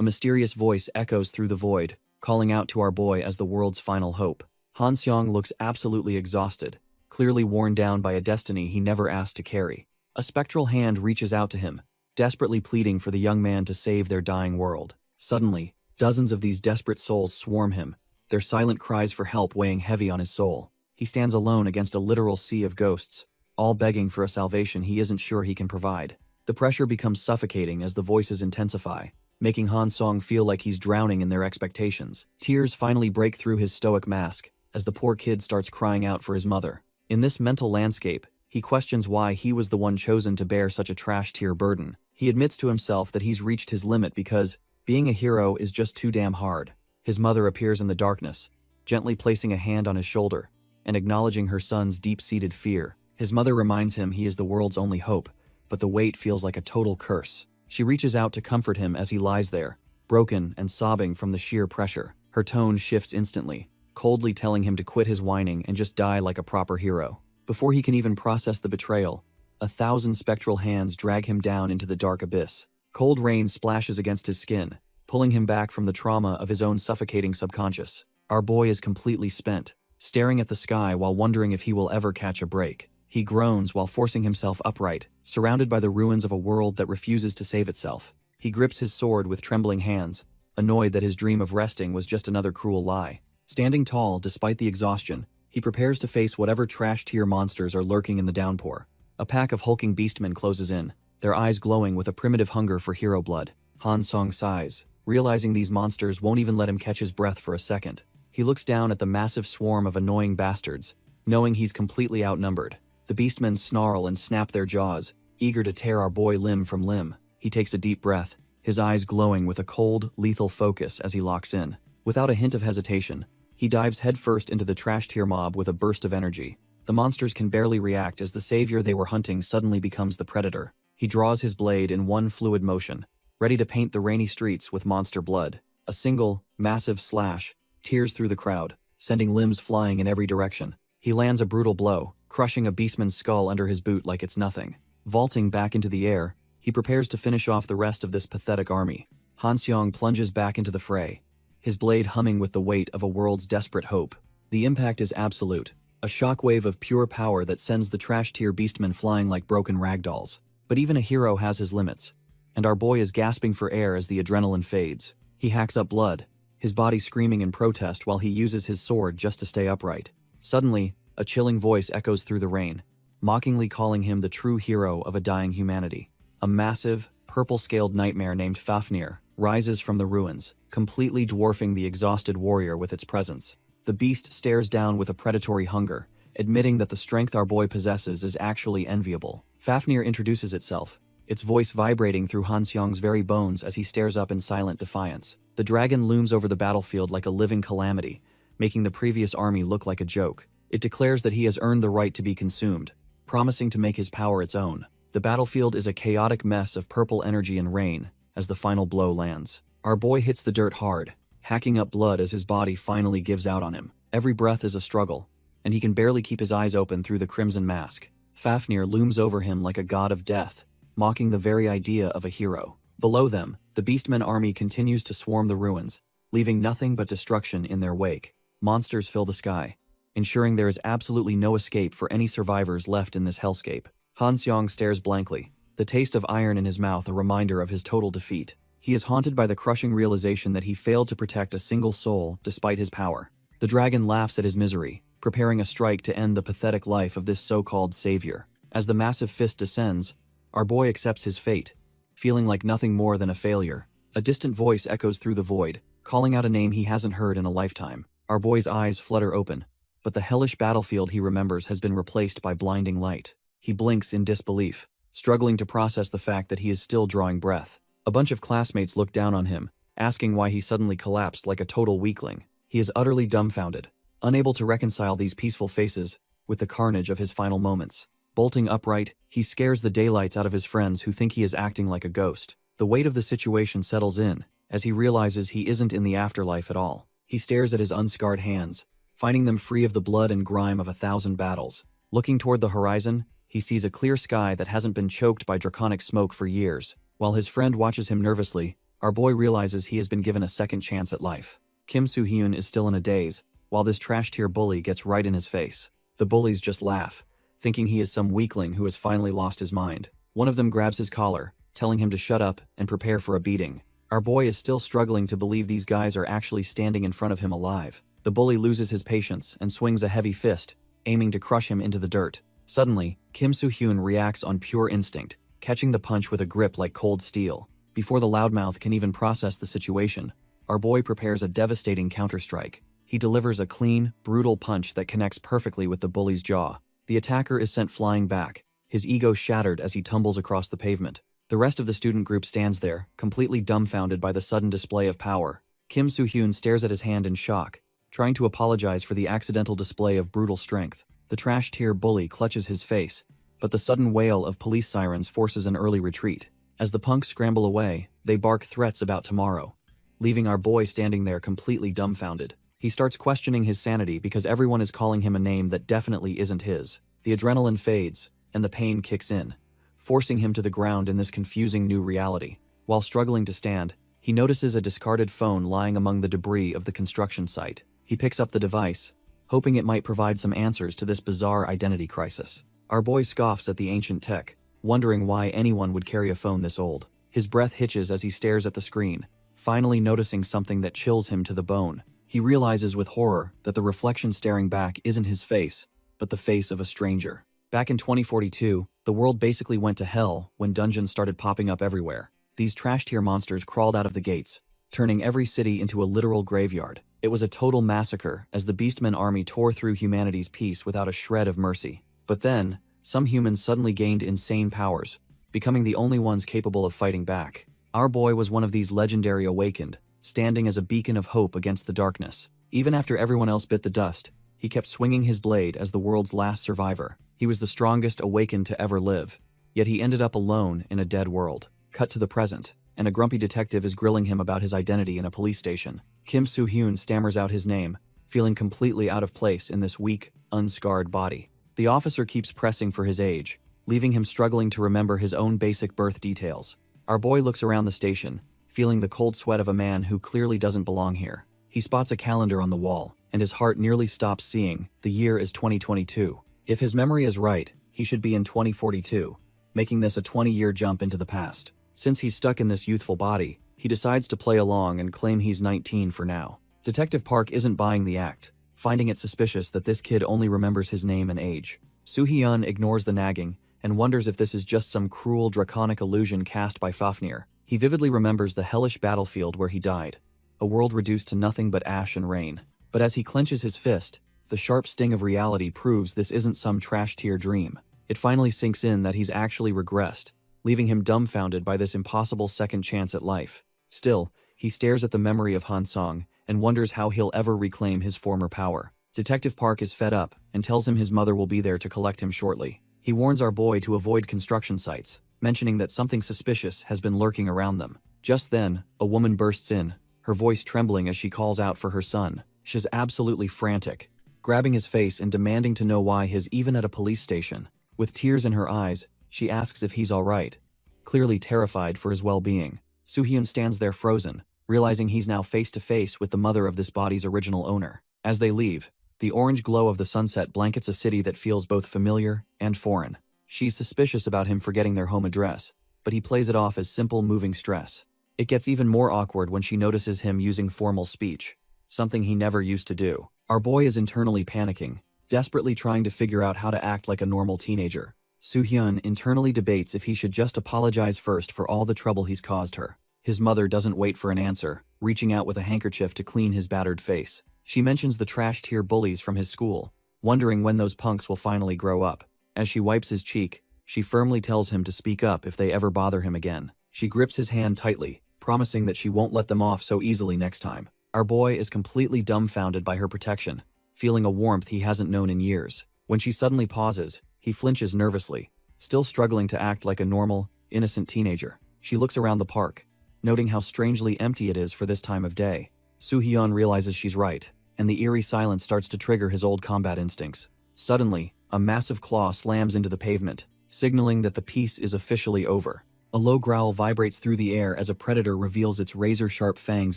A mysterious voice echoes through the void, calling out to our boy as the world's final hope. Han Seong looks absolutely exhausted, clearly worn down by a destiny he never asked to carry. A spectral hand reaches out to him, desperately pleading for the young man to save their dying world. Suddenly, dozens of these desperate souls swarm him, their silent cries for help weighing heavy on his soul. He stands alone against a literal sea of ghosts, all begging for a salvation he isn't sure he can provide. The pressure becomes suffocating as the voices intensify, making Han Seong feel like he's drowning in their expectations. Tears finally break through his stoic mask as the poor kid starts crying out for his mother. In this mental landscape, he questions why he was the one chosen to bear such a trash-tier burden. He admits to himself that he's reached his limit because being a hero is just too damn hard. His mother appears in the darkness, gently placing a hand on his shoulder and acknowledging her son's deep-seated fear. His mother reminds him he is the world's only hope, but the weight feels like a total curse. She reaches out to comfort him as he lies there, broken and sobbing from the sheer pressure. Her tone shifts instantly, coldly telling him to quit his whining and just die like a proper hero. Before he can even process the betrayal, 1,000 spectral hands drag him down into the dark abyss. Cold rain splashes against his skin, pulling him back from the trauma of his own suffocating subconscious. Our boy is completely spent, staring at the sky while wondering if he will ever catch a break. He groans while forcing himself upright, surrounded by the ruins of a world that refuses to save itself. He grips his sword with trembling hands, annoyed that his dream of resting was just another cruel lie. Standing tall despite the exhaustion, he prepares to face whatever trash-tier monsters are lurking in the downpour. A pack of hulking beastmen closes in, their eyes glowing with a primitive hunger for hero blood. Han Seong sighs, realizing these monsters won't even let him catch his breath for a second. He looks down at the massive swarm of annoying bastards, knowing he's completely outnumbered. The beastmen snarl and snap their jaws, eager to tear our boy limb from limb. He takes a deep breath, his eyes glowing with a cold, lethal focus as he locks in. Without a hint of hesitation, he dives headfirst into the trash-tier mob with a burst of energy. The monsters can barely react as the savior they were hunting suddenly becomes the predator. He draws his blade in one fluid motion, ready to paint the rainy streets with monster blood. A single, massive slash tears through the crowd, sending limbs flying in every direction. He lands a brutal blow, crushing a beastman's skull under his boot like it's nothing. Vaulting back into the air, he prepares to finish off the rest of this pathetic army. Han Seong plunges back into the fray, his blade humming with the weight of a world's desperate hope. The impact is absolute, a shockwave of pure power that sends the trash-tier beastmen flying like broken ragdolls. But even a hero has his limits, and our boy is gasping for air as the adrenaline fades. He hacks up blood, his body screaming in protest while he uses his sword just to stay upright. Suddenly, a chilling voice echoes through the rain, mockingly calling him the true hero of a dying humanity. A massive, purple-scaled nightmare named Fafnir rises from the ruins, completely dwarfing the exhausted warrior with its presence. The beast stares down with a predatory hunger, admitting that the strength our boy possesses is actually enviable. Fafnir introduces itself, its voice vibrating through Han Seong's very bones as he stares up in silent defiance. The dragon looms over the battlefield like a living calamity, making the previous army look like a joke. It declares that he has earned the right to be consumed, promising to make his power its own. The battlefield is a chaotic mess of purple energy and rain as the final blow lands. Our boy hits the dirt hard, hacking up blood as his body finally gives out on him. Every breath is a struggle, and he can barely keep his eyes open through the crimson mask. Fafnir looms over him like a god of death, mocking the very idea of a hero. Below them, the Beastmen army continues to swarm the ruins, leaving nothing but destruction in their wake. Monsters fill the sky, ensuring there is absolutely no escape for any survivors left in this hellscape. Han Seong stares blankly, the taste of iron in his mouth a reminder of his total defeat. He is haunted by the crushing realization that he failed to protect a single soul despite his power. The dragon laughs at his misery, preparing a strike to end the pathetic life of this so-called savior. As the massive fist descends, our boy accepts his fate, feeling like nothing more than a failure. A distant voice echoes through the void, calling out a name he hasn't heard in a lifetime. Our boy's eyes flutter open, but the hellish battlefield he remembers has been replaced by blinding light. He blinks in disbelief, struggling to process the fact that he is still drawing breath. A bunch of classmates look down on him, asking why he suddenly collapsed like a total weakling. He is utterly dumbfounded, unable to reconcile these peaceful faces with the carnage of his final moments. Bolting upright, he scares the daylights out of his friends who think he is acting like a ghost. The weight of the situation settles in, as he realizes he isn't in the afterlife at all. He stares at his unscarred hands, finding them free of the blood and grime of 1,000 battles. Looking toward the horizon, he sees a clear sky that hasn't been choked by draconic smoke for years. While his friend watches him nervously, our boy realizes he has been given a second chance at life. Kim Soo-hyun is still in a daze, while this trash-tier bully gets right in his face. The bullies just laugh, thinking he is some weakling who has finally lost his mind. One of them grabs his collar, telling him to shut up and prepare for a beating. Our boy is still struggling to believe these guys are actually standing in front of him alive. The bully loses his patience and swings a heavy fist, aiming to crush him into the dirt. Suddenly, Kim Soo-hyun reacts on pure instinct, catching the punch with a grip like cold steel. Before the loudmouth can even process the situation, our boy prepares a devastating counterstrike. He delivers a clean, brutal punch that connects perfectly with the bully's jaw. The attacker is sent flying back, his ego shattered as he tumbles across the pavement. The rest of the student group stands there, completely dumbfounded by the sudden display of power. Kim Soo-hyun stares at his hand in shock, trying to apologize for the accidental display of brutal strength. The trash-tier bully clutches his face, but the sudden wail of police sirens forces an early retreat. As the punks scramble away, they bark threats about tomorrow, leaving our boy standing there completely dumbfounded. He starts questioning his sanity because everyone is calling him a name that definitely isn't his. The adrenaline fades, and the pain kicks in, forcing him to the ground in this confusing new reality. While struggling to stand, he notices a discarded phone lying among the debris of the construction site. He picks up the device, hoping it might provide some answers to this bizarre identity crisis. Our boy scoffs at the ancient tech, wondering why anyone would carry a phone this old. His breath hitches as he stares at the screen, finally noticing something that chills him to the bone. He realizes with horror that the reflection staring back isn't his face, but the face of a stranger. Back in 2042, the world basically went to hell when dungeons started popping up everywhere. These trash-tier monsters crawled out of the gates, turning every city into a literal graveyard. It was a total massacre as the Beastmen army tore through humanity's peace without a shred of mercy. But then, some humans suddenly gained insane powers, becoming the only ones capable of fighting back. Our boy was one of these legendary awakened, standing as a beacon of hope against the darkness. Even after everyone else bit the dust, he kept swinging his blade as the world's last survivor. He was the strongest awakened to ever live, yet he ended up alone in a dead world. Cut to the present, and a grumpy detective is grilling him about his identity in a police station. Kim Soo-hyun stammers out his name, feeling completely out of place in this weak, unscarred body. The officer keeps pressing for his age, leaving him struggling to remember his own basic birth details. Our boy looks around the station, feeling the cold sweat of a man who clearly doesn't belong here. He spots a calendar on the wall, and his heart nearly stops seeing. The year is 2022. If his memory is right, he should be in 2042, making this a 20-year jump into the past. Since he's stuck in this youthful body, he decides to play along and claim he's 19 for now. Detective Park isn't buying the act, finding it suspicious that this kid only remembers his name and age. Soo-hyun ignores the nagging and wonders if this is just some cruel, draconic illusion cast by Fafnir. He vividly remembers the hellish battlefield where he died, a world reduced to nothing but ash and rain. But as he clenches his fist, the sharp sting of reality proves this isn't some trash-tier dream. It finally sinks in that he's actually regressed, leaving him dumbfounded by this impossible second chance at life. Still, he stares at the memory of Han Song and wonders how he'll ever reclaim his former power. Detective Park is fed up and tells him his mother will be there to collect him shortly. He warns our boy to avoid construction sites, mentioning that something suspicious has been lurking around them. Just then, a woman bursts in, her voice trembling as she calls out for her son. She's absolutely frantic, grabbing his face and demanding to know why he's even at a police station. With tears in her eyes, she asks if he's all right, clearly terrified for his well-being. Soo-hyun stands there frozen, realizing he's now face-to-face with the mother of this body's original owner. As they leave, the orange glow of the sunset blankets a city that feels both familiar and foreign. She's suspicious about him forgetting their home address, but he plays it off as simple moving stress. It gets even more awkward when she notices him using formal speech, something he never used to do. Our boy is internally panicking, desperately trying to figure out how to act like a normal teenager. Soo-hyun internally debates if he should just apologize first for all the trouble he's caused her. His mother doesn't wait for an answer, reaching out with a handkerchief to clean his battered face. She mentions the trash-tier bullies from his school, wondering when those punks will finally grow up. As she wipes his cheek, she firmly tells him to speak up if they ever bother him again. She grips his hand tightly, promising that she won't let them off so easily next time. Our boy is completely dumbfounded by her protection, feeling a warmth he hasn't known in years. When she suddenly pauses, he flinches nervously, still struggling to act like a normal, innocent teenager. She looks around the park, noting how strangely empty it is for this time of day. Soo-hyun realizes she's right, and the eerie silence starts to trigger his old combat instincts. Suddenly, a massive claw slams into the pavement, signaling that the piece is officially over. A low growl vibrates through the air as a predator reveals its razor-sharp fangs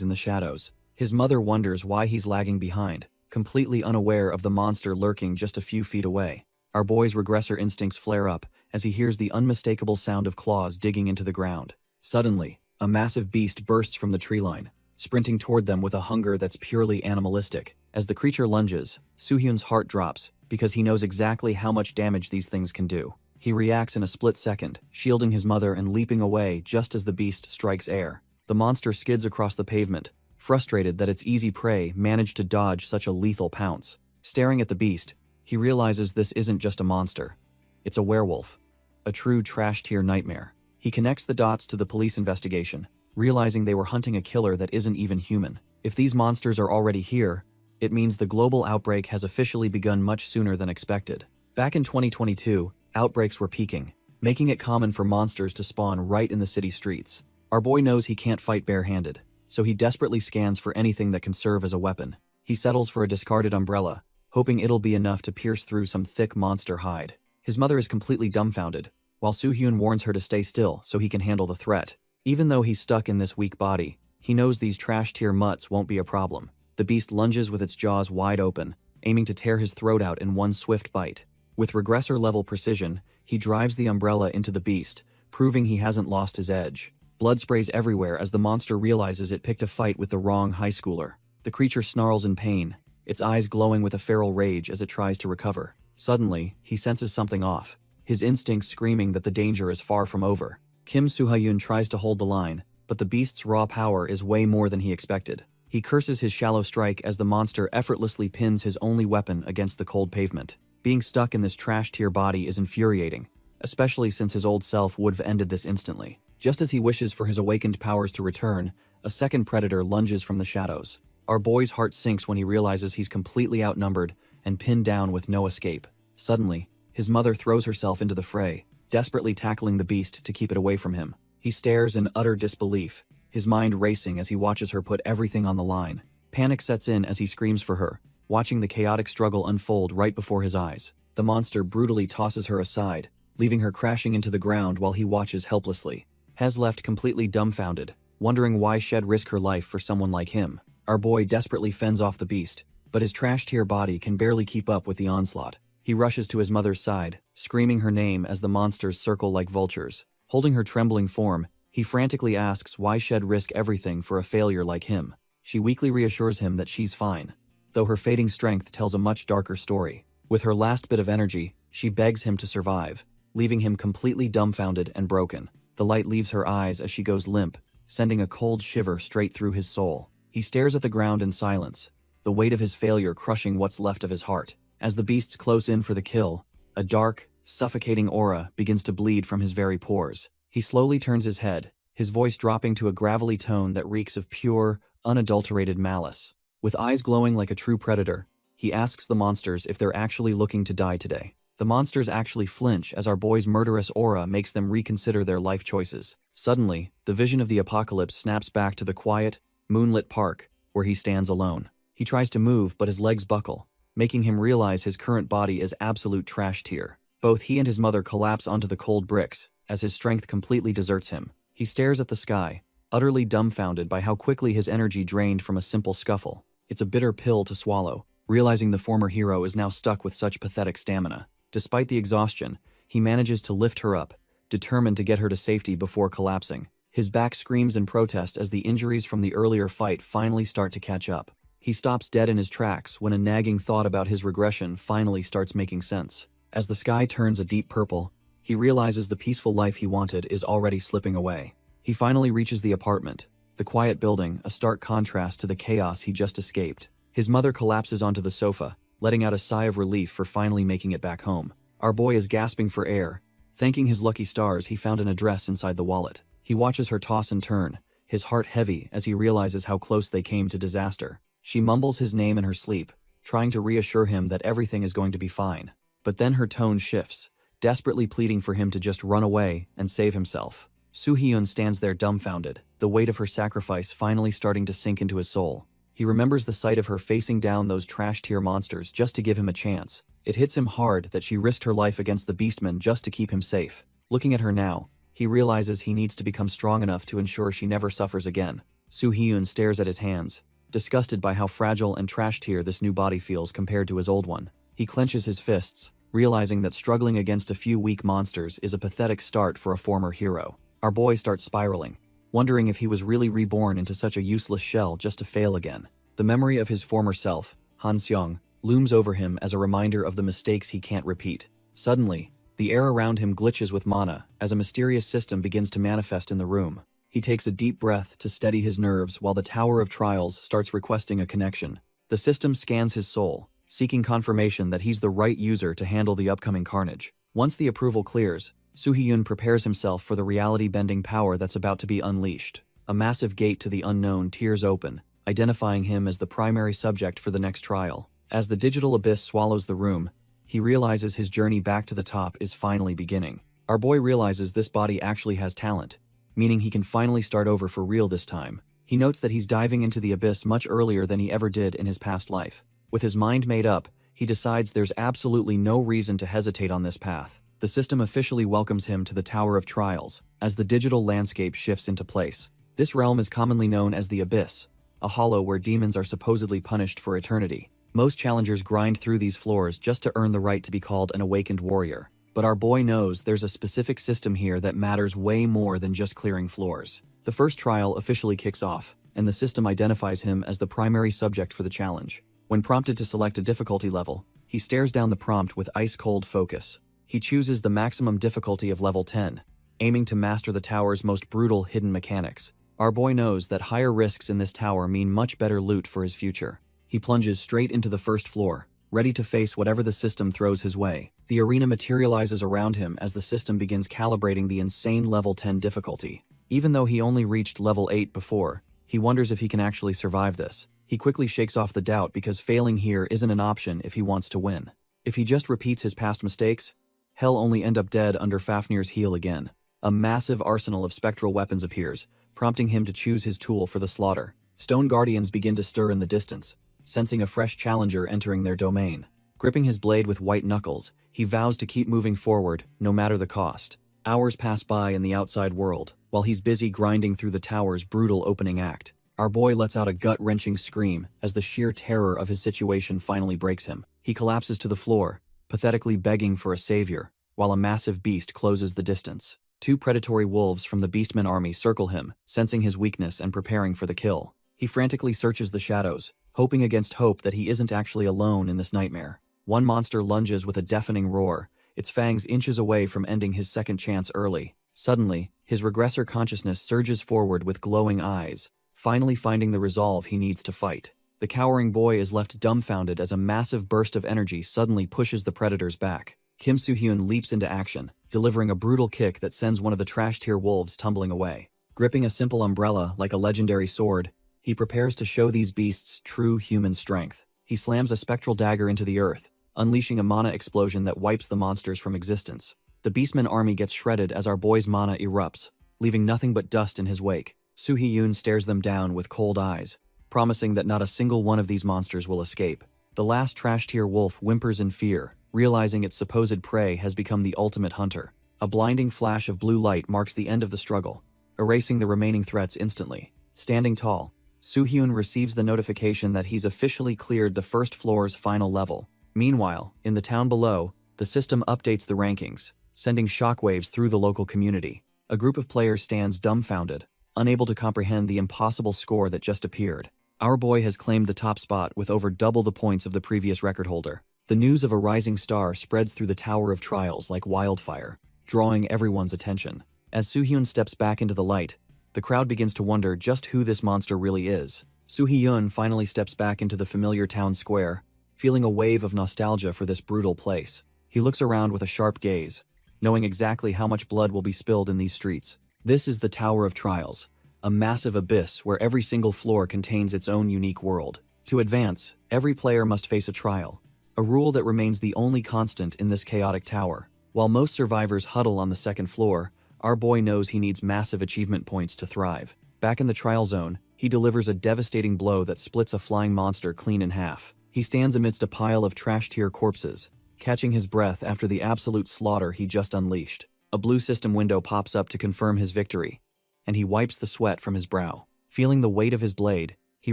in the shadows. His mother wonders why he's lagging behind, completely unaware of the monster lurking just a few feet away. Our boy's regressor instincts flare up as he hears the unmistakable sound of claws digging into the ground. Suddenly, a massive beast bursts from the tree line, sprinting toward them with a hunger that's purely animalistic. As the creature lunges, Soo-hyun's heart drops because he knows exactly how much damage these things can do. He reacts in a split second, shielding his mother and leaping away just as the beast strikes air. The monster skids across the pavement, frustrated that its easy prey managed to dodge such a lethal pounce. Staring at the beast, he realizes this isn't just a monster. It's a werewolf. A true trash-tier nightmare. He connects the dots to the police investigation, realizing they were hunting a killer that isn't even human. If these monsters are already here, it means the global outbreak has officially begun much sooner than expected. Back in 2022, outbreaks were peaking, making it common for monsters to spawn right in the city streets. Our boy knows he can't fight barehanded, so he desperately scans for anything that can serve as a weapon. He settles for a discarded umbrella, hoping it'll be enough to pierce through some thick monster hide. His mother is completely dumbfounded, while Soo-hyun warns her to stay still so he can handle the threat. Even though he's stuck in this weak body, he knows these trash-tier mutts won't be a problem. The beast lunges with its jaws wide open, aiming to tear his throat out in one swift bite. With regressor-level precision, he drives the umbrella into the beast, proving he hasn't lost his edge. Blood sprays everywhere as the monster realizes it picked a fight with the wrong high schooler. The creature snarls in pain, its eyes glowing with a feral rage as it tries to recover. Suddenly, he senses something off, his instincts screaming that the danger is far from over. Kim Soo-hyun tries to hold the line, but the beast's raw power is way more than he expected. He curses his shallow strike as the monster effortlessly pins his only weapon against the cold pavement. Being stuck in this trash-tier body is infuriating, especially since his old self would have ended this instantly. Just as he wishes for his awakened powers to return, a second predator lunges from the shadows. Our boy's heart sinks when he realizes he's completely outnumbered and pinned down with no escape. Suddenly, his mother throws herself into the fray, desperately tackling the beast to keep it away from him. He stares in utter disbelief, his mind racing as he watches her put everything on the line. Panic sets in as he screams for her, watching the chaotic struggle unfold right before his eyes. The monster brutally tosses her aside, leaving her crashing into the ground while he watches helplessly. Hez left completely dumbfounded, wondering why she'd risk her life for someone like him. Our boy desperately fends off the beast, but his trash-tier body can barely keep up with the onslaught. He rushes to his mother's side, screaming her name as the monsters circle like vultures. Holding her trembling form, he frantically asks why she'd risk everything for a failure like him. She weakly reassures him that she's fine, though her fading strength tells a much darker story. With her last bit of energy, she begs him to survive, leaving him completely dumbfounded and broken. The light leaves her eyes as she goes limp, sending a cold shiver straight through his soul. He stares at the ground in silence, the weight of his failure crushing what's left of his heart. As the beasts close in for the kill, a dark, suffocating aura begins to bleed from his very pores. He slowly turns his head, his voice dropping to a gravelly tone that reeks of pure, unadulterated malice. With eyes glowing like a true predator, he asks the monsters if they're actually looking to die today. The monsters actually flinch as our boy's murderous aura makes them reconsider their life choices. Suddenly, the vision of the apocalypse snaps back to the quiet, moonlit park, where he stands alone. He tries to move, but his legs buckle, making him realize his current body is absolute trash tier. Both he and his mother collapse onto the cold bricks, as his strength completely deserts him. He stares at the sky, utterly dumbfounded by how quickly his energy drained from a simple scuffle. It's a bitter pill to swallow, realizing the former hero is now stuck with such pathetic stamina. Despite the exhaustion, he manages to lift her up, determined to get her to safety before collapsing. His back screams in protest as the injuries from the earlier fight finally start to catch up. He stops dead in his tracks when a nagging thought about his regression finally starts making sense. As the sky turns a deep purple, he realizes the peaceful life he wanted is already slipping away. He finally reaches the apartment, the quiet building, a stark contrast to the chaos he just escaped. His mother collapses onto the sofa, letting out a sigh of relief for finally making it back home. Our boy is gasping for air, thanking his lucky stars he found an address inside the wallet. He watches her toss and turn, his heart heavy as he realizes how close they came to disaster. She mumbles his name in her sleep, trying to reassure him that everything is going to be fine. But then her tone shifts, desperately pleading for him to just run away and save himself. Soo-hyun stands there dumbfounded, the weight of her sacrifice finally starting to sink into his soul. He remembers the sight of her facing down those trash-tier monsters just to give him a chance. It hits him hard that she risked her life against the beastmen just to keep him safe. Looking at her now, He realizes he needs to become strong enough to ensure she never suffers again. Soo-hyun stares at his hands, disgusted by how fragile and trash-tier this new body feels compared to his old one. He clenches his fists, realizing that struggling against a few weak monsters is a pathetic start for a former hero. Our boy starts spiraling, wondering if he was really reborn into such a useless shell just to fail again. The memory of his former self, Han Seong, looms over him as a reminder of the mistakes he can't repeat. Suddenly, the air around him glitches with mana as a mysterious system begins to manifest in the room. He takes a deep breath to steady his nerves while the Tower of Trials starts requesting a connection. The system scans his soul, seeking confirmation that he's the right user to handle the upcoming carnage. Once the approval clears, Soo-hyun prepares himself for the reality-bending power that's about to be unleashed. A massive gate to the unknown tears open, identifying him as the primary subject for the next trial. As the digital abyss swallows the room, he realizes his journey back to the top is finally beginning. Our boy realizes this body actually has talent, meaning he can finally start over for real this time. He notes that he's diving into the abyss much earlier than he ever did in his past life. With his mind made up, he decides there's absolutely no reason to hesitate on this path. The system officially welcomes him to the Tower of Trials, as the digital landscape shifts into place. This realm is commonly known as the Abyss, a hollow where demons are supposedly punished for eternity. Most challengers grind through these floors just to earn the right to be called an awakened warrior. But our boy knows there's a specific system here that matters way more than just clearing floors. The first trial officially kicks off, and the system identifies him as the primary subject for the challenge. When prompted to select a difficulty level, he stares down the prompt with ice-cold focus. He chooses the maximum difficulty of level 10, aiming to master the tower's most brutal hidden mechanics. Our boy knows that higher risks in this tower mean much better loot for his future. He plunges straight into the first floor, ready to face whatever the system throws his way. The arena materializes around him as the system begins calibrating the insane level 10 difficulty. Even though he only reached level 8 before, he wonders if he can actually survive this. He quickly shakes off the doubt because failing here isn't an option if he wants to win. If he just repeats his past mistakes, he'll only end up dead under Fafnir's heel again. A massive arsenal of spectral weapons appears, prompting him to choose his tool for the slaughter. Stone guardians begin to stir in the distance, sensing a fresh challenger entering their domain. Gripping his blade with white knuckles, he vows to keep moving forward, no matter the cost. Hours pass by in the outside world, while he's busy grinding through the tower's brutal opening act. Our boy lets out a gut-wrenching scream as the sheer terror of his situation finally breaks him. He collapses to the floor, pathetically begging for a savior, while a massive beast closes the distance. Two predatory wolves from the Beastmen army circle him, sensing his weakness and preparing for the kill. He frantically searches the shadows, hoping against hope that he isn't actually alone in this nightmare. One monster lunges with a deafening roar, its fangs inches away from ending his second chance early. Suddenly, his regressor consciousness surges forward with glowing eyes, finally finding the resolve he needs to fight. The cowering boy is left dumbfounded as a massive burst of energy suddenly pushes the predators back. Kim Soo-hyun leaps into action, delivering a brutal kick that sends one of the trash-tier wolves tumbling away. Gripping a simple umbrella like a legendary sword, he prepares to show these beasts true human strength. He slams a spectral dagger into the earth, unleashing a mana explosion that wipes the monsters from existence. The Beastmen army gets shredded as our boy's mana erupts, leaving nothing but dust in his wake. Soo-hyun stares them down with cold eyes, promising that not a single one of these monsters will escape. The last trash-tier wolf whimpers in fear, realizing its supposed prey has become the ultimate hunter. A blinding flash of blue light marks the end of the struggle, erasing the remaining threats instantly. Standing tall, Soo-hyun receives the notification that he's officially cleared the first floor's final level. Meanwhile, in the town below, the system updates the rankings, sending shockwaves through the local community. A group of players stands dumbfounded, unable to comprehend the impossible score that just appeared. Our boy has claimed the top spot with over double the points of the previous record holder. The news of a rising star spreads through the Tower of Trials like wildfire, drawing everyone's attention. As Soo-hyun steps back into the light, the crowd begins to wonder just who this monster really is. Soo-hyun finally steps back into the familiar town square, feeling a wave of nostalgia for this brutal place. He looks around with a sharp gaze, knowing exactly how much blood will be spilled in these streets. This is the Tower of Trials, a massive abyss where every single floor contains its own unique world. To advance, every player must face a trial, a rule that remains the only constant in this chaotic tower. While most survivors huddle on the second floor, our boy knows he needs massive achievement points to thrive. Back in the trial zone, he delivers a devastating blow that splits a flying monster clean in half. He stands amidst a pile of trash-tier corpses, catching his breath after the absolute slaughter he just unleashed. A blue system window pops up to confirm his victory, and he wipes the sweat from his brow. Feeling the weight of his blade, he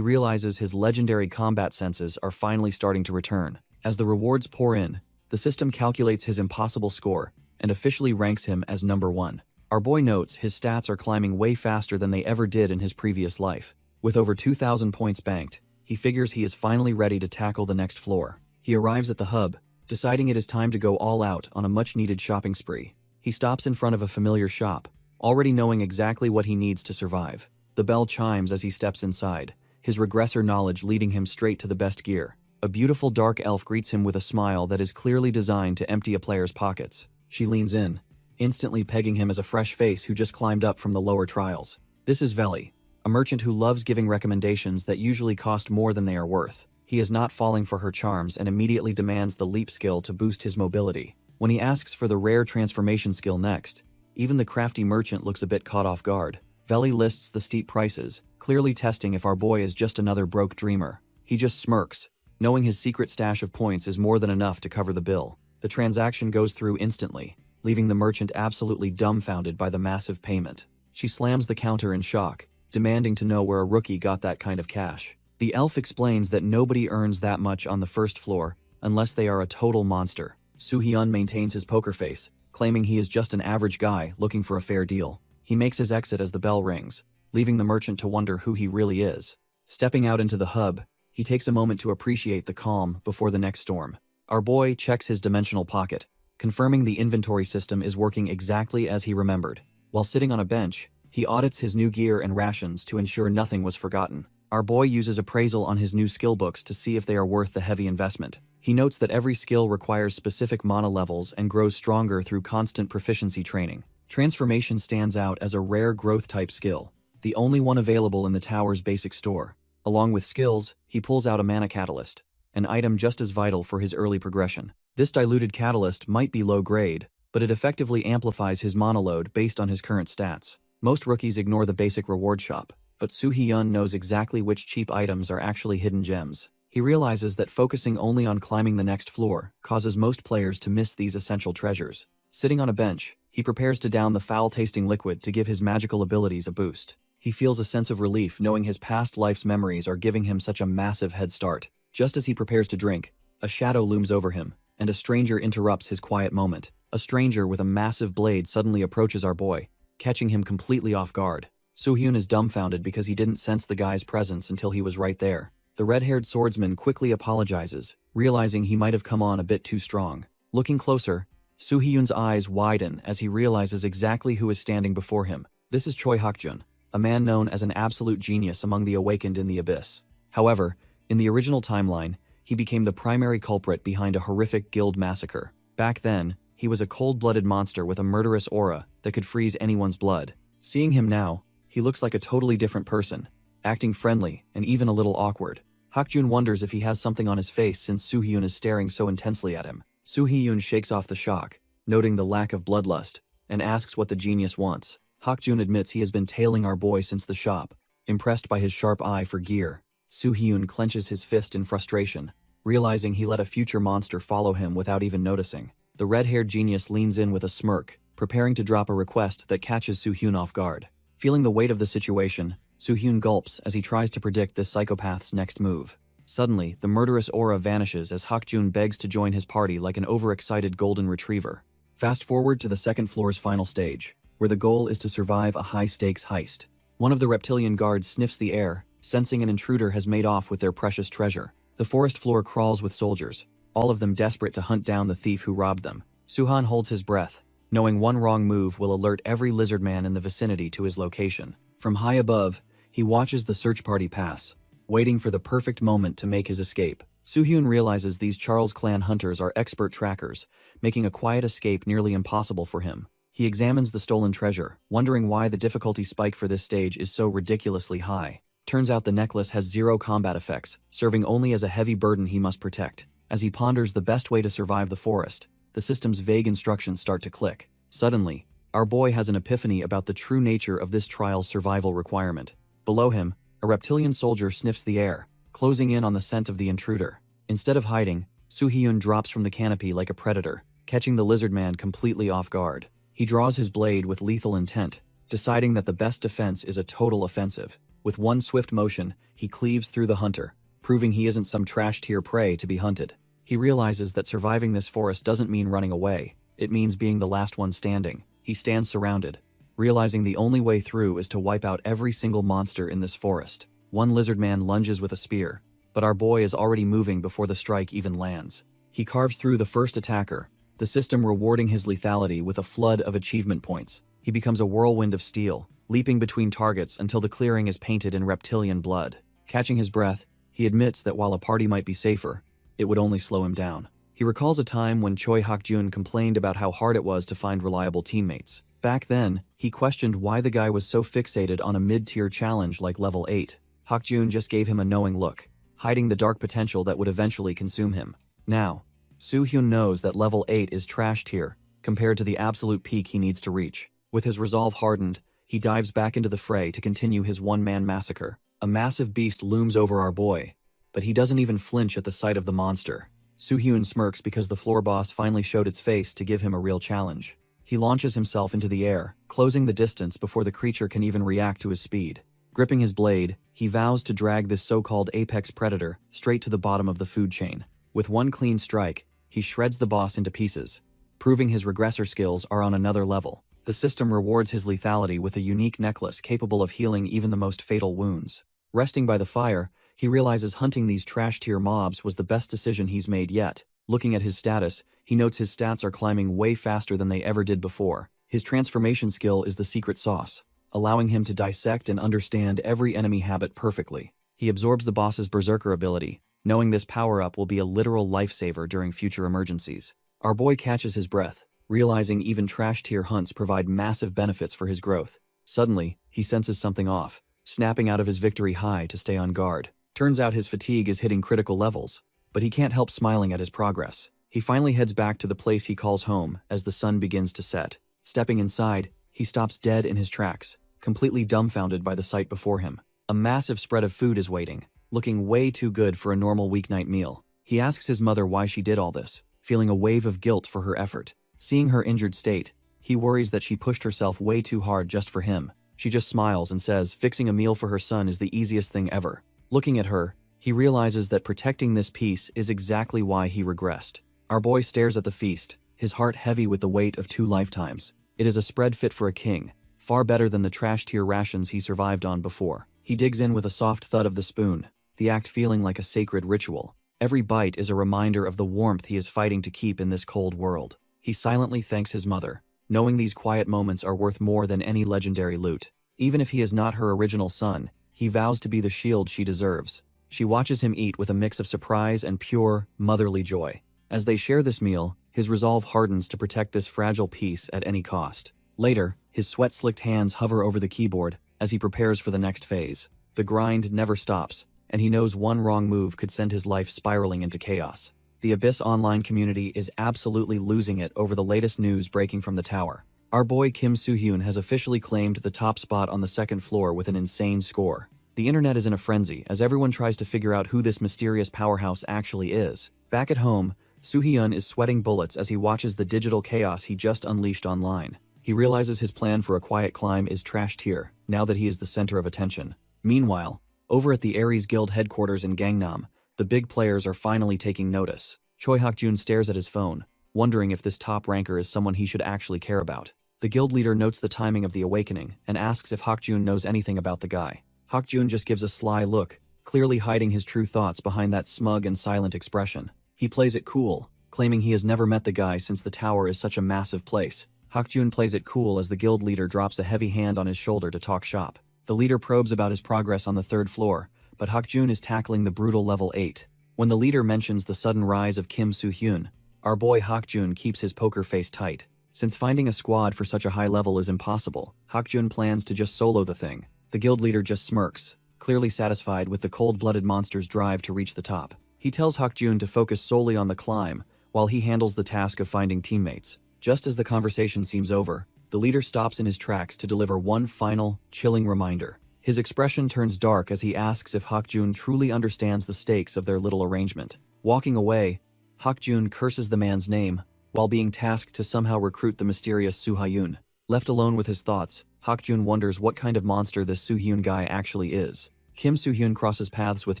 realizes his legendary combat senses are finally starting to return. As the rewards pour in, the system calculates his impossible score and officially ranks him as number 1. Our boy notes his stats are climbing way faster than they ever did in his previous life. With over 2,000 points banked, he figures he is finally ready to tackle the next floor. He arrives at the hub, deciding it is time to go all out on a much-needed shopping spree. He stops in front of a familiar shop, already knowing exactly what he needs to survive. The bell chimes as he steps inside, his regressor knowledge leading him straight to the best gear. A beautiful dark elf greets him with a smile that is clearly designed to empty a player's pockets. She leans in, instantly pegging him as a fresh face who just climbed up from the lower trials. This is Veli, a merchant who loves giving recommendations that usually cost more than they are worth. He is not falling for her charms and immediately demands the leap skill to boost his mobility. When he asks for the rare transformation skill next, even the crafty merchant looks a bit caught off guard. Veli lists the steep prices, clearly testing if our boy is just another broke dreamer. He just smirks, knowing his secret stash of points is more than enough to cover the bill. The transaction goes through instantly, leaving the merchant absolutely dumbfounded by the massive payment. She slams the counter in shock, demanding to know where a rookie got that kind of cash. The elf explains that nobody earns that much on the first floor unless they are a total monster. Soo-hyun maintains his poker face, claiming he is just an average guy looking for a fair deal. He makes his exit as the bell rings, leaving the merchant to wonder who he really is. Stepping out into the hub, he takes a moment to appreciate the calm before the next storm. Our boy checks his dimensional pocket, confirming the inventory system is working exactly as he remembered. While sitting on a bench, he audits his new gear and rations to ensure nothing was forgotten. Our boy uses appraisal on his new skill books to see if they are worth the heavy investment. He notes that every skill requires specific mana levels and grows stronger through constant proficiency training. Transformation stands out as a rare growth-type skill, the only one available in the tower's basic store. Along with skills, he pulls out a mana catalyst, an item just as vital for his early progression. This diluted catalyst might be low-grade, but it effectively amplifies his mana load based on his current stats. Most rookies ignore the basic reward shop, but Soo-hyun knows exactly which cheap items are actually hidden gems. He realizes that focusing only on climbing the next floor causes most players to miss these essential treasures. Sitting on a bench, he prepares to down the foul-tasting liquid to give his magical abilities a boost. He feels a sense of relief knowing his past life's memories are giving him such a massive head start. Just as he prepares to drink, a shadow looms over him, and a stranger interrupts his quiet moment. A stranger with a massive blade suddenly approaches our boy, catching him completely off guard. Soo-hyun is dumbfounded because he didn't sense the guy's presence until he was right there. The red-haired swordsman quickly apologizes, realizing he might have come on a bit too strong. Looking closer, Soo-hyun's eyes widen as he realizes exactly who is standing before him. This is Choi Hakjun, a man known as an absolute genius among the awakened in the abyss. However, in the original timeline, he became the primary culprit behind a horrific guild massacre. Back then, he was a cold-blooded monster with a murderous aura that could freeze anyone's blood. Seeing him now, he looks like a totally different person, acting friendly and even a little awkward. Hakjun wonders if he has something on his face since Soo-hyun is staring so intensely at him. Soo-hyun shakes off the shock, noting the lack of bloodlust, and asks what the genius wants. Hakjun admits he has been tailing our boy since the shop, impressed by his sharp eye for gear. Soo-hyun clenches his fist in frustration, realizing he let a future monster follow him without even noticing. The red-haired genius leans in with a smirk, preparing to drop a request that catches Soo-hyun off guard. Feeling the weight of the situation, Soo-hyun gulps as he tries to predict this psychopath's next move. Suddenly, the murderous aura vanishes as Hakjun begs to join his party like an overexcited golden retriever. Fast forward to the second floor's final stage, where the goal is to survive a high-stakes heist. One of the reptilian guards sniffs the air, sensing an intruder has made off with their precious treasure. The forest floor crawls with soldiers, all of them desperate to hunt down the thief who robbed them. Suhan holds his breath, knowing one wrong move will alert every lizard man in the vicinity to his location. From high above, he watches the search party pass, waiting for the perfect moment to make his escape. Soo-hyun realizes these Charles clan hunters are expert trackers, making a quiet escape nearly impossible for him. He examines the stolen treasure, wondering why the difficulty spike for this stage is so ridiculously high. Turns out the necklace has zero combat effects, serving only as a heavy burden he must protect. As he ponders the best way to survive the forest, the system's vague instructions start to click. Suddenly, our boy has an epiphany about the true nature of this trial's survival requirement. Below him, a reptilian soldier sniffs the air, closing in on the scent of the intruder. Instead of hiding, Soo-hyun drops from the canopy like a predator, catching the lizard man completely off guard. He draws his blade with lethal intent, deciding that the best defense is a total offensive. With one swift motion, he cleaves through the hunter, proving he isn't some trash-tier prey to be hunted. He realizes that surviving this forest doesn't mean running away, it means being the last one standing. He stands surrounded, realizing the only way through is to wipe out every single monster in this forest. One lizard man lunges with a spear, but our boy is already moving before the strike even lands. He carves through the first attacker, the system rewarding his lethality with a flood of achievement points. He becomes a whirlwind of steel, leaping between targets until the clearing is painted in reptilian blood. Catching his breath, he admits that while a party might be safer, it would only slow him down. He recalls a time when Choi Hakjun complained about how hard it was to find reliable teammates. Back then, he questioned why the guy was so fixated on a mid-tier challenge like level 8. Hakjun just gave him a knowing look, hiding the dark potential that would eventually consume him. Now, Soo-hyun knows that level 8 is trash tier, compared to the absolute peak he needs to reach. With his resolve hardened, he dives back into the fray to continue his one-man massacre. A massive beast looms over our boy, but he doesn't even flinch at the sight of the monster. Soo-hyun smirks because the floor boss finally showed its face to give him a real challenge. He launches himself into the air, closing the distance before the creature can even react to his speed. Gripping his blade, he vows to drag this so-called apex predator straight to the bottom of the food chain. With one clean strike, he shreds the boss into pieces, proving his regressor skills are on another level. The system rewards his lethality with a unique necklace capable of healing even the most fatal wounds. Resting by the fire, he realizes hunting these trash-tier mobs was the best decision he's made yet. Looking at his status, he notes his stats are climbing way faster than they ever did before. His transformation skill is the secret sauce, allowing him to dissect and understand every enemy habit perfectly. He absorbs the boss's berserker ability, knowing this power-up will be a literal lifesaver during future emergencies. Our boy catches his breath, realizing even trash-tier hunts provide massive benefits for his growth. Suddenly, he senses something off, snapping out of his victory high to stay on guard. Turns out his fatigue is hitting critical levels, but he can't help smiling at his progress. He finally heads back to the place he calls home as the sun begins to set. Stepping inside, he stops dead in his tracks, completely dumbfounded by the sight before him. A massive spread of food is waiting, looking way too good for a normal weeknight meal. He asks his mother why she did all this, feeling a wave of guilt for her effort. Seeing her injured state, he worries that she pushed herself way too hard just for him. She just smiles and says fixing a meal for her son is the easiest thing ever. Looking at her, he realizes that protecting this piece is exactly why he regressed. Our boy stares at the feast, his heart heavy with the weight of 2 lifetimes. It is a spread fit for a king, far better than the trash-tier rations he survived on before. He digs in with a soft thud of the spoon, the act feeling like a sacred ritual. Every bite is a reminder of the warmth he is fighting to keep in this cold world. He silently thanks his mother, knowing these quiet moments are worth more than any legendary loot. Even if he is not her original son, he vows to be the shield she deserves. She watches him eat with a mix of surprise and pure, motherly joy. As they share this meal, his resolve hardens to protect this fragile piece at any cost. Later, his sweat-slicked hands hover over the keyboard as he prepares for the next phase. The grind never stops, and he knows one wrong move could send his life spiraling into chaos. The Abyss online community is absolutely losing it over the latest news breaking from the tower. Our boy Kim Soo-hyun has officially claimed the top spot on the 2nd floor with an insane score. The internet is in a frenzy as everyone tries to figure out who this mysterious powerhouse actually is. Back at home, Soo-hyun is sweating bullets as he watches the digital chaos he just unleashed online. He realizes his plan for a quiet climb is trash tier, now that he is the center of attention. Meanwhile, over at the Ares Guild headquarters in Gangnam, the big players are finally taking notice. Choi Hakjun stares at his phone, wondering if this top ranker is someone he should actually care about. The guild leader notes the timing of the awakening and asks if Hakjun knows anything about the guy. Hakjun just gives a sly look, clearly hiding his true thoughts behind that smug and silent expression. He plays it cool, claiming he has never met the guy since the tower is such a massive place. Hakjun plays it cool as the guild leader drops a heavy hand on his shoulder to talk shop. The leader probes about his progress on the 3rd floor, but Hakjun is tackling the brutal level 8. When the leader mentions the sudden rise of Kim Soo-hyun, our boy Hakjun keeps his poker face tight. Since finding a squad for such a high level is impossible, Hakjun plans to just solo the thing. The guild leader just smirks, clearly satisfied with the cold-blooded monster's drive to reach the top. He tells Hakjun to focus solely on the climb, while he handles the task of finding teammates. Just as the conversation seems over, the leader stops in his tracks to deliver one final, chilling reminder. His expression turns dark as he asks if Hakjun truly understands the stakes of their little arrangement. Walking away, Hakjun curses the man's name, while being tasked to somehow recruit the mysterious Soo-hyun. Left alone with his thoughts, Hak-jun wonders what kind of monster this Soo-hyun guy actually is. Kim Soo-hyun crosses paths with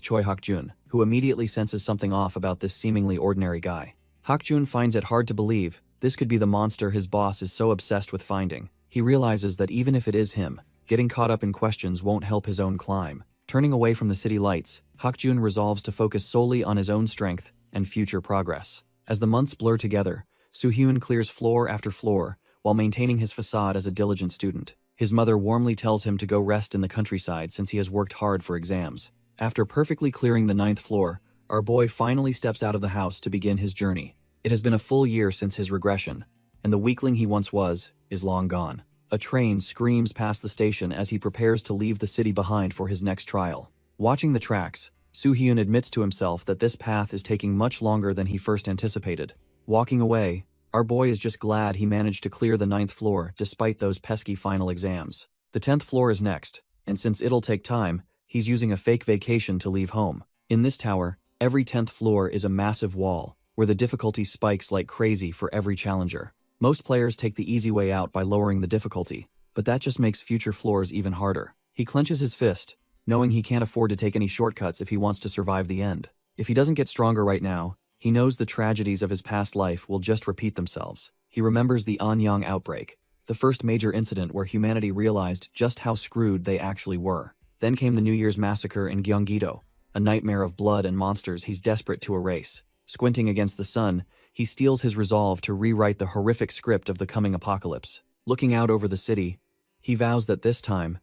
Choi Hak-jun, who immediately senses something off about this seemingly ordinary guy. Hak-jun finds it hard to believe this could be the monster his boss is so obsessed with finding. He realizes that even if it is him, getting caught up in questions won't help his own climb. Turning away from the city lights, Hak-jun resolves to focus solely on his own strength and future progress. As the months blur together, Soo-hyun clears floor after floor while maintaining his facade as a diligent student. His mother warmly tells him to go rest in the countryside since he has worked hard for exams. After perfectly clearing the 9th floor, our boy finally steps out of the house to begin his journey. It has been a full year since his regression, and the weakling he once was is long gone. A train screams past the station as he prepares to leave the city behind for his next trial. Watching the tracks, Soo-hyun admits to himself that this path is taking much longer than he first anticipated. Walking away, our boy is just glad he managed to clear the 9th floor despite those pesky final exams. The 10th floor is next, and since it'll take time, he's using a fake vacation to leave home. In this tower, every 10th floor is a massive wall, where the difficulty spikes like crazy for every challenger. Most players take the easy way out by lowering the difficulty, but that just makes future floors even harder. He clenches his fist, knowing he can't afford to take any shortcuts if he wants to survive the end. If he doesn't get stronger right now, he knows the tragedies of his past life will just repeat themselves. He remembers the Anyang outbreak, the first major incident where humanity realized just how screwed they actually were. Then came the New Year's massacre in Gyeonggi-do, a nightmare of blood and monsters he's desperate to erase. Squinting against the sun, he steels his resolve to rewrite the horrific script of the coming apocalypse. Looking out over the city, he vows that this time,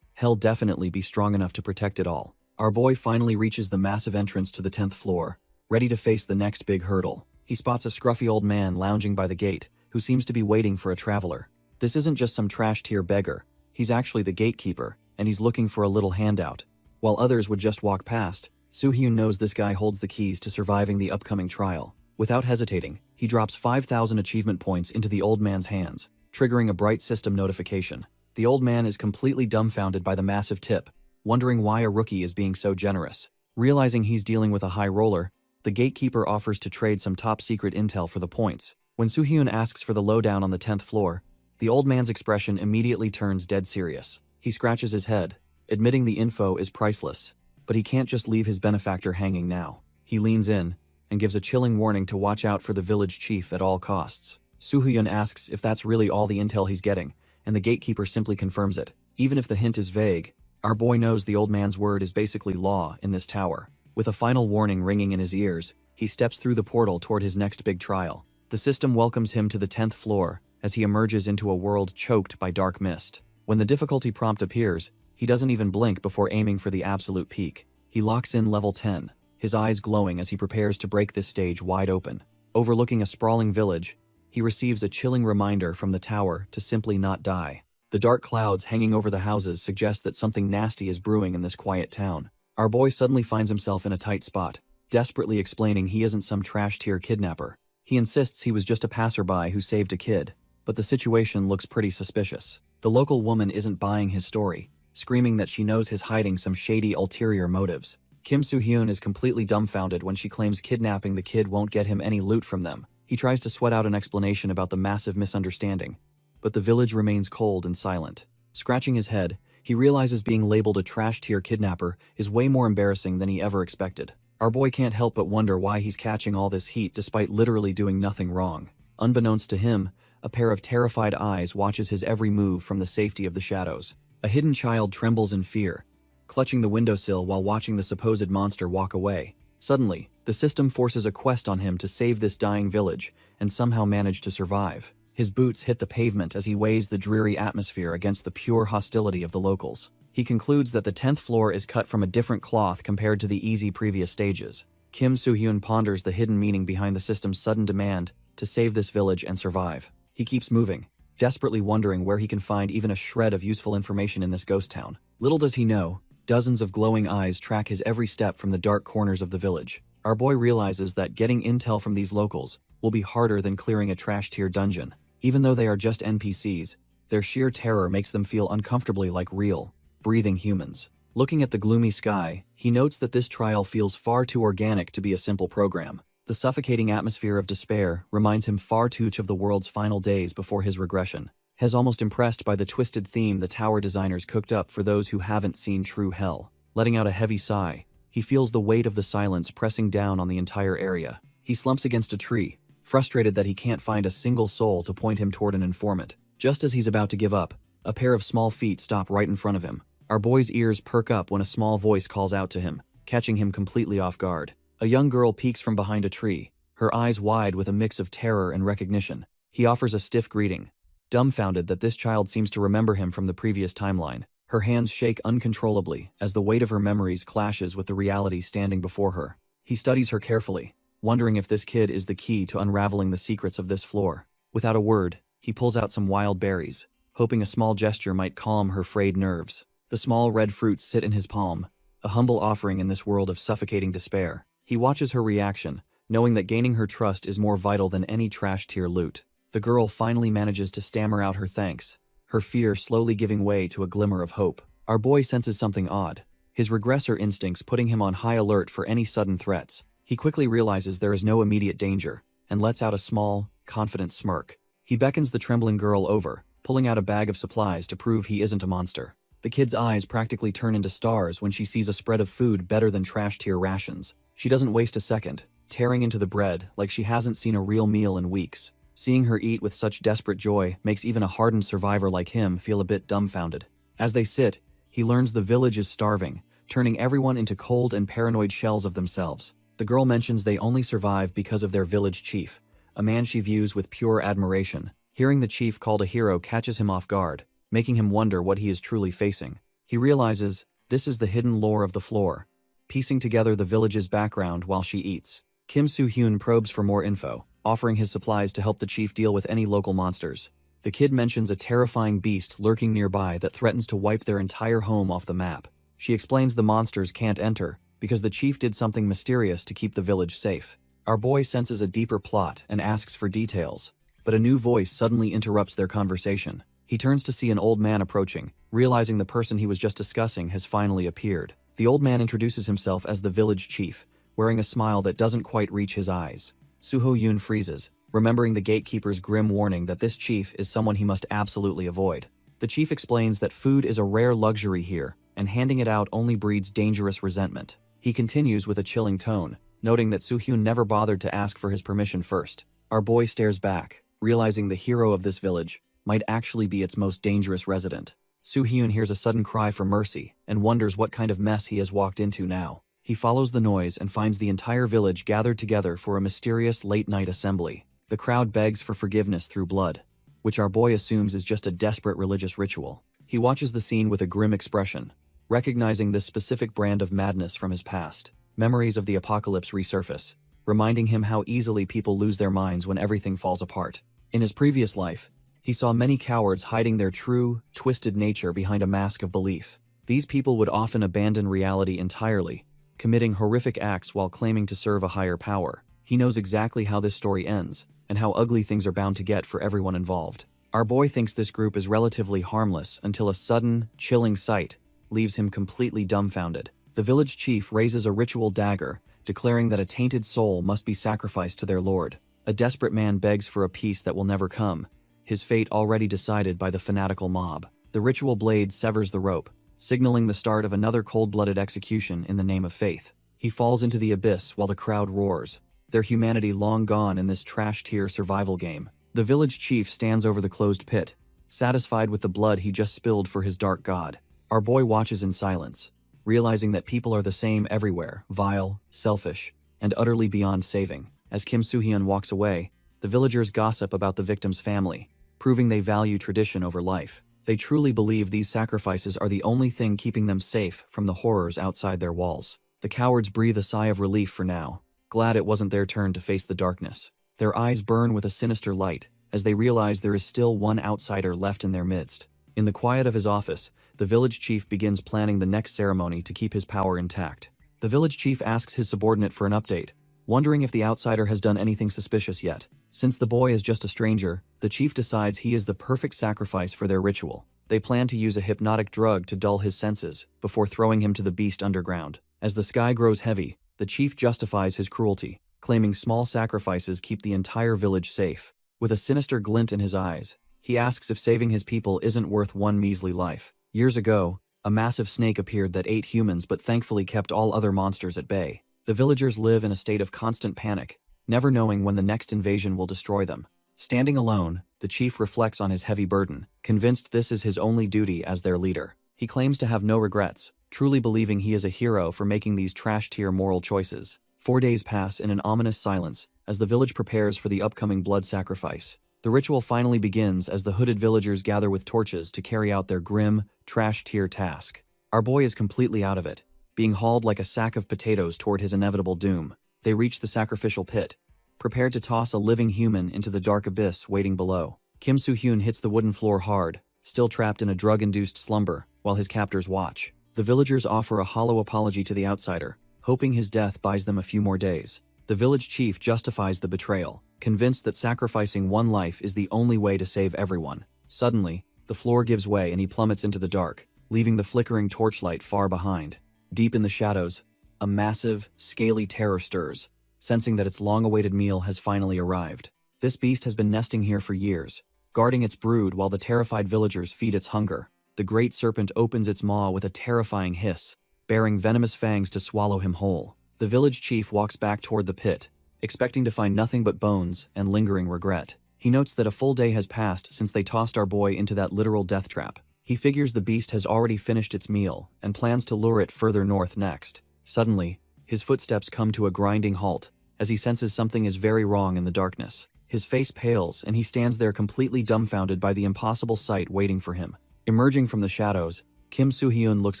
he'll definitely be strong enough to protect it all. Our boy finally reaches the massive entrance to the 10th floor, ready to face the next big hurdle. He spots a scruffy old man lounging by the gate, who seems to be waiting for a traveler. This isn't just some trash-tier beggar, he's actually the gatekeeper, and he's looking for a little handout. While others would just walk past, Soo-hyun knows this guy holds the keys to surviving the upcoming trial. Without hesitating, he drops 5,000 achievement points into the old man's hands, triggering a bright system notification. The old man is completely dumbfounded by the massive tip, wondering why a rookie is being so generous. Realizing he's dealing with a high roller, the gatekeeper offers to trade some top-secret intel for the points. When Soo-hyun asks for the lowdown on the 10th floor, the old man's expression immediately turns dead serious. He scratches his head, admitting the info is priceless, but he can't just leave his benefactor hanging now. He leans in and gives a chilling warning to watch out for the village chief at all costs. Soo-hyun asks if that's really all the intel he's getting, and the gatekeeper simply confirms it. Even if the hint is vague, our boy knows the old man's word is basically law in this tower. With a final warning ringing in his ears, he steps through the portal toward his next big trial. The system welcomes him to the 10th floor as he emerges into a world choked by dark mist. When the difficulty prompt appears, he doesn't even blink before aiming for the absolute peak. He locks in level 10, his eyes glowing as he prepares to break this stage wide open. Overlooking a sprawling village, he receives a chilling reminder from the tower to simply not die. The dark clouds hanging over the houses suggest that something nasty is brewing in this quiet town. Our boy suddenly finds himself in a tight spot, desperately explaining he isn't some trash-tier kidnapper. He insists he was just a passerby who saved a kid, but the situation looks pretty suspicious. The local woman isn't buying his story, screaming that she knows he's hiding some shady ulterior motives. Kim Soo-hyun is completely dumbfounded when she claims kidnapping the kid won't get him any loot from them. He tries to sweat out an explanation about the massive misunderstanding, but the village remains cold and silent. Scratching his head, he realizes being labeled a trash-tier kidnapper is way more embarrassing than he ever expected. Our boy can't help but wonder why he's catching all this heat despite literally doing nothing wrong. Unbeknownst to him, a pair of terrified eyes watches his every move from the safety of the shadows. A hidden child trembles in fear, clutching the windowsill while watching the supposed monster walk away. Suddenly, the system forces a quest on him to save this dying village and somehow manage to survive. His boots hit the pavement as he weighs the dreary atmosphere against the pure hostility of the locals. He concludes that the 10th floor is cut from a different cloth compared to the easy previous stages. Kim Soo-hyun ponders the hidden meaning behind the system's sudden demand to save this village and survive. He keeps moving, desperately wondering where he can find even a shred of useful information in this ghost town. Little does he know, dozens of glowing eyes track his every step from the dark corners of the village. Our boy realizes that getting intel from these locals will be harder than clearing a trash-tier dungeon. Even though they are just NPCs, their sheer terror makes them feel uncomfortably like real, breathing humans. Looking at the gloomy sky, he notes that this trial feels far too organic to be a simple program. The The suffocating atmosphere of despair reminds him far too much of the world's final days before his regression. He's almost impressed by the twisted theme the tower designers cooked up for those who haven't seen true hell. Letting out a heavy sigh, he feels the weight of the silence pressing down on the entire area. He slumps against a tree, frustrated that he can't find a single soul to point him toward an informant. Just as he's about to give up, a pair of small feet stop right in front of him. Our boy's ears perk up when a small voice calls out to him, catching him completely off guard. A young girl peeks from behind a tree, her eyes wide with a mix of terror and recognition. He offers a stiff greeting, dumbfounded that this child seems to remember him from the previous timeline. Her hands shake uncontrollably as the weight of her memories clashes with the reality standing before her. He studies her carefully, wondering if this kid is the key to unraveling the secrets of this floor. Without a word, he pulls out some wild berries, hoping a small gesture might calm her frayed nerves. The small red fruits sit in his palm, a humble offering in this world of suffocating despair. He watches her reaction, knowing that gaining her trust is more vital than any trash-tier loot. The girl finally manages to stammer out her thanks, her fear slowly giving way to a glimmer of hope. Our boy senses something odd, his regressor instincts putting him on high alert for any sudden threats. He quickly realizes there is no immediate danger, and lets out a small, confident smirk. He beckons the trembling girl over, pulling out a bag of supplies to prove he isn't a monster. The kid's eyes practically turn into stars when she sees a spread of food better than trash-tier rations. She doesn't waste a second, tearing into the bread like she hasn't seen a real meal in weeks. Seeing her eat with such desperate joy makes even a hardened survivor like him feel a bit dumbfounded. As they sit, he learns the village is starving, turning everyone into cold and paranoid shells of themselves. The girl mentions they only survive because of their village chief, a man she views with pure admiration. Hearing the chief called a hero catches him off guard, making him wonder what he is truly facing. He realizes this is the hidden lore of the floor, piecing together the village's background while she eats. Kim Soo-hyun probes for more info, offering his supplies to help the chief deal with any local monsters. The kid mentions a terrifying beast lurking nearby that threatens to wipe their entire home off the map. She explains the monsters can't enter because the chief did something mysterious to keep the village safe. Our boy senses a deeper plot and asks for details, but a new voice suddenly interrupts their conversation. He turns to see an old man approaching, realizing the person he was just discussing has finally appeared. The old man introduces himself as the village chief, wearing a smile that doesn't quite reach his eyes. Soo-hyun freezes, remembering the gatekeeper's grim warning that this chief is someone he must absolutely avoid. The chief explains that food is a rare luxury here, and handing it out only breeds dangerous resentment. He continues with a chilling tone, noting that Soo-hyun never bothered to ask for his permission first. Our boy stares back, realizing the hero of this village might actually be its most dangerous resident. Soo-hyun hears a sudden cry for mercy and wonders what kind of mess he has walked into now. He follows the noise and finds the entire village gathered together for a mysterious late-night assembly. The crowd begs for forgiveness through blood, which our boy assumes is just a desperate religious ritual. He watches the scene with a grim expression, recognizing this specific brand of madness from his past. Memories of the apocalypse resurface, reminding him how easily people lose their minds when everything falls apart. In his previous life, he saw many cowards hiding their true, twisted nature behind a mask of belief. These people would often abandon reality entirely, committing horrific acts while claiming to serve a higher power. He knows exactly how this story ends, and how ugly things are bound to get for everyone involved. Our boy thinks this group is relatively harmless until a sudden, chilling sight leaves him completely dumbfounded. The village chief raises a ritual dagger, declaring that a tainted soul must be sacrificed to their lord. A desperate man begs for a peace that will never come, his fate already decided by the fanatical mob. The ritual blade severs the rope, signaling the start of another cold-blooded execution in the name of faith. He falls into the abyss while the crowd roars, their humanity long gone in this trash-tier survival game. The village chief stands over the closed pit, satisfied with the blood he just spilled for his dark god. Our boy watches in silence, realizing that people are the same everywhere, vile, selfish, and utterly beyond saving. As Kim Soo-hyun walks away, the villagers gossip about the victim's family, proving they value tradition over life. They truly believe these sacrifices are the only thing keeping them safe from the horrors outside their walls. The cowards breathe a sigh of relief for now, glad it wasn't their turn to face the darkness. Their eyes burn with a sinister light as they realize there is still one outsider left in their midst. In the quiet of his office, the village chief begins planning the next ceremony to keep his power intact. The village chief asks his subordinate for an update, wondering if the outsider has done anything suspicious yet. Since the boy is just a stranger, the chief decides he is the perfect sacrifice for their ritual. They plan to use a hypnotic drug to dull his senses before throwing him to the beast underground. As the sky grows heavy, the chief justifies his cruelty, claiming small sacrifices keep the entire village safe. With a sinister glint in his eyes, he asks if saving his people isn't worth one measly life. Years ago, a massive snake appeared that ate humans but thankfully kept all other monsters at bay. The villagers live in a state of constant panic, never knowing when the next invasion will destroy them. Standing alone, the chief reflects on his heavy burden, convinced this is his only duty as their leader. He claims to have no regrets, truly believing he is a hero for making these trash-tier moral choices. 4 days pass in an ominous silence as the village prepares for the upcoming blood sacrifice. The ritual finally begins as the hooded villagers gather with torches to carry out their grim, trash-tier task. Our boy is completely out of it, being hauled like a sack of potatoes toward his inevitable doom. They reach the sacrificial pit, prepared to toss a living human into the dark abyss waiting below. Kim Soo-hyun hits the wooden floor hard, still trapped in a drug-induced slumber, while his captors watch. The villagers offer a hollow apology to the outsider, hoping his death buys them a few more days. The village chief justifies the betrayal, convinced that sacrificing one life is the only way to save everyone. Suddenly, the floor gives way and he plummets into the dark, leaving the flickering torchlight far behind. Deep in the shadows, a massive, scaly terror stirs, sensing that its long-awaited meal has finally arrived. This beast has been nesting here for years, guarding its brood while the terrified villagers feed its hunger. The great serpent opens its maw with a terrifying hiss, bearing venomous fangs to swallow him whole. The village chief walks back toward the pit, expecting to find nothing but bones and lingering regret. He notes that a full day has passed since they tossed our boy into that literal death trap. He figures the beast has already finished its meal and plans to lure it further north next. Suddenly, his footsteps come to a grinding halt as he senses something is very wrong in the darkness. His face pales and he stands there completely dumbfounded by the impossible sight waiting for him. Emerging from the shadows, Kim Soo-hyun looks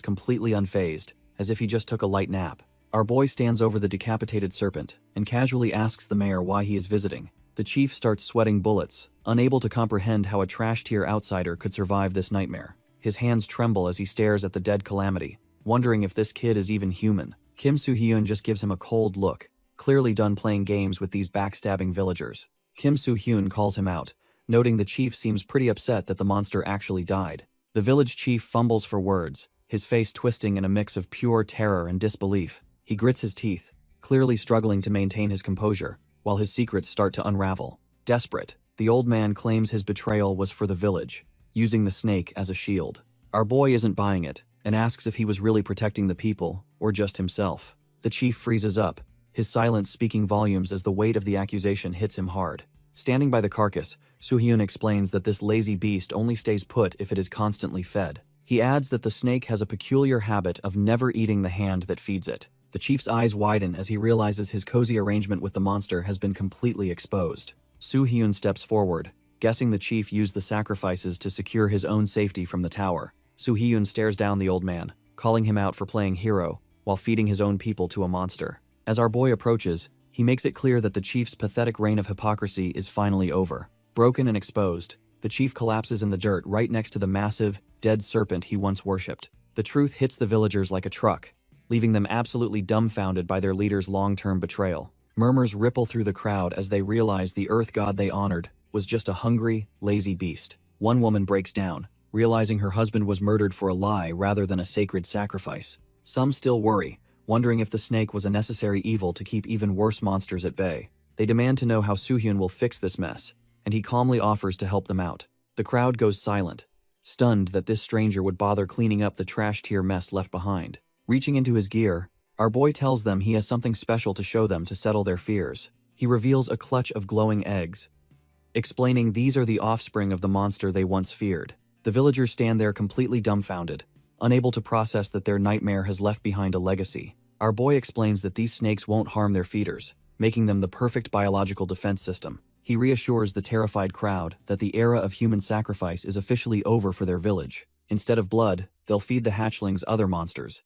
completely unfazed, as if he just took a light nap. Our boy stands over the decapitated serpent and casually asks the mayor why he is visiting. The chief starts sweating bullets, unable to comprehend how a trash-tier outsider could survive this nightmare. His hands tremble as he stares at the dead calamity, wondering if this kid is even human. Kim Soo-hyun just gives him a cold look, clearly done playing games with these backstabbing villagers. Kim Soo-hyun calls him out, noting the chief seems pretty upset that the monster actually died. The village chief fumbles for words, his face twisting in a mix of pure terror and disbelief. He grits his teeth, clearly struggling to maintain his composure, while his secrets start to unravel. Desperate, the old man claims his betrayal was for the village, using the snake as a shield. Our boy isn't buying it, and asks if he was really protecting the people, or just himself. The chief freezes up, his silence speaking volumes as the weight of the accusation hits him hard. Standing by the carcass, Soo-hyun explains that this lazy beast only stays put if it is constantly fed. He adds that the snake has a peculiar habit of never eating the hand that feeds it. The chief's eyes widen as he realizes his cozy arrangement with the monster has been completely exposed. Soo-hyun steps forward, guessing the chief used the sacrifices to secure his own safety from the tower. Soo-hyun stares down the old man, calling him out for playing hero, while feeding his own people to a monster. As our boy approaches, he makes it clear that the chief's pathetic reign of hypocrisy is finally over. Broken and exposed, the chief collapses in the dirt right next to the massive, dead serpent he once worshipped. The truth hits the villagers like a truck, leaving them absolutely dumbfounded by their leader's long-term betrayal. Murmurs ripple through the crowd as they realize the earth god they honored was just a hungry, lazy beast. One woman breaks down, realizing her husband was murdered for a lie rather than a sacred sacrifice. Some still worry, wondering if the snake was a necessary evil to keep even worse monsters at bay. They demand to know how Soo-hyun will fix this mess, and he calmly offers to help them out. The crowd goes silent, stunned that this stranger would bother cleaning up the trash-tier mess left behind. Reaching into his gear, our boy tells them he has something special to show them to settle their fears. He reveals a clutch of glowing eggs, explaining these are the offspring of the monster they once feared. The villagers stand there completely dumbfounded, unable to process that their nightmare has left behind a legacy. Our boy explains that these snakes won't harm their feeders, making them the perfect biological defense system. He reassures the terrified crowd that the era of human sacrifice is officially over for their village. Instead of blood, they'll feed the hatchlings other monsters,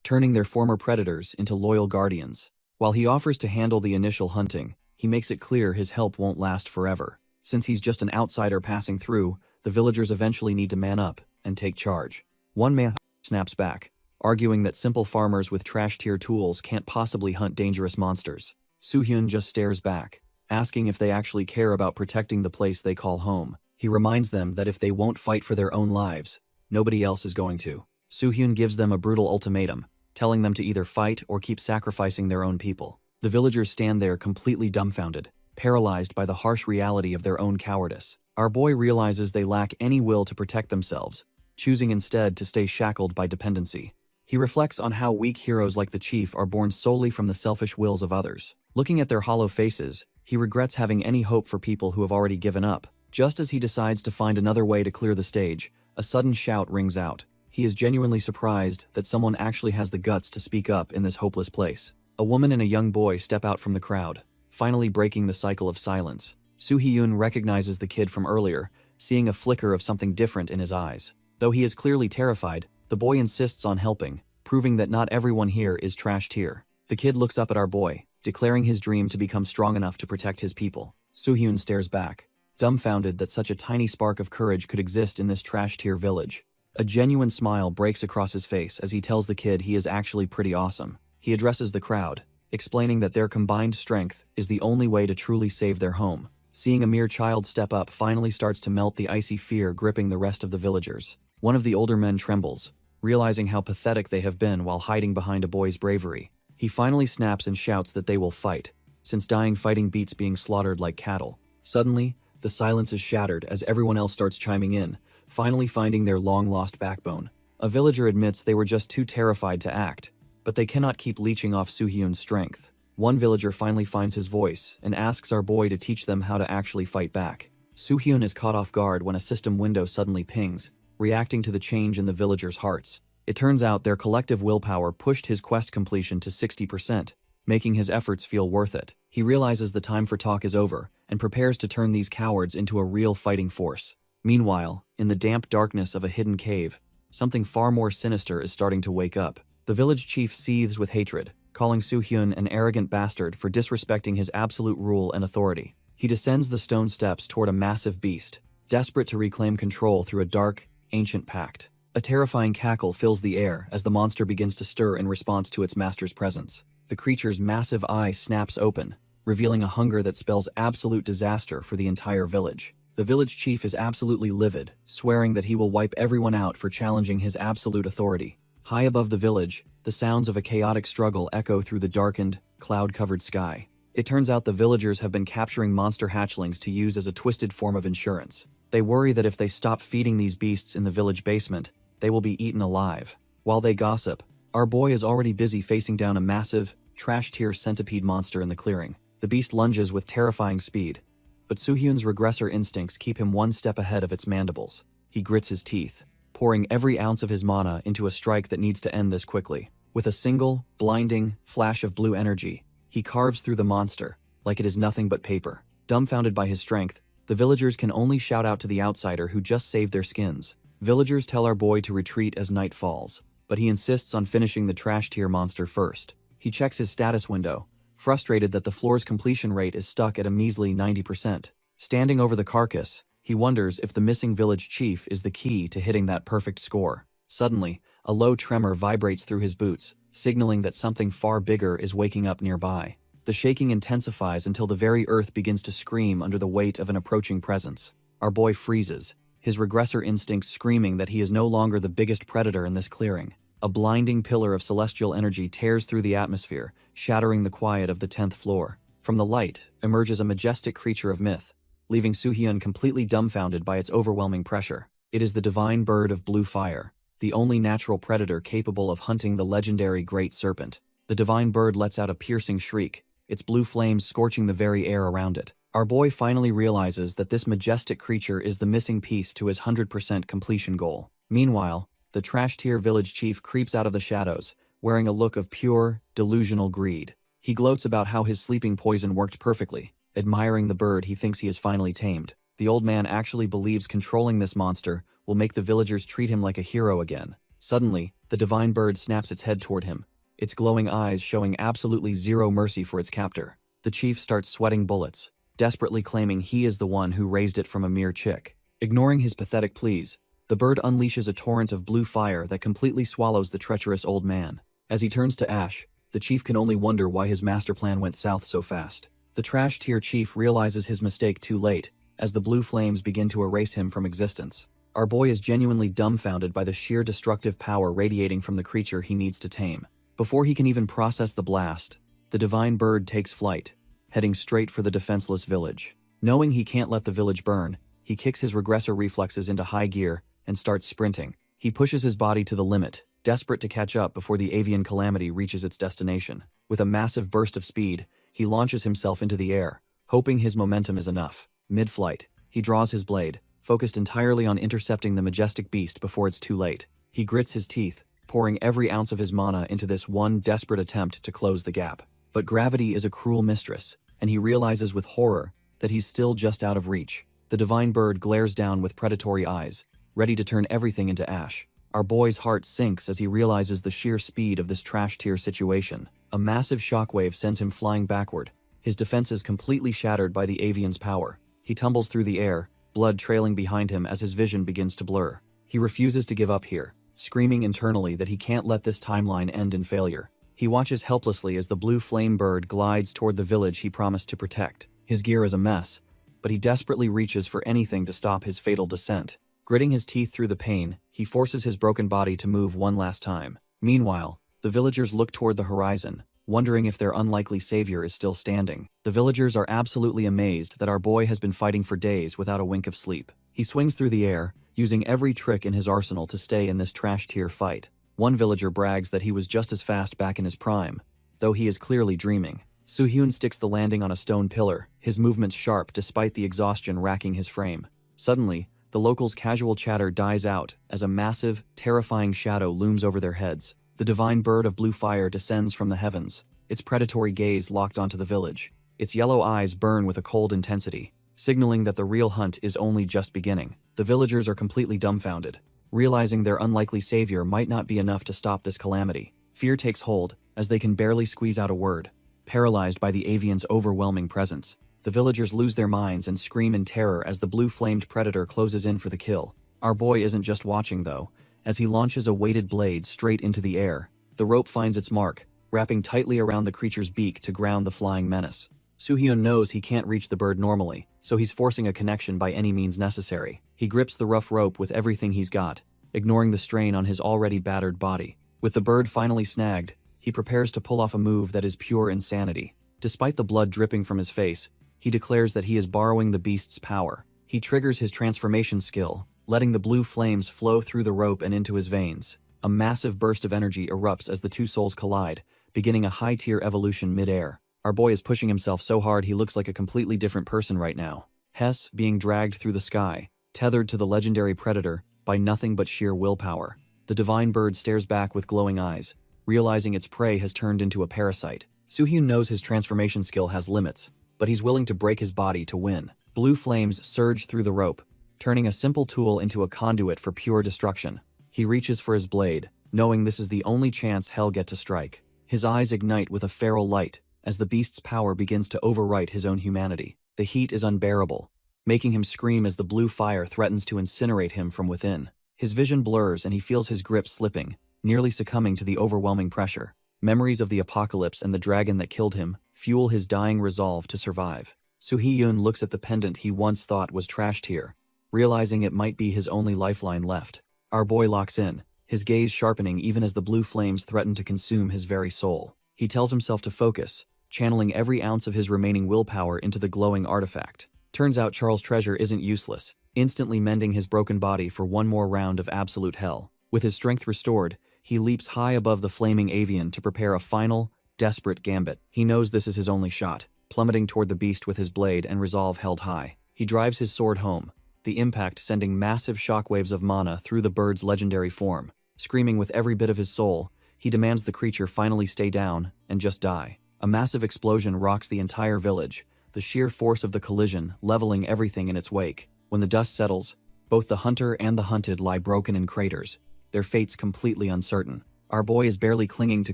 turning their former predators into loyal guardians. While he offers to handle the initial hunting, he makes it clear his help won't last forever. Since he's just an outsider passing through, the villagers eventually need to man up and take charge. One man snaps back, arguing that simple farmers with trash-tier tools can't possibly hunt dangerous monsters. Soo-hyun just stares back, asking if they actually care about protecting the place they call home. He reminds them that if they won't fight for their own lives, nobody else is going to. Soo-hyun gives them a brutal ultimatum, telling them to either fight or keep sacrificing their own people. The villagers stand there completely dumbfounded, paralyzed by the harsh reality of their own cowardice. Our boy realizes they lack any will to protect themselves, choosing instead to stay shackled by dependency. He reflects on how weak heroes like the chief are born solely from the selfish wills of others. Looking at their hollow faces, he regrets having any hope for people who have already given up. Just as he decides to find another way to clear the stage, a sudden shout rings out. He is genuinely surprised that someone actually has the guts to speak up in this hopeless place. A woman and a young boy step out from the crowd, finally breaking the cycle of silence. Soo-hyun recognizes the kid from earlier, seeing a flicker of something different in his eyes. Though he is clearly terrified, the boy insists on helping, proving that not everyone here is trash tier. The kid looks up at our boy, declaring his dream to become strong enough to protect his people. Soo-hyun stares back, dumbfounded that such a tiny spark of courage could exist in this trash tier village. A genuine smile breaks across his face as he tells the kid he is actually pretty awesome. He addresses the crowd, explaining that their combined strength is the only way to truly save their home. Seeing a mere child step up finally starts to melt the icy fear gripping the rest of the villagers. One of the older men trembles, realizing how pathetic they have been while hiding behind a boy's bravery. He finally snaps and shouts that they will fight, since dying fighting beats being slaughtered like cattle. Suddenly, the silence is shattered as everyone else starts chiming in, finally finding their long-lost backbone. A villager admits they were just too terrified to act, but they cannot keep leeching off Soo-hyun's strength. One villager finally finds his voice and asks our boy to teach them how to actually fight back. Soo-hyun is caught off guard when a system window suddenly pings, reacting to the change in the villagers' hearts. It turns out their collective willpower pushed his quest completion to 60%, making his efforts feel worth it. He realizes the time for talk is over and prepares to turn these cowards into a real fighting force. Meanwhile, in the damp darkness of a hidden cave, something far more sinister is starting to wake up. The village chief seethes with hatred, calling Soo-hyun an arrogant bastard for disrespecting his absolute rule and authority. He descends the stone steps toward a massive beast, desperate to reclaim control through a dark, ancient pact. A terrifying cackle fills the air as the monster begins to stir in response to its master's presence. The creature's massive eye snaps open, revealing a hunger that spells absolute disaster for the entire village. The village chief is absolutely livid, swearing that he will wipe everyone out for challenging his absolute authority. High above the village, the sounds of a chaotic struggle echo through the darkened, cloud-covered sky. It turns out the villagers have been capturing monster hatchlings to use as a twisted form of insurance. They worry that if they stop feeding these beasts in the village basement, they will be eaten alive. While they gossip, our boy is already busy facing down a massive, trash-tier centipede monster in the clearing. The beast lunges with terrifying speed, but Soo-hyun's regressor instincts keep him one step ahead of its mandibles. He grits his teeth, pouring every ounce of his mana into a strike that needs to end this quickly. With a single, blinding flash of blue energy, he carves through the monster, like it is nothing but paper. Dumbfounded by his strength, the villagers can only shout out to the outsider who just saved their skins. Villagers tell our boy to retreat as night falls, but he insists on finishing the trash-tier monster first. He checks his status window, frustrated that the floor's completion rate is stuck at a measly 90%. Standing over the carcass, he wonders if the missing village chief is the key to hitting that perfect score. Suddenly, a low tremor vibrates through his boots, signaling that something far bigger is waking up nearby. The shaking intensifies until the very earth begins to scream under the weight of an approaching presence. Our boy freezes, his regressor instincts screaming that he is no longer the biggest predator in this clearing. A blinding pillar of celestial energy tears through the atmosphere, shattering the quiet of the 10th floor. From the light emerges a majestic creature of myth, leaving Soo-hyun completely dumbfounded by its overwhelming pressure. It is the divine bird of blue fire, the only natural predator capable of hunting the legendary Great Serpent. The divine bird lets out a piercing shriek, its blue flames scorching the very air around it. Our boy finally realizes that this majestic creature is the missing piece to his 100% completion goal. Meanwhile, the trash-tier village chief creeps out of the shadows, wearing a look of pure, delusional greed. He gloats about how his sleeping poison worked perfectly, admiring the bird he thinks he has finally tamed. The old man actually believes controlling this monster will make the villagers treat him like a hero again. Suddenly, the divine bird snaps its head toward him, its glowing eyes showing absolutely zero mercy for its captor. The chief starts sweating bullets, desperately claiming he is the one who raised it from a mere chick. Ignoring his pathetic pleas, the bird unleashes a torrent of blue fire that completely swallows the treacherous old man. As he turns to ash, the chief can only wonder why his master plan went south so fast. The trash-tier chief realizes his mistake too late, as the blue flames begin to erase him from existence. Our boy is genuinely dumbfounded by the sheer destructive power radiating from the creature he needs to tame. Before he can even process the blast, The divine bird takes flight, heading straight for the defenseless village. Knowing he can't let the village burn, he kicks his regressor reflexes into high gear and starts sprinting. He pushes his body to the limit, desperate to catch up before the avian calamity reaches its destination. With a massive burst of speed, he launches himself into the air, hoping his momentum is enough. Mid-flight, he draws his blade, focused entirely on intercepting the majestic beast before it's too late. He grits his teeth, pouring every ounce of his mana into this one desperate attempt to close the gap. But gravity is a cruel mistress, and he realizes with horror that he's still just out of reach. The divine bird glares down with predatory eyes, ready to turn everything into ash. Our boy's heart sinks as he realizes the sheer speed of this trash-tier situation. A massive shockwave sends him flying backward, his defenses completely shattered by the avian's power. He tumbles through the air, blood trailing behind him as his vision begins to blur. He refuses to give up here, screaming internally that he can't let this timeline end in failure. He watches helplessly as the blue flame bird glides toward the village he promised to protect. His gear is a mess, but he desperately reaches for anything to stop his fatal descent. Gritting his teeth through the pain, he forces his broken body to move one last time. Meanwhile, the villagers look toward the horizon, wondering if their unlikely savior is still standing. The villagers are absolutely amazed that our boy has been fighting for days without a wink of sleep. He swings through the air, using every trick in his arsenal to stay in this trash-tier fight. One villager brags that he was just as fast back in his prime, though he is clearly dreaming. Soo-hyun sticks the landing on a stone pillar, his movements sharp despite the exhaustion racking his frame. Suddenly, the locals' casual chatter dies out as a massive, terrifying shadow looms over their heads. The divine bird of blue fire descends from the heavens, its predatory gaze locked onto the village. Its yellow eyes burn with a cold intensity, signaling that the real hunt is only just beginning. The villagers are completely dumbfounded, realizing their unlikely savior might not be enough to stop this calamity. Fear takes hold, as they can barely squeeze out a word, paralyzed by the avian's overwhelming presence. The villagers lose their minds and scream in terror as the blue-flamed predator closes in for the kill. Our boy isn't just watching, though, as he launches a weighted blade straight into the air. The rope finds its mark, wrapping tightly around the creature's beak to ground the flying menace. Soo-hyun knows he can't reach the bird normally, so he's forcing a connection by any means necessary. He grips the rough rope with everything he's got, ignoring the strain on his already battered body. With the bird finally snagged, he prepares to pull off a move that is pure insanity. Despite the blood dripping from his face, he declares that he is borrowing the beast's power. He triggers his transformation skill, letting the blue flames flow through the rope and into his veins. A massive burst of energy erupts as the two souls collide, beginning a high-tier evolution mid-air. Our boy is pushing himself so hard he looks like a completely different person right now. Hess being dragged through the sky, tethered to the legendary predator by nothing but sheer willpower. The divine bird stares back with glowing eyes, realizing its prey has turned into a parasite. Soo-hyun knows his transformation skill has limits, but he's willing to break his body to win. Blue flames surge through the rope, turning a simple tool into a conduit for pure destruction. He reaches for his blade, knowing this is the only chance he'll get to strike. His eyes ignite with a feral light as the beast's power begins to overwrite his own humanity. The heat is unbearable, making him scream as the blue fire threatens to incinerate him from within. His vision blurs and he feels his grip slipping, nearly succumbing to the overwhelming pressure. Memories of the apocalypse and the dragon that killed him fuel his dying resolve to survive. Soo-hyun looks at the pendant he once thought was trashed here, realizing it might be his only lifeline left. Our boy locks in, his gaze sharpening even as the blue flames threaten to consume his very soul. He tells himself to focus, channeling every ounce of his remaining willpower into the glowing artifact. Turns out Charles' treasure isn't useless, instantly mending his broken body for one more round of absolute hell. With his strength restored, he leaps high above the flaming avian to prepare a final, desperate gambit. He knows this is his only shot, plummeting toward the beast with his blade and resolve held high. He drives his sword home, the impact sending massive shockwaves of mana through the bird's legendary form. Screaming with every bit of his soul, he demands the creature finally stay down and just die. A massive explosion rocks the entire village, the sheer force of the collision leveling everything in its wake. When the dust settles, both the hunter and the hunted lie broken in craters, their fates completely uncertain. Our boy is barely clinging to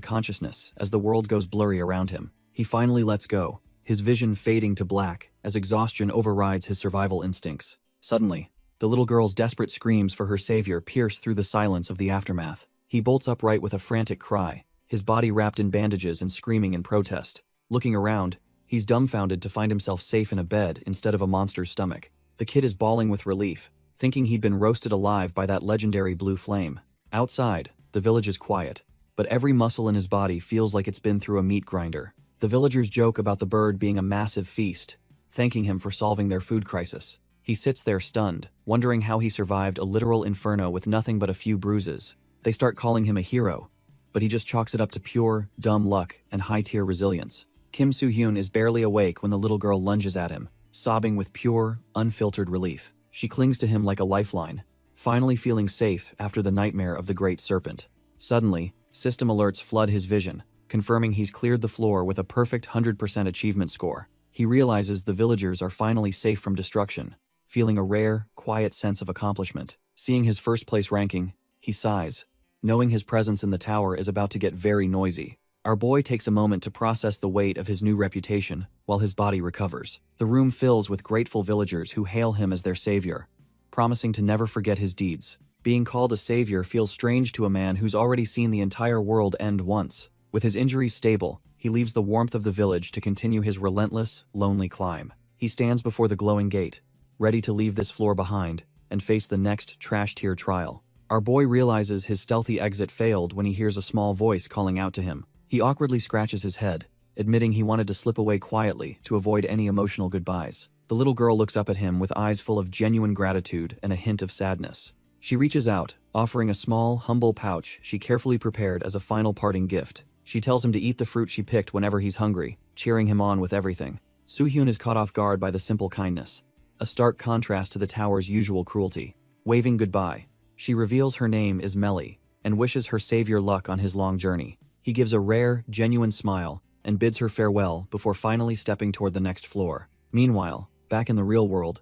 consciousness as the world goes blurry around him. He finally lets go, his vision fading to black as exhaustion overrides his survival instincts. Suddenly, the little girl's desperate screams for her savior pierce through the silence of the aftermath. He bolts upright with a frantic cry, his body wrapped in bandages and screaming in protest. Looking around, he's dumbfounded to find himself safe in a bed instead of a monster's stomach. The kid is bawling with relief, thinking he'd been roasted alive by that legendary blue flame. Outside, the village is quiet, but every muscle in his body feels like it's been through a meat grinder. The villagers joke about the bird being a massive feast, thanking him for solving their food crisis. He sits there stunned, wondering how he survived a literal inferno with nothing but a few bruises. They start calling him a hero, but he just chalks it up to pure, dumb luck and high-tier resilience. Kim Soo-hyun is barely awake when the little girl lunges at him, sobbing with pure, unfiltered relief. She clings to him like a lifeline, finally feeling safe after the nightmare of the Great Serpent. Suddenly, system alerts flood his vision, confirming he's cleared the floor with a perfect 100% achievement score. He realizes the villagers are finally safe from destruction, feeling a rare, quiet sense of accomplishment. Seeing his first-place ranking, he sighs, knowing his presence in the tower is about to get very noisy. Our boy takes a moment to process the weight of his new reputation while his body recovers. The room fills with grateful villagers who hail him as their savior, promising to never forget his deeds. Being called a savior feels strange to a man who's already seen the entire world end once. With his injuries stable, he leaves the warmth of the village to continue his relentless, lonely climb. He stands before the glowing gate, ready to leave this floor behind and face the next trash-tier trial. Our boy realizes his stealthy exit failed when he hears a small voice calling out to him. He awkwardly scratches his head, admitting he wanted to slip away quietly to avoid any emotional goodbyes. The little girl looks up at him with eyes full of genuine gratitude and a hint of sadness. She reaches out, offering a small, humble pouch she carefully prepared as a final parting gift. She tells him to eat the fruit she picked whenever he's hungry, cheering him on with everything. Soo-hyun is caught off guard by the simple kindness, a stark contrast to the tower's usual cruelty. Waving goodbye, she reveals her name is Melly and wishes her savior luck on his long journey. He gives a rare, genuine smile and bids her farewell before finally stepping toward the next floor. Meanwhile, back in the real world,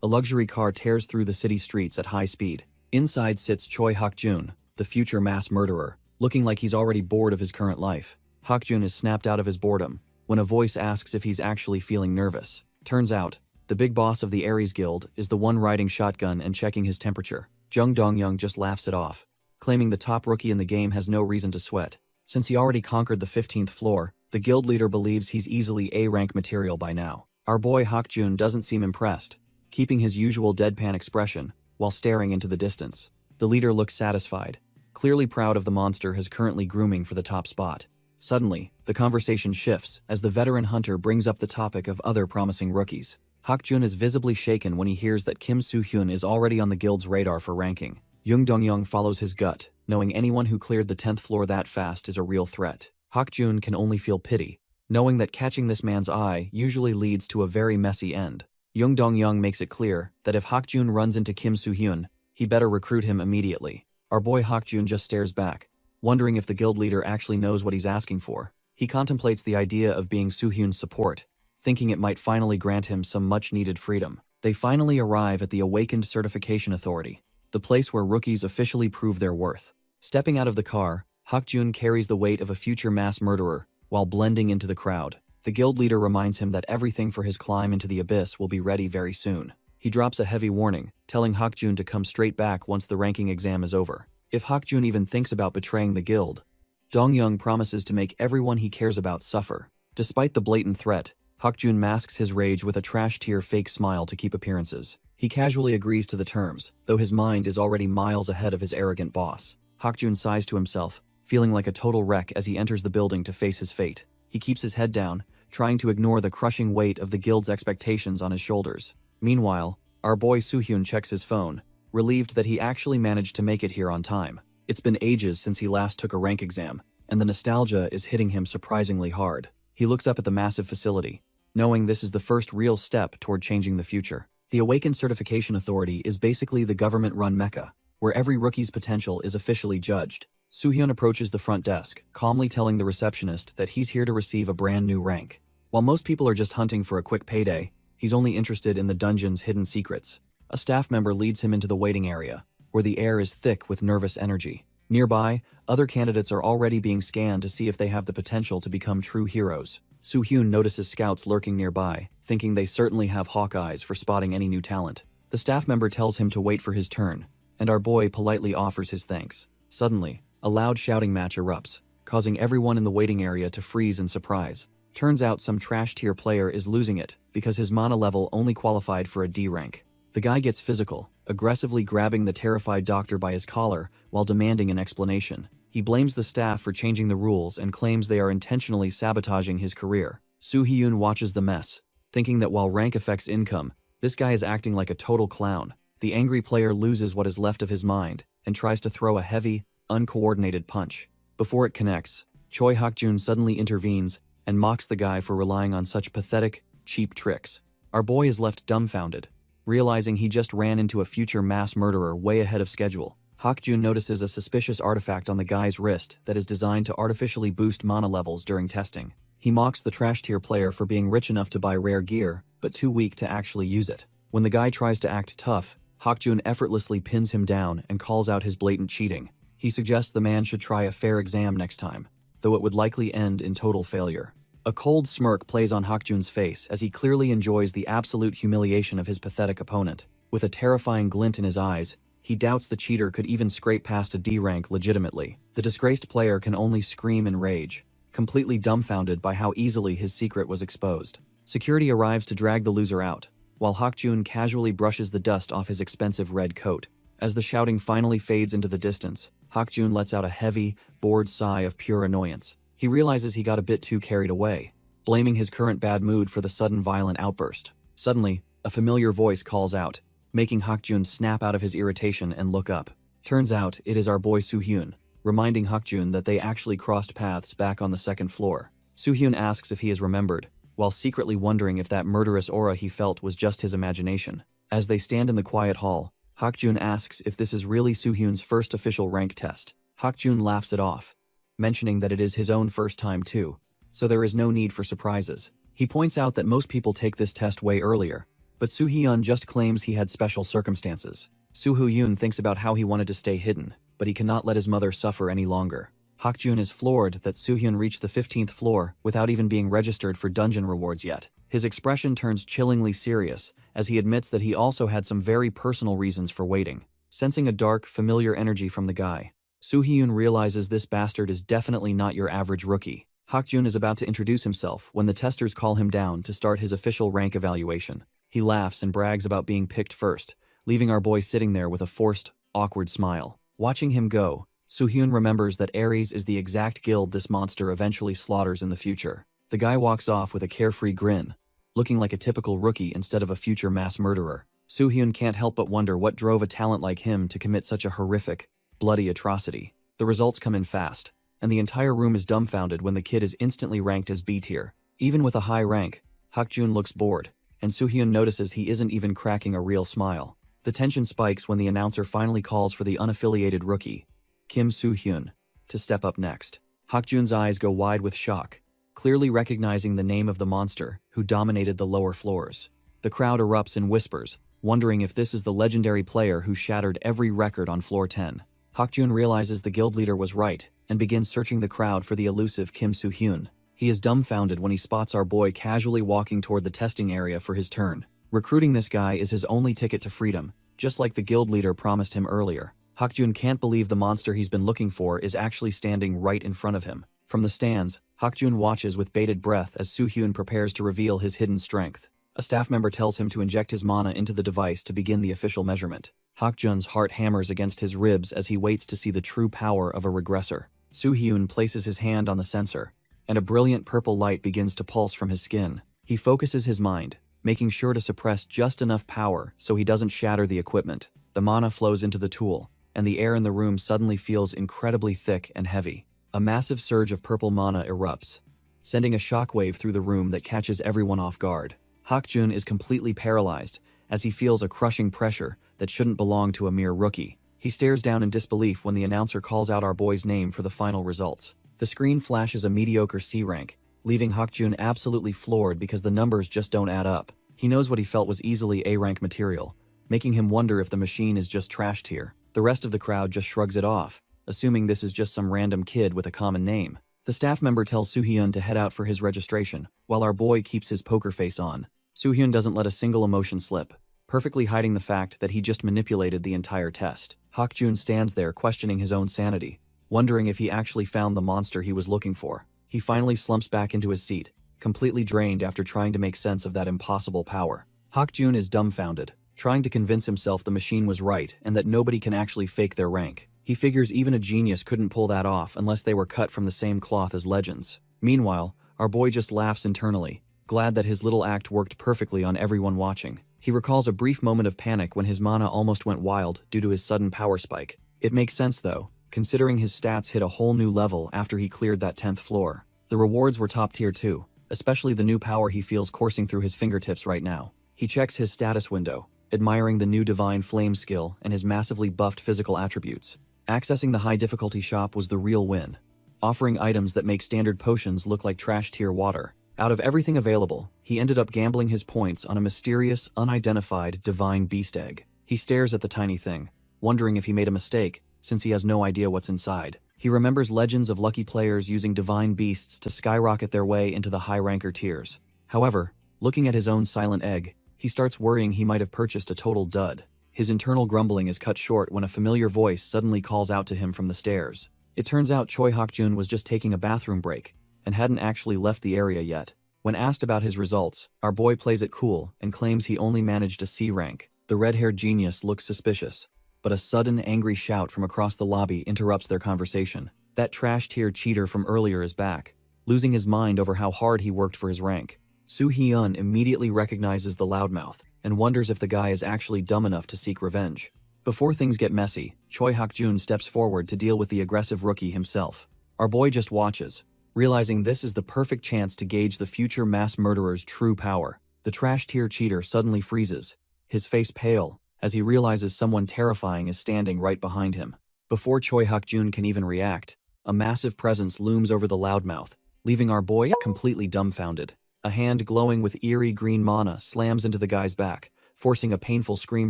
a luxury car tears through the city streets at high speed. Inside sits Choi Hak-jun, the future mass murderer, looking like he's already bored of his current life. Hak-jun is snapped out of his boredom when a voice asks if he's actually feeling nervous. Turns out, the big boss of the Aries Guild is the one riding shotgun and checking his temperature. Jung Dong-young just laughs it off, claiming the top rookie in the game has no reason to sweat. Since he already conquered the 15th floor, the guild leader believes he's easily A-rank material by now. Our boy Hak-jun doesn't seem impressed, keeping his usual deadpan expression while staring into the distance. The leader looks satisfied, clearly proud of the monster he's currently grooming for the top spot. Suddenly, the conversation shifts as the veteran hunter brings up the topic of other promising rookies. Hak-jun is visibly shaken when he hears that Kim Soo-hyun is already on the guild's radar for ranking. Jung Dong-young follows his gut, knowing anyone who cleared the 10th floor that fast is a real threat. Hak-jun can only feel pity, knowing that catching this man's eye usually leads to a very messy end. Jung Dong-young makes it clear that if Hak-jun runs into Kim Soo-hyun, he better recruit him immediately. Our boy Hak-jun just stares back, wondering if the guild leader actually knows what he's asking for. He contemplates the idea of being Soo-hyun's support, thinking it might finally grant him some much-needed freedom. They finally arrive at the Awakened Certification Authority, the place where rookies officially prove their worth. Stepping out of the car, Hak-jun carries the weight of a future mass murderer while blending into the crowd. The guild leader reminds him that everything for his climb into the abyss will be ready very soon. He drops a heavy warning, telling Hak-jun to come straight back once the ranking exam is over. If Hak-jun even thinks about betraying the guild, Dong-young promises to make everyone he cares about suffer. Despite the blatant threat, Hak-jun masks his rage with a trash-tier fake smile to keep appearances. He casually agrees to the terms, though his mind is already miles ahead of his arrogant boss. Hak-jun sighs to himself, feeling like a total wreck as he enters the building to face his fate. He keeps his head down, trying to ignore the crushing weight of the guild's expectations on his shoulders. Meanwhile, our boy Soo-hyun checks his phone, relieved that he actually managed to make it here on time. It's been ages since he last took a rank exam, and the nostalgia is hitting him surprisingly hard. He looks up at the massive facility, knowing this is the first real step toward changing the future. The Awakened Certification Authority is basically the government-run mecca, where every rookie's potential is officially judged. Soo-hyun approaches the front desk, calmly telling the receptionist that he's here to receive a brand new rank. While most people are just hunting for a quick payday, he's only interested in the dungeon's hidden secrets. A staff member leads him into the waiting area, where the air is thick with nervous energy. Nearby, other candidates are already being scanned to see if they have the potential to become true heroes. Soo-hyun notices scouts lurking nearby, thinking they certainly have hawk eyes for spotting any new talent. The staff member tells him to wait for his turn, and our boy politely offers his thanks. Suddenly, a loud shouting match erupts, causing everyone in the waiting area to freeze in surprise. Turns out some trash-tier player is losing it because his mana level only qualified for a D rank. The guy gets physical, aggressively grabbing the terrified doctor by his collar while demanding an explanation. He blames the staff for changing the rules and claims they are intentionally sabotaging his career. Soo-hyun watches the mess, thinking that while rank affects income, this guy is acting like a total clown. The angry player loses what is left of his mind and tries to throw a heavy, uncoordinated punch. Before it connects, Choi Hak-jun suddenly intervenes and mocks the guy for relying on such pathetic, cheap tricks. Our boy is left dumbfounded, realizing he just ran into a future mass murderer way ahead of schedule. Hak-jun notices a suspicious artifact on the guy's wrist that is designed to artificially boost mana levels during testing. He mocks the trash tier player for being rich enough to buy rare gear, but too weak to actually use it. When the guy tries to act tough, Hak-jun effortlessly pins him down and calls out his blatant cheating. He suggests the man should try a fair exam next time, though it would likely end in total failure. A cold smirk plays on Hak-jun's face as he clearly enjoys the absolute humiliation of his pathetic opponent. With a terrifying glint in his eyes, he doubts the cheater could even scrape past a D rank legitimately. The disgraced player can only scream in rage, completely dumbfounded by how easily his secret was exposed. Security arrives to drag the loser out, while Hak-jun casually brushes the dust off his expensive red coat. As the shouting finally fades into the distance, Hak-jun lets out a heavy, bored sigh of pure annoyance. He realizes he got a bit too carried away, blaming his current bad mood for the sudden violent outburst. Suddenly, a familiar voice calls out, making Hak-jun snap out of his irritation and look up. Turns out, it is our boy Soo-hyun, reminding Hak-jun that they actually crossed paths back on the second floor. Soo-hyun asks if he is remembered, while secretly wondering if that murderous aura he felt was just his imagination. As they stand in the quiet hall, Hak-jun asks if this is really Soo-hyun's first official rank test. Hak-jun laughs it off, mentioning that it is his own first time too, so there is no need for surprises. He points out that most people take this test way earlier, but Soo-hyun just claims he had special circumstances. Soo-hyun thinks about how he wanted to stay hidden, but he cannot let his mother suffer any longer. Hak-jun is floored that Soo-hyun reached the 15th floor without even being registered for dungeon rewards yet. His expression turns chillingly serious as he admits that he also had some very personal reasons for waiting. Sensing a dark, familiar energy from the guy, Soo-hyun realizes this bastard is definitely not your average rookie. Hak-jun is about to introduce himself when the testers call him down to start his official rank evaluation. He laughs and brags about being picked first, leaving our boy sitting there with a forced, awkward smile. Watching him go, Soo-hyun remembers that Ares is the exact guild this monster eventually slaughters in the future. The guy walks off with a carefree grin, looking like a typical rookie instead of a future mass murderer. Soo-hyun can't help but wonder what drove a talent like him to commit such a horrific, bloody atrocity. The results come in fast, and the entire room is dumbfounded when the kid is instantly ranked as B tier. Even with a high rank, Hak-jun looks bored, and Soo-hyun notices he isn't even cracking a real smile. The tension spikes when the announcer finally calls for the unaffiliated rookie, Kim Soo-hyun, to step up next. Hak-jun's eyes go wide with shock, clearly recognizing the name of the monster who dominated the lower floors. The crowd erupts in whispers, wondering if this is the legendary player who shattered every record on floor 10. Hak-jun realizes the guild leader was right and begins searching the crowd for the elusive Kim Soo-hyun. He is dumbfounded when he spots our boy casually walking toward the testing area for his turn. Recruiting this guy is his only ticket to freedom, just like the guild leader promised him earlier. Hak-jun can't believe the monster he's been looking for is actually standing right in front of him. From the stands, Hak-jun watches with bated breath as Soo-hyun prepares to reveal his hidden strength. A staff member tells him to inject his mana into the device to begin the official measurement. Hak-jun's heart hammers against his ribs as he waits to see the true power of a regressor. Soo-hyun places his hand on the sensor, and a brilliant purple light begins to pulse from his skin. He focuses his mind, making sure to suppress just enough power so he doesn't shatter the equipment. The mana flows into the tool, and the air in the room suddenly feels incredibly thick and heavy. A massive surge of purple mana erupts, sending a shockwave through the room that catches everyone off guard. Hak-jun is completely paralyzed as he feels a crushing pressure that shouldn't belong to a mere rookie. He stares down in disbelief when the announcer calls out our boy's name for the final results. The screen flashes a mediocre C rank, leaving Hak-jun absolutely floored because the numbers just don't add up. He knows what he felt was easily A rank material, making him wonder if the machine is just trash tier. The rest of the crowd just shrugs it off, assuming this is just some random kid with a common name. The staff member tells Soo-hyun to head out for his registration, while our boy keeps his poker face on. Soo-hyun doesn't let a single emotion slip, perfectly hiding the fact that he just manipulated the entire test. Hak-jun stands there questioning his own sanity, wondering if he actually found the monster he was looking for. He finally slumps back into his seat, completely drained after trying to make sense of that impossible power. Hak-jun is dumbfounded, trying to convince himself the machine was right and that nobody can actually fake their rank. He figures even a genius couldn't pull that off unless they were cut from the same cloth as legends. Meanwhile, our boy just laughs internally, glad that his little act worked perfectly on everyone watching. He recalls a brief moment of panic when his mana almost went wild due to his sudden power spike. It makes sense though, considering his stats hit a whole new level after he cleared that 10th floor. The rewards were top tier too, especially the new power he feels coursing through his fingertips right now. He checks his status window, admiring the new Divine Flame skill and his massively buffed physical attributes. Accessing the high difficulty shop was the real win, offering items that make standard potions look like trash tier water. Out of everything available, he ended up gambling his points on a mysterious, unidentified divine beast egg. He stares at the tiny thing, wondering if he made a mistake, since he has no idea what's inside. He remembers legends of lucky players using divine beasts to skyrocket their way into the high ranker tiers. However, looking at his own silent egg, he starts worrying he might have purchased a total dud. His internal grumbling is cut short when a familiar voice suddenly calls out to him from the stairs. It turns out Choi Hakjun was just taking a bathroom break, and hadn't actually left the area yet. When asked about his results, our boy plays it cool and claims he only managed a C rank. The red-haired genius looks suspicious, but a sudden angry shout from across the lobby interrupts their conversation. That trash-tier cheater from earlier is back, losing his mind over how hard he worked for his rank. Soo Hyun immediately recognizes the loudmouth and wonders if the guy is actually dumb enough to seek revenge. Before things get messy, Choi Hakjun steps forward to deal with the aggressive rookie himself. Our boy just watches, realizing this is the perfect chance to gauge the future mass murderer's true power. The trash-tier cheater suddenly freezes, his face pale, as he realizes someone terrifying is standing right behind him. Before Choi Hakjun can even react, a massive presence looms over the loudmouth, leaving our boy completely dumbfounded. A hand glowing with eerie green mana slams into the guy's back, forcing a painful scream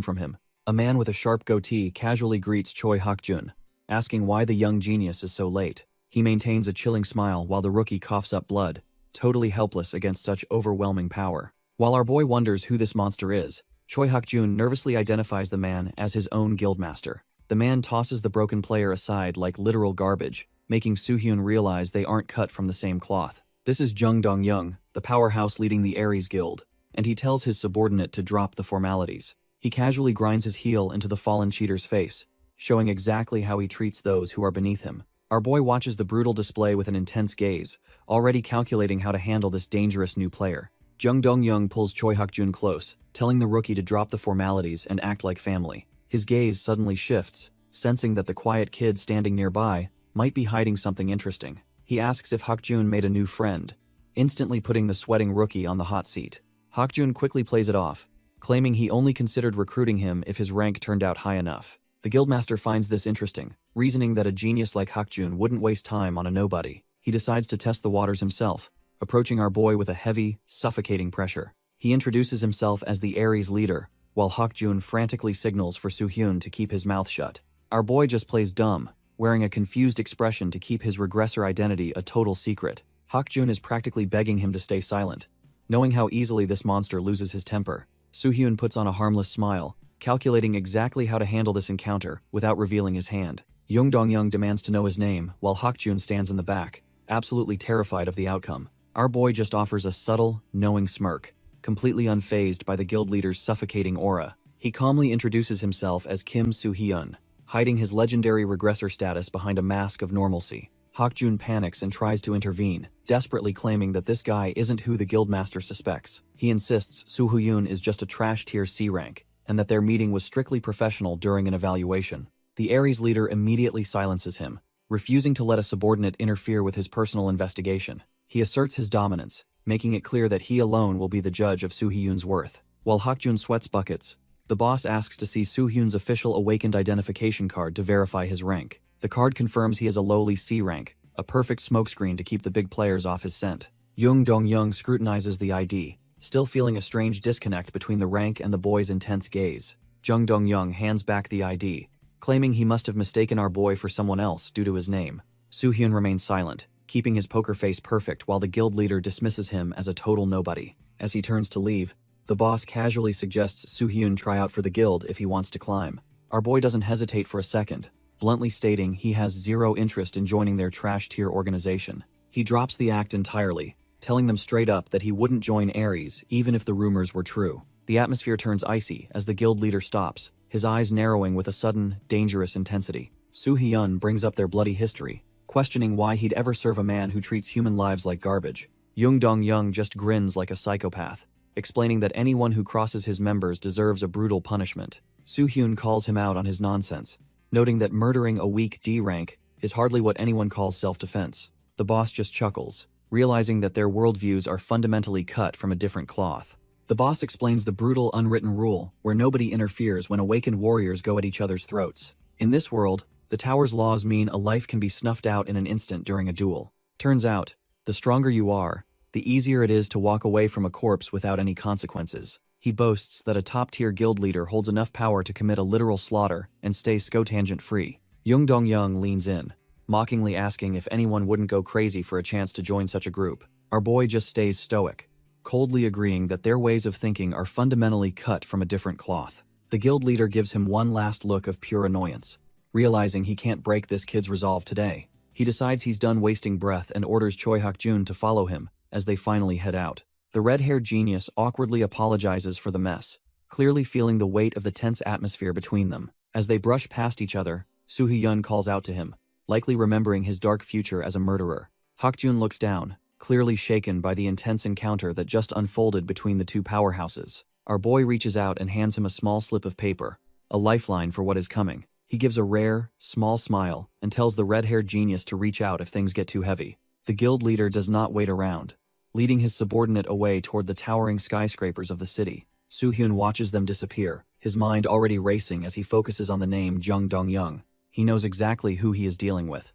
from him. A man with a sharp goatee casually greets Choi Hakjun, asking why the young genius is so late. He maintains a chilling smile while the rookie coughs up blood, totally helpless against such overwhelming power. While our boy wonders who this monster is, Choi Hakjun nervously identifies the man as his own guildmaster. The man tosses the broken player aside like literal garbage, making Soohyun realize they aren't cut from the same cloth. This is Jung Dong-young, the powerhouse leading the Ares Guild, and he tells his subordinate to drop the formalities. He casually grinds his heel into the fallen cheater's face, showing exactly how he treats those who are beneath him. Our boy watches the brutal display with an intense gaze, already calculating how to handle this dangerous new player. Jung Dong-young pulls Choi Hakjun close, telling the rookie to drop the formalities and act like family. His gaze suddenly shifts, sensing that the quiet kid standing nearby might be hiding something interesting. He asks if Hakjun made a new friend, instantly putting the sweating rookie on the hot seat. Hakjun quickly plays it off, claiming he only considered recruiting him if his rank turned out high enough. The guildmaster finds this interesting, reasoning that a genius like Hakjun wouldn't waste time on a nobody. He decides to test the waters himself, approaching our boy with a heavy, suffocating pressure. He introduces himself as the Ares leader, while Hakjun frantically signals for Soohyun to keep his mouth shut. Our boy just plays dumb, wearing a confused expression to keep his regressor identity a total secret. Hakjun is practically begging him to stay silent. Knowing how easily this monster loses his temper, Soohyun puts on a harmless smile, calculating exactly how to handle this encounter without revealing his hand. Jung Dong-young demands to know his name, while Hakjun stands in the back, absolutely terrified of the outcome. Our boy just offers a subtle, knowing smirk, completely unfazed by the guild leader's suffocating aura. He calmly introduces himself as Kim Soo-hyun, hiding his legendary regressor status behind a mask of normalcy. Hakjun panics and tries to intervene, desperately claiming that this guy isn't who the guildmaster suspects. He insists Soo-hyun is just a trash-tier C rank, and that their meeting was strictly professional during an evaluation. The Ares leader immediately silences him, refusing to let a subordinate interfere with his personal investigation. He asserts his dominance, making it clear that he alone will be the judge of Soo-hyun's worth. While Hakjun sweats buckets, the boss asks to see Soo-hyun's official awakened identification card to verify his rank. The card confirms he is a lowly C rank, a perfect smokescreen to keep the big players off his scent. Jung Dong-young scrutinizes the ID, still feeling a strange disconnect between the rank and the boy's intense gaze. Jung Dong-young hands back the ID, claiming he must have mistaken our boy for someone else due to his name. Soohyun remains silent, keeping his poker face perfect while the guild leader dismisses him as a total nobody. As he turns to leave, the boss casually suggests Soohyun try out for the guild if he wants to climb. Our boy doesn't hesitate for a second, bluntly stating he has zero interest in joining their trash-tier organization. He drops the act entirely, telling them straight up that he wouldn't join Ares even if the rumors were true. The atmosphere turns icy as the guild leader stops, his eyes narrowing with a sudden, dangerous intensity. Soo-hyun brings up their bloody history, questioning why he'd ever serve a man who treats human lives like garbage. Young Dong-young just grins like a psychopath, explaining that anyone who crosses his members deserves a brutal punishment. Soo-hyun calls him out on his nonsense, noting that murdering a weak D rank is hardly what anyone calls self-defense. The boss just chuckles, realizing that their worldviews are fundamentally cut from a different cloth. The boss explains the brutal unwritten rule where nobody interferes when awakened warriors go at each other's throats. In this world, the tower's laws mean a life can be snuffed out in an instant during a duel. Turns out, the stronger you are, the easier it is to walk away from a corpse without any consequences. He boasts that a top-tier guild leader holds enough power to commit a literal slaughter and stay scotangent-free. Young Dong-young leans in, mockingly asking if anyone wouldn't go crazy for a chance to join such a group. Our boy just stays stoic, coldly agreeing that their ways of thinking are fundamentally cut from a different cloth. The guild leader gives him one last look of pure annoyance. Realizing he can't break this kid's resolve today, he decides he's done wasting breath and orders Choi Hak-jun to follow him as they finally head out. The red-haired genius awkwardly apologizes for the mess, clearly feeling the weight of the tense atmosphere between them. As they brush past each other, Soo-hyun calls out to him, likely remembering his dark future as a murderer. Hak-jun looks down, clearly shaken by the intense encounter that just unfolded between the two powerhouses. Our boy reaches out and hands him a small slip of paper, a lifeline for what is coming. He gives a rare, small smile and tells the red-haired genius to reach out if things get too heavy. The guild leader does not wait around, leading his subordinate away toward the towering skyscrapers of the city. Soo-hyun watches them disappear, his mind already racing as he focuses on the name Jung Dong-young. He knows exactly who he is dealing with.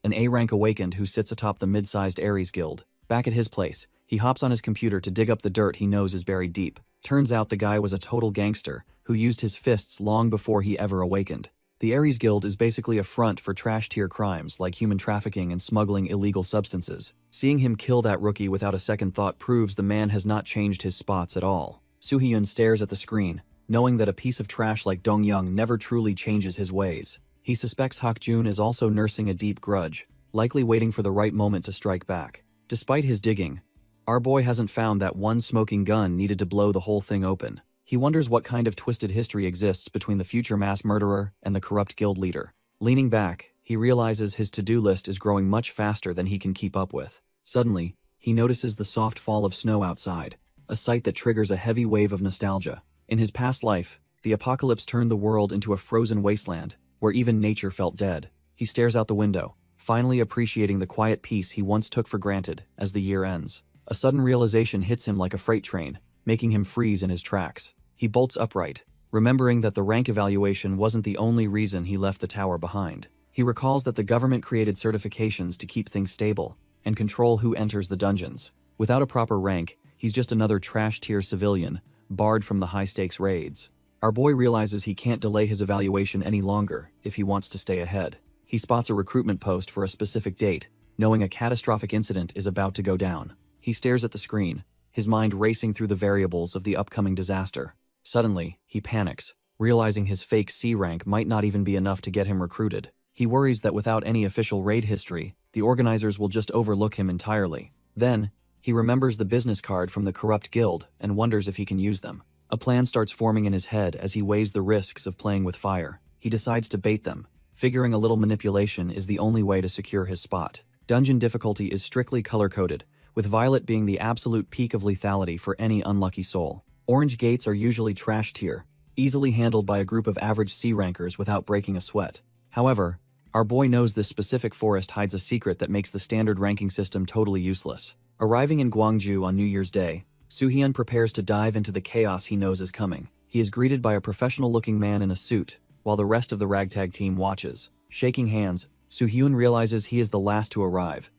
An A-rank awakened who sits atop the mid-sized Ares guild. Back at his place, he hops on his computer to dig up the dirt he knows is buried deep. Turns out the guy was a total gangster who used his fists long before he ever awakened. The Ares Guild is basically a front for trash-tier crimes like human trafficking and smuggling illegal substances. Seeing him kill that rookie without a second thought proves the man has not changed his spots at all. Soo-hyun stares at the screen, knowing that a piece of trash like Dong-young never truly changes his ways. He suspects Hak-jun is also nursing a deep grudge, likely waiting for the right moment to strike back. Despite his digging, our boy hasn't found that one smoking gun needed to blow the whole thing open. He wonders what kind of twisted history exists between the future mass murderer and the corrupt guild leader. Leaning back, he realizes his to-do list is growing much faster than he can keep up with. Suddenly, he notices the soft fall of snow outside, a sight that triggers a heavy wave of nostalgia. In his past life, the apocalypse turned the world into a frozen wasteland, where even nature felt dead. He stares out the window, finally appreciating the quiet peace he once took for granted as the year ends. A sudden realization hits him like a freight train, making him freeze in his tracks. He bolts upright, remembering that the rank evaluation wasn't the only reason he left the tower behind. He recalls that the government created certifications to keep things stable and control who enters the dungeons. Without a proper rank, he's just another trash-tier civilian, barred from the high-stakes raids. Our boy realizes he can't delay his evaluation any longer if he wants to stay ahead. He spots a recruitment post for a specific date, knowing a catastrophic incident is about to go down. He stares at the screen, his mind racing through the variables of the upcoming disaster. Suddenly, he panics, realizing his fake C rank might not even be enough to get him recruited. He worries that without any official raid history, the organizers will just overlook him entirely. Then, he remembers the business card from the corrupt guild and wonders if he can use them. A plan starts forming in his head as he weighs the risks of playing with fire. He decides to bait them, figuring a little manipulation is the only way to secure his spot. Dungeon difficulty is strictly color-coded, with violet being the absolute peak of lethality for any unlucky soul. Orange gates are usually trash tier, easily handled by a group of average C rankers without breaking a sweat. However, our boy knows this specific forest hides a secret that makes the standard ranking system totally useless. Arriving in Gwangju on New Year's Day, Soo-hyun prepares to dive into the chaos he knows is coming. He is greeted by a professional-looking man in a suit, while the rest of the ragtag team watches. Shaking hands, Soo-hyun realizes he is the last to arrive,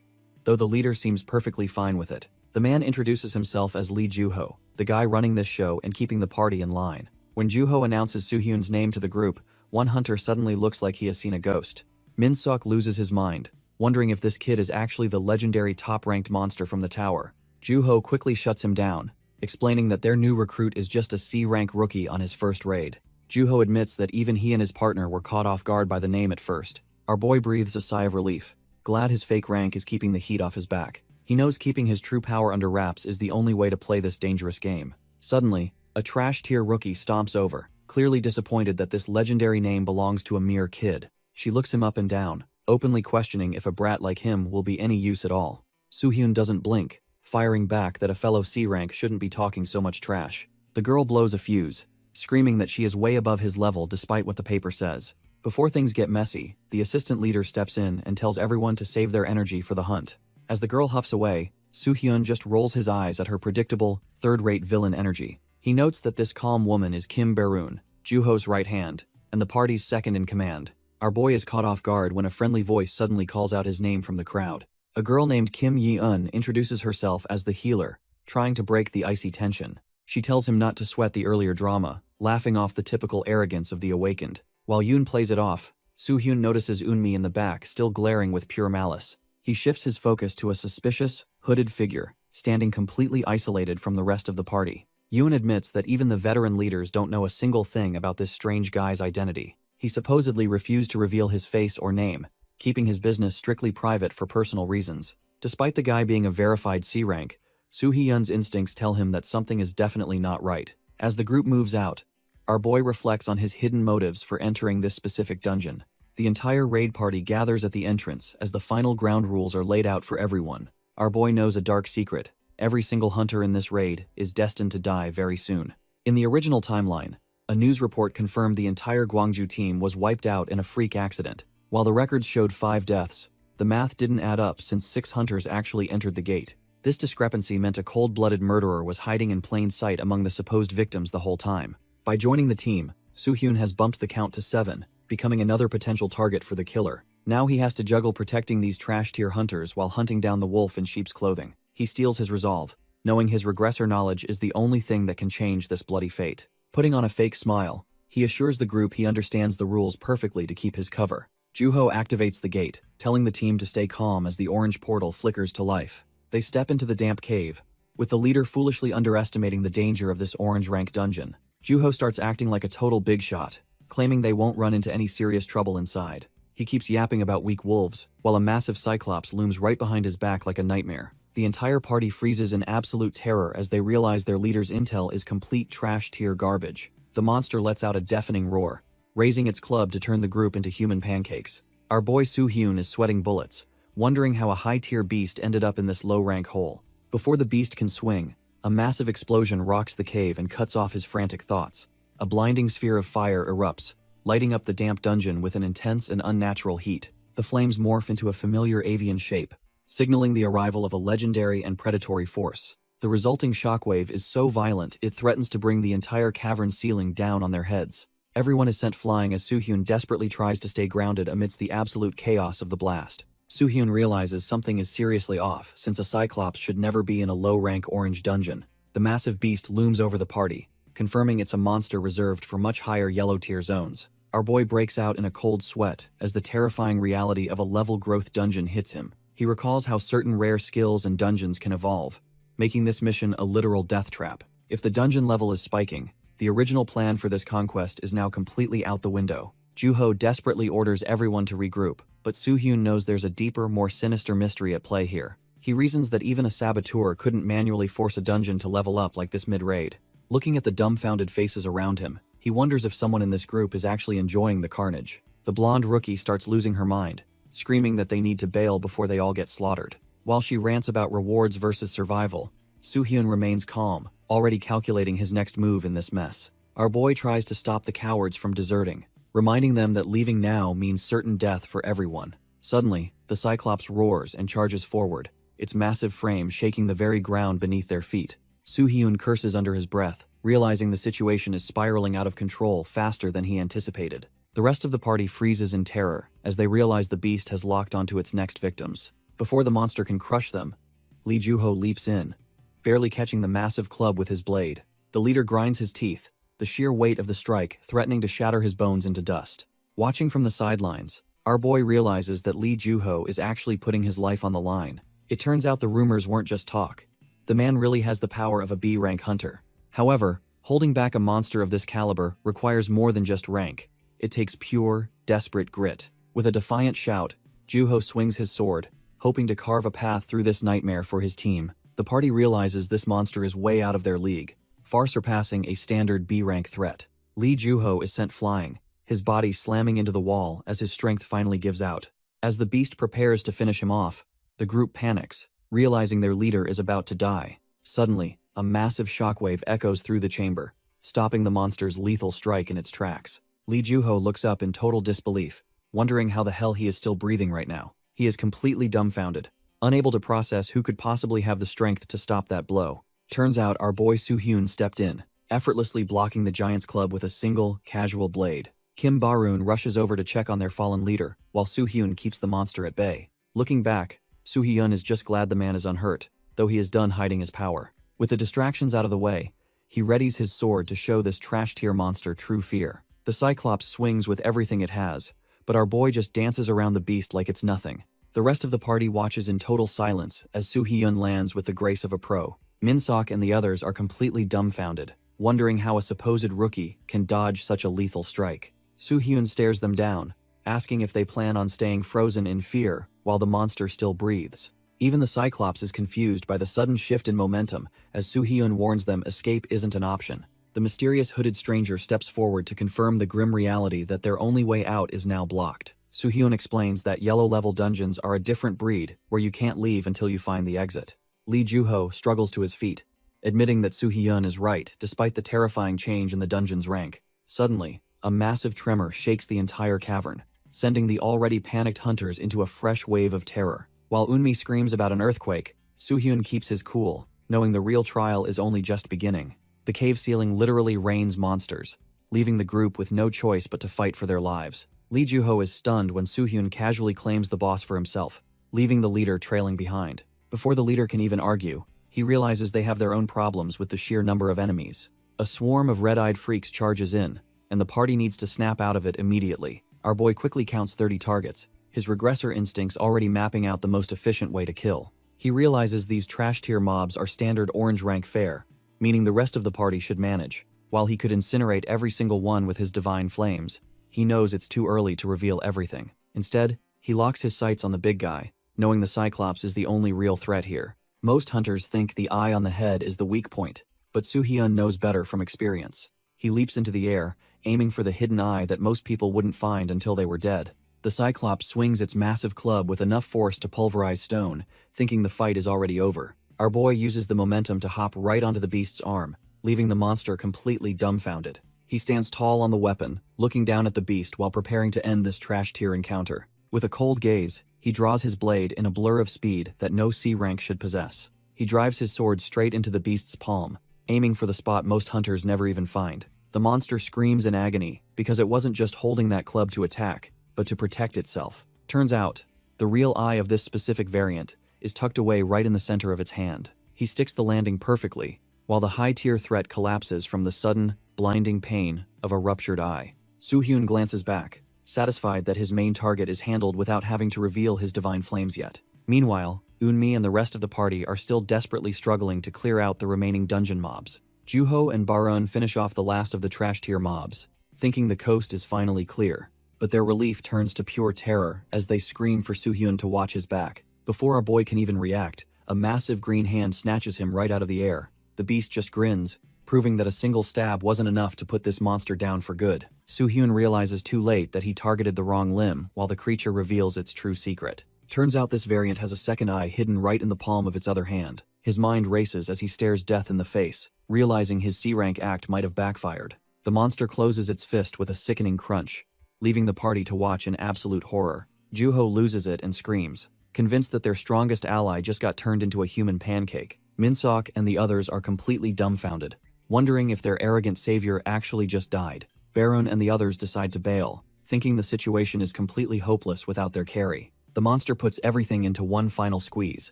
though the leader seems perfectly fine with it. The man introduces himself as Lee Joo-ho, the guy running this show and keeping the party in line. When Joo-ho announces Soo-hyun's name to the group, one hunter suddenly looks like he has seen a ghost. Min-seok loses his mind, wondering if this kid is actually the legendary top-ranked monster from the tower. Joo-ho quickly shuts him down, explaining that their new recruit is just a C-rank rookie on his first raid. Joo-ho admits that even he and his partner were caught off guard by the name at first. Our boy breathes a sigh of relief, glad his fake rank is keeping the heat off his back. He knows keeping his true power under wraps is the only way to play this dangerous game. Suddenly, a trash-tier rookie stomps over, clearly disappointed that this legendary name belongs to a mere kid. She looks him up and down, openly questioning if a brat like him will be any use at all. Soo-hyun doesn't blink, firing back that a fellow C-rank shouldn't be talking so much trash. The girl blows a fuse, screaming that she is way above his level despite what the paper says. Before things get messy, the assistant leader steps in and tells everyone to save their energy for the hunt. As the girl huffs away, Soo-hyun just rolls his eyes at her predictable, third-rate villain energy. He notes that this calm woman is Kim Bae-roon, Joo-ho's right hand, and the party's second in command. Our boy is caught off guard when a friendly voice suddenly calls out his name from the crowd. A girl named Kim Yi-eun introduces herself as the healer, trying to break the icy tension. She tells him not to sweat the earlier drama, laughing off the typical arrogance of the awakened. While Yoon plays it off, Soo-hyun notices Eunmi in the back still glaring with pure malice. He shifts his focus to a suspicious, hooded figure, standing completely isolated from the rest of the party. Yoon admits that even the veteran leaders don't know a single thing about this strange guy's identity. He supposedly refused to reveal his face or name, keeping his business strictly private for personal reasons. Despite the guy being a verified C-rank, Soo-hyun's instincts tell him that something is definitely not right. As the group moves out, our boy reflects on his hidden motives for entering this specific dungeon. The entire raid party gathers at the entrance as the final ground rules are laid out for everyone. Our boy knows a dark secret. Every single hunter in this raid is destined to die very soon. In the original timeline, a news report confirmed the entire Gwangju team was wiped out in a freak accident. While the records showed 5 deaths, the math didn't add up since 6 hunters actually entered the gate. This discrepancy meant a cold-blooded murderer was hiding in plain sight among the supposed victims the whole time. By joining the team, Soo-hyun has bumped the count to 7, becoming another potential target for the killer. Now he has to juggle protecting these trash-tier hunters while hunting down the wolf in sheep's clothing. He steels his resolve, knowing his regressor knowledge is the only thing that can change this bloody fate. Putting on a fake smile, he assures the group he understands the rules perfectly to keep his cover. Joo-ho activates the gate, telling the team to stay calm as the orange portal flickers to life. They step into the damp cave, with the leader foolishly underestimating the danger of this orange rank dungeon. Joo-ho starts acting like a total big shot, claiming they won't run into any serious trouble inside. He keeps yapping about weak wolves, while a massive cyclops looms right behind his back like a nightmare. The entire party freezes in absolute terror as they realize their leader's intel is complete trash-tier garbage. The monster lets out a deafening roar, raising its club to turn the group into human pancakes. Our boy Soo-hyun is sweating bullets, wondering how a high-tier beast ended up in this low-rank hole. Before the beast can swing, a massive explosion rocks the cave and cuts off his frantic thoughts. A blinding sphere of fire erupts, lighting up the damp dungeon with an intense and unnatural heat. The flames morph into a familiar avian shape, signaling the arrival of a legendary and predatory force. The resulting shockwave is so violent it threatens to bring the entire cavern ceiling down on their heads. Everyone is sent flying as Soo-hyun desperately tries to stay grounded amidst the absolute chaos of the blast. Soo-hyun realizes something is seriously off, since a cyclops should never be in a low-rank orange dungeon. The massive beast looms over the party, confirming it's a monster reserved for much higher yellow-tier zones. Our boy breaks out in a cold sweat as the terrifying reality of a level-growth dungeon hits him. He recalls how certain rare skills and dungeons can evolve, making this mission a literal death trap. If the dungeon level is spiking, the original plan for this conquest is now completely out the window. Joo-ho desperately orders everyone to regroup, but Soo-hyun knows there's a deeper, more sinister mystery at play here. He reasons that even a saboteur couldn't manually force a dungeon to level up like this mid-raid. Looking at the dumbfounded faces around him, he wonders if someone in this group is actually enjoying the carnage. The blonde rookie starts losing her mind, screaming that they need to bail before they all get slaughtered. While she rants about rewards versus survival, Soo-hyun remains calm, already calculating his next move in this mess. Our boy tries to stop the cowards from deserting, reminding them that leaving now means certain death for everyone. Suddenly, the Cyclops roars and charges forward, its massive frame shaking the very ground beneath their feet. Soo-hyun curses under his breath, realizing the situation is spiraling out of control faster than he anticipated. The rest of the party freezes in terror as they realize the beast has locked onto its next victims. Before the monster can crush them, Lee Joo-ho leaps in, barely catching the massive club with his blade. The leader grinds his teeth, the sheer weight of the strike threatening to shatter his bones into dust. Watching from the sidelines, our boy realizes that Lee Joo-ho is actually putting his life on the line. It turns out the rumors weren't just talk. The man really has the power of a B-rank hunter. However, holding back a monster of this caliber requires more than just rank. It takes pure, desperate grit. With a defiant shout, Joo-ho swings his sword, hoping to carve a path through this nightmare for his team. The party realizes this monster is way out of their league, far surpassing a standard B-rank threat. Lee Joo-ho is sent flying, his body slamming into the wall as his strength finally gives out. As the beast prepares to finish him off, the group panics, realizing their leader is about to die. Suddenly, a massive shockwave echoes through the chamber, stopping the monster's lethal strike in its tracks. Lee Juho looks up in total disbelief, wondering how the hell he is still breathing right now. He is completely dumbfounded, unable to process who could possibly have the strength to stop that blow. Turns out our boy Soo-hyun stepped in, effortlessly blocking the giant's club with a single, casual blade. Kim Ba-roon rushes over to check on their fallen leader, while Soo-hyun keeps the monster at bay. Looking back, Soo-hyun is just glad the man is unhurt, though he is done hiding his power. With the distractions out of the way, he readies his sword to show this trash-tier monster true fear. The Cyclops swings with everything it has, but our boy just dances around the beast like it's nothing. The rest of the party watches in total silence as Soo-hyun lands with the grace of a pro. Min-sok and the others are completely dumbfounded, wondering how a supposed rookie can dodge such a lethal strike. Soo-hyun stares them down, asking if they plan on staying frozen in fear while the monster still breathes. Even the Cyclops is confused by the sudden shift in momentum as Soo-hyun warns them escape isn't an option. The mysterious hooded stranger steps forward to confirm the grim reality that their only way out is now blocked. Soo-hyun explains that yellow-level dungeons are a different breed where you can't leave until you find the exit. Lee Juho struggles to his feet, admitting that Soo-hyun is right despite the terrifying change in the dungeon's rank. Suddenly, a massive tremor shakes the entire cavern, sending the already panicked hunters into a fresh wave of terror. While Eunmi screams about an earthquake, Soo-hyun keeps his cool, knowing the real trial is only just beginning. The cave ceiling literally rains monsters, leaving the group with no choice but to fight for their lives. Lee Juho is stunned when Soo-hyun casually claims the boss for himself, leaving the leader trailing behind. Before the leader can even argue, he realizes they have their own problems with the sheer number of enemies. A swarm of red-eyed freaks charges in, and the party needs to snap out of it immediately. Our boy quickly counts 30 targets, his regressor instincts already mapping out the most efficient way to kill. He realizes these trash-tier mobs are standard orange rank fare, meaning the rest of the party should manage. While he could incinerate every single one with his divine flames, he knows it's too early to reveal everything. Instead, he locks his sights on the big guy, knowing the Cyclops is the only real threat here. Most hunters think the eye on the head is the weak point, but Soo-hyun knows better from experience. He leaps into the air, aiming for the hidden eye that most people wouldn't find until they were dead. The Cyclops swings its massive club with enough force to pulverize stone, thinking the fight is already over. Our boy uses the momentum to hop right onto the beast's arm, leaving the monster completely dumbfounded. He stands tall on the weapon, looking down at the beast while preparing to end this trash-tier encounter. With a cold gaze, he draws his blade in a blur of speed that no C rank should possess. He drives his sword straight into the beast's palm, aiming for the spot most hunters never even find. The monster screams in agony because it wasn't just holding that club to attack, but to protect itself. Turns out, the real eye of this specific variant is tucked away right in the center of its hand. He sticks the landing perfectly, while the high-tier threat collapses from the sudden, blinding pain of a ruptured eye. Soo-hyun glances back, satisfied that his main target is handled without having to reveal his divine flames yet. Meanwhile, Eunmi and the rest of the party are still desperately struggling to clear out the remaining dungeon mobs. Juho and Baron finish off the last of the trash-tier mobs, thinking the coast is finally clear. But their relief turns to pure terror as they scream for Soo-hyun to watch his back. Before our boy can even react, a massive green hand snatches him right out of the air. The beast just grins, proving that a single stab wasn't enough to put this monster down for good. Soo-hyun realizes too late that he targeted the wrong limb while the creature reveals its true secret. Turns out this variant has a second eye hidden right in the palm of its other hand. His mind races as he stares death in the face, realizing his C-rank act might have backfired. The monster closes its fist with a sickening crunch, leaving the party to watch in absolute horror. Juho loses it and screams, convinced that their strongest ally just got turned into a human pancake. Min-sok and the others are completely dumbfounded, wondering if their arrogant savior actually just died. Baron and the others decide to bail, thinking the situation is completely hopeless without their carry. The monster puts everything into one final squeeze,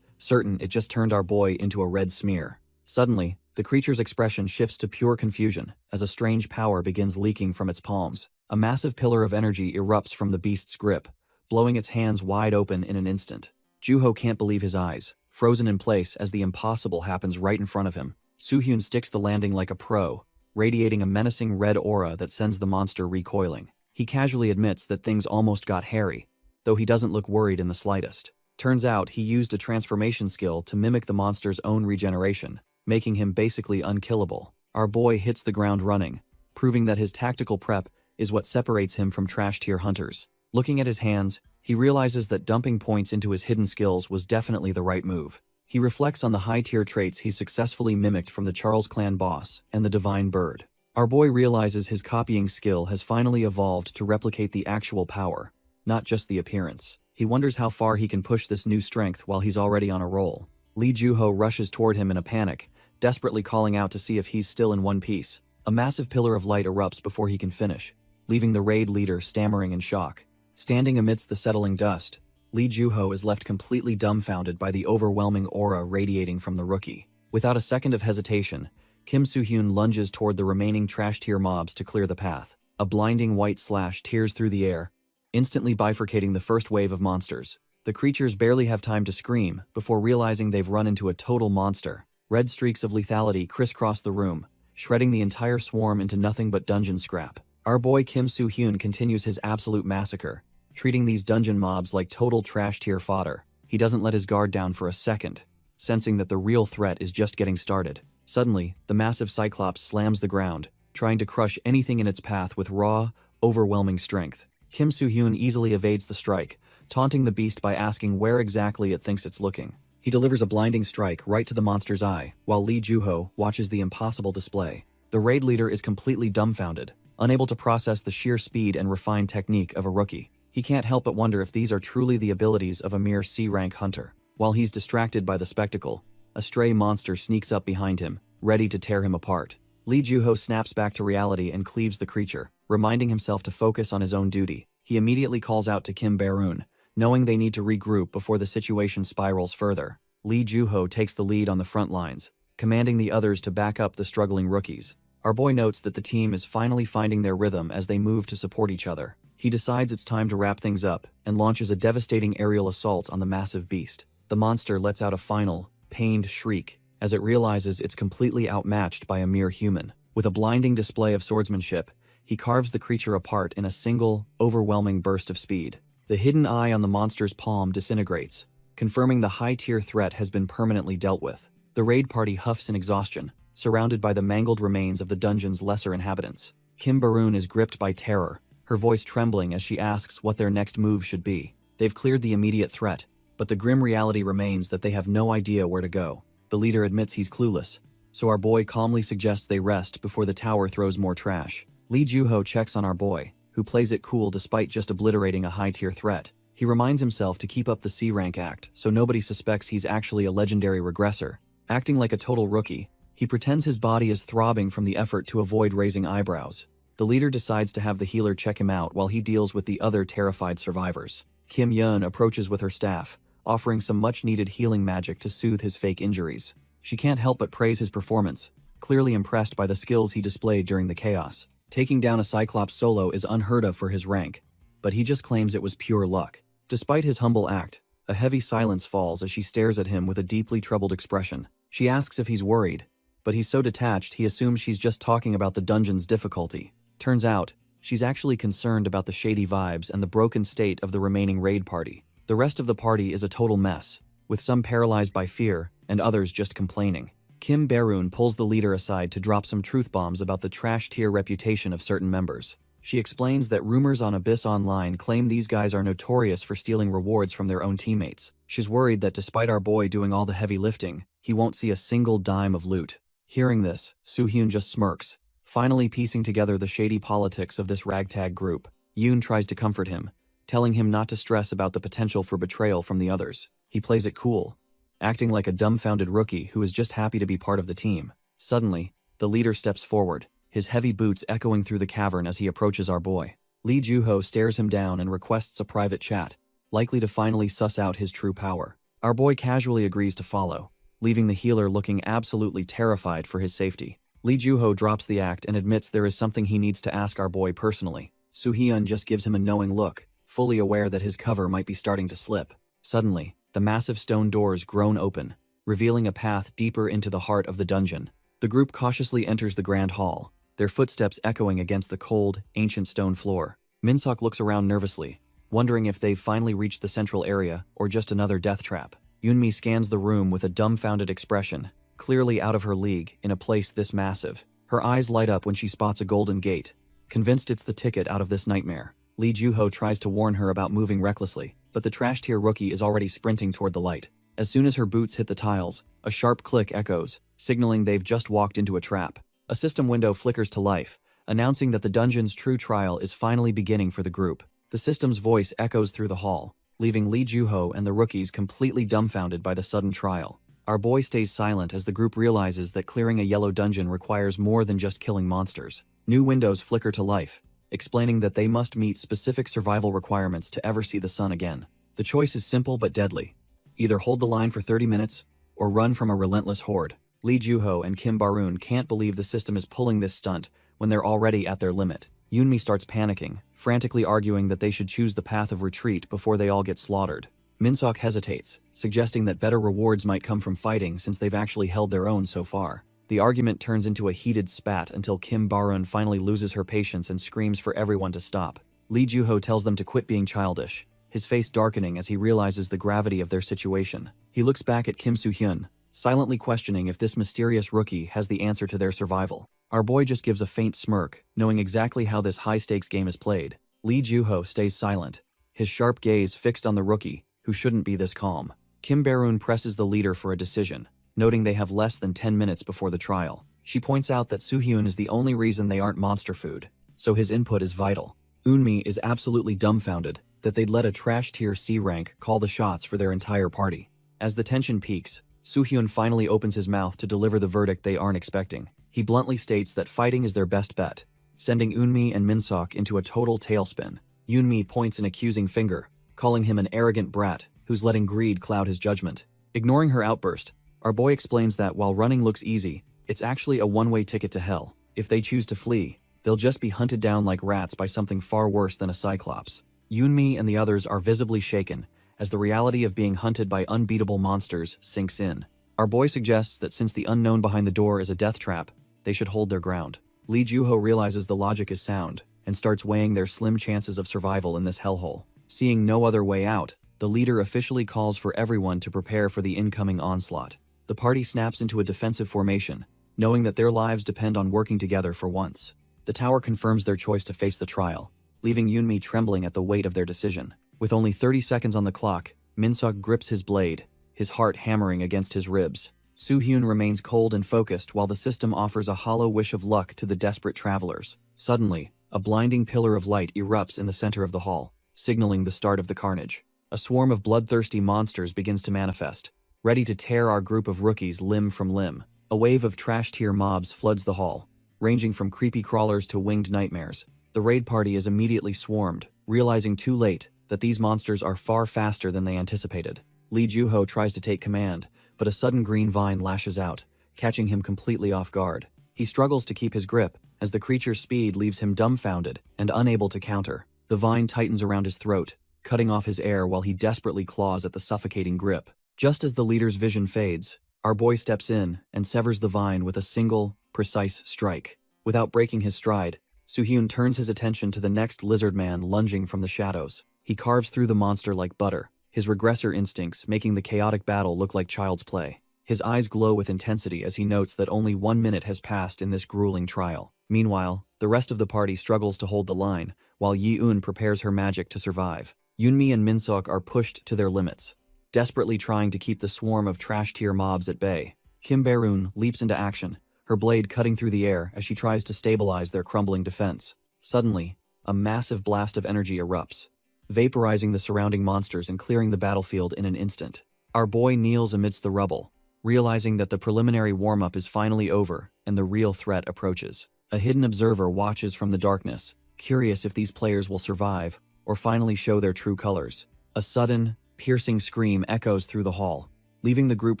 certain it just turned our boy into a red smear. Suddenly, the creature's expression shifts to pure confusion as a strange power begins leaking from its palms. A massive pillar of energy erupts from the beast's grip, blowing its hands wide open in an instant. Juho can't believe his eyes, frozen in place as the impossible happens right in front of him. Soo-hyun sticks the landing like a pro, radiating a menacing red aura that sends the monster recoiling. He casually admits that things almost got hairy, though he doesn't look worried in the slightest. Turns out he used a transformation skill to mimic the monster's own regeneration, making him basically unkillable. Our boy hits the ground running, proving that his tactical prep is what separates him from trash-tier hunters. Looking at his hands, he realizes that dumping points into his hidden skills was definitely the right move. He reflects on the high-tier traits he successfully mimicked from the Charles clan boss and the divine bird. Our boy realizes his copying skill has finally evolved to replicate the actual power, not just the appearance. He wonders how far he can push this new strength while he's already on a roll. Lee Juho rushes toward him in a panic, desperately calling out to see if he's still in one piece. A massive pillar of light erupts before he can finish, leaving the raid leader stammering in shock. Standing amidst the settling dust, Lee Juho is left completely dumbfounded by the overwhelming aura radiating from the rookie. Without a second of hesitation, Kim Soo-hyun lunges toward the remaining trash-tier mobs to clear the path. A blinding white slash tears through the air, instantly bifurcating the first wave of monsters. The creatures barely have time to scream before realizing they've run into a total monster. Red streaks of lethality crisscross the room, shredding the entire swarm into nothing but dungeon scrap. Our boy Kim Soo-hyun continues his absolute massacre, treating these dungeon mobs like total trash-tier fodder. He doesn't let his guard down for a second, sensing that the real threat is just getting started. Suddenly, the massive Cyclops slams the ground, trying to crush anything in its path with raw, overwhelming strength. Kim Soo-hyun easily evades the strike, taunting the beast by asking where exactly it thinks it's looking. He delivers a blinding strike right to the monster's eye, while Lee Juho watches the impossible display. The raid leader is completely dumbfounded, unable to process the sheer speed and refined technique of a rookie. He can't help but wonder if these are truly the abilities of a mere C-rank hunter. While he's distracted by the spectacle, a stray monster sneaks up behind him, ready to tear him apart. Lee Juho snaps back to reality and cleaves the creature, reminding himself to focus on his own duty. He immediately calls out to Kim Bae-roon, knowing they need to regroup before the situation spirals further. Lee Juho takes the lead on the front lines, commanding the others to back up the struggling rookies. Our boy notes that the team is finally finding their rhythm as they move to support each other. He decides it's time to wrap things up and launches a devastating aerial assault on the massive beast. The monster lets out a final, pained shriek as it realizes it's completely outmatched by a mere human. With a blinding display of swordsmanship, he carves the creature apart in a single, overwhelming burst of speed. The hidden eye on the monster's palm disintegrates, confirming the high-tier threat has been permanently dealt with. The raid party huffs in exhaustion, surrounded by the mangled remains of the dungeon's lesser inhabitants. Kim Bae-roon is gripped by terror, her voice trembling as she asks what their next move should be. They've cleared the immediate threat, but the grim reality remains that they have no idea where to go. The leader admits he's clueless, so our boy calmly suggests they rest before the tower throws more trash. Lee Juho checks on our boy, who plays it cool despite just obliterating a high-tier threat. He reminds himself to keep up the C-rank act so nobody suspects he's actually a legendary regressor. Acting like a total rookie, he pretends his body is throbbing from the effort to avoid raising eyebrows. The leader decides to have the healer check him out while he deals with the other terrified survivors. Kim Yeon approaches with her staff, offering some much-needed healing magic to soothe his fake injuries. She can't help but praise his performance, clearly impressed by the skills he displayed during the chaos. Taking down a Cyclops solo is unheard of for his rank, but he just claims it was pure luck. Despite his humble act, a heavy silence falls as she stares at him with a deeply troubled expression. She asks if he's worried, but he's so detached he assumes she's just talking about the dungeon's difficulty. Turns out, she's actually concerned about the shady vibes and the broken state of the remaining raid party. The rest of the party is a total mess, with some paralyzed by fear and others just complaining. Kim Bae-roon pulls the leader aside to drop some truth bombs about the trash-tier reputation of certain members. She explains that rumors on Abyss Online claim these guys are notorious for stealing rewards from their own teammates. She's worried that despite our boy doing all the heavy lifting, he won't see a single dime of loot. Hearing this, Soo-hyun just smirks, finally piecing together the shady politics of this ragtag group. Yoon tries to comfort him, telling him not to stress about the potential for betrayal from the others. He plays it cool, acting like a dumbfounded rookie who is just happy to be part of the team. Suddenly, the leader steps forward, his heavy boots echoing through the cavern as he approaches our boy. Lee Juho stares him down and requests a private chat, likely to finally suss out his true power. Our boy casually agrees to follow, leaving the healer looking absolutely terrified for his safety. Lee Juho drops the act and admits there is something he needs to ask our boy personally. Soo-hyun just gives him a knowing look, fully aware that his cover might be starting to slip. Suddenly, the massive stone doors groan open, revealing a path deeper into the heart of the dungeon. The group cautiously enters the grand hall, their footsteps echoing against the cold, ancient stone floor. Minsok looks around nervously, wondering if they've finally reached the central area or just another death trap. Yoonmi scans the room with a dumbfounded expression, clearly out of her league in a place this massive. Her eyes light up when she spots a golden gate, Convinced it's the ticket out of this nightmare, Lee Joo-ho tries to warn her about moving recklessly, but the trash-tier rookie is already sprinting toward the light. As soon as her boots hit the tiles, a sharp click echoes, signaling they've just walked into a trap. A system window flickers to life, announcing that the dungeon's true trial is finally beginning for the group. The system's voice echoes through the hall, leaving Lee Joo-ho and the rookies completely dumbfounded by the sudden trial. Our boy stays silent as the group realizes that clearing a yellow dungeon requires more than just killing monsters. New windows flicker to life, explaining that they must meet specific survival requirements to ever see the sun again. The choice is simple but deadly. Either hold the line for 30 minutes, or run from a relentless horde. Lee Joo-ho and Kim Baroon can't believe the system is pulling this stunt when they're already at their limit. Yoonmi starts panicking, frantically arguing that they should choose the path of retreat before they all get slaughtered. Min-seok hesitates, suggesting that better rewards might come from fighting since they've actually held their own so far. The argument turns into a heated spat until Kim Baroon finally loses her patience and screams for everyone to stop. Lee Joo-ho tells them to quit being childish, his face darkening as he realizes the gravity of their situation. He looks back at Kim Soo-hyun, silently questioning if this mysterious rookie has the answer to their survival. Our boy just gives a faint smirk, knowing exactly how this high-stakes game is played. Lee Joo-ho stays silent, his sharp gaze fixed on the rookie, who shouldn't be this calm. Kim Baroon presses the leader for a decision, noting they have less than 10 minutes before the trial. She points out that Soo-hyun is the only reason they aren't monster food, so his input is vital. Eunmi is absolutely dumbfounded that they'd let a trash-tier C rank call the shots for their entire party. As the tension peaks, Soo-hyun finally opens his mouth to deliver the verdict they aren't expecting. He bluntly states that fighting is their best bet, sending Eunmi and Min-seok into a total tailspin. Eunmi points an accusing finger, calling him an arrogant brat who's letting greed cloud his judgment. Ignoring her outburst, our boy explains that while running looks easy, it's actually a one-way ticket to hell. If they choose to flee, they'll just be hunted down like rats by something far worse than a cyclops. Eunmi and the others are visibly shaken as the reality of being hunted by unbeatable monsters sinks in. Our boy suggests that since the unknown behind the door is a death trap, they should hold their ground. Lee Joo-ho realizes the logic is sound and starts weighing their slim chances of survival in this hellhole. Seeing no other way out, the leader officially calls for everyone to prepare for the incoming onslaught. The party snaps into a defensive formation, knowing that their lives depend on working together for once. The tower confirms their choice to face the trial, leaving Eunmi trembling at the weight of their decision. With only 30 seconds on the clock, Min-seok grips his blade, his heart hammering against his ribs. Soo-hyun remains cold and focused while the system offers a hollow wish of luck to the desperate travelers. Suddenly, a blinding pillar of light erupts in the center of the hall, signaling the start of the carnage. A swarm of bloodthirsty monsters begins to manifest, ready to tear our group of rookies limb from limb. A wave of trash-tier mobs floods the hall, ranging from creepy crawlers to winged nightmares. The raid party is immediately swarmed, realizing too late that these monsters are far faster than they anticipated. Lee Joo-ho tries to take command, but a sudden green vine lashes out, catching him completely off guard. He struggles to keep his grip, as the creature's speed leaves him dumbfounded and unable to counter. The vine tightens around his throat, cutting off his air while he desperately claws at the suffocating grip. Just as the leader's vision fades, our boy steps in and severs the vine with a single, precise strike. Without breaking his stride, Soo-hyun turns his attention to the next lizard man lunging from the shadows. He carves through the monster like butter, his regressor instincts making the chaotic battle look like child's play. His eyes glow with intensity as he notes that only 1 minute has passed in this grueling trial. Meanwhile, the rest of the party struggles to hold the line, while Yi-eun prepares her magic to survive. Eunmi and Min-seok are pushed to their limits, desperately trying to keep the swarm of trash-tier mobs at bay. Kim Baroon leaps into action, her blade cutting through the air as she tries to stabilize their crumbling defense. Suddenly, a massive blast of energy erupts, vaporizing the surrounding monsters and clearing the battlefield in an instant. Our boy kneels amidst the rubble, realizing that the preliminary warm-up is finally over and the real threat approaches. A hidden observer watches from the darkness, curious if these players will survive or finally show their true colors. A sudden, piercing scream echoes through the hall, leaving the group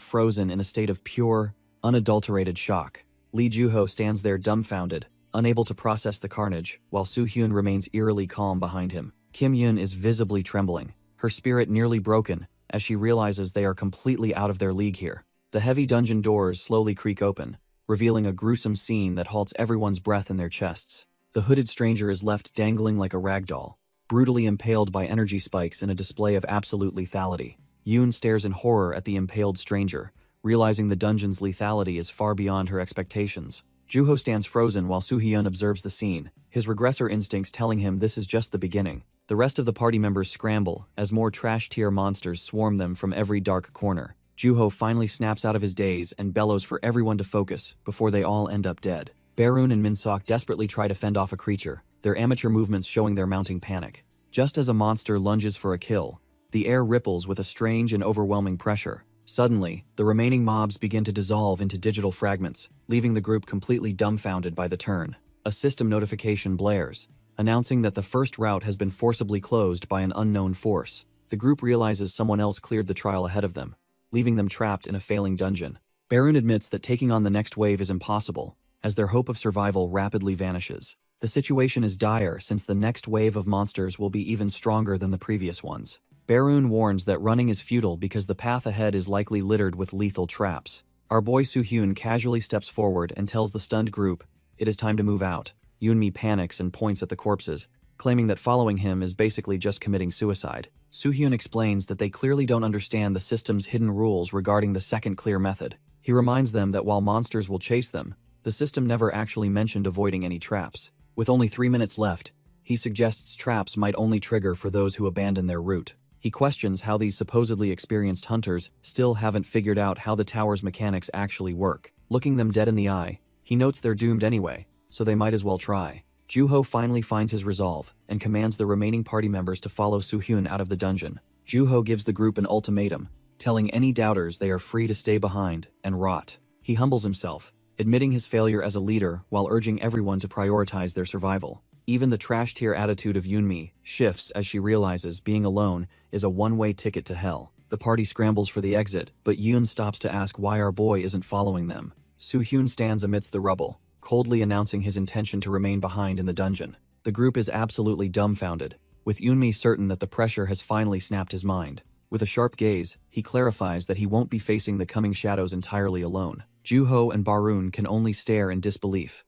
frozen in a state of pure, unadulterated shock. Lee Joo-ho stands there dumbfounded, unable to process the carnage, while Soo-hyun remains eerily calm behind him. Kim Yoon is visibly trembling, her spirit nearly broken as she realizes they are completely out of their league here. The heavy dungeon doors slowly creak open, revealing a gruesome scene that halts everyone's breath in their chests. The hooded stranger is left dangling like a rag doll, brutally impaled by energy spikes in a display of absolute lethality. Yoon stares in horror at the impaled stranger, realizing the dungeon's lethality is far beyond her expectations. Juho stands frozen while Soo-hyun observes the scene, his regressor instincts telling him this is just the beginning. The rest of the party members scramble as more trash-tier monsters swarm them from every dark corner. Juho finally snaps out of his daze and bellows for everyone to focus before they all end up dead. Baroon and Minsok desperately try to fend off a creature, their amateur movements showing their mounting panic. Just as a monster lunges for a kill, the air ripples with a strange and overwhelming pressure. Suddenly, the remaining mobs begin to dissolve into digital fragments, leaving the group completely dumbfounded by the turn. A system notification blares, announcing that the first route has been forcibly closed by an unknown force. The group realizes someone else cleared the trial ahead of them, leaving them trapped in a failing dungeon. Baroon admits that taking on the next wave is impossible, as their hope of survival rapidly vanishes. The situation is dire since the next wave of monsters will be even stronger than the previous ones. Baroon warns that running is futile because the path ahead is likely littered with lethal traps. Our boy Soo-hyun casually steps forward and tells the stunned group it is time to move out. Yoonmi panics and points at the corpses, claiming that following him is basically just committing suicide. Soo-hyun explains that they clearly don't understand the system's hidden rules regarding the second clear method. He reminds them that while monsters will chase them, the system never actually mentioned avoiding any traps. With only 3 minutes left, he suggests traps might only trigger for those who abandon their route. He questions how these supposedly experienced hunters still haven't figured out how the tower's mechanics actually work. Looking them dead in the eye, he notes they're doomed anyway, so they might as well try. Juho finally finds his resolve and commands the remaining party members to follow Soo-hyun out of the dungeon. Juho gives the group an ultimatum, telling any doubters they are free to stay behind and rot. He humbles himself, admitting his failure as a leader while urging everyone to prioritize their survival. Even the trash-tier attitude of Yoonmi shifts as she realizes being alone is a one-way ticket to hell. The party scrambles for the exit, but Yoon stops to ask why our boy isn't following them. Soo-hyun stands amidst the rubble, coldly announcing his intention to remain behind in the dungeon. The group is absolutely dumbfounded, with Yoonmi certain that the pressure has finally snapped his mind. With a sharp gaze, he clarifies that he won't be facing the coming shadows entirely alone. Juho and Baroon can only stare in disbelief,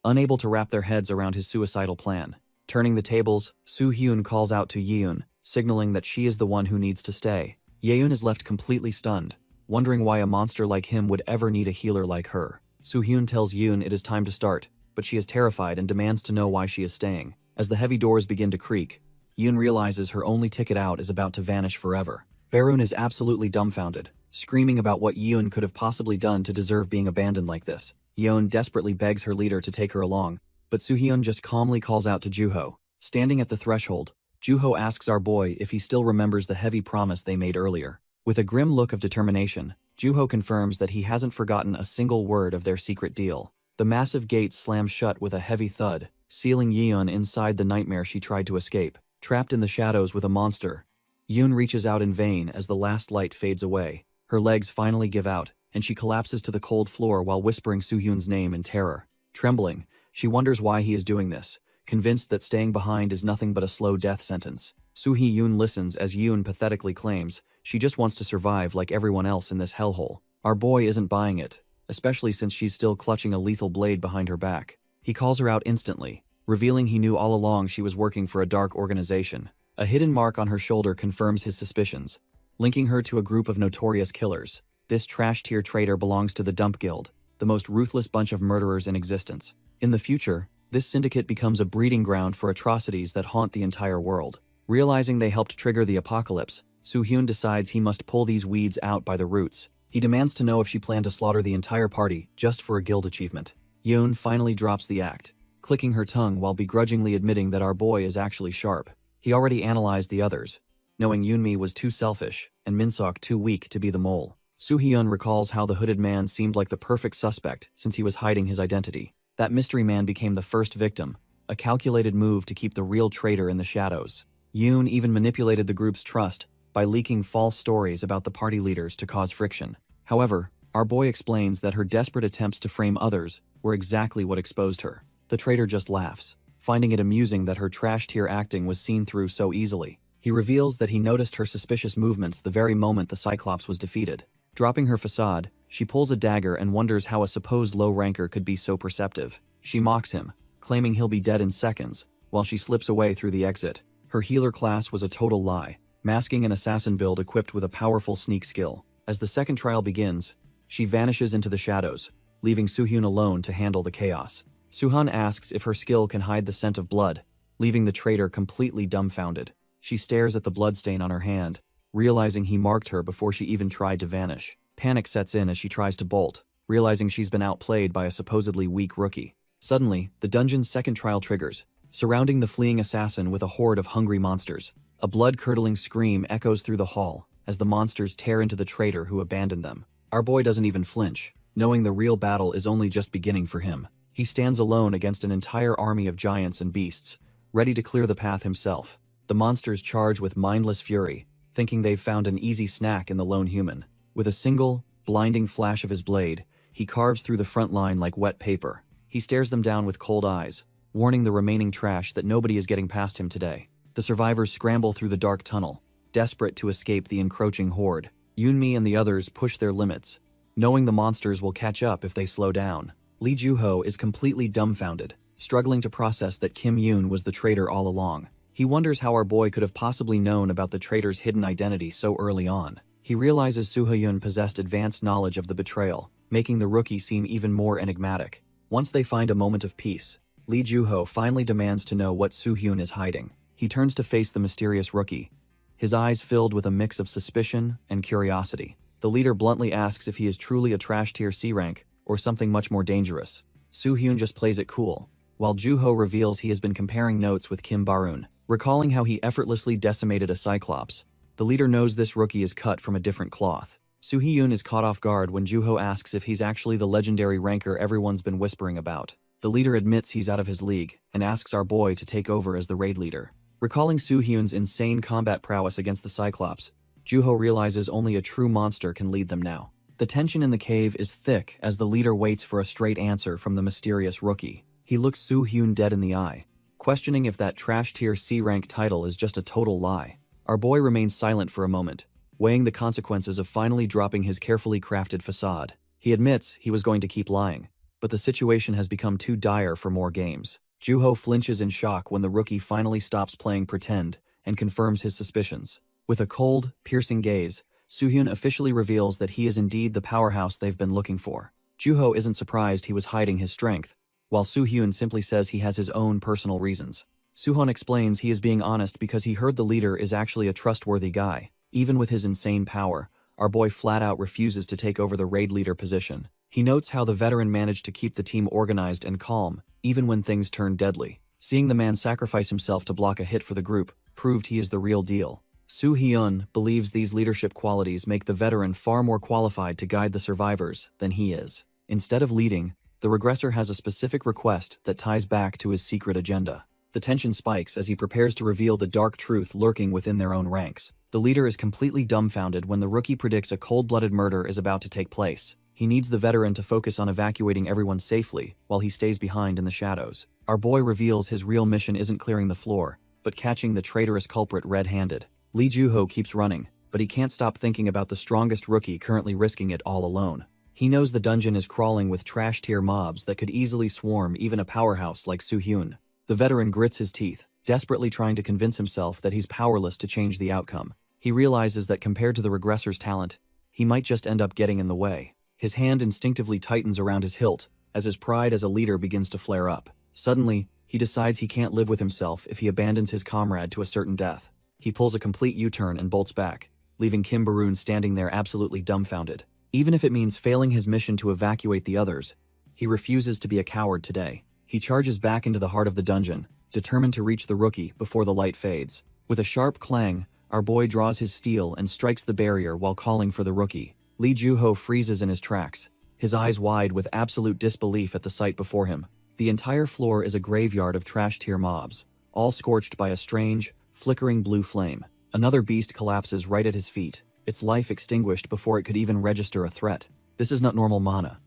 unable to wrap their heads around his suicidal plan. Turning the tables, Soo-hyun calls out to Yeun, signaling that she is the one who needs to stay. Yeun is left completely stunned, wondering why a monster like him would ever need a healer like her. Soo-hyun tells Yoon it is time to start, but she is terrified and demands to know why she is staying. As the heavy doors begin to creak, Yoon realizes her only ticket out is about to vanish forever. Baroon is absolutely dumbfounded, screaming about what Yoon could have possibly done to deserve being abandoned like this. Yeon desperately begs her leader to take her along, but Soo-hyun just calmly calls out to Juho. Standing at the threshold, Juho asks our boy if he still remembers the heavy promise they made earlier. With a grim look of determination, Juho confirms that he hasn't forgotten a single word of their secret deal. The massive gate slams shut with a heavy thud, sealing Yeon inside the nightmare she tried to escape. Trapped in the shadows with a monster, Yoon reaches out in vain as the last light fades away. Her legs finally give out, and she collapses to the cold floor while whispering Soo-hyun's name in terror. Trembling, she wonders why he is doing this, convinced that staying behind is nothing but a slow death sentence. Soo-hyun listens as Yoon pathetically claims she just wants to survive like everyone else in this hellhole. Our boy isn't buying it, especially since she's still clutching a lethal blade behind her back. He calls her out instantly, revealing he knew all along she was working for a dark organization. A hidden mark on her shoulder confirms his suspicions, linking her to a group of notorious killers. This trash-tier traitor belongs to the Dump Guild, the most ruthless bunch of murderers in existence. In the future, this syndicate becomes a breeding ground for atrocities that haunt the entire world. Realizing they helped trigger the apocalypse, Soo-hyun decides he must pull these weeds out by the roots. He demands to know if she planned to slaughter the entire party just for a guild achievement. Yoon finally drops the act, clicking her tongue while begrudgingly admitting that our boy is actually sharp. He already analyzed the others, knowing Yoonmi was too selfish and Minsok too weak to be the mole. Soo-hyun recalls how the hooded man seemed like the perfect suspect since he was hiding his identity. That mystery man became the first victim, a calculated move to keep the real traitor in the shadows. Yoon even manipulated the group's trust by leaking false stories about the party leaders to cause friction. However, our boy explains that her desperate attempts to frame others were exactly what exposed her. The traitor just laughs, finding it amusing that her trash-tier acting was seen through so easily. He reveals that he noticed her suspicious movements the very moment the Cyclops was defeated. Dropping her facade, she pulls a dagger and wonders how a supposed low-ranker could be so perceptive. She mocks him, claiming he'll be dead in seconds, while she slips away through the exit. Her healer class was a total lie, masking an assassin build equipped with a powerful sneak skill. As the second trial begins, she vanishes into the shadows, leaving Soo-hyun alone to handle the chaos. Soo-han asks if her skill can hide the scent of blood, leaving the traitor completely dumbfounded. She stares at the bloodstain on her hand, realizing he marked her before she even tried to vanish. Panic sets in as she tries to bolt, realizing she's been outplayed by a supposedly weak rookie. Suddenly, the dungeon's second trial triggers, surrounding the fleeing assassin with a horde of hungry monsters. A blood-curdling scream echoes through the hall as the monsters tear into the traitor who abandoned them. Our boy doesn't even flinch, knowing the real battle is only just beginning for him. He stands alone against an entire army of giants and beasts, ready to clear the path himself. The monsters charge with mindless fury, thinking they've found an easy snack in the lone human. With a single, blinding flash of his blade, he carves through the front line like wet paper. He stares them down with cold eyes, warning the remaining trash that nobody is getting past him today. The survivors scramble through the dark tunnel, desperate to escape the encroaching horde. Yoonmi and the others push their limits, knowing the monsters will catch up if they slow down. Lee Joo-ho is completely dumbfounded, struggling to process that Kim Yoon was the traitor all along. He wonders how our boy could have possibly known about the traitor's hidden identity so early on. He realizes Soo-hyun possessed advanced knowledge of the betrayal, making the rookie seem even more enigmatic. Once they find a moment of peace, Lee Joo-ho finally demands to know what Soo-hyun is hiding. He turns to face the mysterious rookie, his eyes filled with a mix of suspicion and curiosity. The leader bluntly asks if he is truly a trash tier C rank or something much more dangerous. Soo-hyun just plays it cool, while Joo-ho reveals he has been comparing notes with Kim Barun, recalling how he effortlessly decimated a cyclops. The leader knows this rookie is cut from a different cloth. Soo-hyun is caught off guard when Joo-ho asks if he's actually the legendary ranker everyone's been whispering about. The leader admits he's out of his league and asks our boy to take over as the raid leader. Recalling Soo-hyun's insane combat prowess against the Cyclops, Joo-ho realizes only a true monster can lead them now. The tension in the cave is thick as the leader waits for a straight answer from the mysterious rookie. He looks Soo-hyun dead in the eye, questioning if that trash tier C rank title is just a total lie. Our boy remains silent for a moment, weighing the consequences of finally dropping his carefully crafted facade. He admits he was going to keep lying, but the situation has become too dire for more games. Joo-ho flinches in shock when the rookie finally stops playing pretend and confirms his suspicions. With a cold, piercing gaze, Soo-hyun officially reveals that he is indeed the powerhouse they've been looking for. Joo-ho isn't surprised he was hiding his strength, while Soo-hyun simply says he has his own personal reasons. Soo-han explains he is being honest because he heard the leader is actually a trustworthy guy. Even with his insane power, our boy flat out refuses to take over the raid leader position. He notes how the veteran managed to keep the team organized and calm, even when things turned deadly. Seeing the man sacrifice himself to block a hit for the group proved he is the real deal. Soo-hyun believes these leadership qualities make the veteran far more qualified to guide the survivors than he is. Instead of leading, the regressor has a specific request that ties back to his secret agenda. The tension spikes as he prepares to reveal the dark truth lurking within their own ranks. The leader is completely dumbfounded when the rookie predicts a cold-blooded murder is about to take place. He needs the veteran to focus on evacuating everyone safely while he stays behind in the shadows. Our boy reveals his real mission isn't clearing the floor, but catching the traitorous culprit red-handed. Lee Joo-ho keeps running, but he can't stop thinking about the strongest rookie currently risking it all alone. He knows the dungeon is crawling with trash-tier mobs that could easily swarm even a powerhouse like Soo-hyun. The veteran grits his teeth, desperately trying to convince himself that he's powerless to change the outcome. He realizes that compared to the regressor's talent, he might just end up getting in the way. His hand instinctively tightens around his hilt as his pride as a leader begins to flare up. Suddenly, he decides he can't live with himself if he abandons his comrade to a certain death. He pulls a complete U-turn and bolts back, leaving Kim Barun standing there absolutely dumbfounded. Even if it means failing his mission to evacuate the others, he refuses to be a coward today. He charges back into the heart of the dungeon, determined to reach the rookie before the light fades. With a sharp clang, our boy draws his steel and strikes the barrier while calling for the rookie. Lee Joo-ho freezes in his tracks, his eyes wide with absolute disbelief at the sight before him. The entire floor is a graveyard of trash-tier mobs, all scorched by a strange, flickering blue flame. Another beast collapses right at his feet, its life extinguished before it could even register a threat. This is not normal mana.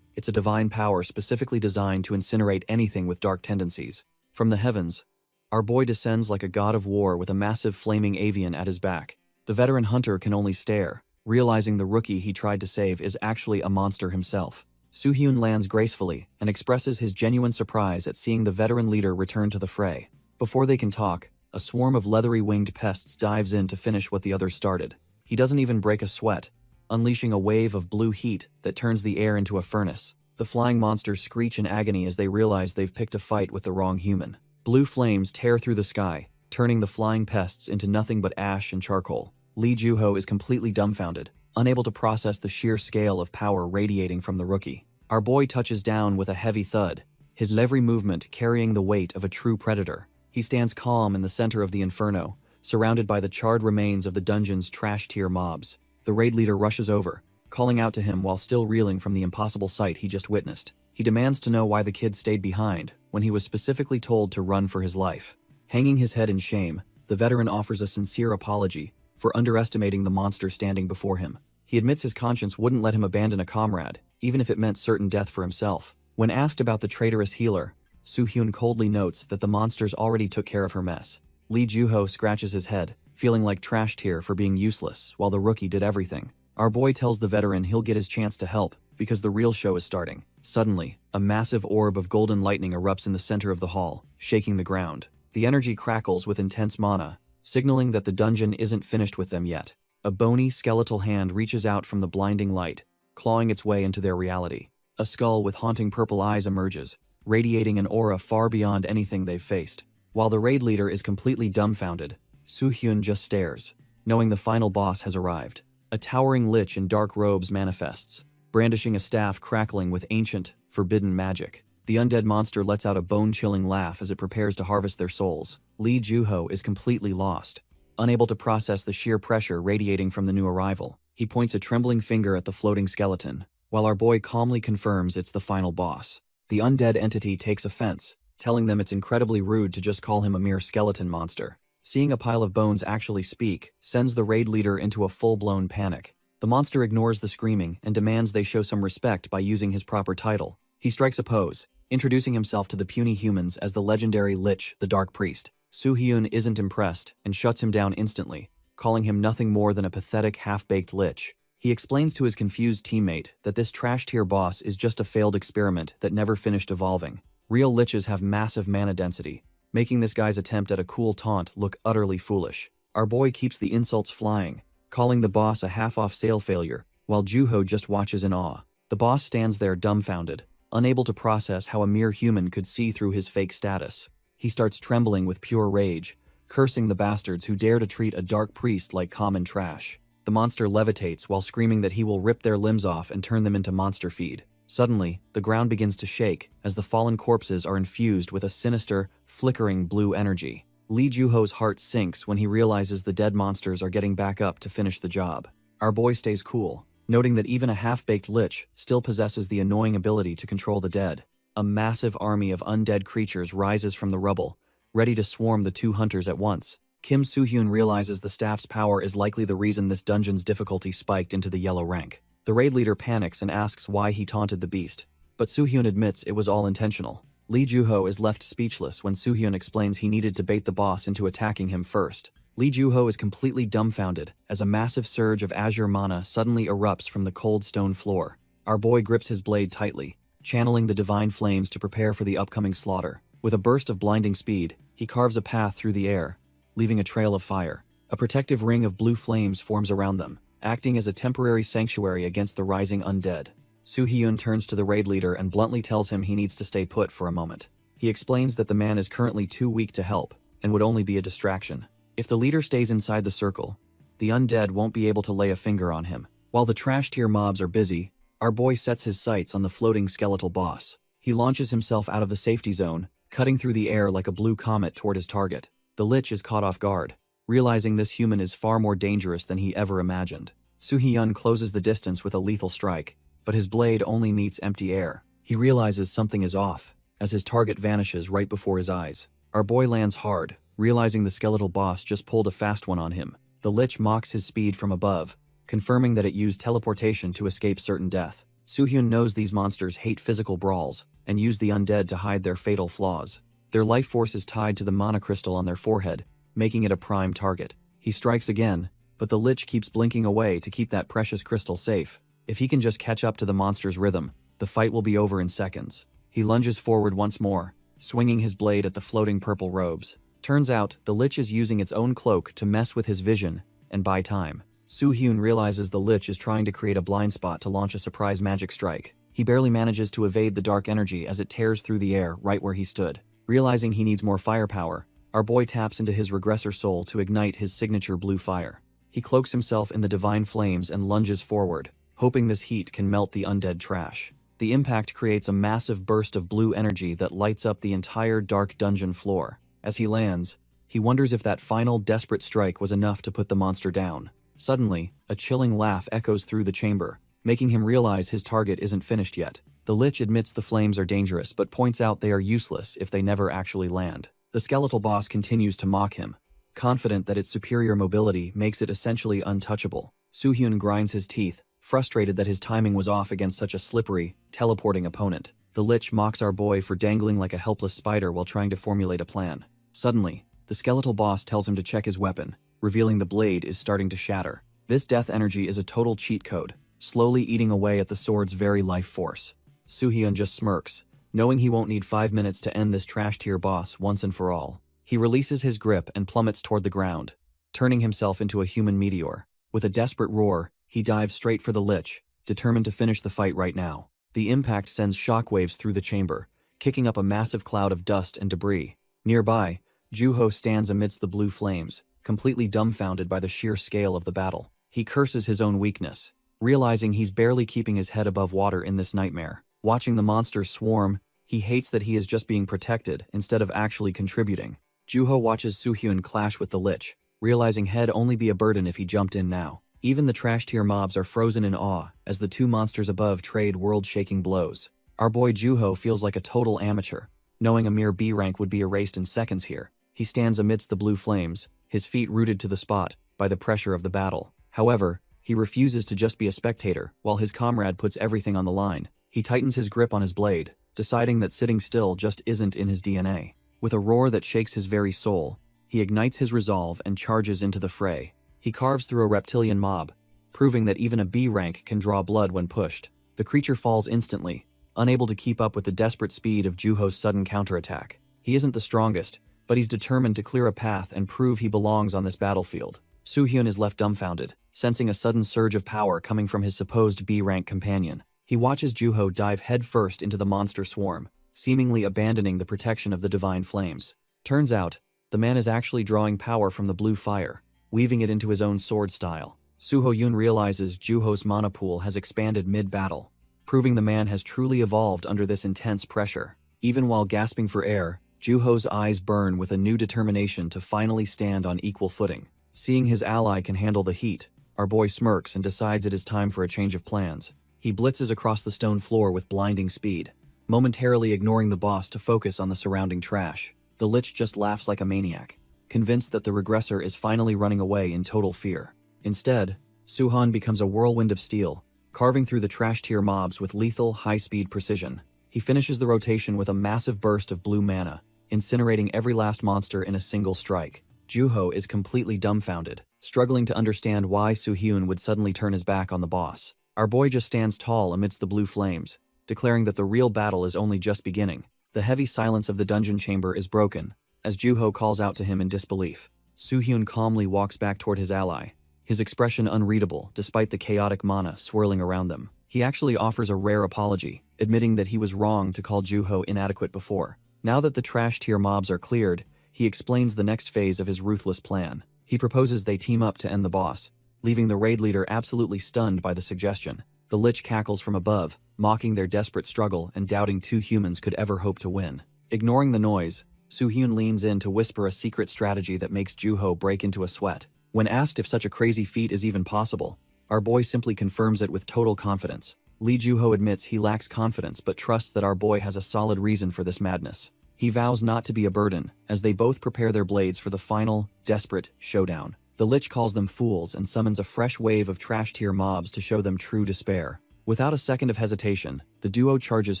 It's a divine power specifically designed to incinerate anything with dark tendencies. From the heavens, our boy descends like a god of war with a massive flaming avian at his back. The veteran hunter can only stare, realizing the rookie he tried to save is actually a monster himself. Soo-hyun lands gracefully and expresses his genuine surprise at seeing the veteran leader return to the fray. Before they can talk, a swarm of leathery winged pests dives in to finish what the others started. He doesn't even break a sweat, unleashing a wave of blue heat that turns the air into a furnace. The flying monsters screech in agony as they realize they've picked a fight with the wrong human. Blue flames tear through the sky, turning the flying pests into nothing but ash and charcoal. Lee Juho is completely dumbfounded, unable to process the sheer scale of power radiating from the rookie. Our boy touches down with a heavy thud, his every movement carrying the weight of a true predator. He stands calm in the center of the inferno, surrounded by the charred remains of the dungeon's trash-tier mobs. The raid leader rushes over, calling out to him while still reeling from the impossible sight he just witnessed. He demands to know why the kid stayed behind when he was specifically told to run for his life. Hanging his head in shame, the veteran offers a sincere apology for underestimating the monster standing before him. He admits his conscience wouldn't let him abandon a comrade, even if it meant certain death for himself. When asked about the traitorous healer, Soo-hyun coldly notes that the monsters already took care of her mess. Lee Juho scratches his head, feeling like trash tier for being useless while the rookie did everything. Our boy tells the veteran he'll get his chance to help because the real show is starting. Suddenly, a massive orb of golden lightning erupts in the center of the hall, shaking the ground. The energy crackles with intense mana, signaling that the dungeon isn't finished with them yet. A bony, skeletal hand reaches out from the blinding light, clawing its way into their reality. A skull with haunting purple eyes emerges, radiating an aura far beyond anything they've faced. While the raid leader is completely dumbfounded, Soo-hyun just stares, knowing the final boss has arrived. A towering lich in dark robes manifests, brandishing a staff crackling with ancient, forbidden magic. The undead monster lets out a bone-chilling laugh as it prepares to harvest their souls. Lee Juho is completely lost, unable to process the sheer pressure radiating from the new arrival. He points a trembling finger at the floating skeleton, while our boy calmly confirms it's the final boss. The undead entity takes offense, telling them it's incredibly rude to just call him a mere skeleton monster. Seeing a pile of bones actually speak sends the raid leader into a full-blown panic. The monster ignores the screaming and demands they show some respect by using his proper title. He strikes a pose, introducing himself to the puny humans as the legendary Lich, the Dark Priest. Soo-hyun isn't impressed and shuts him down instantly, calling him nothing more than a pathetic half-baked Lich. He explains to his confused teammate that this trash-tier boss is just a failed experiment that never finished evolving. Real Liches have massive mana density, making this guy's attempt at a cool taunt look utterly foolish. Our boy keeps the insults flying, calling the boss a half-off sale failure, while Juho just watches in awe. The boss stands there dumbfounded, unable to process how a mere human could see through his fake status. He starts trembling with pure rage, cursing the bastards who dare to treat a dark priest like common trash. The monster levitates while screaming that he will rip their limbs off and turn them into monster feed. Suddenly, the ground begins to shake as the fallen corpses are infused with a sinister, flickering blue energy. Lee Juho's heart sinks when he realizes the dead monsters are getting back up to finish the job. Our boy stays cool, noting that even a half-baked Lich still possesses the annoying ability to control the dead. A massive army of undead creatures rises from the rubble, ready to swarm the two hunters at once. Kim Soo-hyun realizes the staff's power is likely the reason this dungeon's difficulty spiked into the yellow rank. The raid leader panics and asks why he taunted the beast, but Soo-hyun admits it was all intentional. Lee Juho is left speechless when Soo-hyun explains he needed to bait the boss into attacking him first. Lee Juho is completely dumbfounded as a massive surge of azure mana suddenly erupts from the cold stone floor. Our boy grips his blade tightly, channeling the divine flames to prepare for the upcoming slaughter. With a burst of blinding speed, he carves a path through the air, leaving a trail of fire. A protective ring of blue flames forms around them, acting as a temporary sanctuary against the rising undead. Soo-hyun turns to the raid leader and bluntly tells him he needs to stay put for a moment. He explains that the man is currently too weak to help, and would only be a distraction. If the leader stays inside the circle, the undead won't be able to lay a finger on him. While the trash-tier mobs are busy, our boy sets his sights on the floating skeletal boss. He launches himself out of the safety zone, cutting through the air like a blue comet toward his target. The Lich is caught off guard, realizing this human is far more dangerous than he ever imagined. Soo-hyun closes the distance with a lethal strike, but his blade only meets empty air. He realizes something is off, as his target vanishes right before his eyes. Our boy lands hard, realizing the skeletal boss just pulled a fast one on him. The Lich mocks his speed from above, confirming that it used teleportation to escape certain death. Soo-hyun knows these monsters hate physical brawls, and use the undead to hide their fatal flaws. Their life force is tied to the mana crystal on their forehead, making it a prime target. He strikes again, but the Lich keeps blinking away to keep that precious crystal safe. If he can just catch up to the monster's rhythm, the fight will be over in seconds. He lunges forward once more, swinging his blade at the floating purple robes. Turns out, the Lich is using its own cloak to mess with his vision and buy time. Soo-hyun realizes the Lich is trying to create a blind spot to launch a surprise magic strike. He barely manages to evade the dark energy as it tears through the air right where he stood. Realizing he needs more firepower, our boy taps into his regressor soul to ignite his signature blue fire. He cloaks himself in the divine flames and lunges forward, hoping this heat can melt the undead trash. The impact creates a massive burst of blue energy that lights up the entire dark dungeon floor. As he lands, he wonders if that final desperate strike was enough to put the monster down. Suddenly, a chilling laugh echoes through the chamber, making him realize his target isn't finished yet. The Lich admits the flames are dangerous but points out they are useless if they never actually land. The skeletal boss continues to mock him, confident that its superior mobility makes it essentially untouchable. Soo-hyun grinds his teeth, frustrated that his timing was off against such a slippery, teleporting opponent. The Lich mocks our boy for dangling like a helpless spider while trying to formulate a plan. Suddenly, the skeletal boss tells him to check his weapon, revealing the blade is starting to shatter. This death energy is a total cheat code, slowly eating away at the sword's very life force. Soo-hyun just smirks, knowing he won't need 5 minutes to end this trash-tier boss once and for all. He releases his grip and plummets toward the ground, turning himself into a human meteor. With a desperate roar, he dives straight for the Lich, determined to finish the fight right now. The impact sends shockwaves through the chamber, kicking up a massive cloud of dust and debris. Nearby, Juho stands amidst the blue flames, completely dumbfounded by the sheer scale of the battle. He curses his own weakness, realizing he's barely keeping his head above water in this nightmare. Watching the monsters swarm, he hates that he is just being protected instead of actually contributing. Juho watches Soo-hyun clash with the Lich, realizing he'd only be a burden if he jumped in now. Even the trash-tier mobs are frozen in awe as the two monsters above trade world-shaking blows. Our boy Juho feels like a total amateur, knowing a mere B rank would be erased in seconds here. He stands amidst the blue flames, his feet rooted to the spot by the pressure of the battle. However, he refuses to just be a spectator while his comrade puts everything on the line. He tightens his grip on his blade, deciding that sitting still just isn't in his DNA. With a roar that shakes his very soul, he ignites his resolve and charges into the fray. He carves through a reptilian mob, proving that even a B rank can draw blood when pushed. The creature falls instantly, unable to keep up with the desperate speed of Juho's sudden counterattack. He isn't the strongest, but he's determined to clear a path and prove he belongs on this battlefield. Soo-hyun is left dumbfounded, sensing a sudden surge of power coming from his supposed B-rank companion. He watches Juho dive headfirst into the monster swarm, seemingly abandoning the protection of the divine flames. Turns out, the man is actually drawing power from the blue fire, weaving it into his own sword style. Soo-hyun realizes Juho's mana pool has expanded mid-battle, proving the man has truly evolved under this intense pressure. Even while gasping for air, Juho's eyes burn with a new determination to finally stand on equal footing. Seeing his ally can handle the heat, our boy smirks and decides it is time for a change of plans. He blitzes across the stone floor with blinding speed, momentarily ignoring the boss to focus on the surrounding trash. The Lich just laughs like a maniac, convinced that the regressor is finally running away in total fear. Instead, Soo-hyun becomes a whirlwind of steel, carving through the trash-tier mobs with lethal, high-speed precision. He finishes the rotation with a massive burst of blue mana, incinerating every last monster in a single strike. Juho is completely dumbfounded, struggling to understand why Soo-hyun would suddenly turn his back on the boss. Our boy just stands tall amidst the blue flames, declaring that the real battle is only just beginning. The heavy silence of the dungeon chamber is broken, as Juho calls out to him in disbelief. Soo-hyun calmly walks back toward his ally, his expression unreadable despite the chaotic mana swirling around them. He actually offers a rare apology, admitting that he was wrong to call Juho inadequate before. Now that the trash-tier mobs are cleared, he explains the next phase of his ruthless plan. He proposes they team up to end the boss, leaving the raid leader absolutely stunned by the suggestion. The Lich cackles from above, mocking their desperate struggle and doubting two humans could ever hope to win. Ignoring the noise, Soo-hyun leans in to whisper a secret strategy that makes Juho break into a sweat. When asked if such a crazy feat is even possible, our boy simply confirms it with total confidence. Lee Juho admits he lacks confidence but trusts that our boy has a solid reason for this madness. He vows not to be a burden, as they both prepare their blades for the final, desperate showdown. The Lich calls them fools and summons a fresh wave of trash-tier mobs to show them true despair. Without a second of hesitation, the duo charges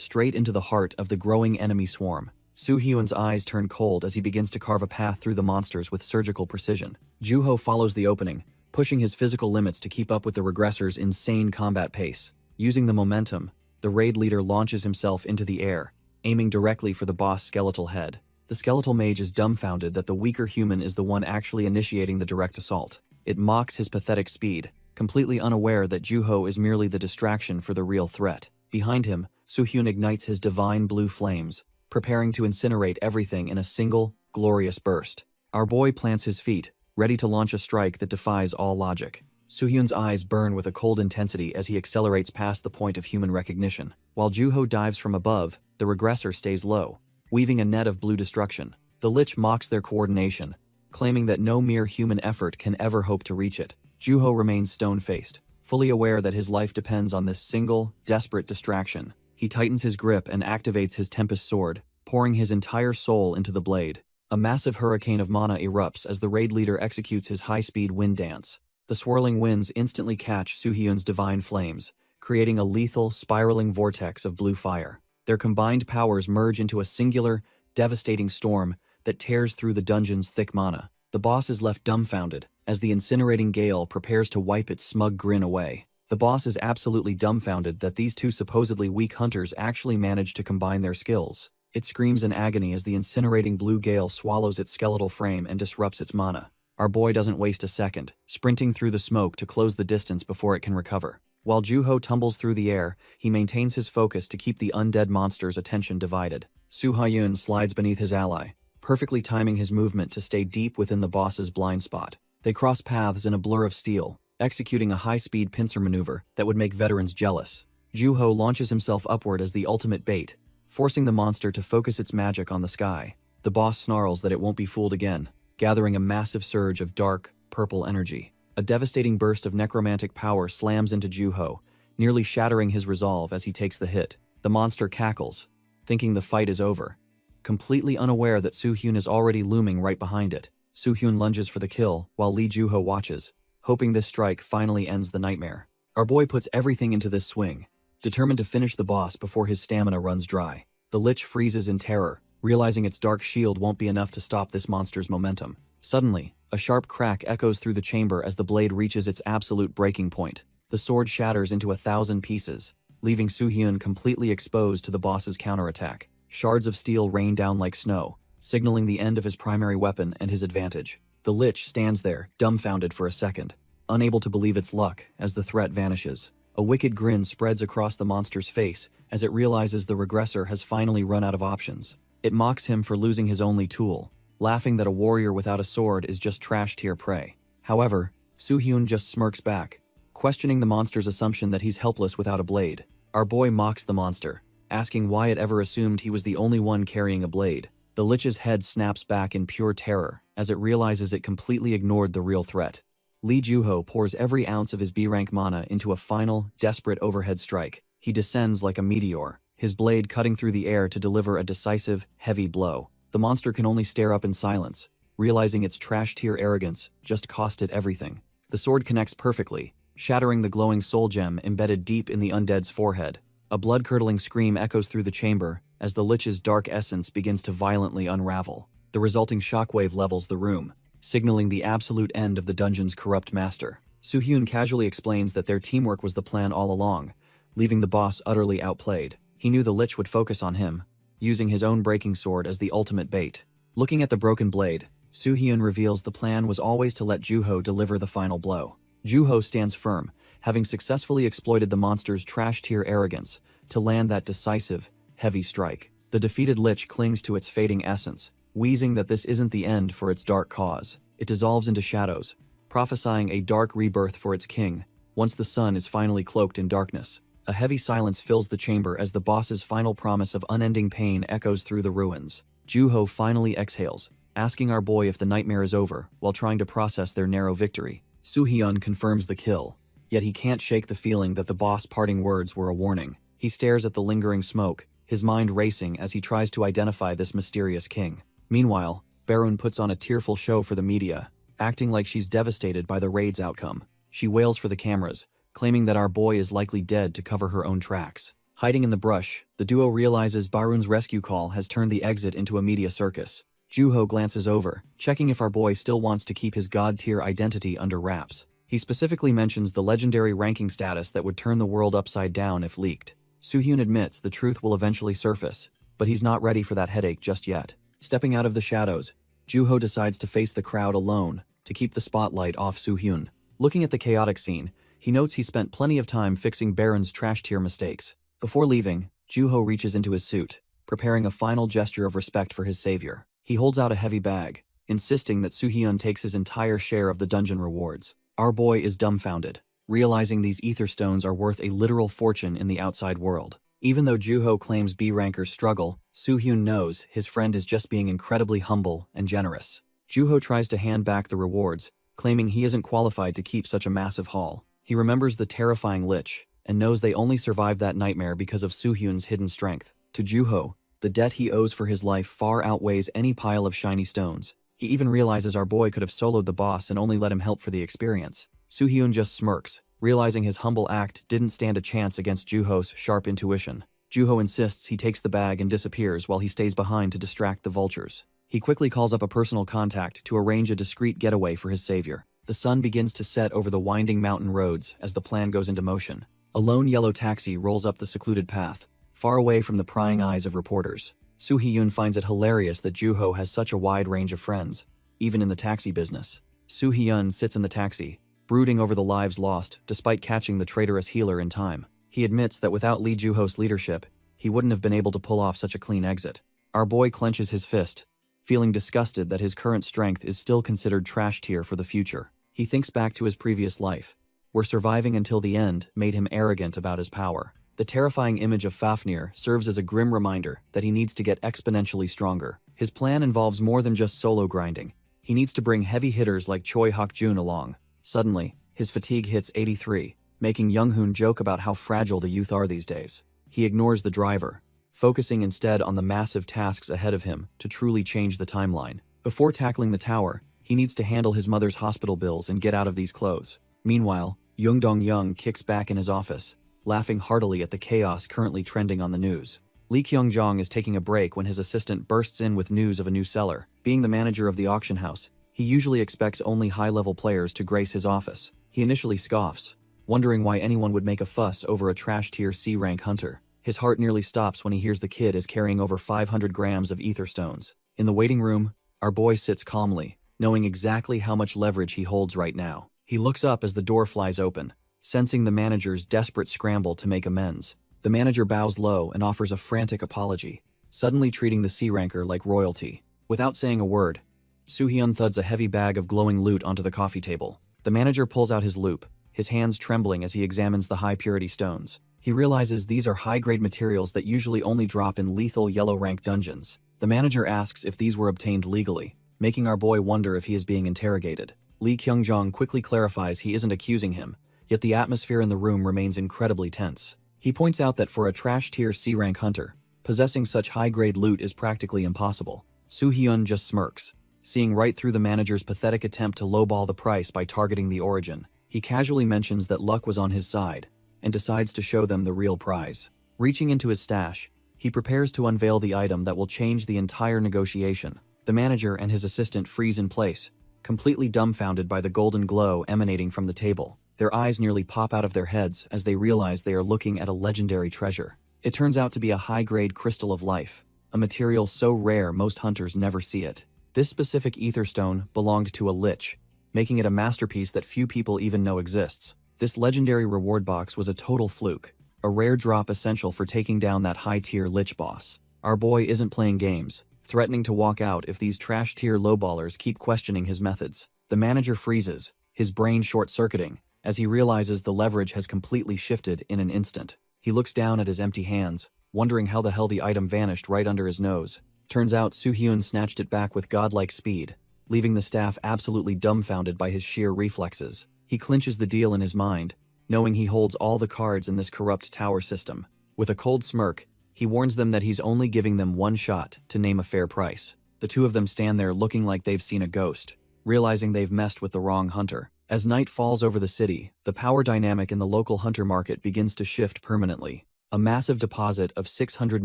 straight into the heart of the growing enemy swarm. Soo-hyun's eyes turn cold as he begins to carve a path through the monsters with surgical precision. Juho follows the opening, pushing his physical limits to keep up with the regressors' insane combat pace. Using the momentum, the raid leader launches himself into the air, aiming directly for the boss' skeletal head. The skeletal mage is dumbfounded that the weaker human is the one actually initiating the direct assault. It mocks his pathetic speed, completely unaware that Juho is merely the distraction for the real threat. Behind him, Soo-hyun ignites his divine blue flames, preparing to incinerate everything in a single, glorious burst. Our boy plants his feet, ready to launch a strike that defies all logic. Soo-hyun's eyes burn with a cold intensity as he accelerates past the point of human recognition. While Joo-ho dives from above, the regressor stays low, weaving a net of blue destruction. The Lich mocks their coordination, claiming that no mere human effort can ever hope to reach it. Joo-ho remains stone-faced, fully aware that his life depends on this single, desperate distraction. He tightens his grip and activates his Tempest Sword, pouring his entire soul into the blade. A massive hurricane of mana erupts as the raid leader executes his high-speed wind dance. The swirling winds instantly catch Soo-hyun's divine flames, creating a lethal, spiraling vortex of blue fire. Their combined powers merge into a singular, devastating storm that tears through the dungeon's thick mana. The boss is left dumbfounded as the incinerating gale prepares to wipe its smug grin away. The boss is absolutely dumbfounded that these two supposedly weak hunters actually managed to combine their skills. It screams in agony as the incinerating blue gale swallows its skeletal frame and disrupts its mana. Our boy doesn't waste a second, sprinting through the smoke to close the distance before it can recover. While Joo-ho tumbles through the air, he maintains his focus to keep the undead monster's attention divided. Soo-hyun slides beneath his ally, perfectly timing his movement to stay deep within the boss's blind spot. They cross paths in a blur of steel, executing a high-speed pincer maneuver that would make veterans jealous. Joo-ho launches himself upward as the ultimate bait, forcing the monster to focus its magic on the sky. The boss snarls that it won't be fooled again, gathering a massive surge of dark, purple energy. A devastating burst of necromantic power slams into Joo-ho, nearly shattering his resolve as he takes the hit. The monster cackles, thinking the fight is over, completely unaware that Soo-hyun is already looming right behind it. Soo-hyun lunges for the kill, while Lee Joo-ho watches, hoping this strike finally ends the nightmare. Our boy puts everything into this swing, determined to finish the boss before his stamina runs dry. The Lich freezes in terror, realizing its dark shield won't be enough to stop this monster's momentum. Suddenly, a sharp crack echoes through the chamber as the blade reaches its absolute breaking point. The sword shatters into 1,000 pieces, leaving Soo-hyun completely exposed to the boss's counterattack. Shards of steel rain down like snow, signaling the end of his primary weapon and his advantage. The Lich stands there, dumbfounded for a second, unable to believe its luck as the threat vanishes. A wicked grin spreads across the monster's face as it realizes the regressor has finally run out of options. It mocks him for losing his only tool, laughing that a warrior without a sword is just trash-tier prey. However, Soo-hyun just smirks back, questioning the monster's assumption that he's helpless without a blade. Our boy mocks the monster, asking why it ever assumed he was the only one carrying a blade. The Lich's head snaps back in pure terror as it realizes it completely ignored the real threat. Lee Joo-ho pours every ounce of his B-rank mana into a final, desperate overhead strike. He descends like a meteor, his blade cutting through the air to deliver a decisive, heavy blow. The monster can only stare up in silence, realizing its trash-tier arrogance just cost it everything. The sword connects perfectly, shattering the glowing soul gem embedded deep in the undead's forehead. A blood-curdling scream echoes through the chamber as the Lich's dark essence begins to violently unravel. The resulting shockwave levels the room, signaling the absolute end of the dungeon's corrupt master. Soo-hyun casually explains that their teamwork was the plan all along, leaving the boss utterly outplayed. He knew the Lich would focus on him, using his own breaking sword as the ultimate bait. Looking at the broken blade, Soo-hyun reveals the plan was always to let Joo-ho deliver the final blow. Joo-ho stands firm, having successfully exploited the monster's trash-tier arrogance to land that decisive, heavy strike. The defeated Lich clings to its fading essence, wheezing that this isn't the end for its dark cause. It dissolves into shadows, prophesying a dark rebirth for its king, once the sun is finally cloaked in darkness. A heavy silence fills the chamber as the boss's final promise of unending pain echoes through the ruins. Joo-ho finally exhales, asking our boy if the nightmare is over, while trying to process their narrow victory. Soo-hyun confirms the kill, yet he can't shake the feeling that the boss' parting words were a warning. He stares at the lingering smoke, his mind racing as he tries to identify this mysterious king. Meanwhile, Barun puts on a tearful show for the media, acting like she's devastated by the raid's outcome. She wails for the cameras, claiming that our boy is likely dead to cover her own tracks. Hiding in the brush, the duo realizes Barun's rescue call has turned the exit into a media circus. Joo-ho glances over, checking if our boy still wants to keep his god-tier identity under wraps. He specifically mentions the legendary ranking status that would turn the world upside down if leaked. Soo-hyun admits the truth will eventually surface, but he's not ready for that headache just yet. Stepping out of the shadows, Joo-ho decides to face the crowd alone to keep the spotlight off Soo-hyun. Looking at the chaotic scene, he notes he spent plenty of time fixing Baron's trash-tier mistakes. Before leaving, Juho reaches into his suit, preparing a final gesture of respect for his savior. He holds out a heavy bag, insisting that Soo-hyun takes his entire share of the dungeon rewards. Our boy is dumbfounded, realizing these ether stones are worth a literal fortune in the outside world. Even though Juho claims B-rankers struggle, Soo-hyun knows his friend is just being incredibly humble and generous. Juho tries to hand back the rewards, claiming he isn't qualified to keep such a massive haul. He remembers the terrifying lich, and knows they only survived that nightmare because of Soo-hyun's hidden strength. To Juho, the debt he owes for his life far outweighs any pile of shiny stones. He even realizes our boy could have soloed the boss and only let him help for the experience. Soo-hyun just smirks, realizing his humble act didn't stand a chance against Juho's sharp intuition. Juho insists he takes the bag and disappears while he stays behind to distract the vultures. He quickly calls up a personal contact to arrange a discreet getaway for his savior. The sun begins to set over the winding mountain roads as the plan goes into motion. A lone yellow taxi rolls up the secluded path, far away from the prying eyes of reporters. Soo-hyun finds it hilarious that Juho has such a wide range of friends, even in the taxi business. Soo-hyun sits in the taxi, brooding over the lives lost despite catching the traitorous healer in time. He admits that without Lee Juho's leadership, he wouldn't have been able to pull off such a clean exit. Our boy clenches his fist, feeling disgusted that his current strength is still considered trash tier for the future. He thinks back to his previous life, where surviving until the end made him arrogant about his power. The terrifying image of Fafnir serves as a grim reminder that he needs to get exponentially stronger. His plan involves more than just solo grinding. He needs to bring heavy hitters like Choi Hak-jun along. Suddenly, his fatigue hits 83, making Young-hoon joke about how fragile the youth are these days. He ignores the driver, focusing instead on the massive tasks ahead of him to truly change the timeline. Before tackling the tower, he needs to handle his mother's hospital bills and get out of these clothes. Meanwhile, Young Dong-young kicks back in his office, laughing heartily at the chaos currently trending on the news. Lee Kyung-jong is taking a break when his assistant bursts in with news of a new seller. Being the manager of the auction house, he usually expects only high-level players to grace his office. He initially scoffs, wondering why anyone would make a fuss over a trash-tier C-rank hunter. His heart nearly stops when he hears the kid is carrying over 500 grams of ether stones. In the waiting room, our boy sits calmly, knowing exactly how much leverage he holds right now. He looks up as the door flies open, sensing the manager's desperate scramble to make amends. The manager bows low and offers a frantic apology, suddenly treating the C-ranker like royalty. Without saying a word, Soo-hyun thuds a heavy bag of glowing loot onto the coffee table. The manager pulls out his loupe, his hands trembling as he examines the high-purity stones. He realizes these are high-grade materials that usually only drop in lethal yellow-rank dungeons. The manager asks if these were obtained legally, making our boy wonder if he is being interrogated. Lee Kyung-jong quickly clarifies he isn't accusing him, yet the atmosphere in the room remains incredibly tense. He points out that for a trash-tier C-rank hunter, possessing such high-grade loot is practically impossible. Soo-hyun just smirks, seeing right through the manager's pathetic attempt to lowball the price by targeting the origin. He casually mentions that luck was on his side, and decides to show them the real prize. Reaching into his stash, he prepares to unveil the item that will change the entire negotiation. The manager and his assistant freeze in place, completely dumbfounded by the golden glow emanating from the table. Their eyes nearly pop out of their heads as they realize they are looking at a legendary treasure. It turns out to be a high-grade crystal of life, a material so rare most hunters never see it. This specific ether stone belonged to a lich, making it a masterpiece that few people even know exists. This legendary reward box was a total fluke, a rare drop essential for taking down that high-tier lich boss. Our boy isn't playing games, threatening to walk out if these trash-tier lowballers keep questioning his methods. The manager freezes, his brain short-circuiting, as he realizes the leverage has completely shifted in an instant. He looks down at his empty hands, wondering how the hell the item vanished right under his nose. Turns out Soo-hyun snatched it back with godlike speed, leaving the staff absolutely dumbfounded by his sheer reflexes. He clinches the deal in his mind, knowing he holds all the cards in this corrupt tower system. With a cold smirk, he warns them that he's only giving them one shot to name a fair price. The two of them stand there looking like they've seen a ghost, realizing they've messed with the wrong hunter. As night falls over the city, the power dynamic in the local hunter market begins to shift permanently. A massive deposit of 600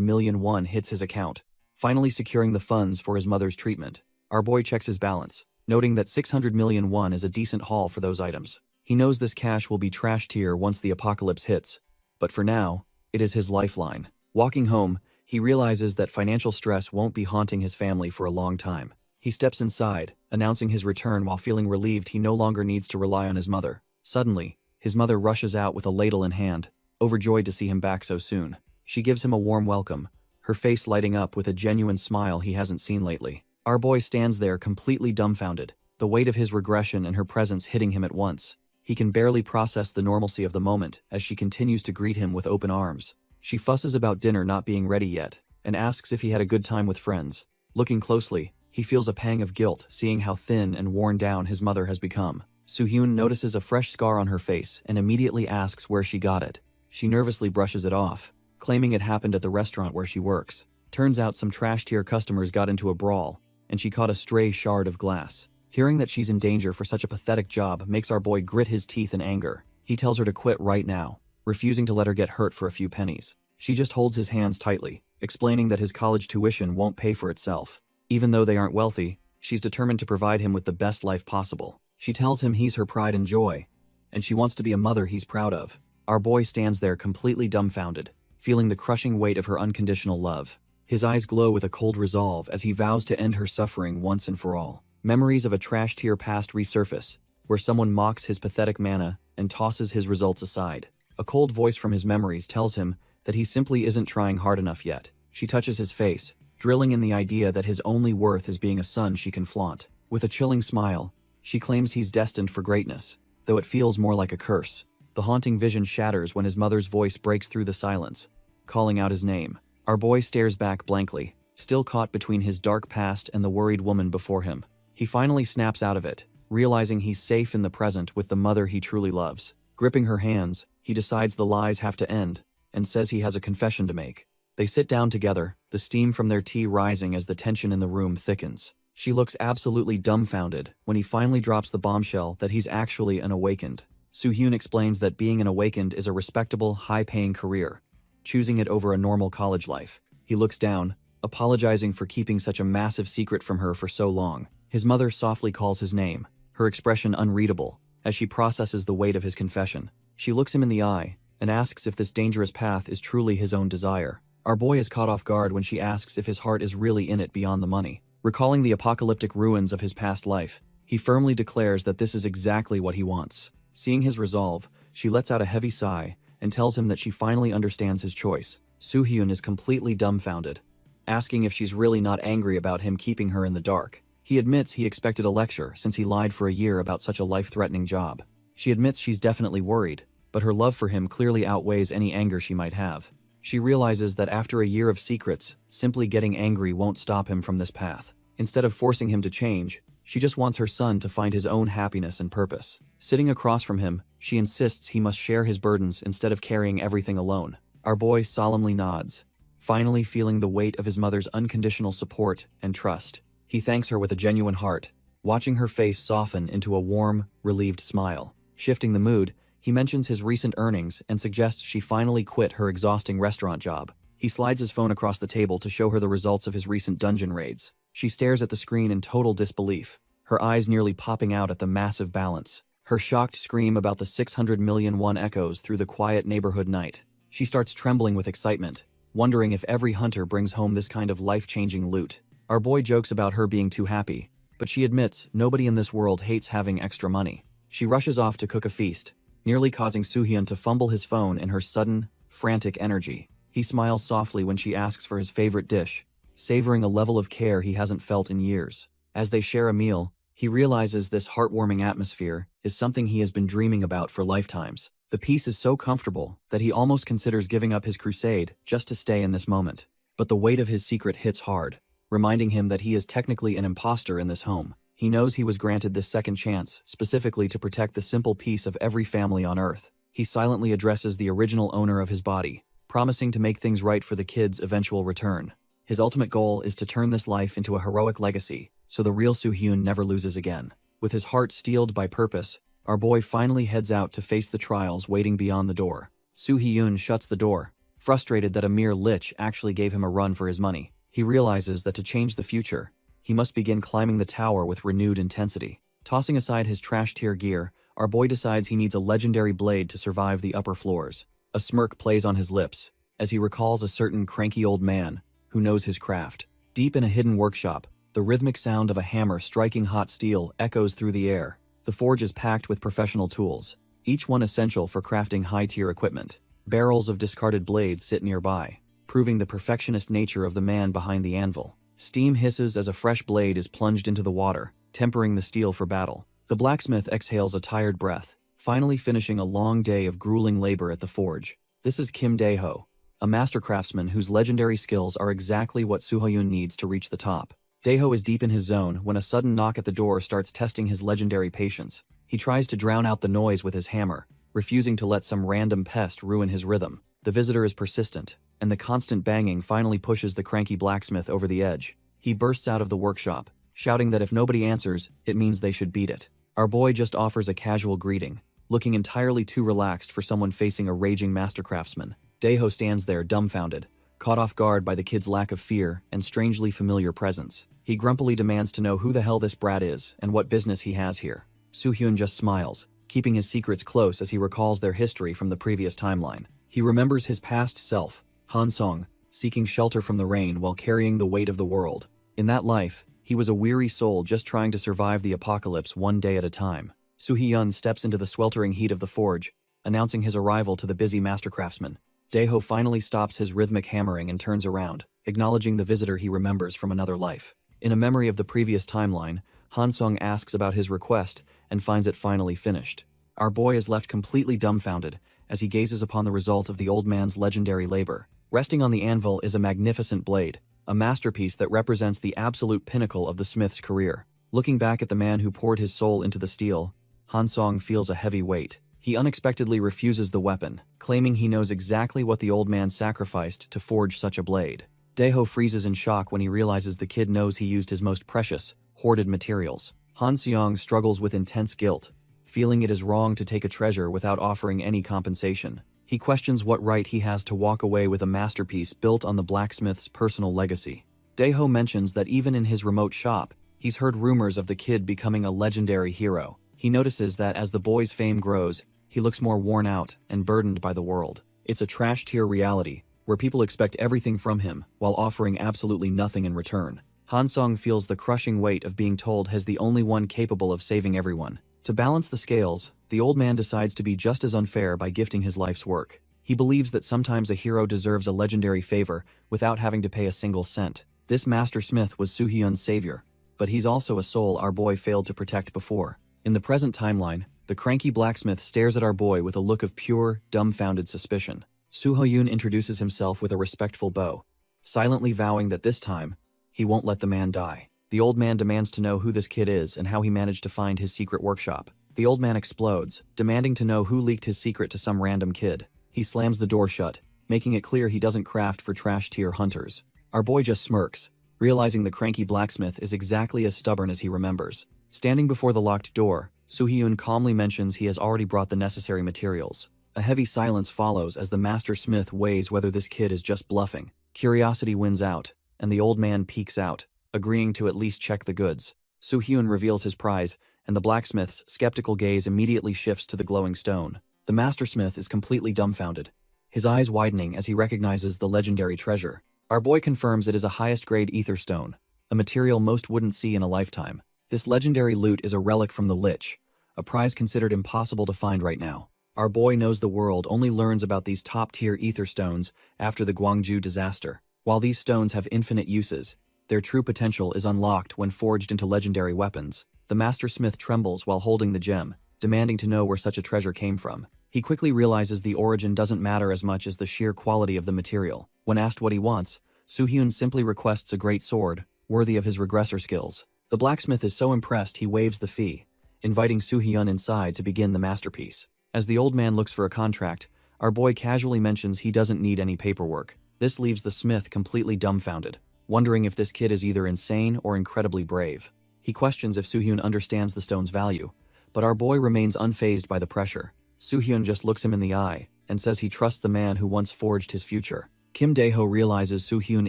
million won hits his account, finally securing the funds for his mother's treatment. Our boy checks his balance, noting that 600 million won is a decent haul for those items. He knows this cash will be trash tier once the apocalypse hits, but for now, it is his lifeline. Walking home, he realizes that financial stress won't be haunting his family for a long time. He steps inside, announcing his return while feeling relieved he no longer needs to rely on his mother. Suddenly, his mother rushes out with a ladle in hand, overjoyed to see him back so soon. She gives him a warm welcome, her face lighting up with a genuine smile he hasn't seen lately. Our boy stands there completely dumbfounded, the weight of his regression and her presence hitting him at once. He can barely process the normalcy of the moment as she continues to greet him with open arms. She fusses about dinner not being ready yet, and asks if he had a good time with friends. Looking closely, he feels a pang of guilt seeing how thin and worn down his mother has become. Soo-hyun notices a fresh scar on her face and immediately asks where she got it. She nervously brushes it off, claiming it happened at the restaurant where she works. Turns out some trash-tier customers got into a brawl, and she caught a stray shard of glass. Hearing that she's in danger for such a pathetic job makes our boy grit his teeth in anger. He tells her to quit right now, refusing to let her get hurt for a few pennies. She just holds his hands tightly, explaining that his college tuition won't pay for itself. Even though they aren't wealthy, she's determined to provide him with the best life possible. She tells him he's her pride and joy, and she wants to be a mother he's proud of. Our boy stands there completely dumbfounded, feeling the crushing weight of her unconditional love. His eyes glow with a cold resolve as he vows to end her suffering once and for all. Memories of a trash-tier past resurface, where someone mocks his pathetic mana and tosses his results aside. A cold voice from his memories tells him that he simply isn't trying hard enough yet. She touches his face, drilling in the idea that his only worth is being a son she can flaunt. With a chilling smile, she claims he's destined for greatness, though it feels more like a curse. The haunting vision shatters when his mother's voice breaks through the silence, calling out his name. Our boy stares back blankly, still caught between his dark past and the worried woman before him. He finally snaps out of it, realizing he's safe in the present with the mother he truly loves. Gripping her hands, he decides the lies have to end, and says he has a confession to make. They sit down together, the steam from their tea rising as the tension in the room thickens. She looks absolutely dumbfounded when he finally drops the bombshell that he's actually an awakened. Soo-hyun explains that being an awakened is a respectable, high-paying career, choosing it over a normal college life. He looks down, apologizing for keeping such a massive secret from her for so long. His mother softly calls his name, her expression unreadable, as she processes the weight of his confession. She looks him in the eye and asks if this dangerous path is truly his own desire. Our boy is caught off guard when she asks if his heart is really in it beyond the money. Recalling the apocalyptic ruins of his past life, he firmly declares that this is exactly what he wants. Seeing his resolve, she lets out a heavy sigh and tells him that she finally understands his choice. Soo-hyun is completely dumbfounded, asking if she's really not angry about him keeping her in the dark. He admits he expected a lecture since he lied for a year about such a life-threatening job. She admits she's definitely worried, but her love for him clearly outweighs any anger she might have. She realizes that after a year of secrets, simply getting angry won't stop him from this path. Instead of forcing him to change, she just wants her son to find his own happiness and purpose. Sitting across from him, she insists he must share his burdens instead of carrying everything alone. Our boy solemnly nods, finally feeling the weight of his mother's unconditional support and trust. He thanks her with a genuine heart, watching her face soften into a warm, relieved smile. Shifting the mood, he mentions his recent earnings and suggests she finally quit her exhausting restaurant job. He slides his phone across the table to show her the results of his recent dungeon raids. She stares at the screen in total disbelief, her eyes nearly popping out at the massive balance. Her shocked scream about the 600 million won echoes through the quiet neighborhood night. She starts trembling with excitement, wondering if every hunter brings home this kind of life-changing loot. Our boy jokes about her being too happy, but she admits nobody in this world hates having extra money. She rushes off to cook a feast, nearly causing Soo-hyun to fumble his phone in her sudden, frantic energy. He smiles softly when she asks for his favorite dish, savoring a level of care he hasn't felt in years. As they share a meal, he realizes this heartwarming atmosphere is something he has been dreaming about for lifetimes. The peace is so comfortable that he almost considers giving up his crusade just to stay in this moment. But the weight of his secret hits hard, reminding him that he is technically an imposter in this home. He knows he was granted this second chance specifically to protect the simple peace of every family on Earth. He silently addresses the original owner of his body, promising to make things right for the kid's eventual return. His ultimate goal is to turn this life into a heroic legacy, so the real Soo-hyun never loses again. With his heart steeled by purpose, our boy finally heads out to face the trials waiting beyond the door. Soo-hyun shuts the door, frustrated that a mere lich actually gave him a run for his money. He realizes that to change the future, he must begin climbing the tower with renewed intensity. Tossing aside his trash-tier gear, our boy decides he needs a legendary blade to survive the upper floors. A smirk plays on his lips, as he recalls a certain cranky old man who knows his craft. Deep in a hidden workshop, the rhythmic sound of a hammer striking hot steel echoes through the air. The forge is packed with professional tools, each one essential for crafting high-tier equipment. Barrels of discarded blades sit nearby, proving the perfectionist nature of the man behind the anvil. Steam hisses as a fresh blade is plunged into the water, tempering the steel for battle. The blacksmith exhales a tired breath, finally finishing a long day of grueling labor at the forge. This is Kim Dae-ho, a master craftsman whose legendary skills are exactly what Soo-hyun needs to reach the top. Dae-ho is deep in his zone when a sudden knock at the door starts testing his legendary patience. He tries to drown out the noise with his hammer, refusing to let some random pest ruin his rhythm. The visitor is persistent, and the constant banging finally pushes the cranky blacksmith over the edge. He bursts out of the workshop, shouting that if nobody answers, it means they should beat it. Our boy just offers a casual greeting, looking entirely too relaxed for someone facing a raging master craftsman. Dae-ho stands there dumbfounded, caught off guard by the kid's lack of fear and strangely familiar presence. He grumpily demands to know who the hell this brat is and what business he has here. Soo-hyun just smiles, keeping his secrets close as he recalls their history from the previous timeline. He remembers his past self, Han Song, seeking shelter from the rain while carrying the weight of the world. In that life, he was a weary soul just trying to survive the apocalypse one day at a time. Soo-hyun steps into the sweltering heat of the forge, announcing his arrival to the busy master craftsman. Dae-ho finally stops his rhythmic hammering and turns around, acknowledging the visitor he remembers from another life. In a memory of the previous timeline, Han Song asks about his request and finds it finally finished. Our boy is left completely dumbfounded as he gazes upon the result of the old man's legendary labor. Resting on the anvil is a magnificent blade, a masterpiece that represents the absolute pinnacle of the smith's career. Looking back at the man who poured his soul into the steel, Han Song feels a heavy weight. He unexpectedly refuses the weapon, claiming he knows exactly what the old man sacrificed to forge such a blade. Dae-ho freezes in shock when he realizes the kid knows he used his most precious, hoarded materials. Han Seong struggles with intense guilt, feeling it is wrong to take a treasure without offering any compensation. He questions what right he has to walk away with a masterpiece built on the blacksmith's personal legacy. Dae-ho mentions that even in his remote shop, he's heard rumors of the kid becoming a legendary hero. He notices that as the boy's fame grows, he looks more worn out and burdened by the world. It's a trash-tier reality, where people expect everything from him while offering absolutely nothing in return. Han Song feels the crushing weight of being told he's the only one capable of saving everyone. To balance the scales, the old man decides to be just as unfair by gifting his life's work. He believes that sometimes a hero deserves a legendary favor without having to pay a single cent. This master smith was Soo-hyun's savior, but he's also a soul our boy failed to protect before. In the present timeline, the cranky blacksmith stares at our boy with a look of pure, dumbfounded suspicion. Soo-hyun introduces himself with a respectful bow, silently vowing that this time, he won't let the man die. The old man demands to know who this kid is and how he managed to find his secret workshop. The old man explodes, demanding to know who leaked his secret to some random kid. He slams the door shut, making it clear he doesn't craft for trash-tier hunters. Our boy just smirks, realizing the cranky blacksmith is exactly as stubborn as he remembers. Standing before the locked door, Soo-hyun calmly mentions he has already brought the necessary materials. A heavy silence follows as the master smith weighs whether this kid is just bluffing. Curiosity wins out, and the old man peeks out, agreeing to at least check the goods. Soo-hyun reveals his prize, and the blacksmith's skeptical gaze immediately shifts to the glowing stone. The master smith is completely dumbfounded, his eyes widening as he recognizes the legendary treasure. Our boy confirms it is a highest-grade ether stone, a material most wouldn't see in a lifetime. This legendary loot is a relic from the Lich, a prize considered impossible to find right now. Our boy knows the world only learns about these top-tier ether stones after the Gwangju disaster. While these stones have infinite uses, their true potential is unlocked when forged into legendary weapons. The master smith trembles while holding the gem, demanding to know where such a treasure came from. He quickly realizes the origin doesn't matter as much as the sheer quality of the material. When asked what he wants, Soo-hyun simply requests a great sword, worthy of his regressor skills. The blacksmith is so impressed he waives the fee, inviting Soo-hyun inside to begin the masterpiece. As the old man looks for a contract, our boy casually mentions he doesn't need any paperwork. This leaves the smith completely dumbfounded, wondering if this kid is either insane or incredibly brave. He questions if Soo-hyun understands the stone's value, but our boy remains unfazed by the pressure. Soo-hyun just looks him in the eye and says he trusts the man who once forged his future. Kim Dae-ho realizes Soo-hyun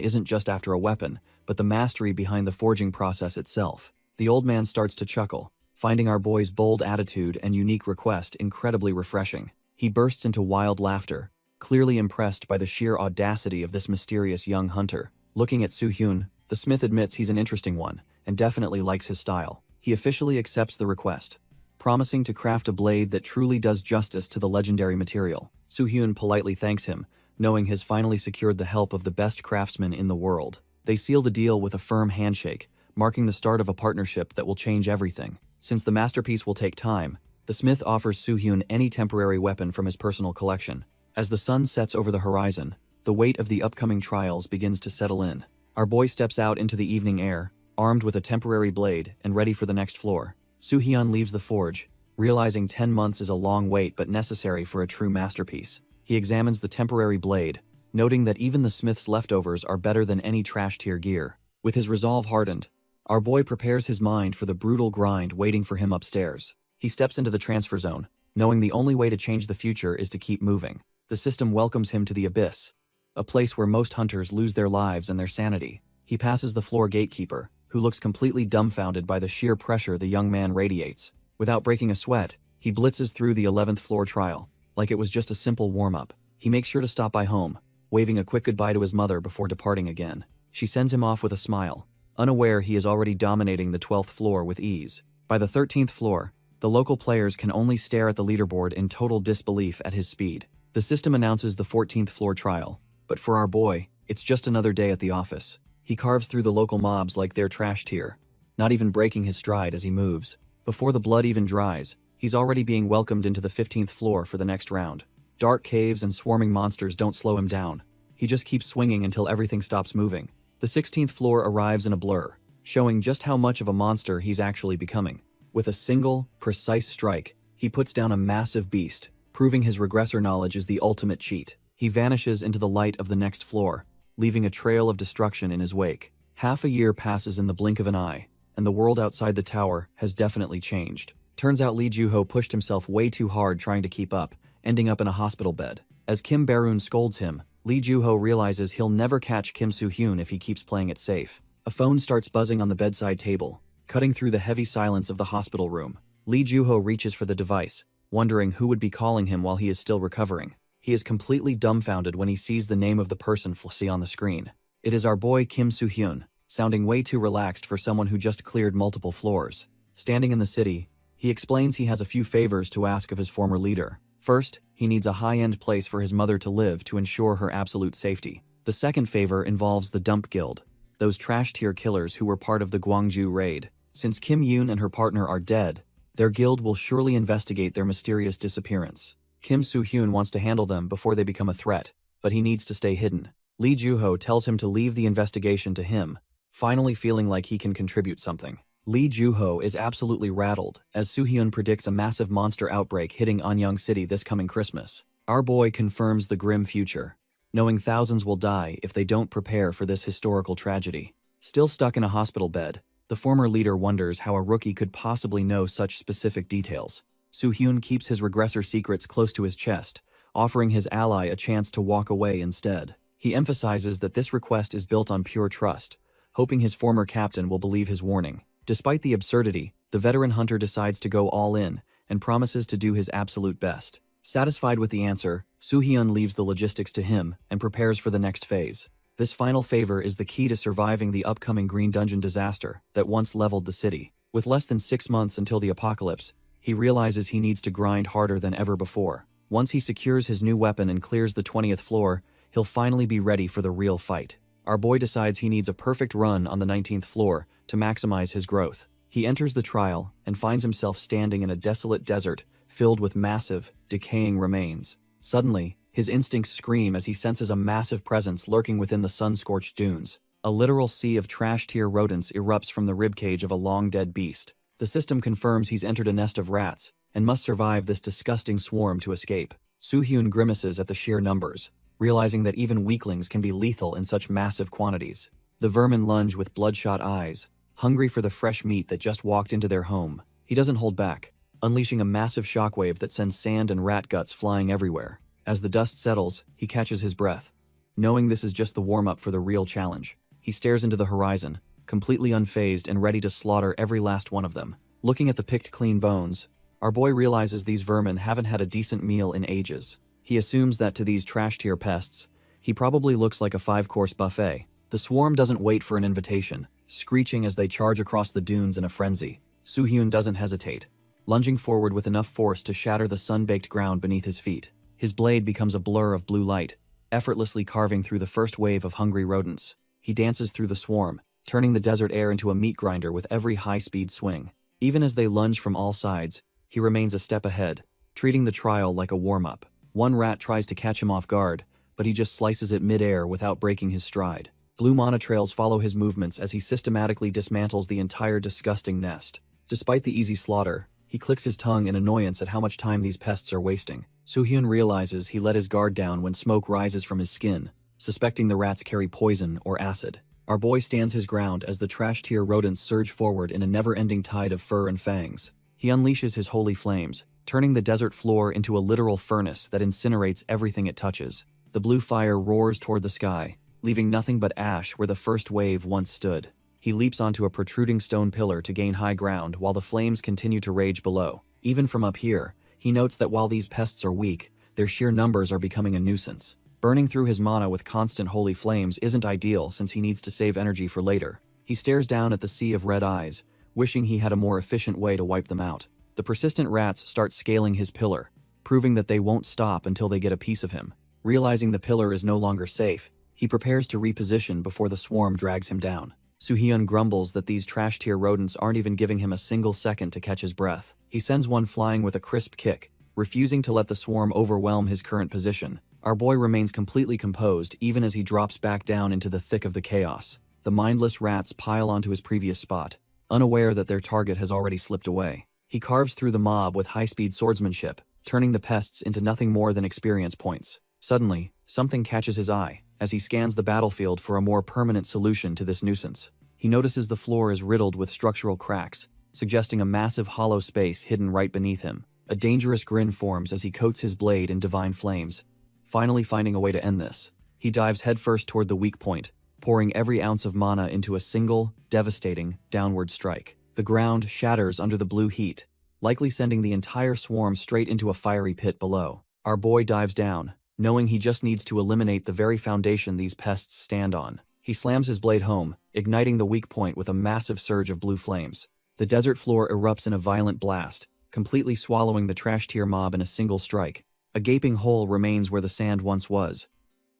isn't just after a weapon, but the mastery behind the forging process itself. The old man starts to chuckle, finding our boy's bold attitude and unique request incredibly refreshing. He bursts into wild laughter, clearly impressed by the sheer audacity of this mysterious young hunter. Looking at Soo-hyun, the smith admits he's an interesting one, and definitely likes his style. He officially accepts the request, promising to craft a blade that truly does justice to the legendary material. Soo-hyun politely thanks him, knowing he's finally secured the help of the best craftsman in the world. They seal the deal with a firm handshake, marking the start of a partnership that will change everything. Since the masterpiece will take time, the smith offers Soo-hyun any temporary weapon from his personal collection. As the sun sets over the horizon, the weight of the upcoming trials begins to settle in. Our boy steps out into the evening air, armed with a temporary blade and ready for the next floor. Soo-hyun leaves the forge, realizing 10 months is a long wait but necessary for a true masterpiece. He examines the temporary blade, noting that even the smith's leftovers are better than any trash-tier gear. With his resolve hardened, our boy prepares his mind for the brutal grind waiting for him upstairs. He steps into the transfer zone, knowing the only way to change the future is to keep moving. The system welcomes him to the abyss, a place where most hunters lose their lives and their sanity. He passes the floor gatekeeper, who looks completely dumbfounded by the sheer pressure the young man radiates. Without breaking a sweat, he blitzes through the 11th floor trial, like it was just a simple warm-up. He makes sure to stop by home, waving a quick goodbye to his mother before departing again. She sends him off with a smile, unaware he is already dominating the 12th floor with ease. By the 13th floor, the local players can only stare at the leaderboard in total disbelief at his speed. The system announces the 14th floor trial, but for our boy, it's just another day at the office. He carves through the local mobs like they're trash tier, not even breaking his stride as he moves. Before the blood even dries, he's already being welcomed into the 15th floor for the next round. Dark caves and swarming monsters don't slow him down. He just keeps swinging until everything stops moving. The 16th floor arrives in a blur, showing just how much of a monster he's actually becoming. With a single, precise strike, he puts down a massive beast, proving his regressor knowledge is the ultimate cheat. He vanishes into the light of the next floor, leaving a trail of destruction in his wake. Half a year passes in the blink of an eye, and the world outside the tower has definitely changed. Turns out Lee Joo-ho pushed himself way too hard trying to keep up, ending up in a hospital bed. As Kim Bae-roon scolds him, Lee Joo-ho realizes he'll never catch Kim Soo-hyun if he keeps playing it safe. A phone starts buzzing on the bedside table, cutting through the heavy silence of the hospital room. Lee Joo-ho reaches for the device, wondering who would be calling him while he is still recovering. He is completely dumbfounded when he sees the name of the person flashy on the screen. It is our boy Kim Soo-hyun, sounding way too relaxed for someone who just cleared multiple floors. Standing in the city, he explains he has a few favors to ask of his former leader. First, he needs a high-end place for his mother to live to ensure her absolute safety. The second favor involves the Dump Guild, those trash-tier killers who were part of the Gwangju raid. Since Kim Yoon and her partner are dead, their guild will surely investigate their mysterious disappearance. Kim Soo-hyun wants to handle them before they become a threat, but he needs to stay hidden. Lee Joo-ho tells him to leave the investigation to him, finally feeling like he can contribute something. Lee Joo-ho is absolutely rattled as Soo-hyun predicts a massive monster outbreak hitting Anyang City this coming Christmas. Our boy confirms the grim future, knowing thousands will die if they don't prepare for this historical tragedy. Still stuck in a hospital bed, the former leader wonders how a rookie could possibly know such specific details. Soo-hyun keeps his regressor secrets close to his chest, offering his ally a chance to walk away instead. He emphasizes that this request is built on pure trust, hoping his former captain will believe his warning. Despite the absurdity, the veteran hunter decides to go all in and promises to do his absolute best. Satisfied with the answer, Soo-hyun leaves the logistics to him and prepares for the next phase. This final favor is the key to surviving the upcoming Green Dungeon disaster that once leveled the city. With less than 6 months until the apocalypse, he realizes he needs to grind harder than ever before. Once he secures his new weapon and clears the 20th floor, he'll finally be ready for the real fight. Our boy decides he needs a perfect run on the 19th floor to maximize his growth. He enters the trial and finds himself standing in a desolate desert filled with massive, decaying remains. Suddenly, his instincts scream as he senses a massive presence lurking within the sun-scorched dunes. A literal sea of trash-tier rodents erupts from the ribcage of a long-dead beast. The system confirms he's entered a nest of rats and must survive this disgusting swarm to escape. Soo-hyun grimaces at the sheer numbers, realizing that even weaklings can be lethal in such massive quantities. The vermin lunge with bloodshot eyes, hungry for the fresh meat that just walked into their home. He doesn't hold back, unleashing a massive shockwave that sends sand and rat guts flying everywhere. As the dust settles, he catches his breath. Knowing this is just the warm-up for the real challenge, he stares into the horizon, completely unfazed and ready to slaughter every last one of them. Looking at the picked clean bones, our boy realizes these vermin haven't had a decent meal in ages. He assumes that to these trash-tier pests, he probably looks like a 5-course buffet. The swarm doesn't wait for an invitation, screeching as they charge across the dunes in a frenzy. Soo-hyun doesn't hesitate. lunging forward with enough force to shatter the sun-baked ground beneath his feet. His blade becomes a blur of blue light, effortlessly carving through the first wave of hungry rodents. He dances through the swarm, turning the desert air into a meat grinder with every high-speed swing. Even as they lunge from all sides, he remains a step ahead, treating the trial like a warm-up. One rat tries to catch him off guard, but he just slices it mid-air without breaking his stride. Blue mana trails follow his movements as he systematically dismantles the entire disgusting nest. Despite the easy slaughter, he clicks his tongue in annoyance at how much time these pests are wasting. Soo-hyun realizes he let his guard down when smoke rises from his skin, suspecting the rats carry poison or acid. Our boy stands his ground as the trash-tier rodents surge forward in a never-ending tide of fur and fangs. He unleashes his holy flames, turning the desert floor into a literal furnace that incinerates everything it touches. The blue fire roars toward the sky, leaving nothing but ash where the first wave once stood. He leaps onto a protruding stone pillar to gain high ground while the flames continue to rage below. Even from up here, he notes that while these pests are weak, their sheer numbers are becoming a nuisance. Burning through his mana with constant holy flames isn't ideal since he needs to save energy for later. He stares down at the sea of red eyes, wishing he had a more efficient way to wipe them out. The persistent rats start scaling his pillar, proving that they won't stop until they get a piece of him. Realizing the pillar is no longer safe, he prepares to reposition before the swarm drags him down. Soo-hyun grumbles that these trash-tier rodents aren't even giving him a single second to catch his breath. He sends one flying with a crisp kick, refusing to let the swarm overwhelm his current position. Our boy remains completely composed even as he drops back down into the thick of the chaos. The mindless rats pile onto his previous spot, unaware that their target has already slipped away. He carves through the mob with high-speed swordsmanship, turning the pests into nothing more than experience points. Suddenly, something catches his eye as he scans the battlefield for a more permanent solution to this nuisance. He notices the floor is riddled with structural cracks, suggesting a massive hollow space hidden right beneath him. A dangerous grin forms as he coats his blade in divine flames, finally finding a way to end this. He dives headfirst toward the weak point, pouring every ounce of mana into a single, devastating, downward strike. The ground shatters under the blue heat, likely sending the entire swarm straight into a fiery pit below. Our boy dives down, knowing he just needs to eliminate the very foundation these pests stand on. He slams his blade home, igniting the weak point with a massive surge of blue flames. The desert floor erupts in a violent blast, completely swallowing the trash-tier mob in a single strike. A gaping hole remains where the sand once was,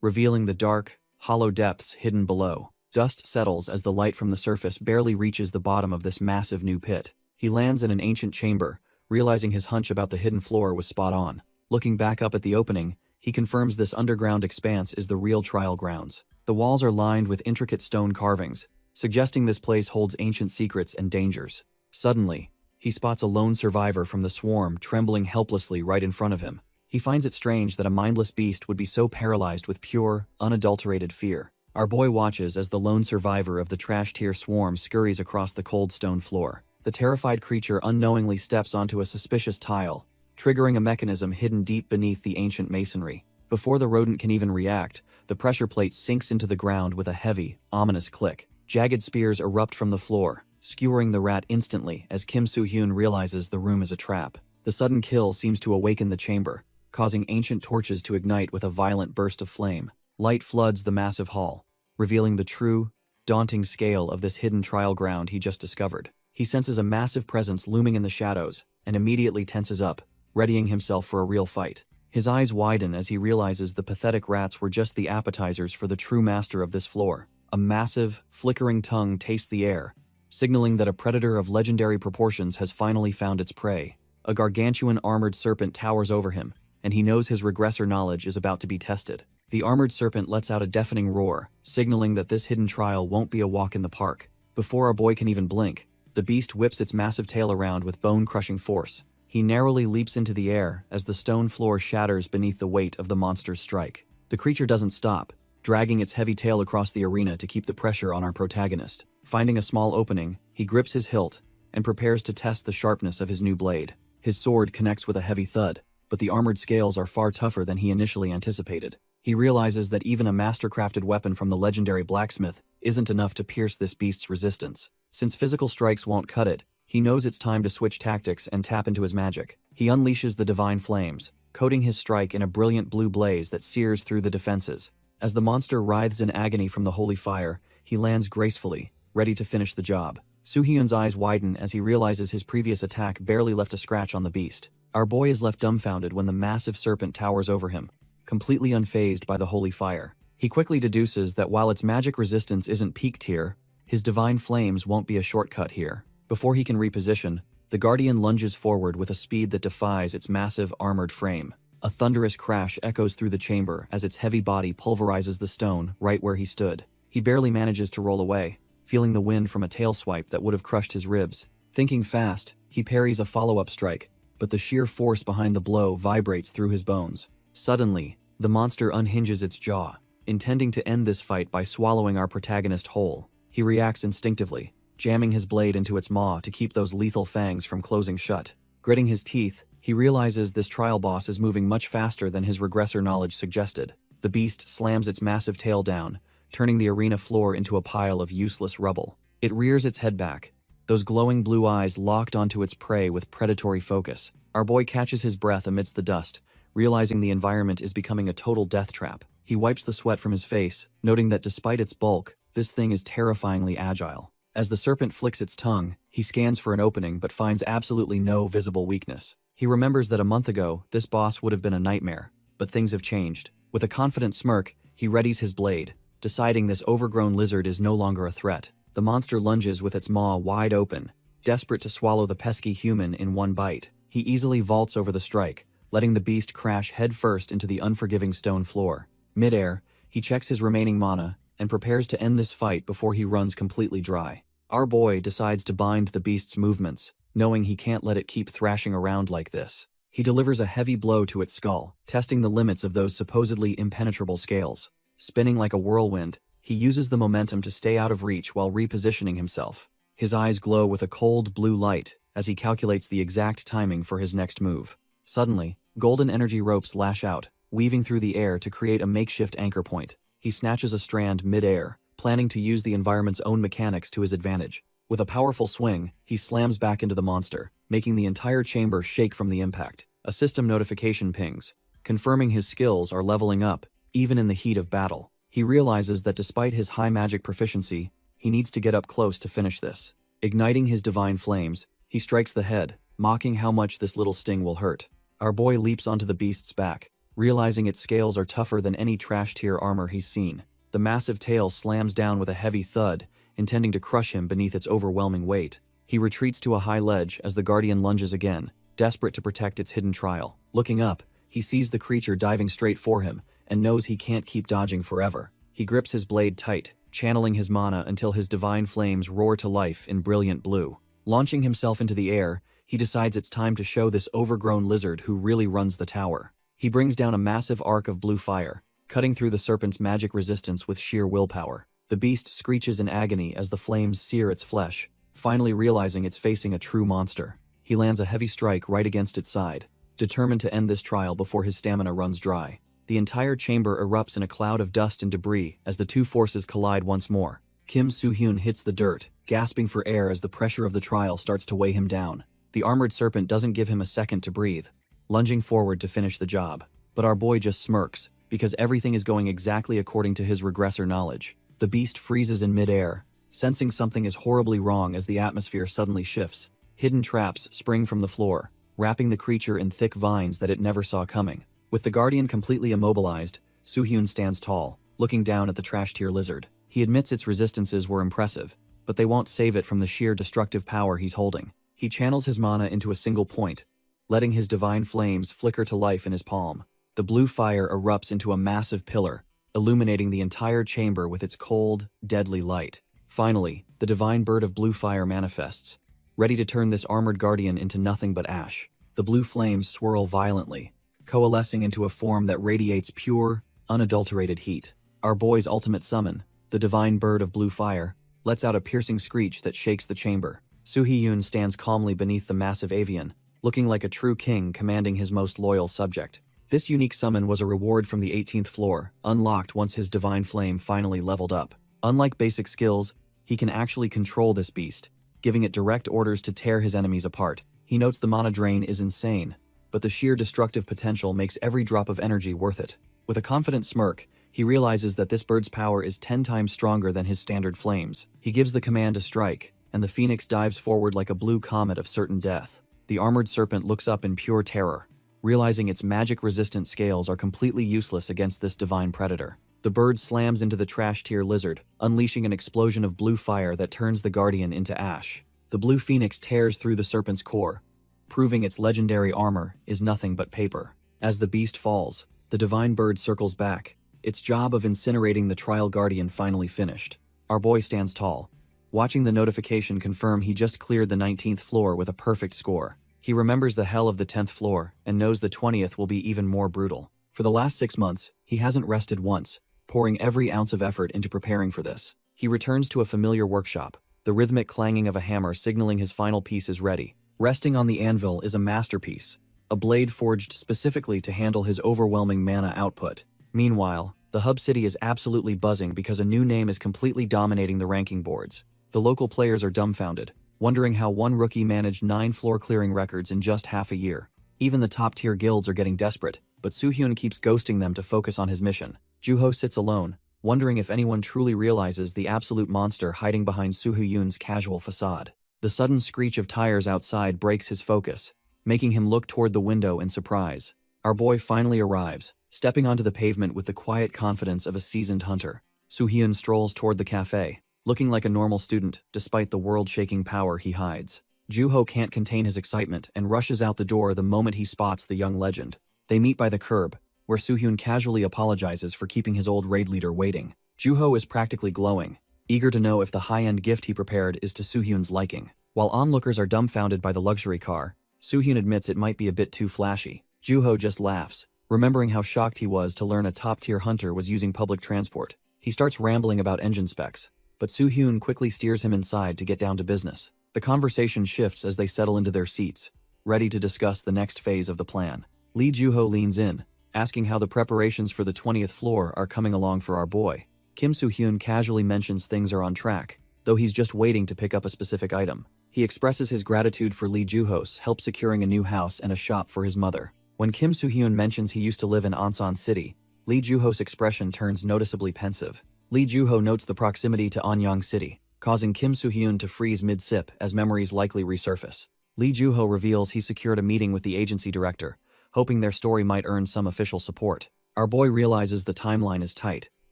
revealing the dark, hollow depths hidden below. Dust settles as the light from the surface barely reaches the bottom of this massive new pit. He lands in an ancient chamber, realizing his hunch about the hidden floor was spot on. Looking back up at the opening, he confirms this underground expanse is the real trial grounds. The walls are lined with intricate stone carvings, suggesting this place holds ancient secrets and dangers. Suddenly, he spots a lone survivor from the swarm trembling helplessly right in front of him. He finds it strange that a mindless beast would be so paralyzed with pure, unadulterated fear. Our boy watches as the lone survivor of the trash-tier swarm scurries across the cold stone floor. The terrified creature unknowingly steps onto a suspicious tile, triggering a mechanism hidden deep beneath the ancient masonry. Before the rodent can even react, the pressure plate sinks into the ground with a heavy, ominous click. Jagged spears erupt from the floor, skewering the rat instantly as Kim Soo-hyun realizes the room is a trap. The sudden kill seems to awaken the chamber, causing ancient torches to ignite with a violent burst of flame. Light floods the massive hall, revealing the true, daunting scale of this hidden trial ground he just discovered. He senses a massive presence looming in the shadows and immediately tenses up, readying himself for a real fight. His eyes widen as he realizes the pathetic rats were just the appetizers for the true master of this floor. A massive, flickering tongue tastes the air, signaling that a predator of legendary proportions has finally found its prey. A gargantuan armored serpent towers over him, and he knows his regressor knowledge is about to be tested. The armored serpent lets out a deafening roar, signaling that this hidden trial won't be a walk in the park. Before our boy can even blink, the beast whips its massive tail around with bone-crushing force. He narrowly leaps into the air as the stone floor shatters beneath the weight of the monster's strike. The creature doesn't stop, dragging its heavy tail across the arena to keep the pressure on our protagonist. Finding a small opening, he grips his hilt and prepares to test the sharpness of his new blade. His sword connects with a heavy thud, but the armored scales are far tougher than he initially anticipated. He realizes that even a master-crafted weapon from the legendary blacksmith isn't enough to pierce this beast's resistance. Since physical strikes won't cut it, he knows it's time to switch tactics and tap into his magic. He unleashes the divine flames, coating his strike in a brilliant blue blaze that sears through the defenses. As the monster writhes in agony from the holy fire, he lands gracefully, ready to finish the job. Soo-hyun's eyes widen as he realizes his previous attack barely left a scratch on the beast. Our boy is left dumbfounded when the massive serpent towers over him, completely unfazed by the holy fire. He quickly deduces that while its magic resistance isn't peak tier, his divine flames won't be a shortcut here. Before he can reposition, the Guardian lunges forward with a speed that defies its massive armored frame. A thunderous crash echoes through the chamber as its heavy body pulverizes the stone right where he stood. He barely manages to roll away, feeling the wind from a tail swipe that would have crushed his ribs. Thinking fast, he parries a follow-up strike, but the sheer force behind the blow vibrates through his bones. Suddenly, the monster unhinges its jaw, intending to end this fight by swallowing our protagonist whole. He reacts instinctively, jamming his blade into its maw to keep those lethal fangs from closing shut. Gritting his teeth, he realizes this trial boss is moving much faster than his regressor knowledge suggested. The beast slams its massive tail down, turning the arena floor into a pile of useless rubble. It rears its head back, those glowing blue eyes locked onto its prey with predatory focus. Our boy catches his breath amidst the dust, realizing the environment is becoming a total death trap. He wipes the sweat from his face, noting that despite its bulk, this thing is terrifyingly agile. As the serpent flicks its tongue, he scans for an opening but finds absolutely no visible weakness. He remembers that a month ago, this boss would have been a nightmare, but things have changed. With a confident smirk, he readies his blade, deciding this overgrown lizard is no longer a threat. The monster lunges with its maw wide open, desperate to swallow the pesky human in one bite. He easily vaults over the strike, letting the beast crash headfirst into the unforgiving stone floor. Mid-air, he checks his remaining mana and prepares to end this fight before he runs completely dry. Our boy decides to bind the beast's movements, knowing he can't let it keep thrashing around like this. He delivers a heavy blow to its skull, testing the limits of those supposedly impenetrable scales. Spinning like a whirlwind, he uses the momentum to stay out of reach while repositioning himself. His eyes glow with a cold blue light as he calculates the exact timing for his next move. Suddenly, golden energy ropes lash out, weaving through the air to create a makeshift anchor point. He snatches a strand mid-air, planning to use the environment's own mechanics to his advantage. With a powerful swing, he slams back into the monster, making the entire chamber shake from the impact. A system notification pings, confirming his skills are leveling up, even in the heat of battle. He realizes that despite his high magic proficiency, he needs to get up close to finish this. Igniting his divine flames, he strikes the head, mocking how much this little sting will hurt. Our boy leaps onto the beast's back, realizing its scales are tougher than any trash-tier armor he's seen. The massive tail slams down with a heavy thud, intending to crush him beneath its overwhelming weight. He retreats to a high ledge as the Guardian lunges again, desperate to protect its hidden trial. Looking up, he sees the creature diving straight for him and knows he can't keep dodging forever. He grips his blade tight, channeling his mana until his divine flames roar to life in brilliant blue. Launching himself into the air, he decides it's time to show this overgrown lizard who really runs the tower. He brings down a massive arc of blue fire, cutting through the serpent's magic resistance with sheer willpower. The beast screeches in agony as the flames sear its flesh, finally realizing it's facing a true monster. He lands a heavy strike right against its side, determined to end this trial before his stamina runs dry. The entire chamber erupts in a cloud of dust and debris as the two forces collide once more. Kim Soo-hyun hits the dirt, gasping for air as the pressure of the trial starts to weigh him down. The armored serpent doesn't give him a second to breathe, lunging forward to finish the job. But our boy just smirks, because everything is going exactly according to his regressor knowledge. The beast freezes in mid-air, sensing something is horribly wrong as the atmosphere suddenly shifts. Hidden traps spring from the floor, wrapping the creature in thick vines that it never saw coming. With the Guardian completely immobilized, Soo-hyun stands tall, looking down at the trash-tier lizard. He admits its resistances were impressive, but they won't save it from the sheer destructive power he's holding. He channels his mana into a single point, letting his divine flames flicker to life in his palm. The blue fire erupts into a massive pillar, illuminating the entire chamber with its cold, deadly light. Finally, the divine bird of blue fire manifests, ready to turn this armored guardian into nothing but ash. The blue flames swirl violently, coalescing into a form that radiates pure, unadulterated heat. Our boy's ultimate summon, the divine bird of blue fire, lets out a piercing screech that shakes the chamber. Soo-hyun stands calmly beneath the massive avian, looking like a true king commanding his most loyal subject. This unique summon was a reward from the 18th floor, unlocked once his divine flame finally leveled up. Unlike basic skills, he can actually control this beast, giving it direct orders to tear his enemies apart. He notes the mana drain is insane, but the sheer destructive potential makes every drop of energy worth it. With a confident smirk, he realizes that this bird's power is 10 times stronger than his standard flames. He gives the command to strike, and the phoenix dives forward like a blue comet of certain death. The armored serpent looks up in pure terror, realizing its magic-resistant scales are completely useless against this divine predator. The bird slams into the trash-tier lizard, unleashing an explosion of blue fire that turns the guardian into ash. The blue phoenix tears through the serpent's core, proving its legendary armor is nothing but paper. As the beast falls, the divine bird circles back, its job of incinerating the trial guardian finally finished. Our boy stands tall, watching the notification confirm he just cleared the 19th floor with a perfect score. He remembers the hell of the 10th floor and knows the 20th will be even more brutal. For the last 6 months, he hasn't rested once, pouring every ounce of effort into preparing for this. He returns to a familiar workshop, the rhythmic clanging of a hammer signaling his final piece is ready. Resting on the anvil is a masterpiece, a blade forged specifically to handle his overwhelming mana output. Meanwhile, the hub city is absolutely buzzing because a new name is completely dominating the ranking boards. The local players are dumbfounded, wondering how one rookie managed 9 floor clearing records in just half a year. Even the top-tier guilds are getting desperate, but Soo-hyun keeps ghosting them to focus on his mission. Joo-ho sits alone, wondering if anyone truly realizes the absolute monster hiding behind Soo-hyun's casual facade. The sudden screech of tires outside breaks his focus, making him look toward the window in surprise. Our boy finally arrives, stepping onto the pavement with the quiet confidence of a seasoned hunter. Soo-hyun strolls toward the cafe, looking like a normal student despite the world-shaking power he hides. Joo-ho can't contain his excitement and rushes out the door the moment he spots the young legend. They meet by the curb, where Soo-hyun casually apologizes for keeping his old raid leader waiting. Joo-ho is practically glowing, eager to know if the high-end gift he prepared is to Soo-hyun's liking. While onlookers are dumbfounded by the luxury car, Soo-hyun admits it might be a bit too flashy. Joo-ho just laughs, remembering how shocked he was to learn a top-tier hunter was using public transport. He starts rambling about engine specs, but Soo-hyun quickly steers him inside to get down to business. The conversation shifts as they settle into their seats, ready to discuss the next phase of the plan. Lee Joo-ho leans in, asking how the preparations for the 20th floor are coming along for our boy. Kim Soo-hyun casually mentions things are on track, though he's just waiting to pick up a specific item. He expresses his gratitude for Lee Joo-ho's help securing a new house and a shop for his mother. When Kim Soo-hyun mentions he used to live in Ansan City, Lee Joo-ho's expression turns noticeably pensive. Lee Joo-ho notes the proximity to Anyang City, causing Kim Soo-hyun to freeze mid-sip as memories likely resurface. Lee Joo-ho reveals he secured a meeting with the agency director, hoping their story might earn some official support. Our boy realizes the timeline is tight,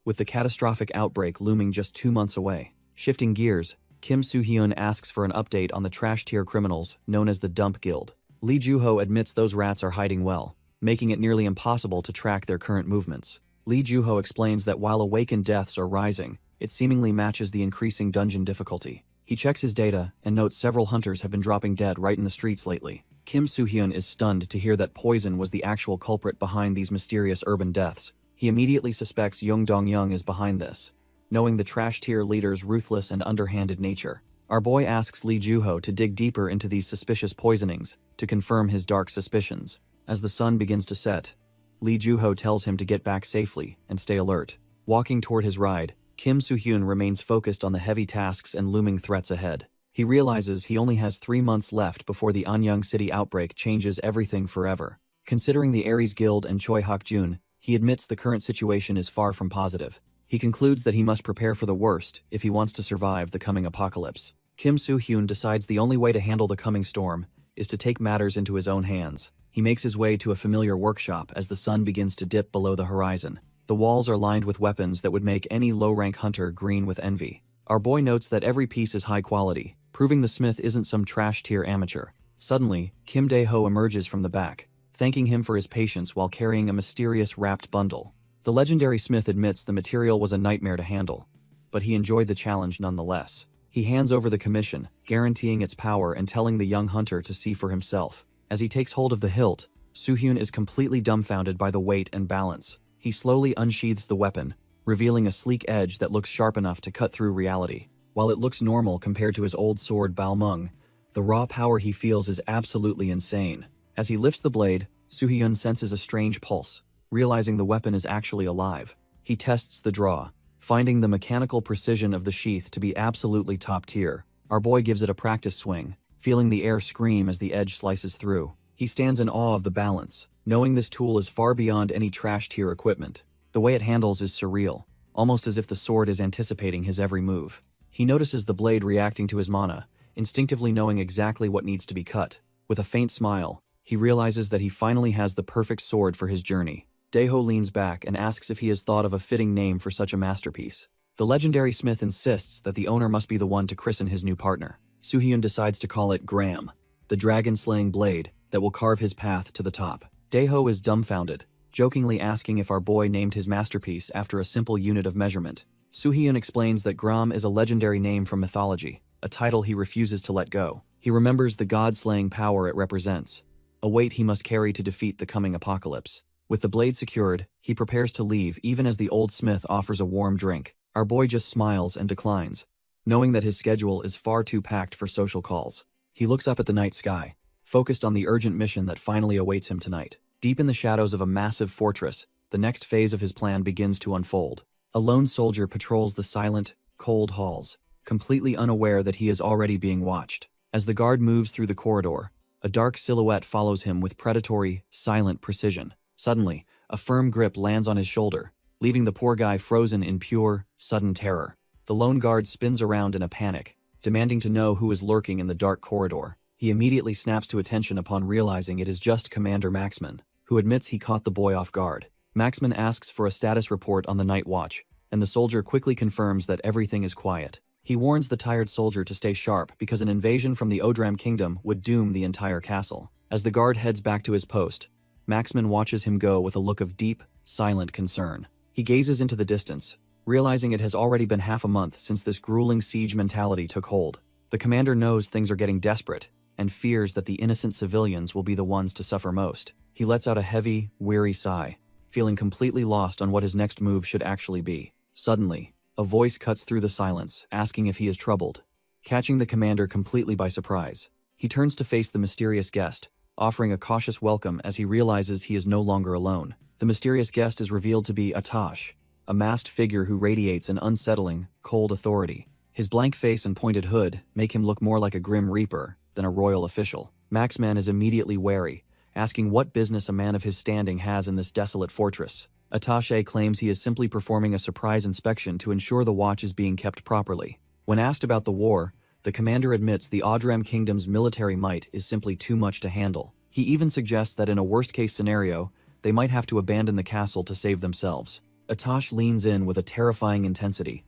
with the catastrophic outbreak looming just 2 months away. Shifting gears, Kim Soo-hyun asks for an update on the trash-tier criminals known as the Dump Guild. Lee Joo-ho admits those rats are hiding well, making it nearly impossible to track their current movements. Lee Joo-ho explains that while awakened deaths are rising, it seemingly matches the increasing dungeon difficulty. He checks his data and notes several hunters have been dropping dead right in the streets lately. Kim Soo-hyun is stunned to hear that poison was the actual culprit behind these mysterious urban deaths. He immediately suspects Young Dong-young is behind this, knowing the trash-tier leader's ruthless and underhanded nature. Our boy asks Lee Joo-ho to dig deeper into these suspicious poisonings to confirm his dark suspicions. As the sun begins to set, Lee Joo-ho tells him to get back safely and stay alert. Walking toward his ride, Kim Soo-hyun remains focused on the heavy tasks and looming threats ahead. He realizes he only has 3 months left before the Anyang City outbreak changes everything forever. Considering the Aries Guild and Choi Hak-jun, he admits the current situation is far from positive. He concludes that he must prepare for the worst if he wants to survive the coming apocalypse. Kim Soo-hyun decides the only way to handle the coming storm is to take matters into his own hands. He makes his way to a familiar workshop as the sun begins to dip below the horizon. The walls are lined with weapons that would make any low-rank hunter green with envy. Our boy notes that every piece is high quality, proving the smith isn't some trash-tier amateur. Suddenly, Kim Dae-ho emerges from the back, thanking him for his patience while carrying a mysterious wrapped bundle. The legendary smith admits the material was a nightmare to handle, but he enjoyed the challenge nonetheless. He hands over the commission, guaranteeing its power and telling the young hunter to see for himself. As he takes hold of the hilt, Soo-hyun is completely dumbfounded by the weight and balance. He slowly unsheathes the weapon, revealing a sleek edge that looks sharp enough to cut through reality. While it looks normal compared to his old sword Balmung, the raw power he feels is absolutely insane. As he lifts the blade, Soo-hyun senses a strange pulse, realizing the weapon is actually alive. He tests the draw, finding the mechanical precision of the sheath to be absolutely top tier. Our boy gives it a practice swing, feeling the air scream as the edge slices through. He stands in awe of the balance, knowing this tool is far beyond any trash-tier equipment. The way it handles is surreal, almost as if the sword is anticipating his every move. He notices the blade reacting to his mana, instinctively knowing exactly what needs to be cut. With a faint smile, he realizes that he finally has the perfect sword for his journey. Daeho leans back and asks if he has thought of a fitting name for such a masterpiece. The legendary smith insists that the owner must be the one to christen his new partner. Soo-hyun decides to call it Graham, the dragon-slaying blade that will carve his path to the top. Daeho is dumbfounded, jokingly asking if our boy named his masterpiece after a simple unit of measurement. Soo-hyun explains that Gram is a legendary name from mythology, a title he refuses to let go. He remembers the god-slaying power it represents, a weight he must carry to defeat the coming apocalypse. With the blade secured, he prepares to leave even as the old smith offers a warm drink. Our boy just smiles and declines, knowing that his schedule is far too packed for social calls. He looks up at the night sky, focused on the urgent mission that finally awaits him tonight. Deep in the shadows of a massive fortress, the next phase of his plan begins to unfold. A lone soldier patrols the silent, cold halls, completely unaware that he is already being watched. As the guard moves through the corridor, a dark silhouette follows him with predatory, silent precision. Suddenly, a firm grip lands on his shoulder, leaving the poor guy frozen in pure, sudden terror. The lone guard spins around in a panic, demanding to know who is lurking in the dark corridor. He immediately snaps to attention upon realizing it is just Commander Maxman, who admits he caught the boy off guard. Maxman asks for a status report on the night watch, and the soldier quickly confirms that everything is quiet. He warns the tired soldier to stay sharp because an invasion from the Odram Kingdom would doom the entire castle. As the guard heads back to his post, Maxman watches him go with a look of deep, silent concern. He gazes into the distance, realizing it has already been half a month since this grueling siege mentality took hold. The commander knows things are getting desperate, and fears that the innocent civilians will be the ones to suffer most. He lets out a heavy, weary sigh, feeling completely lost on what his next move should actually be. Suddenly, a voice cuts through the silence, asking if he is troubled, catching the commander completely by surprise. He turns to face the mysterious guest, offering a cautious welcome as he realizes he is no longer alone. The mysterious guest is revealed to be Atash, a masked figure who radiates an unsettling, cold authority. His blank face and pointed hood make him look more like a grim reaper than a royal official. Maxman is immediately wary, asking what business a man of his standing has in this desolate fortress. Atash claims he is simply performing a surprise inspection to ensure the watch is being kept properly. When asked about the war, the commander admits the Odram Kingdom's military might is simply too much to handle. He even suggests that in a worst-case scenario, they might have to abandon the castle to save themselves. Atash leans in with a terrifying intensity,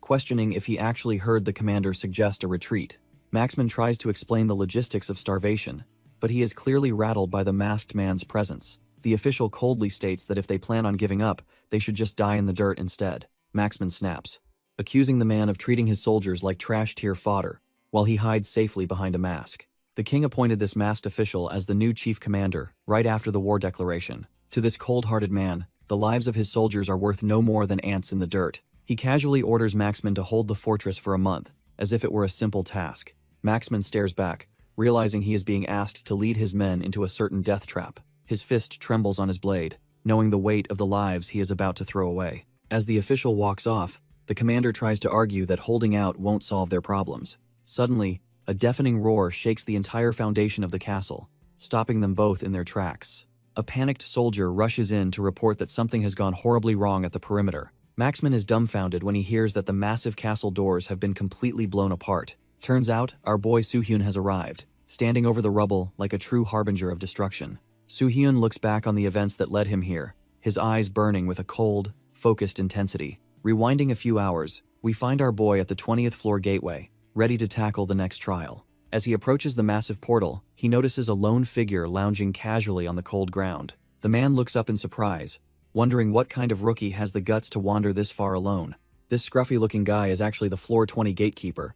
questioning if he actually heard the commander suggest a retreat. Maxman tries to explain the logistics of starvation, but he is clearly rattled by the masked man's presence. The official coldly states that if they plan on giving up, they should just die in the dirt instead. Maxman snaps, accusing the man of treating his soldiers like trash-tier fodder, while he hides safely behind a mask. The king appointed this masked official as the new chief commander, right after the war declaration. To this cold-hearted man, the lives of his soldiers are worth no more than ants in the dirt. He casually orders Maxman to hold the fortress for a month, as if it were a simple task. Maxman stares back, realizing he is being asked to lead his men into a certain death trap. His fist trembles on his blade, knowing the weight of the lives he is about to throw away. As the official walks off, the commander tries to argue that holding out won't solve their problems. Suddenly, a deafening roar shakes the entire foundation of the castle, stopping them both in their tracks. A panicked soldier rushes in to report that something has gone horribly wrong at the perimeter. Maxman is dumbfounded when he hears that the massive castle doors have been completely blown apart. Turns out, our boy Soo-hyun has arrived, standing over the rubble like a true harbinger of destruction. Soo-hyun looks back on the events that led him here, his eyes burning with a cold, focused intensity. Rewinding a few hours, we find our boy at the 20th floor gateway, ready to tackle the next trial. As he approaches the massive portal, he notices a lone figure lounging casually on the cold ground. The man looks up in surprise, wondering what kind of rookie has the guts to wander this far alone. This scruffy-looking guy is actually the floor 20 gatekeeper,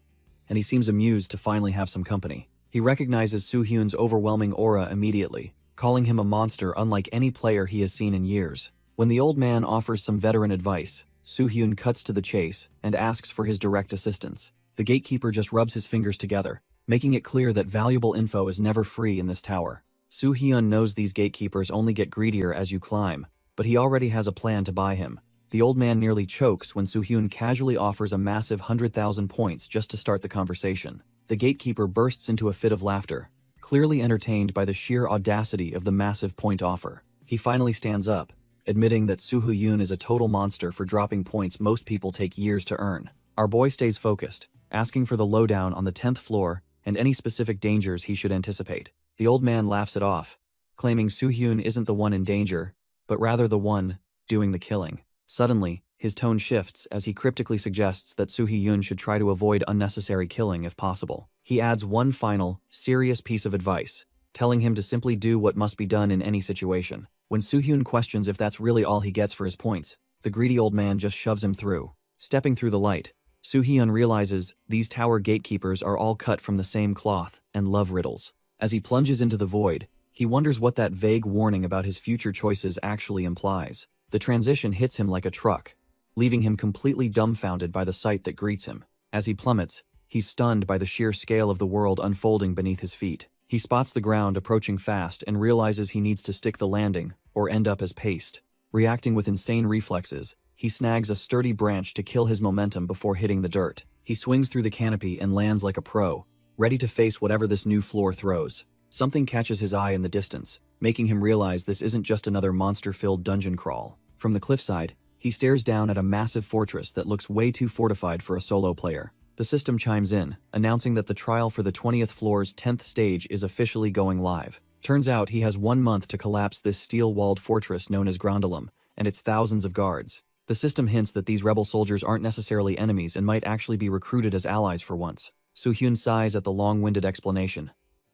and he seems amused to finally have some company. He recognizes Soo-hyun's overwhelming aura immediately, calling him a monster unlike any player he has seen in years. When the old man offers some veteran advice, Soo-hyun cuts to the chase and asks for his direct assistance. The gatekeeper just rubs his fingers together, making it clear that valuable info is never free in this tower. Soo-hyun knows these gatekeepers only get greedier as you climb, but he already has a plan to buy him. The old man nearly chokes when Soo-hyun casually offers a massive 100,000 points just to start the conversation. The gatekeeper bursts into a fit of laughter, clearly entertained by the sheer audacity of the massive point offer. He finally stands up, admitting that Soo-hyun is a total monster for dropping points most people take years to earn. Our boy stays focused, asking for the lowdown on the 10th floor and any specific dangers he should anticipate. The old man laughs it off, claiming Soo-hyun isn't the one in danger, but rather the one doing the killing. Suddenly, his tone shifts as he cryptically suggests that Soo-hyun should try to avoid unnecessary killing if possible. He adds one final, serious piece of advice, telling him to simply do what must be done in any situation. When Soo-hyun questions if that's really all he gets for his points, the greedy old man just shoves him through. Stepping through the light, Soo-hyun realizes these tower gatekeepers are all cut from the same cloth and love riddles. As he plunges into the void, he wonders what that vague warning about his future choices actually implies. The transition hits him like a truck, leaving him completely dumbfounded by the sight that greets him. As he plummets, he's stunned by the sheer scale of the world unfolding beneath his feet. He spots the ground approaching fast and realizes he needs to stick the landing or end up as paste. Reacting with insane reflexes, he snags a sturdy branch to kill his momentum before hitting the dirt. He swings through the canopy and lands like a pro, ready to face whatever this new floor throws. Something catches his eye in the distance, making him realize this isn't just another monster-filled dungeon crawl. From the cliffside, he stares down at a massive fortress that looks way too fortified for a solo player. The system chimes in, announcing that the trial for the 20th floor's 10th stage is officially going live. Turns out he has 1 month to collapse this steel-walled fortress known as Grundalum, and its thousands of guards. The system hints that these rebel soldiers aren't necessarily enemies and might actually be recruited as allies for once. Soo-hyun sighs at the long-winded explanation,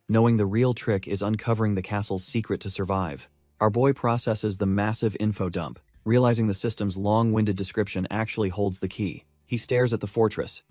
knowing the real trick is uncovering the castle's secret to survive. Our boy processes the massive info dump, realizing the system's long-winded description actually holds the key. He stares at the fortress,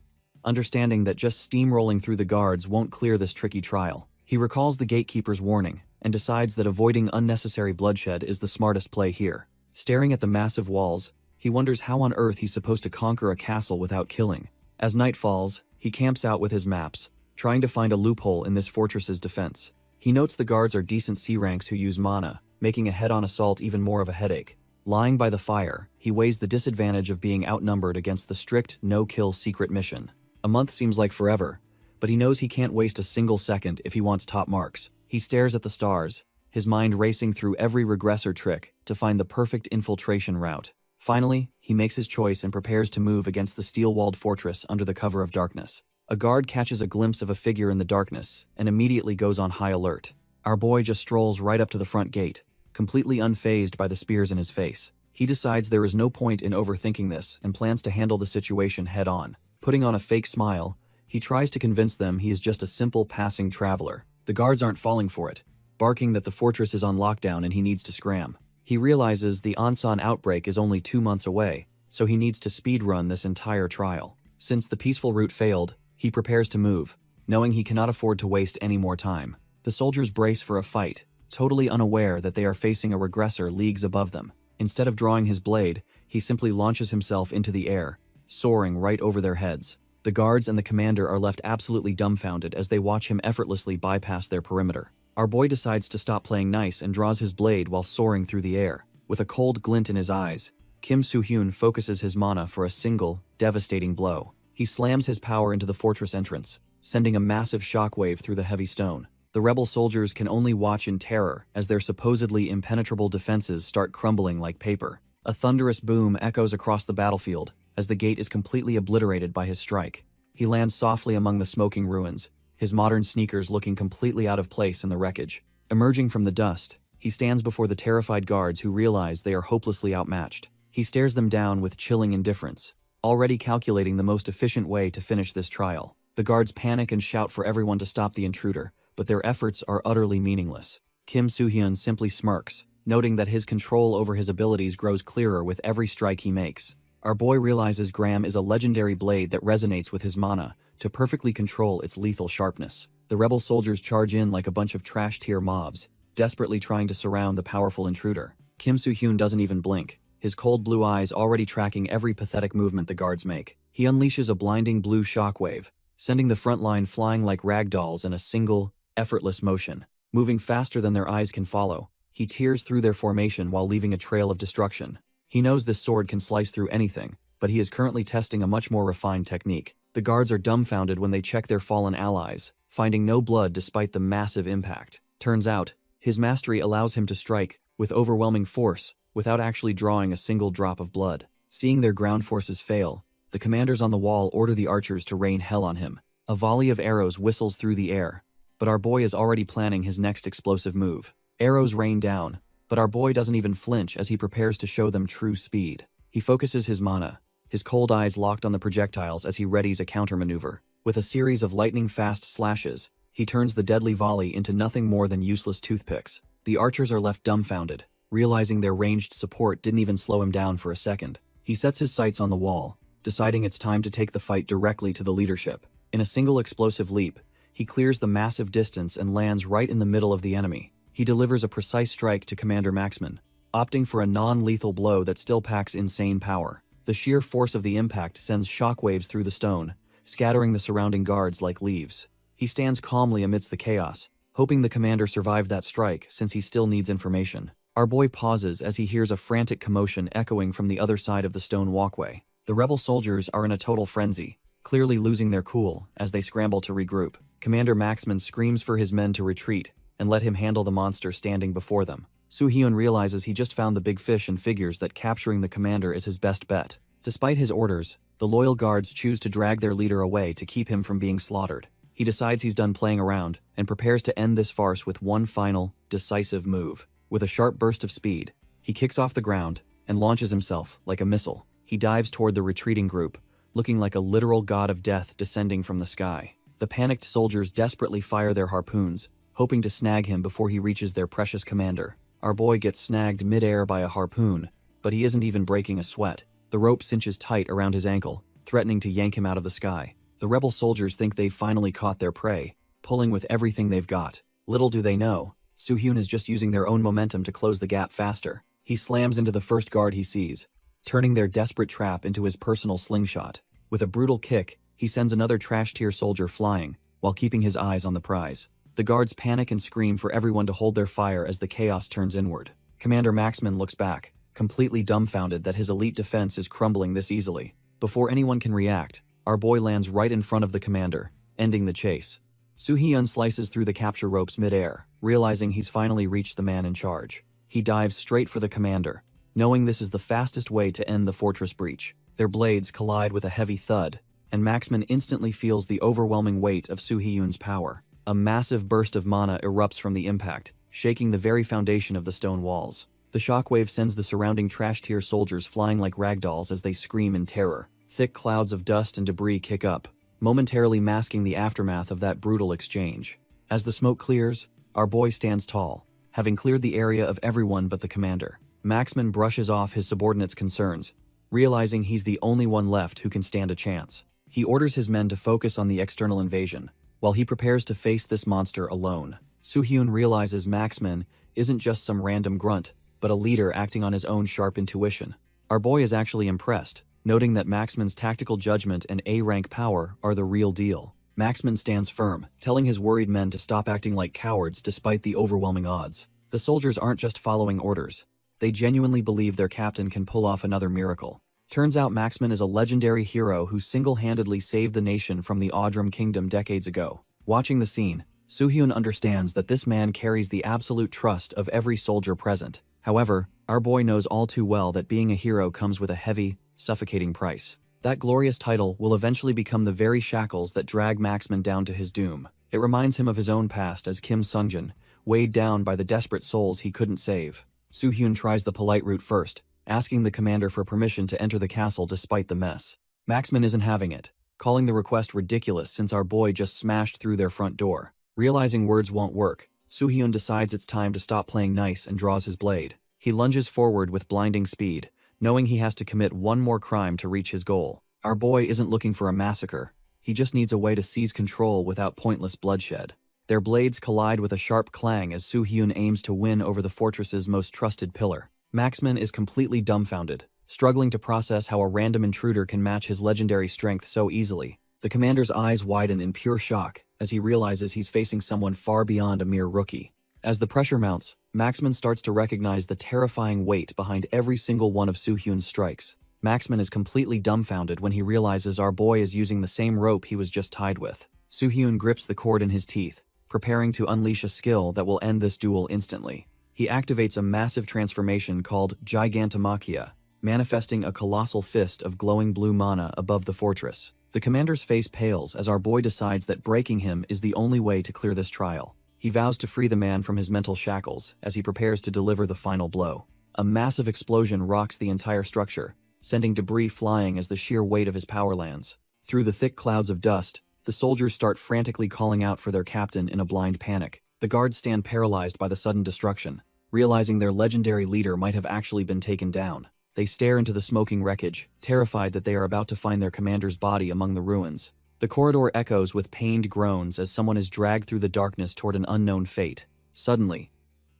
understanding that just steamrolling through the guards won't clear this tricky trial. He recalls the gatekeeper's warning and decides that avoiding unnecessary bloodshed is the smartest play here. Staring at the massive walls, he wonders how on earth he's supposed to conquer a castle without killing. As night falls, he camps out with his maps, trying to find a loophole in this fortress's defense. He notes the guards are decent C ranks who use mana, making a head-on assault even more of a headache. Lying by the fire, he weighs the disadvantage of being outnumbered against the strict no-kill secret mission. A month seems like forever, but he knows he can't waste a single second if he wants top marks. He stares at the stars, his mind racing through every regressor trick to find the perfect infiltration route. Finally, he makes his choice and prepares to move against the steel-walled fortress under the cover of darkness. A guard catches a glimpse of a figure in the darkness and immediately goes on high alert. Our boy just strolls right up to the front gate, completely unfazed by the spears in his face. He decides there is no point in overthinking this and plans to handle the situation head-on. Putting on a fake smile, he tries to convince them he is just a simple passing traveler. The guards aren't falling for it, barking that the fortress is on lockdown and he needs to scram. He realizes the Ansan outbreak is only 2 months away, so he needs to speedrun this entire trial. Since the peaceful route failed, he prepares to move, knowing he cannot afford to waste any more time. The soldiers brace for a fight, totally unaware that they are facing a regressor leagues above them. Instead of drawing his blade, he simply launches himself into the air, soaring right over their heads. The guards and the commander are left absolutely dumbfounded as they watch him effortlessly bypass their perimeter. Our boy decides to stop playing nice and draws his blade while soaring through the air. With a cold glint in his eyes, Kim Soo-hyun focuses his mana for a single, devastating blow. He slams his power into the fortress entrance, sending a massive shockwave through the heavy stone. The rebel soldiers can only watch in terror as their supposedly impenetrable defenses start crumbling like paper. A thunderous boom echoes across the battlefield as the gate is completely obliterated by his strike. He lands softly among the smoking ruins, his modern sneakers looking completely out of place in the wreckage. Emerging from the dust, he stands before the terrified guards who realize they are hopelessly outmatched. He stares them down with chilling indifference, already calculating the most efficient way to finish this trial. The guards panic and shout for everyone to stop the intruder, but their efforts are utterly meaningless. Kim Soo-hyun simply smirks, noting that his control over his abilities grows clearer with every strike he makes. Our boy realizes Gram is a legendary blade that resonates with his mana to perfectly control its lethal sharpness. The rebel soldiers charge in like a bunch of trash-tier mobs, desperately trying to surround the powerful intruder. Kim Soo-hyun doesn't even blink, his cold blue eyes already tracking every pathetic movement the guards make. He unleashes a blinding blue shockwave, sending the front line flying like ragdolls in a single, effortless motion. Moving faster than their eyes can follow, he tears through their formation while leaving a trail of destruction. He knows this sword can slice through anything, but he is currently testing a much more refined technique. The guards are dumbfounded when they check their fallen allies, finding no blood despite the massive impact. Turns out, his mastery allows him to strike with overwhelming force without actually drawing a single drop of blood. Seeing their ground forces fail, The commanders on the wall order the archers to rain hell on him. A volley of arrows whistles through the air, but our boy is already planning his next explosive move. Arrows rain down, but our boy doesn't even flinch as he prepares to show them true speed. He focuses his mana, his cold eyes locked on the projectiles as he readies a countermaneuver. With a series of lightning-fast slashes, he turns the deadly volley into nothing more than useless toothpicks. The archers are left dumbfounded, realizing their ranged support didn't even slow him down for a second. He sets his sights on the wall, deciding it's time to take the fight directly to the leadership. In a single explosive leap, he clears the massive distance and lands right in the middle of the enemy. He delivers a precise strike to Commander Maxman, opting for a non-lethal blow that still packs insane power. The sheer force of the impact sends shockwaves through the stone, scattering the surrounding guards like leaves. He stands calmly amidst the chaos, hoping the commander survived that strike since he still needs information. Our boy pauses as he hears a frantic commotion echoing from the other side of the stone walkway. The rebel soldiers are in a total frenzy, clearly losing their cool as they scramble to regroup. Commander Maxman screams for his men to retreat and let him handle the monster standing before them. Soo-hyun realizes he just found the big fish and figures that capturing the commander is his best bet. Despite his orders, the loyal guards choose to drag their leader away to keep him from being slaughtered. He decides he's done playing around and prepares to end this farce with one final, decisive move. With a sharp burst of speed, he kicks off the ground and launches himself like a missile. He dives toward the retreating group, looking like a literal god of death descending from the sky. The panicked soldiers desperately fire their harpoons, hoping to snag him before he reaches their precious commander. Our boy gets snagged mid-air by a harpoon, but he isn't even breaking a sweat. The rope cinches tight around his ankle, threatening to yank him out of the sky. The rebel soldiers think they've finally caught their prey, pulling with everything they've got. Little do they know, Soo-hyun is just using their own momentum to close the gap faster. He slams into the first guard he sees, turning their desperate trap into his personal slingshot. With a brutal kick, he sends another trash-tier soldier flying, while keeping his eyes on the prize. The guards panic and scream for everyone to hold their fire as the chaos turns inward. Commander Maxman looks back, completely dumbfounded that his elite defense is crumbling this easily. Before anyone can react, our boy lands right in front of the commander, ending the chase. Soo-hyun slices through the capture ropes mid-air, realizing he's finally reached the man in charge. He dives straight for the commander, knowing this is the fastest way to end the fortress breach. Their blades collide with a heavy thud, and Maxman instantly feels the overwhelming weight of Soo-hyun's power. A massive burst of mana erupts from the impact, shaking the very foundation of the stone walls. The shockwave sends the surrounding trash-tier soldiers flying like ragdolls as they scream in terror. Thick clouds of dust and debris kick up, momentarily masking the aftermath of that brutal exchange. As the smoke clears, our boy stands tall, having cleared the area of everyone but the commander. Maxman brushes off his subordinates' concerns, realizing he's the only one left who can stand a chance. He orders his men to focus on the external invasion, while he prepares to face this monster alone. Soo-hyun realizes Maxman isn't just some random grunt, but a leader acting on his own sharp intuition. Our boy is actually impressed, noting that Maxman's tactical judgment and A-rank power are the real deal. Maxman stands firm, telling his worried men to stop acting like cowards despite the overwhelming odds. The soldiers aren't just following orders. They genuinely believe their captain can pull off another miracle. Turns out Maxman is a legendary hero who single-handedly saved the nation from the Audrum Kingdom decades ago. Watching the scene, Soo-hyun understands that this man carries the absolute trust of every soldier present. However, our boy knows all too well that being a hero comes with a heavy, suffocating price. That glorious title will eventually become the very shackles that drag Maxman down to his doom. It reminds him of his own past as Kim Sungjin, weighed down by the desperate souls he couldn't save. Soo-hyun tries the polite route first, asking the commander for permission to enter the castle despite the mess. Maxman isn't having it, calling the request ridiculous since our boy just smashed through their front door. Realizing words won't work, Soo-hyun decides it's time to stop playing nice and draws his blade. He lunges forward with blinding speed, knowing he has to commit one more crime to reach his goal. Our boy isn't looking for a massacre. He just needs a way to seize control without pointless bloodshed. Their blades collide with a sharp clang as Soo-hyun aims to win over the fortress's most trusted pillar. Maxman is completely dumbfounded, struggling to process how a random intruder can match his legendary strength so easily. The commander's eyes widen in pure shock as he realizes he's facing someone far beyond a mere rookie. As the pressure mounts, Maxman starts to recognize the terrifying weight behind every single one of Soo-hyun's strikes. Maxman is completely dumbfounded when he realizes our boy is using the same rope he was just tied with. Soo-hyun grips the cord in his teeth, preparing to unleash a skill that will end this duel instantly. He activates a massive transformation called Gigantomachia, manifesting a colossal fist of glowing blue mana above the fortress. The commander's face pales as our boy decides that breaking him is the only way to clear this trial. He vows to free the man from his mental shackles as he prepares to deliver the final blow. A massive explosion rocks the entire structure, sending debris flying as the sheer weight of his power lands. Through the thick clouds of dust, the soldiers start frantically calling out for their captain in a blind panic. The guards stand paralyzed by the sudden destruction, realizing their legendary leader might have actually been taken down. They stare into the smoking wreckage, terrified that they are about to find their commander's body among the ruins. The corridor echoes with pained groans as someone is dragged through the darkness toward an unknown fate. Suddenly,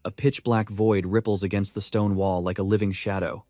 a pitch-black void ripples against the stone wall like a living shadow,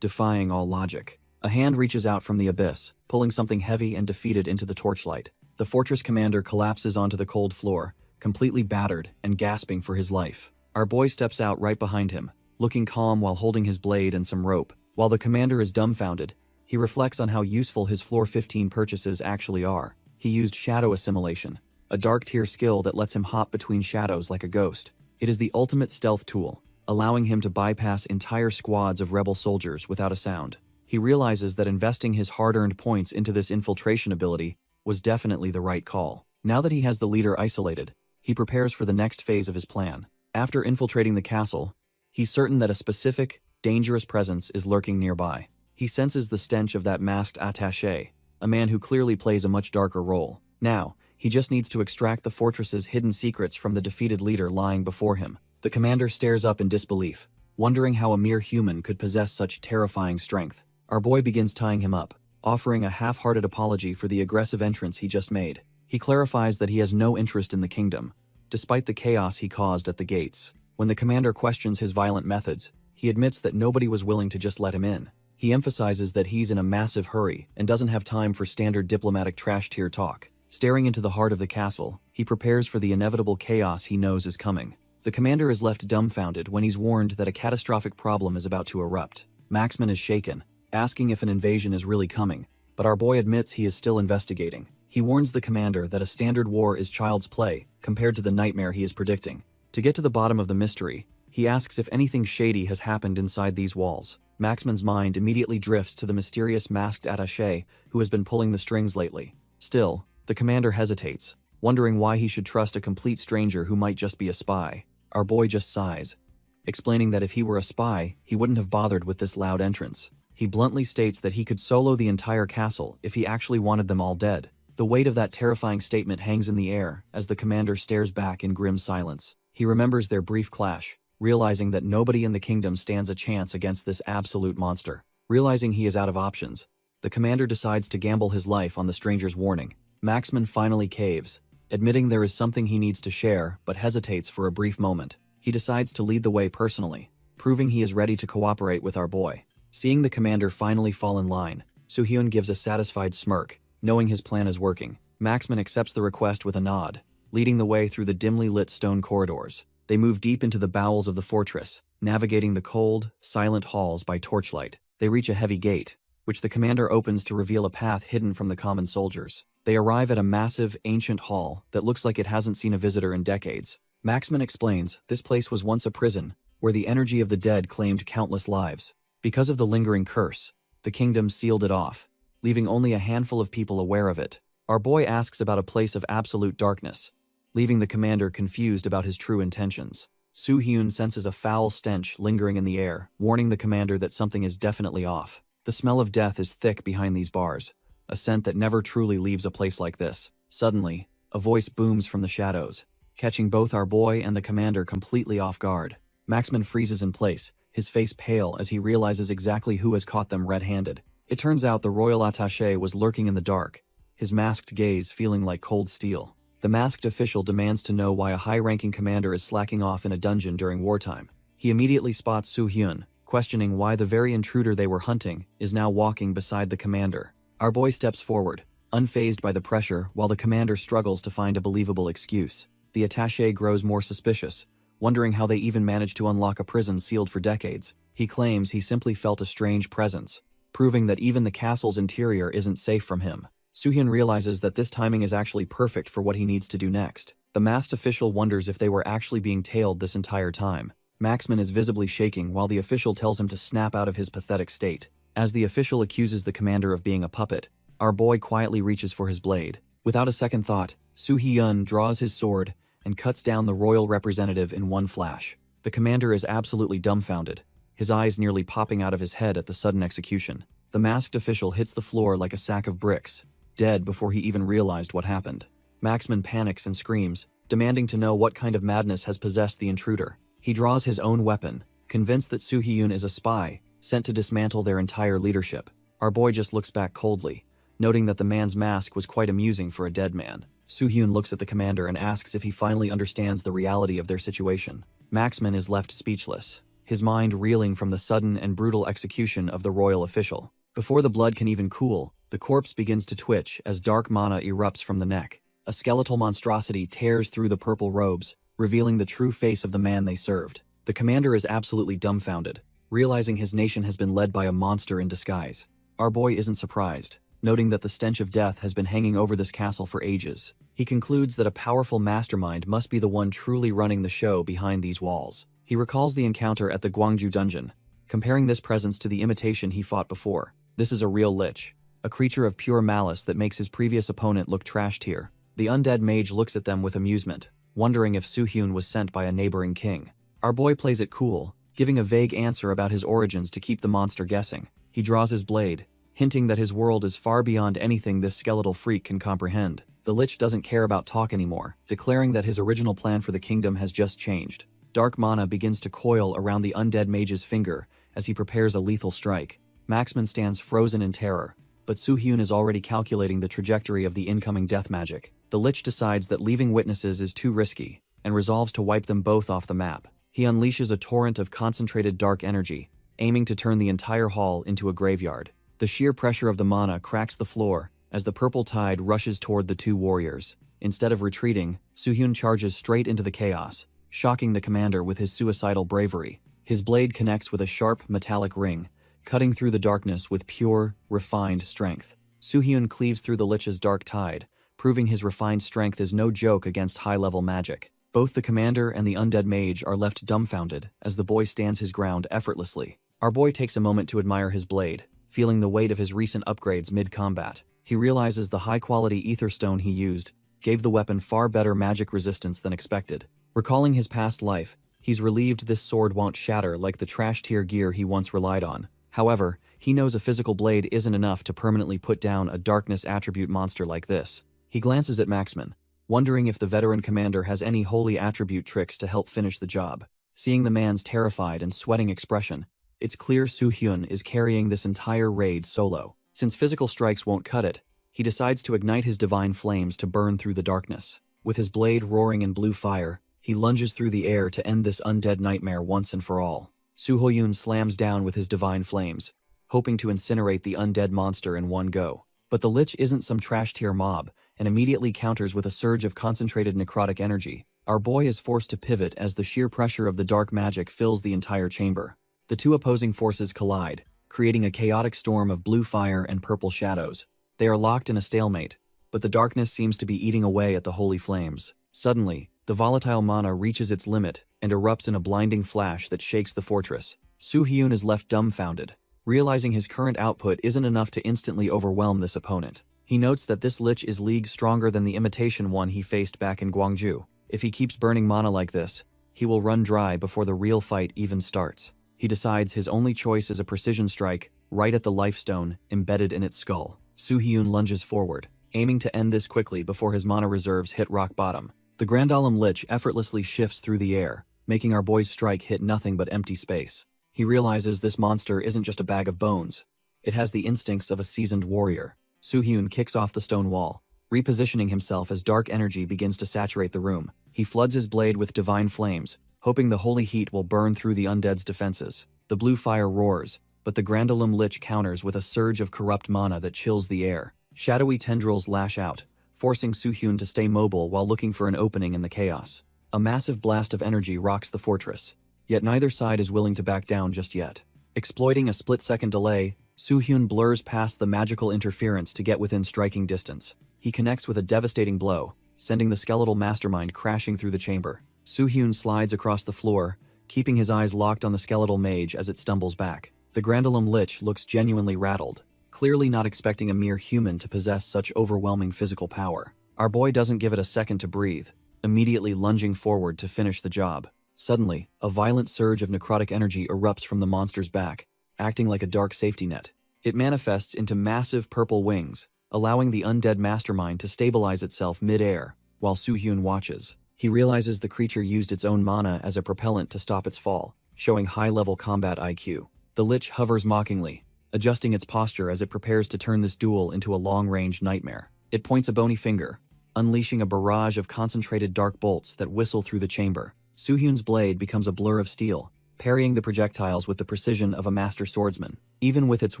defying all logic. A hand reaches out from the abyss, pulling something heavy and defeated into the torchlight. The fortress commander collapses onto the cold floor, completely battered and gasping for his life. Our boy steps out right behind him, looking calm while holding his blade and some rope. While the commander is dumbfounded, he reflects on how useful his Floor 15 purchases actually are. He used shadow assimilation, a dark tier skill that lets him hop between shadows like a ghost. It is the ultimate stealth tool, allowing him to bypass entire squads of rebel soldiers without a sound. He realizes that investing his hard-earned points into this infiltration ability was definitely the right call. Now that he has the leader isolated, he prepares for the next phase of his plan. After infiltrating the castle, he's certain that a specific, dangerous presence is lurking nearby. He senses the stench of that masked attaché, a man who clearly plays a much darker role. Now, he just needs to extract the fortress's hidden secrets from the defeated leader lying before him. The commander stares up in disbelief, wondering how a mere human could possess such terrifying strength. Our boy begins tying him up, offering a half-hearted apology for the aggressive entrance he just made. He clarifies that he has no interest in the kingdom, despite the chaos he caused at the gates. When the commander questions his violent methods, he admits that nobody was willing to just let him in. He emphasizes that he's in a massive hurry and doesn't have time for standard diplomatic trash-tier talk. Staring into the heart of the castle, he prepares for the inevitable chaos he knows is coming. The commander is left dumbfounded when he's warned that a catastrophic problem is about to erupt. Maxman is shaken, asking if an invasion is really coming, but our boy admits he is still investigating. He warns the commander that a standard war is child's play compared to the nightmare he is predicting. To get to the bottom of the mystery, he asks if anything shady has happened inside these walls. Maxman's mind immediately drifts to the mysterious masked attaché who has been pulling the strings lately. Still, the commander hesitates, wondering why he should trust a complete stranger who might just be a spy. Our boy just sighs, explaining that if he were a spy, he wouldn't have bothered with this loud entrance. He bluntly states that he could solo the entire castle if he actually wanted them all dead. The weight of that terrifying statement hangs in the air as the commander stares back in grim silence. He remembers their brief clash, realizing that nobody in the kingdom stands a chance against this absolute monster. Realizing he is out of options, the commander decides to gamble his life on the stranger's warning. Maxman finally caves, admitting there is something he needs to share but hesitates for a brief moment. He decides to lead the way personally, proving he is ready to cooperate with our boy. Seeing the commander finally fall in line, Soo-hyun gives a satisfied smirk, knowing his plan is working. Maxman accepts the request with a nod, leading the way through the dimly lit stone corridors. They move deep into the bowels of the fortress, navigating the cold, silent halls by torchlight. They reach a heavy gate, which the commander opens to reveal a path hidden from the common soldiers. They arrive at a massive, ancient hall that looks like it hasn't seen a visitor in decades. Maxman explains this place was once a prison, where the energy of the dead claimed countless lives. Because of the lingering curse, the kingdom sealed it off, leaving only a handful of people aware of it. Our boy asks about a place of absolute darkness, leaving the commander confused about his true intentions. Soo-hyun senses a foul stench lingering in the air, warning the commander that something is definitely off. The smell of death is thick behind these bars, a scent that never truly leaves a place like this. Suddenly, a voice booms from the shadows, catching both our boy and the commander completely off guard. Maxman freezes in place, his face pale as he realizes exactly who has caught them red-handed. It turns out the royal attaché was lurking in the dark, his masked gaze feeling like cold steel. The masked official demands to know why a high-ranking commander is slacking off in a dungeon during wartime. He immediately spots Soo-hyun, questioning why the very intruder they were hunting is now walking beside the commander. Our boy steps forward, unfazed by the pressure, while the commander struggles to find a believable excuse. The attaché grows more suspicious, wondering how they even managed to unlock a prison sealed for decades. He claims he simply felt a strange presence, proving that even the castle's interior isn't safe from him. Soo-hyun realizes that this timing is actually perfect for what he needs to do next. The masked official wonders if they were actually being tailed this entire time. Maxman is visibly shaking while the official tells him to snap out of his pathetic state. As the official accuses the commander of being a puppet, our boy quietly reaches for his blade. Without a second thought, Soo Hee-yun draws his sword and cuts down the royal representative in one flash. The commander is absolutely dumbfounded, his eyes nearly popping out of his head at the sudden execution. The masked official hits the floor like a sack of bricks, dead before he even realized what happened. Maxman panics and screams, demanding to know what kind of madness has possessed the intruder. He draws his own weapon, convinced that Soo Hee-yun is a spy, sent to dismantle their entire leadership. Our boy just looks back coldly, noting that the man's mask was quite amusing for a dead man. Soo Hee-yun looks at the commander and asks if he finally understands the reality of their situation. Maxman is left speechless, his mind reeling from the sudden and brutal execution of the royal official. Before the blood can even cool, the corpse begins to twitch as dark mana erupts from the neck. A skeletal monstrosity tears through the purple robes, revealing the true face of the man they served. The commander is absolutely dumbfounded, realizing his nation has been led by a monster in disguise. Our boy isn't surprised, noting that the stench of death has been hanging over this castle for ages. He concludes that a powerful mastermind must be the one truly running the show behind these walls. He recalls the encounter at the Gwangju dungeon, comparing this presence to the imitation he fought before. This is a real lich, a creature of pure malice that makes his previous opponent look trashed here. The undead mage looks at them with amusement, wondering if Soo Hee-yun was sent by a neighboring king. Our boy plays it cool, giving a vague answer about his origins to keep the monster guessing. He draws his blade, hinting that his world is far beyond anything this skeletal freak can comprehend. The lich doesn't care about talk anymore, declaring that his original plan for the kingdom has just changed. Dark mana begins to coil around the undead mage's finger as he prepares a lethal strike. Maxman stands frozen in terror, but Soo Hee-yun is already calculating the trajectory of the incoming death magic. The lich decides that leaving witnesses is too risky, and resolves to wipe them both off the map. He unleashes a torrent of concentrated dark energy, aiming to turn the entire hall into a graveyard. The sheer pressure of the mana cracks the floor as the purple tide rushes toward the two warriors. Instead of retreating, Soo Hee-yun charges straight into the chaos, shocking the commander with his suicidal bravery. His blade connects with a sharp metallic ring, cutting through the darkness with pure, refined strength. Soo Hee-yun cleaves through the lich's dark tide, proving his refined strength is no joke against high-level magic. Both the commander and the undead mage are left dumbfounded as the boy stands his ground effortlessly. Our boy takes a moment to admire his blade, feeling the weight of his recent upgrades mid-combat. He realizes the high-quality ether stone he used gave the weapon far better magic resistance than expected. Recalling his past life, he's relieved this sword won't shatter like the trash-tier gear he once relied on. However, he knows a physical blade isn't enough to permanently put down a darkness attribute monster like this. He glances at Maxman, wondering if the veteran commander has any holy attribute tricks to help finish the job. Seeing the man's terrified and sweating expression, it's clear Soo Hee-yun is carrying this entire raid solo. Since physical strikes won't cut it, he decides to ignite his divine flames to burn through the darkness. With his blade roaring in blue fire, he lunges through the air to end this undead nightmare once and for all. Soo Hee-yun slams down with his divine flames, hoping to incinerate the undead monster in one go. But the lich isn't some trash-tier mob, and immediately counters with a surge of concentrated necrotic energy. Our boy is forced to pivot as the sheer pressure of the dark magic fills the entire chamber. The two opposing forces collide, creating a chaotic storm of blue fire and purple shadows. They are locked in a stalemate, but the darkness seems to be eating away at the holy flames. Suddenly, the volatile mana reaches its limit and erupts in a blinding flash that shakes the fortress. Soo Hee-yun is left dumbfounded, realizing his current output isn't enough to instantly overwhelm this opponent. He notes that this lich is leagues stronger than the imitation one he faced back in Gwangju. If he keeps burning mana like this, he will run dry before the real fight even starts. He decides his only choice is a precision strike right at the life stone embedded in its skull. Soo Hee-yun lunges forward, aiming to end this quickly before his mana reserves hit rock bottom. The Grandalum Lich effortlessly shifts through the air, making our boy's strike hit nothing but empty space. He realizes this monster isn't just a bag of bones. It has the instincts of a seasoned warrior. Soo Hee-yun kicks off the stone wall, repositioning himself as dark energy begins to saturate the room. He floods his blade with divine flames, hoping the holy heat will burn through the undead's defenses. The blue fire roars, but the Grandalum Lich counters with a surge of corrupt mana that chills the air. Shadowy tendrils lash out, forcing Soo Hee-yun to stay mobile while looking for an opening in the chaos. A massive blast of energy rocks the fortress, yet neither side is willing to back down just yet. Exploiting a split-second delay, Soo Hee-yun blurs past the magical interference to get within striking distance. He connects with a devastating blow, sending the skeletal mastermind crashing through the chamber. Soo Hee-yun slides across the floor, keeping his eyes locked on the skeletal mage as it stumbles back. The Grandalum Lich looks genuinely rattled, clearly not expecting a mere human to possess such overwhelming physical power. Our boy doesn't give it a second to breathe, immediately lunging forward to finish the job. Suddenly, a violent surge of necrotic energy erupts from the monster's back, acting like a dark safety net. It manifests into massive purple wings, allowing the undead mastermind to stabilize itself mid-air, while Soo-hyun watches. He realizes the creature used its own mana as a propellant to stop its fall, showing high-level combat IQ. The Lich hovers mockingly, adjusting its posture as it prepares to turn this duel into a long-range nightmare. It points a bony finger, unleashing a barrage of concentrated dark bolts that whistle through the chamber. Soo-hyun's blade becomes a blur of steel, parrying the projectiles with the precision of a master swordsman. Even with its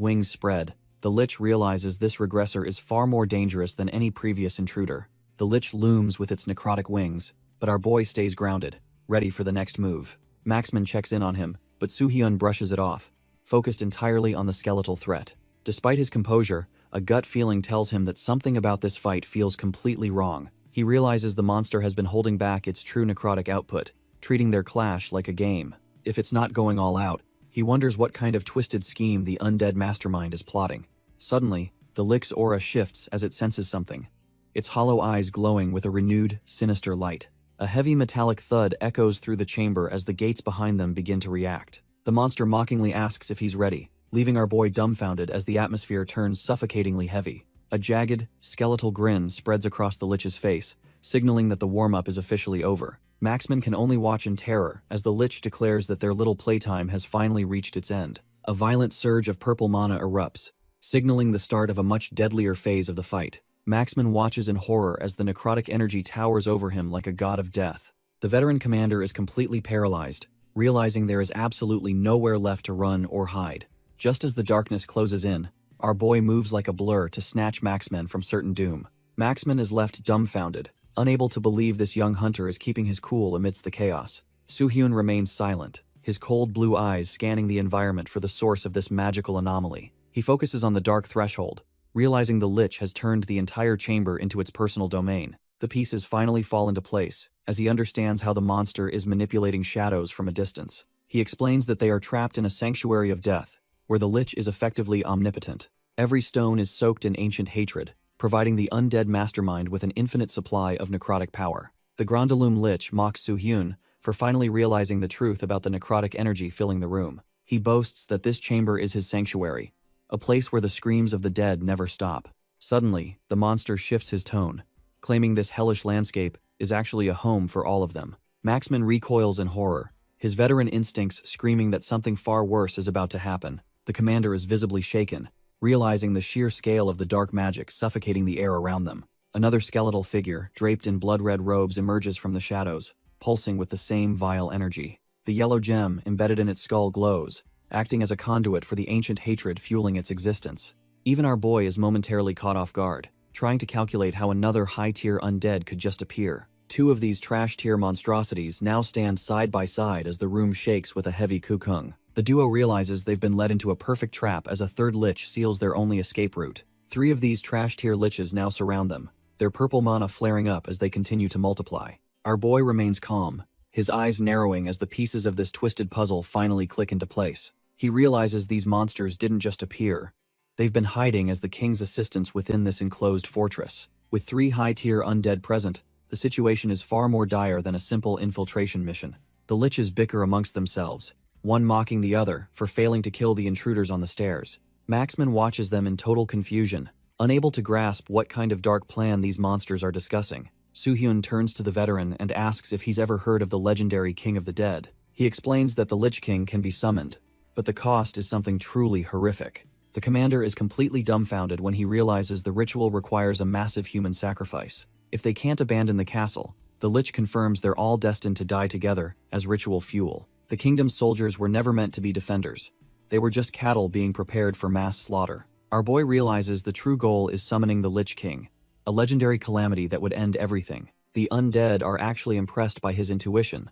wings spread, the Lich realizes this regressor is far more dangerous than any previous intruder. The Lich looms with its necrotic wings, but our boy stays grounded, ready for the next move. Maxman checks in on him, but Soo-hyun brushes it off, focused entirely on the skeletal threat. Despite his composure, a gut feeling tells him that something about this fight feels completely wrong. He realizes the monster has been holding back its true necrotic output, treating their clash like a game. If it's not going all out, he wonders what kind of twisted scheme the undead mastermind is plotting. Suddenly, the Lich's aura shifts as it senses something, its hollow eyes glowing with a renewed, sinister light. A heavy metallic thud echoes through the chamber as the gates behind them begin to react. The monster mockingly asks if he's ready, leaving our boy dumbfounded as the atmosphere turns suffocatingly heavy. A jagged, skeletal grin spreads across the Lich's face, signaling that the warm-up is officially over. Maxman can only watch in terror as the Lich declares that their little playtime has finally reached its end. A violent surge of purple mana erupts, signaling the start of a much deadlier phase of the fight. Maxman watches in horror as the necrotic energy towers over him like a god of death. The veteran commander is completely paralyzed, realizing there is absolutely nowhere left to run or hide. Just as the darkness closes in, our boy moves like a blur to snatch Maxman from certain doom. Maxman is left dumbfounded, unable to believe this young hunter is keeping his cool amidst the chaos. Soo-hyun remains silent, his cold blue eyes scanning the environment for the source of this magical anomaly. He focuses on the dark threshold, realizing the Lich has turned the entire chamber into its personal domain. The pieces finally fall into place, as he understands how the monster is manipulating shadows from a distance. He explains that they are trapped in a sanctuary of death, where the Lich is effectively omnipotent. Every stone is soaked in ancient hatred, providing the undead mastermind with an infinite supply of necrotic power. The Grandalum Lich mocks Soo-hyun for finally realizing the truth about the necrotic energy filling the room. He boasts that this chamber is his sanctuary, a place where the screams of the dead never stop. Suddenly, the monster shifts his tone, claiming this hellish landscape is actually a home for all of them. Maxman recoils in horror, his veteran instincts screaming that something far worse is about to happen. The commander is visibly shaken, realizing the sheer scale of the dark magic suffocating the air around them. Another skeletal figure, draped in blood-red robes, emerges from the shadows, pulsing with the same vile energy. The yellow gem embedded in its skull glows, acting as a conduit for the ancient hatred fueling its existence. Even our boy is momentarily caught off guard, trying to calculate how another high-tier undead could just appear. Two of these trash-tier monstrosities now stand side by side as the room shakes with a heavy kukung. The duo realizes they've been led into a perfect trap as a third Lich seals their only escape route. Three of these trash-tier Liches now surround them, their purple mana flaring up as they continue to multiply. Our boy remains calm, his eyes narrowing as the pieces of this twisted puzzle finally click into place. He realizes these monsters didn't just appear. They've been hiding as the king's assistants within this enclosed fortress. With three high-tier undead present, the situation is far more dire than a simple infiltration mission. The Liches bicker amongst themselves, one mocking the other for failing to kill the intruders on the stairs. Maxman watches them in total confusion, unable to grasp what kind of dark plan these monsters are discussing. Soo-hyun turns to the veteran and asks if he's ever heard of the legendary King of the Dead. He explains that the Lich King can be summoned, but the cost is something truly horrific. The commander is completely dumbfounded when he realizes the ritual requires a massive human sacrifice. If they can't abandon the castle, the Lich confirms they're all destined to die together as ritual fuel. The kingdom's soldiers were never meant to be defenders. They were just cattle being prepared for mass slaughter. Our boy realizes the true goal is summoning the Lich King, a legendary calamity that would end everything. The undead are actually impressed by his intuition,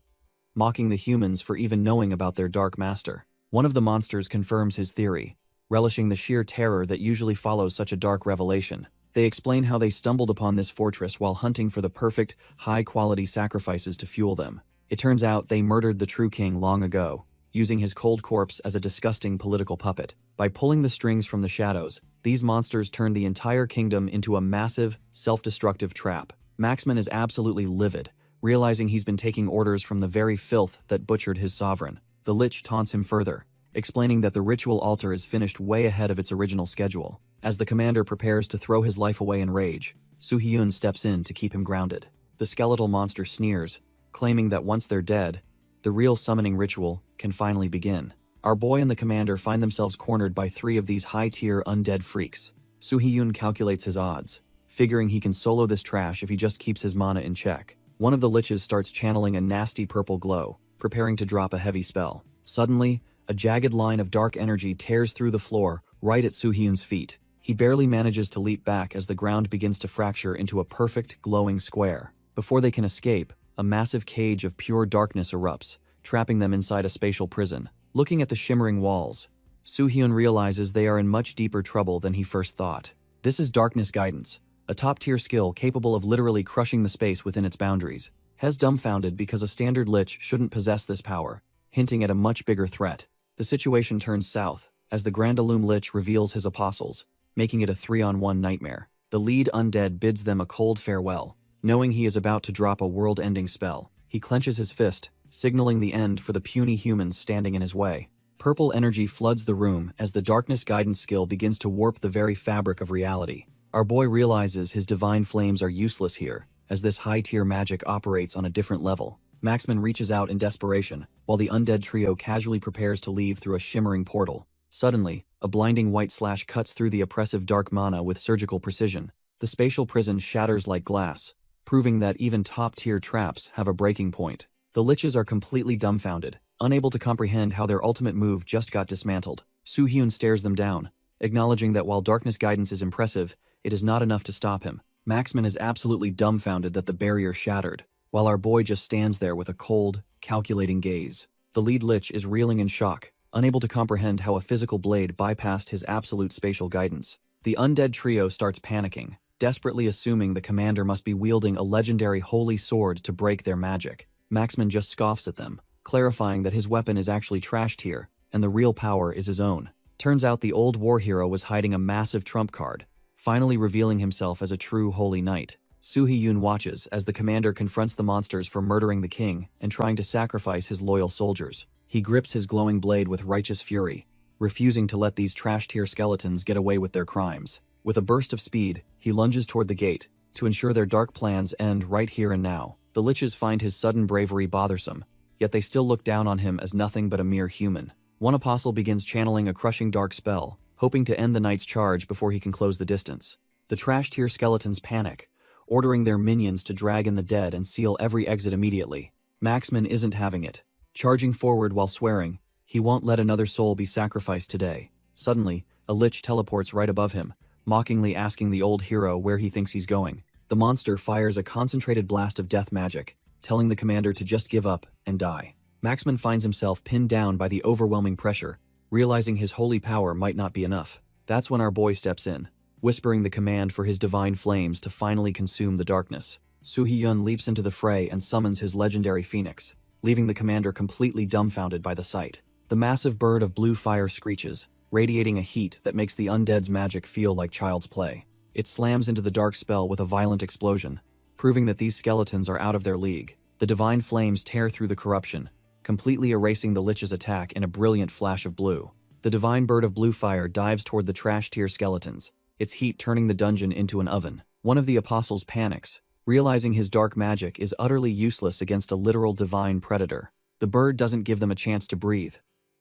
mocking the humans for even knowing about their dark master. One of the monsters confirms his theory, relishing the sheer terror that usually follows such a dark revelation. They explain how they stumbled upon this fortress while hunting for the perfect, high-quality sacrifices to fuel them. It turns out they murdered the true king long ago, using his cold corpse as a disgusting political puppet. By pulling the strings from the shadows, these monsters turned the entire kingdom into a massive, self-destructive trap. Maxman is absolutely livid, realizing he's been taking orders from the very filth that butchered his sovereign. The Lich taunts him further, explaining that the ritual altar is finished way ahead of its original schedule. As the commander prepares to throw his life away in rage, Soo-hyun steps in to keep him grounded. The skeletal monster sneers, claiming that once they're dead, the real summoning ritual can finally begin. Our boy and the commander find themselves cornered by 3 of these high-tier undead freaks. Soo-hyun calculates his odds, figuring he can solo this trash if he just keeps his mana in check. One of the liches starts channeling a nasty purple glow, preparing to drop a heavy spell. Suddenly, a jagged line of dark energy tears through the floor, right at Soo-hyun's feet. He barely manages to leap back as the ground begins to fracture into a perfect, glowing square. Before they can escape, a massive cage of pure darkness erupts, trapping them inside a spatial prison. Looking at the shimmering walls, Soo-hyun realizes they are in much deeper trouble than he first thought. This is Darkness Guidance, a top-tier skill capable of literally crushing the space within its boundaries. Hes dumbfounded because a standard lich shouldn't possess this power, hinting at a much bigger threat. The situation turns south, as the Grandaloom Lich reveals his apostles, making it a 3-on-1 nightmare. The lead undead bids them a cold farewell. Knowing he is about to drop a world-ending spell, he clenches his fist, signaling the end for the puny humans standing in his way. Purple energy floods the room as the Darkness Guidance skill begins to warp the very fabric of reality. Our boy realizes his divine flames are useless here, as this high-tier magic operates on a different level. Maxman reaches out in desperation, while the undead trio casually prepares to leave through a shimmering portal. Suddenly, a blinding white slash cuts through the oppressive dark mana with surgical precision. The spatial prison shatters like glass, proving that even top-tier traps have a breaking point. The liches are completely dumbfounded, unable to comprehend how their ultimate move just got dismantled. Soo-hyun stares them down, acknowledging that while Darkness Guidance is impressive, it is not enough to stop him. Maxman is absolutely dumbfounded that the barrier shattered, while our boy just stands there with a cold, calculating gaze. The lead lich is reeling in shock, unable to comprehend how a physical blade bypassed his absolute spatial guidance. The undead trio starts panicking, desperately assuming the commander must be wielding a legendary holy sword to break their magic. Maxman just scoffs at them, clarifying that his weapon is actually trashed here, and the real power is his own. Turns out the old war hero was hiding a massive trump card, finally revealing himself as a true holy knight. Soo-hyun watches as the commander confronts the monsters for murdering the king and trying to sacrifice his loyal soldiers. He grips his glowing blade with righteous fury, refusing to let these trash-tier skeletons get away with their crimes. With a burst of speed, he lunges toward the gate, to ensure their dark plans end right here and now. The liches find his sudden bravery bothersome, yet they still look down on him as nothing but a mere human. One apostle begins channeling a crushing dark spell, hoping to end the knight's charge before he can close the distance. The trash-tier skeletons panic, ordering their minions to drag in the dead and seal every exit immediately. Maxman isn't having it. Charging forward while swearing, he won't let another soul be sacrificed today. Suddenly, a lich teleports right above him, mockingly asking the old hero where he thinks he's going. The monster fires a concentrated blast of death magic, telling the commander to just give up and die. Maxman finds himself pinned down by the overwhelming pressure, realizing his holy power might not be enough. That's when our boy steps in, whispering the command for his divine flames to finally consume the darkness. Soo-hyun leaps into the fray and summons his legendary phoenix, leaving the commander completely dumbfounded by the sight. The massive bird of blue fire screeches, radiating a heat that makes the undead's magic feel like child's play. It slams into the dark spell with a violent explosion, proving that these skeletons are out of their league. The divine flames tear through the corruption, completely erasing the lich's attack in a brilliant flash of blue. The divine bird of blue fire dives toward the trash-tier skeletons, its heat turning the dungeon into an oven. One of the apostles panics, realizing his dark magic is utterly useless against a literal divine predator. The bird doesn't give them a chance to breathe,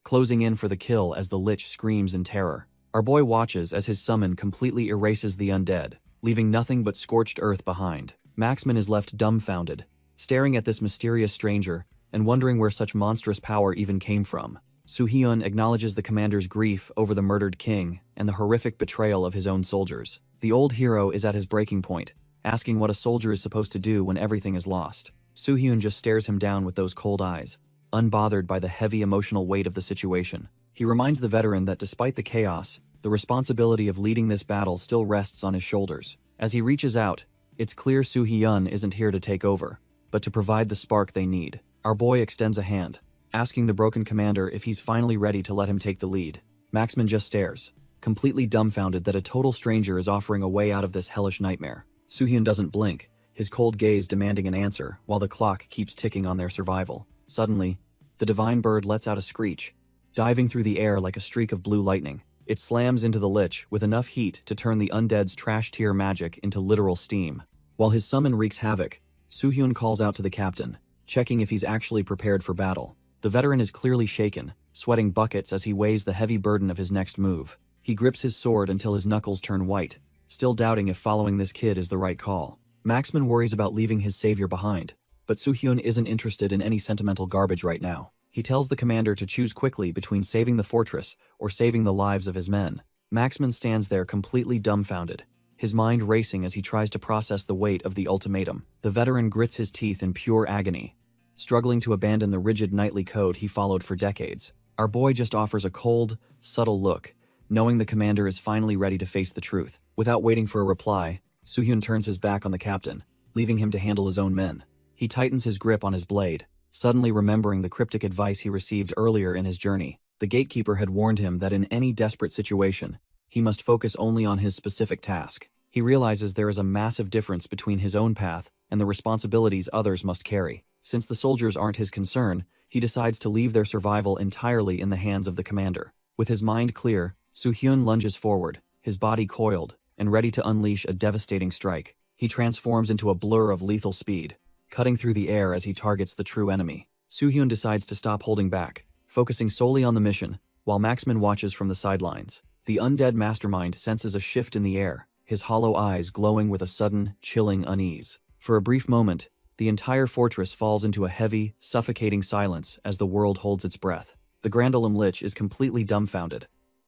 closing in for the kill as the lich screams in terror. Our boy watches as his summon completely erases the undead, leaving nothing but scorched earth behind. Maxman is left dumbfounded, staring at this mysterious stranger and wondering where such monstrous power even came from. Soo-hyun acknowledges the commander's grief over the murdered king and the horrific betrayal of his own soldiers. The old hero is at his breaking point, asking what a soldier is supposed to do when everything is lost. Soo-hyun just stares him down with those cold eyes, unbothered by the heavy emotional weight of the situation. He reminds the veteran that despite the chaos, the responsibility of leading this battle still rests on his shoulders. As he reaches out, it's clear Soo-hyun isn't here to take over, but to provide the spark they need. Our boy extends a hand, asking the broken commander if he's finally ready to let him take the lead. Maxman just stares, completely dumbfounded that a total stranger is offering a way out of this hellish nightmare. Soo-hyun doesn't blink, his cold gaze demanding an answer, while the clock keeps ticking on their survival. Suddenly, the divine bird lets out a screech, diving through the air like a streak of blue lightning. It slams into the lich with enough heat to turn the undead's trash tier magic into literal steam. While his summon wreaks havoc, Soo-hyun calls out to the captain, checking if he's actually prepared for battle. The veteran is clearly shaken, sweating buckets as he weighs the heavy burden of his next move. He grips his sword until his knuckles turn white, still doubting if following this kid is the right call. Maxman worries about leaving his savior behind, but Soo-hyun isn't interested in any sentimental garbage right now. He tells the commander to choose quickly between saving the fortress or saving the lives of his men. Maxman stands there completely dumbfounded, his mind racing as he tries to process the weight of the ultimatum. The veteran grits his teeth in pure agony, struggling to abandon the rigid knightly code he followed for decades. Our boy just offers a cold, subtle look, knowing the commander is finally ready to face the truth. Without waiting for a reply, Soo-hyun turns his back on the captain, leaving him to handle his own men. He tightens his grip on his blade, suddenly remembering the cryptic advice he received earlier in his journey. The gatekeeper had warned him that in any desperate situation, he must focus only on his specific task. He realizes there is a massive difference between his own path and the responsibilities others must carry. Since the soldiers aren't his concern, he decides to leave their survival entirely in the hands of the commander. With his mind clear, Soo-hyun lunges forward, his body coiled and ready to unleash a devastating strike. He transforms into a blur of lethal speed, cutting through the air as he targets the true enemy. Soo-hyun decides to stop holding back, focusing solely on the mission, while Maxman watches from the sidelines. The undead mastermind senses a shift in the air, his hollow eyes glowing with a sudden, chilling unease. For a brief moment, the entire fortress falls into a heavy, suffocating silence as the world holds its breath. The Grandalum Lich is completely dumbfounded,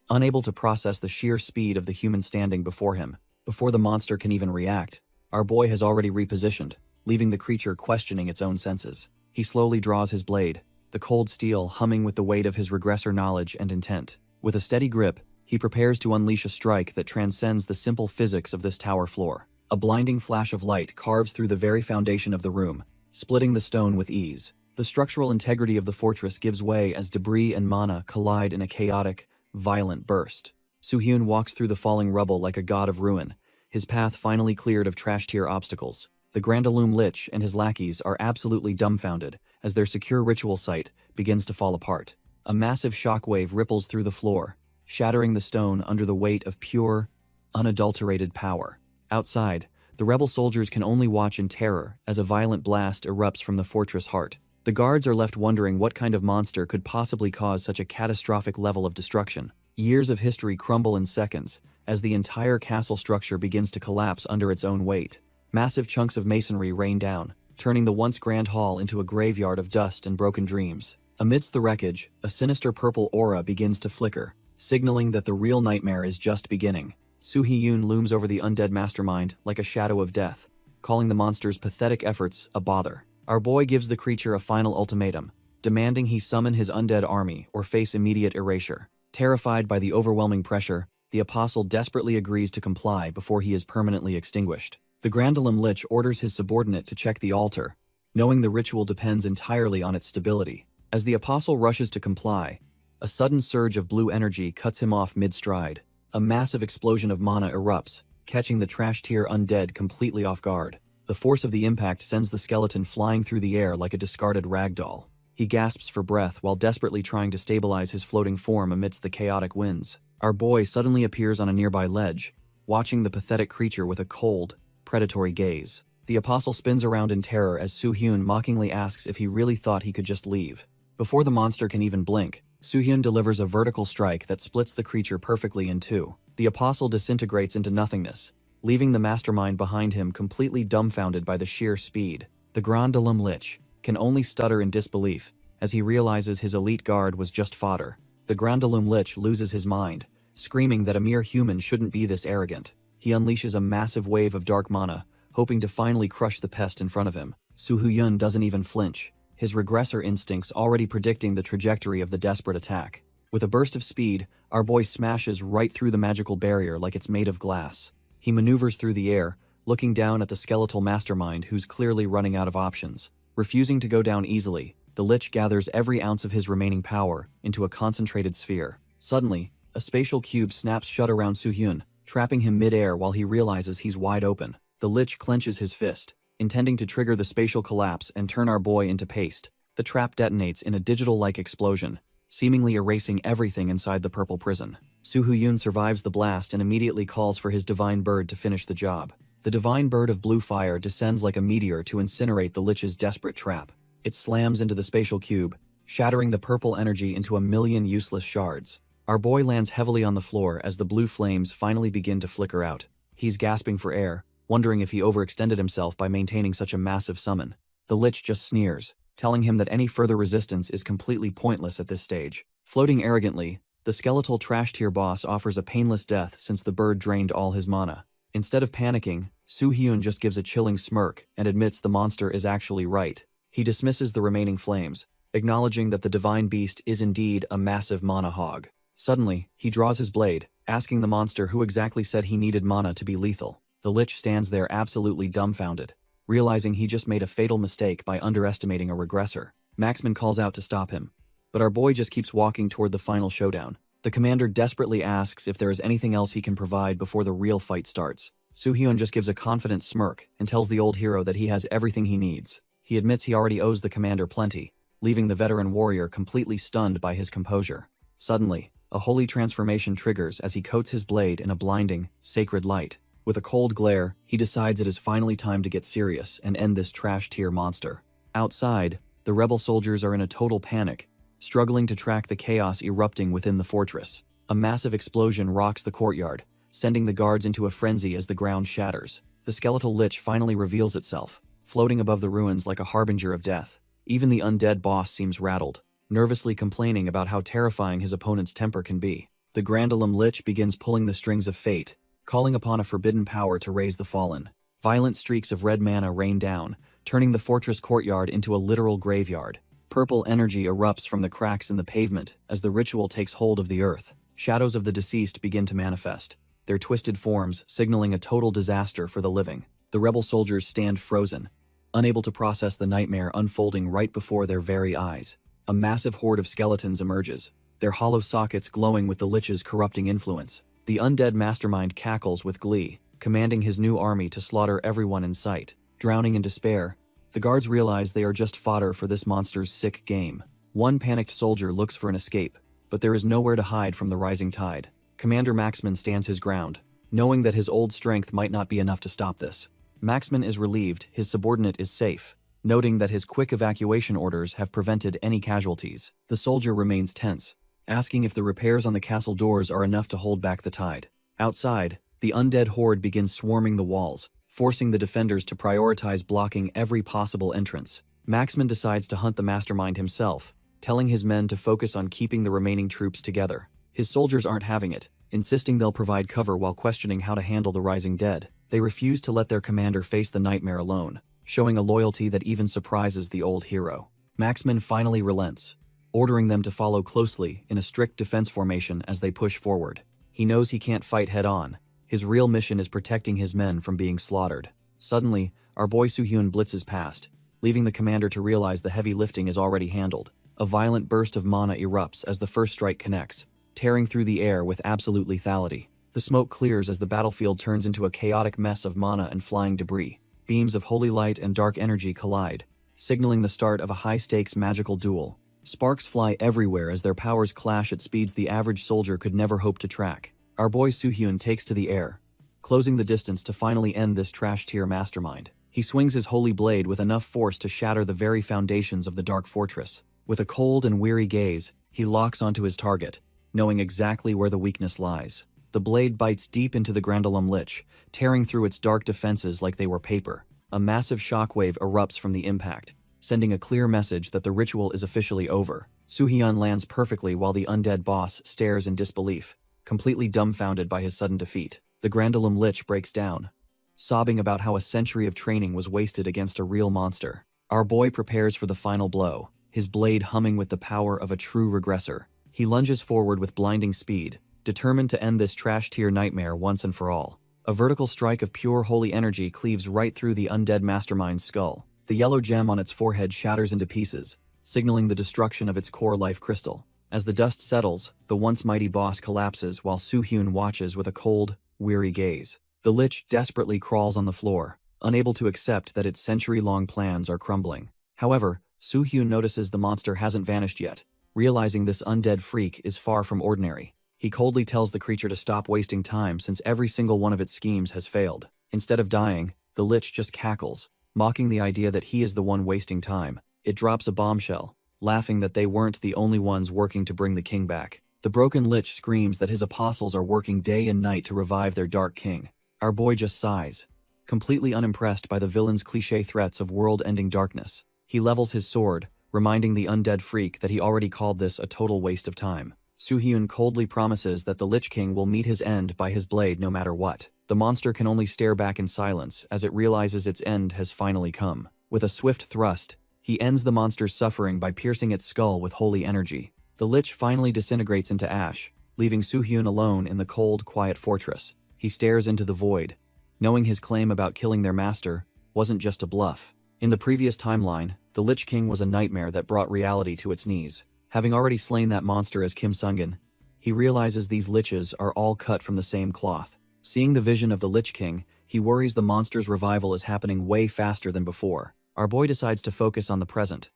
unable to process the sheer speed of the human standing before him. Before the monster can even react, our boy has already repositioned, leaving the creature questioning its own senses. He slowly draws his blade, the cold steel humming with the weight of his regressor knowledge and intent. With a steady grip, he prepares to unleash a strike that transcends the simple physics of this tower floor. A blinding flash of light carves through the very foundation of the room, splitting the stone with ease. The structural integrity of the fortress gives way as debris and mana collide in a chaotic, violent burst. Soo-hyun walks through the falling rubble like a god of ruin, his path finally cleared of trash-tier obstacles. The Grandalum Lich and his lackeys are absolutely dumbfounded as their secure ritual site begins to fall apart. A massive shockwave ripples through the floor, shattering the stone under the weight of pure, unadulterated power. Outside, the rebel soldiers can only watch in terror as a violent blast erupts from the fortress heart. The guards are left wondering what kind of monster could possibly cause such a catastrophic level of destruction. Years of history crumble in seconds as the entire castle structure begins to collapse under its own weight. Massive chunks of masonry rain down, turning the once grand hall into a graveyard of dust and broken dreams. Amidst the wreckage, a sinister purple aura begins to flicker, signaling that the real nightmare is just beginning. Soo-hyun looms over the undead mastermind like a shadow of death, calling the monster's pathetic efforts a bother. Our boy gives the creature a final ultimatum, demanding he summon his undead army or face immediate erasure. Terrified by the overwhelming pressure, the apostle desperately agrees to comply before he is permanently extinguished. The Grandalum Lich orders his subordinate to check the altar, knowing the ritual depends entirely on its stability. As the apostle rushes to comply, a sudden surge of blue energy cuts him off mid-stride. A massive explosion of mana erupts, catching the trash-tier undead completely off guard. The force of the impact sends the skeleton flying through the air like a discarded ragdoll. He gasps for breath while desperately trying to stabilize his floating form amidst the chaotic winds. Our boy suddenly appears on a nearby ledge, watching the pathetic creature with a cold, predatory gaze. The apostle spins around in terror as Soo-hyun mockingly asks if he really thought he could just leave. Before the monster can even blink, Soo-hyun delivers a vertical strike that splits the creature perfectly in two. The apostle disintegrates into nothingness, leaving the mastermind behind him completely dumbfounded by the sheer speed. The Grandalum Lich can only stutter in disbelief as he realizes his elite guard was just fodder. The Grandalum Lich loses his mind, screaming that a mere human shouldn't be this arrogant. He unleashes a massive wave of dark mana, hoping to finally crush the pest in front of him. Soo-hyun doesn't even flinch, his regressor instincts already predicting the trajectory of the desperate attack. With a burst of speed, our boy smashes right through the magical barrier like it's made of glass. He maneuvers through the air, looking down at the skeletal mastermind who's clearly running out of options. Refusing to go down easily, The Lich gathers every ounce of his remaining power into a concentrated sphere. Suddenly, a spatial cube snaps shut around Soo-hyun, trapping him mid-air while he realizes he's wide open. The Lich clenches his fist, intending to trigger the spatial collapse and turn our boy into paste. The trap detonates in a digital-like explosion, seemingly erasing everything inside the purple prison. Soo-hyun survives the blast and immediately calls for his divine bird to finish the job. The divine bird of blue fire descends like a meteor to incinerate the Lich's desperate trap. It slams into the spatial cube, shattering the purple energy into a million useless shards. Our boy lands heavily on the floor as the blue flames finally begin to flicker out. He's gasping for air, wondering if he overextended himself by maintaining such a massive summon. The Lich just sneers, telling him that any further resistance is completely pointless at this stage. Floating arrogantly, the skeletal trash-tier boss offers a painless death since the bird drained all his mana. Instead of panicking, Soo-hyun just gives a chilling smirk and admits the monster is actually right. He dismisses the remaining flames, acknowledging that the divine beast is indeed a massive mana hog. Suddenly, he draws his blade, asking the monster who exactly said he needed mana to be lethal. The Lich stands there absolutely dumbfounded, realizing he just made a fatal mistake by underestimating a regressor. Maxman calls out to stop him, but our boy just keeps walking toward the final showdown. The commander desperately asks if there is anything else he can provide before the real fight starts. Soo-hyun just gives a confident smirk and tells the old hero that he has everything he needs. He admits he already owes the commander plenty, leaving the veteran warrior completely stunned by his composure. Suddenly, a holy transformation triggers as he coats his blade in a blinding, sacred light. With a cold glare, he decides it is finally time to get serious and end this trash-tier monster. Outside, the rebel soldiers are in a total panic, struggling to track the chaos erupting within the fortress. A massive explosion rocks the courtyard, sending the guards into a frenzy as the ground shatters. The skeletal Lich finally reveals itself, floating above the ruins like a harbinger of death. Even the undead boss seems rattled, nervously complaining about how terrifying his opponent's temper can be. The Grandolum Lich begins pulling the strings of fate, calling upon a forbidden power to raise the fallen. Violent streaks of red mana rain down, turning the fortress courtyard into a literal graveyard. Purple energy erupts from the cracks in the pavement as the ritual takes hold of the earth. Shadows of the deceased begin to manifest, their twisted forms signaling a total disaster for the living. The rebel soldiers stand frozen, unable to process the nightmare unfolding right before their very eyes. A massive horde of skeletons emerges, their hollow sockets glowing with the Lich's corrupting influence. The undead mastermind cackles with glee, commanding his new army to slaughter everyone in sight. Drowning in despair, the guards realize they are just fodder for this monster's sick game. One panicked soldier looks for an escape, but there is nowhere to hide from the rising tide. Commander Maxman stands his ground, knowing that his old strength might not be enough to stop this. Maxman is relieved his subordinate is safe, noting that his quick evacuation orders have prevented any casualties. The soldier remains tense, asking if the repairs on the castle doors are enough to hold back the tide. Outside, the undead horde begins swarming the walls, forcing the defenders to prioritize blocking every possible entrance. Maxman decides to hunt the mastermind himself, telling his men to focus on keeping the remaining troops together. His soldiers aren't having it, insisting they'll provide cover while questioning how to handle the rising dead. They refuse to let their commander face the nightmare alone, showing a loyalty that even surprises the old hero. Maxman finally relents, ordering them to follow closely in a strict defense formation as they push forward. He knows he can't fight head-on. His real mission is protecting his men from being slaughtered. Suddenly, our boy Soo-hyun blitzes past, leaving the commander to realize the heavy lifting is already handled. A violent burst of mana erupts as the first strike connects, tearing through the air with absolute lethality. The smoke clears as the battlefield turns into a chaotic mess of mana and flying debris. Beams of holy light and dark energy collide, signaling the start of a high-stakes magical duel. Sparks fly everywhere as their powers clash at speeds the average soldier could never hope to track. Our boy Soo-hyun takes to the air, closing the distance to finally end this trash-tier mastermind. He swings his holy blade with enough force to shatter the very foundations of the dark fortress. With a cold and weary gaze, he locks onto his target, knowing exactly where the weakness lies. The blade bites deep into the Grandolum Lich, tearing through its dark defenses like they were paper. A massive shockwave erupts from the impact, sending a clear message that the ritual is officially over. Soo-hyun lands perfectly while the undead boss stares in disbelief, completely dumbfounded by his sudden defeat. The Grandolum Lich breaks down, sobbing about how a century of training was wasted against a real monster. Our boy prepares for the final blow, his blade humming with the power of a true regressor. He lunges forward with blinding speed, determined to end this trash-tier nightmare once and for all. A vertical strike of pure holy energy cleaves right through the undead mastermind's skull. The yellow gem on its forehead shatters into pieces, signaling the destruction of its core life crystal. As the dust settles, the once mighty boss collapses while Soo-hyun watches with a cold, weary gaze. The Lich desperately crawls on the floor, unable to accept that its century-long plans are crumbling. However, Soo-hyun notices the monster hasn't vanished yet. Realizing this undead freak is far from ordinary, he coldly tells the creature to stop wasting time since every single one of its schemes has failed. Instead of dying, the Lich just cackles, mocking the idea that he is the one wasting time. It drops a bombshell, laughing that they weren't the only ones working to bring the king back. The broken Lich screams that his apostles are working day and night to revive their dark king. Our boy just sighs, completely unimpressed by the villain's cliché threats of world-ending darkness. He levels his sword, reminding the undead freak that he already called this a total waste of time. Soo-hyun coldly promises that the Lich King will meet his end by his blade no matter what. The monster can only stare back in silence as it realizes its end has finally come. With a swift thrust, he ends the monster's suffering by piercing its skull with holy energy. The Lich finally disintegrates into ash, leaving Soo-hyun alone in the cold, quiet fortress. He stares into the void, knowing his claim about killing their master wasn't just a bluff. In the previous timeline, the Lich King was a nightmare that brought reality to its knees. Having already slain that monster as Kim Sungin, he realizes these liches are all cut from the same cloth. Seeing the vision of the Lich King, he worries the monster's revival is happening way faster than before. Our boy decides to focus on the present,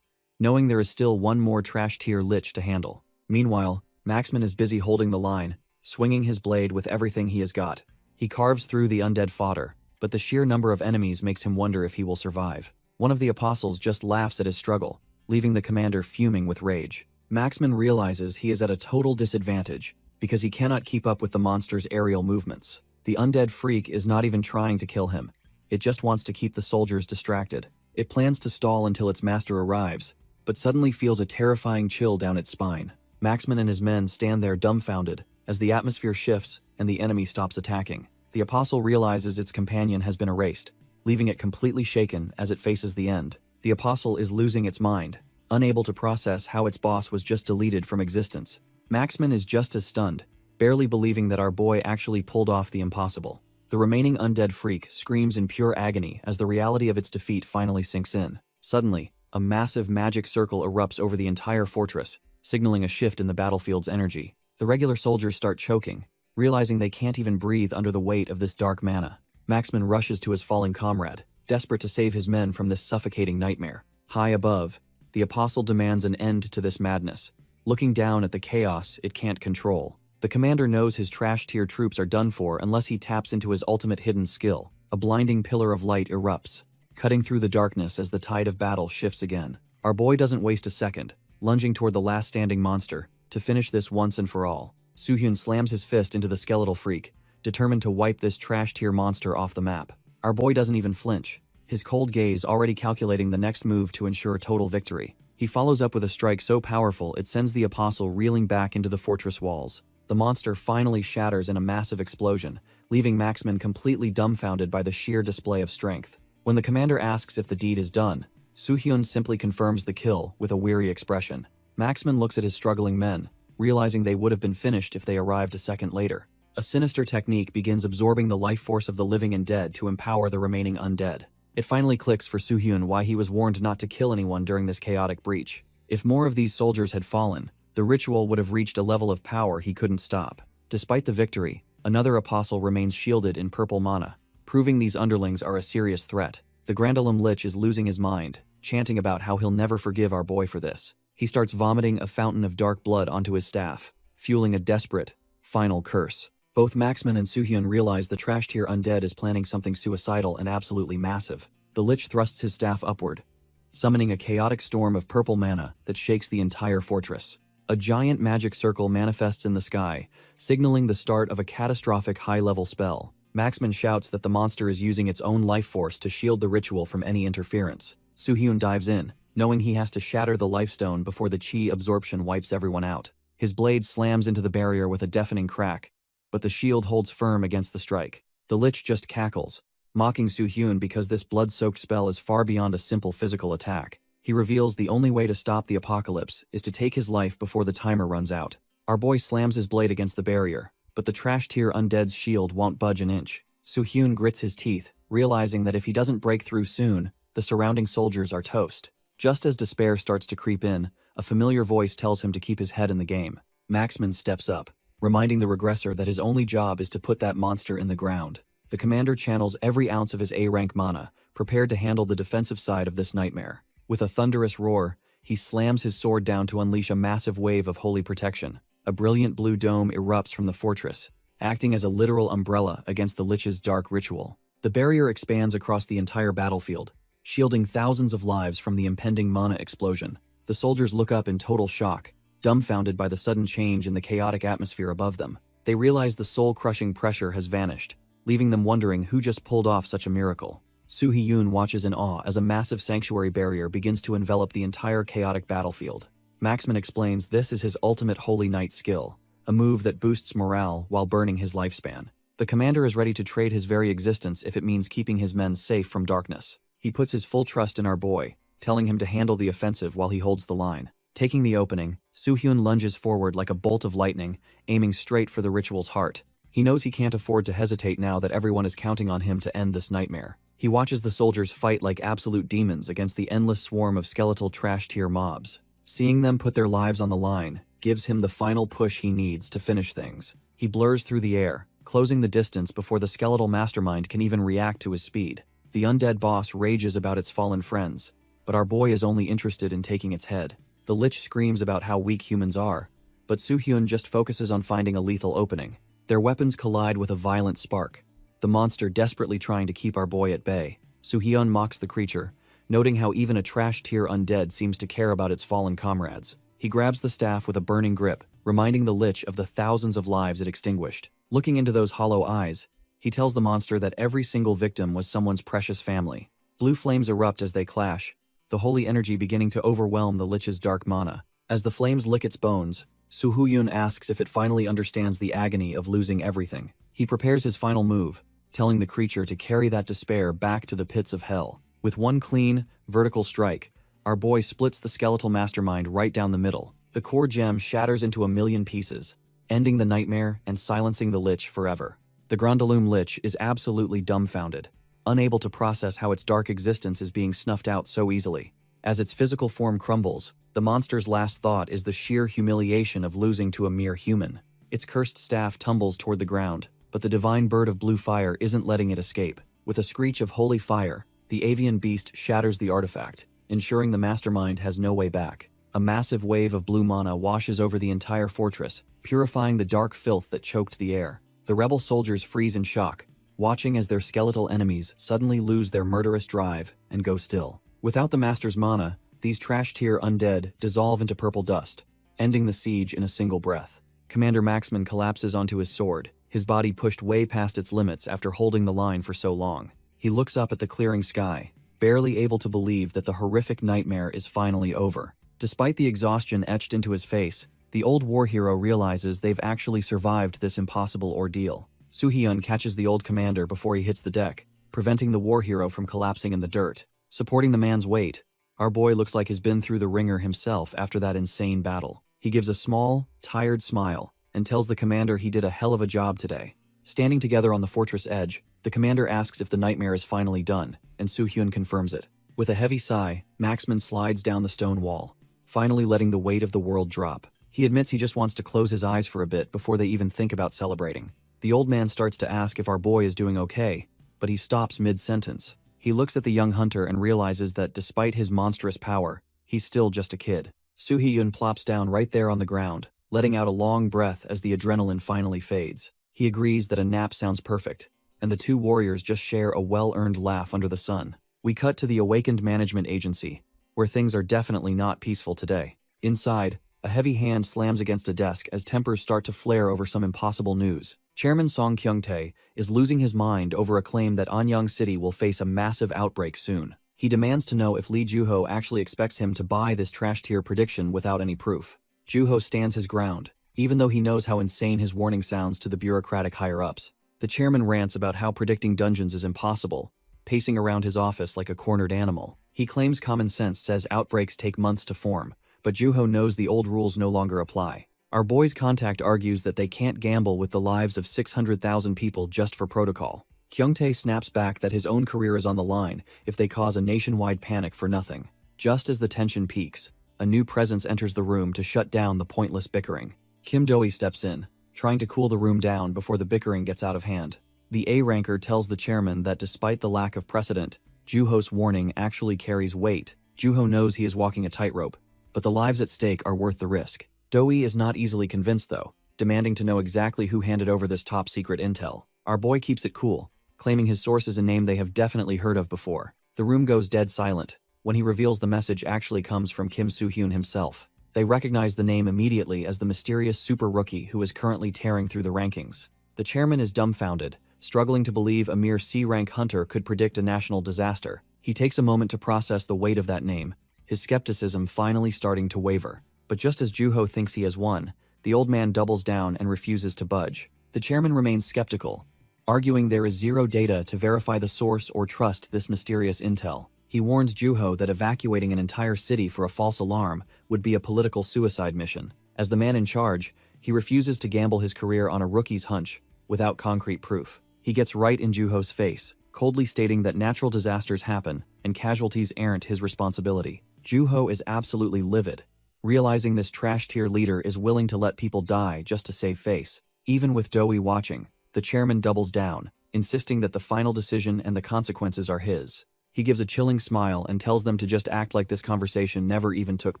knowing there is still one more trash-tier Lich to handle. Meanwhile, Maxman is busy holding the line, swinging his blade with everything he has got. He carves through the undead fodder, but the sheer number of enemies makes him wonder if he will survive. One of the apostles just laughs at his struggle, leaving the commander fuming with rage. Maxman realizes he is at a total disadvantage because he cannot keep up with the monster's aerial movements. The undead freak is not even trying to kill him. It just wants to keep the soldiers distracted. It plans to stall until its master arrives, but suddenly feels a terrifying chill down its spine. Maxman and his men stand there dumbfounded as the atmosphere shifts and the enemy stops attacking. The apostle realizes its companion has been erased, leaving it completely shaken as it faces the end. The apostle is losing its mind, unable to process how its boss was just deleted from existence. Maxman is just as stunned, barely believing that our boy actually pulled off the impossible. The remaining undead freak screams in pure agony as the reality of its defeat finally sinks in. Suddenly, a massive magic circle erupts over the entire fortress, signaling a shift in the battlefield's energy. The regular soldiers start choking, realizing they can't even breathe under the weight of this dark mana. Maxman rushes to his falling comrade, desperate to save his men from this suffocating nightmare. High above, the apostle demands an end to this madness, looking down at the chaos it can't control. The commander knows his trash-tier troops are done for unless he taps into his ultimate hidden skill. A blinding pillar of light erupts, cutting through the darkness as the tide of battle shifts again. Our boy doesn't waste a second, lunging toward the last standing monster, to finish this once and for all. Soo-hyun slams his fist into the skeletal freak, determined to wipe this trash-tier monster off the map. Our boy doesn't even flinch, his cold gaze already calculating the next move to ensure total victory. He follows up with a strike so powerful it sends the apostle reeling back into the fortress walls. The monster finally shatters in a massive explosion, leaving Maxman completely dumbfounded by the sheer display of strength. When the commander asks if the deed is done, Soo-hyun simply confirms the kill with a weary expression. Maxman looks at his struggling men, realizing they would have been finished if they arrived a second later. A sinister technique begins absorbing the life force of the living and dead to empower the remaining undead. It finally clicks for Soo-hyun why he was warned not to kill anyone during this chaotic breach. If more of these soldiers had fallen, the ritual would have reached a level of power he couldn't stop. Despite the victory, another apostle remains shielded in purple mana, proving these underlings are a serious threat. The Grandolum Lich is losing his mind, chanting about how he'll never forgive our boy for this. He starts vomiting a fountain of dark blood onto his staff, fueling a desperate, final curse. Both Maxman and Soo-hyun realize the trash-tier undead is planning something suicidal and absolutely massive. The Lich thrusts his staff upward, summoning a chaotic storm of purple mana that shakes the entire fortress. A giant magic circle manifests in the sky, signaling the start of a catastrophic high-level spell. Maxman shouts that the monster is using its own life force to shield the ritual from any interference. Soo-hyun dives in, knowing he has to shatter the life stone before the chi absorption wipes everyone out. His blade slams into the barrier with a deafening crack, but the shield holds firm against the strike. The Lich just cackles, mocking Soo-hyun because this blood-soaked spell is far beyond a simple physical attack. He reveals the only way to stop the apocalypse is to take his life before the timer runs out. Our boy slams his blade against the barrier, but the trash-tier undead's shield won't budge an inch. Soo-hyun grits his teeth, realizing that if he doesn't break through soon, the surrounding soldiers are toast. Just as despair starts to creep in, a familiar voice tells him to keep his head in the game. Maxman steps up, reminding the regressor that his only job is to put that monster in the ground. The commander channels every ounce of his A-rank mana, prepared to handle the defensive side of this nightmare. With a thunderous roar, he slams his sword down to unleash a massive wave of holy protection. A brilliant blue dome erupts from the fortress, acting as a literal umbrella against the Lich's dark ritual. The barrier expands across the entire battlefield, shielding thousands of lives from the impending mana explosion. The soldiers look up in total shock, dumbfounded by the sudden change in the chaotic atmosphere above them. They realize the soul-crushing pressure has vanished, leaving them wondering who just pulled off such a miracle. Soo Hee-yoon watches in awe as a massive sanctuary barrier begins to envelop the entire chaotic battlefield. Maxman explains this is his ultimate Holy Knight skill, a move that boosts morale while burning his lifespan. The commander is ready to trade his very existence if it means keeping his men safe from darkness. He puts his full trust in our boy, telling him to handle the offensive while he holds the line. Taking the opening, Soo-hyun lunges forward like a bolt of lightning, aiming straight for the ritual's heart. He knows he can't afford to hesitate now that everyone is counting on him to end this nightmare. He watches the soldiers fight like absolute demons against the endless swarm of skeletal trash-tier mobs. Seeing them put their lives on the line gives him the final push he needs to finish things. He blurs through the air, closing the distance before the skeletal mastermind can even react to his speed. The undead boss rages about its fallen friends, but our boy is only interested in taking its head. The Lich screams about how weak humans are, but Soo-hyun just focuses on finding a lethal opening. Their weapons collide with a violent spark, the monster desperately trying to keep our boy at bay. Soo-hyun mocks the creature, noting how even a trash-tier undead seems to care about its fallen comrades. He grabs the staff with a burning grip, reminding the Lich of the thousands of lives it extinguished. Looking into those hollow eyes, he tells the monster that every single victim was someone's precious family. Blue flames erupt as they clash, the holy energy beginning to overwhelm the Lich's dark mana. As the flames lick its bones, Soo-hyun asks if it finally understands the agony of losing everything. He prepares his final move, telling the creature to carry that despair back to the pits of hell. With one clean, vertical strike, our boy splits the skeletal mastermind right down the middle. The core gem shatters into a million pieces, ending the nightmare and silencing the Lich forever. The Grandaloom Lich is absolutely dumbfounded, unable to process how its dark existence is being snuffed out so easily. As its physical form crumbles, the monster's last thought is the sheer humiliation of losing to a mere human. Its cursed staff tumbles toward the ground, but the divine bird of blue fire isn't letting it escape. With a screech of holy fire, the avian beast shatters the artifact, ensuring the mastermind has no way back. A massive wave of blue mana washes over the entire fortress, purifying the dark filth that choked the air. The rebel soldiers freeze in shock, watching as their skeletal enemies suddenly lose their murderous drive and go still. Without the master's mana, these trash-tier undead dissolve into purple dust, ending the siege in a single breath. Commander Maxman collapses onto his sword, his body pushed way past its limits after holding the line for so long. He looks up at the clearing sky, barely able to believe that the horrific nightmare is finally over. Despite the exhaustion etched into his face, the old war hero realizes they've actually survived this impossible ordeal. Soo-hyun catches the old commander before he hits the deck, preventing the war hero from collapsing in the dirt. Supporting the man's weight, our boy looks like he's been through the ringer himself after that insane battle. He gives a small, tired smile and tells the commander he did a hell of a job today. Standing together on the fortress edge, the commander asks if the nightmare is finally done, and Soo-hyun confirms it. With a heavy sigh, Maxman slides down the stone wall, finally letting the weight of the world drop. He admits he just wants to close his eyes for a bit before they even think about celebrating. The old man starts to ask if our boy is doing okay, but he stops mid-sentence. He looks at the young hunter and realizes that despite his monstrous power, he's still just a kid. Soo-hyun plops down right there on the ground, letting out a long breath as the adrenaline finally fades. He agrees that a nap sounds perfect, and the two warriors just share a well-earned laugh under the sun. We cut to the awakened management agency, where things are definitely not peaceful today. Inside, a heavy hand slams against a desk as tempers start to flare over some impossible news. Chairman Song Kyung-tae is losing his mind over a claim that Anyang City will face a massive outbreak soon. He demands to know if Lee Joo-ho actually expects him to buy this trash-tier prediction without any proof. Joo-ho stands his ground, even though he knows how insane his warning sounds to the bureaucratic higher-ups. The chairman rants about how predicting dungeons is impossible, pacing around his office like a cornered animal. He claims common sense says outbreaks take months to form, but Joo-ho knows the old rules no longer apply. Our boy's contact argues that they can't gamble with the lives of 600,000 people just for protocol. Kyung-tae snaps back that his own career is on the line if they cause a nationwide panic for nothing. Just as the tension peaks, a new presence enters the room to shut down the pointless bickering. Kim Do-hee steps in, trying to cool the room down before the bickering gets out of hand. The A-ranker tells the chairman that despite the lack of precedent, Juho's warning actually carries weight. Juho knows he is walking a tightrope, but the lives at stake are worth the risk. Do-hee is not easily convinced though, demanding to know exactly who handed over this top-secret intel. Our boy keeps it cool, claiming his source is a name they have definitely heard of before. The room goes dead silent when he reveals the message actually comes from Kim Soo-hyun himself. They recognize the name immediately as the mysterious super rookie who is currently tearing through the rankings. The chairman is dumbfounded, struggling to believe a mere C-rank hunter could predict a national disaster. He takes a moment to process the weight of that name, his skepticism finally starting to waver. But just as Juho thinks he has won, the old man doubles down and refuses to budge. The chairman remains skeptical, arguing there is zero data to verify the source or trust this mysterious intel. He warns Juho that evacuating an entire city for a false alarm would be a political suicide mission. As the man in charge, he refuses to gamble his career on a rookie's hunch without concrete proof. He gets right in Juho's face, coldly stating that natural disasters happen and casualties aren't his responsibility. Juho is absolutely livid, realizing this trash-tier leader is willing to let people die just to save face. Even with Do-hee watching, the chairman doubles down, insisting that the final decision and the consequences are his. He gives a chilling smile and tells them to just act like this conversation never even took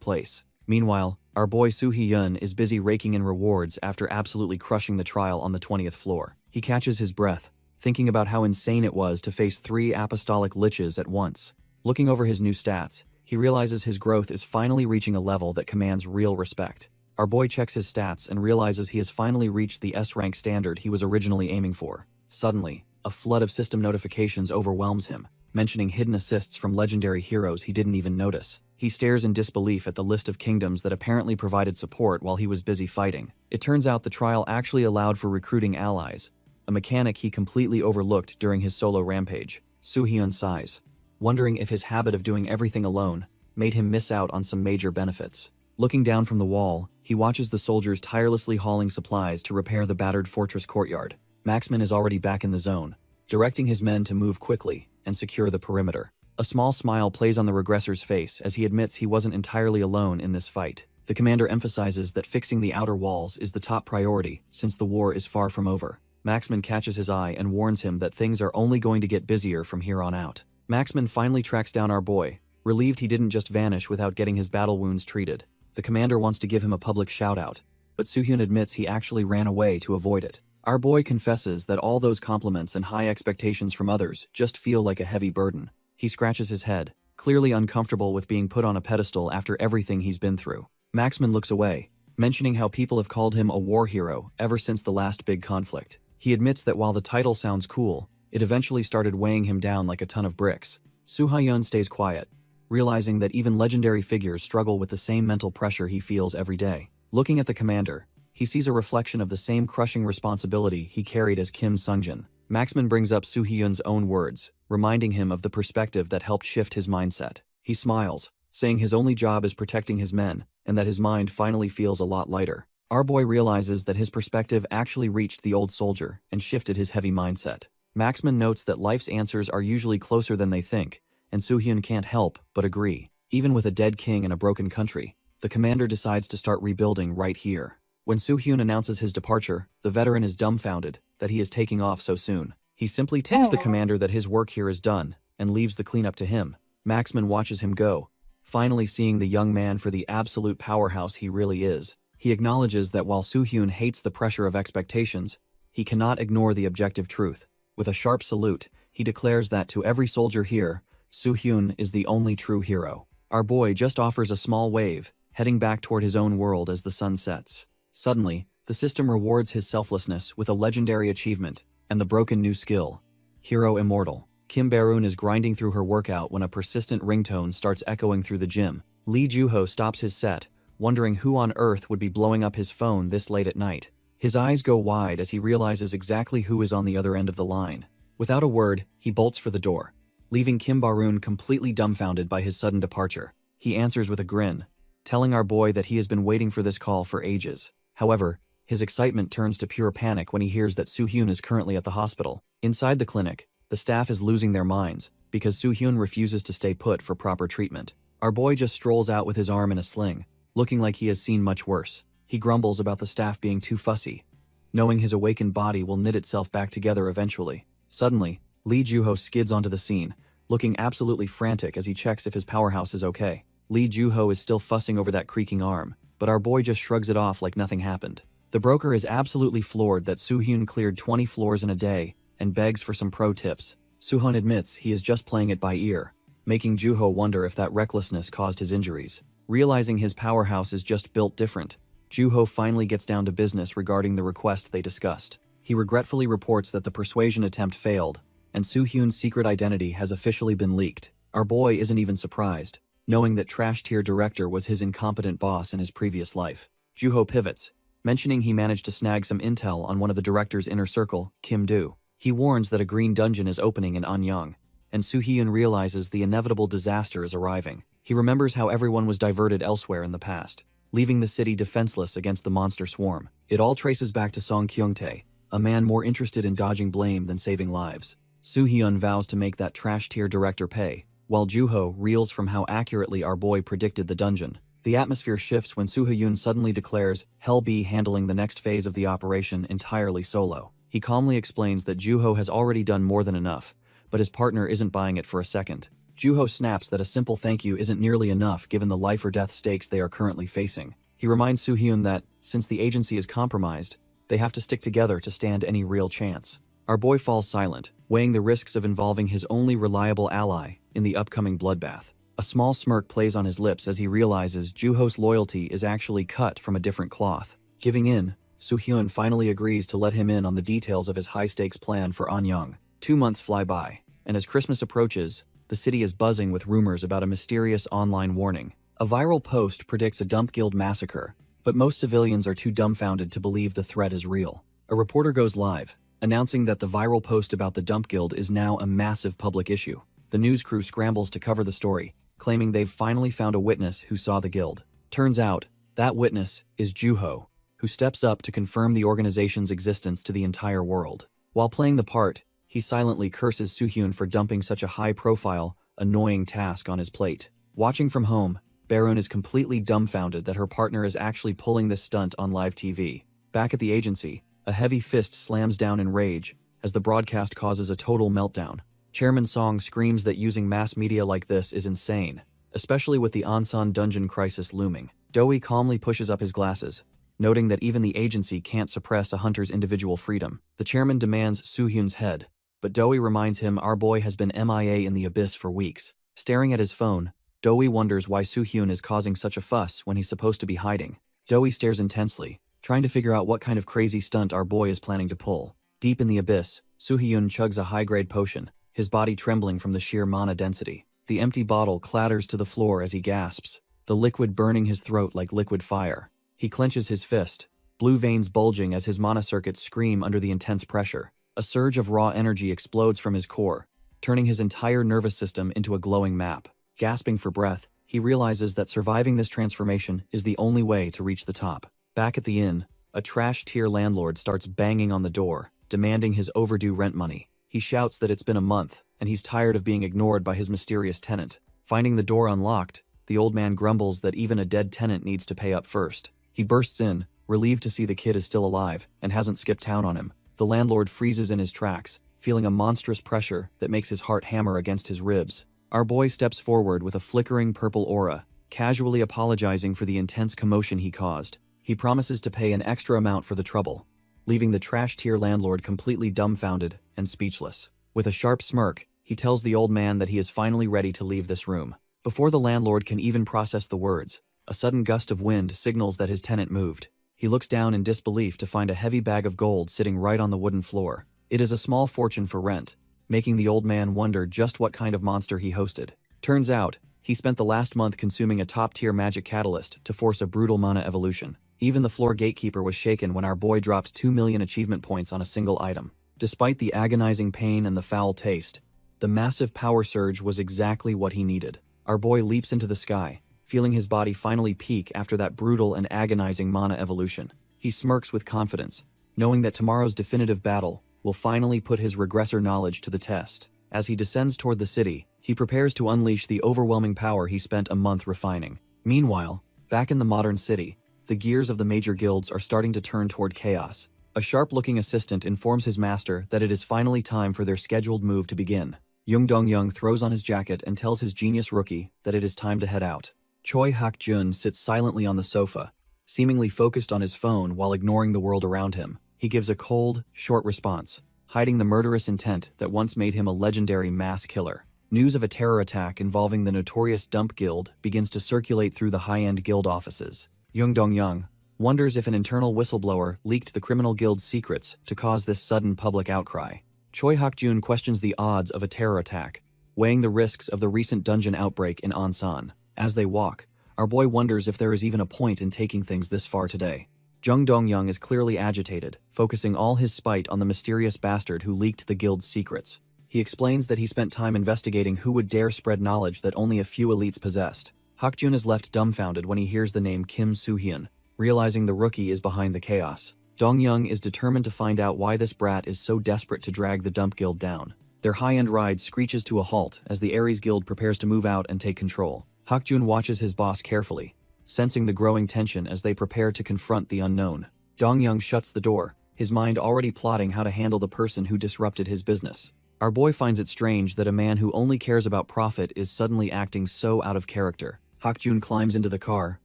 place. Meanwhile, our boy Soo-hyun is busy raking in rewards after absolutely crushing the trial on the 20th floor. He catches his breath, thinking about how insane it was to face 3 apostolic liches at once. Looking over his new stats, he realizes his growth is finally reaching a level that commands real respect. Our boy checks his stats and realizes he has finally reached the S-rank standard he was originally aiming for. Suddenly, a flood of system notifications overwhelms him, mentioning hidden assists from legendary heroes he didn't even notice. He stares in disbelief at the list of kingdoms that apparently provided support while he was busy fighting. It turns out the trial actually allowed for recruiting allies, a mechanic he completely overlooked during his solo rampage. Soo-hyun sighs, wondering if his habit of doing everything alone made him miss out on some major benefits. Looking down from the wall, he watches the soldiers tirelessly hauling supplies to repair the battered fortress courtyard. Maxman is already back in the zone, directing his men to move quickly and secure the perimeter. A small smile plays on the regressor's face as he admits he wasn't entirely alone in this fight. The commander emphasizes that fixing the outer walls is the top priority since the war is far from over. Maxman catches his eye and warns him that things are only going to get busier from here on out. Maxman finally tracks down our boy, relieved he didn't just vanish without getting his battle wounds treated. The commander wants to give him a public shout-out, but Soo-hyun admits he actually ran away to avoid it. Our boy confesses that all those compliments and high expectations from others just feel like a heavy burden. He scratches his head, clearly uncomfortable with being put on a pedestal after everything he's been through. Maxman looks away, mentioning how people have called him a war hero ever since the last big conflict. He admits that while the title sounds cool, it eventually started weighing him down like a ton of bricks. Soo-hyun stays quiet, realizing that even legendary figures struggle with the same mental pressure he feels every day. Looking at the commander, he sees a reflection of the same crushing responsibility he carried as Kim Sungjin. Maxman brings up Soo-hyun's own words, reminding him of the perspective that helped shift his mindset. He smiles, saying his only job is protecting his men, and that his mind finally feels a lot lighter. Our boy realizes that his perspective actually reached the old soldier and shifted his heavy mindset. Maxman notes that life's answers are usually closer than they think, and Soo-hyun can't help but agree. Even with a dead king and a broken country, the commander decides to start rebuilding right here. When Soo-hyun announces his departure, the veteran is dumbfounded that he is taking off so soon. He simply tells the commander that his work here is done and leaves the cleanup to him. Maxman watches him go, finally seeing the young man for the absolute powerhouse he really is. He acknowledges that while Soo-hyun hates the pressure of expectations, he cannot ignore the objective truth. With a sharp salute, he declares that to every soldier here, Soo-hyun is the only true hero. Our boy just offers a small wave, heading back toward his own world as the sun sets. Suddenly, the system rewards his selflessness with a legendary achievement and the broken new skill, Hero Immortal. Kim Baroon is grinding through her workout when a persistent ringtone starts echoing through the gym. Lee Juho stops his set, wondering who on earth would be blowing up his phone this late at night. His eyes go wide as he realizes exactly who is on the other end of the line. Without a word, he bolts for the door, leaving Kim Baroon completely dumbfounded by his sudden departure. He answers with a grin, telling our boy that he has been waiting for this call for ages. However, his excitement turns to pure panic when he hears that Soo-hyun is currently at the hospital. Inside the clinic, the staff is losing their minds because Soo-hyun refuses to stay put for proper treatment. Our boy just strolls out with his arm in a sling, looking like he has seen much worse. He grumbles about the staff being too fussy, knowing his awakened body will knit itself back together eventually. Suddenly, Lee Juho skids onto the scene, looking absolutely frantic as he checks if his powerhouse is okay. Lee Juho is still fussing over that creaking arm, but our boy just shrugs it off like nothing happened. The broker is absolutely floored that Soo-hyun cleared 20 floors in a day and begs for some pro tips. Soo-hyun admits he is just playing it by ear, making Juho wonder if that recklessness caused his injuries. Realizing his powerhouse is just built different, Juho finally gets down to business regarding the request they discussed. He regretfully reports that the persuasion attempt failed, and Soo-hyun's secret identity has officially been leaked. Our boy isn't even surprised, knowing that trash-tier director was his incompetent boss in his previous life. Juho pivots, mentioning he managed to snag some intel on one of the director's inner circle, Kim Do. He warns that a green dungeon is opening in Anyang, and Soo-hyun realizes the inevitable disaster is arriving. He remembers how everyone was diverted elsewhere in the past, leaving the city defenseless against the monster swarm. It all traces back to Song Kyung-tae, a man more interested in dodging blame than saving lives. Soo-hyun vows to make that trash-tier director pay, while Juho reels from how accurately our boy predicted the dungeon. The atmosphere shifts when Soo-hyun suddenly declares he'll be handling the next phase of the operation entirely solo. He calmly explains that Juho has already done more than enough, but his partner isn't buying it for a second. Juho snaps that a simple thank you isn't nearly enough given the life-or-death stakes they are currently facing. He reminds Soo-hyun that, since the agency is compromised, they have to stick together to stand any real chance. Our boy falls silent, weighing the risks of involving his only reliable ally in the upcoming bloodbath. A small smirk plays on his lips as he realizes Juho's loyalty is actually cut from a different cloth. Giving in, Soo-hyun finally agrees to let him in on the details of his high-stakes plan for Anyang. 2 months fly by, and as Christmas approaches, the city is buzzing with rumors about a mysterious online warning. A viral post predicts a dump guild massacre, but most civilians are too dumbfounded to believe the threat is real. A reporter goes live, announcing that the viral post about the dump guild is now a massive public issue. The news crew scrambles to cover the story, claiming they've finally found a witness who saw the guild. Turns out, that witness is Juho, who steps up to confirm the organization's existence to the entire world. While playing the part, he silently curses Soo-hyun for dumping such a high-profile, annoying task on his plate. Watching from home, Barun is completely dumbfounded that her partner is actually pulling this stunt on live TV. Back at the agency, a heavy fist slams down in rage as the broadcast causes a total meltdown. Chairman Song screams that using mass media like this is insane, especially with the Ansan dungeon crisis looming. Doi calmly pushes up his glasses, noting that even the agency can't suppress a hunter's individual freedom. The chairman demands Soo-hyun's head, but Doi reminds him our boy has been MIA in the abyss for weeks. Staring at his phone, Doi wonders why Soo-hyun is causing such a fuss when he's supposed to be hiding. Doi stares intensely, trying to figure out what kind of crazy stunt our boy is planning to pull. Deep in the abyss, Soo-hyun chugs a high-grade potion, his body trembling from the sheer mana density. The empty bottle clatters to the floor as he gasps, the liquid burning his throat like liquid fire. He clenches his fist, blue veins bulging as his mana circuits scream under the intense pressure. A surge of raw energy explodes from his core, turning his entire nervous system into a glowing map. Gasping for breath, he realizes that surviving this transformation is the only way to reach the top. Back at the inn, a trash-tier landlord starts banging on the door, demanding his overdue rent money. He shouts that it's been a month, and he's tired of being ignored by his mysterious tenant. Finding the door unlocked, the old man grumbles that even a dead tenant needs to pay up first. He bursts in, relieved to see the kid is still alive and hasn't skipped town on him. The landlord freezes in his tracks, feeling a monstrous pressure that makes his heart hammer against his ribs. Our boy steps forward with a flickering purple aura, casually apologizing for the intense commotion he caused. He promises to pay an extra amount for the trouble, leaving the trash-tier landlord completely dumbfounded and speechless. With a sharp smirk, he tells the old man that he is finally ready to leave this room. Before the landlord can even process the words, a sudden gust of wind signals that his tenant moved. He looks down in disbelief to find a heavy bag of gold sitting right on the wooden floor. It is a small fortune for rent, making the old man wonder just what kind of monster he hosted. Turns out, he spent the last month consuming a top-tier magic catalyst to force a brutal mana evolution. Even the floor gatekeeper was shaken when our boy dropped 2 million achievement points on a single item. Despite the agonizing pain and the foul taste, the massive power surge was exactly what he needed. Our boy leaps into the sky, feeling his body finally peak after that brutal and agonizing mana evolution. He smirks with confidence, knowing that tomorrow's definitive battle will finally put his regressor knowledge to the test. As he descends toward the city, He prepares to unleash the overwhelming power he spent a month refining. Meanwhile, back in the modern city, the gears of the major guilds are starting to turn toward chaos. A sharp-looking assistant informs his master that it is finally time for their scheduled move to begin. Jung Dong-young throws on his jacket and tells his genius rookie that it is time to head out. Choi Hak-jun sits silently on the sofa, seemingly focused on his phone while ignoring the world around him. He gives a cold, short response, hiding the murderous intent that once made him a legendary mass killer. News of a terror attack involving the notorious Dump Guild begins to circulate through the high-end guild offices. Jung Dong-young wonders if an internal whistleblower leaked the criminal guild's secrets to cause this sudden public outcry. Choi Hak-jun questions the odds of a terror attack, weighing the risks of the recent dungeon outbreak in Ansan. As they walk, our boy wonders if there is even a point in taking things this far today. Jung Dong-young is clearly agitated, focusing all his spite on the mysterious bastard who leaked the guild's secrets. He explains that he spent time investigating who would dare spread knowledge that only a few elites possessed. Hak-jun is left dumbfounded when he hears the name Kim Soo-hyun, realizing the rookie is behind the chaos. Dong-young is determined to find out why this brat is so desperate to drag the Dump Guild down. Their high-end ride screeches to a halt as the Ares Guild prepares to move out and take control. Hak-jun watches his boss carefully, sensing the growing tension as they prepare to confront the unknown. Dong-young shuts the door, his mind already plotting how to handle the person who disrupted his business. Our boy finds it strange that a man who only cares about profit is suddenly acting so out of character. Hak-jun climbs into the car,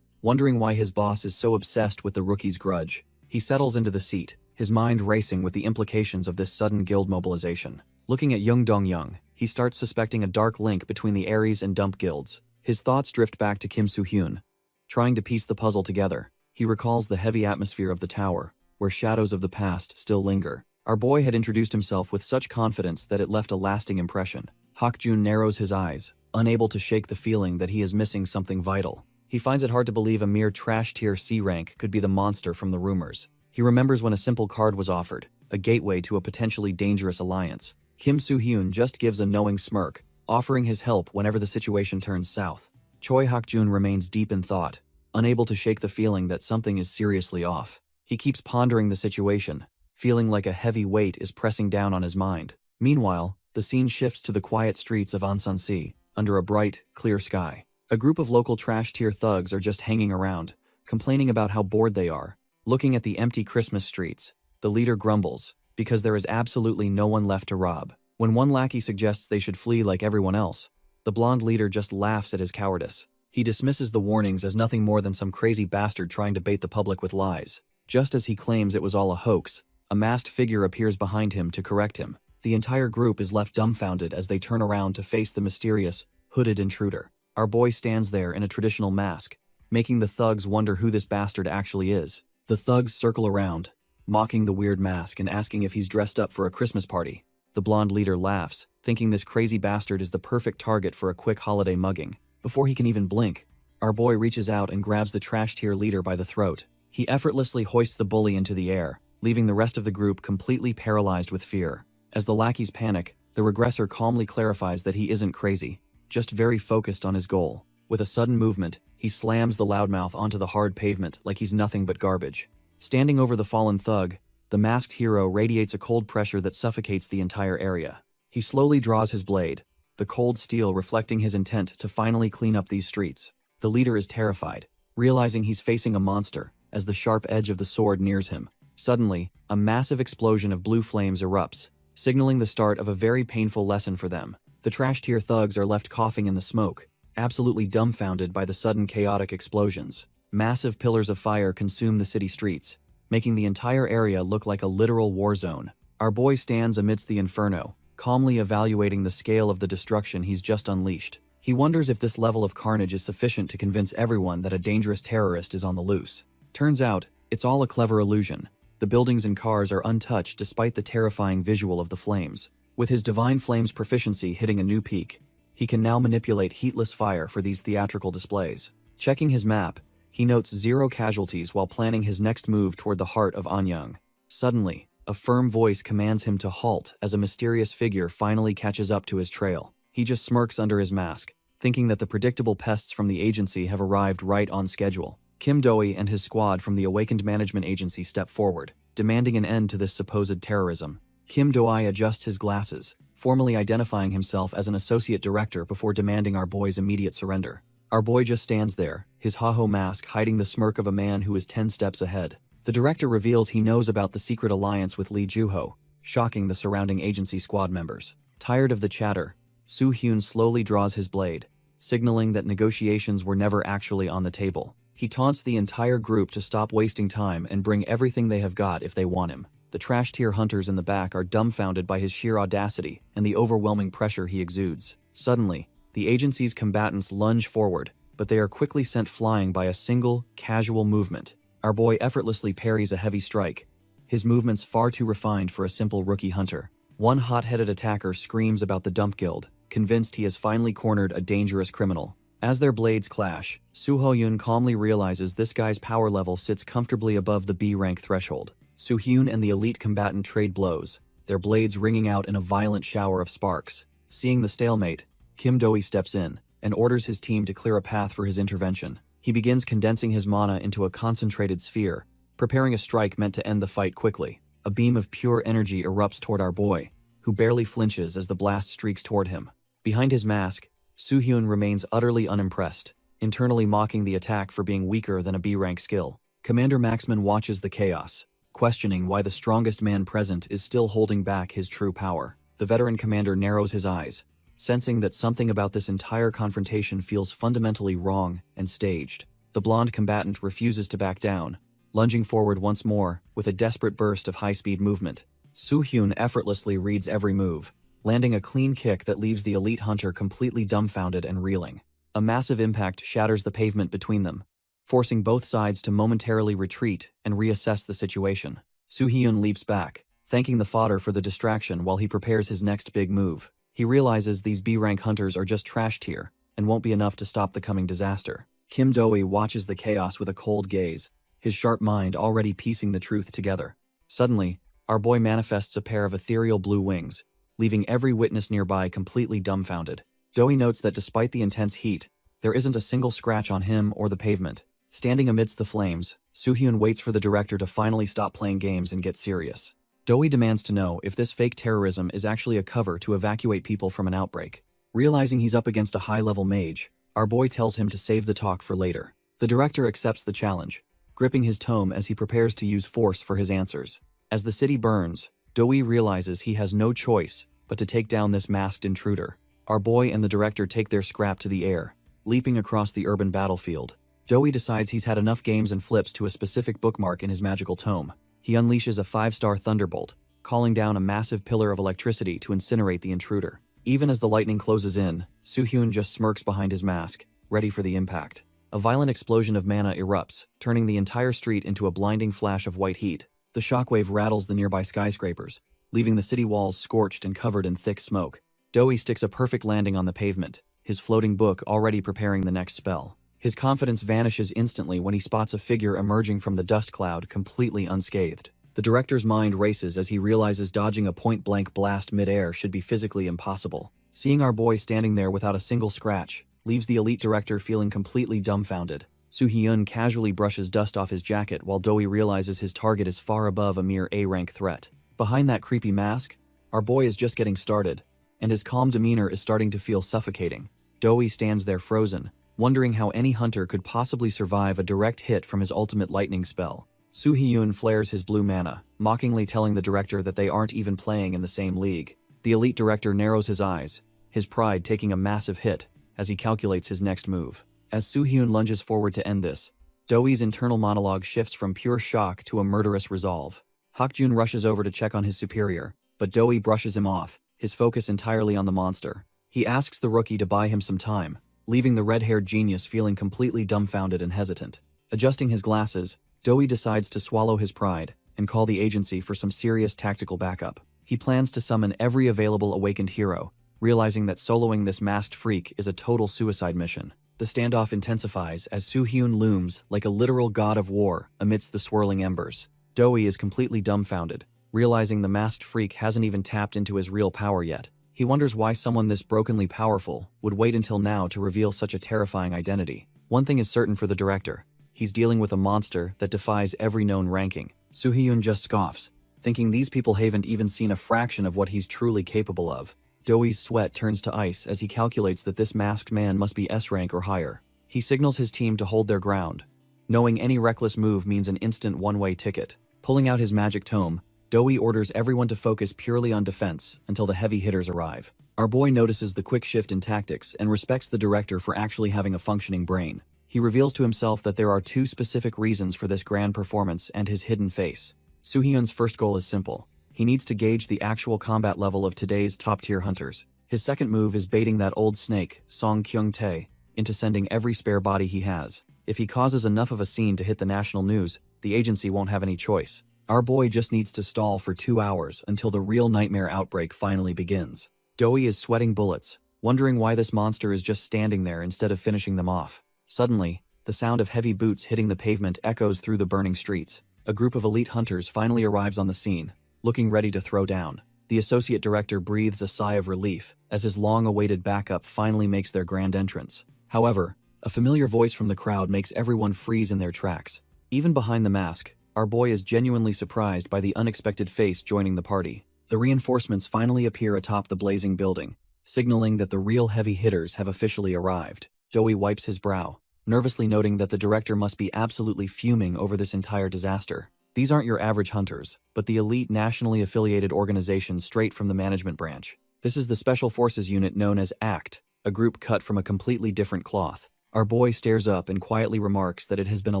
wondering why his boss is so obsessed with the rookie's grudge. He settles into the seat, his mind racing with the implications of this sudden guild mobilization. Looking at Jung Dong-young, he starts suspecting a dark link between the Ares and Dump Guilds. His thoughts drift back to Kim Soo-hyun, trying to piece the puzzle together. He recalls the heavy atmosphere of the tower, where shadows of the past still linger. Our boy had introduced himself with such confidence that it left a lasting impression. Hak-jun narrows his eyes, unable to shake the feeling that he is missing something vital. He finds it hard to believe a mere trash-tier C rank could be the monster from the rumors. He remembers when a simple card was offered, a gateway to a potentially dangerous alliance. Kim Soo-hyun just gives a knowing smirk, offering his help whenever the situation turns south. Choi Hak-jun remains deep in thought, unable to shake the feeling that something is seriously off. He keeps pondering the situation, feeling like a heavy weight is pressing down on his mind. Meanwhile, the scene shifts to the quiet streets of Ansan-si, under a bright, clear sky. A group of local trash-tier thugs are just hanging around, complaining about how bored they are. Looking at the empty Christmas streets, the leader grumbles, because there is absolutely no one left to rob. When one lackey suggests they should flee like everyone else, the blonde leader just laughs at his cowardice. He dismisses the warnings as nothing more than some crazy bastard trying to bait the public with lies. Just as he claims it was all a hoax, a masked figure appears behind him to correct him. The entire group is left dumbfounded as they turn around to face the mysterious, hooded intruder. Our boy stands there in a traditional mask, making the thugs wonder who this bastard actually is. The thugs circle around, mocking the weird mask and asking if he's dressed up for a Christmas party. The blonde leader laughs, thinking this crazy bastard is the perfect target for a quick holiday mugging. Before he can even blink, our boy reaches out and grabs the trash-tier leader by the throat. He effortlessly hoists the bully into the air, leaving the rest of the group completely paralyzed with fear. As the lackeys panic, the regressor calmly clarifies that he isn't crazy, just very focused on his goal. With a sudden movement, he slams the loudmouth onto the hard pavement like he's nothing but garbage. Standing over the fallen thug, the masked hero radiates a cold pressure that suffocates the entire area. He slowly draws his blade, the cold steel reflecting his intent to finally clean up these streets. The leader is terrified, realizing he's facing a monster, as the sharp edge of the sword nears him. Suddenly, a massive explosion of blue flames erupts, signaling the start of a very painful lesson for them. The trash-tier thugs are left coughing in the smoke, absolutely dumbfounded by the sudden chaotic explosions. Massive pillars of fire consume the city streets, making the entire area look like a literal war zone. Our boy stands amidst the inferno, calmly evaluating the scale of the destruction he's just unleashed. He wonders if this level of carnage is sufficient to convince everyone that a dangerous terrorist is on the loose. Turns out, it's all a clever illusion. The buildings and cars are untouched despite the terrifying visual of the flames. With his Divine Flames proficiency hitting a new peak, he can now manipulate heatless fire for these theatrical displays. Checking his map, he notes 0 casualties while planning his next move toward the heart of Anyang. Suddenly, a firm voice commands him to halt as a mysterious figure finally catches up to his trail. He just smirks under his mask, thinking that the predictable pests from the agency have arrived right on schedule. Kim Doi and his squad from the Awakened Management Agency step forward, demanding an end to this supposed terrorism. Kim Doi adjusts his glasses, formally identifying himself as an associate director before demanding our boy's immediate surrender. Our boy just stands there, his ha-ho mask hiding the smirk of a man who is 10 steps ahead. The director reveals he knows about the secret alliance with Lee Juho, shocking the surrounding agency squad members. Tired of the chatter, Soo-hyun slowly draws his blade, signaling that negotiations were never actually on the table. He taunts the entire group to stop wasting time and bring everything they have got if they want him. The trash-tier hunters in the back are dumbfounded by his sheer audacity and the overwhelming pressure he exudes. Suddenly, the agency's combatants lunge forward, but they are quickly sent flying by a single, casual movement. Our boy effortlessly parries a heavy strike, his movements far too refined for a simple rookie hunter. One hot-headed attacker screams about the dump guild, convinced he has finally cornered a dangerous criminal. As their blades clash, Soo-hyun calmly realizes this guy's power level sits comfortably above the B-rank threshold. Soo-hyun and the elite combatant trade blows, their blades ringing out in a violent shower of sparks. Seeing the stalemate, Kim Do-hee steps in and orders his team to clear a path for his intervention. He begins condensing his mana into a concentrated sphere, preparing a strike meant to end the fight quickly. A beam of pure energy erupts toward our boy, who barely flinches as the blast streaks toward him. Behind his mask, Soo-hyun remains utterly unimpressed, internally mocking the attack for being weaker than a B-rank skill. Commander Maxman watches the chaos, questioning why the strongest man present is still holding back his true power. The veteran commander narrows his eyes, sensing that something about this entire confrontation feels fundamentally wrong and staged. The blonde combatant refuses to back down, lunging forward once more with a desperate burst of high-speed movement. Soo-hyun effortlessly reads every move, landing a clean kick that leaves the elite hunter completely dumbfounded and reeling. A massive impact shatters the pavement between them, forcing both sides to momentarily retreat and reassess the situation. Soo-hyun leaps back, thanking the fodder for the distraction while he prepares his next big move. He realizes these B-rank hunters are just trash tier and won't be enough to stop the coming disaster. Kim Do-hee watches the chaos with a cold gaze, his sharp mind already piecing the truth together. Suddenly, our boy manifests a pair of ethereal blue wings, leaving every witness nearby completely dumbfounded. Do-hee notes that despite the intense heat, there isn't a single scratch on him or the pavement. Standing amidst the flames, Soo-hyun waits for the director to finally stop playing games and get serious. Do-hee demands to know if this fake terrorism is actually a cover to evacuate people from an outbreak. Realizing he's up against a high-level mage, our boy tells him to save the talk for later. The director accepts the challenge, gripping his tome as he prepares to use force for his answers. As the city burns, Do-hee realizes he has no choice but to take down this masked intruder. Our boy and the director take their scrap to the air, leaping across the urban battlefield. Do-hee decides he's had enough games and flips to a specific bookmark in his magical tome. He unleashes a 5-star thunderbolt, calling down a massive pillar of electricity to incinerate the intruder. Even as the lightning closes in, Soo-hyun just smirks behind his mask, ready for the impact. A violent explosion of mana erupts, turning the entire street into a blinding flash of white heat. The shockwave rattles the nearby skyscrapers, leaving the city walls scorched and covered in thick smoke. Do-hee sticks a perfect landing on the pavement, his floating book already preparing the next spell. His confidence vanishes instantly when he spots a figure emerging from the dust cloud completely unscathed. The director's mind races as he realizes dodging a point-blank blast mid-air should be physically impossible. Seeing our boy standing there without a single scratch leaves the elite director feeling completely dumbfounded. Soo-hyun casually brushes dust off his jacket while Do-hee realizes his target is far above a mere A-rank threat. Behind that creepy mask, our boy is just getting started, and his calm demeanor is starting to feel suffocating. Do-hee stands there frozen, wondering how any hunter could possibly survive a direct hit from his ultimate lightning spell. Soo-hyun flares his blue mana, mockingly telling the director that they aren't even playing in the same league. The elite director narrows his eyes, his pride taking a massive hit as he calculates his next move. As Soo-hyun lunges forward to end this, Do-hee's internal monologue shifts from pure shock to a murderous resolve. Hakjun rushes over to check on his superior, but Do-hee brushes him off, his focus entirely on the monster. He asks the rookie to buy him some time, leaving the red-haired genius feeling completely dumbfounded and hesitant. Adjusting his glasses, Do-hee decides to swallow his pride and call the agency for some serious tactical backup. He plans to summon every available awakened hero, realizing that soloing this masked freak is a total suicide mission. The standoff intensifies as Soo-hyun looms like a literal god of war amidst the swirling embers. Do-hee is completely dumbfounded, realizing the masked freak hasn't even tapped into his real power yet. He wonders why someone this brokenly powerful would wait until now to reveal such a terrifying identity. One thing is certain for the director: he's dealing with a monster that defies every known ranking. Soo-hyun just scoffs, thinking these people haven't even seen a fraction of what he's truly capable of. Doi's sweat turns to ice as he calculates that this masked man must be S rank or higher. He signals his team to hold their ground, knowing any reckless move means an instant one-way ticket. Pulling out his magic tome, Doi orders everyone to focus purely on defense until the heavy hitters arrive. Our boy notices the quick shift in tactics and respects the director for actually having a functioning brain. He reveals to himself that there are two specific reasons for this grand performance and his hidden face. Soo-hyun's first goal is simple. He needs to gauge the actual combat level of today's top-tier hunters. His second move is baiting that old snake, Song Kyung-tae, into sending every spare body he has. If he causes enough of a scene to hit the national news, the agency won't have any choice. Our boy just needs to stall for 2 hours until the real nightmare outbreak finally begins. Doi is sweating bullets, wondering why this monster is just standing there instead of finishing them off. Suddenly, the sound of heavy boots hitting the pavement echoes through the burning streets. A group of elite hunters finally arrives on the scene, looking ready to throw down. The associate director breathes a sigh of relief as his long-awaited backup finally makes their grand entrance. However, a familiar voice from the crowd makes everyone freeze in their tracks. Even behind the mask, our boy is genuinely surprised by the unexpected face joining the party. The reinforcements finally appear atop the blazing building, signaling that the real heavy hitters have officially arrived. Doi wipes his brow, nervously noting that the director must be absolutely fuming over this entire disaster. These aren't your average hunters, but the elite nationally affiliated organization straight from the management branch. This is the Special Forces unit known as ACT, a group cut from a completely different cloth. Our boy stares up and quietly remarks that it has been a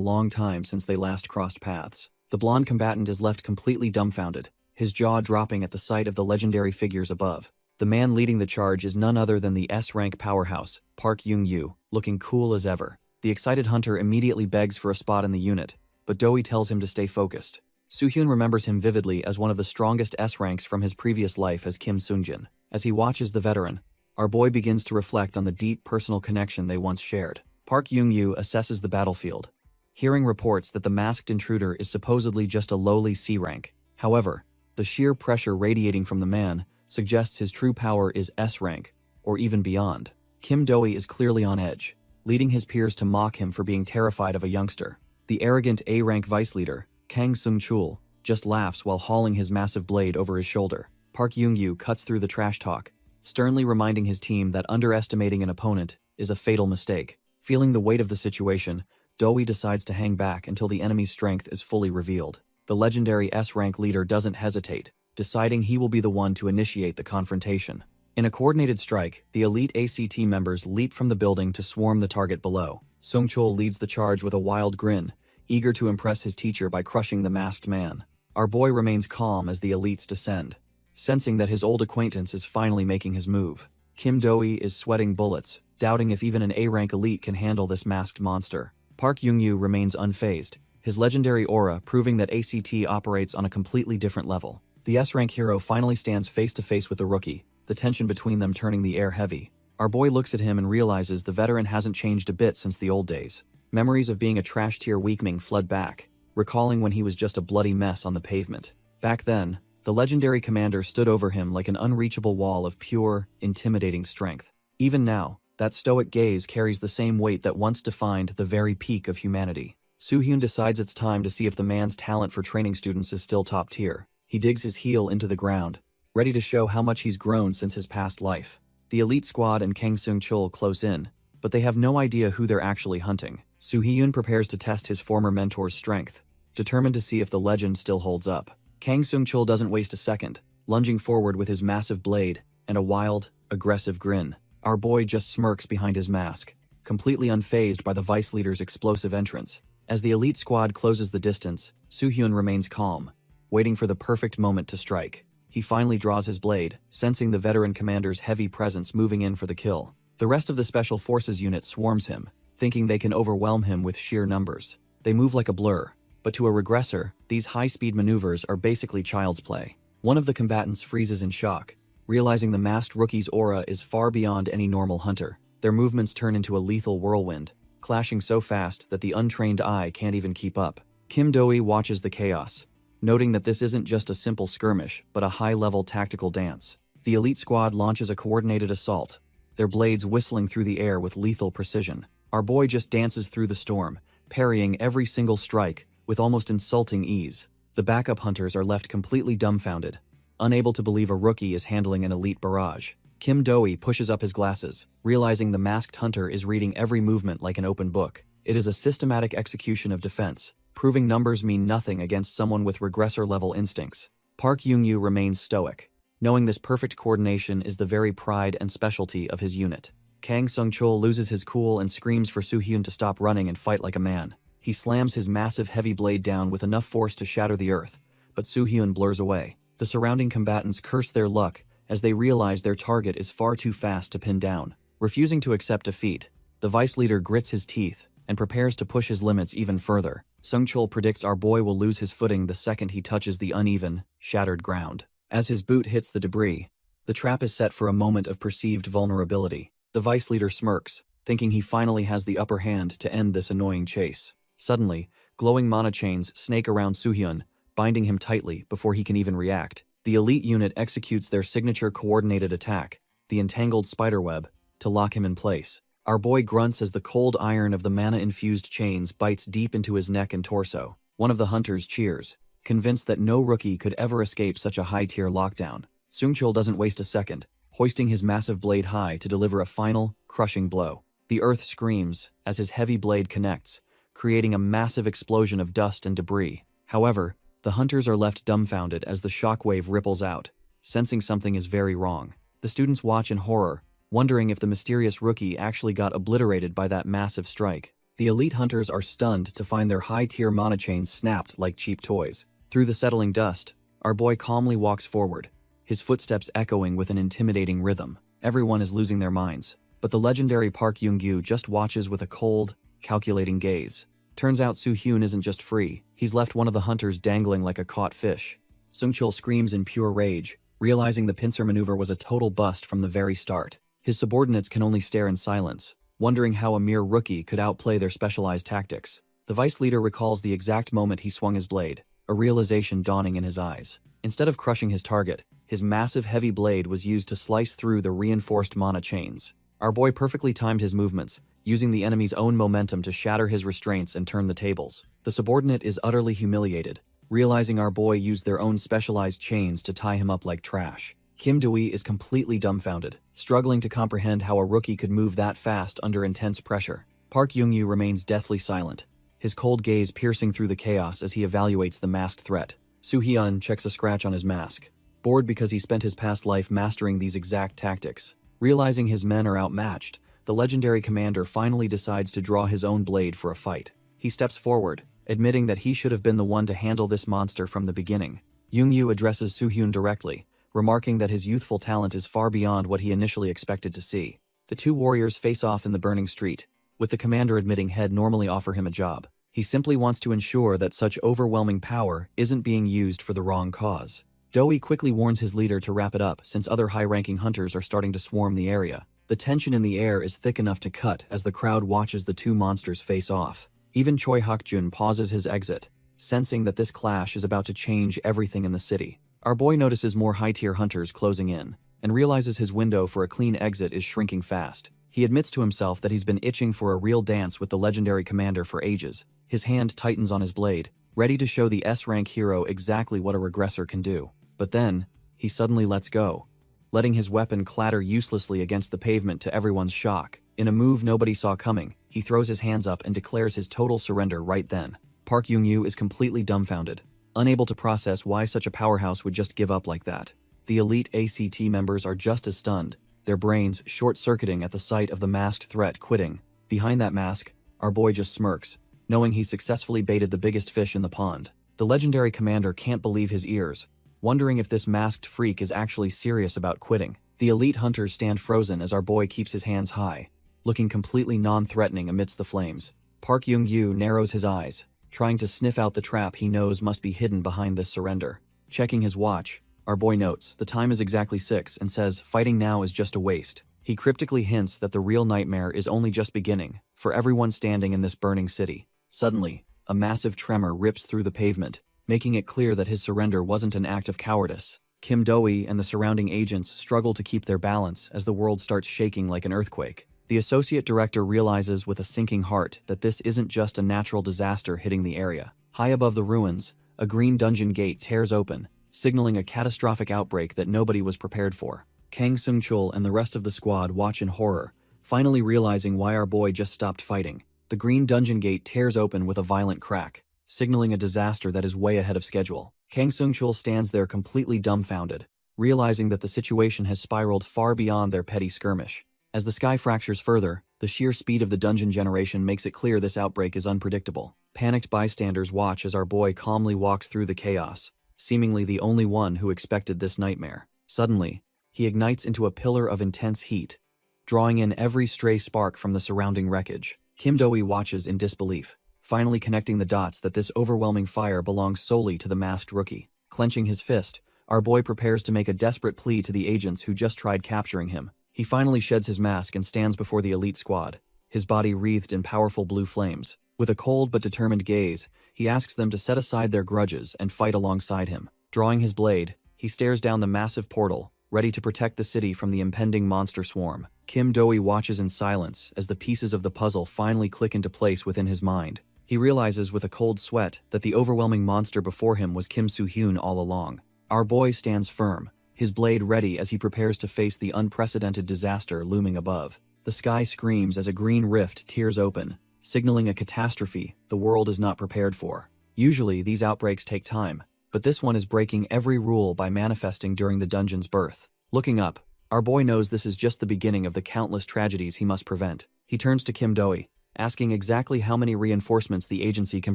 long time since they last crossed paths. The blonde combatant is left completely dumbfounded, his jaw dropping at the sight of the legendary figures above. The man leading the charge is none other than the S-rank powerhouse, Park Young-yu, looking cool as ever. The excited hunter immediately begs for a spot in the unit, but Doi tells him to stay focused. Soo-hyun remembers him vividly as one of the strongest S-ranks from his previous life as Kim Seung-jin. As he watches the veteran, our boy begins to reflect on the deep personal connection they once shared. Park Young-yu assesses the battlefield, hearing reports that the masked intruder is supposedly just a lowly C rank. However, the sheer pressure radiating from the man suggests his true power is S rank, or even beyond. Kim Doi is clearly on edge, leading his peers to mock him for being terrified of a youngster. The arrogant A-rank vice leader, Kang Seung-chul, just laughs while hauling his massive blade over his shoulder. Park Young-yu cuts through the trash talk, sternly reminding his team that underestimating an opponent is a fatal mistake. Feeling the weight of the situation, Doi decides to hang back until the enemy's strength is fully revealed. The legendary S-rank leader doesn't hesitate, deciding he will be the one to initiate the confrontation. In a coordinated strike, the elite ACT members leap from the building to swarm the target below. Seung-chul leads the charge with a wild grin, eager to impress his teacher by crushing the masked man. Our boy remains calm as the elites descend, sensing that his old acquaintance is finally making his move. Kim Doi is sweating bullets, doubting if even an A-rank elite can handle this masked monster. Park Young-yu remains unfazed, his legendary aura proving that ACT operates on a completely different level. The S-rank hero finally stands face-to-face with the rookie, the tension between them turning the air heavy. Our boy looks at him and realizes the veteran hasn't changed a bit since the old days. Memories of being a trash-tier weakling flood back, recalling when he was just a bloody mess on the pavement. Back then, the legendary commander stood over him like an unreachable wall of pure, intimidating strength. Even now, that stoic gaze carries the same weight that once defined the very peak of humanity. Soo-hyun decides it's time to see if the man's talent for training students is still top tier. He digs his heel into the ground, ready to show how much he's grown since his past life. The elite squad and Kang Seung-chul close in, but they have no idea who they're actually hunting. Soo-hyun prepares to test his former mentor's strength, determined to see if the legend still holds up. Kang Seung-chul doesn't waste a second, lunging forward with his massive blade and a wild, aggressive grin. Our boy just smirks behind his mask, completely unfazed by the vice leader's explosive entrance. As the elite squad closes the distance, Soo-hyun remains calm, waiting for the perfect moment to strike. He finally draws his blade, sensing the veteran commander's heavy presence moving in for the kill. The rest of the Special Forces unit swarms him, thinking they can overwhelm him with sheer numbers. They move like a blur, but to a regressor, these high-speed maneuvers are basically child's play. One of the combatants freezes in shock, realizing the masked rookie's aura is far beyond any normal hunter. Their movements turn into a lethal whirlwind, clashing so fast that the untrained eye can't even keep up. Kim Doi watches the chaos, noting that this isn't just a simple skirmish, but a high-level tactical dance. The elite squad launches a coordinated assault, their blades whistling through the air with lethal precision. Our boy just dances through the storm, parrying every single strike with almost insulting ease. The backup hunters are left completely dumbfounded, unable to believe a rookie is handling an elite barrage. Kim Do-hee pushes up his glasses, realizing the masked hunter is reading every movement like an open book. It is a systematic execution of defense, proving numbers mean nothing against someone with regressor-level instincts. Park Young-yu remains stoic, knowing this perfect coordination is the very pride and specialty of his unit. Kang Sung-chul loses his cool and screams for Soo-hyun to stop running and fight like a man. He slams his massive heavy blade down with enough force to shatter the earth, but Soo-hyun blurs away. The surrounding combatants curse their luck as they realize their target is far too fast to pin down. Refusing to accept defeat, the vice leader grits his teeth and prepares to push his limits even further. Sung-chul predicts our boy will lose his footing the second he touches the uneven, shattered ground. As his boot hits the debris, the trap is set for a moment of perceived vulnerability. The vice leader smirks, thinking he finally has the upper hand to end this annoying chase. Suddenly, glowing mana chains snake around Soo-hyun, binding him tightly before he can even react. The elite unit executes their signature coordinated attack, the entangled spiderweb, to lock him in place. Our boy grunts as the cold iron of the mana-infused chains bites deep into his neck and torso. One of the hunters cheers, convinced that no rookie could ever escape such a high-tier lockdown. Sung-chul doesn't waste a second, hoisting his massive blade high to deliver a final, crushing blow. The earth screams as his heavy blade connects, creating a massive explosion of dust and debris. However, the hunters are left dumbfounded as the shockwave ripples out, sensing something is very wrong. The students watch in horror, wondering if the mysterious rookie actually got obliterated by that massive strike. The elite hunters are stunned to find their high-tier mana chains snapped like cheap toys. Through the settling dust, our boy calmly walks forward, his footsteps echoing with an intimidating rhythm. Everyone is losing their minds, but the legendary Park Young-yu just watches with a cold, calculating gaze. Turns out Soo-hyun isn't just free, he's left one of the hunters dangling like a caught fish. Sung-chul screams in pure rage, realizing the pincer maneuver was a total bust from the very start. His subordinates can only stare in silence, wondering how a mere rookie could outplay their specialized tactics. The vice leader recalls the exact moment he swung his blade, a realization dawning in his eyes. Instead of crushing his target, his massive heavy blade was used to slice through the reinforced mana chains. Our boy perfectly timed his movements, using the enemy's own momentum to shatter his restraints and turn the tables. The subordinate is utterly humiliated, realizing our boy used their own specialized chains to tie him up like trash. Kim Do-hee is completely dumbfounded, struggling to comprehend how a rookie could move that fast under intense pressure. Park Young-yu remains deathly silent, his cold gaze piercing through the chaos as he evaluates the masked threat. Soo-hyun checks a scratch on his mask, bored because he spent his past life mastering these exact tactics. Realizing his men are outmatched, the legendary commander finally decides to draw his own blade for a fight. He steps forward, admitting that he should have been the one to handle this monster from the beginning. Young-yu addresses Soo-hyun directly, remarking that his youthful talent is far beyond what he initially expected to see. The two warriors face off in the burning street, with the commander admitting he'd normally offer him a job. He simply wants to ensure that such overwhelming power isn't being used for the wrong cause. Do-hee quickly warns his leader to wrap it up since other high-ranking hunters are starting to swarm the area. The tension in the air is thick enough to cut as the crowd watches the two monsters face off. Even Choi Hak-jun pauses his exit, sensing that this clash is about to change everything in the city. Our boy notices more high-tier hunters closing in, and realizes his window for a clean exit is shrinking fast. He admits to himself that he's been itching for a real dance with the legendary commander for ages. His hand tightens on his blade, ready to show the S-rank hero exactly what a regressor can do. But then, he suddenly lets go, letting his weapon clatter uselessly against the pavement to everyone's shock. In a move nobody saw coming, he throws his hands up and declares his total surrender right then. Park Young-yu is completely dumbfounded, unable to process why such a powerhouse would just give up like that. The elite ACT members are just as stunned, their brains short-circuiting at the sight of the masked threat quitting. Behind that mask, our boy just smirks, knowing he successfully baited the biggest fish in the pond. The legendary commander can't believe his ears, wondering if this masked freak is actually serious about quitting. The elite hunters stand frozen as our boy keeps his hands high, looking completely non-threatening amidst the flames. Park Young-yu narrows his eyes, trying to sniff out the trap he knows must be hidden behind this surrender. Checking his watch, our boy notes the time is exactly 6 and says fighting now is just a waste. He cryptically hints that the real nightmare is only just beginning for everyone standing in this burning city. Suddenly, a massive tremor rips through the pavement, making it clear that his surrender wasn't an act of cowardice. Kim Do-hee and the surrounding agents struggle to keep their balance as the world starts shaking like an earthquake. The associate director realizes with a sinking heart that this isn't just a natural disaster hitting the area. High above the ruins, a green dungeon gate tears open, signaling a catastrophic outbreak that nobody was prepared for. Kang Seung-chul and the rest of the squad watch in horror, finally realizing why our boy just stopped fighting. The green dungeon gate tears open with a violent crack, signaling a disaster that is way ahead of schedule. Kang Seung-chul stands there completely dumbfounded, realizing that the situation has spiraled far beyond their petty skirmish. As the sky fractures further, the sheer speed of the dungeon generation makes it clear this outbreak is unpredictable. Panicked bystanders watch as our boy calmly walks through the chaos, seemingly the only one who expected this nightmare. Suddenly, he ignites into a pillar of intense heat, drawing in every stray spark from the surrounding wreckage. Kim Do-hee watches in disbelief, finally connecting the dots that this overwhelming fire belongs solely to the masked rookie. Clenching his fist, our boy prepares to make a desperate plea to the agents who just tried capturing him. He finally sheds his mask and stands before the elite squad, his body wreathed in powerful blue flames. With a cold but determined gaze, he asks them to set aside their grudges and fight alongside him. Drawing his blade, he stares down the massive portal, ready to protect the city from the impending monster swarm. Kim Do-hee watches in silence as the pieces of the puzzle finally click into place within his mind. He realizes with a cold sweat that the overwhelming monster before him was Kim Soo-hyun all along. Our boy stands firm, his blade ready as he prepares to face the unprecedented disaster looming above. The sky screams as a green rift tears open, signaling a catastrophe the world is not prepared for. Usually, these outbreaks take time, but this one is breaking every rule by manifesting during the dungeon's birth. Looking up, our boy knows this is just the beginning of the countless tragedies he must prevent. He turns to Kim Do-hee, asking exactly how many reinforcements the agency can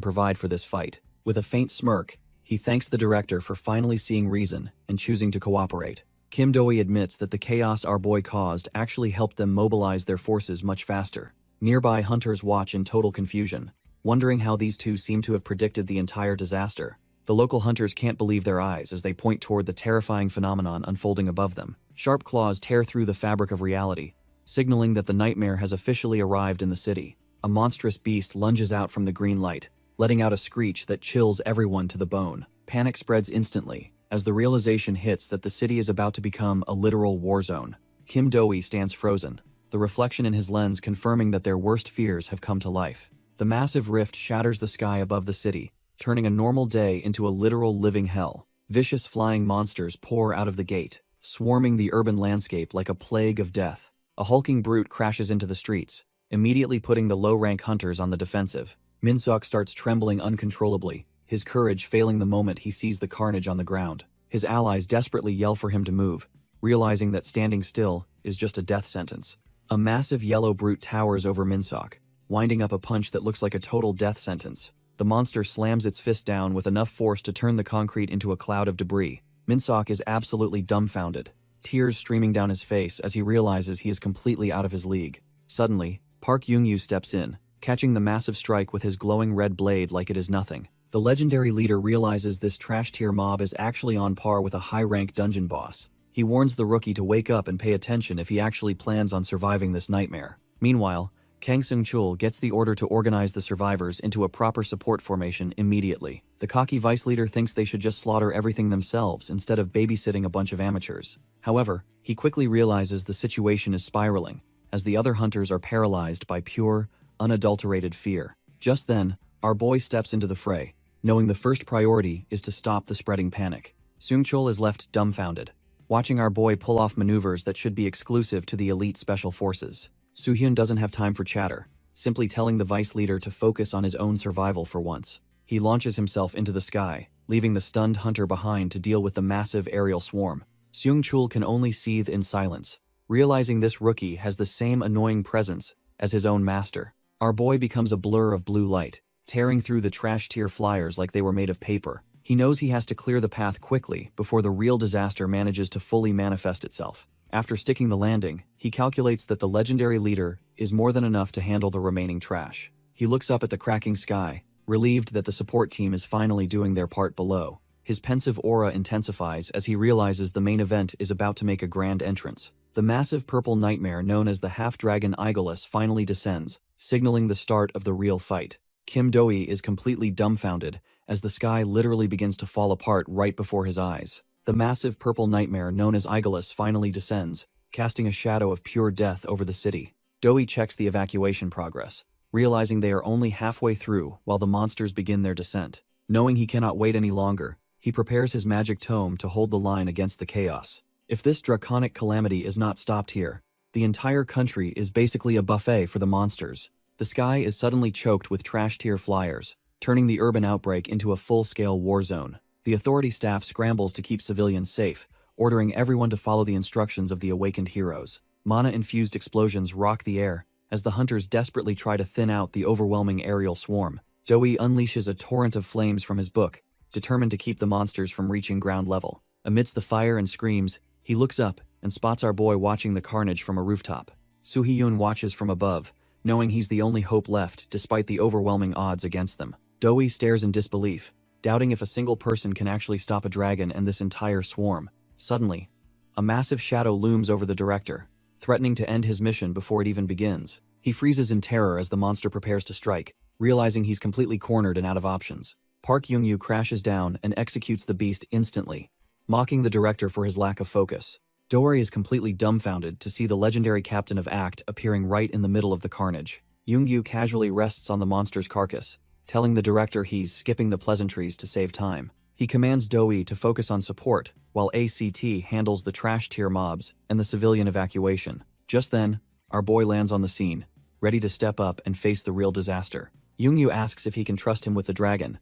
provide for this fight. With a faint smirk, he thanks the director for finally seeing reason and choosing to cooperate. Kim Do-hee admits that the chaos our boy caused actually helped them mobilize their forces much faster. Nearby hunters watch in total confusion, wondering how these two seem to have predicted the entire disaster. The local hunters can't believe their eyes as they point toward the terrifying phenomenon unfolding above them. Sharp claws tear through the fabric of reality, signaling that the nightmare has officially arrived in the city. A monstrous beast lunges out from the green light, letting out a screech that chills everyone to the bone. Panic spreads instantly as the realization hits that the city is about to become a literal war zone. Kim Do-hee stands frozen, the reflection in his lens confirming that their worst fears have come to life. The massive rift shatters the sky above the city, turning a normal day into a literal living hell. Vicious flying monsters pour out of the gate, swarming the urban landscape like a plague of death. A hulking brute crashes into the streets, immediately putting the low-rank hunters on the defensive. Min-seok starts trembling uncontrollably, his courage failing the moment he sees the carnage on the ground. His allies desperately yell for him to move, realizing that standing still is just a death sentence. A massive yellow brute towers over Min-seok, winding up a punch that looks like a total death sentence. The monster slams its fist down with enough force to turn the concrete into a cloud of debris. Min-seok is absolutely dumbfounded, tears streaming down his face as he realizes he is completely out of his league. Suddenly, Park Young-yu steps in, catching the massive strike with his glowing red blade like it is nothing. The legendary leader realizes this trash-tier mob is actually on par with a high-rank dungeon boss. He warns the rookie to wake up and pay attention if he actually plans on surviving this nightmare. Meanwhile, Kang Seung-chul gets the order to organize the survivors into a proper support formation immediately. The cocky vice leader thinks they should just slaughter everything themselves instead of babysitting a bunch of amateurs. However, he quickly realizes the situation is spiraling, as the other hunters are paralyzed by pure, unadulterated fear. Just then, our boy steps into the fray, knowing the first priority is to stop the spreading panic. Seung-chul is left dumbfounded, watching our boy pull off maneuvers that should be exclusive to the elite special forces. Soo-hyun doesn't have time for chatter, simply telling the vice leader to focus on his own survival for once. He launches himself into the sky, leaving the stunned hunter behind to deal with the massive aerial swarm. Seung-chul can only seethe in silence, realizing this rookie has the same annoying presence as his own master. Our boy becomes a blur of blue light, tearing through the trash-tier flyers like they were made of paper. He knows he has to clear the path quickly before the real disaster manages to fully manifest itself. After sticking the landing, he calculates that the legendary leader is more than enough to handle the remaining trash. He looks up at the cracking sky, relieved that the support team is finally doing their part below. His pensive aura intensifies as he realizes the main event is about to make a grand entrance. The massive purple nightmare known as the half-dragon Aigulus finally descends, signaling the start of the real fight. Kim Do-hee is completely dumbfounded as the sky literally begins to fall apart right before his eyes. The massive purple nightmare known as Aigulus finally descends, casting a shadow of pure death over the city. Do-hee checks the evacuation progress, realizing they are only halfway through while the monsters begin their descent. Knowing he cannot wait any longer, he prepares his magic tome to hold the line against the chaos. If this draconic calamity is not stopped here, the entire country is basically a buffet for the monsters. The sky is suddenly choked with trash-tier flyers, turning the urban outbreak into a full-scale war zone. The authority staff scrambles to keep civilians safe, ordering everyone to follow the instructions of the awakened heroes. Mana-infused explosions rock the air as the hunters desperately try to thin out the overwhelming aerial swarm. Doi unleashes a torrent of flames from his book, determined to keep the monsters from reaching ground level. Amidst the fire and screams, he looks up and spots our boy watching the carnage from a rooftop. Soo-hyun watches from above, knowing he's the only hope left despite the overwhelming odds against them. Doi stares in disbelief, doubting if a single person can actually stop a dragon and this entire swarm. Suddenly, a massive shadow looms over the director, threatening to end his mission before it even begins. He freezes in terror as the monster prepares to strike, realizing he's completely cornered and out of options. Park Young-yu crashes down and executes the beast instantly, mocking the director for his lack of focus. Doi is completely dumbfounded to see the legendary captain of Act appearing right in the middle of the carnage. Young-yu casually rests on the monster's carcass, telling the director he's skipping the pleasantries to save time. He commands Doi to focus on support, while ACT handles the trash-tier mobs and the civilian evacuation. Just then, our boy lands on the scene, ready to step up and face the real disaster. Young-yu asks if he can trust him with the dragon,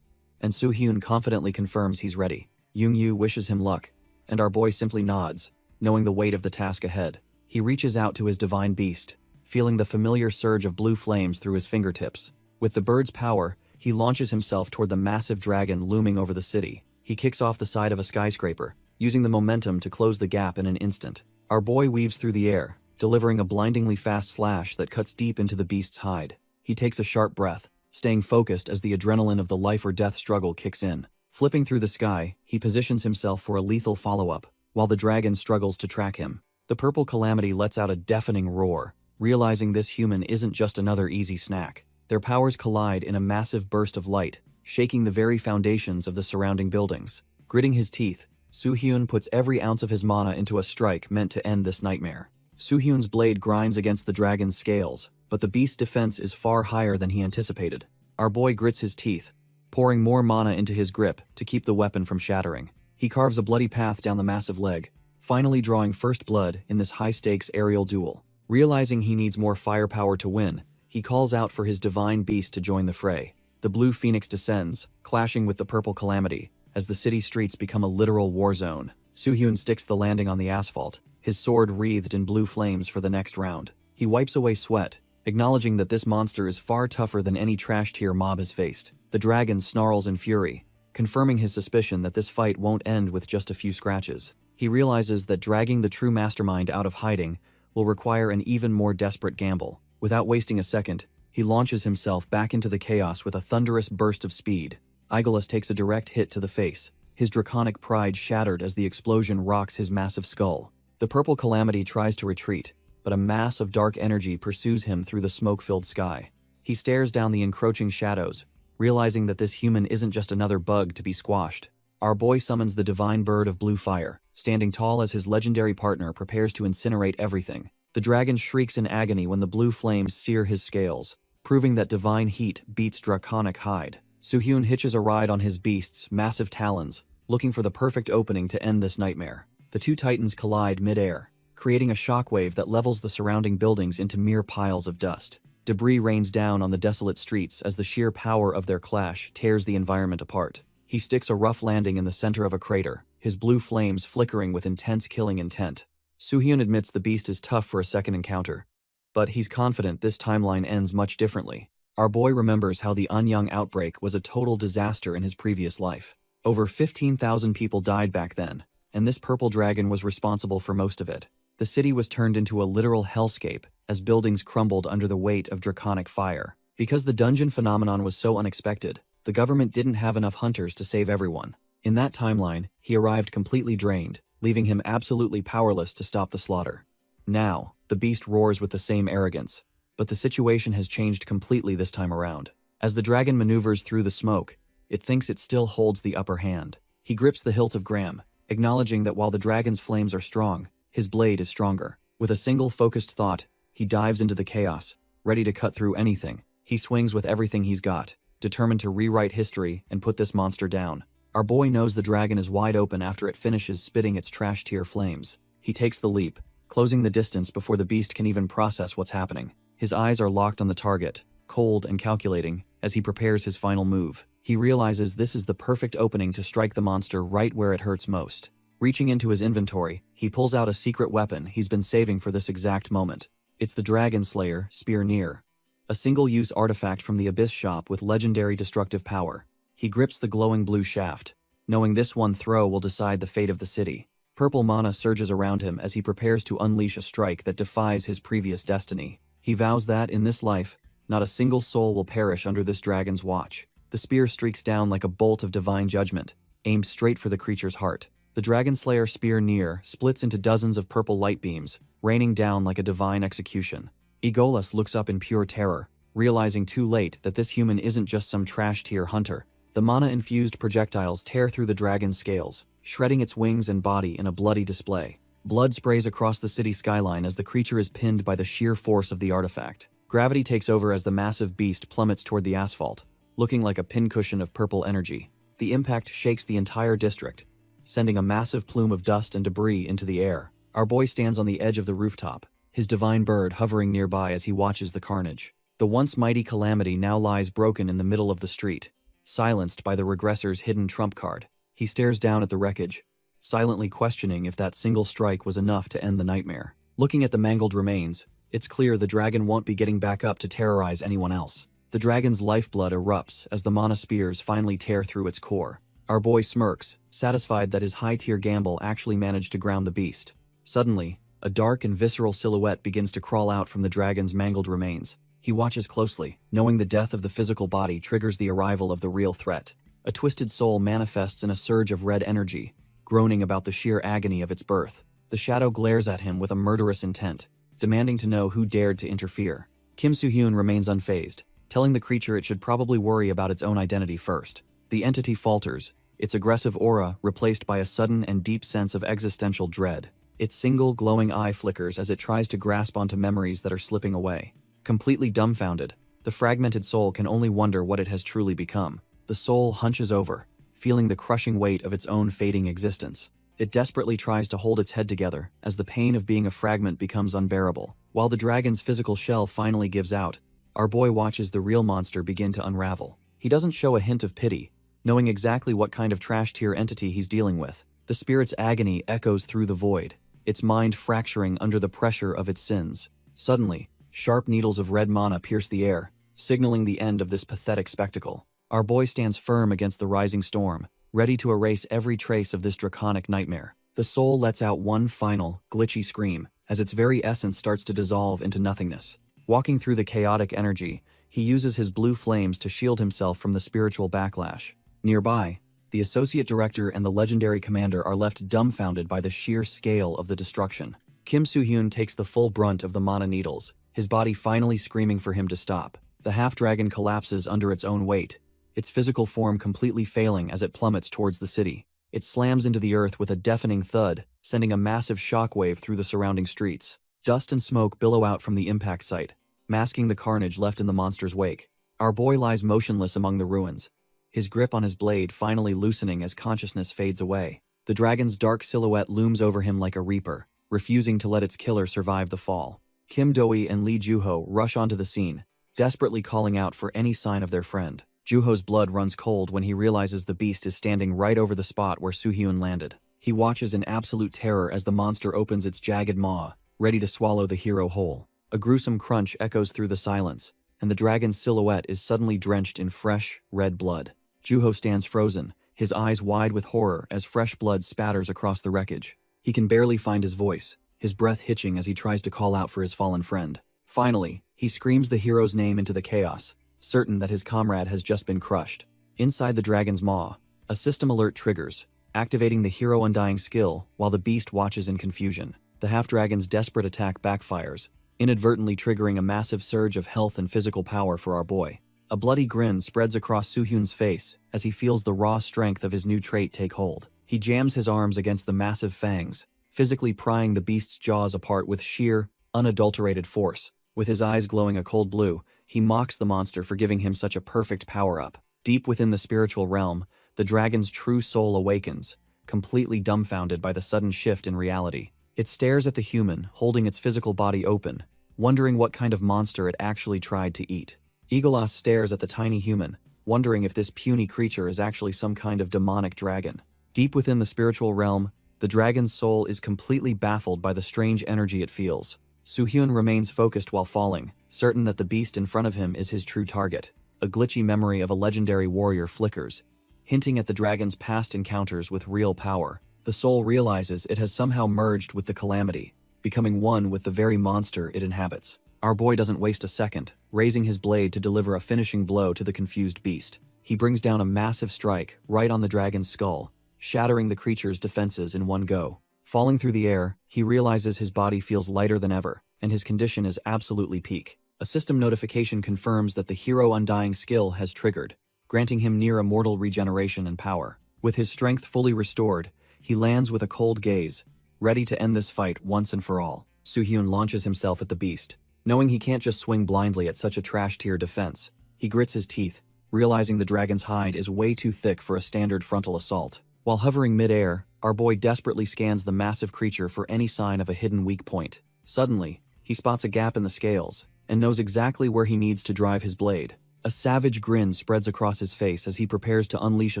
and Soo-hyun confidently confirms he's ready. Young-yu wishes him luck, and our boy simply nods, knowing the weight of the task ahead. He reaches out to his divine beast, feeling the familiar surge of blue flames through his fingertips. With the bird's power, he launches himself toward the massive dragon looming over the city. He kicks off the side of a skyscraper, using the momentum to close the gap in an instant. Our boy weaves through the air, delivering a blindingly fast slash that cuts deep into the beast's hide. He takes a sharp breath, staying focused as the adrenaline of the life-or-death struggle kicks in. Flipping through the sky, he positions himself for a lethal follow-up, while the dragon struggles to track him. The purple calamity lets out a deafening roar, realizing this human isn't just another easy snack. Their powers collide in a massive burst of light, shaking the very foundations of the surrounding buildings. Gritting his teeth, Soo-hyun puts every ounce of his mana into a strike meant to end this nightmare. Soo-hyun's blade grinds against the dragon's scales, but the beast's defense is far higher than he anticipated. Our boy grits his teeth, pouring more mana into his grip to keep the weapon from shattering. He carves a bloody path down the massive leg, finally drawing first blood in this high-stakes aerial duel. Realizing he needs more firepower to win, he calls out for his divine beast to join the fray. The blue phoenix descends, clashing with the purple calamity, as the city streets become a literal war zone. Soo-hyun sticks the landing on the asphalt, his sword wreathed in blue flames for the next round. He wipes away sweat, acknowledging that this monster is far tougher than any trash-tier mob has faced. The dragon snarls in fury, confirming his suspicion that this fight won't end with just a few scratches. He realizes that dragging the true mastermind out of hiding will require an even more desperate gamble. Without wasting a second, he launches himself back into the chaos with a thunderous burst of speed. Aigulus takes a direct hit to the face, his draconic pride shattered as the explosion rocks his massive skull. The purple calamity tries to retreat, but a mass of dark energy pursues him through the smoke-filled sky. He stares down the encroaching shadows, realizing that this human isn't just another bug to be squashed. Our boy summons the divine bird of blue fire, standing tall as his legendary partner prepares to incinerate everything. The dragon shrieks in agony when the blue flames sear his scales, proving that divine heat beats draconic hide. Soo-hyun hitches a ride on his beast's massive talons, looking for the perfect opening to end this nightmare. The two titans collide mid-air, creating a shockwave that levels the surrounding buildings into mere piles of dust. Debris rains down on the desolate streets as the sheer power of their clash tears the environment apart. He sticks a rough landing in the center of a crater, his blue flames flickering with intense killing intent. Soo-hyun admits the beast is tough for a second encounter, but he's confident this timeline ends much differently. Our boy remembers how the Anyang outbreak was a total disaster in his previous life. Over 15,000 people died back then, and this purple dragon was responsible for most of it. The city was turned into a literal hellscape as buildings crumbled under the weight of draconic fire. Because the dungeon phenomenon was so unexpected, the government didn't have enough hunters to save everyone. In that timeline, he arrived completely drained, leaving him absolutely powerless to stop the slaughter. Now, the beast roars with the same arrogance, but the situation has changed completely this time around. As the dragon maneuvers through the smoke, it thinks it still holds the upper hand. He grips the hilt of Graham, acknowledging that while the dragon's flames are strong, his blade is stronger. With a single focused thought, he dives into the chaos, ready to cut through anything. He swings with everything he's got, determined to rewrite history and put this monster down. Our boy knows the dragon is wide open after it finishes spitting its trash-tier flames. He takes the leap, closing the distance before the beast can even process what's happening. His eyes are locked on the target, cold and calculating, as he prepares his final move. He realizes this is the perfect opening to strike the monster right where it hurts most. Reaching into his inventory, he pulls out a secret weapon he's been saving for this exact moment. It's the Dragon Slayer Spear Near, a single-use artifact from the Abyss shop with legendary destructive power. He grips the glowing blue shaft, knowing this one throw will decide the fate of the city. Purple mana surges around him as he prepares to unleash a strike that defies his previous destiny. He vows that, in this life, not a single soul will perish under this dragon's watch. The spear streaks down like a bolt of divine judgment, aimed straight for the creature's heart. The Dragon Slayer Spear Near splits into dozens of purple light beams, raining down like a divine execution. Egolas looks up in pure terror, realizing too late that this human isn't just some trash-tier hunter. The mana-infused projectiles tear through the dragon's scales, shredding its wings and body in a bloody display. Blood sprays across the city skyline as the creature is pinned by the sheer force of the artifact. Gravity takes over as the massive beast plummets toward the asphalt, looking like a pincushion of purple energy. The impact shakes the entire district, sending a massive plume of dust and debris into the air. Our boy stands on the edge of the rooftop, his divine bird hovering nearby as he watches the carnage. The once mighty calamity now lies broken in the middle of the street, silenced by the reggressor's hidden trump card. He stares down at the wreckage, silently questioning if that single strike was enough to end the nightmare. Looking at the mangled remains, it's clear the dragon won't be getting back up to terrorize anyone else. The dragon's lifeblood erupts as the mana spears finally tear through its core. Our boy smirks, satisfied that his high-tier gamble actually managed to ground the beast. Suddenly, a dark and visceral silhouette begins to crawl out from the dragon's mangled remains. He watches closely, knowing the death of the physical body triggers the arrival of the real threat. A twisted soul manifests in a surge of red energy, groaning about the sheer agony of its birth. The shadow glares at him with a murderous intent, demanding to know who dared to interfere. Kim Soo-hyun remains unfazed, telling the creature it should probably worry about its own identity first. The entity falters, its aggressive aura replaced by a sudden and deep sense of existential dread. Its single glowing eye flickers as it tries to grasp onto memories that are slipping away. Completely dumbfounded, the fragmented soul can only wonder what it has truly become. The soul hunches over, feeling the crushing weight of its own fading existence. It desperately tries to hold its head together as the pain of being a fragment becomes unbearable. While the dragon's physical shell finally gives out, our boy watches the real monster begin to unravel. He doesn't show a hint of pity, knowing exactly what kind of trash-tier entity he's dealing with. The spirit's agony echoes through the void, its mind fracturing under the pressure of its sins. Suddenly, sharp needles of red mana pierce the air, signaling the end of this pathetic spectacle. Our boy stands firm against the rising storm, ready to erase every trace of this draconic nightmare. The soul lets out one final, glitchy scream, as its very essence starts to dissolve into nothingness. Walking through the chaotic energy, he uses his blue flames to shield himself from the spiritual backlash. Nearby, the associate director and the legendary commander are left dumbfounded by the sheer scale of the destruction. Kim Soo-hyun takes the full brunt of the mana needles, his body finally screaming for him to stop. The half-dragon collapses under its own weight, its physical form completely failing as it plummets towards the city. It slams into the earth with a deafening thud, sending a massive shockwave through the surrounding streets. Dust and smoke billow out from the impact site, masking the carnage left in the monster's wake. Our boy lies motionless among the ruins, his grip on his blade finally loosening as consciousness fades away. The dragon's dark silhouette looms over him like a reaper, refusing to let its killer survive the fall. Kim Do-hee and Lee Joo-ho rush onto the scene, desperately calling out for any sign of their friend. Joo-ho's blood runs cold when he realizes the beast is standing right over the spot where Soo-hyun landed. He watches in absolute terror as the monster opens its jagged maw, ready to swallow the hero whole. A gruesome crunch echoes through the silence, and the dragon's silhouette is suddenly drenched in fresh, red blood. Joo-ho stands frozen, his eyes wide with horror as fresh blood spatters across the wreckage. He can barely find his voice, his breath hitching as he tries to call out for his fallen friend. Finally, he screams the hero's name into the chaos, certain that his comrade has just been crushed. Inside the dragon's maw, a system alert triggers, activating the hero undying skill while the beast watches in confusion. The half-dragon's desperate attack backfires, inadvertently triggering a massive surge of health and physical power for our boy. A bloody grin spreads across Soo-hyun's face as he feels the raw strength of his new trait take hold. He jams his arms against the massive fangs, physically prying the beast's jaws apart with sheer, unadulterated force. With his eyes glowing a cold blue, he mocks the monster for giving him such a perfect power-up. Deep within the spiritual realm, the dragon's true soul awakens, completely dumbfounded by the sudden shift in reality. It stares at the human, holding its physical body open, wondering what kind of monster it actually tried to eat. Eagleas stares at the tiny human, wondering if this puny creature is actually some kind of demonic dragon. Deep within the spiritual realm, the dragon's soul is completely baffled by the strange energy it feels. Soo-hyun remains focused while falling, certain that the beast in front of him is his true target. A glitchy memory of a legendary warrior flickers, hinting at the dragon's past encounters with real power. The soul realizes it has somehow merged with the calamity, becoming one with the very monster it inhabits. Our boy doesn't waste a second, raising his blade to deliver a finishing blow to the confused beast. He brings down a massive strike right on the dragon's skull, shattering the creature's defenses in one go. Falling through the air, he realizes his body feels lighter than ever, and his condition is absolutely peak. A system notification confirms that the hero undying skill has triggered, granting him near immortal regeneration and power. With his strength fully restored, he lands with a cold gaze, ready to end this fight once and for all. Soo-hyun launches himself at the beast. Knowing he can't just swing blindly at such a trash-tier defense, he grits his teeth, realizing the dragon's hide is way too thick for a standard frontal assault. While hovering mid-air, our boy desperately scans the massive creature for any sign of a hidden weak point. Suddenly, he spots a gap in the scales, and knows exactly where he needs to drive his blade. A savage grin spreads across his face as he prepares to unleash a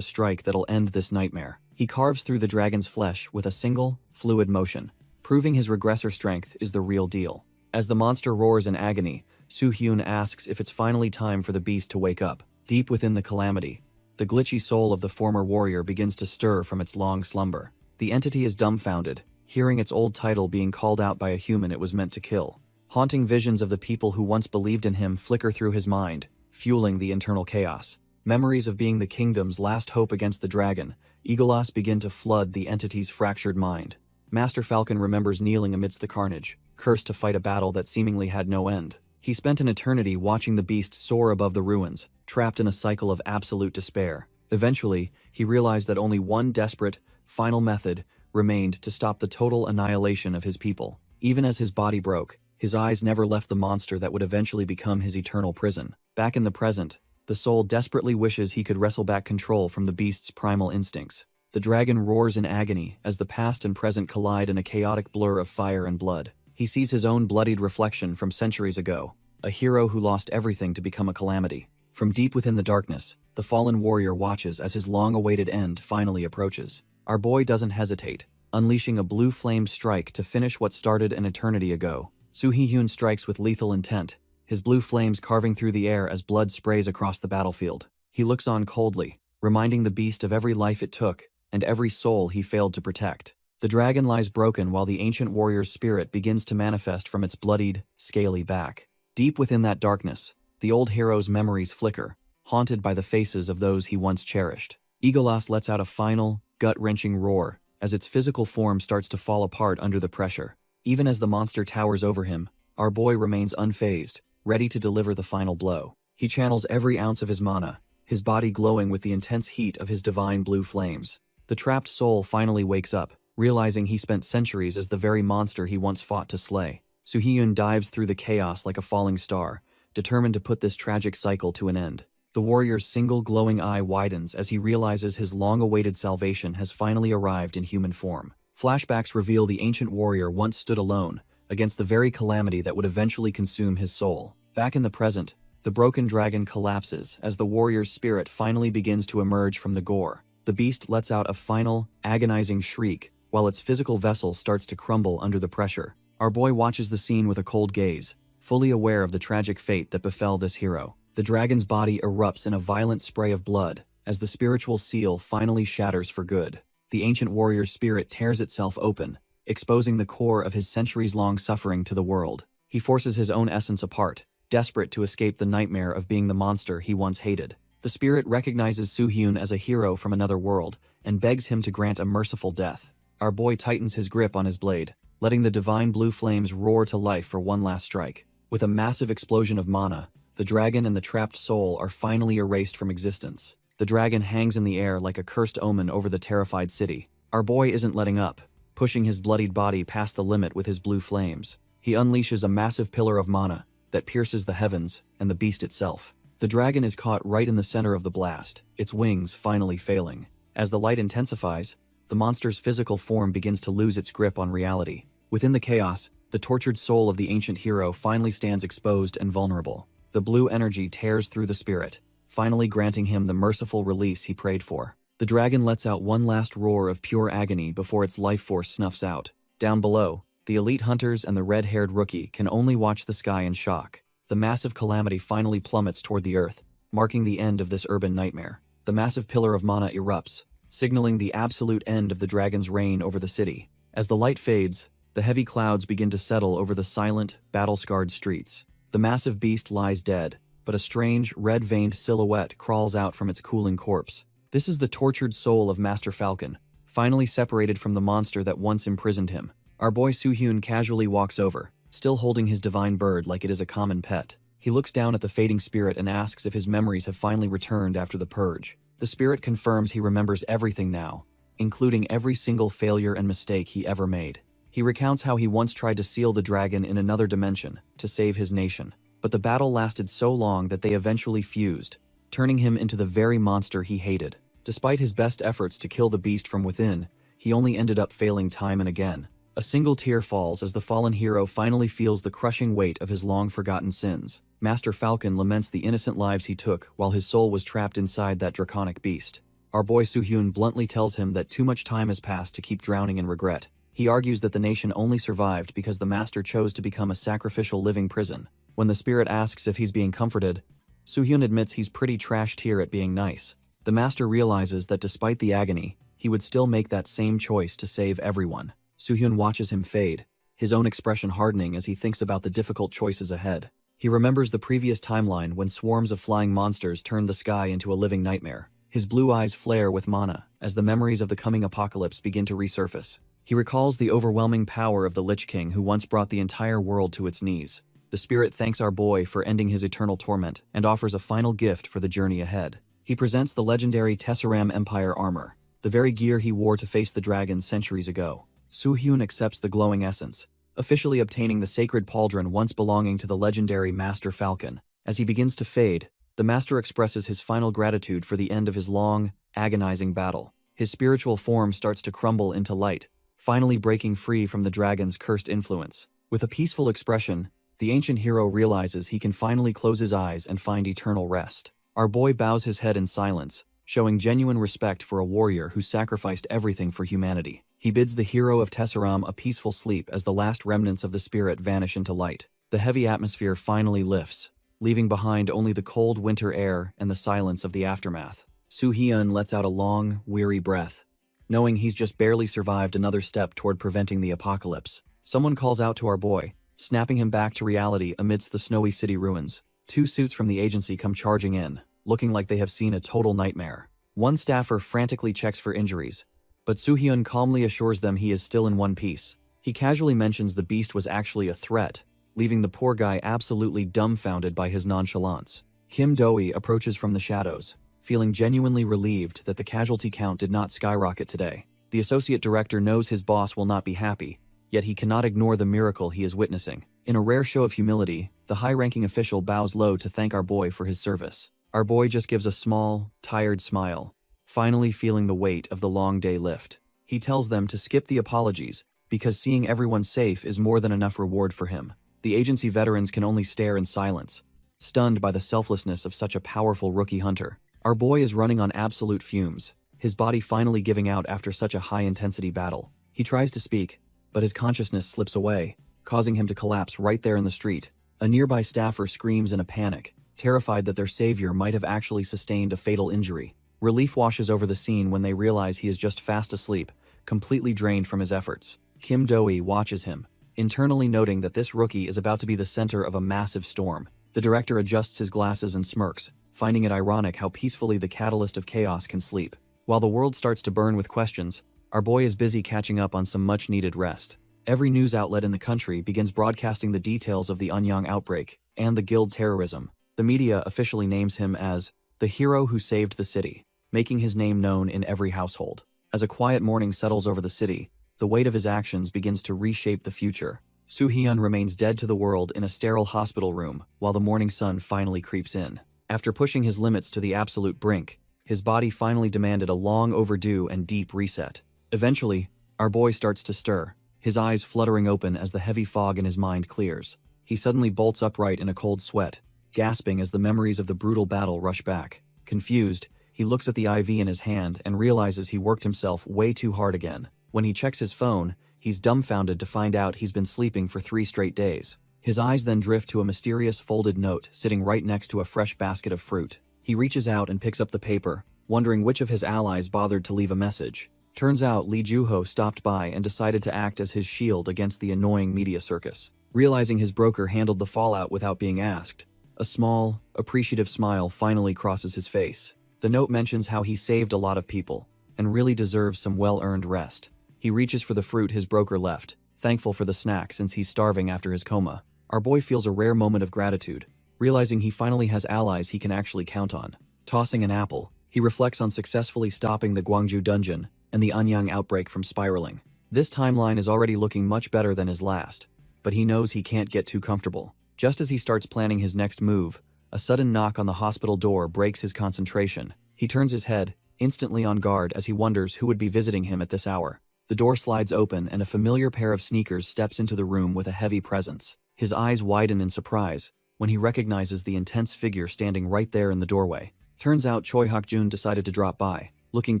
strike that'll end this nightmare. He carves through the dragon's flesh with a single, fluid motion, proving his regressor strength is the real deal. As the monster roars in agony, Soo-hyun asks if it's finally time for the beast to wake up. Deep within the calamity, the glitchy soul of the former warrior begins to stir from its long slumber. The entity is dumbfounded, hearing its old title being called out by a human it was meant to kill. Haunting visions of the people who once believed in him flicker through his mind, fueling the internal chaos. Memories of being the kingdom's last hope against the dragon, Eagleas begin to flood the entity's fractured mind. Master Falcon remembers kneeling amidst the carnage, cursed to fight a battle that seemingly had no end. He spent an eternity watching the beast soar above the ruins, trapped in a cycle of absolute despair. Eventually, he realized that only one desperate, final method remained to stop the total annihilation of his people. Even as his body broke, his eyes never left the monster that would eventually become his eternal prison. Back in the present, the soul desperately wishes he could wrestle back control from the beast's primal instincts. The dragon roars in agony as the past and present collide in a chaotic blur of fire and blood. He sees his own bloodied reflection from centuries ago, a hero who lost everything to become a calamity. From deep within the darkness, the fallen warrior watches as his long-awaited end finally approaches. Our boy doesn't hesitate, unleashing a blue flame strike to finish what started an eternity ago. Soo-hyun strikes with lethal intent, his blue flames carving through the air as blood sprays across the battlefield. He looks on coldly, reminding the beast of every life it took and every soul he failed to protect. The dragon lies broken while the ancient warrior's spirit begins to manifest from its bloodied, scaly back. Deep within that darkness, the old hero's memories flicker, haunted by the faces of those he once cherished. Eagleas lets out a final, gut-wrenching roar as its physical form starts to fall apart under the pressure. Even as the monster towers over him, our boy remains unfazed, ready to deliver the final blow. He channels every ounce of his mana, his body glowing with the intense heat of his divine blue flames. The trapped soul finally wakes up, realizing he spent centuries as the very monster he once fought to slay. Soo-hyun dives through the chaos like a falling star, determined to put this tragic cycle to an end. The warrior's single glowing eye widens as he realizes his long-awaited salvation has finally arrived in human form. Flashbacks reveal the ancient warrior once stood alone, against the very calamity that would eventually consume his soul. Back in the present, the broken dragon collapses as the warrior's spirit finally begins to emerge from the gore. The beast lets out a final, agonizing shriek, while its physical vessel starts to crumble under the pressure. Our boy watches the scene with a cold gaze, fully aware of the tragic fate that befell this hero. The dragon's body erupts in a violent spray of blood, as the spiritual seal finally shatters for good. The ancient warrior's spirit tears itself open, exposing the core of his centuries-long suffering to the world. He forces his own essence apart, desperate to escape the nightmare of being the monster he once hated. The spirit recognizes Soo-hyun as a hero from another world, and begs him to grant a merciful death. Our boy tightens his grip on his blade, letting the divine blue flames roar to life for one last strike. With a massive explosion of mana, the dragon and the trapped soul are finally erased from existence. The dragon hangs in the air like a cursed omen over the terrified city. Our boy isn't letting up, pushing his bloodied body past the limit with his blue flames. He unleashes a massive pillar of mana that pierces the heavens and the beast itself. The dragon is caught right in the center of the blast, its wings finally failing. As the light intensifies, the monster's physical form begins to lose its grip on reality. Within the chaos, the tortured soul of the ancient hero finally stands exposed and vulnerable. The blue energy tears through the spirit, finally granting him the merciful release he prayed for. The dragon lets out one last roar of pure agony before its life force snuffs out. Down below, the elite hunters and the red-haired rookie can only watch the sky in shock. The massive calamity finally plummets toward the earth, marking the end of this urban nightmare. The massive pillar of mana erupts, signaling the absolute end of the dragon's reign over the city. As the light fades, the heavy clouds begin to settle over the silent, battle-scarred streets. The massive beast lies dead, but a strange, red-veined silhouette crawls out from its cooling corpse. This is the tortured soul of Master Falcon, finally separated from the monster that once imprisoned him. Our boy Soo-hyun casually walks over, still holding his divine bird like it is a common pet. He looks down at the fading spirit and asks if his memories have finally returned after the purge. The spirit confirms he remembers everything now, including every single failure and mistake he ever made. He recounts how he once tried to seal the dragon in another dimension to save his nation, but the battle lasted so long that they eventually fused, turning him into the very monster he hated. Despite his best efforts to kill the beast from within, he only ended up failing time and again. A single tear falls as the fallen hero finally feels the crushing weight of his long-forgotten sins. Master Falcon laments the innocent lives he took while his soul was trapped inside that draconic beast. Our boy Soo-hyun bluntly tells him that too much time has passed to keep drowning in regret. He argues that the nation only survived because the master chose to become a sacrificial living prison. When the spirit asks if he's being comforted, Soo-hyun admits he's pretty trashed here at being nice. The master realizes that despite the agony, he would still make that same choice to save everyone. Soo-hyun watches him fade, his own expression hardening as he thinks about the difficult choices ahead. He remembers the previous timeline when swarms of flying monsters turned the sky into a living nightmare. His blue eyes flare with mana as the memories of the coming apocalypse begin to resurface. He recalls the overwhelming power of the Lich King who once brought the entire world to its knees. The spirit thanks our boy for ending his eternal torment and offers a final gift for the journey ahead. He presents the legendary Tessaram Empire armor, the very gear he wore to face the dragon centuries ago. Soo-hyun accepts the glowing essence, officially obtaining the sacred pauldron once belonging to the legendary Master Falcon. As he begins to fade, the master expresses his final gratitude for the end of his long, agonizing battle. His spiritual form starts to crumble into light, finally breaking free from the dragon's cursed influence. With a peaceful expression, the ancient hero realizes he can finally close his eyes and find eternal rest. Our boy bows his head in silence, showing genuine respect for a warrior who sacrificed everything for humanity. He bids the hero of Tessaram a peaceful sleep as the last remnants of the spirit vanish into light. The heavy atmosphere finally lifts, leaving behind only the cold winter air and the silence of the aftermath. Soo-hyun lets out a long, weary breath, knowing he's just barely survived another step toward preventing the apocalypse. Someone calls out to our boy, snapping him back to reality amidst the snowy city ruins. Two suits from the agency come charging in, looking like they have seen a total nightmare. One staffer frantically checks for injuries, but Soo-hyun calmly assures them he is still in one piece. He casually mentions the beast was actually a threat, leaving the poor guy absolutely dumbfounded by his nonchalance. Kim Do-hee approaches from the shadows, feeling genuinely relieved that the casualty count did not skyrocket today. The associate director knows his boss will not be happy, yet he cannot ignore the miracle he is witnessing. In a rare show of humility, the high-ranking official bows low to thank our boy for his service. Our boy just gives a small, tired smile, finally feeling the weight of the long day lift. He tells them to skip the apologies, because seeing everyone safe is more than enough reward for him. The agency veterans can only stare in silence, stunned by the selflessness of such a powerful rookie hunter. Our boy is running on absolute fumes, his body finally giving out after such a high-intensity battle. He tries to speak, but his consciousness slips away, causing him to collapse right there in the street. A nearby staffer screams in a panic, terrified that their savior might have actually sustained a fatal injury. Relief washes over the scene when they realize he is just fast asleep, completely drained from his efforts. Kim Do-hee watches him, internally noting that this rookie is about to be the center of a massive storm. The director adjusts his glasses and smirks, finding it ironic how peacefully the catalyst of chaos can sleep. While the world starts to burn with questions, our boy is busy catching up on some much-needed rest. Every news outlet in the country begins broadcasting the details of the Anyang outbreak and the guild terrorism. The media officially names him as the hero who saved the city, making his name known in every household. As a quiet mourning settles over the city, the weight of his actions begins to reshape the future. Soo-hyun remains dead to the world in a sterile hospital room while the morning sun finally creeps in. After pushing his limits to the absolute brink, his body finally demanded a long overdue and deep reset. Eventually, our boy starts to stir, his eyes fluttering open as the heavy fog in his mind clears. He suddenly bolts upright in a cold sweat, gasping as the memories of the brutal battle rush back. Confused, he looks at the IV in his hand and realizes he worked himself way too hard again. When he checks his phone, he's dumbfounded to find out he's been sleeping for 3 straight days. His eyes then drift to a mysterious folded note sitting right next to a fresh basket of fruit. He reaches out and picks up the paper, wondering which of his allies bothered to leave a message. Turns out Lee Juho stopped by and decided to act as his shield against the annoying media circus. Realizing his broker handled the fallout without being asked, a small, appreciative smile finally crosses his face. The note mentions how he saved a lot of people, and really deserves some well-earned rest. He reaches for the fruit his broker left, thankful for the snack since he's starving after his coma. Our boy feels a rare moment of gratitude, realizing he finally has allies he can actually count on. Tossing an apple, he reflects on successfully stopping the Gwangju dungeon and the Anyang outbreak from spiraling. This timeline is already looking much better than his last, but he knows he can't get too comfortable. Just as he starts planning his next move, a sudden knock on the hospital door breaks his concentration. He turns his head, instantly on guard as he wonders who would be visiting him at this hour. The door slides open and a familiar pair of sneakers steps into the room with a heavy presence. His eyes widen in surprise when he recognizes the intense figure standing right there in the doorway. Turns out Choi Hak-jun decided to drop by, looking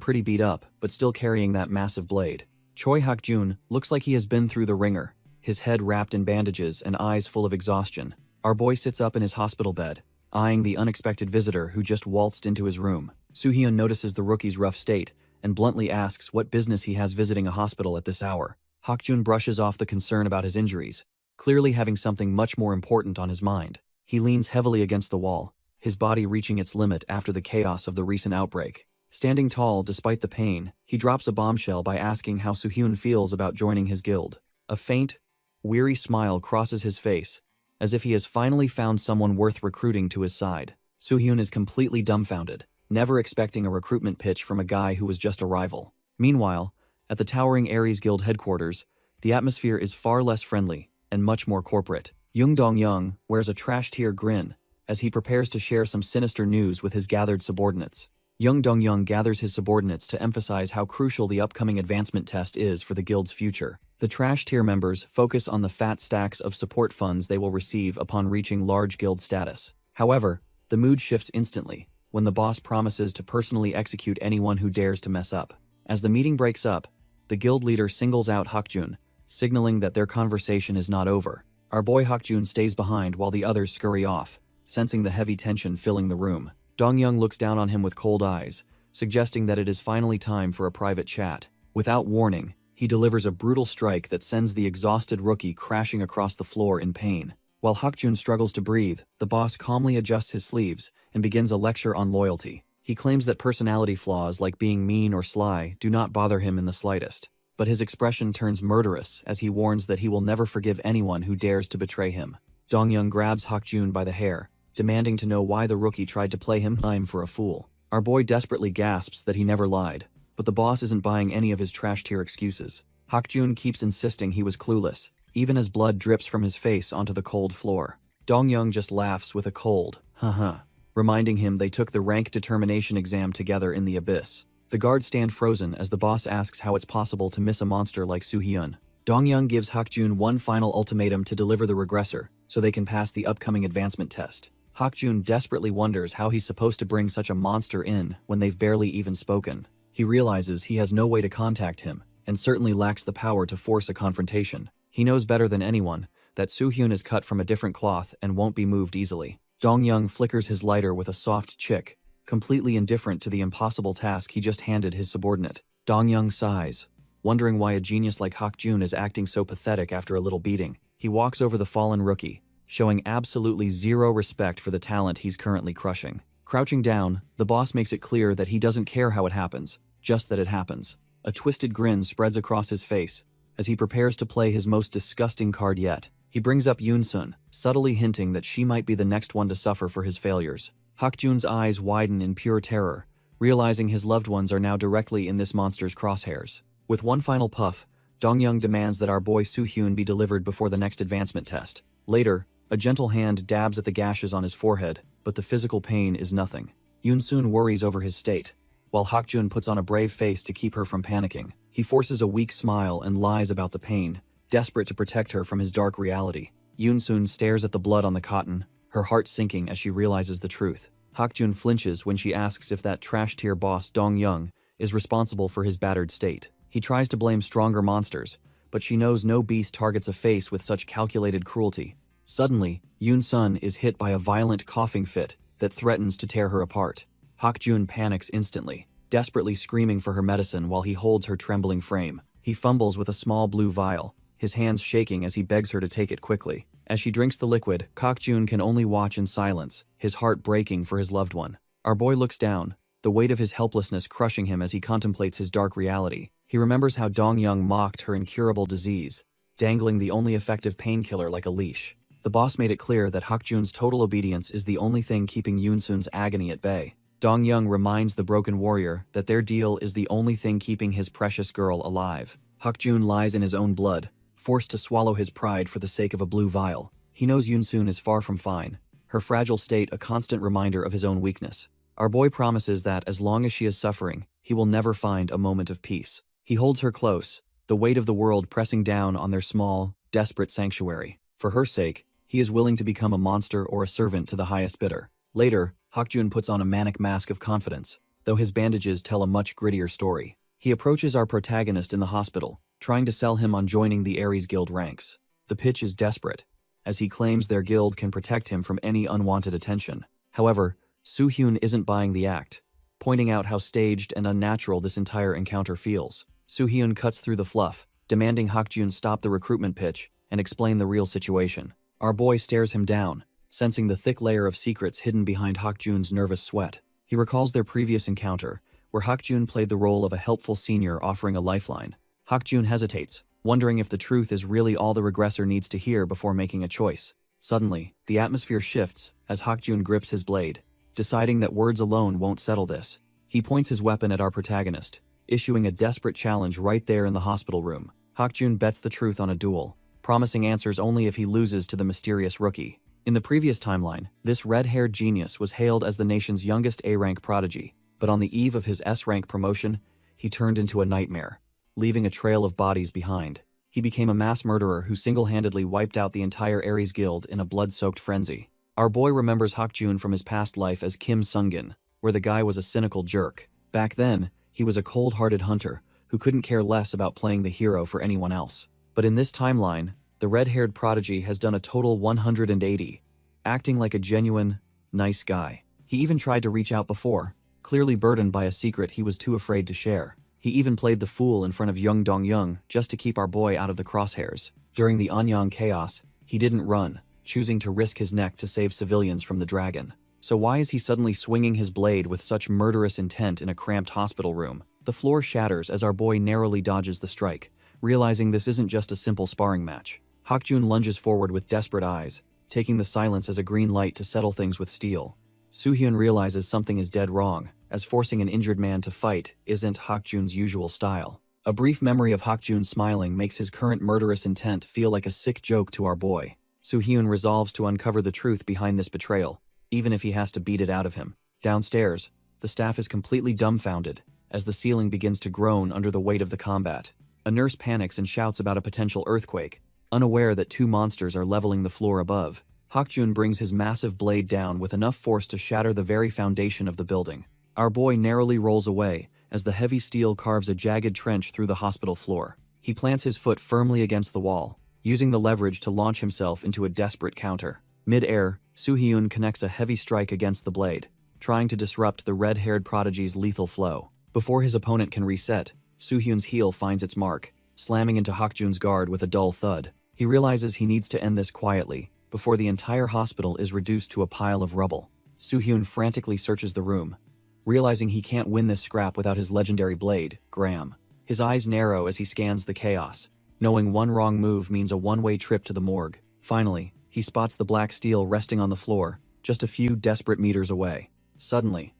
pretty beat up, but still carrying that massive blade. Choi Hak-jun looks like he has been through the ringer, his head wrapped in bandages and eyes full of exhaustion. Our boy sits up in his hospital bed, eyeing the unexpected visitor who just waltzed into his room. Soo-hyun notices the rookie's rough state and bluntly asks what business he has visiting a hospital at this hour. Hak-jun brushes off the concern about his injuries, clearly having something much more important on his mind. He leans heavily against the wall, his body reaching its limit after the chaos of the recent outbreak. Standing tall despite the pain, he drops a bombshell by asking how Soo-hyun feels about joining his guild. A faint, weary smile crosses his face, as if he has finally found someone worth recruiting to his side. Soo-hyun is completely dumbfounded, never expecting a recruitment pitch from a guy who was just a rival. Meanwhile, at the towering Ares Guild headquarters, the atmosphere is far less friendly and much more corporate. Young Dong-young wears a trash-tier grin as he prepares to share some sinister news with his gathered subordinates. Young Dong-young gathers his subordinates to emphasize how crucial the upcoming advancement test is for the guild's future. The trash-tier members focus on the fat stacks of support funds they will receive upon reaching large guild status. However, the mood shifts instantly when the boss promises to personally execute anyone who dares to mess up. As the meeting breaks up, the guild leader singles out Hak-jun, signaling that their conversation is not over. Our boy Hak-jun stays behind while the others scurry off, sensing the heavy tension filling the room. Dong-young looks down on him with cold eyes, suggesting that it is finally time for a private chat. Without warning, he delivers a brutal strike that sends the exhausted rookie crashing across the floor in pain. While Hak-jun struggles to breathe, the boss calmly adjusts his sleeves and begins a lecture on loyalty. He claims that personality flaws like being mean or sly do not bother him in the slightest, but his expression turns murderous as he warns that he will never forgive anyone who dares to betray him. Dong-young grabs Hak-jun by the hair, demanding to know why the rookie tried to play him for a fool. Our boy desperately gasps that he never lied, but the boss isn't buying any of his trash-tier excuses. Hak-jun keeps insisting he was clueless, even as blood drips from his face onto the cold floor. Dong-young just laughs with a cold, haha, reminding him they took the rank determination exam together in the abyss. The guards stand frozen as the boss asks how it's possible to miss a monster like Soo-hyun. Dong-young gives Hak-jun one final ultimatum to deliver the regressor, so they can pass the upcoming advancement test. Hak-jun desperately wonders how he's supposed to bring such a monster in when they've barely even spoken. He realizes he has no way to contact him, and certainly lacks the power to force a confrontation. He knows better than anyone that Soo-hyun is cut from a different cloth and won't be moved easily. Dong-young flickers his lighter with a soft chick, completely indifferent to the impossible task he just handed his subordinate. Dong-young sighs, wondering why a genius like Hak-jun is acting so pathetic after a little beating. He walks over the fallen rookie, showing absolutely zero respect for the talent he's currently crushing. Crouching down, the boss makes it clear that he doesn't care how it happens, just that it happens. A twisted grin spreads across his face as he prepares to play his most disgusting card yet. He brings up Yoon-sun, subtly hinting that she might be the next one to suffer for his failures. Hak-jun's eyes widen in pure terror, realizing his loved ones are now directly in this monster's crosshairs. With one final puff, Dong-young demands that our boy Soo-hyun be delivered before the next advancement test. Later, a gentle hand dabs at the gashes on his forehead, but the physical pain is nothing. Yoon-sun worries over his state, while Hak-jun puts on a brave face to keep her from panicking. He forces a weak smile and lies about the pain, desperate to protect her from his dark reality. Yoon-sun stares at the blood on the cotton, her heart sinking as she realizes the truth. Hakjun flinches when she asks if that trash-tier boss Dong-young is responsible for his battered state. He tries to blame stronger monsters, but she knows no beast targets a face with such calculated cruelty. Suddenly, Yoon-sun is hit by a violent coughing fit that threatens to tear her apart. Hakjun panics instantly, desperately screaming for her medicine while he holds her trembling frame. He fumbles with a small blue vial, his hands shaking as he begs her to take it quickly. As she drinks the liquid, Hakjun can only watch in silence, his heart breaking for his loved one. Our boy looks down, the weight of his helplessness crushing him as he contemplates his dark reality. He remembers how Dong-young mocked her incurable disease, dangling the only effective painkiller like a leash. The boss made it clear that Hakjun's total obedience is the only thing keeping Yoon-sun's agony at bay. Dong-young reminds the broken warrior that their deal is the only thing keeping his precious girl alive. Hakjun lies in his own blood, forced to swallow his pride for the sake of a blue vial. He knows Yoon-sun is far from fine, her fragile state a constant reminder of his own weakness. Our boy promises that as long as she is suffering, he will never find a moment of peace. He holds her close, the weight of the world pressing down on their small, desperate sanctuary. For her sake, he is willing to become a monster or a servant to the highest bidder. Later, Hakjun puts on a manic mask of confidence, though his bandages tell a much grittier story. He approaches our protagonist in the hospital, trying to sell him on joining the Ares Guild ranks. The pitch is desperate, as he claims their guild can protect him from any unwanted attention. However, Soo-hyun isn't buying the act, pointing out how staged and unnatural this entire encounter feels. Soo-hyun cuts through the fluff, demanding Hakjun stop the recruitment pitch and explain the real situation. Our boy stares him down, sensing the thick layer of secrets hidden behind Hakjun's nervous sweat. He recalls their previous encounter, where Hakjun played the role of a helpful senior offering a lifeline. Hakjun hesitates, wondering if the truth is really all the regressor needs to hear before making a choice. Suddenly, the atmosphere shifts as Hakjun grips his blade, deciding that words alone won't settle this. He points his weapon at our protagonist, issuing a desperate challenge right there in the hospital room. Hakjun bets the truth on a duel, promising answers only if he loses to the mysterious rookie. In the previous timeline, this red-haired genius was hailed as the nation's youngest A-rank prodigy, but on the eve of his S-rank promotion, he turned into a nightmare, leaving a trail of bodies behind. He became a mass murderer who single-handedly wiped out the entire Ares Guild in a blood-soaked frenzy. Our boy remembers Hakjun from his past life as Kim Sungin, where the guy was a cynical jerk. Back then, he was a cold-hearted hunter who couldn't care less about playing the hero for anyone else. But in this timeline, the red-haired prodigy has done a total 180, acting like a genuine, nice guy. He even tried to reach out before, clearly burdened by a secret he was too afraid to share. He even played the fool in front of young Dong-young just to keep our boy out of the crosshairs. During the Anyang chaos, he didn't run, choosing to risk his neck to save civilians from the dragon. So why is he suddenly swinging his blade with such murderous intent in a cramped hospital room? The floor shatters as our boy narrowly dodges the strike, realizing this isn't just a simple sparring match. Hakjun lunges forward with desperate eyes, taking the silence as a green light to settle things with steel. Soo-hyun realizes something is dead wrong, as forcing an injured man to fight isn't Hakjun's usual style. A brief memory of Hakjun smiling makes his current murderous intent feel like a sick joke to our boy. Soo-hyun resolves to uncover the truth behind this betrayal, even if he has to beat it out of him. Downstairs, the staff is completely dumbfounded, as the ceiling begins to groan under the weight of the combat. A nurse panics and shouts about a potential earthquake, unaware that two monsters are leveling the floor above. Hakjun brings his massive blade down with enough force to shatter the very foundation of the building. Our boy narrowly rolls away as the heavy steel carves a jagged trench through the hospital floor. He plants his foot firmly against the wall, using the leverage to launch himself into a desperate counter. Mid-air, Soo-hyun connects a heavy strike against the blade, trying to disrupt the red-haired prodigy's lethal flow. Before his opponent can reset, Soo-hyun's heel finds its mark, slamming into Hakjun's guard with a dull thud. He realizes he needs to end this quietly, before the entire hospital is reduced to a pile of rubble. Soo-hyun frantically searches the room, realizing he can't win this scrap without his legendary blade, Graham. His eyes narrow as he scans the chaos, knowing one wrong move means a one-way trip to the morgue. Finally, he spots the black steel resting on the floor, just a few desperate meters away. Suddenly,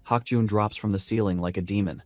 Hakjun drops from the ceiling like a demon,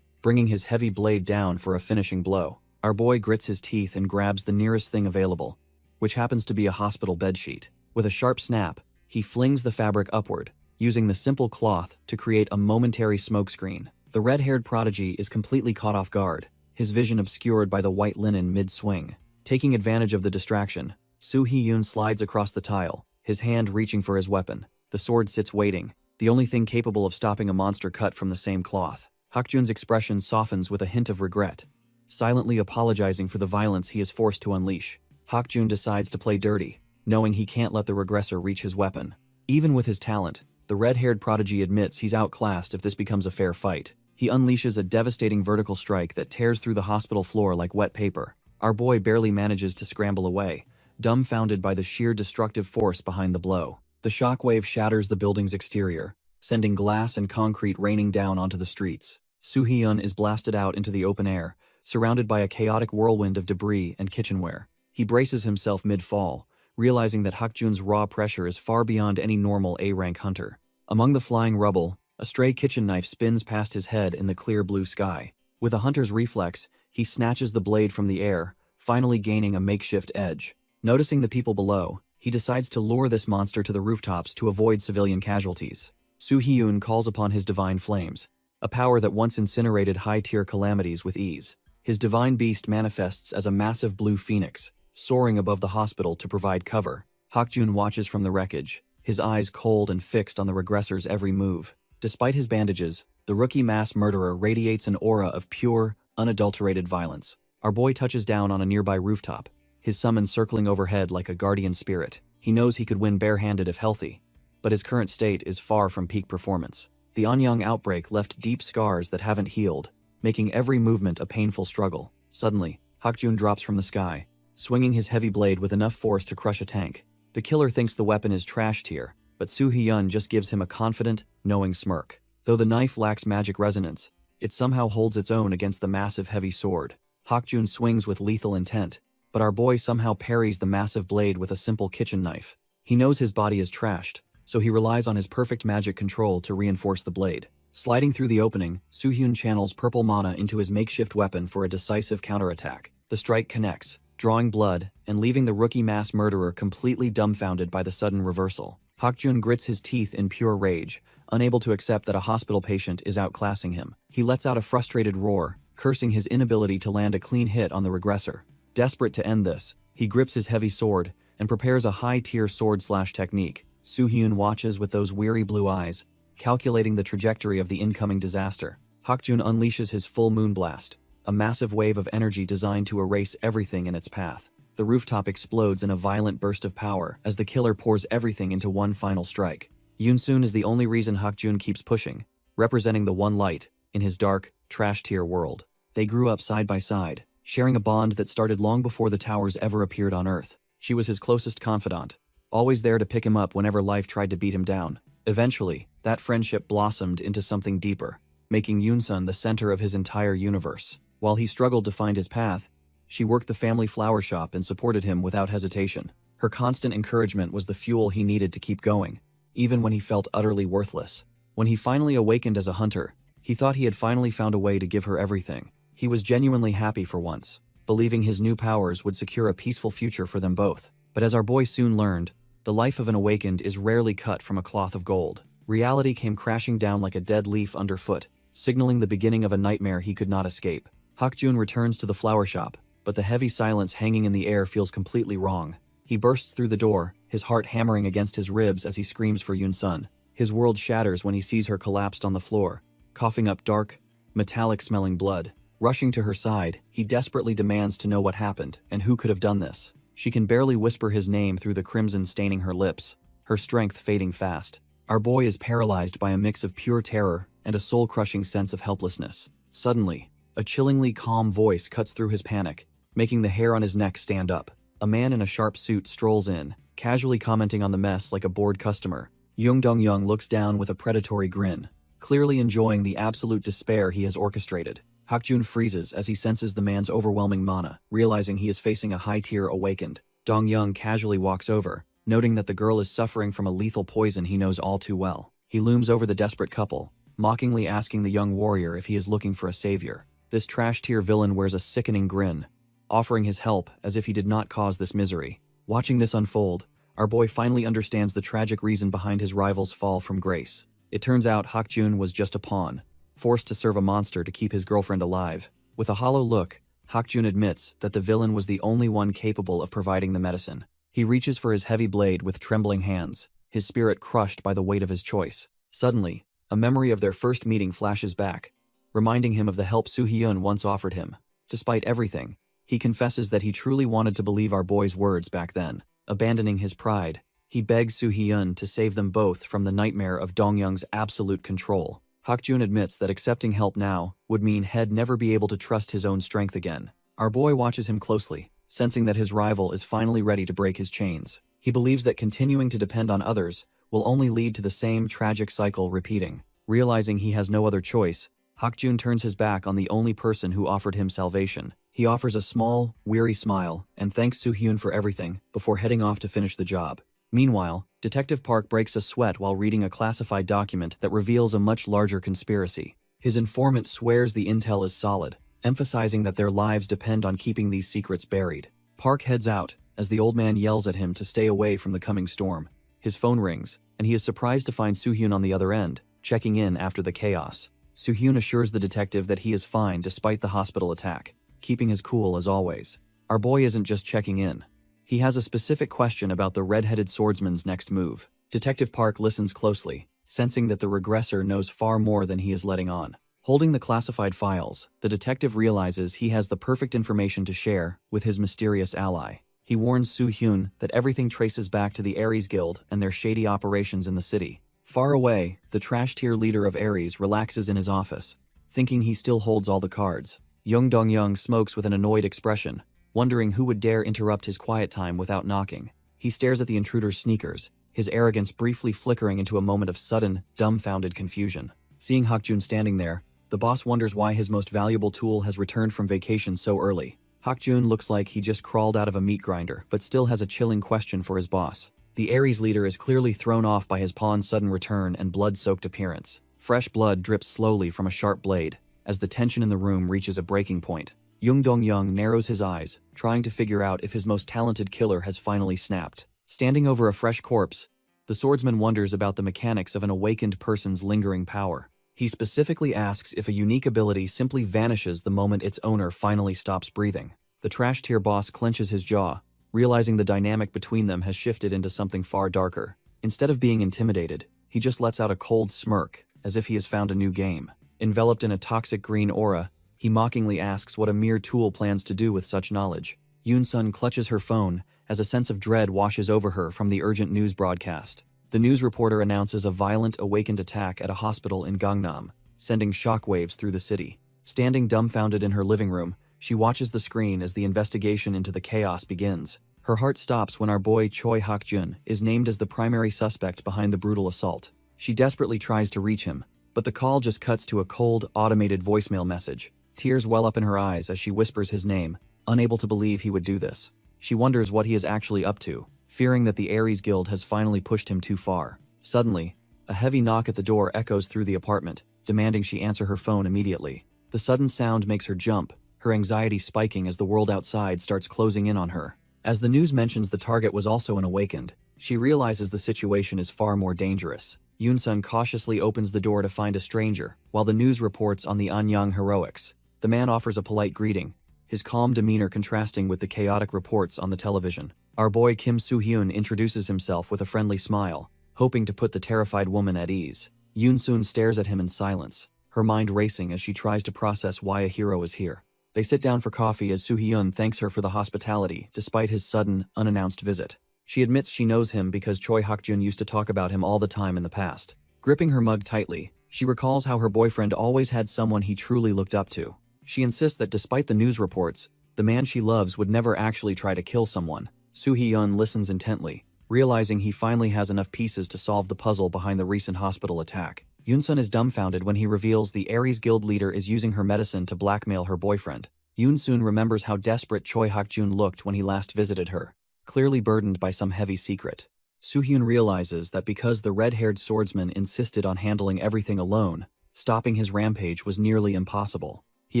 bringing his heavy blade down for a finishing blow. Our boy grits his teeth and grabs the nearest thing available, which happens to be a hospital bedsheet. With a sharp snap, he flings the fabric upward, using the simple cloth to create a momentary smokescreen. The red-haired prodigy is completely caught off guard, his vision obscured by the white linen mid-swing. Taking advantage of the distraction, Soo Hee-yoon slides across the tile, his hand reaching for his weapon. The sword sits waiting, the only thing capable of stopping a monster cut from the same cloth. Hakjun's expression softens with a hint of regret, silently apologizing for the violence he is forced to unleash. Hakjun decides to play dirty, knowing he can't let the regressor reach his weapon. Even with his talent, the red-haired prodigy admits he's outclassed if this becomes a fair fight. He unleashes a devastating vertical strike that tears through the hospital floor like wet paper. Our boy barely manages to scramble away, dumbfounded by the sheer destructive force behind the blow. The shockwave shatters the building's exterior, sending glass and concrete raining down onto the streets. Soo Hee-yoon is blasted out into the open air, surrounded by a chaotic whirlwind of debris and kitchenware. He braces himself mid-fall, realizing that Hakjun's raw pressure is far beyond any normal A-rank hunter. Among the flying rubble, a stray kitchen knife spins past his head in the clear blue sky. With a hunter's reflex, he snatches the blade from the air, finally gaining a makeshift edge. Noticing the people below, he decides to lure this monster to the rooftops to avoid civilian casualties. Soo Hee-yoon calls upon his divine flames, a power that once incinerated high-tier calamities with ease. His divine beast manifests as a massive blue phoenix, soaring above the hospital to provide cover. Hakjun watches from the wreckage, his eyes cold and fixed on the reggressor's every move. Despite his bandages, the rookie mass murderer radiates an aura of pure, unadulterated violence. Our boy touches down on a nearby rooftop, his summon circling overhead like a guardian spirit. He knows he could win barehanded if healthy, but his current state is far from peak performance. The Anyang outbreak left deep scars that haven't healed, making every movement a painful struggle. Suddenly, Hakjun drops from the sky, swinging his heavy blade with enough force to crush a tank. The killer thinks the weapon is trash tier, but Soo Hee-yoon just gives him a confident, knowing smirk. Though the knife lacks magic resonance, it somehow holds its own against the massive heavy sword. Hakjun swings with lethal intent, but our boy somehow parries the massive blade with a simple kitchen knife. He knows his body is trashed, so he relies on his perfect magic control to reinforce the blade. Sliding through the opening, Soo Hee-yoon channels purple mana into his makeshift weapon for a decisive counterattack. The strike connects, drawing blood, and leaving the rookie mass murderer completely dumbfounded by the sudden reversal. Hakjun grits his teeth in pure rage, unable to accept that a hospital patient is outclassing him. He lets out a frustrated roar, cursing his inability to land a clean hit on the regressor. Desperate to end this, he grips his heavy sword and prepares a high-tier sword-slash technique. Soo Hee-yoon watches with those weary blue eyes, calculating the trajectory of the incoming disaster. Hakjun unleashes his full moon blast, a massive wave of energy designed to erase everything in its path. The rooftop explodes in a violent burst of power as the killer pours everything into one final strike. Yoon-soon is the only reason Hakjun keeps pushing, representing the one light in his dark, trash-tier world. They grew up side by side, sharing a bond that started long before the towers ever appeared on Earth. She was his closest confidant, always there to pick him up whenever life tried to beat him down. Eventually, that friendship blossomed into something deeper, making Yoon-sun the center of his entire universe. While he struggled to find his path, she worked the family flower shop and supported him without hesitation. Her constant encouragement was the fuel he needed to keep going, even when he felt utterly worthless. When he finally awakened as a hunter, he thought he had finally found a way to give her everything. He was genuinely happy for once, believing his new powers would secure a peaceful future for them both. But as our boy soon learned, the life of an awakened is rarely cut from a cloth of gold. Reality came crashing down like a dead leaf underfoot, signaling the beginning of a nightmare he could not escape. Hakjun returns to the flower shop, but the heavy silence hanging in the air feels completely wrong. He bursts through the door, his heart hammering against his ribs as he screams for Yoon-sun. His world shatters when he sees her collapsed on the floor, coughing up dark, metallic-smelling blood. Rushing to her side, he desperately demands to know what happened and who could have done this. She can barely whisper his name through the crimson staining her lips, her strength fading fast. Our boy is paralyzed by a mix of pure terror and a soul-crushing sense of helplessness. Suddenly, a chillingly calm voice cuts through his panic, making the hair on his neck stand up. A man in a sharp suit strolls in, casually commenting on the mess like a bored customer. Yoon Dong-young looks down with a predatory grin, clearly enjoying the absolute despair he has orchestrated. Hakjun freezes as he senses the man's overwhelming mana, realizing he is facing a high-tier awakened. Dong-young casually walks over, noting that the girl is suffering from a lethal poison he knows all too well. He looms over the desperate couple, mockingly asking the young warrior if he is looking for a savior. This trash-tier villain wears a sickening grin, offering his help as if he did not cause this misery. Watching this unfold, our boy finally understands the tragic reason behind his rival's fall from grace. It turns out Hakjun was just a pawn, forced to serve a monster to keep his girlfriend alive. With a hollow look, Hakjun admits that the villain was the only one capable of providing the medicine. He reaches for his heavy blade with trembling hands, his spirit crushed by the weight of his choice. Suddenly, a memory of their first meeting flashes back, reminding him of the help Soo-hyun once offered him. Despite everything, he confesses that he truly wanted to believe our boy's words back then. Abandoning his pride, he begs Soo-hyun to save them both from the nightmare of Dong-young's absolute control. Hakjun admits that accepting help now would mean he'd never be able to trust his own strength again. Our boy watches him closely, sensing that his rival is finally ready to break his chains. He believes that continuing to depend on others will only lead to the same tragic cycle repeating. Realizing he has no other choice, Hakjun turns his back on the only person who offered him salvation. He offers a small, weary smile and thanks Soo-hyun for everything before heading off to finish the job. Meanwhile, Detective Park breaks a sweat while reading a classified document that reveals a much larger conspiracy. His informant swears the intel is solid, emphasizing that their lives depend on keeping these secrets buried. Park heads out as the old man yells at him to stay away from the coming storm. His phone rings, and he is surprised to find Soo-hyun on the other end, checking in after the chaos. Soo-hyun assures the detective that he is fine despite the hospital attack, keeping his cool as always. Our boy isn't just checking in. He has a specific question about the red-headed swordsman's next move. Detective Park listens closely, sensing that the regressor knows far more than he is letting on. Holding the classified files, the detective realizes he has the perfect information to share with his mysterious ally. He warns Soo-hyun that everything traces back to the Ares Guild and their shady operations in the city. Far away, the trash-tier leader of Ares relaxes in his office, thinking he still holds all the cards. Young Dong-young smokes with an annoyed expression, wondering who would dare interrupt his quiet time without knocking. He stares at the intruder's sneakers, his arrogance briefly flickering into a moment of sudden, dumbfounded confusion. Seeing Hakjun standing there, the boss wonders why his most valuable tool has returned from vacation so early. Hakjun looks like he just crawled out of a meat grinder, but still has a chilling question for his boss. The Ares leader is clearly thrown off by his pawn's sudden return and blood-soaked appearance. Fresh blood drips slowly from a sharp blade, as the tension in the room reaches a breaking point. Young Dong-young narrows his eyes, trying to figure out if his most talented killer has finally snapped. Standing over a fresh corpse, the swordsman wonders about the mechanics of an awakened person's lingering power. He specifically asks if a unique ability simply vanishes the moment its owner finally stops breathing. The trash-tier boss clenches his jaw, realizing the dynamic between them has shifted into something far darker. Instead of being intimidated, he just lets out a cold smirk, as if he has found a new game. Enveloped in a toxic green aura, he mockingly asks what a mere tool plans to do with such knowledge. Yoon-sun clutches her phone as a sense of dread washes over her from the urgent news broadcast. The news reporter announces a violent awakened attack at a hospital in Gangnam, sending shockwaves through the city. Standing dumbfounded in her living room, she watches the screen as the investigation into the chaos begins. Her heart stops when our boy Choi Hakjun is named as the primary suspect behind the brutal assault. She desperately tries to reach him, but the call just cuts to a cold, automated voicemail message. Tears well up in her eyes as she whispers his name, unable to believe he would do this. She wonders what he is actually up to, fearing that the Ares Guild has finally pushed him too far. Suddenly, a heavy knock at the door echoes through the apartment, demanding she answer her phone immediately. The sudden sound makes her jump, her anxiety spiking as the world outside starts closing in on her. As the news mentions the target was also an awakened, she realizes the situation is far more dangerous. Yoon-sun cautiously opens the door to find a stranger, while the news reports on the Anyang heroics. The man offers a polite greeting, his calm demeanor contrasting with the chaotic reports on the television. Our boy Kim Soo-hyun introduces himself with a friendly smile, hoping to put the terrified woman at ease. Yoon-sun stares at him in silence, her mind racing as she tries to process why a hero is here. They sit down for coffee as Soo-hyun thanks her for the hospitality despite his sudden, unannounced visit. She admits she knows him because Choi Hakjun used to talk about him all the time in the past. Gripping her mug tightly, she recalls how her boyfriend always had someone he truly looked up to. She insists that despite the news reports, the man she loves would never actually try to kill someone. Soo-hyun listens intently, realizing he finally has enough pieces to solve the puzzle behind the recent hospital attack. Yoon-sun is dumbfounded when he reveals the Ares Guild leader is using her medicine to blackmail her boyfriend. Yoon-sun remembers how desperate Choi Hakjun looked when he last visited her, clearly burdened by some heavy secret. Soo-hyun realizes that because the red-haired swordsman insisted on handling everything alone, stopping his rampage was nearly impossible. He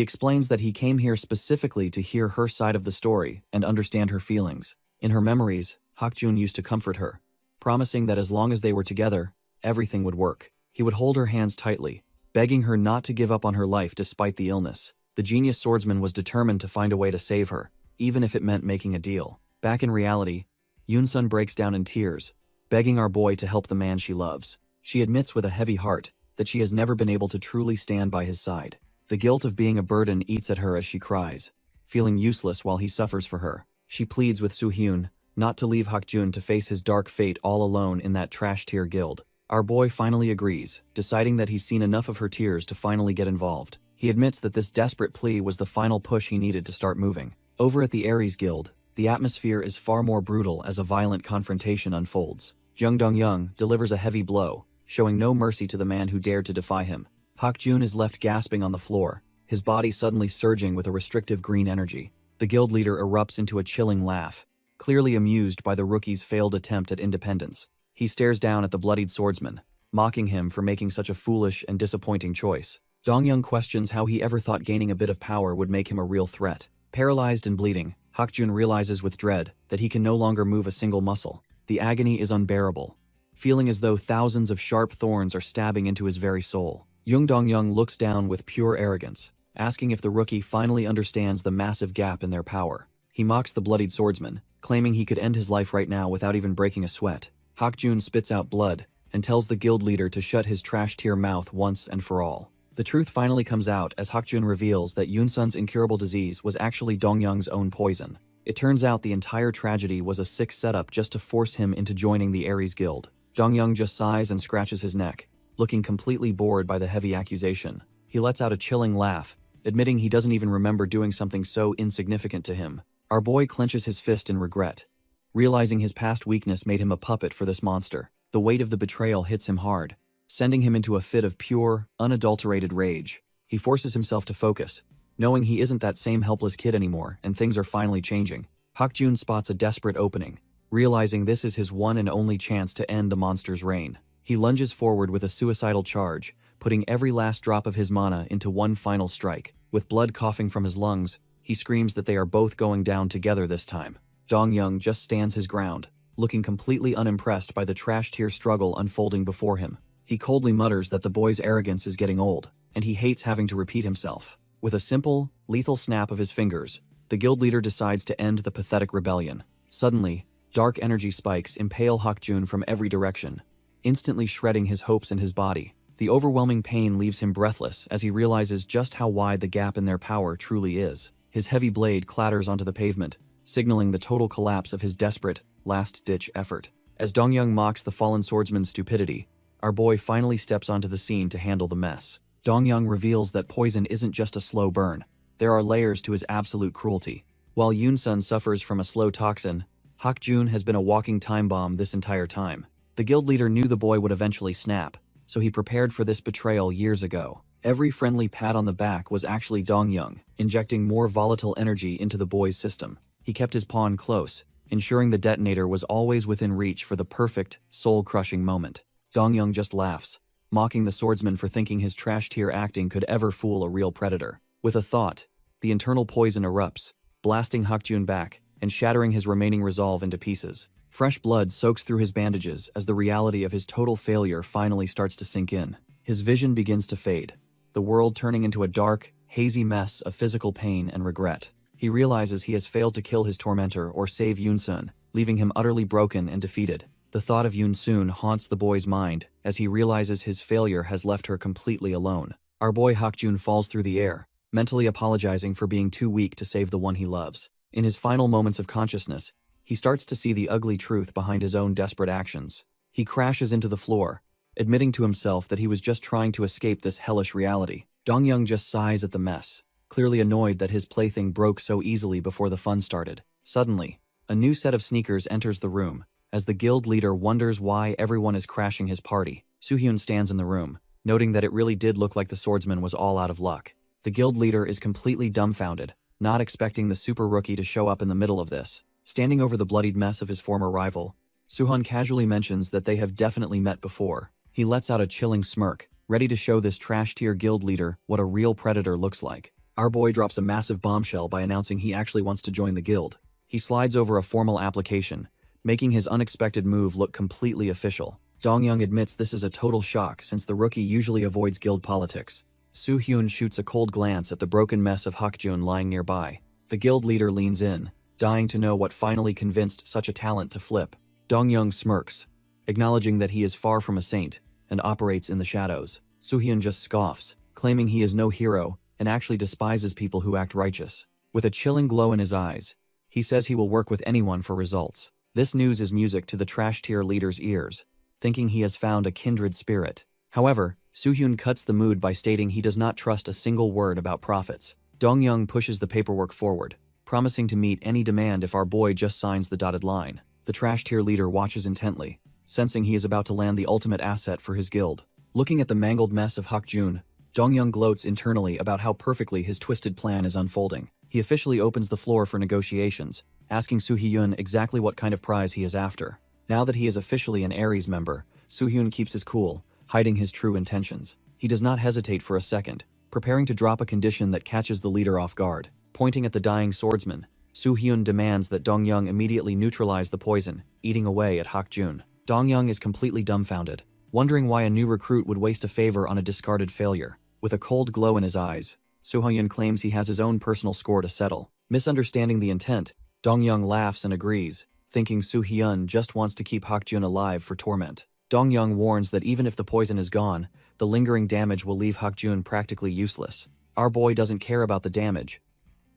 explains that he came here specifically to hear her side of the story and understand her feelings. In her memories, Hakjun used to comfort her, promising that as long as they were together, everything would work. He would hold her hands tightly, begging her not to give up on her life despite the illness. The genius swordsman was determined to find a way to save her, even if it meant making a deal. Back in reality, Yoon-sun breaks down in tears, begging our boy to help the man she loves. She admits with a heavy heart that she has never been able to truly stand by his side. The guilt of being a burden eats at her as she cries, feeling useless while he suffers for her. She pleads with Soo-hyun not to leave Hak-jun to face his dark fate all alone in that trash-tier guild. Our boy finally agrees, deciding that he's seen enough of her tears to finally get involved. He admits that this desperate plea was the final push he needed to start moving. Over at the Aries Guild, the atmosphere is far more brutal as a violent confrontation unfolds. Jung Dong-young delivers a heavy blow, showing no mercy to the man who dared to defy him. Hak-jun is left gasping on the floor, his body suddenly surging with a restrictive green energy. The guild leader erupts into a chilling laugh, clearly amused by the rookie's failed attempt at independence. He stares down at the bloodied swordsman, mocking him for making such a foolish and disappointing choice. Dong-young questions how he ever thought gaining a bit of power would make him a real threat. Paralyzed and bleeding, Hak-jun realizes with dread that he can no longer move a single muscle. The agony is unbearable, feeling as though thousands of sharp thorns are stabbing into his very soul. Jung Dong-young looks down with pure arrogance, asking if the rookie finally understands the massive gap in their power. He mocks the bloodied swordsman, claiming he could end his life right now without even breaking a sweat. Hak-jun spits out blood and tells the guild leader to shut his trash-tier mouth once and for all. The truth finally comes out as Hak-jun reveals that Yoon-sun's incurable disease was actually Dong-young's own poison. It turns out the entire tragedy was a sick setup just to force him into joining the Aries Guild. Dong-young just sighs and scratches his neck, looking completely bored by the heavy accusation. He lets out a chilling laugh, admitting he doesn't even remember doing something so insignificant to him. Our boy clenches his fist in regret, realizing his past weakness made him a puppet for this monster. The weight of the betrayal hits him hard, sending him into a fit of pure, unadulterated rage. He forces himself to focus, knowing he isn't that same helpless kid anymore and things are finally changing. Hak-jun spots a desperate opening, realizing this is his one and only chance to end the monster's reign. He lunges forward with a suicidal charge, putting every last drop of his mana into one final strike. With blood coughing from his lungs, he screams that they are both going down together this time. Dong-young just stands his ground, looking completely unimpressed by the trash-tier struggle unfolding before him. He coldly mutters that the boy's arrogance is getting old, and he hates having to repeat himself. With a simple, lethal snap of his fingers, the guild leader decides to end the pathetic rebellion. Suddenly, dark energy spikes impale Hak-jun from every direction, instantly shredding his hopes and his body. The overwhelming pain leaves him breathless as he realizes just how wide the gap in their power truly is. His heavy blade clatters onto the pavement, signaling the total collapse of his desperate, last-ditch effort. As Dong-young mocks the fallen swordsman's stupidity, our boy finally steps onto the scene to handle the mess. Dong-young reveals that poison isn't just a slow burn. There are layers to his absolute cruelty. While Yoon-sun suffers from a slow toxin, Hak-jun has been a walking time bomb this entire time. The guild leader knew the boy would eventually snap, so he prepared for this betrayal years ago. Every friendly pat on the back was actually Dong-young, injecting more volatile energy into the boy's system. He kept his pawn close, ensuring the detonator was always within reach for the perfect, soul-crushing moment. Dong-young just laughs, mocking the swordsman for thinking his trash-tier acting could ever fool a real predator. With a thought, the internal poison erupts, blasting Hak-jun back and shattering his remaining resolve into pieces. Fresh blood soaks through his bandages as the reality of his total failure finally starts to sink in. His vision begins to fade, the world turning into a dark, hazy mess of physical pain and regret. He realizes he has failed to kill his tormentor or save Yoon-sun, leaving him utterly broken and defeated. The thought of Yoon-sun haunts the boy's mind as he realizes his failure has left her completely alone. Our boy Hak-jun falls through the air, mentally apologizing for being too weak to save the one he loves. In his final moments of consciousness, he starts to see the ugly truth behind his own desperate actions. He crashes into the floor, admitting to himself that he was just trying to escape this hellish reality. Dong-young just sighs at the mess, clearly annoyed that his plaything broke so easily before the fun started. Suddenly, a new set of sneakers enters the room, as the guild leader wonders why everyone is crashing his party. Soo-hyun stands in the room, noting that it really did look like the swordsman was all out of luck. The guild leader is completely dumbfounded, not expecting the super rookie to show up in the middle of this. Standing over the bloodied mess of his former rival, Soo-hyun casually mentions that they have definitely met before. He lets out a chilling smirk, ready to show this trash-tier guild leader what a real predator looks like. Our boy drops a massive bombshell by announcing he actually wants to join the guild. He slides over a formal application, making his unexpected move look completely official. Dong-young admits this is a total shock since the rookie usually avoids guild politics. Soo-hyun shoots a cold glance at the broken mess of Hakjun lying nearby. The guild leader leans in, dying to know what finally convinced such a talent to flip. Dong-young smirks, acknowledging that he is far from a saint and operates in the shadows. Soo-hyun just scoffs, claiming he is no hero and actually despises people who act righteous. With a chilling glow in his eyes, he says he will work with anyone for results. This news is music to the trash-tier leader's ears, thinking he has found a kindred spirit. However, Soo-hyun cuts the mood by stating he does not trust a single word about profits. Dong-young pushes the paperwork forward, promising to meet any demand if our boy just signs the dotted line. The trash-tier leader watches intently, sensing he is about to land the ultimate asset for his guild. Looking at the mangled mess of Hakjun, Dong-young gloats internally about how perfectly his twisted plan is unfolding. He officially opens the floor for negotiations, asking Soo-hyun exactly what kind of prize he is after. Now that he is officially an Aries member, Soo-hyun keeps his cool, hiding his true intentions. He does not hesitate for a second, preparing to drop a condition that catches the leader off guard. Pointing at the dying swordsman, Soo-hyun demands that Dong-young immediately neutralize the poison, eating away at Hakjun. Dong-young is completely dumbfounded, wondering why a new recruit would waste a favor on a discarded failure. With a cold glow in his eyes, Soo-hyun claims he has his own personal score to settle. Misunderstanding the intent, Dong-young laughs and agrees, thinking Soo-hyun just wants to keep Hakjun alive for torment. Dong-young warns that even if the poison is gone, the lingering damage will leave Hakjun practically useless. Our boy doesn't care about the damage,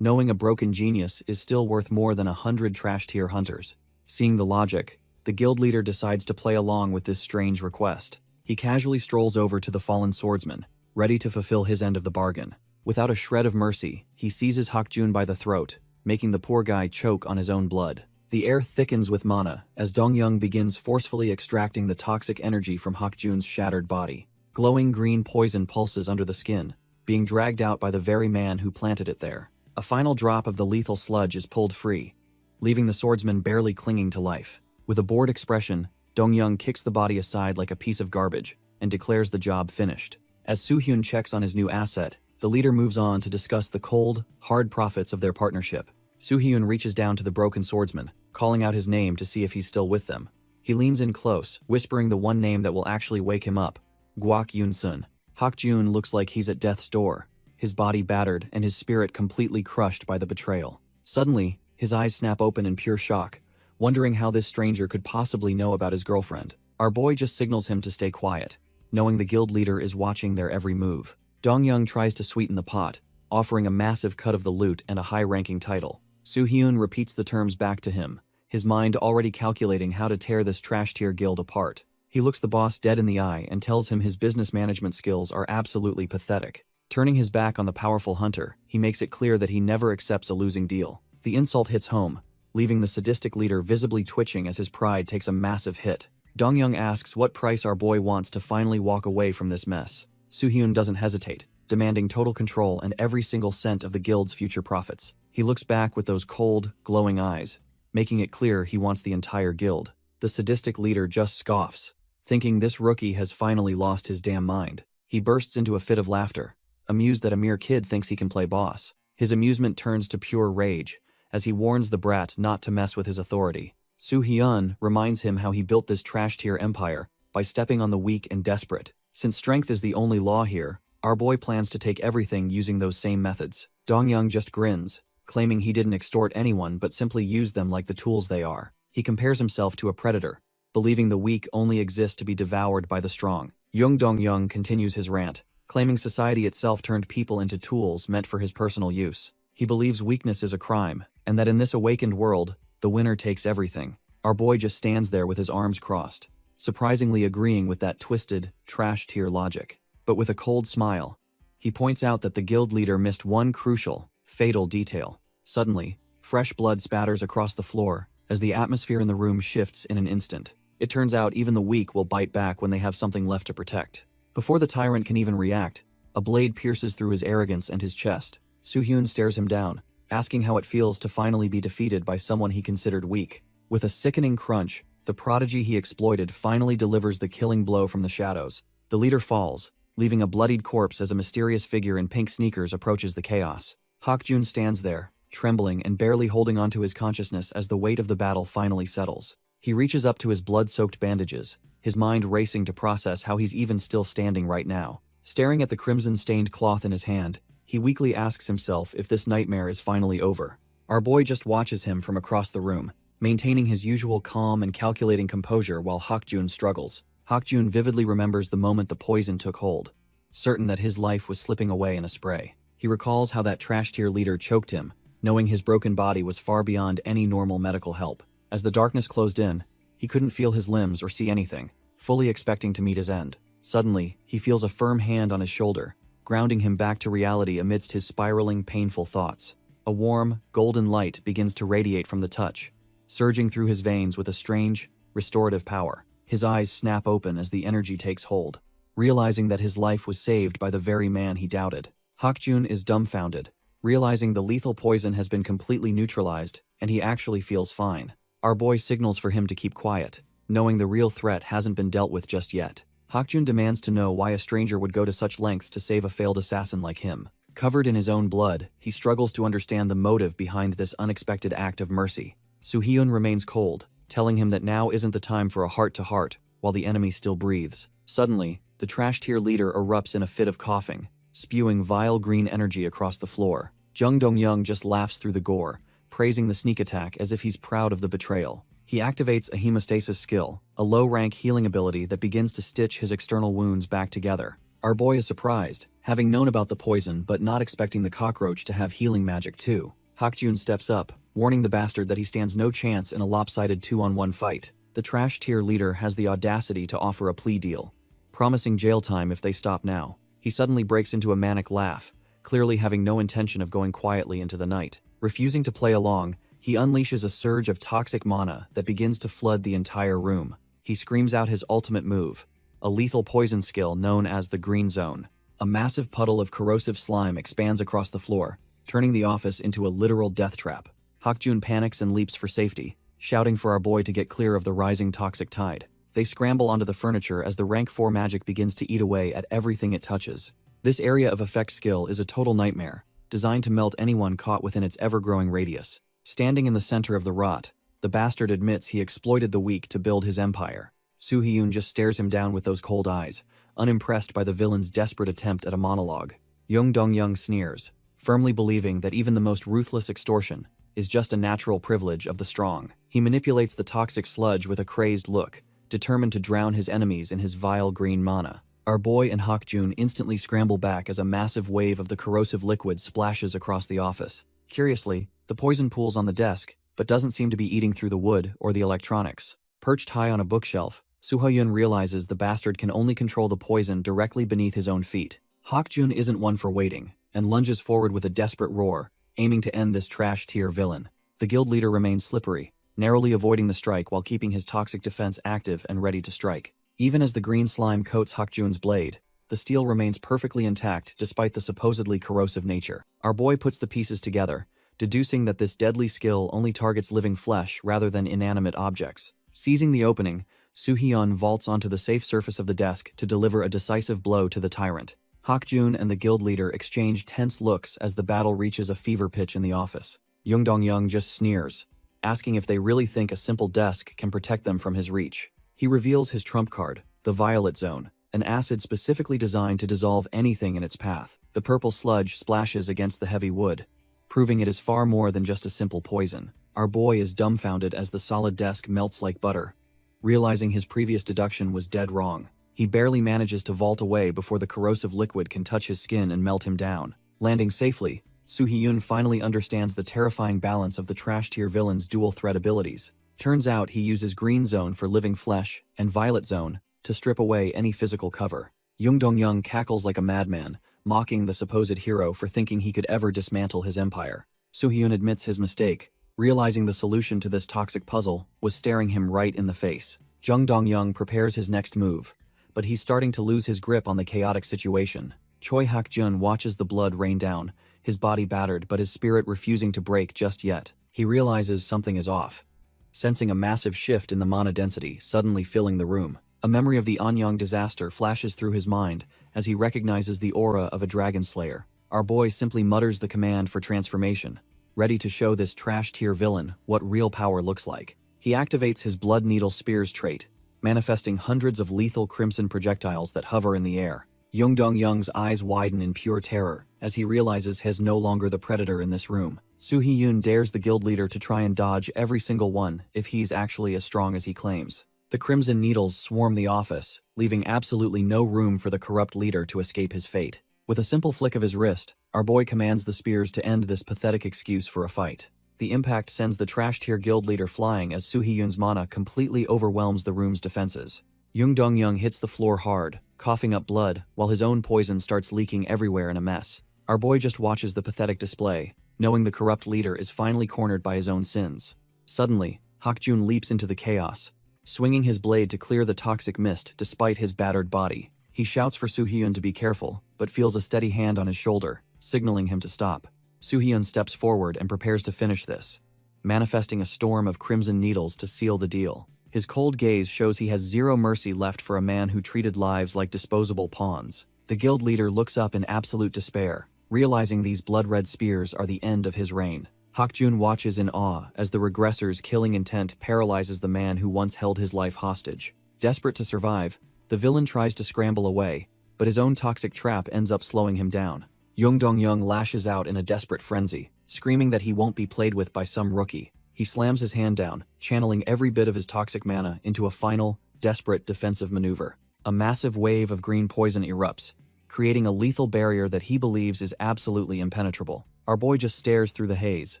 knowing a broken genius is still worth more than 100 trash-tier hunters. Seeing the logic, the guild leader decides to play along with this strange request. He casually strolls over to the fallen swordsman, ready to fulfill his end of the bargain. Without a shred of mercy, he seizes Hakjun by the throat, making the poor guy choke on his own blood. The air thickens with mana as Dong-young begins forcefully extracting the toxic energy from Hakjun's shattered body. Glowing green poison pulses under the skin, being dragged out by the very man who planted it there. A final drop of the lethal sludge is pulled free, leaving the swordsman barely clinging to life. With a bored expression, Dong-young kicks the body aside like a piece of garbage and declares the job finished. As Soo-hyun checks on his new asset, the leader moves on to discuss the cold, hard profits of their partnership. Soo-hyun reaches down to the broken swordsman, calling out his name to see if he's still with them. He leans in close, whispering the one name that will actually wake him up: Guak Yun-sun. Hakjun looks like he's at death's door, his body battered and his spirit completely crushed by the betrayal. Suddenly, his eyes snap open in pure shock, wondering how this stranger could possibly know about his girlfriend. Our boy just signals him to stay quiet, knowing the guild leader is watching their every move. Dong-young tries to sweeten the pot, offering a massive cut of the loot and a high-ranking title. Soo-hyun repeats the terms back to him, his mind already calculating how to tear this trash-tier guild apart. He looks the boss dead in the eye and tells him his business management skills are absolutely pathetic. Turning his back on the powerful hunter, he makes it clear that he never accepts a losing deal. The insult hits home, leaving the sadistic leader visibly twitching as his pride takes a massive hit. Dong-young asks what price our boy wants to finally walk away from this mess. Soo-hyun doesn't hesitate, demanding total control and every single cent of the guild's future profits. He looks back with those cold, glowing eyes, making it clear he wants the entire guild. The sadistic leader just scoffs, thinking this rookie has finally lost his damn mind. He bursts into a fit of laughter, amused that a mere kid thinks he can play boss. His amusement turns to pure rage, as he warns the brat not to mess with his authority. Soo-hyun reminds him how he built this trash-tier empire by stepping on the weak and desperate. Since strength is the only law here, our boy plans to take everything using those same methods. Dong-young just grins, claiming he didn't extort anyone but simply used them like the tools they are. He compares himself to a predator, believing the weak only exist to be devoured by the strong. Dong-young continues his rant, claiming society itself turned people into tools meant for his personal use. He believes weakness is a crime, and that in this awakened world, the winner takes everything. Our boy just stands there with his arms crossed, surprisingly agreeing with that twisted, trash-tier logic. But with a cold smile, he points out that the guild leader missed one crucial, fatal detail. Suddenly, fresh blood spatters across the floor as the atmosphere in the room shifts in an instant. It turns out even the weak will bite back when they have something left to protect. Before the tyrant can even react, a blade pierces through his arrogance and his chest. Soo-hyun stares him down, asking how it feels to finally be defeated by someone he considered weak. With a sickening crunch, the prodigy he exploited finally delivers the killing blow from the shadows. The leader falls, leaving a bloodied corpse as a mysterious figure in pink sneakers approaches the chaos. Hakjun stands there, trembling and barely holding onto his consciousness as the weight of the battle finally settles. He reaches up to his blood-soaked bandages, his mind racing to process how he's even still standing right now. Staring at the crimson-stained cloth in his hand, he weakly asks himself if this nightmare is finally over. Our boy just watches him from across the room, maintaining his usual calm and calculating composure while Hakjun struggles. Hakjun vividly remembers the moment the poison took hold, certain that his life was slipping away in a spray. He recalls how that trash-tier leader choked him, knowing his broken body was far beyond any normal medical help. As the darkness closed in, he couldn't feel his limbs or see anything, fully expecting to meet his end. Suddenly, he feels a firm hand on his shoulder, grounding him back to reality amidst his spiraling, painful thoughts. A warm, golden light begins to radiate from the touch, surging through his veins with a strange, restorative power. His eyes snap open as the energy takes hold, realizing that his life was saved by the very man he doubted. Hakjun is dumbfounded, realizing the lethal poison has been completely neutralized, and he actually feels fine. Our boy signals for him to keep quiet, knowing the real threat hasn't been dealt with just yet. Hakjun demands to know why a stranger would go to such lengths to save a failed assassin like him. Covered in his own blood, he struggles to understand the motive behind this unexpected act of mercy. Soo-hyun remains cold, telling him that now isn't the time for a heart-to-heart, while the enemy still breathes. Suddenly, the trash-tier leader erupts in a fit of coughing, spewing vile green energy across the floor. Jung Dong-young just laughs through the gore, praising the sneak attack as if he's proud of the betrayal. He activates a hemostasis skill, a low-rank healing ability that begins to stitch his external wounds back together. Our boy is surprised, having known about the poison but not expecting the cockroach to have healing magic too. Hakjun steps up, warning the bastard that he stands no chance in a lopsided 2-on-1 fight. The trash-tier leader has the audacity to offer a plea deal, promising jail time if they stop now. He suddenly breaks into a manic laugh, clearly having no intention of going quietly into the night. Refusing to play along, he unleashes a surge of toxic mana that begins to flood the entire room. He screams out his ultimate move, a lethal poison skill known as the Green Zone. A massive puddle of corrosive slime expands across the floor, turning the office into a literal death trap. Hakjun panics and leaps for safety, shouting for our boy to get clear of the rising toxic tide. They scramble onto the furniture as the rank 4 magic begins to eat away at everything it touches. This area of effect skill is a total nightmare, designed to melt anyone caught within its ever-growing radius. Standing in the center of the rot, the bastard admits he exploited the weak to build his empire. Soo-hyun just stares him down with those cold eyes, unimpressed by the villain's desperate attempt at a monologue. Jung Dong-young sneers, firmly believing that even the most ruthless extortion is just a natural privilege of the strong. He manipulates the toxic sludge with a crazed look, determined to drown his enemies in his vile green mana. Our boy and Hakjun instantly scramble back as a massive wave of the corrosive liquid splashes across the office. Curiously, the poison pools on the desk, but doesn't seem to be eating through the wood or the electronics. Perched high on a bookshelf, Soo-hyun realizes the bastard can only control the poison directly beneath his own feet. Hakjun isn't one for waiting, and lunges forward with a desperate roar, aiming to end this trash-tier villain. The guild leader remains slippery, narrowly avoiding the strike while keeping his toxic defense active and ready to strike. Even as the green slime coats Hakjun's blade, the steel remains perfectly intact despite the supposedly corrosive nature. Our boy puts the pieces together, deducing that this deadly skill only targets living flesh rather than inanimate objects. Seizing the opening, Soo-hyun vaults onto the safe surface of the desk to deliver a decisive blow to the tyrant. Hakjun and the guild leader exchange tense looks as the battle reaches a fever pitch in the office. Jung Dong-young just sneers, asking if they really think a simple desk can protect them from his reach. He reveals his trump card, the Violet Zone, an acid specifically designed to dissolve anything in its path. The purple sludge splashes against the heavy wood, proving it is far more than just a simple poison. Our boy is dumbfounded as the solid desk melts like butter, realizing his previous deduction was dead wrong. He barely manages to vault away before the corrosive liquid can touch his skin and melt him down. Landing safely, Soo-hyun finally understands the terrifying balance of the trash-tier villain's dual-threat abilities. Turns out he uses Green Zone for living flesh and Violet Zone to strip away any physical cover. Jung Dong-young cackles like a madman, mocking the supposed hero for thinking he could ever dismantle his empire. Soo-hyun admits his mistake, realizing the solution to this toxic puzzle was staring him right in the face. Jung Dong-young prepares his next move, but he's starting to lose his grip on the chaotic situation. Choi Hakjun watches the blood rain down, his body battered but his spirit refusing to break just yet. He realizes something is off, sensing a massive shift in the mana density suddenly filling the room. A memory of the Anyang disaster flashes through his mind as he recognizes the aura of a dragon slayer. Our boy simply mutters the command for transformation, ready to show this trash-tier villain what real power looks like. He activates his Blood Needle Spears trait, manifesting hundreds of lethal crimson projectiles that hover in the air. Young Dong-young's eyes widen in pure terror as he realizes he is no longer the predator in this room. Soo Hee-yoon dares the guild leader to try and dodge every single one if he's actually as strong as he claims. The crimson needles swarm the office, leaving absolutely no room for the corrupt leader to escape his fate. With a simple flick of his wrist, our boy commands the spears to end this pathetic excuse for a fight. The impact sends the trash-tier guild leader flying as Soo Hee-yoon's mana completely overwhelms the room's defenses. Young Dong-young hits the floor hard, coughing up blood, while his own poison starts leaking everywhere in a mess. Our boy just watches the pathetic display, knowing the corrupt leader is finally cornered by his own sins. Suddenly, Hakjun leaps into the chaos, swinging his blade to clear the toxic mist despite his battered body. He shouts for Soo Hee-yoon to be careful, but feels a steady hand on his shoulder, signaling him to stop. Soo Hee-yoon steps forward and prepares to finish this, manifesting a storm of crimson needles to seal the deal. His cold gaze shows he has zero mercy left for a man who treated lives like disposable pawns. The guild leader looks up in absolute despair, realizing these blood-red spears are the end of his reign. Hakjun watches in awe as the regressors' killing intent paralyzes the man who once held his life hostage. Desperate to survive, the villain tries to scramble away, but his own toxic trap ends up slowing him down. Young Dong-young lashes out in a desperate frenzy, screaming that he won't be played with by some rookie. He slams his hand down, channeling every bit of his toxic mana into a final, desperate defensive maneuver. A massive wave of green poison erupts, creating a lethal barrier that he believes is absolutely impenetrable. Our boy just stares through the haze,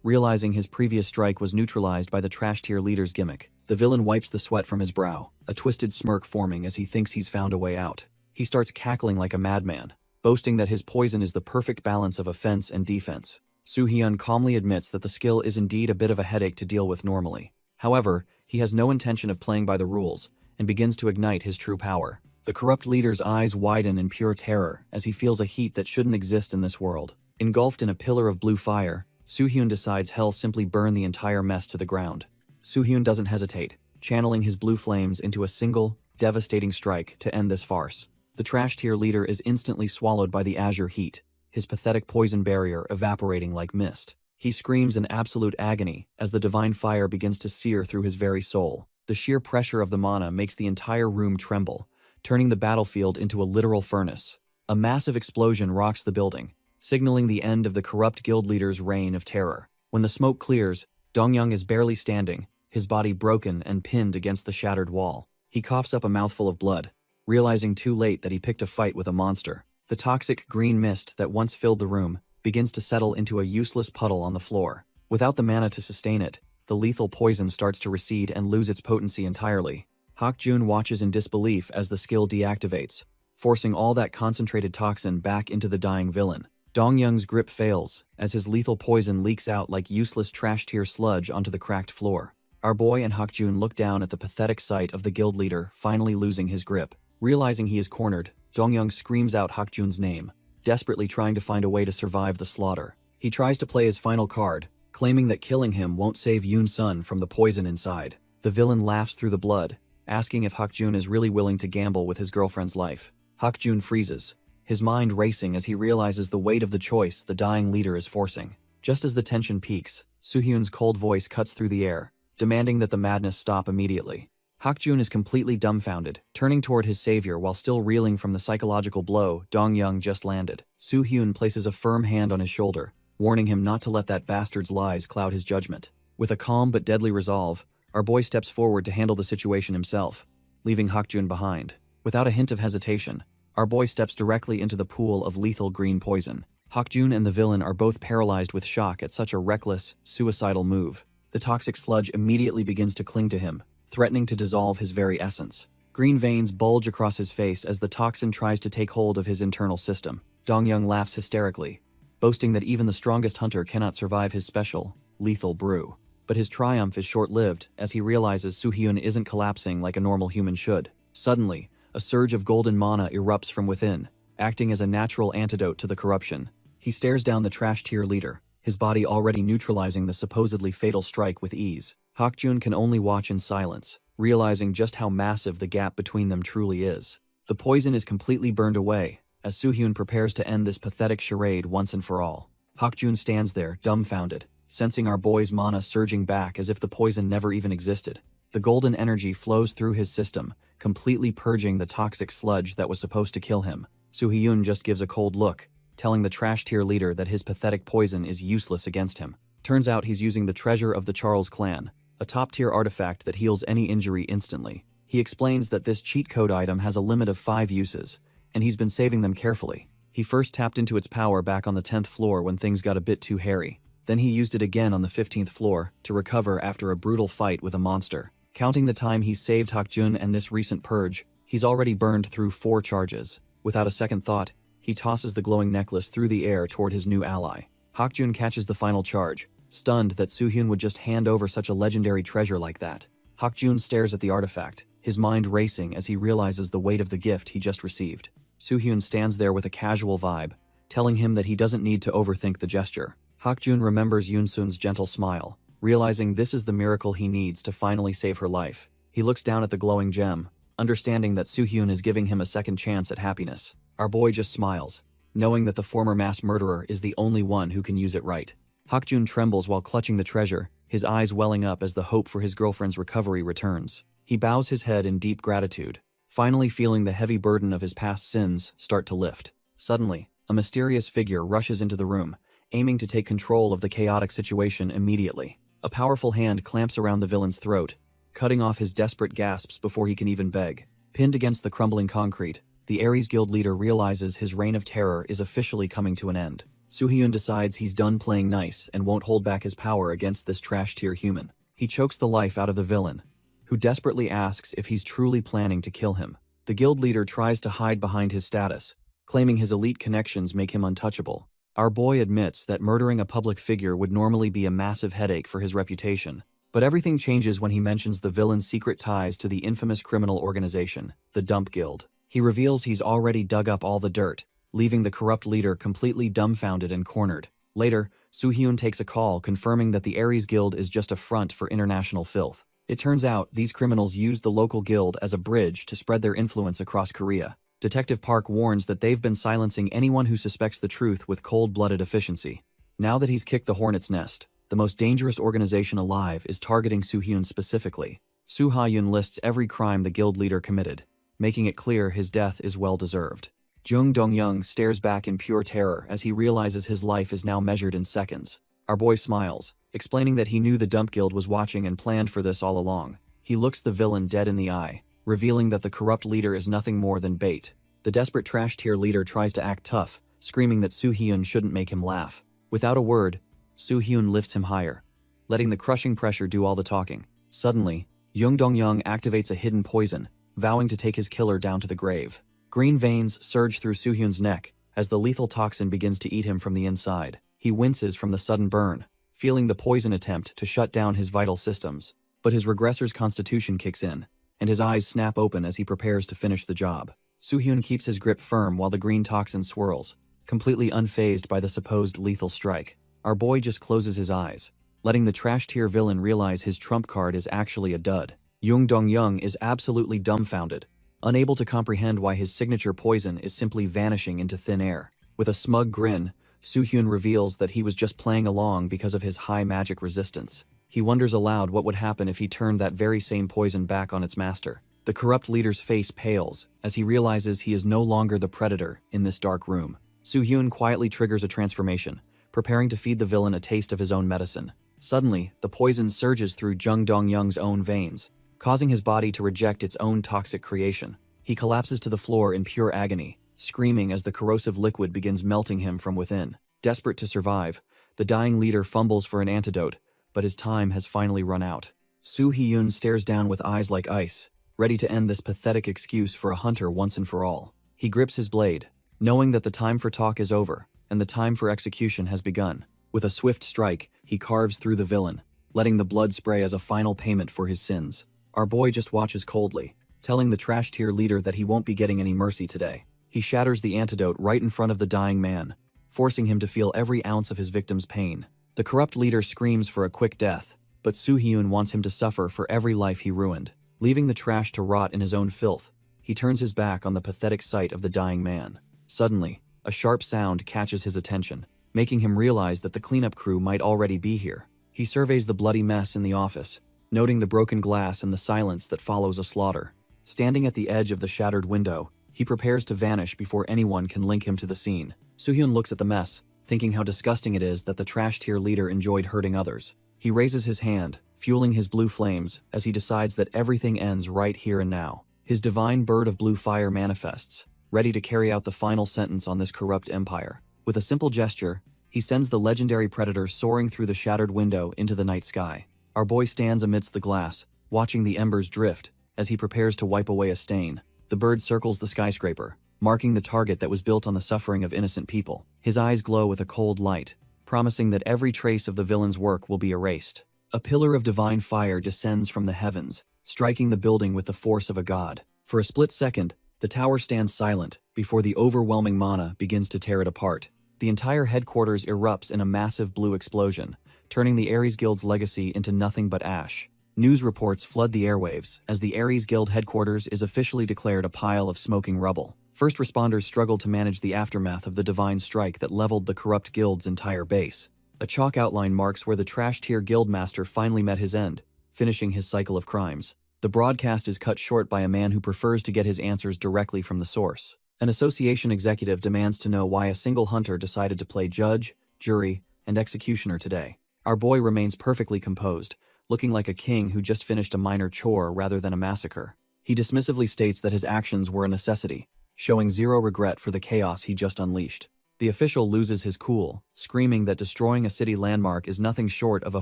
realizing his previous strike was neutralized by the trash-tier leader's gimmick. The villain wipes the sweat from his brow, a twisted smirk forming as he thinks he's found a way out. He starts cackling like a madman, boasting that his poison is the perfect balance of offense and defense. Soo Hee-yoon calmly admits that the skill is indeed a bit of a headache to deal with normally. However, he has no intention of playing by the rules, and begins to ignite his true power. The corrupt leader's eyes widen in pure terror as he feels a heat that shouldn't exist in this world. Engulfed in a pillar of blue fire, Soo Hee-yoon decides he'll simply burn the entire mess to the ground. Soo Hee-yoon doesn't hesitate, channeling his blue flames into a single, devastating strike to end this farce. The trash-tier leader is instantly swallowed by the azure heat, his pathetic poison barrier evaporating like mist. He screams in absolute agony as the divine fire begins to sear through his very soul. The sheer pressure of the mana makes the entire room tremble, turning the battlefield into a literal furnace. A massive explosion rocks the building, signaling the end of the corrupt guild leader's reign of terror. When the smoke clears, Dong-young is barely standing, his body broken and pinned against the shattered wall. He coughs up a mouthful of blood, realizing too late that he picked a fight with a monster. The toxic green mist that once filled the room begins to settle into a useless puddle on the floor. Without the mana to sustain it, the lethal poison starts to recede and lose its potency entirely. Hakjun watches in disbelief as the skill deactivates, forcing all that concentrated toxin back into the dying villain. Dong-young's grip fails, as his lethal poison leaks out like useless trash-tier sludge onto the cracked floor. Our boy and Hakjun look down at the pathetic sight of the guild leader finally losing his grip. Realizing he is cornered, Dong-young screams out Hakjun's name, desperately trying to find a way to survive the slaughter. He tries to play his final card, claiming that killing him won't save Yoon-sun from the poison inside. The villain laughs through the blood, asking if Hakjun is really willing to gamble with his girlfriend's life. Hakjun freezes, his mind racing as he realizes the weight of the choice the dying leader is forcing. Just as the tension peaks, Soo Hee-yoon's cold voice cuts through the air, demanding that the madness stop immediately. Hakjun is completely dumbfounded, turning toward his savior while still reeling from the psychological blow Dong-young just landed. Soo Hee-yoon places a firm hand on his shoulder, warning him not to let that bastard's lies cloud his judgment. With a calm but deadly resolve, our boy steps forward to handle the situation himself, leaving Hakjun behind. Without a hint of hesitation, our boy steps directly into the pool of lethal green poison. Hakjun and the villain are both paralyzed with shock at such a reckless, suicidal move. The toxic sludge immediately begins to cling to him, threatening to dissolve his very essence. Green veins bulge across his face as the toxin tries to take hold of his internal system. Dong-young laughs hysterically, boasting that even the strongest hunter cannot survive his special, lethal brew. But his triumph is short-lived as he realizes Soo Hee-yoon isn't collapsing like a normal human should. Suddenly, a surge of golden mana erupts from within, acting as a natural antidote to the corruption. He stares down the trash-tier leader, his body already neutralizing the supposedly fatal strike with ease. Hakjun can only watch in silence, realizing just how massive the gap between them truly is. The poison is completely burned away, as Soo Hee-yoon prepares to end this pathetic charade once and for all. Hakjun stands there, dumbfounded, sensing our boy's mana surging back as if the poison never even existed. The golden energy flows through his system, completely purging the toxic sludge that was supposed to kill him. Soo-hyun just gives a cold look, telling the trash tier leader that his pathetic poison is useless against him. Turns out he's using the treasure of the Charles clan, a top-tier artifact that heals any injury instantly. He explains that this cheat code item has a limit of 5 uses, and he's been saving them carefully. He first tapped into its power back on the 10th floor when things got a bit too hairy. Then he used it again on the 15th floor to recover after a brutal fight with a monster. Counting the time he saved Hakjun and this recent purge, he's already burned through 4 charges. Without a second thought, he tosses the glowing necklace through the air toward his new ally. Hakjun catches the final charge, stunned that Soo-hyun would just hand over such a legendary treasure like that. Hakjun stares at the artifact, his mind racing as he realizes the weight of the gift he just received. Soo-hyun stands there with a casual vibe, telling him that he doesn't need to overthink the gesture. Hakjun remembers Yoon-sun's gentle smile, realizing this is the miracle he needs to finally save her life. He looks down at the glowing gem, understanding that Soo-hyun is giving him a second chance at happiness. Our boy just smiles, knowing that the former mass murderer is the only one who can use it right. Hakjun trembles while clutching the treasure, his eyes welling up as the hope for his girlfriend's recovery returns. He bows his head in deep gratitude, finally feeling the heavy burden of his past sins start to lift. Suddenly, a mysterious figure rushes into the room, aiming to take control of the chaotic situation immediately. A powerful hand clamps around the villain's throat, cutting off his desperate gasps before he can even beg. Pinned against the crumbling concrete, the Ares Guild leader realizes his reign of terror is officially coming to an end. Soo-hyun decides he's done playing nice and won't hold back his power against this trash-tier human. He chokes the life out of the villain, who desperately asks if he's truly planning to kill him. The guild leader tries to hide behind his status, claiming his elite connections make him untouchable. Our boy admits that murdering a public figure would normally be a massive headache for his reputation, but everything changes when he mentions the villain's secret ties to the infamous criminal organization, the Dump Guild. He reveals he's already dug up all the dirt, leaving the corrupt leader completely dumbfounded and cornered. Later, Soo-hyun takes a call confirming that the Ares Guild is just a front for international filth. It turns out these criminals used the local guild as a bridge to spread their influence across Korea. Detective Park warns that they've been silencing anyone who suspects the truth with cold-blooded efficiency. Now that he's kicked the hornet's nest, the most dangerous organization alive is targeting Soo-hyun specifically. Soo-hyun lists every crime the guild leader committed, making it clear his death is well-deserved. Jung Dong-young stares back in pure terror as he realizes his life is now measured in seconds. Our boy smiles, explaining that he knew the Dump Guild was watching and planned for this all along. He looks the villain dead in the eye, revealing that the corrupt leader is nothing more than bait. The desperate trash-tier leader tries to act tough, screaming that Soo-hyun shouldn't make him laugh. Without a word, Soo-hyun lifts him higher, letting the crushing pressure do all the talking. Suddenly, Jung Dong-young activates a hidden poison, vowing to take his killer down to the grave. Green veins surge through Soo-hyun's neck as the lethal toxin begins to eat him from the inside. He winces from the sudden burn, feeling the poison attempt to shut down his vital systems. But his regressor's constitution kicks in, and his eyes snap open as he prepares to finish the job. Soo-hyun keeps his grip firm while the green toxin swirls, completely unfazed by the supposed lethal strike. Our boy just closes his eyes, letting the trash-tier villain realize his trump card is actually a dud. Jung Dong-young is absolutely dumbfounded, unable to comprehend why his signature poison is simply vanishing into thin air. With a smug grin, Soo-hyun reveals that he was just playing along because of his high magic resistance. He wonders aloud what would happen if he turned that very same poison back on its master. The corrupt leader's face pales as he realizes he is no longer the predator in this dark room. Soo-hyun quietly triggers a transformation, preparing to feed the villain a taste of his own medicine. Suddenly, the poison surges through Jung Dong-young's own veins, causing his body to reject its own toxic creation. He collapses to the floor in pure agony, screaming as the corrosive liquid begins melting him from within. Desperate to survive, the dying leader fumbles for an antidote, but his time has finally run out. Soo-hyun stares down with eyes like ice, ready to end this pathetic excuse for a hunter once and for all. He grips his blade, knowing that the time for talk is over, and the time for execution has begun. With a swift strike, he carves through the villain, letting the blood spray as a final payment for his sins. Our boy just watches coldly, telling the trash-tier leader that he won't be getting any mercy today. He shatters the antidote right in front of the dying man, forcing him to feel every ounce of his victim's pain. The corrupt leader screams for a quick death, but Soo-hyun wants him to suffer for every life he ruined. Leaving the trash to rot in his own filth, he turns his back on the pathetic sight of the dying man. Suddenly, a sharp sound catches his attention, making him realize that the cleanup crew might already be here. He surveys the bloody mess in the office, noting the broken glass and the silence that follows a slaughter. Standing at the edge of the shattered window, He prepares to vanish before anyone can link him to the scene. Soo-hyun looks at the mess, thinking how disgusting it is that the trash tier leader enjoyed hurting others. He raises his hand, fueling his blue flames, as he decides that everything ends right here and now. His divine bird of blue fire manifests, ready to carry out the final sentence on this corrupt empire. With a simple gesture, he sends the legendary predator soaring through the shattered window into the night sky. Our boy stands amidst the glass, watching the embers drift, as he prepares to wipe away a stain. The bird circles the skyscraper, marking the target that was built on the suffering of innocent people. His eyes glow with a cold light, promising that every trace of the villain's work will be erased. A pillar of divine fire descends from the heavens, striking the building with the force of a god. For a split second, the tower stands silent before the overwhelming mana begins to tear it apart. The entire headquarters erupts in a massive blue explosion, turning the Ares Guild's legacy into nothing but ash. News reports flood the airwaves as the Ares Guild headquarters is officially declared a pile of smoking rubble. First responders struggle to manage the aftermath of the divine strike that leveled the corrupt guild's entire base. A chalk outline marks where the trash tier guildmaster finally met his end, finishing his cycle of crimes. The broadcast is cut short by a man who prefers to get his answers directly from the source. An association executive demands to know why a single hunter decided to play judge, jury, and executioner today. Our boy remains perfectly composed, looking like a king who just finished a minor chore rather than a massacre. He dismissively states that his actions were a necessity, showing zero regret for the chaos he just unleashed. The official loses his cool, screaming that destroying a city landmark is nothing short of a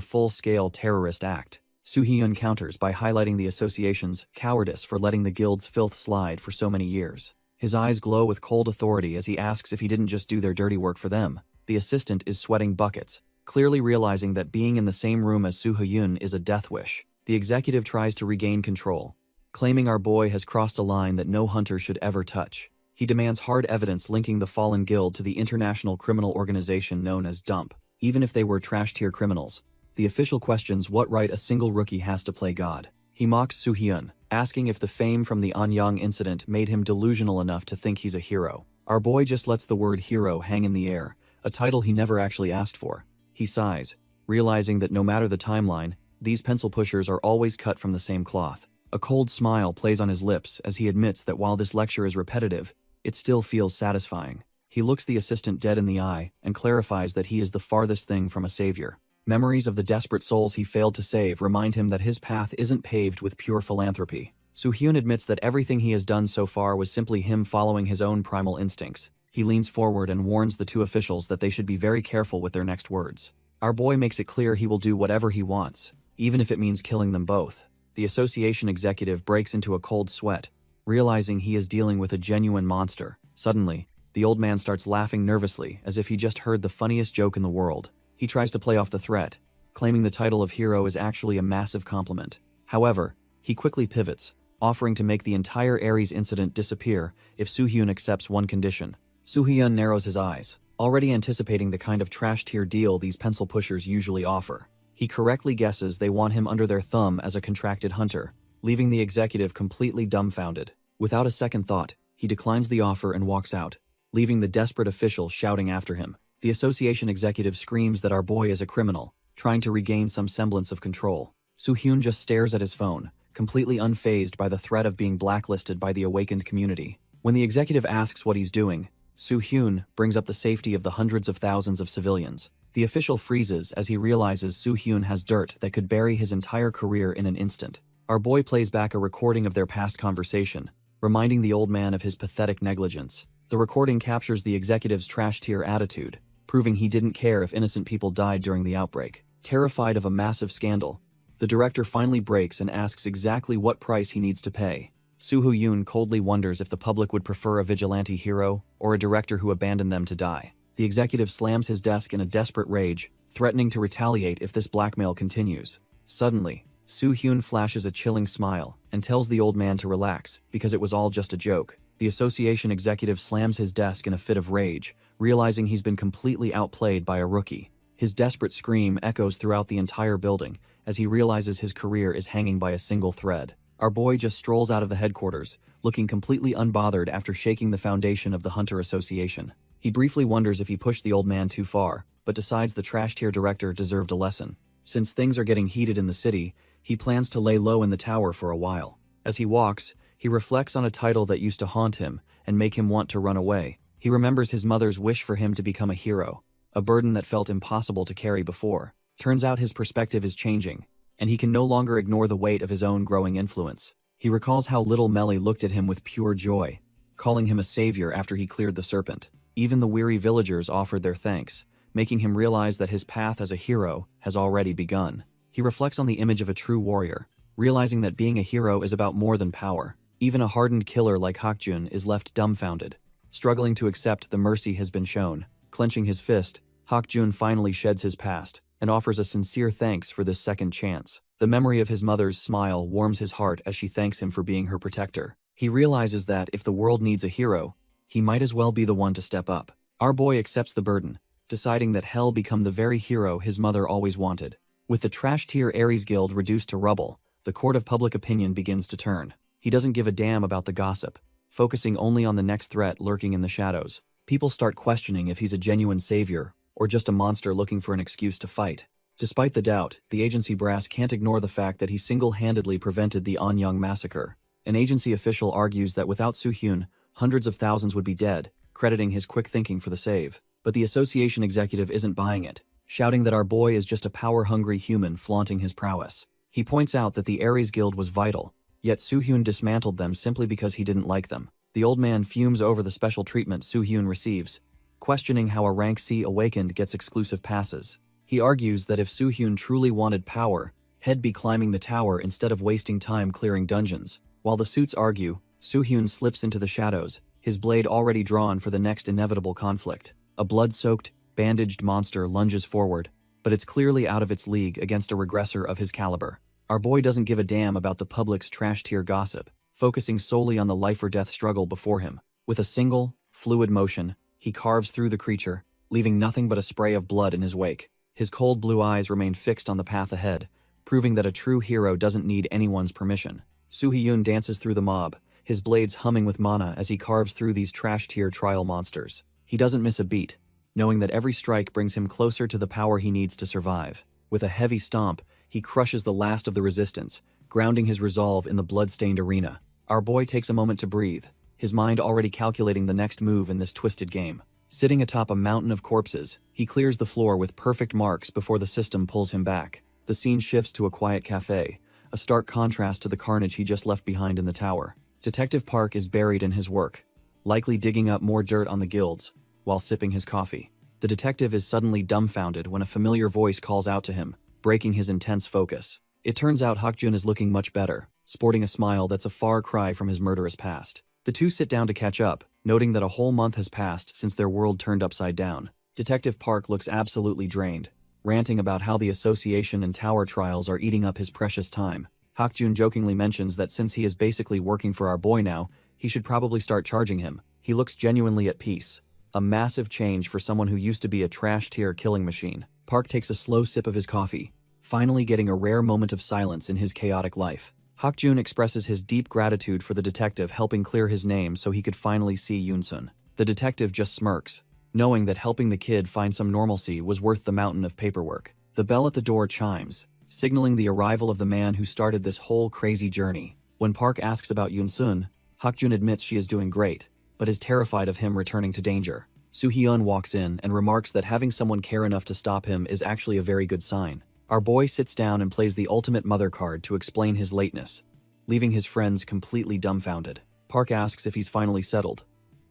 full-scale terrorist act. Soo-hyun counters by highlighting the association's cowardice for letting the guild's filth slide for so many years. His eyes glow with cold authority as he asks if he didn't just do their dirty work for them. The assistant is sweating buckets, clearly realizing that being in the same room as Soo-hyun is a death wish. The executive tries to regain control, claiming our boy has crossed a line that no hunter should ever touch. He demands hard evidence linking the fallen guild to the international criminal organization known as DUMP, even if they were trash-tier criminals. The official questions what right a single rookie has to play God. He mocks Soo-hyun, asking if the fame from the Anyang incident made him delusional enough to think he's a hero. Our boy just lets the word hero hang in the air, a title he never actually asked for. He sighs, realizing that no matter the timeline, these pencil pushers are always cut from the same cloth. A cold smile plays on his lips as he admits that while this lecture is repetitive, it still feels satisfying. He looks the assistant dead in the eye and clarifies that he is the farthest thing from a savior. Memories of the desperate souls he failed to save remind him that his path isn't paved with pure philanthropy. Soo-hyun admits that everything he has done so far was simply him following his own primal instincts. He leans forward and warns the two officials that they should be very careful with their next words. Our boy makes it clear he will do whatever he wants, even if it means killing them both. The association executive breaks into a cold sweat, realizing he is dealing with a genuine monster. Suddenly, the old man starts laughing nervously as if he just heard the funniest joke in the world. He tries to play off the threat, claiming the title of hero is actually a massive compliment. However, he quickly pivots, offering to make the entire Ares incident disappear if Soo-hyun accepts one condition. Soo-hyun narrows his eyes, already anticipating the kind of trash-tier deal these pencil pushers usually offer. He correctly guesses they want him under their thumb as a contracted hunter, leaving the executive completely dumbfounded. Without a second thought, he declines the offer and walks out, leaving the desperate official shouting after him. The association executive screams that our boy is a criminal, trying to regain some semblance of control. Soo-hyun just stares at his phone, completely unfazed by the threat of being blacklisted by the awakened community. When the executive asks what he's doing, Soo-hyun brings up the safety of the hundreds of thousands of civilians. The official freezes as he realizes Soo-hyun has dirt that could bury his entire career in an instant. Our boy plays back a recording of their past conversation, reminding the old man of his pathetic negligence. The recording captures the executive's trash-tier attitude, proving he didn't care if innocent people died during the outbreak. Terrified of a massive scandal, the director finally breaks and asks exactly what price he needs to pay. Soo-hyun coldly wonders if the public would prefer a vigilante hero or a director who abandoned them to die. The executive slams his desk in a desperate rage, threatening to retaliate if this blackmail continues. Suddenly, Soo-hyun flashes a chilling smile and tells the old man to relax because it was all just a joke. The association executive slams his desk in a fit of rage, realizing he's been completely outplayed by a rookie. His desperate scream echoes throughout the entire building as he realizes his career is hanging by a single thread. Our boy just strolls out of the headquarters, looking completely unbothered after shaking the foundation of the Hunter Association. He briefly wonders if he pushed the old man too far, but decides the trash-tier director deserved a lesson. Since things are getting heated in the city, he plans to lay low in the tower for a while. As he walks, He reflects on a title that used to haunt him and make him want to run away. He remembers his mother's wish for him to become a hero, a burden that felt impossible to carry before. Turns out his perspective is changing, and he can no longer ignore the weight of his own growing influence. He recalls how little Melly looked at him with pure joy, calling him a savior after he cleared the serpent. Even the weary villagers offered their thanks, making him realize that his path as a hero has already begun. He reflects on the image of a true warrior, realizing that being a hero is about more than power. Even a hardened killer like Hakjun is left dumbfounded, struggling to accept the mercy has been shown. Clenching his fist, Hakjun finally sheds his past and offers a sincere thanks for this second chance. The memory of his mother's smile warms his heart as she thanks him for being her protector. He realizes that if the world needs a hero, he might as well be the one to step up. Our boy accepts the burden, deciding that he'll become the very hero his mother always wanted. With the trash-tier Ares Guild reduced to rubble, the court of public opinion begins to turn. He doesn't give a damn about the gossip, focusing only on the next threat lurking in the shadows. People start questioning if he's a genuine savior or just a monster looking for an excuse to fight. Despite the doubt, the agency brass can't ignore the fact that he single-handedly prevented the Anyang massacre. An agency official argues that without Soo-hyun, hundreds of thousands would be dead, crediting his quick thinking for the save. But the association executive isn't buying it, shouting that our boy is just a power-hungry human flaunting his prowess. He points out that the Ares Guild was vital, yet Soo-hyun dismantled them simply because he didn't like them. The old man fumes over the special treatment Soo-hyun receives, questioning how a rank C awakened gets exclusive passes. He argues that if Soo-hyun truly wanted power, he'd be climbing the tower instead of wasting time clearing dungeons. While the suits argue, Soo-hyun slips into the shadows, his blade already drawn for the next inevitable conflict. A blood-soaked, bandaged monster lunges forward, but it's clearly out of its league against a regressor of his caliber. Our boy doesn't give a damn about the public's trash-tier gossip, focusing solely on the life-or-death struggle before him. With a single, fluid motion, he carves through the creature, leaving nothing but a spray of blood in his wake. His cold blue eyes remain fixed on the path ahead, proving that a true hero doesn't need anyone's permission. Soo-hyun dances through the mob, his blades humming with mana as he carves through these trash-tier trial monsters. He doesn't miss a beat, knowing that every strike brings him closer to the power he needs to survive. With a heavy stomp, he crushes the last of the resistance, grounding his resolve in the blood-stained arena. Our boy takes a moment to breathe, his mind already calculating the next move in this twisted game. Sitting atop a mountain of corpses, he clears the floor with perfect marks before the system pulls him back. The scene shifts to a quiet cafe, a stark contrast to the carnage he just left behind in the tower. Detective Park is buried in his work, likely digging up more dirt on the guilds, while sipping his coffee. The detective is suddenly dumbfounded when a familiar voice calls out to him, breaking his intense focus. It turns out Hakjun is looking much better, sporting a smile that's a far cry from his murderous past. The two sit down to catch up, noting that a whole month has passed since their world turned upside down. Detective Park looks absolutely drained, ranting about how the association and tower trials are eating up his precious time. Hakjun jokingly mentions that since he is basically working for our boy now, he should probably start charging him. He looks genuinely at peace. A massive change for someone who used to be a trash-tier killing machine. Park takes a slow sip of his coffee, finally getting a rare moment of silence in his chaotic life. Hakjun expresses his deep gratitude for the detective helping clear his name so he could finally see Yoonsun. The detective just smirks, knowing that helping the kid find some normalcy was worth the mountain of paperwork. The bell at the door chimes, signaling the arrival of the man who started this whole crazy journey. When Park asks about Yoonsun, Hakjun admits she is doing great, but is terrified of him returning to danger. Soo-hyun walks in and remarks that having someone care enough to stop him is actually a very good sign. Our boy sits down and plays the ultimate mother card to explain his lateness, leaving his friends completely dumbfounded. Park asks if he's finally settled,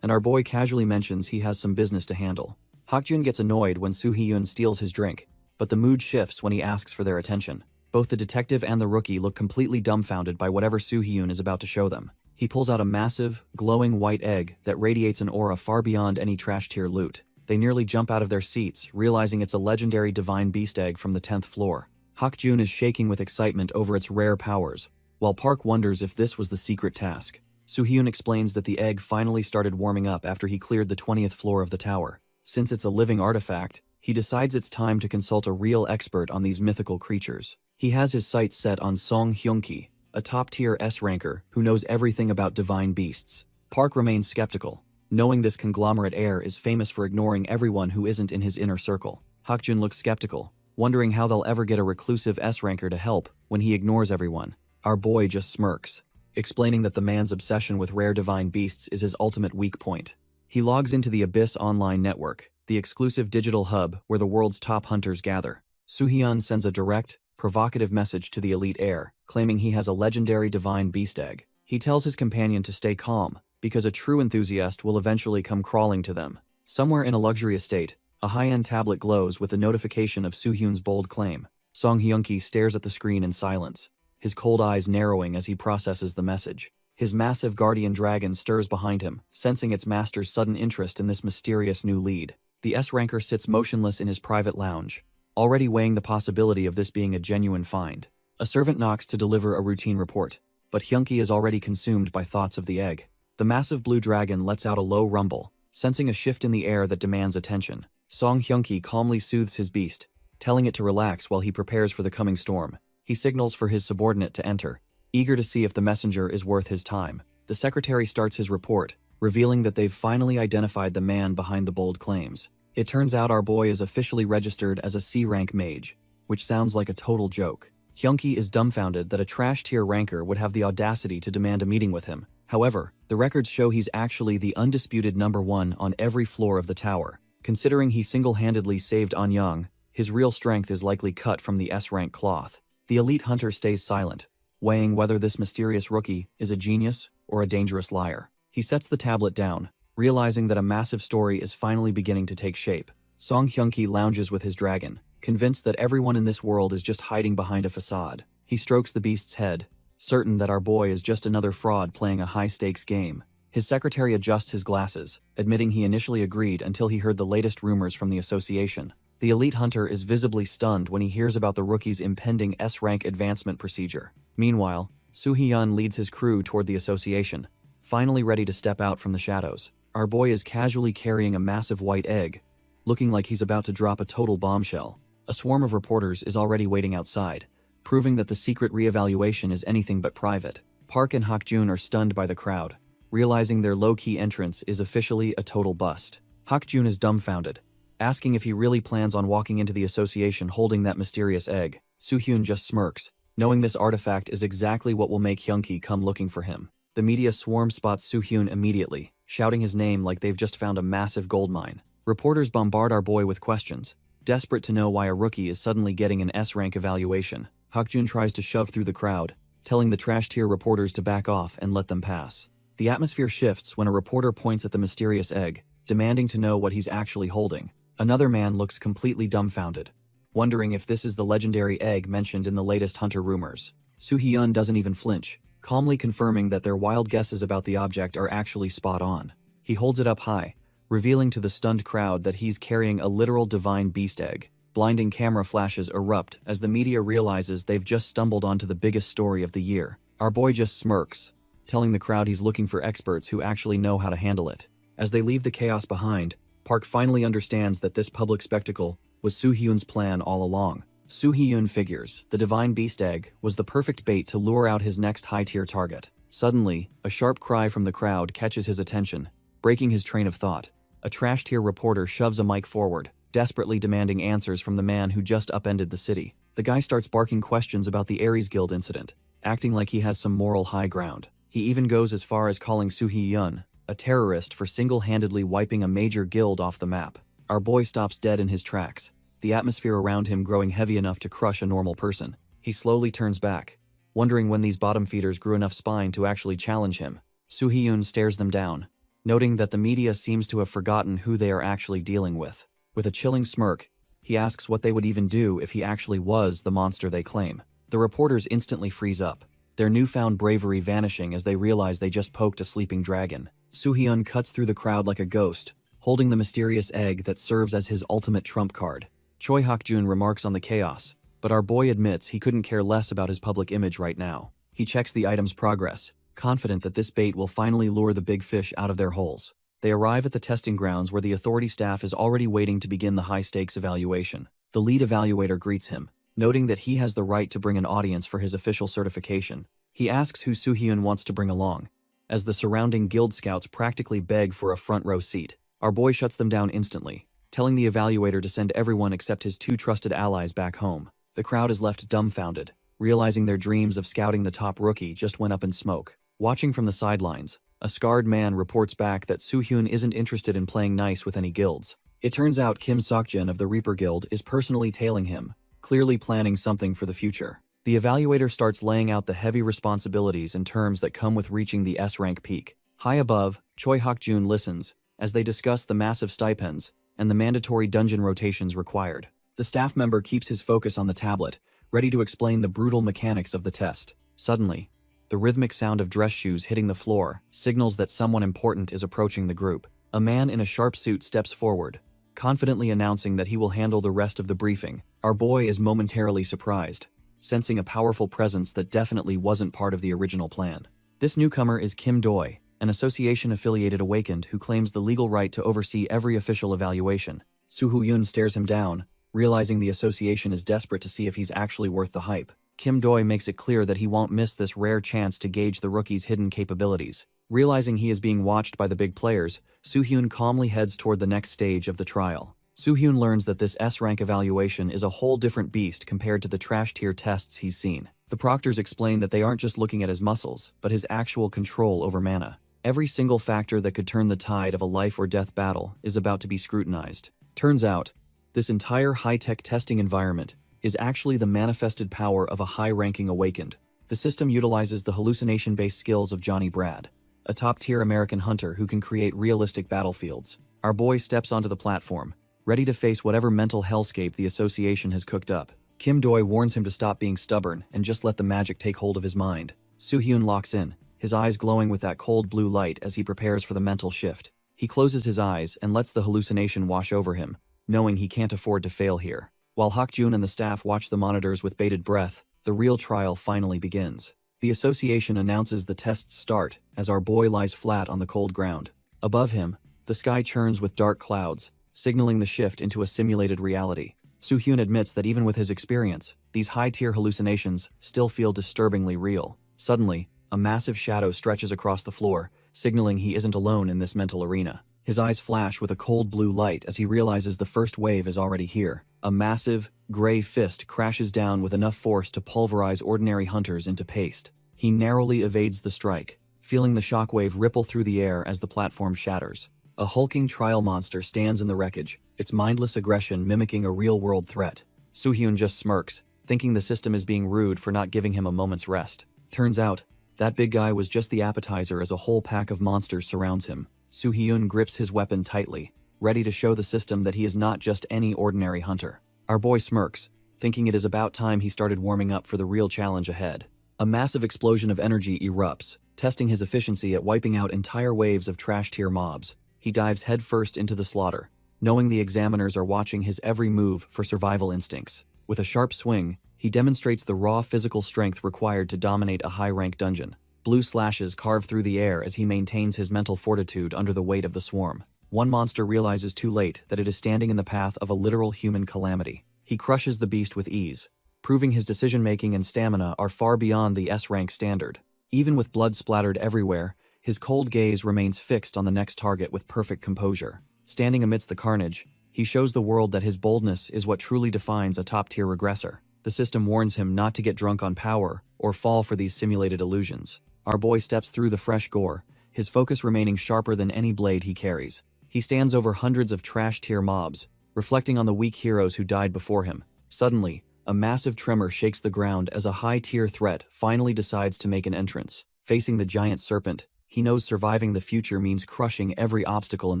and our boy casually mentions he has some business to handle. Hakjun gets annoyed when Soo-hyun steals his drink, but the mood shifts when he asks for their attention. Both the detective and the rookie look completely dumbfounded by whatever Soo-hyun is about to show them. He pulls out a massive, glowing white egg that radiates an aura far beyond any trash-tier loot. They nearly jump out of their seats, realizing it's a legendary divine beast egg from the 10th floor. Hakjun is shaking with excitement over its rare powers, while Park wonders if this was the secret task. Soo-hyun explains that the egg finally started warming up after he cleared the 20th floor of the tower. Since it's a living artifact, he decides it's time to consult a real expert on these mythical creatures. He has his sights set on Song Hyung-ki, a top-tier S-ranker who knows everything about divine beasts. Park remains skeptical, knowing this conglomerate heir is famous for ignoring everyone who isn't in his inner circle. Hakjun looks skeptical, wondering how they'll ever get a reclusive S-ranker to help when he ignores everyone. Our boy just smirks, explaining that the man's obsession with rare divine beasts is his ultimate weak point. He logs into the Abyss Online Network, the exclusive digital hub where the world's top hunters gather. Soo-hyun sends a direct, provocative message to the elite heir, claiming he has a legendary divine beast egg. He tells his companion to stay calm, because a true enthusiast will eventually come crawling to them. Somewhere in a luxury estate, a high-end tablet glows with the notification of Soo-hyun's bold claim. Song Hyun-ki stares at the screen in silence, his cold eyes narrowing as he processes the message. His massive guardian dragon stirs behind him, sensing its master's sudden interest in this mysterious new lead. The S-ranker sits motionless in his private lounge, already weighing the possibility of this being a genuine find. A servant knocks to deliver a routine report, but Hyun-ki is already consumed by thoughts of the egg. The massive blue dragon lets out a low rumble, sensing a shift in the air that demands attention. Song Hyun-ki calmly soothes his beast, telling it to relax while he prepares for the coming storm. He signals for his subordinate to enter, eager to see if the messenger is worth his time. The secretary starts his report, revealing that they've finally identified the man behind the bold claims. It turns out our boy is officially registered as a C-rank mage, which sounds like a total joke. Hyun-ki is dumbfounded that a trash-tier ranker would have the audacity to demand a meeting with him. However, the records show he's actually the undisputed #1 on every floor of the tower. Considering he single-handedly saved Anyang, his real strength is likely cut from the S-rank cloth. The elite hunter stays silent, weighing whether this mysterious rookie is a genius or a dangerous liar. He sets the tablet down, realizing that a massive story is finally beginning to take shape. Song Hyun-ki lounges with his dragon, convinced that everyone in this world is just hiding behind a facade. He strokes the beast's head, certain that our boy is just another fraud playing a high-stakes game. His secretary adjusts his glasses, admitting he initially agreed until he heard the latest rumors from the association. The elite hunter is visibly stunned when he hears about the rookie's impending S-rank advancement procedure. Meanwhile, Soo-hyun leads his crew toward the association, finally ready to step out from the shadows. Our boy is casually carrying a massive white egg, looking like he's about to drop a total bombshell. A swarm of reporters is already waiting outside, proving that the secret re-evaluation is anything but private. Park and Hak-jun are stunned by the crowd, realizing their low-key entrance is officially a total bust. Hak-jun is dumbfounded, asking if he really plans on walking into the association holding that mysterious egg. Soo-hyun just smirks, knowing this artifact is exactly what will make Hyun-ki come looking for him. The media swarm spots Soo-hyun immediately, shouting his name like they've just found a massive gold mine. Reporters bombard our boy with questions, desperate to know why a rookie is suddenly getting an S-rank evaluation. Hak-jun tries to shove through the crowd, telling the trash-tier reporters to back off and let them pass. The atmosphere shifts when a reporter points at the mysterious egg, demanding to know what he's actually holding. Another man looks completely dumbfounded, wondering if this is the legendary egg mentioned in the latest hunter rumors. Soo-hyun doesn't even flinch, calmly confirming that their wild guesses about the object are actually spot on. He holds it up high, revealing to the stunned crowd that he's carrying a literal divine beast egg. Blinding camera flashes erupt as the media realizes they've just stumbled onto the biggest story of the year. Our boy just smirks, telling the crowd he's looking for experts who actually know how to handle it. As they leave the chaos behind, Park finally understands that this public spectacle was Soo-hyun's plan all along. Soo-hyun figures the divine beast egg was the perfect bait to lure out his next high-tier target. Suddenly, a sharp cry from the crowd catches his attention, breaking his train of thought. A trash-tier reporter shoves a mic forward, desperately demanding answers from the man who just upended the city. The guy starts barking questions about the Ares Guild incident, acting like he has some moral high ground. He even goes as far as calling Soo-hyun a terrorist for single-handedly wiping a major guild off the map. Our boy stops dead in his tracks, the atmosphere around him growing heavy enough to crush a normal person. He slowly turns back, wondering when these bottom feeders grew enough spine to actually challenge him. Soo-hyun stares them down, noting that the media seems to have forgotten who they are actually dealing with. With a chilling smirk, he asks what they would even do if he actually was the monster they claim. The reporters instantly freeze up, their newfound bravery vanishing as they realize they just poked a sleeping dragon. Soo-hyun cuts through the crowd like a ghost, holding the mysterious egg that serves as his ultimate trump card. Choi Hak-jun remarks on the chaos, but our boy admits he couldn't care less about his public image right now. He checks the item's progress, confident that this bait will finally lure the big fish out of their holes. They arrive at the testing grounds where the authority staff is already waiting to begin the high-stakes evaluation. The lead evaluator greets him, noting that he has the right to bring an audience for his official certification. He asks who Soo-hyun wants to bring along, as the surrounding guild scouts practically beg for a front-row seat. Our boy shuts them down instantly, telling the evaluator to send everyone except his two trusted allies back home. The crowd is left dumbfounded, realizing their dreams of scouting the top rookie just went up in smoke. Watching from the sidelines, a scarred man reports back that Soo-hyun isn't interested in playing nice with any guilds. It turns out Kim Sok-jin of the Reaper Guild is personally tailing him, clearly planning something for the future. The evaluator starts laying out the heavy responsibilities and terms that come with reaching the S-rank peak. High above, Choi Hak-jun listens as they discuss the massive stipends and the mandatory dungeon rotations required. The staff member keeps his focus on the tablet, ready to explain the brutal mechanics of the test. Suddenly, the rhythmic sound of dress shoes hitting the floor signals that someone important is approaching the group. A man in a sharp suit steps forward, confidently announcing that he will handle the rest of the briefing. Our boy is momentarily surprised, sensing a powerful presence that definitely wasn't part of the original plan. This newcomer is Kim Doi, an association-affiliated awakened who claims the legal right to oversee every official evaluation. Soo-hyun stares him down, realizing the association is desperate to see if he's actually worth the hype. Kim Doi makes it clear that he won't miss this rare chance to gauge the rookie's hidden capabilities. Realizing he is being watched by the big players, Soo-hyun calmly heads toward the next stage of the trial. Soo-hyun learns that this S-rank evaluation is a whole different beast compared to the trash-tier tests he's seen. The proctors explain that they aren't just looking at his muscles, but his actual control over mana. Every single factor that could turn the tide of a life-or-death battle is about to be scrutinized. Turns out, this entire high-tech testing environment is actually the manifested power of a high-ranking awakened. The system utilizes the hallucination-based skills of Johnny Brad, a top-tier American hunter who can create realistic battlefields. Our boy steps onto the platform, ready to face whatever mental hellscape the association has cooked up. Kim Doi warns him to stop being stubborn and just let the magic take hold of his mind. Soo-hyun locks in, his eyes glowing with that cold blue light as he prepares for the mental shift. He closes his eyes and lets the hallucination wash over him, knowing he can't afford to fail here. While Hak-jun and the staff watch the monitors with bated breath, the real trial finally begins. The association announces the test's start as our boy lies flat on the cold ground. Above him, the sky churns with dark clouds, signaling the shift into a simulated reality. Soo-hyun admits that even with his experience, these high-tier hallucinations still feel disturbingly real. Suddenly, a massive shadow stretches across the floor, signaling he isn't alone in this mental arena. His eyes flash with a cold blue light as he realizes the first wave is already here. A massive, gray fist crashes down with enough force to pulverize ordinary hunters into paste. He narrowly evades the strike, feeling the shockwave ripple through the air as the platform shatters. A hulking trial monster stands in the wreckage, its mindless aggression mimicking a real-world threat. Soo-hyun just smirks, thinking the system is being rude for not giving him a moment's rest. Turns out, that big guy was just the appetizer as a whole pack of monsters surrounds him. Soo-hyun grips his weapon tightly, ready to show the system that he is not just any ordinary hunter. Our boy smirks, thinking it is about time he started warming up for the real challenge ahead. A massive explosion of energy erupts, testing his efficiency at wiping out entire waves of trash-tier mobs. He dives headfirst into the slaughter, knowing the examiners are watching his every move for survival instincts. With a sharp swing, he demonstrates the raw physical strength required to dominate a high-rank dungeon. Blue slashes carve through the air as he maintains his mental fortitude under the weight of the swarm. One monster realizes too late that it is standing in the path of a literal human calamity. He crushes the beast with ease, proving his decision-making and stamina are far beyond the S-rank standard. Even with blood splattered everywhere, his cold gaze remains fixed on the next target with perfect composure. Standing amidst the carnage, he shows the world that his boldness is what truly defines a top-tier regressor. The system warns him not to get drunk on power or fall for these simulated illusions. Our boy steps through the fresh gore, his focus remaining sharper than any blade he carries. He stands over hundreds of trash-tier mobs, reflecting on the weak heroes who died before him. Suddenly, a massive tremor shakes the ground as a high-tier threat finally decides to make an entrance. Facing the giant serpent, he knows surviving the future means crushing every obstacle in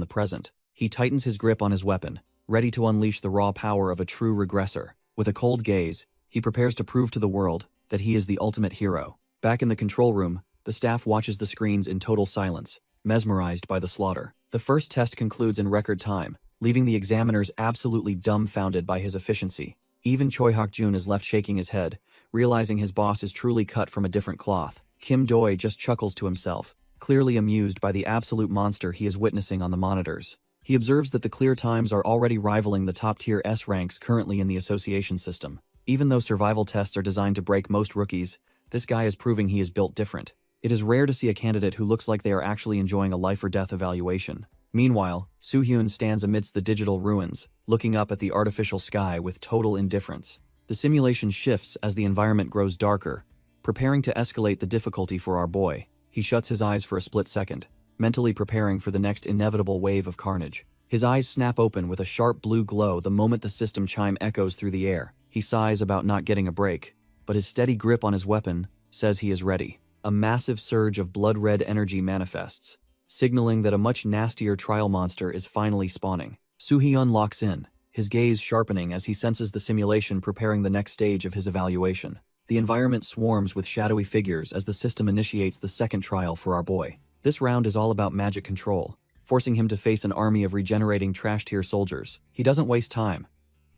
the present. He tightens his grip on his weapon, ready to unleash the raw power of a true regressor. With a cold gaze, he prepares to prove to the world that he is the ultimate hero. Back in the control room, the staff watches the screens in total silence, mesmerized by the slaughter. The first test concludes in record time, leaving the examiners absolutely dumbfounded by his efficiency. Even Choi Hak-jun is left shaking his head, realizing his boss is truly cut from a different cloth. Kim Doi just chuckles to himself, clearly amused by the absolute monster he is witnessing on the monitors. He observes that the clear times are already rivaling the top-tier S ranks currently in the association system. Even though survival tests are designed to break most rookies, this guy is proving he is built different. It is rare to see a candidate who looks like they are actually enjoying a life-or-death evaluation. Meanwhile, Soo-hyun stands amidst the digital ruins, looking up at the artificial sky with total indifference. The simulation shifts as the environment grows darker, preparing to escalate the difficulty for our boy. He shuts his eyes for a split second, mentally preparing for the next inevitable wave of carnage. His eyes snap open with a sharp blue glow the moment the system chime echoes through the air. He sighs about not getting a break, but his steady grip on his weapon says he is ready. A massive surge of blood-red energy manifests, signaling that a much nastier trial monster is finally spawning. Soo-hyun locks in, his gaze sharpening as he senses the simulation preparing the next stage of his evaluation. The environment swarms with shadowy figures as the system initiates the second trial for our boy. This round is all about magic control, forcing him to face an army of regenerating trash-tier soldiers. He doesn't waste time,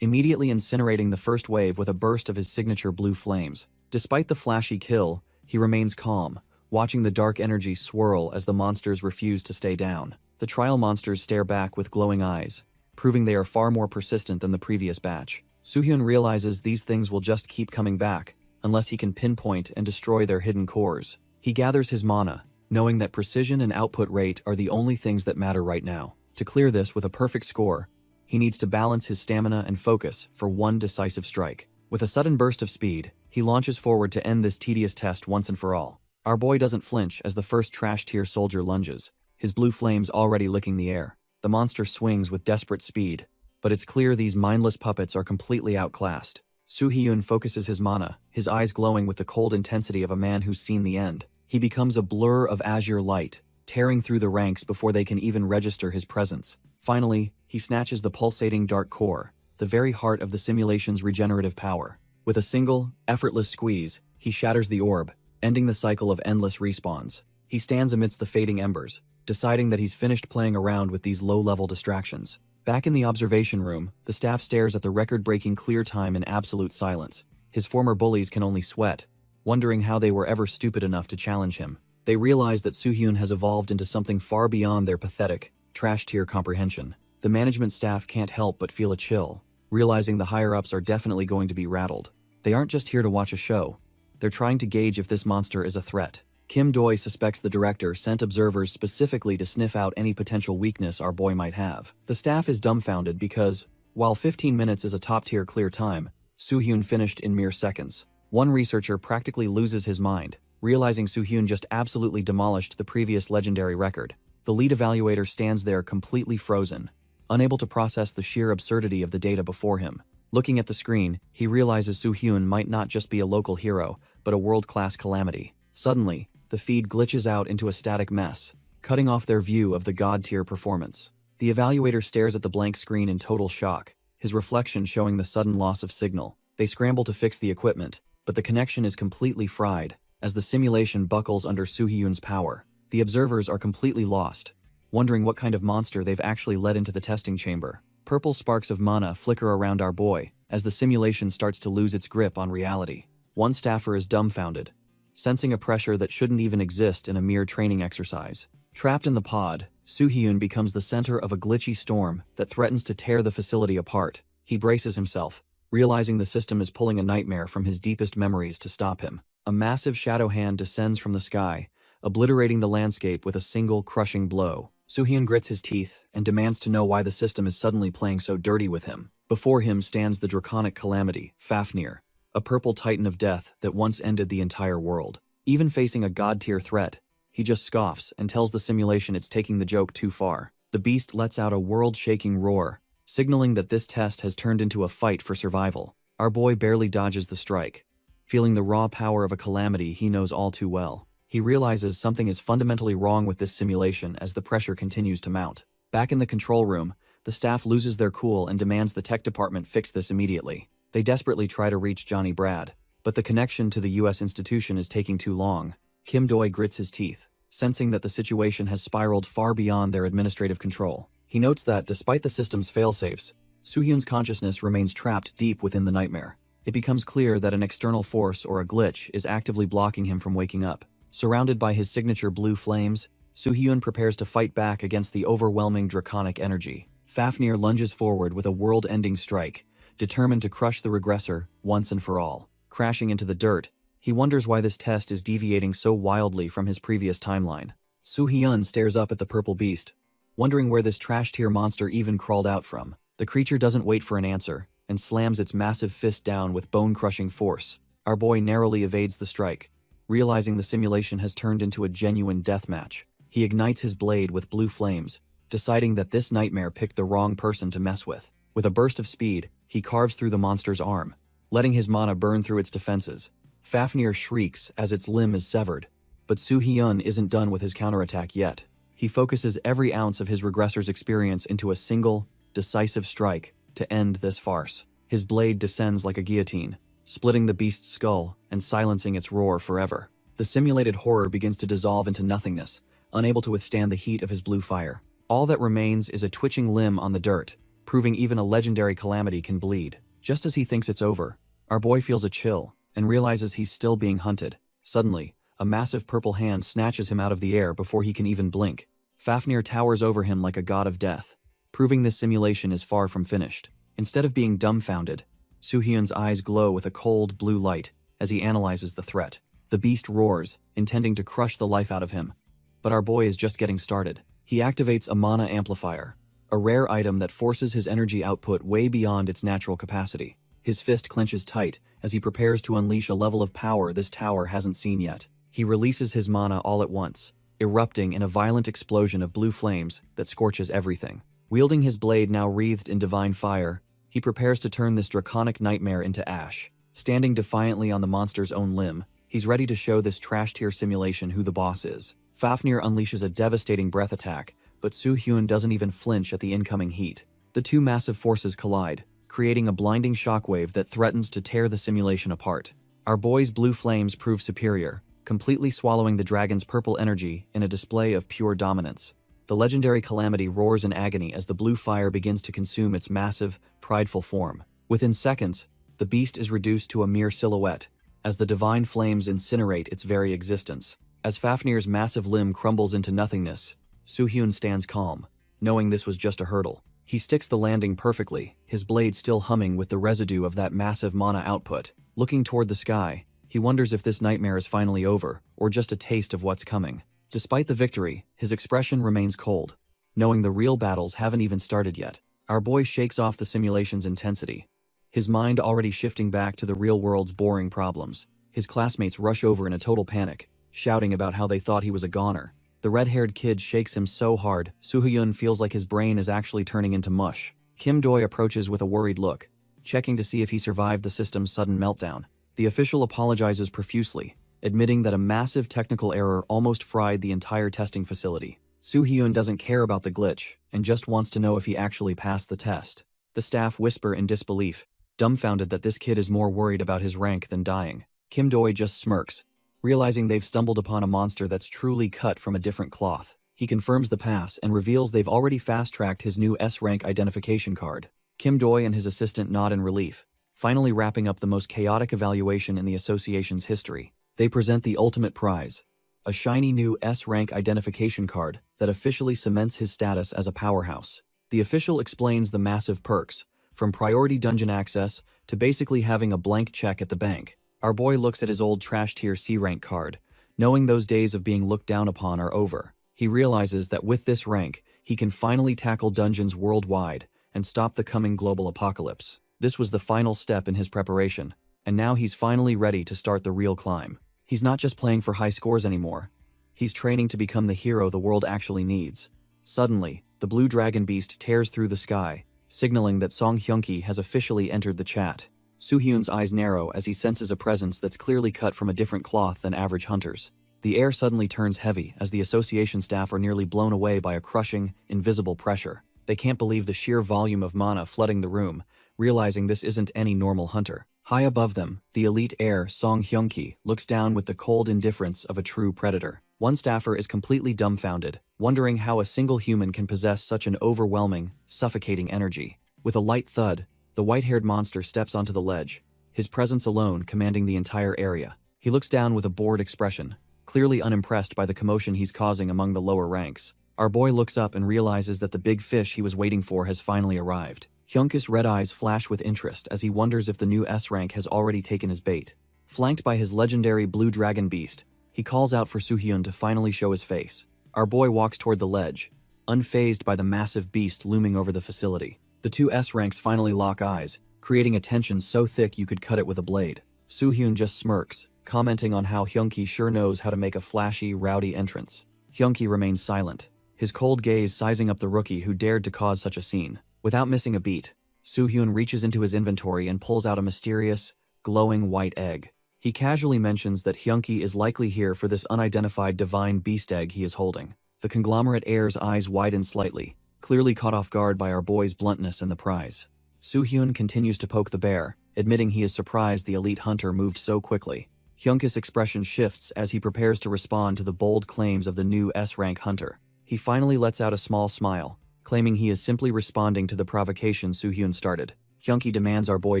immediately incinerating the first wave with a burst of his signature blue flames. Despite the flashy kill, he remains calm, watching the dark energy swirl as the monsters refuse to stay down. The trial monsters stare back with glowing eyes, proving they are far more persistent than the previous batch. Soo-hyun realizes these things will just keep coming back, unless he can pinpoint and destroy their hidden cores. He gathers his mana, knowing that precision and output rate are the only things that matter right now. To clear this with a perfect score, he needs to balance his stamina and focus for one decisive strike. With a sudden burst of speed, he launches forward to end this tedious test once and for all. Our boy doesn't flinch as the first trash-tier soldier lunges, his blue flames already licking the air. The monster swings with desperate speed, but it's clear these mindless puppets are completely outclassed. Soo-hyun focuses his mana, his eyes glowing with the cold intensity of a man who's seen the end. He becomes a blur of azure light, tearing through the ranks before they can even register his presence. Finally, he snatches the pulsating dark core, the very heart of the simulation's regenerative power. With a single, effortless squeeze, he shatters the orb, ending the cycle of endless respawns. He stands amidst the fading embers, deciding that he's finished playing around with these low-level distractions. Back in the observation room, the staff stares at the record-breaking clear time in absolute silence. His former bullies can only sweat, wondering how they were ever stupid enough to challenge him. They realize that Soo-hyun has evolved into something far beyond their pathetic, trash-tier comprehension. The management staff can't help but feel a chill, realizing the higher-ups are definitely going to be rattled. They aren't just here to watch a show. They're trying to gauge if this monster is a threat. Kim Doi suspects the director sent observers specifically to sniff out any potential weakness our boy might have. The staff is dumbfounded because, while 15 minutes is a top-tier clear time, Soo-hyun finished in mere seconds. One researcher practically loses his mind, realizing Soo-hyun just absolutely demolished the previous legendary record. The lead evaluator stands there completely frozen, unable to process the sheer absurdity of the data before him. Looking at the screen, he realizes Soo-hyun might not just be a local hero, but a world-class calamity. Suddenly, the feed glitches out into a static mess, cutting off their view of the god-tier performance. The evaluator stares at the blank screen in total shock, his reflection showing the sudden loss of signal. They scramble to fix the equipment, but the connection is completely fried, as the simulation buckles under Soo-hyun's power. The observers are completely lost, wondering what kind of monster they've actually let into the testing chamber. Purple sparks of mana flicker around our boy, as the simulation starts to lose its grip on reality. One staffer is dumbfounded, sensing a pressure that shouldn't even exist in a mere training exercise. Trapped in the pod, Soo-hyun becomes the center of a glitchy storm that threatens to tear the facility apart. He braces himself, realizing the system is pulling a nightmare from his deepest memories to stop him. A massive shadow hand descends from the sky, obliterating the landscape with a single crushing blow. Soo-hyun grits his teeth and demands to know why the system is suddenly playing so dirty with him. Before him stands the draconic calamity, Fafnir, a purple titan of death that once ended the entire world. Even facing a god-tier threat, he just scoffs and tells the simulation it's taking the joke too far. The beast lets out a world-shaking roar, signaling that this test has turned into a fight for survival. Our boy barely dodges the strike, feeling the raw power of a calamity he knows all too well. He realizes something is fundamentally wrong with this simulation as the pressure continues to mount. Back in the control room, the staff loses their cool and demands the tech department fix this immediately. They desperately try to reach Johnny Brad, but the connection to the US institution is taking too long. Kim Doi grits his teeth, sensing that the situation has spiraled far beyond their administrative control. He notes that, despite the system's failsafes, Soo-hyun's consciousness remains trapped deep within the nightmare. It becomes clear that an external force or a glitch is actively blocking him from waking up. Surrounded by his signature blue flames, Soo-hyun prepares to fight back against the overwhelming draconic energy. Fafnir lunges forward with a world-ending strike, determined to crush the regressor once and for all. Crashing into the dirt, he wonders why this test is deviating so wildly from his previous timeline. Soo-hyun stares up at the purple beast, wondering where this trash-tier monster even crawled out from. The creature doesn't wait for an answer, and slams its massive fist down with bone-crushing force. Our boy narrowly evades the strike, realizing the simulation has turned into a genuine deathmatch. He ignites his blade with blue flames, deciding that this nightmare picked the wrong person to mess with. With a burst of speed, he carves through the monster's arm, letting his mana burn through its defenses. Fafnir shrieks as its limb is severed, but Soo-hyun isn't done with his counterattack yet. He focuses every ounce of his regressor's experience into a single, decisive strike to end this farce. His blade descends like a guillotine, splitting the beast's skull and silencing its roar forever. The simulated horror begins to dissolve into nothingness, unable to withstand the heat of his blue fire. All that remains is a twitching limb on the dirt, proving even a legendary calamity can bleed. Just as he thinks it's over, our boy feels a chill and realizes he's still being hunted. Suddenly, a massive purple hand snatches him out of the air before he can even blink. Fafnir towers over him like a god of death, proving this simulation is far from finished. Instead of being dumbfounded, Soo-hyun's eyes glow with a cold blue light as he analyzes the threat. The beast roars, intending to crush the life out of him. But our boy is just getting started. He activates a mana amplifier, a rare item that forces his energy output way beyond its natural capacity. His fist clenches tight as he prepares to unleash a level of power this tower hasn't seen yet. He releases his mana all at once, erupting in a violent explosion of blue flames that scorches everything. Wielding his blade now wreathed in divine fire, he prepares to turn this draconic nightmare into ash. Standing defiantly on the monster's own limb, he's ready to show this trash-tier simulation who the boss is. Fafnir unleashes a devastating breath attack, but Soo-hyun doesn't even flinch at the incoming heat. The two massive forces collide, creating a blinding shockwave that threatens to tear the simulation apart. Our boy's blue flames prove superior, completely swallowing the dragon's purple energy in a display of pure dominance. The legendary calamity roars in agony as the blue fire begins to consume its massive, prideful form. Within seconds, the beast is reduced to a mere silhouette, as the divine flames incinerate its very existence. As Fafnir's massive limb crumbles into nothingness, Soo-hyun stands calm, knowing this was just a hurdle. He sticks the landing perfectly, his blade still humming with the residue of that massive mana output. Looking toward the sky, he wonders if this nightmare is finally over, or just a taste of what's coming. Despite the victory, his expression remains cold, knowing the real battles haven't even started yet. Our boy shakes off the simulation's intensity, his mind already shifting back to the real world's boring problems. His classmates rush over in a total panic, shouting about how they thought he was a goner. The red-haired kid shakes him so hard, Soo-hyun feels like his brain is actually turning into mush. Kim Doi approaches with a worried look, checking to see if he survived the system's sudden meltdown. The official apologizes profusely, admitting that a massive technical error almost fried the entire testing facility. Soo-hyun doesn't care about the glitch, and just wants to know if he actually passed the test. The staff whisper in disbelief, dumbfounded that this kid is more worried about his rank than dying. Kim Doi just smirks, realizing they've stumbled upon a monster that's truly cut from a different cloth. He confirms the pass and reveals they've already fast-tracked his new S-rank identification card. Kim Doi and his assistant nod in relief, finally wrapping up the most chaotic evaluation in the association's history. They present the ultimate prize, a shiny new S-rank identification card that officially cements his status as a powerhouse. The official explains the massive perks, from priority dungeon access to basically having a blank check at the bank. Our boy looks at his old trash-tier C-rank card, knowing those days of being looked down upon are over. He realizes that with this rank, he can finally tackle dungeons worldwide and stop the coming global apocalypse. This was the final step in his preparation, and now he's finally ready to start the real climb. He's not just playing for high scores anymore. He's training to become the hero the world actually needs. Suddenly, the blue dragon beast tears through the sky, signaling that Song Hyunki has officially entered the chat. Soo-hyun's eyes narrow as he senses a presence that's clearly cut from a different cloth than average hunters. The air suddenly turns heavy as the association staff are nearly blown away by a crushing, invisible pressure. They can't believe the sheer volume of mana flooding the room, realizing this isn't any normal hunter. High above them, the elite heir, Song Hyunki, looks down with the cold indifference of a true predator. One staffer is completely dumbfounded, wondering how a single human can possess such an overwhelming, suffocating energy. With a light thud, the white-haired monster steps onto the ledge, his presence alone commanding the entire area. He looks down with a bored expression, clearly unimpressed by the commotion he's causing among the lower ranks. Our boy looks up and realizes that the big fish he was waiting for has finally arrived. Hyunki's red eyes flash with interest as he wonders if the new S-rank has already taken his bait. Flanked by his legendary blue dragon beast, he calls out for Soo-hyun to finally show his face. Our boy walks toward the ledge, unfazed by the massive beast looming over the facility. The two S-ranks finally lock eyes, creating a tension so thick you could cut it with a blade. Soo-hyun just smirks, commenting on how Hyunki sure knows how to make a flashy, rowdy entrance. Hyunki remains silent, his cold gaze sizing up the rookie who dared to cause such a scene. Without missing a beat, Soo-hyun reaches into his inventory and pulls out a mysterious, glowing white egg. He casually mentions that Hyunki is likely here for this unidentified divine beast egg he is holding. The conglomerate heir's eyes widen slightly, clearly caught off guard by our boy's bluntness and the prize. Soo-hyun continues to poke the bear, admitting he is surprised the elite hunter moved so quickly. Hyunki's expression shifts as he prepares to respond to the bold claims of the new S-rank hunter. He finally lets out a small smile, claiming he is simply responding to the provocation Soo-hyun started. Hyunki demands our boy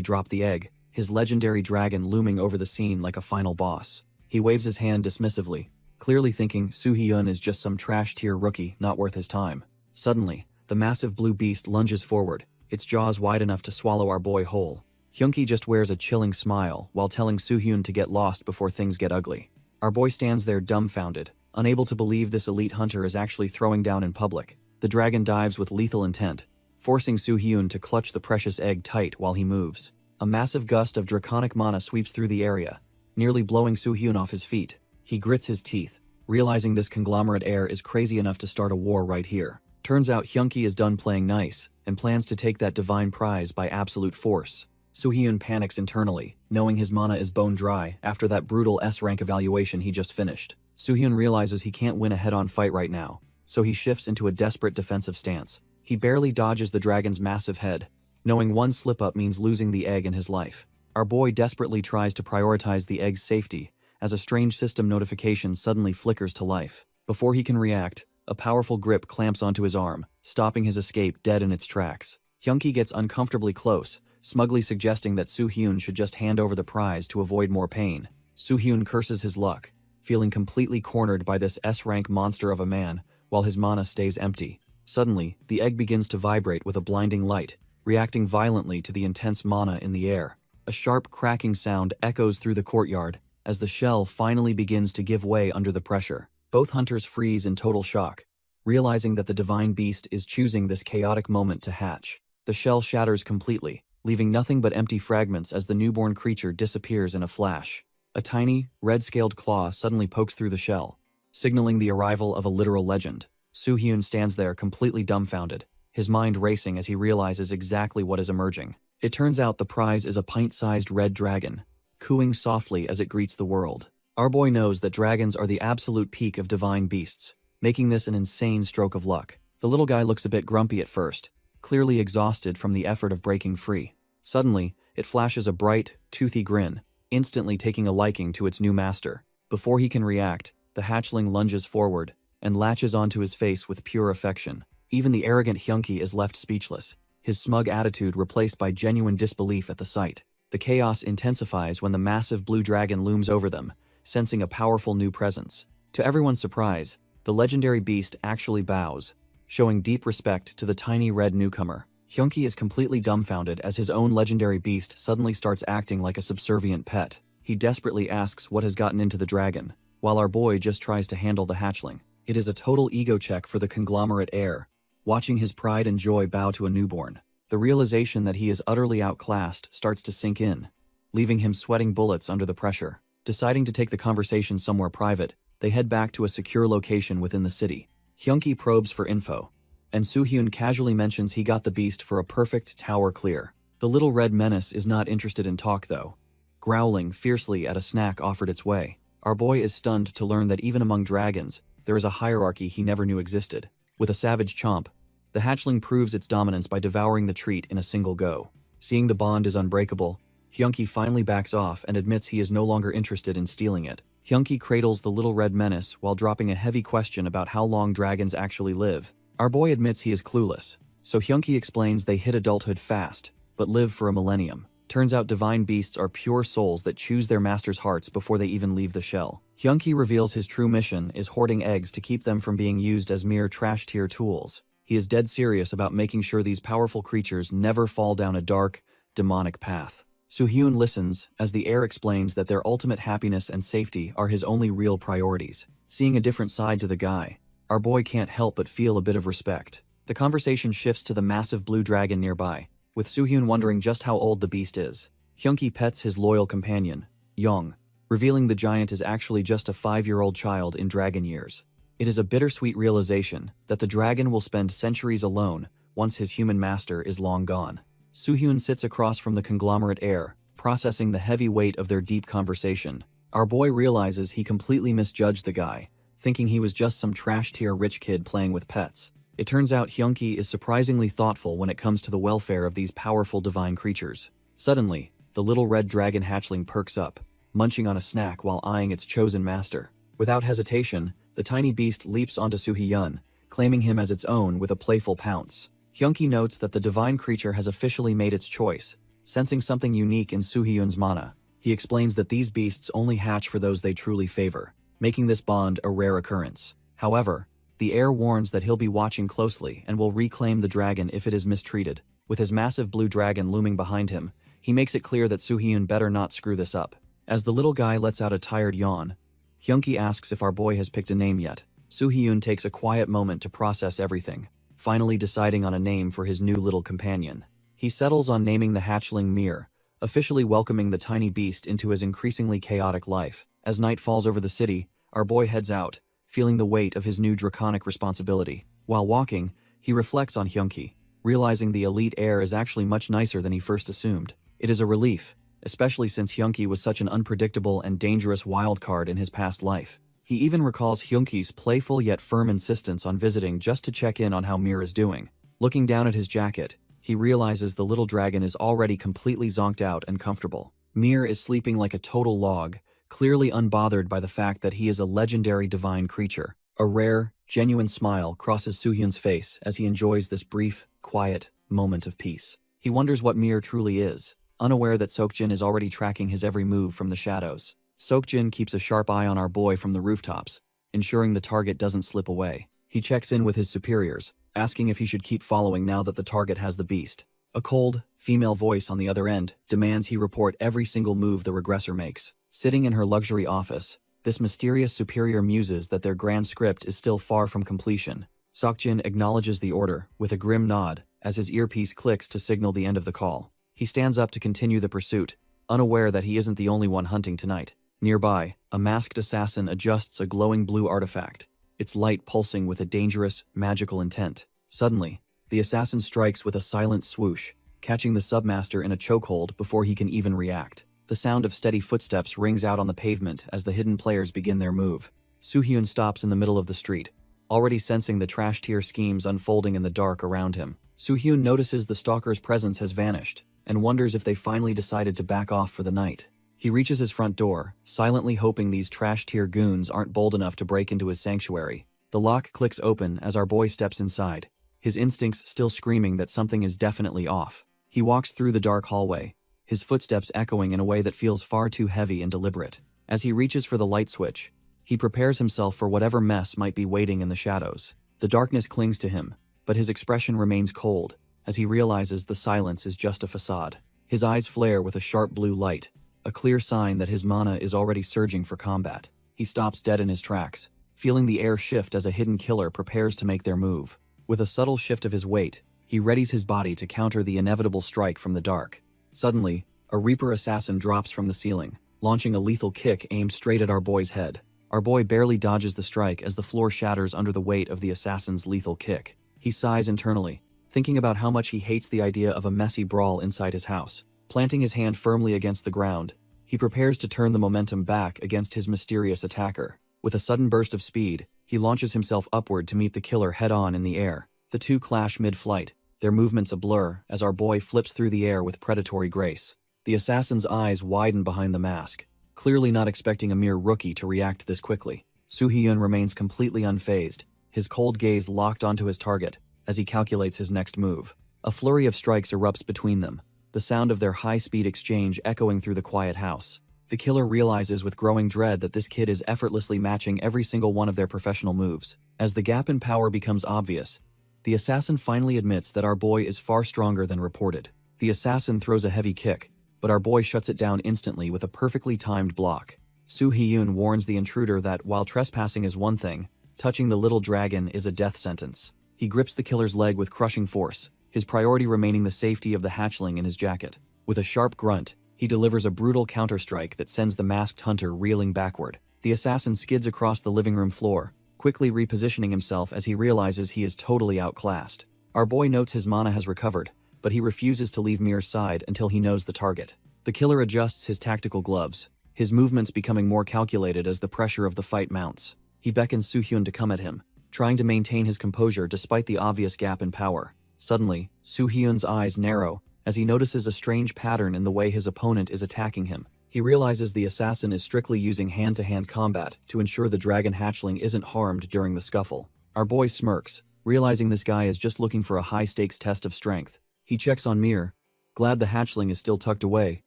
drop the egg, his legendary dragon looming over the scene like a final boss. He waves his hand dismissively, clearly thinking Soo-hyun is just some trash-tier rookie not worth his time. Suddenly, the massive blue beast lunges forward, its jaws wide enough to swallow our boy whole. Hyunki just wears a chilling smile while telling Soo-hyun to get lost before things get ugly. Our boy stands there dumbfounded, unable to believe this elite hunter is actually throwing down in public. The dragon dives with lethal intent, forcing Soo-hyun to clutch the precious egg tight while he moves. A massive gust of draconic mana sweeps through the area, nearly blowing Soo-hyun off his feet. He grits his teeth, realizing this conglomerate heir is crazy enough to start a war right here. Turns out Hyunki is done playing nice, and plans to take that divine prize by absolute force. Soo-hyun panics internally, knowing his mana is bone dry after that brutal S-rank evaluation he just finished. Soo-hyun realizes he can't win a head-on fight right now, so he shifts into a desperate defensive stance. He barely dodges the dragon's massive head, knowing one slip-up means losing the egg in his life. Our boy desperately tries to prioritize the egg's safety, as a strange system notification suddenly flickers to life. Before he can react, a powerful grip clamps onto his arm, stopping his escape dead in its tracks. Hyunki gets uncomfortably close, smugly suggesting that Soo-hyun should just hand over the prize to avoid more pain. Soo-hyun curses his luck, feeling completely cornered by this S-rank monster of a man, while his mana stays empty. Suddenly, the egg begins to vibrate with a blinding light, reacting violently to the intense mana in the air. A sharp cracking sound echoes through the courtyard, as the shell finally begins to give way under the pressure. Both hunters freeze in total shock, realizing that the divine beast is choosing this chaotic moment to hatch. The shell shatters completely, leaving nothing but empty fragments as the newborn creature disappears in a flash. A tiny, red-scaled claw suddenly pokes through the shell, signaling the arrival of a literal legend. Soo-hyun stands there completely dumbfounded, his mind racing as he realizes exactly what is emerging. It turns out the prize is a pint-sized red dragon, cooing softly as it greets the world. Our boy knows that dragons are the absolute peak of divine beasts, making this an insane stroke of luck. The little guy looks a bit grumpy at first, clearly exhausted from the effort of breaking free. Suddenly, it flashes a bright, toothy grin, instantly taking a liking to its new master. Before he can react, the hatchling lunges forward and latches onto his face with pure affection. Even the arrogant Hyunki is left speechless, his smug attitude replaced by genuine disbelief at the sight. The chaos intensifies when the massive blue dragon looms over them, sensing a powerful new presence. To everyone's surprise, the legendary beast actually bows, showing deep respect to the tiny red newcomer. Hyunki is completely dumbfounded as his own legendary beast suddenly starts acting like a subservient pet. He desperately asks what has gotten into the dragon, while our boy just tries to handle the hatchling. It is a total ego check for the conglomerate heir, watching his pride and joy bow to a newborn. The realization that he is utterly outclassed starts to sink in, leaving him sweating bullets under the pressure. Deciding to take the conversation somewhere private, they head back to a secure location within the city. Hyunki probes for info, and Soo-hyun casually mentions he got the beast for a perfect tower clear. The little red menace is not interested in talk though, growling fiercely at a snack offered its way. Our boy is stunned to learn that even among dragons, there is a hierarchy he never knew existed. With a savage chomp, the hatchling proves its dominance by devouring the treat in a single go. Seeing the bond is unbreakable, Hyunki finally backs off and admits he is no longer interested in stealing it. Hyunki cradles the little red menace while dropping a heavy question about how long dragons actually live. Our boy admits he is clueless, so Hyunki explains they hit adulthood fast, but live for a millennium. Turns out divine beasts are pure souls that choose their master's hearts before they even leave the shell. Hyunki reveals his true mission is hoarding eggs to keep them from being used as mere trash-tier tools. He is dead serious about making sure these powerful creatures never fall down a dark, demonic path. Soo-hyun listens as the heir explains that their ultimate happiness and safety are his only real priorities. Seeing a different side to the guy, our boy can't help but feel a bit of respect. The conversation shifts to the massive blue dragon nearby, with Soo-hyun wondering just how old the beast is. Hyunki pets his loyal companion, Young, revealing the giant is actually just a 5-year-old child in dragon years. It is a bittersweet realization that the dragon will spend centuries alone once his human master is long gone. Soo-hyun sits across from the conglomerate heir, processing the heavy weight of their deep conversation. Our boy realizes he completely misjudged the guy, thinking he was just some trash-tier rich kid playing with pets. It turns out Hyunki is surprisingly thoughtful when it comes to the welfare of these powerful divine creatures. Suddenly, the little red dragon hatchling perks up, munching on a snack while eyeing its chosen master. Without hesitation, the tiny beast leaps onto Soo-hyun, claiming him as its own with a playful pounce. Hyunki notes that the divine creature has officially made its choice, sensing something unique in Soo-hyun's mana. He explains that these beasts only hatch for those they truly favor, making this bond a rare occurrence. However, the heir warns that he'll be watching closely and will reclaim the dragon if it is mistreated. With his massive blue dragon looming behind him, he makes it clear that Soo-hyun better not screw this up. As the little guy lets out a tired yawn, Hyunki asks if our boy has picked a name yet. Soo-hyun takes a quiet moment to process everything, finally deciding on a name for his new little companion. He settles on naming the hatchling Mir, officially welcoming the tiny beast into his increasingly chaotic life. As night falls over the city, our boy heads out, feeling the weight of his new draconic responsibility. While walking, he reflects on Hyunki, realizing the elite heir is actually much nicer than he first assumed. It is a relief, especially since Hyunki was such an unpredictable and dangerous wildcard in his past life. He even recalls Hyunki's playful yet firm insistence on visiting just to check in on how Mir is doing. Looking down at his jacket, he realizes the little dragon is already completely zonked out and comfortable. Mir is sleeping like a total log, clearly unbothered by the fact that he is a legendary divine creature. A rare, genuine smile crosses Soo-hyun's face as he enjoys this brief, quiet moment of peace. He wonders what Mir truly is, unaware that Seokjin is already tracking his every move from the shadows. Seokjin keeps a sharp eye on our boy from the rooftops, ensuring the target doesn't slip away. He checks in with his superiors, asking if he should keep following now that the target has the beast. A cold, female voice on the other end demands he report every single move the regressor makes. Sitting in her luxury office, this mysterious superior muses that their grand script is still far from completion. Seokjin acknowledges the order with a grim nod as his earpiece clicks to signal the end of the call. He stands up to continue the pursuit, unaware that he isn't the only one hunting tonight. Nearby, a masked assassin adjusts a glowing blue artifact, its light pulsing with a dangerous, magical intent. Suddenly, the assassin strikes with a silent swoosh, catching the submaster in a chokehold before he can even react. The sound of steady footsteps rings out on the pavement as the hidden players begin their move. Soo-hyun stops in the middle of the street, already sensing the trash-tier schemes unfolding in the dark around him. Soo-hyun notices the stalker's presence has vanished, and wonders if they finally decided to back off for the night. He reaches his front door, silently hoping these trash-tier goons aren't bold enough to break into his sanctuary. The lock clicks open as our boy steps inside, his instincts still screaming that something is definitely off. He walks through the dark hallway, his footsteps echoing in a way that feels far too heavy and deliberate. As he reaches for the light switch, he prepares himself for whatever mess might be waiting in the shadows. The darkness clings to him, but his expression remains cold as he realizes the silence is just a facade. His eyes flare with a sharp blue light, a clear sign that his mana is already surging for combat. He stops dead in his tracks, feeling the air shift as a hidden killer prepares to make their move. With a subtle shift of his weight, he readies his body to counter the inevitable strike from the dark. Suddenly, a Reaper assassin drops from the ceiling, launching a lethal kick aimed straight at our boy's head. Our boy barely dodges the strike as the floor shatters under the weight of the assassin's lethal kick. He sighs internally, thinking about how much he hates the idea of a messy brawl inside his house. Planting his hand firmly against the ground, he prepares to turn the momentum back against his mysterious attacker. With a sudden burst of speed, he launches himself upward to meet the killer head-on in the air. The two clash mid-flight, their movements a blur as our boy flips through the air with predatory grace. The assassin's eyes widen behind the mask, clearly not expecting a mere rookie to react this quickly. Soo-hyun remains completely unfazed, his cold gaze locked onto his target as he calculates his next move. A flurry of strikes erupts between them, the sound of their high-speed exchange echoing through the quiet house. The killer realizes with growing dread that this kid is effortlessly matching every single one of their professional moves. As the gap in power becomes obvious, the assassin finally admits that our boy is far stronger than reported. The assassin throws a heavy kick, but our boy shuts it down instantly with a perfectly timed block. Soo-hyun warns the intruder that while trespassing is one thing, touching the little dragon is a death sentence. He grips the killer's leg with crushing force, his priority remaining the safety of the hatchling in his jacket. With a sharp grunt, He delivers a brutal counterstrike that sends the masked hunter reeling backward. The assassin skids across the living room floor, quickly repositioning himself as he realizes he is totally outclassed. Our boy notes his mana has recovered, but he refuses to leave Mir's side until he knows the target. The killer adjusts his tactical gloves, his movements becoming more calculated as the pressure of the fight mounts. He beckons Soo-hyun to come at him, trying to maintain his composure despite the obvious gap in power. Suddenly, Soo-hyun's eyes narrow as he notices a strange pattern in the way his opponent is attacking him. He realizes the assassin is strictly using hand-to-hand combat to ensure the dragon hatchling isn't harmed during the scuffle. Our boy smirks, realizing this guy is just looking for a high-stakes test of strength. He checks on Mir, glad the hatchling is still tucked away,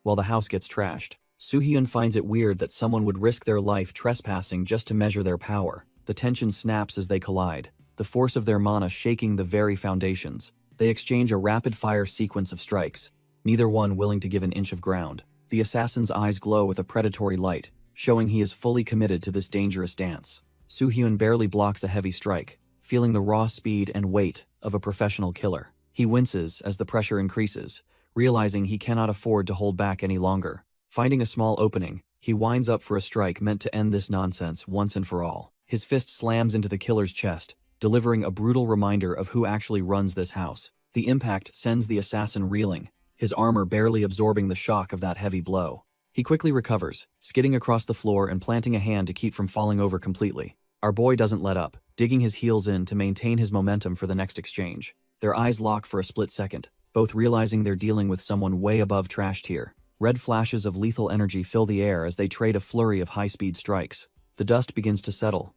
while the house gets trashed. Soo-hyun finds it weird that someone would risk their life trespassing just to measure their power. The tension snaps as they collide, the force of their mana shaking the very foundations. They exchange a rapid-fire sequence of strikes, neither one willing to give an inch of ground. The assassin's eyes glow with a predatory light, showing he is fully committed to this dangerous dance. Soo-hyun barely blocks a heavy strike, feeling the raw speed and weight of a professional killer. He winces as the pressure increases, realizing he cannot afford to hold back any longer. Finding a small opening, he winds up for a strike meant to end this nonsense once and for all. His fist slams into the killer's chest, delivering a brutal reminder of who actually runs this house. The impact sends the assassin reeling, his armor barely absorbing the shock of that heavy blow. He quickly recovers, skidding across the floor and planting a hand to keep from falling over completely. Our boy doesn't let up, digging his heels in to maintain his momentum for the next exchange. Their eyes lock for a split second, both realizing they're dealing with someone way above trash tier. Red flashes of lethal energy fill the air as they trade a flurry of high-speed strikes. The dust begins to settle,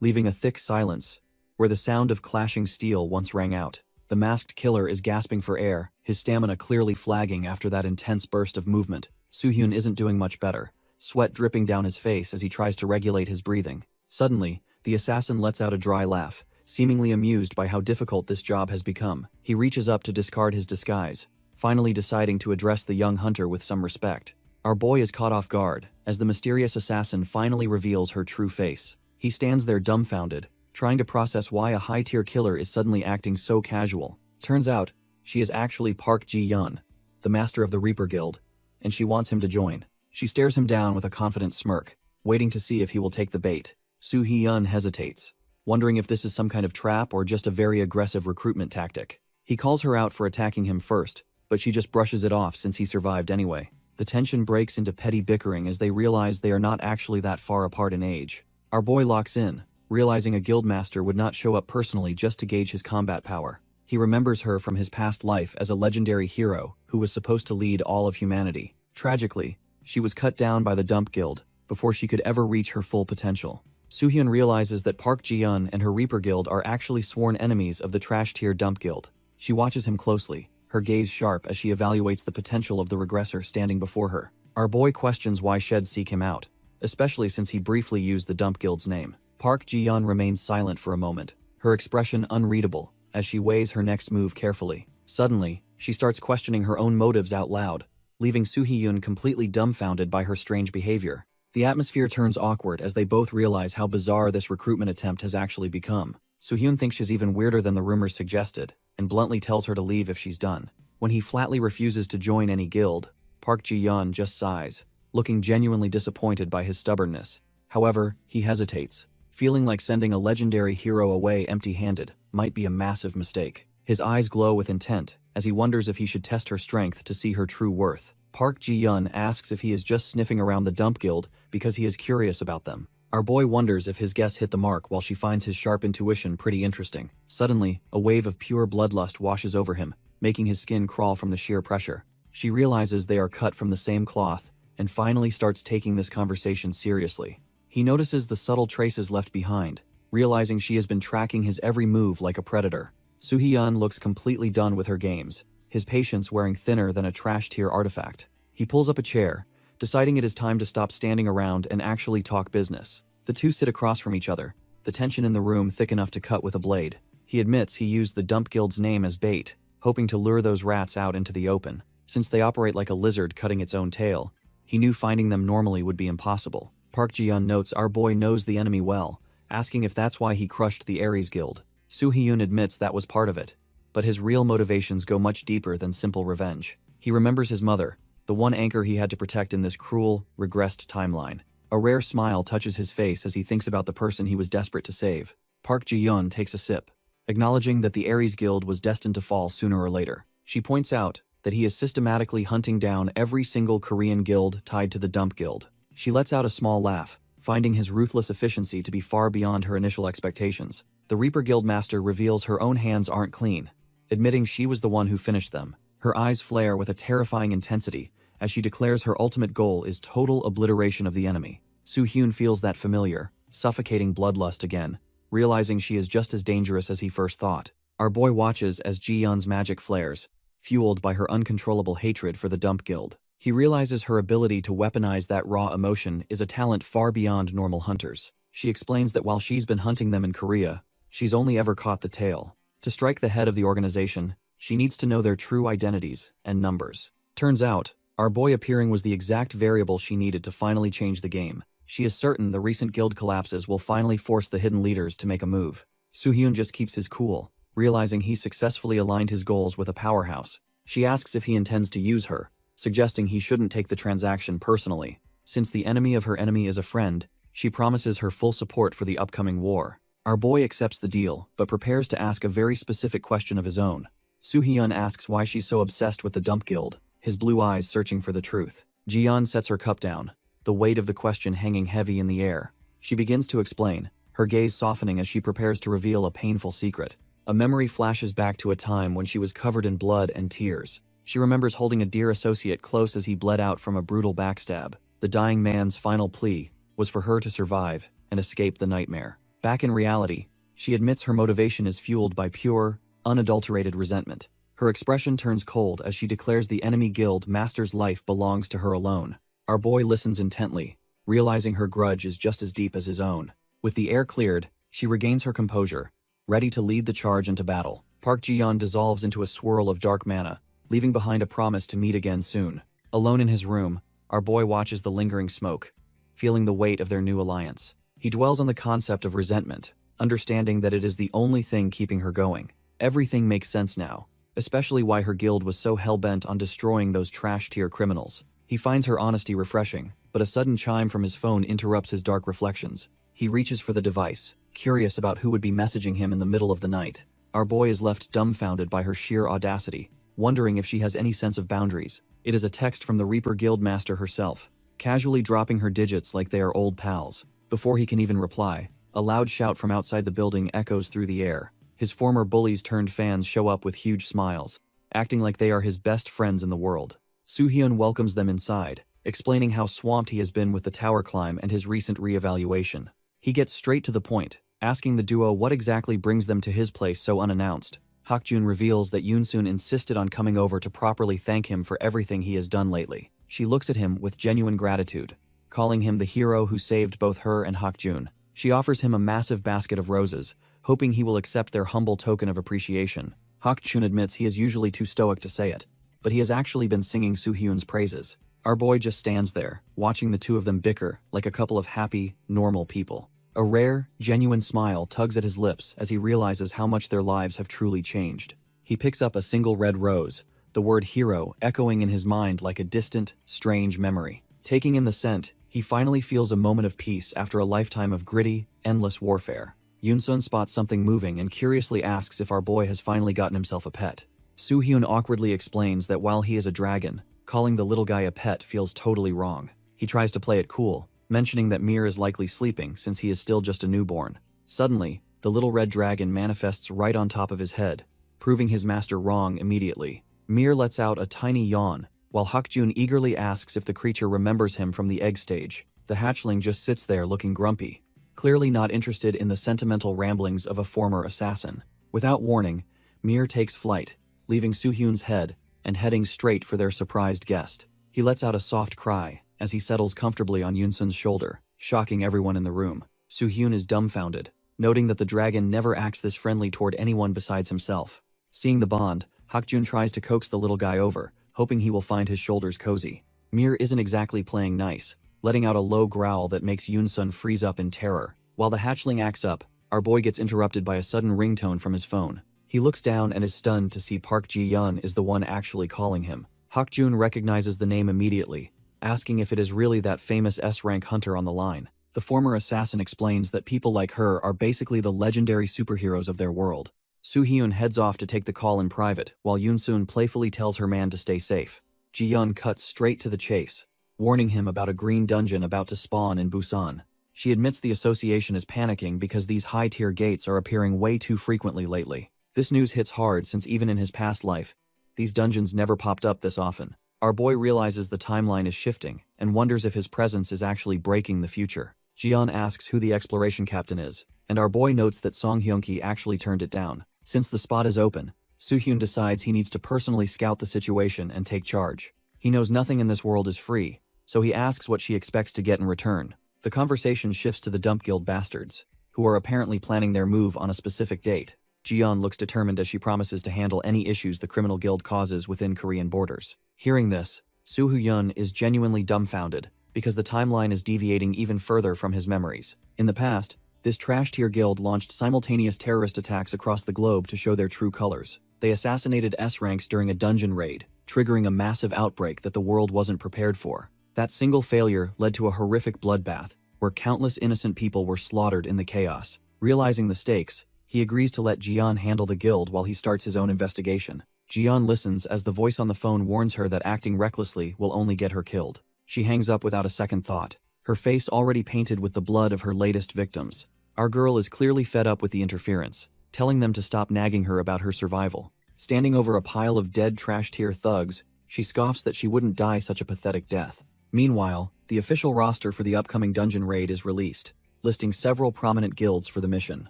leaving a thick silence, where the sound of clashing steel once rang out. The masked killer is gasping for air, his stamina clearly flagging after that intense burst of movement. Soo-hyun isn't doing much better, sweat dripping down his face as he tries to regulate his breathing. Suddenly, the assassin lets out a dry laugh, seemingly amused by how difficult this job has become. He reaches up to discard his disguise, finally deciding to address the young hunter with some respect. Our boy is caught off guard, as the mysterious assassin finally reveals her true face. He stands there dumbfounded, trying to process why a high-tier killer is suddenly acting so casual. Turns out, she is actually Park Ji-yeon, the master of the Reaper Guild, and she wants him to join. She stares him down with a confident smirk, waiting to see if he will take the bait. Soo-hyun hesitates, wondering if this is some kind of trap or just a very aggressive recruitment tactic. He calls her out for attacking him first, but she just brushes it off since he survived anyway. The tension breaks into petty bickering as they realize they are not actually that far apart in age. Our boy locks in, realizing a guildmaster would not show up personally just to gauge his combat power. He remembers her from his past life as a legendary hero who was supposed to lead all of humanity. Tragically, she was cut down by the Dump Guild before she could ever reach her full potential. Soo-hyun realizes that Park Ji-yeon and her Reaper Guild are actually sworn enemies of the trash-tier Dump Guild. She watches him closely, her gaze sharp as she evaluates the potential of the regressor standing before her. Our boy questions why she'd seek him out, especially since he briefly used the Dump Guild's name. Park Ji-yeon remains silent for a moment, her expression unreadable, as she weighs her next move carefully. Suddenly, she starts questioning her own motives out loud, leaving Soo-hyun completely dumbfounded by her strange behavior. The atmosphere turns awkward as they both realize how bizarre this recruitment attempt has actually become. Soo-hyun thinks she's even weirder than the rumors suggested, and bluntly tells her to leave if she's done. When he flatly refuses to join any guild, Park Ji-yeon just sighs, looking genuinely disappointed by his stubbornness. However, he hesitates, feeling like sending a legendary hero away empty-handed might be a massive mistake. His eyes glow with intent as he wonders if he should test her strength to see her true worth. Park Ji-yeon asks if he is just sniffing around the Dump Guild because he is curious about them. Our boy wonders if his guess hit the mark while she finds his sharp intuition pretty interesting. Suddenly, a wave of pure bloodlust washes over him, making his skin crawl from the sheer pressure. She realizes they are cut from the same cloth and finally starts taking this conversation seriously. He notices the subtle traces left behind, realizing she has been tracking his every move like a predator. Soo-hyun looks completely done with her games, his patience wearing thinner than a trash-tier artifact. He pulls up a chair, deciding it is time to stop standing around and actually talk business. The two sit across from each other, the tension in the room thick enough to cut with a blade. He admits he used the Dump Guild's name as bait, hoping to lure those rats out into the open. Since they operate like a lizard cutting its own tail, he knew finding them normally would be impossible. Park Ji-yeon notes our boy knows the enemy well, asking if that's why he crushed the Ares Guild. Soo-hyun admits that was part of it, but his real motivations go much deeper than simple revenge. He remembers his mother, the one anchor he had to protect in this cruel, regressed timeline. A rare smile touches his face as he thinks about the person he was desperate to save. Park Ji-yeon takes a sip, acknowledging that the Ares Guild was destined to fall sooner or later. She points out that he is systematically hunting down every single Korean guild tied to the Dump Guild. She lets out a small laugh, finding his ruthless efficiency to be far beyond her initial expectations. The Reaper Guildmaster reveals her own hands aren't clean, admitting she was the one who finished them. Her eyes flare with a terrifying intensity as she declares her ultimate goal is total obliteration of the enemy. Soo-hyun feels that familiar, suffocating bloodlust again, realizing she is just as dangerous as he first thought. Our boy watches as Ji-yeon's magic flares, fueled by her uncontrollable hatred for the Dump Guild. He realizes her ability to weaponize that raw emotion is a talent far beyond normal hunters. She explains that while she's been hunting them in Korea, she's only ever caught the tail. To strike the head of the organization, she needs to know their true identities and numbers. Turns out, our boy appearing was the exact variable she needed to finally change the game. She is certain the recent guild collapses will finally force the hidden leaders to make a move. Soo-hyun just keeps his cool, realizing he successfully aligned his goals with a powerhouse. She asks if he intends to use her, suggesting he shouldn't take the transaction personally. Since the enemy of her enemy is a friend, she promises her full support for the upcoming war. Our boy accepts the deal, but prepares to ask a very specific question of his own. Soo-hyun asks why she's so obsessed with the Dump Guild, his blue eyes searching for the truth. Ji-yeon sets her cup down, the weight of the question hanging heavy in the air. She begins to explain, her gaze softening as she prepares to reveal a painful secret. A memory flashes back to a time when she was covered in blood and tears. She remembers holding a dear associate close as he bled out from a brutal backstab. The dying man's final plea was for her to survive and escape the nightmare. Back in reality, she admits her motivation is fueled by pure, unadulterated resentment. Her expression turns cold as she declares the enemy guild master's life belongs to her alone. Our boy listens intently, realizing her grudge is just as deep as his own. With the air cleared, she regains her composure, ready to lead the charge into battle. Park Ji-yeon dissolves into a swirl of dark mana, leaving behind a promise to meet again soon. Alone in his room, our boy watches the lingering smoke, feeling the weight of their new alliance. He dwells on the concept of resentment, understanding that it is the only thing keeping her going. Everything makes sense now, especially why her guild was so hell-bent on destroying those trash-tier criminals. He finds her honesty refreshing, but a sudden chime from his phone interrupts his dark reflections. He reaches for the device, curious about who would be messaging him in the middle of the night. Our boy is left dumbfounded by her sheer audacity, wondering if she has any sense of boundaries. It is a text from the Reaper Guildmaster herself, casually dropping her digits like they are old pals. Before he can even reply, a loud shout from outside the building echoes through the air. His former bullies turned fans show up with huge smiles, acting like they are his best friends in the world. Soo-hyun welcomes them inside, explaining how swamped he has been with the tower climb and his recent re-evaluation. He gets straight to the point, asking the duo what exactly brings them to his place so unannounced. Hakjun reveals that Yoonsun insisted on coming over to properly thank him for everything he has done lately. She looks at him with genuine gratitude, calling him the hero who saved both her and Hakjun. She offers him a massive basket of roses, hoping he will accept their humble token of appreciation. Hakjun admits he is usually too stoic to say it, but he has actually been singing Soo-hyun's praises. Our boy just stands there, watching the two of them bicker like a couple of happy, normal people. A rare, genuine smile tugs at his lips as he realizes how much their lives have truly changed. He picks up a single red rose, the word hero echoing in his mind like a distant, strange memory. Taking in the scent, he finally feels a moment of peace after a lifetime of gritty, endless warfare. Yoonsun spots something moving and curiously asks if our boy has finally gotten himself a pet. Soo-hyun awkwardly explains that while he is a dragon, calling the little guy a pet feels totally wrong. He tries to play it cool, mentioning that Mir is likely sleeping since he is still just a newborn. Suddenly, the little red dragon manifests right on top of his head, proving his master wrong immediately. Mir lets out a tiny yawn, while Hakjun eagerly asks if the creature remembers him from the egg stage. The hatchling just sits there looking grumpy, clearly not interested in the sentimental ramblings of a former assassin. Without warning, Mir takes flight, leaving Soo-hyun's head and heading straight for their surprised guest. He lets out a soft cry as he settles comfortably on Yoonsun's shoulder, shocking everyone in the room. Soo-hyun is dumbfounded, noting that the dragon never acts this friendly toward anyone besides himself. Seeing the bond, Hakjun tries to coax the little guy over, hoping he will find his shoulders cozy. Mir isn't exactly playing nice, letting out a low growl that makes Yoonsun freeze up in terror. While the hatchling acts up, our boy gets interrupted by a sudden ringtone from his phone. He looks down and is stunned to see Park Ji-yeon is the one actually calling him. Hakjun recognizes the name immediately, asking if it is really that famous S-rank hunter on the line. The former assassin explains that people like her are basically the legendary superheroes of their world. Soo-hyun heads off to take the call in private, while Yoon-soon playfully tells her man to stay safe. Ji-yeon cuts straight to the chase, warning him about a green dungeon about to spawn in Busan. She admits the association is panicking because these high-tier gates are appearing way too frequently lately. This news hits hard since even in his past life, these dungeons never popped up this often. Our boy realizes the timeline is shifting and wonders if his presence is actually breaking the future. Ji-yeon asks who the exploration captain is, and our boy notes that Song Hyun-ki actually turned it down. Since the spot is open, Soo-hyun decides he needs to personally scout the situation and take charge. He knows nothing in this world is free, so he asks what she expects to get in return. The conversation shifts to the Dump Guild bastards, who are apparently planning their move on a specific date. Ji-yeon looks determined as she promises to handle any issues the criminal guild causes within Korean borders. Hearing this, Soo-hyun is genuinely dumbfounded, because the timeline is deviating even further from his memories. In the past, this trash-tier guild launched simultaneous terrorist attacks across the globe to show their true colors. They assassinated S-ranks during a dungeon raid, triggering a massive outbreak that the world wasn't prepared for. That single failure led to a horrific bloodbath, where countless innocent people were slaughtered in the chaos. Realizing the stakes, he agrees to let Ji-yeon handle the guild while he starts his own investigation. Ji-yeon listens as the voice on the phone warns her that acting recklessly will only get her killed. She hangs up without a second thought, her face already painted with the blood of her latest victims. Our girl is clearly fed up with the interference, telling them to stop nagging her about her survival. Standing over a pile of dead trash-tier thugs, she scoffs that she wouldn't die such a pathetic death. Meanwhile, the official roster for the upcoming dungeon raid is released, listing several prominent guilds for the mission.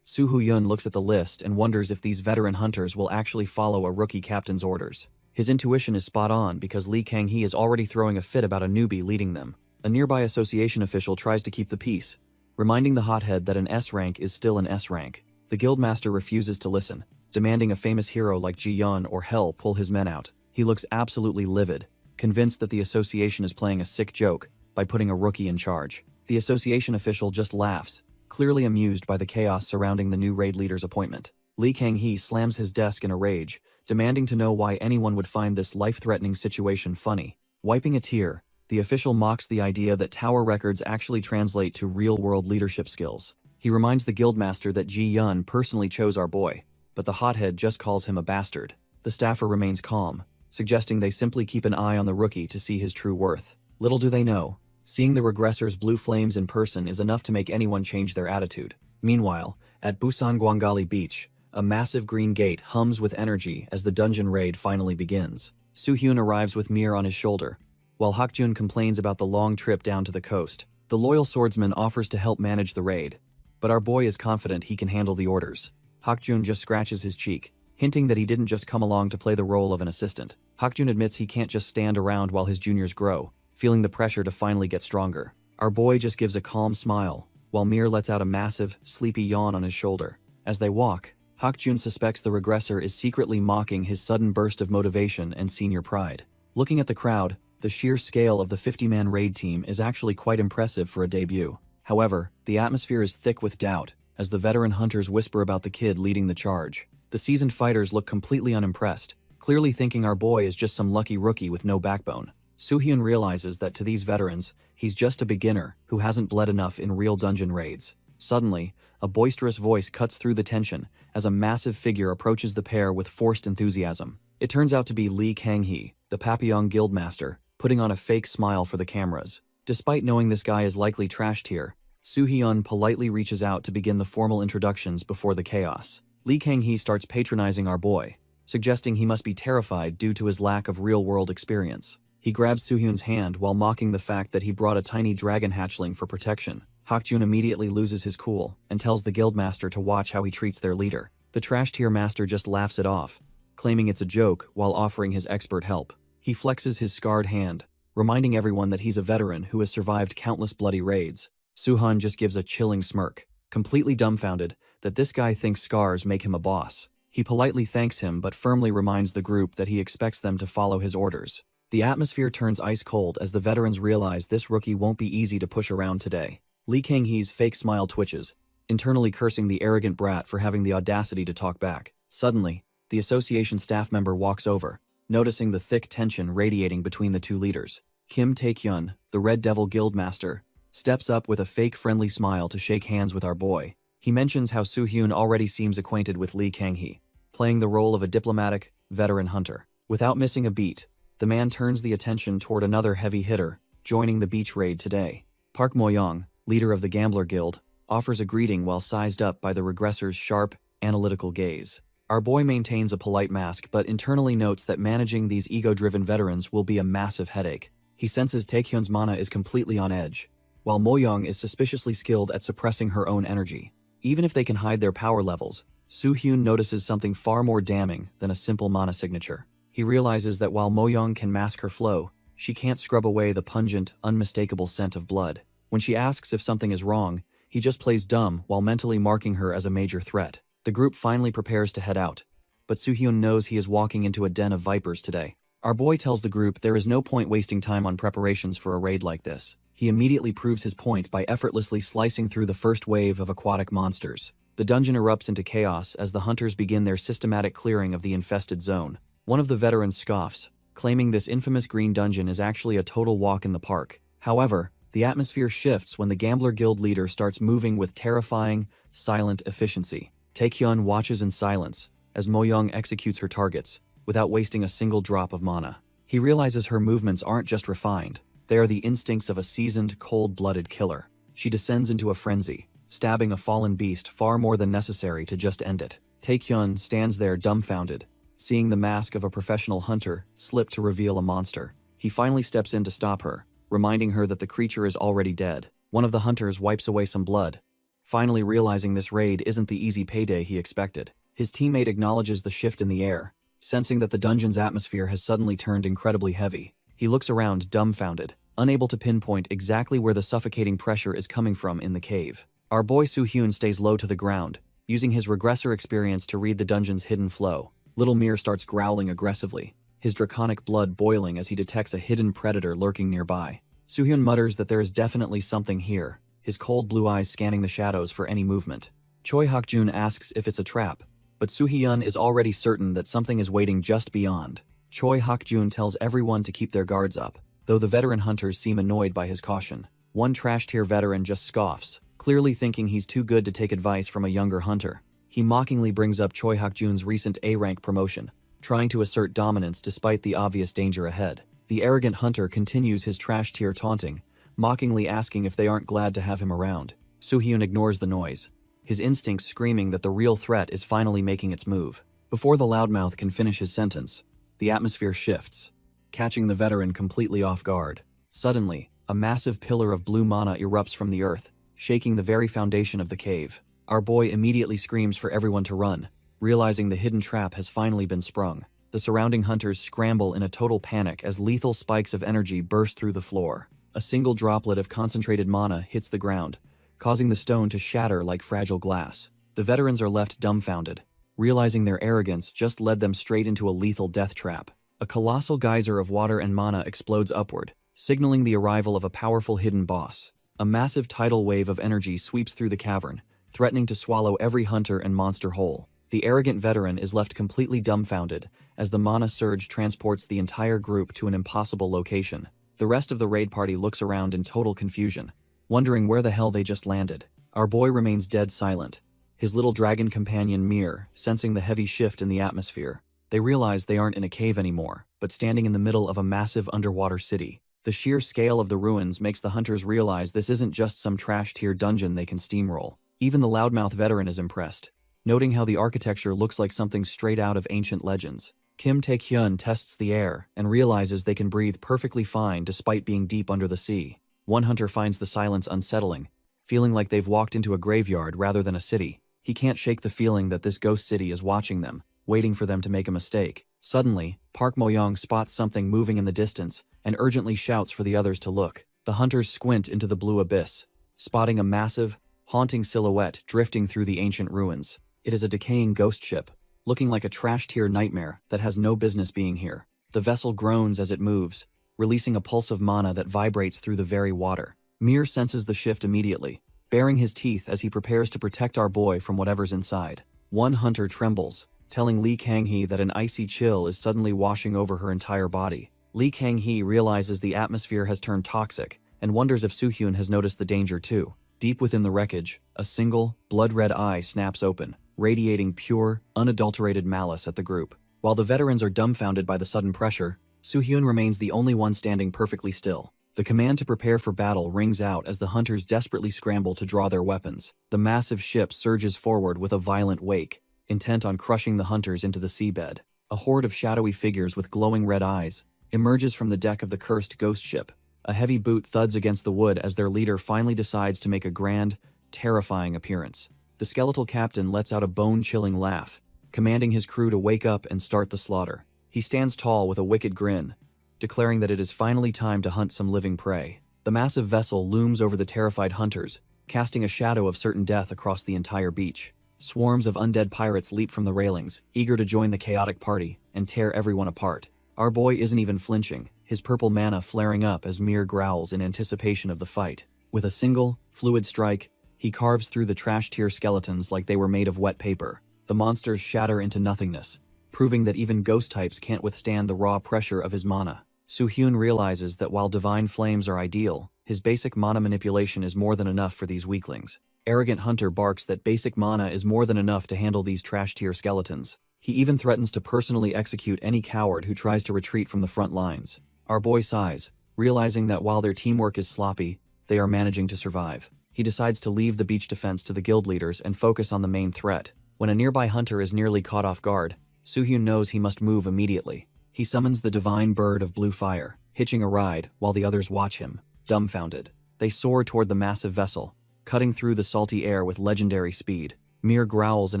Soo-hyun looks at the list and wonders if these veteran hunters will actually follow a rookie captain's orders. His intuition is spot on because Lee Kang-hee is already throwing a fit about a newbie leading them. A nearby association official tries to keep the peace, reminding the hothead that an S-rank is still an S-rank. The guildmaster refuses to listen, demanding a famous hero like Ji-yeon or Hell pull his men out. He looks absolutely livid, convinced that the association is playing a sick joke by putting a rookie in charge. The association official just laughs, clearly amused by the chaos surrounding the new raid leader's appointment. Lee Kang-hee slams his desk in a rage, demanding to know why anyone would find this life-threatening situation funny. Wiping a tear, the official mocks the idea that tower records actually translate to real-world leadership skills. He reminds the guildmaster that Ji-yeon personally chose our boy, but the hothead just calls him a bastard. The staffer remains calm, suggesting they simply keep an eye on the rookie to see his true worth. Little do they know, seeing the regressor's blue flames in person is enough to make anyone change their attitude. Meanwhile, at Busan Gwangali Beach, a massive green gate hums with energy as the dungeon raid finally begins. Soo-hyun arrives with Mir on his shoulder, while Hakjun complains about the long trip down to the coast. The loyal swordsman offers to help manage the raid, but our boy is confident he can handle the orders. Hakjun just scratches his cheek, hinting that he didn't just come along to play the role of an assistant. Hakjun admits he can't just stand around while his juniors grow, feeling the pressure to finally get stronger. Our boy just gives a calm smile, while Mir lets out a massive, sleepy yawn on his shoulder. As they walk, Hakjun suspects the regressor is secretly mocking his sudden burst of motivation and senior pride. Looking at the crowd, the sheer scale of the 50-man raid team is actually quite impressive for a debut. However, the atmosphere is thick with doubt, as the veteran hunters whisper about the kid leading the charge. The seasoned fighters look completely unimpressed, clearly thinking our boy is just some lucky rookie with no backbone. Soo-hyun realizes that to these veterans, he's just a beginner who hasn't bled enough in real dungeon raids. Suddenly, a boisterous voice cuts through the tension as a massive figure approaches the pair with forced enthusiasm. It turns out to be Lee Kang-hee, the Papillon Guildmaster, putting on a fake smile for the cameras. Despite knowing this guy is likely trashed here, Soo-hyun politely reaches out to begin the formal introductions before the chaos. Lee Kang-hee starts patronizing our boy, suggesting he must be terrified due to his lack of real-world experience. He grabs Soo-hyun's hand while mocking the fact that he brought a tiny dragon hatchling for protection. Hakjun immediately loses his cool and tells the guildmaster to watch how he treats their leader. The trash-tier master just laughs it off, claiming it's a joke while offering his expert help. He flexes his scarred hand, reminding everyone that he's a veteran who has survived countless bloody raids. Soo-hyun just gives a chilling smirk, completely dumbfounded that this guy thinks scars make him a boss. He politely thanks him but firmly reminds the group that he expects them to follow his orders. The atmosphere turns ice cold as the veterans realize this rookie won't be easy to push around today. Lee Kang-hee's fake smile twitches, internally cursing the arrogant brat for having the audacity to talk back. Suddenly, the association staff member walks over, noticing the thick tension radiating between the two leaders. Kim Taekyun, the Red Devil Guildmaster, steps up with a fake friendly smile to shake hands with our boy. He mentions how Soo-hyun already seems acquainted with Lee Kang-hee, playing the role of a diplomatic, veteran hunter. Without missing a beat, the man turns the attention toward another heavy hitter, joining the beach raid today. Park Mo-young, leader of the Gambler Guild, offers a greeting while sized up by the regressor's sharp, analytical gaze. Our boy maintains a polite mask but internally notes that managing these ego-driven veterans will be a massive headache. He senses Taekyun's mana is completely on edge, while Mo-young is suspiciously skilled at suppressing her own energy. Even if they can hide their power levels, Soo-hyun notices something far more damning than a simple mana signature. He realizes that while Mo-young can mask her flow, she can't scrub away the pungent, unmistakable scent of blood. When she asks if something is wrong, he just plays dumb while mentally marking her as a major threat. The group finally prepares to head out, but Soo-hyun knows he is walking into a den of vipers today. Our boy tells the group there is no point wasting time on preparations for a raid like this. He immediately proves his point by effortlessly slicing through the first wave of aquatic monsters. The dungeon erupts into chaos as the hunters begin their systematic clearing of the infested zone. One of the veterans scoffs, claiming this infamous green dungeon is actually a total walk in the park. However, the atmosphere shifts when the Gambler Guild leader starts moving with terrifying, silent efficiency. Taekyun watches in silence as Mo-young executes her targets, without wasting a single drop of mana. He realizes her movements aren't just refined, they are the instincts of a seasoned, cold-blooded killer. She descends into a frenzy, stabbing a fallen beast far more than necessary to just end it. Taekyun stands there dumbfounded, seeing the mask of a professional hunter slip to reveal a monster. He finally steps in to stop her, reminding her that the creature is already dead. One of the hunters wipes away some blood, finally realizing this raid isn't the easy payday he expected. His teammate acknowledges the shift in the air, sensing that the dungeon's atmosphere has suddenly turned incredibly heavy. He looks around dumbfounded, unable to pinpoint exactly where the suffocating pressure is coming from in the cave. Our boy Soo-hyun stays low to the ground, using his regressor experience to read the dungeon's hidden flow. Little Mir starts growling aggressively, his draconic blood boiling as he detects a hidden predator lurking nearby. Soo-hyun mutters that there is definitely something here, his cold blue eyes scanning the shadows for any movement. Choi Hak-jun asks if it's a trap, but Soo-hyun is already certain that something is waiting just beyond. Choi Hak-jun tells everyone to keep their guards up, though the veteran hunters seem annoyed by his caution. One trash-tier veteran just scoffs, clearly thinking he's too good to take advice from a younger hunter. He mockingly brings up Choi Hak-jun's recent A-rank promotion, trying to assert dominance despite the obvious danger ahead. The arrogant hunter continues his trash-tier taunting, mockingly asking if they aren't glad to have him around. Soo-hyun ignores the noise, his instincts screaming that the real threat is finally making its move. Before the loudmouth can finish his sentence, the atmosphere shifts, catching the veteran completely off guard. Suddenly, a massive pillar of blue mana erupts from the earth, shaking the very foundation of the cave. Our boy immediately screams for everyone to run, realizing the hidden trap has finally been sprung. The surrounding hunters scramble in a total panic as lethal spikes of energy burst through the floor. A single droplet of concentrated mana hits the ground, causing the stone to shatter like fragile glass. The veterans are left dumbfounded, realizing their arrogance just led them straight into a lethal death trap. A colossal geyser of water and mana explodes upward, signaling the arrival of a powerful hidden boss. A massive tidal wave of energy sweeps through the cavern, threatening to swallow every hunter and monster whole. The arrogant veteran is left completely dumbfounded as the mana surge transports the entire group to an impossible location. The rest of the raid party looks around in total confusion, wondering where the hell they just landed. Our boy remains dead silent, his little dragon companion Mir sensing the heavy shift in the atmosphere. They realize they aren't in a cave anymore, but standing in the middle of a massive underwater city. The sheer scale of the ruins makes the hunters realize this isn't just some trash-tier dungeon they can steamroll. Even the loudmouth veteran is impressed, noting how the architecture looks like something straight out of ancient legends. Kim Tae-hyun tests the air and realizes they can breathe perfectly fine despite being deep under the sea. One hunter finds the silence unsettling, feeling like they've walked into a graveyard rather than a city. He can't shake the feeling that this ghost city is watching them, waiting for them to make a mistake. Suddenly, Park Mo-young spots something moving in the distance and urgently shouts for the others to look. The hunters squint into the blue abyss, spotting a massive, haunting silhouette drifting through the ancient ruins. It is a decaying ghost ship, looking like a trash-tier nightmare that has no business being here. The vessel groans as it moves, releasing a pulse of mana that vibrates through the very water. Mir senses the shift immediately, baring his teeth as he prepares to protect our boy from whatever's inside. One hunter trembles, telling Lee Kang-hee that an icy chill is suddenly washing over her entire body. Lee Kang-hee realizes the atmosphere has turned toxic and wonders if Soo-hyun has noticed the danger too. Deep within the wreckage, a single, blood-red eye snaps open, radiating pure, unadulterated malice at the group. While the veterans are dumbfounded by the sudden pressure, Soo-hyun remains the only one standing perfectly still. The command to prepare for battle rings out as the hunters desperately scramble to draw their weapons. The massive ship surges forward with a violent wake, intent on crushing the hunters into the seabed. A horde of shadowy figures with glowing red eyes emerges from the deck of the cursed ghost ship. A heavy boot thuds against the wood as their leader finally decides to make a grand, terrifying appearance. The skeletal captain lets out a bone-chilling laugh, commanding his crew to wake up and start the slaughter. He stands tall with a wicked grin, declaring that it is finally time to hunt some living prey. The massive vessel looms over the terrified hunters, casting a shadow of certain death across the entire beach. Swarms of undead pirates leap from the railings, eager to join the chaotic party and tear everyone apart. Our boy isn't even flinching, his purple mana flaring up as Mir growls in anticipation of the fight. With a single, fluid strike, he carves through the trash-tier skeletons like they were made of wet paper. The monsters shatter into nothingness, proving that even ghost types can't withstand the raw pressure of his mana. Soo-hyun realizes that while divine flames are ideal, his basic mana manipulation is more than enough for these weaklings. Arrogant Hunter barks that basic mana is more than enough to handle these trash-tier skeletons. He even threatens to personally execute any coward who tries to retreat from the front lines. Our boy sighs, realizing that while their teamwork is sloppy, they are managing to survive. He decides to leave the beach defense to the guild leaders and focus on the main threat. When a nearby hunter is nearly caught off guard, Soo-hyun knows he must move immediately. He summons the divine bird of blue fire, hitching a ride while the others watch him, dumbfounded. They soar toward the massive vessel, cutting through the salty air with legendary speed. Mir growls in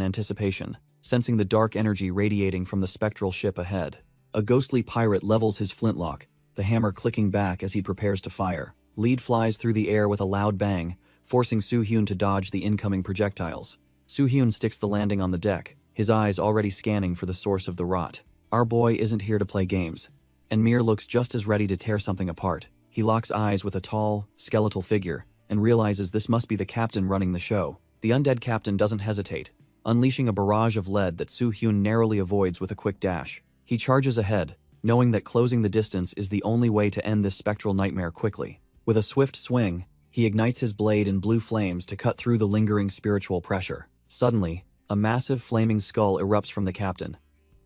anticipation, sensing the dark energy radiating from the spectral ship ahead. A ghostly pirate levels his flintlock, the hammer clicking back as he prepares to fire. Lead flies through the air with a loud bang, forcing Soo-hyun to dodge the incoming projectiles. Soo-hyun sticks the landing on the deck, his eyes already scanning for the source of the rot. Our boy isn't here to play games, and Mir looks just as ready to tear something apart. He locks eyes with a tall, skeletal figure, and realizes this must be the captain running the show. The undead captain doesn't hesitate, unleashing a barrage of lead that Soo-hyun narrowly avoids with a quick dash. He charges ahead, knowing that closing the distance is the only way to end this spectral nightmare quickly. With a swift swing, he ignites his blade in blue flames to cut through the lingering spiritual pressure. Suddenly, a massive flaming skull erupts from the captain,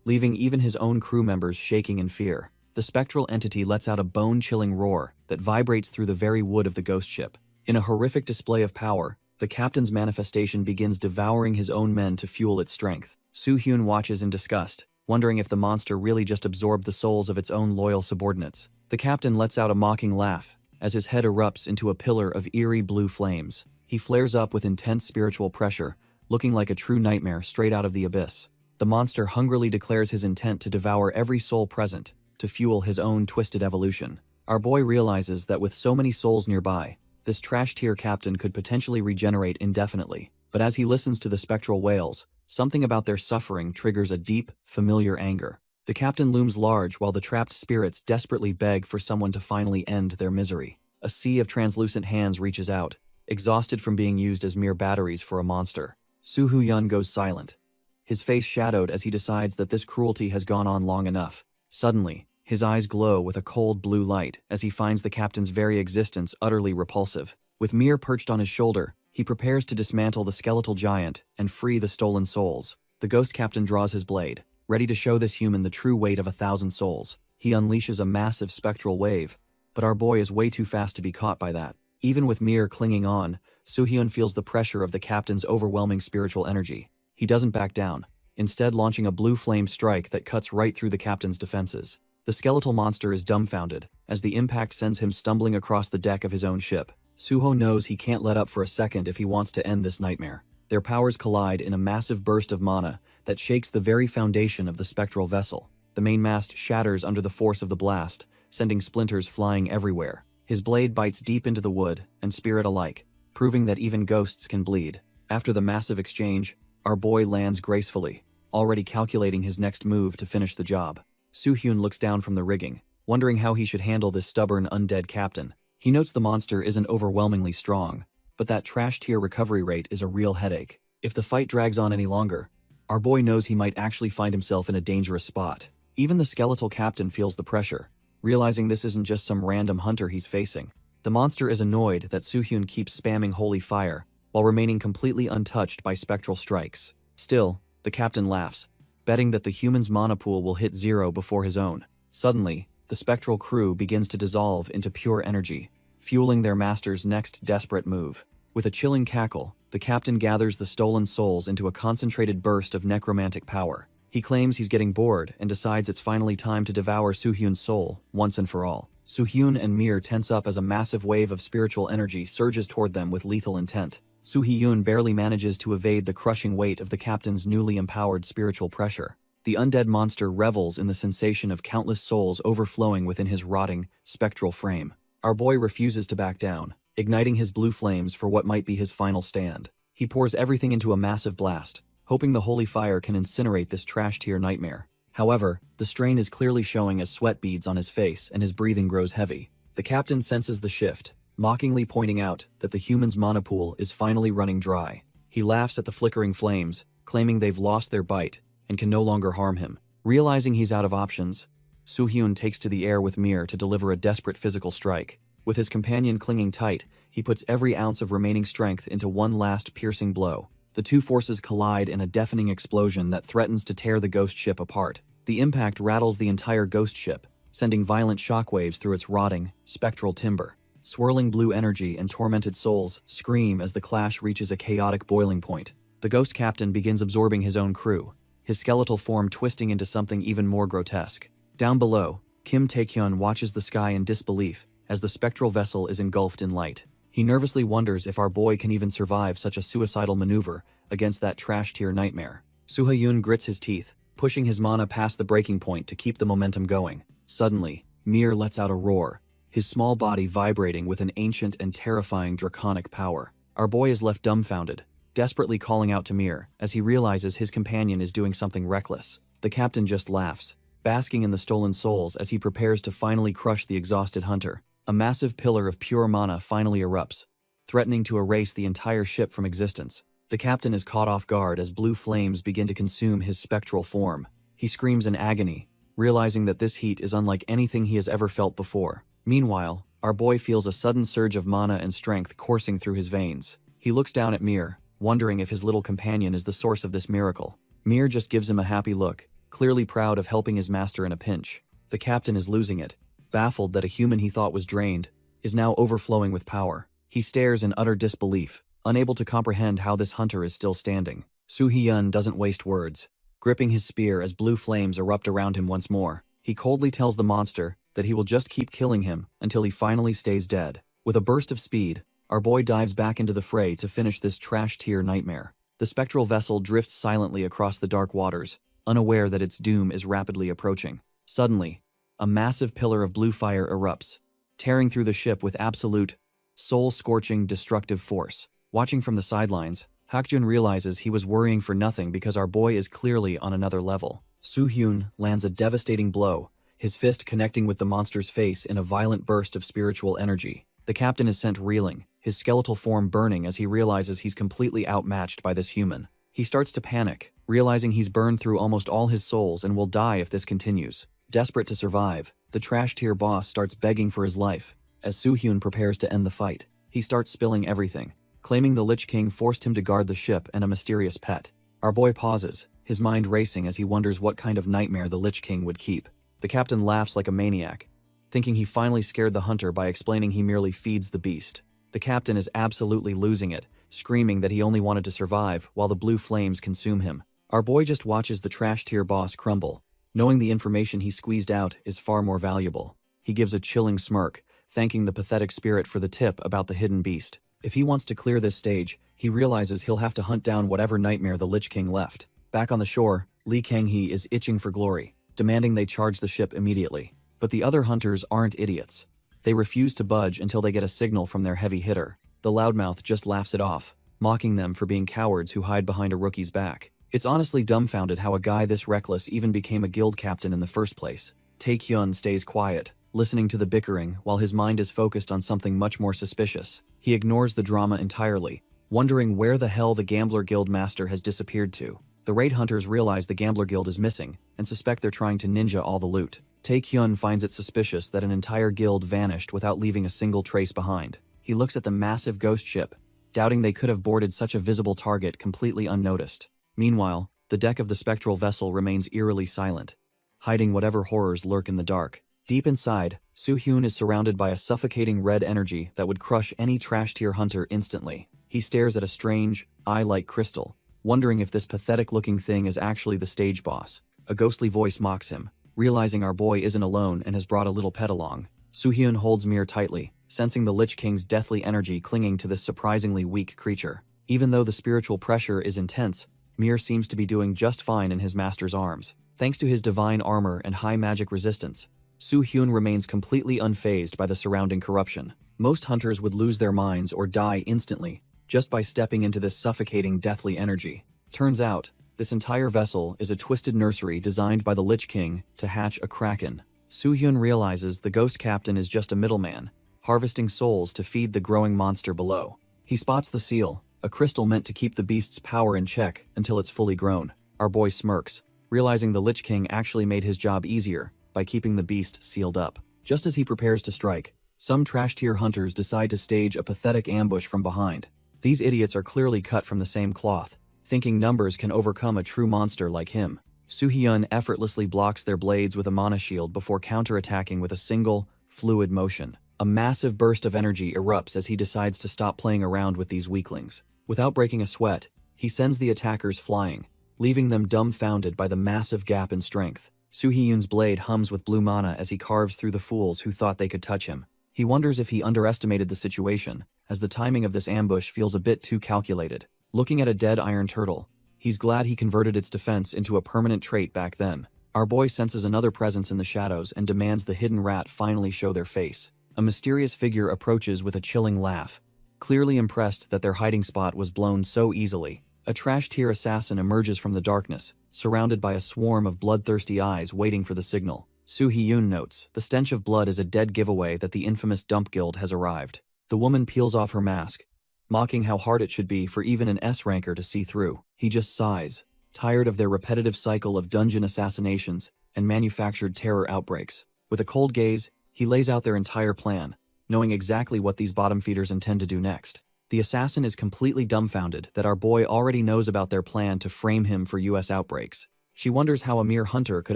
leaving even his own crew members shaking in fear. The spectral entity lets out a bone-chilling roar that vibrates through the very wood of the ghost ship. In a horrific display of power, the captain's manifestation begins devouring his own men to fuel its strength. Soo-hyun watches in disgust, wondering if the monster really just absorbed the souls of its own loyal subordinates. The captain lets out a mocking laugh as his head erupts into a pillar of eerie blue flames. He flares up with intense spiritual pressure, looking like a true nightmare straight out of the abyss. The monster hungrily declares his intent to devour every soul present, to fuel his own twisted evolution. Our boy realizes that with so many souls nearby, this trash-tier captain could potentially regenerate indefinitely. But as he listens to the spectral wails, something about their suffering triggers a deep, familiar anger. The captain looms large while the trapped spirits desperately beg for someone to finally end their misery. A sea of translucent hands reaches out, exhausted from being used as mere batteries for a monster. Soo-hyun goes silent, his face shadowed as he decides that this cruelty has gone on long enough. Suddenly, his eyes glow with a cold blue light as he finds the captain's very existence utterly repulsive. With Mir perched on his shoulder, he prepares to dismantle the skeletal giant and free the stolen souls. The ghost captain draws his blade, ready to show this human the true weight of 1,000 souls. He unleashes a massive spectral wave, but our boy is way too fast to be caught by that. Even with Mir clinging on, Soo-hyun feels the pressure of the captain's overwhelming spiritual energy. He doesn't back down, instead launching a blue flame strike that cuts right through the captain's defenses. The skeletal monster is dumbfounded, as the impact sends him stumbling across the deck of his own ship. Soo-hyun knows he can't let up for a second if he wants to end this nightmare. Their powers collide in a massive burst of mana that shakes the very foundation of the spectral vessel. The mainmast shatters under the force of the blast, sending splinters flying everywhere. His blade bites deep into the wood and spirit alike, proving that even ghosts can bleed. After the massive exchange, our boy lands gracefully, already calculating his next move to finish the job. Soo-hyun looks down from the rigging, wondering how he should handle this stubborn undead captain. He notes the monster isn't overwhelmingly strong, but that trash-tier recovery rate is a real headache. If the fight drags on any longer, Our boy knows he might actually find himself in a dangerous spot. Even the skeletal captain feels the pressure, realizing this isn't just some random hunter he's facing. The monster is annoyed that Soo-hyun keeps spamming holy fire, while remaining completely untouched by spectral strikes. Still, the captain laughs, betting that the human's mana pool will hit 0 before his own. Suddenly, the spectral crew begins to dissolve into pure energy, fueling their master's next desperate move. With a chilling cackle, the captain gathers the stolen souls into a concentrated burst of necromantic power. He claims he's getting bored and decides it's finally time to devour Soo-hyun's soul, once and for all. Soo-hyun and Mir tense up as a massive wave of spiritual energy surges toward them with lethal intent. Soo-hyun barely manages to evade the crushing weight of the captain's newly empowered spiritual pressure. The undead monster revels in the sensation of countless souls overflowing within his rotting, spectral frame. Our boy refuses to back down, igniting his blue flames for what might be his final stand. He pours everything into a massive blast, hoping the holy fire can incinerate this trash-tier nightmare. However, the strain is clearly showing as sweat beads on his face and his breathing grows heavy. The captain senses the shift, mockingly pointing out that the human's mana pool is finally running dry. He laughs at the flickering flames, claiming they've lost their bite and can no longer harm him. Realizing he's out of options, Soo-hyun takes to the air with Mir to deliver a desperate physical strike. With his companion clinging tight, he puts every ounce of remaining strength into one last piercing blow. The two forces collide in a deafening explosion that threatens to tear the ghost ship apart. The impact rattles the entire ghost ship, sending violent shockwaves through its rotting, spectral timber. Swirling blue energy and tormented souls scream as the clash reaches a chaotic boiling point. The ghost captain begins absorbing his own crew, his skeletal form twisting into something even more grotesque. Down below, Kim Taekyun watches the sky in disbelief as the spectral vessel is engulfed in light. He nervously wonders if our boy can even survive such a suicidal maneuver against that trash-tier nightmare. Soo-hyun grits his teeth, pushing his mana past the breaking point to keep the momentum going. Suddenly, Mir lets out a roar, his small body vibrating with an ancient and terrifying draconic power. Our boy is left dumbfounded, desperately calling out to Mir as he realizes his companion is doing something reckless. The captain just laughs, basking in the stolen souls as he prepares to finally crush the exhausted hunter. A massive pillar of pure mana finally erupts, threatening to erase the entire ship from existence. The captain is caught off guard as blue flames begin to consume his spectral form. He screams in agony, realizing that this heat is unlike anything he has ever felt before. Meanwhile, our boy feels a sudden surge of mana and strength coursing through his veins. He looks down at Mir, wondering if his little companion is the source of this miracle. Mir just gives him a happy look, clearly proud of helping his master in a pinch. The captain is losing it, baffled that a human he thought was drained is now overflowing with power. He stares in utter disbelief, unable to comprehend how this hunter is still standing. Soo-hyun doesn't waste words, gripping his spear as blue flames erupt around him once more. He coldly tells the monster that he will just keep killing him until he finally stays dead. With a burst of speed, our boy dives back into the fray to finish this trash-tier nightmare. The spectral vessel drifts silently across the dark waters, unaware that its doom is rapidly approaching. Suddenly, a massive pillar of blue fire erupts, tearing through the ship with absolute, soul-scorching, destructive force. Watching from the sidelines, Hakjun realizes he was worrying for nothing because our boy is clearly on another level. Soo-hyun lands a devastating blow, his fist connecting with the monster's face in a violent burst of spiritual energy. The captain is sent reeling, his skeletal form burning as he realizes he's completely outmatched by this human. He starts to panic, realizing he's burned through almost all his souls and will die if this continues. Desperate to survive, the trash-tier boss starts begging for his life. As Soo-hyun prepares to end the fight, he starts spilling everything, claiming the Lich King forced him to guard the ship and a mysterious pet. Our boy pauses, his mind racing as he wonders what kind of nightmare the Lich King would keep. The captain laughs like a maniac, thinking he finally scared the hunter by explaining he merely feeds the beast. The captain is absolutely losing it, screaming that he only wanted to survive while the blue flames consume him. Our boy just watches the trash-tier boss crumble, knowing the information he squeezed out is far more valuable. He gives a chilling smirk, thanking the pathetic spirit for the tip about the hidden beast. If he wants to clear this stage, he realizes he'll have to hunt down whatever nightmare the Lich King left. Back on the shore, Lee Kang-hee is itching for glory, demanding they charge the ship immediately. But the other hunters aren't idiots. They refuse to budge until they get a signal from their heavy hitter. The loudmouth just laughs it off, mocking them for being cowards who hide behind a rookie's back. It's honestly dumbfounded how a guy this reckless even became a guild captain in the first place. Taekyun stays quiet, listening to the bickering while his mind is focused on something much more suspicious. He ignores the drama entirely, wondering where the hell the Gambler Guild master has disappeared to. The raid hunters realize the gambler guild is missing and suspect they're trying to ninja all the loot. Tae-kyun finds it suspicious that an entire guild vanished without leaving a single trace behind. He looks at the massive ghost ship, doubting they could have boarded such a visible target completely unnoticed. Meanwhile, the deck of the spectral vessel remains eerily silent, hiding whatever horrors lurk in the dark. Deep inside, Soo-hyun is surrounded by a suffocating red energy that would crush any trash-tier hunter instantly. He stares at a strange, eye-like crystal, wondering if this pathetic-looking thing is actually the stage boss. A ghostly voice mocks him, realizing our boy isn't alone and has brought a little pet along. Soo-hyun holds Mir tightly, sensing the Lich King's deathly energy clinging to this surprisingly weak creature. Even though the spiritual pressure is intense, Mir seems to be doing just fine in his master's arms. Thanks to his divine armor and high magic resistance, Soo-hyun remains completely unfazed by the surrounding corruption. Most hunters would lose their minds or die instantly just by stepping into this suffocating deathly energy. Turns out, this entire vessel is a twisted nursery designed by the Lich King to hatch a kraken. Soo-hyun realizes the ghost captain is just a middleman, harvesting souls to feed the growing monster below. He spots the seal, a crystal meant to keep the beast's power in check until it's fully grown. Our boy smirks, realizing the Lich King actually made his job easier by keeping the beast sealed up. Just as he prepares to strike, some trash-tier hunters decide to stage a pathetic ambush from behind. These idiots are clearly cut from the same cloth, thinking numbers can overcome a true monster like him. Soo-hyun effortlessly blocks their blades with a mana shield before counterattacking with a single, fluid motion. A massive burst of energy erupts as he decides to stop playing around with these weaklings. Without breaking a sweat, he sends the attackers flying, leaving them dumbfounded by the massive gap in strength. Soo-hyun's blade hums with blue mana as he carves through the fools who thought they could touch him. He wonders if he underestimated the situation, as the timing of this ambush feels a bit too calculated. Looking at a dead iron turtle, he's glad he converted its defense into a permanent trait back then. Our boy senses another presence in the shadows and demands the hidden rat finally show their face. A mysterious figure approaches with a chilling laugh, clearly impressed that their hiding spot was blown so easily. A trash-tier assassin emerges from the darkness, surrounded by a swarm of bloodthirsty eyes waiting for the signal. Soo-hyun notes, the stench of blood is a dead giveaway that the infamous Dump Guild has arrived. The woman peels off her mask, mocking how hard it should be for even an S-ranker to see through. He just sighs, tired of their repetitive cycle of dungeon assassinations and manufactured terror outbreaks. With a cold gaze, he lays out their entire plan, knowing exactly what these bottom feeders intend to do next. The assassin is completely dumbfounded that our boy already knows about their plan to frame him for US outbreaks. She wonders how a mere hunter could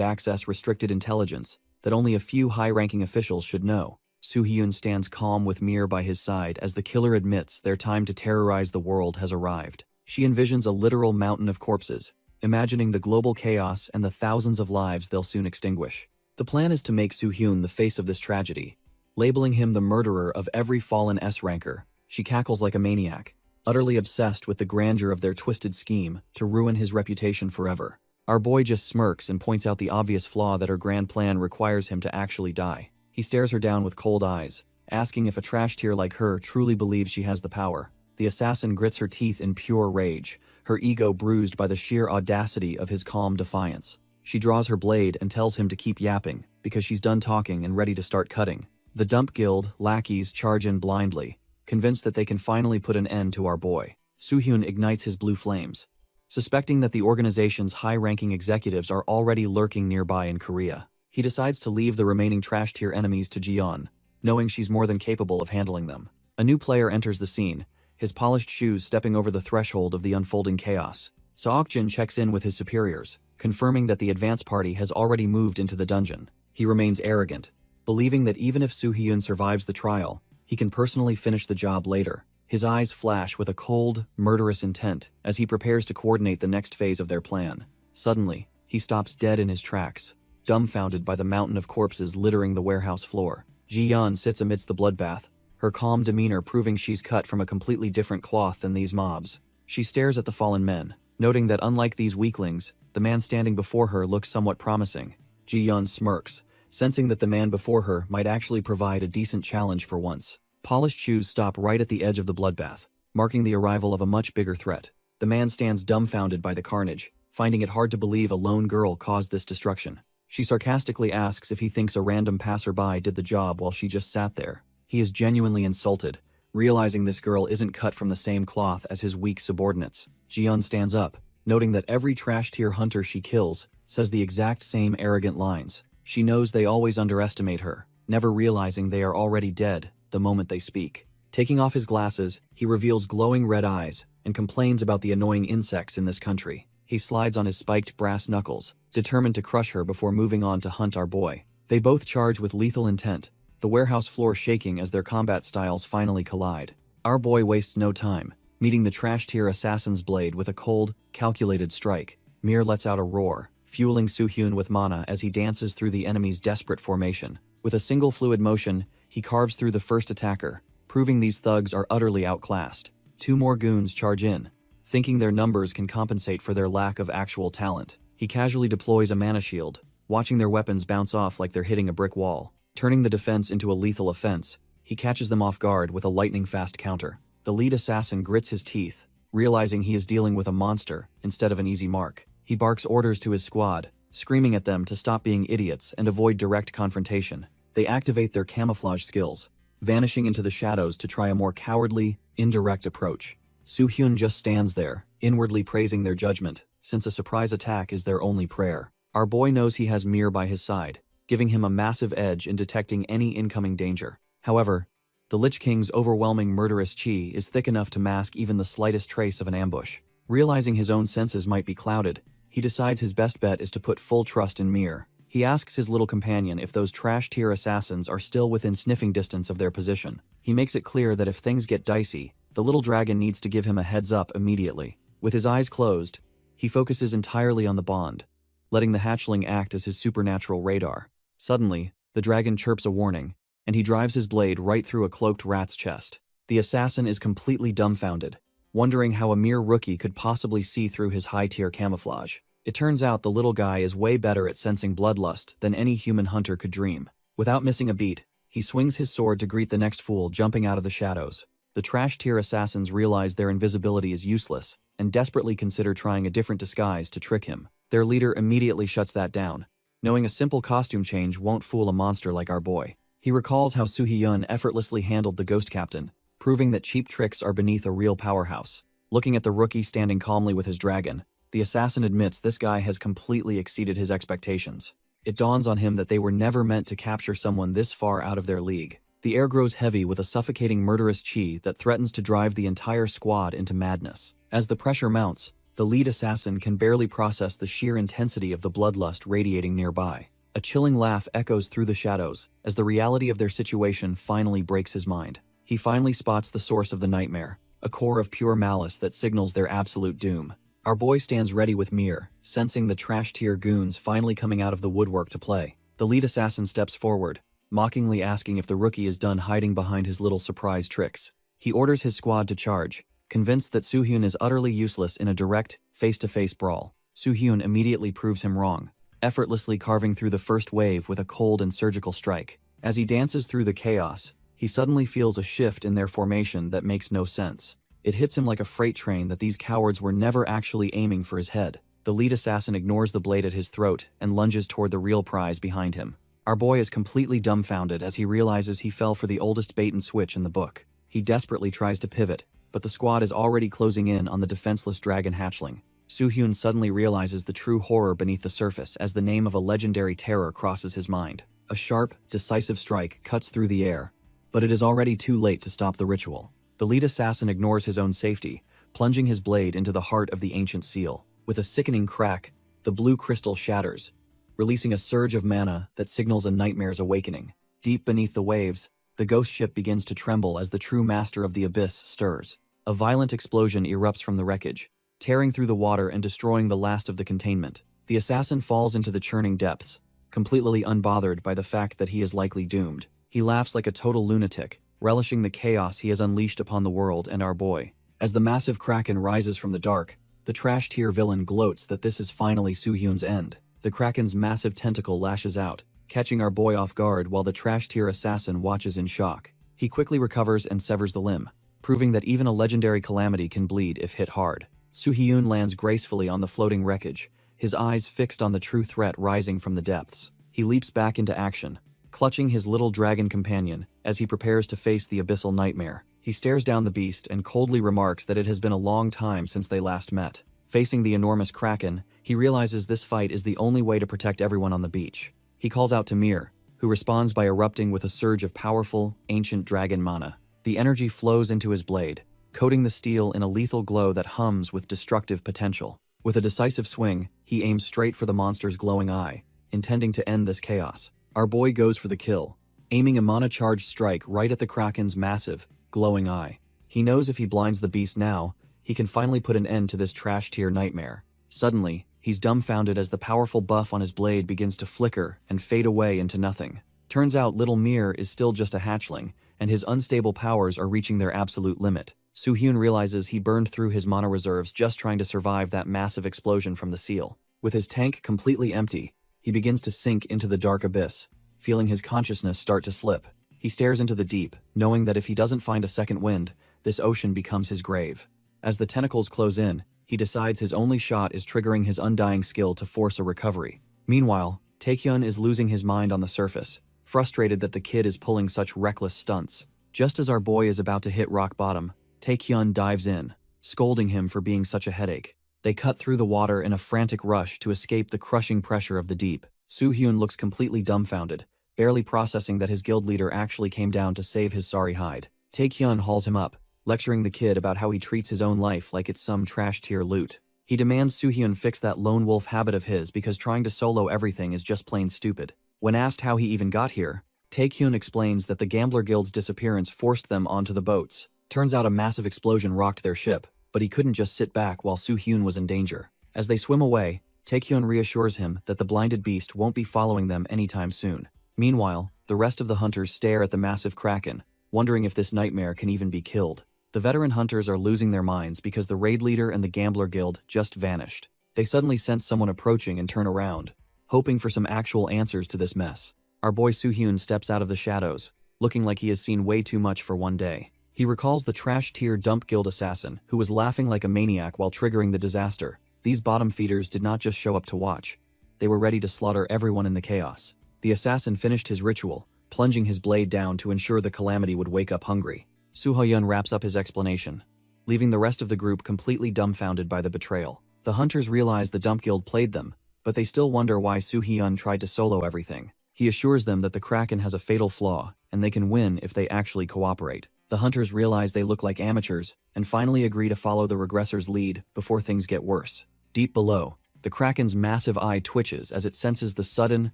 access restricted intelligence that only a few high-ranking officials should know. Soo-hyun stands calm with Mir by his side as the killer admits their time to terrorize the world has arrived. She envisions a literal mountain of corpses, imagining the global chaos and the thousands of lives they'll soon extinguish. The plan is to make Soo-hyun the face of this tragedy, labeling him the murderer of every fallen S-ranker. She cackles like a maniac, utterly obsessed with the grandeur of their twisted scheme to ruin his reputation forever. Our boy just smirks and points out the obvious flaw that her grand plan requires him to actually die. He stares her down with cold eyes, asking if a trash tier like her truly believes she has the power. The assassin grits her teeth in pure rage, her ego bruised by the sheer audacity of his calm defiance. She draws her blade and tells him to keep yapping, because she's done talking and ready to start cutting. The Dump Guild lackeys charge in blindly, convinced that they can finally put an end to our boy. Soo-hyun ignites his blue flames, suspecting that the organization's high-ranking executives are already lurking nearby in Korea. He decides to leave the remaining trash-tier enemies to Jiyeon, knowing she's more than capable of handling them. A new player enters the scene, his polished shoes stepping over the threshold of the unfolding chaos. Seokjin checks in with his superiors, confirming that the advance party has already moved into the dungeon. He remains arrogant, believing that even if Soo-hyun survives the trial, he can personally finish the job later. His eyes flash with a cold, murderous intent as he prepares to coordinate the next phase of their plan. Suddenly, he stops dead in his tracks, dumbfounded by the mountain of corpses littering the warehouse floor. Jiyeon sits amidst the bloodbath, her calm demeanor proving she's cut from a completely different cloth than these mobs. She stares at the fallen men, noting that unlike these weaklings, the man standing before her looks somewhat promising. Jiyeon smirks, sensing that the man before her might actually provide a decent challenge for once. Polished shoes stop right at the edge of the bloodbath, marking the arrival of a much bigger threat. The man stands dumbfounded by the carnage, finding it hard to believe a lone girl caused this destruction. She sarcastically asks if he thinks a random passerby did the job while she just sat there. He is genuinely insulted, realizing this girl isn't cut from the same cloth as his weak subordinates. Jiyeon stands up, noting that every trash-tier hunter she kills says the exact same arrogant lines. She knows they always underestimate her, never realizing they are already dead the moment they speak. Taking off his glasses, he reveals glowing red eyes and complains about the annoying insects in this country. He slides on his spiked brass knuckles, determined to crush her before moving on to hunt our boy. They both charge with lethal intent, the warehouse floor shaking as their combat styles finally collide. Our boy wastes no time, meeting the trash-tier assassin's blade with a cold, calculated strike. Mir lets out a roar, fueling Soo-hyun with mana as he dances through the enemy's desperate formation. With a single fluid motion, he carves through the first attacker, proving these thugs are utterly outclassed. Two more goons charge in, thinking their numbers can compensate for their lack of actual talent. He casually deploys a mana shield, watching their weapons bounce off like they're hitting a brick wall. Turning the defense into a lethal offense, he catches them off guard with a lightning-fast counter. The lead assassin grits his teeth, realizing he is dealing with a monster instead of an easy mark. He barks orders to his squad, screaming at them to stop being idiots and avoid direct confrontation. They activate their camouflage skills, vanishing into the shadows to try a more cowardly, indirect approach. Soo-hyun just stands there, inwardly praising their judgment, since a surprise attack is their only prayer. Our boy knows he has Mir by his side, giving him a massive edge in detecting any incoming danger. However, the Lich King's overwhelming murderous chi is thick enough to mask even the slightest trace of an ambush. Realizing his own senses might be clouded, he decides his best bet is to put full trust in Mir. He asks his little companion if those trash-tier assassins are still within sniffing distance of their position. He makes it clear that if things get dicey, the little dragon needs to give him a heads up immediately. With his eyes closed, he focuses entirely on the bond, letting the hatchling act as his supernatural radar. Suddenly, the dragon chirps a warning, and he drives his blade right through a cloaked rat's chest. The assassin is completely dumbfounded, wondering how a mere rookie could possibly see through his high-tier camouflage. It turns out the little guy is way better at sensing bloodlust than any human hunter could dream. Without missing a beat, he swings his sword to greet the next fool jumping out of the shadows. The trash-tier assassins realize their invisibility is useless and desperately consider trying a different disguise to trick him. Their leader immediately shuts that down, knowing a simple costume change won't fool a monster like our boy. He recalls how Soo-hyun effortlessly handled the ghost captain, proving that cheap tricks are beneath a real powerhouse. Looking at the rookie standing calmly with his dragon, the assassin admits this guy has completely exceeded his expectations. It dawns on him that they were never meant to capture someone this far out of their league. The air grows heavy with a suffocating murderous chi that threatens to drive the entire squad into madness. As the pressure mounts, the lead assassin can barely process the sheer intensity of the bloodlust radiating nearby. A chilling laugh echoes through the shadows as the reality of their situation finally breaks his mind. He finally spots the source of the nightmare, a core of pure malice that signals their absolute doom. Our boy stands ready with Mir, sensing the trash-tier goons finally coming out of the woodwork to play. The lead assassin steps forward, mockingly asking if the rookie is done hiding behind his little surprise tricks. He orders his squad to charge, convinced that Soo-hyun is utterly useless in a direct, face-to-face brawl. Soo-hyun immediately proves him wrong, effortlessly carving through the first wave with a cold and surgical strike. As he dances through the chaos, he suddenly feels a shift in their formation that makes no sense. It hits him like a freight train that these cowards were never actually aiming for his head. The lead assassin ignores the blade at his throat and lunges toward the real prize behind him. Our boy is completely dumbfounded as he realizes he fell for the oldest bait and switch in the book. He desperately tries to pivot, but the squad is already closing in on the defenseless dragon hatchling. Soo-hyun suddenly realizes the true horror beneath the surface as the name of a legendary terror crosses his mind. A sharp, decisive strike cuts through the air, but it is already too late to stop the ritual. The lead assassin ignores his own safety, plunging his blade into the heart of the ancient seal. With a sickening crack, the blue crystal shatters, releasing a surge of mana that signals a nightmare's awakening. Deep beneath the waves, the ghost ship begins to tremble as the true master of the abyss stirs. A violent explosion erupts from the wreckage, tearing through the water and destroying the last of the containment. The assassin falls into the churning depths, completely unbothered by the fact that he is likely doomed. He laughs like a total lunatic, relishing the chaos he has unleashed upon the world and our boy. As the massive kraken rises from the dark, the trash-tier villain gloats that this is finally Soo-hyun's end. The kraken's massive tentacle lashes out, catching our boy off guard while the trash-tier assassin watches in shock. He quickly recovers and severs the limb, proving that even a legendary calamity can bleed if hit hard. Soo-hyun lands gracefully on the floating wreckage, his eyes fixed on the true threat rising from the depths. He leaps back into action, clutching his little dragon companion as he prepares to face the abyssal nightmare. He stares down the beast and coldly remarks that it has been a long time since they last met. Facing the enormous kraken, he realizes this fight is the only way to protect everyone on the beach. He calls out to Mir, who responds by erupting with a surge of powerful, ancient dragon mana. The energy flows into his blade, coating the steel in a lethal glow that hums with destructive potential. With a decisive swing, he aims straight for the monster's glowing eye, intending to end this chaos. Our boy goes for the kill, aiming a mana-charged strike right at the kraken's massive, glowing eye. He knows if he blinds the beast now, he can finally put an end to this trash-tier nightmare. Suddenly, he's dumbfounded as the powerful buff on his blade begins to flicker and fade away into nothing. Turns out little Mir is still just a hatchling, and his unstable powers are reaching their absolute limit. Soo-hyun realizes he burned through his mana reserves just trying to survive that massive explosion from the seal. With his tank completely empty, he begins to sink into the dark abyss, feeling his consciousness start to slip. He stares into the deep, knowing that if he doesn't find a second wind, this ocean becomes his grave. As the tentacles close in, he decides his only shot is triggering his undying skill to force a recovery. Meanwhile, Taekyun is losing his mind on the surface, frustrated that the kid is pulling such reckless stunts. Just as our boy is about to hit rock bottom, Taekyun dives in, scolding him for being such a headache. They cut through the water in a frantic rush to escape the crushing pressure of the deep. Soo-hyun looks completely dumbfounded, barely processing that his guild leader actually came down to save his sorry hide. Taekyun hauls him up, lecturing the kid about how he treats his own life like it's some trash-tier loot. He demands Soo-hyun fix that lone wolf habit of his because trying to solo everything is just plain stupid. When asked how he even got here, Taekyun explains that the Gambler Guild's disappearance forced them onto the boats. Turns out a massive explosion rocked their ship, but he couldn't just sit back while Soo-hyun was in danger. As they swim away, Taekyun reassures him that the blinded beast won't be following them anytime soon. Meanwhile, the rest of the hunters stare at the massive kraken, wondering if this nightmare can even be killed. The veteran hunters are losing their minds because the raid leader and the Gambler Guild just vanished. They suddenly sense someone approaching and turn around, hoping for some actual answers to this mess. Our boy Soo-hyun steps out of the shadows, looking like he has seen way too much for one day. He recalls the trash-tier dump guild assassin who was laughing like a maniac while triggering the disaster. These bottom feeders did not just show up to watch. They were ready to slaughter everyone in the chaos. The assassin finished his ritual, plunging his blade down to ensure the calamity would wake up hungry. Soo-hyun wraps up his explanation, leaving the rest of the group completely dumbfounded by the betrayal. The hunters realize the dump guild played them, but they still wonder why Soo-hyun tried to solo everything. He assures them that the kraken has a fatal flaw, and they can win if they actually cooperate. The hunters realize they look like amateurs, and finally agree to follow the regressor's lead before things get worse. Deep below, the kraken's massive eye twitches as it senses the sudden,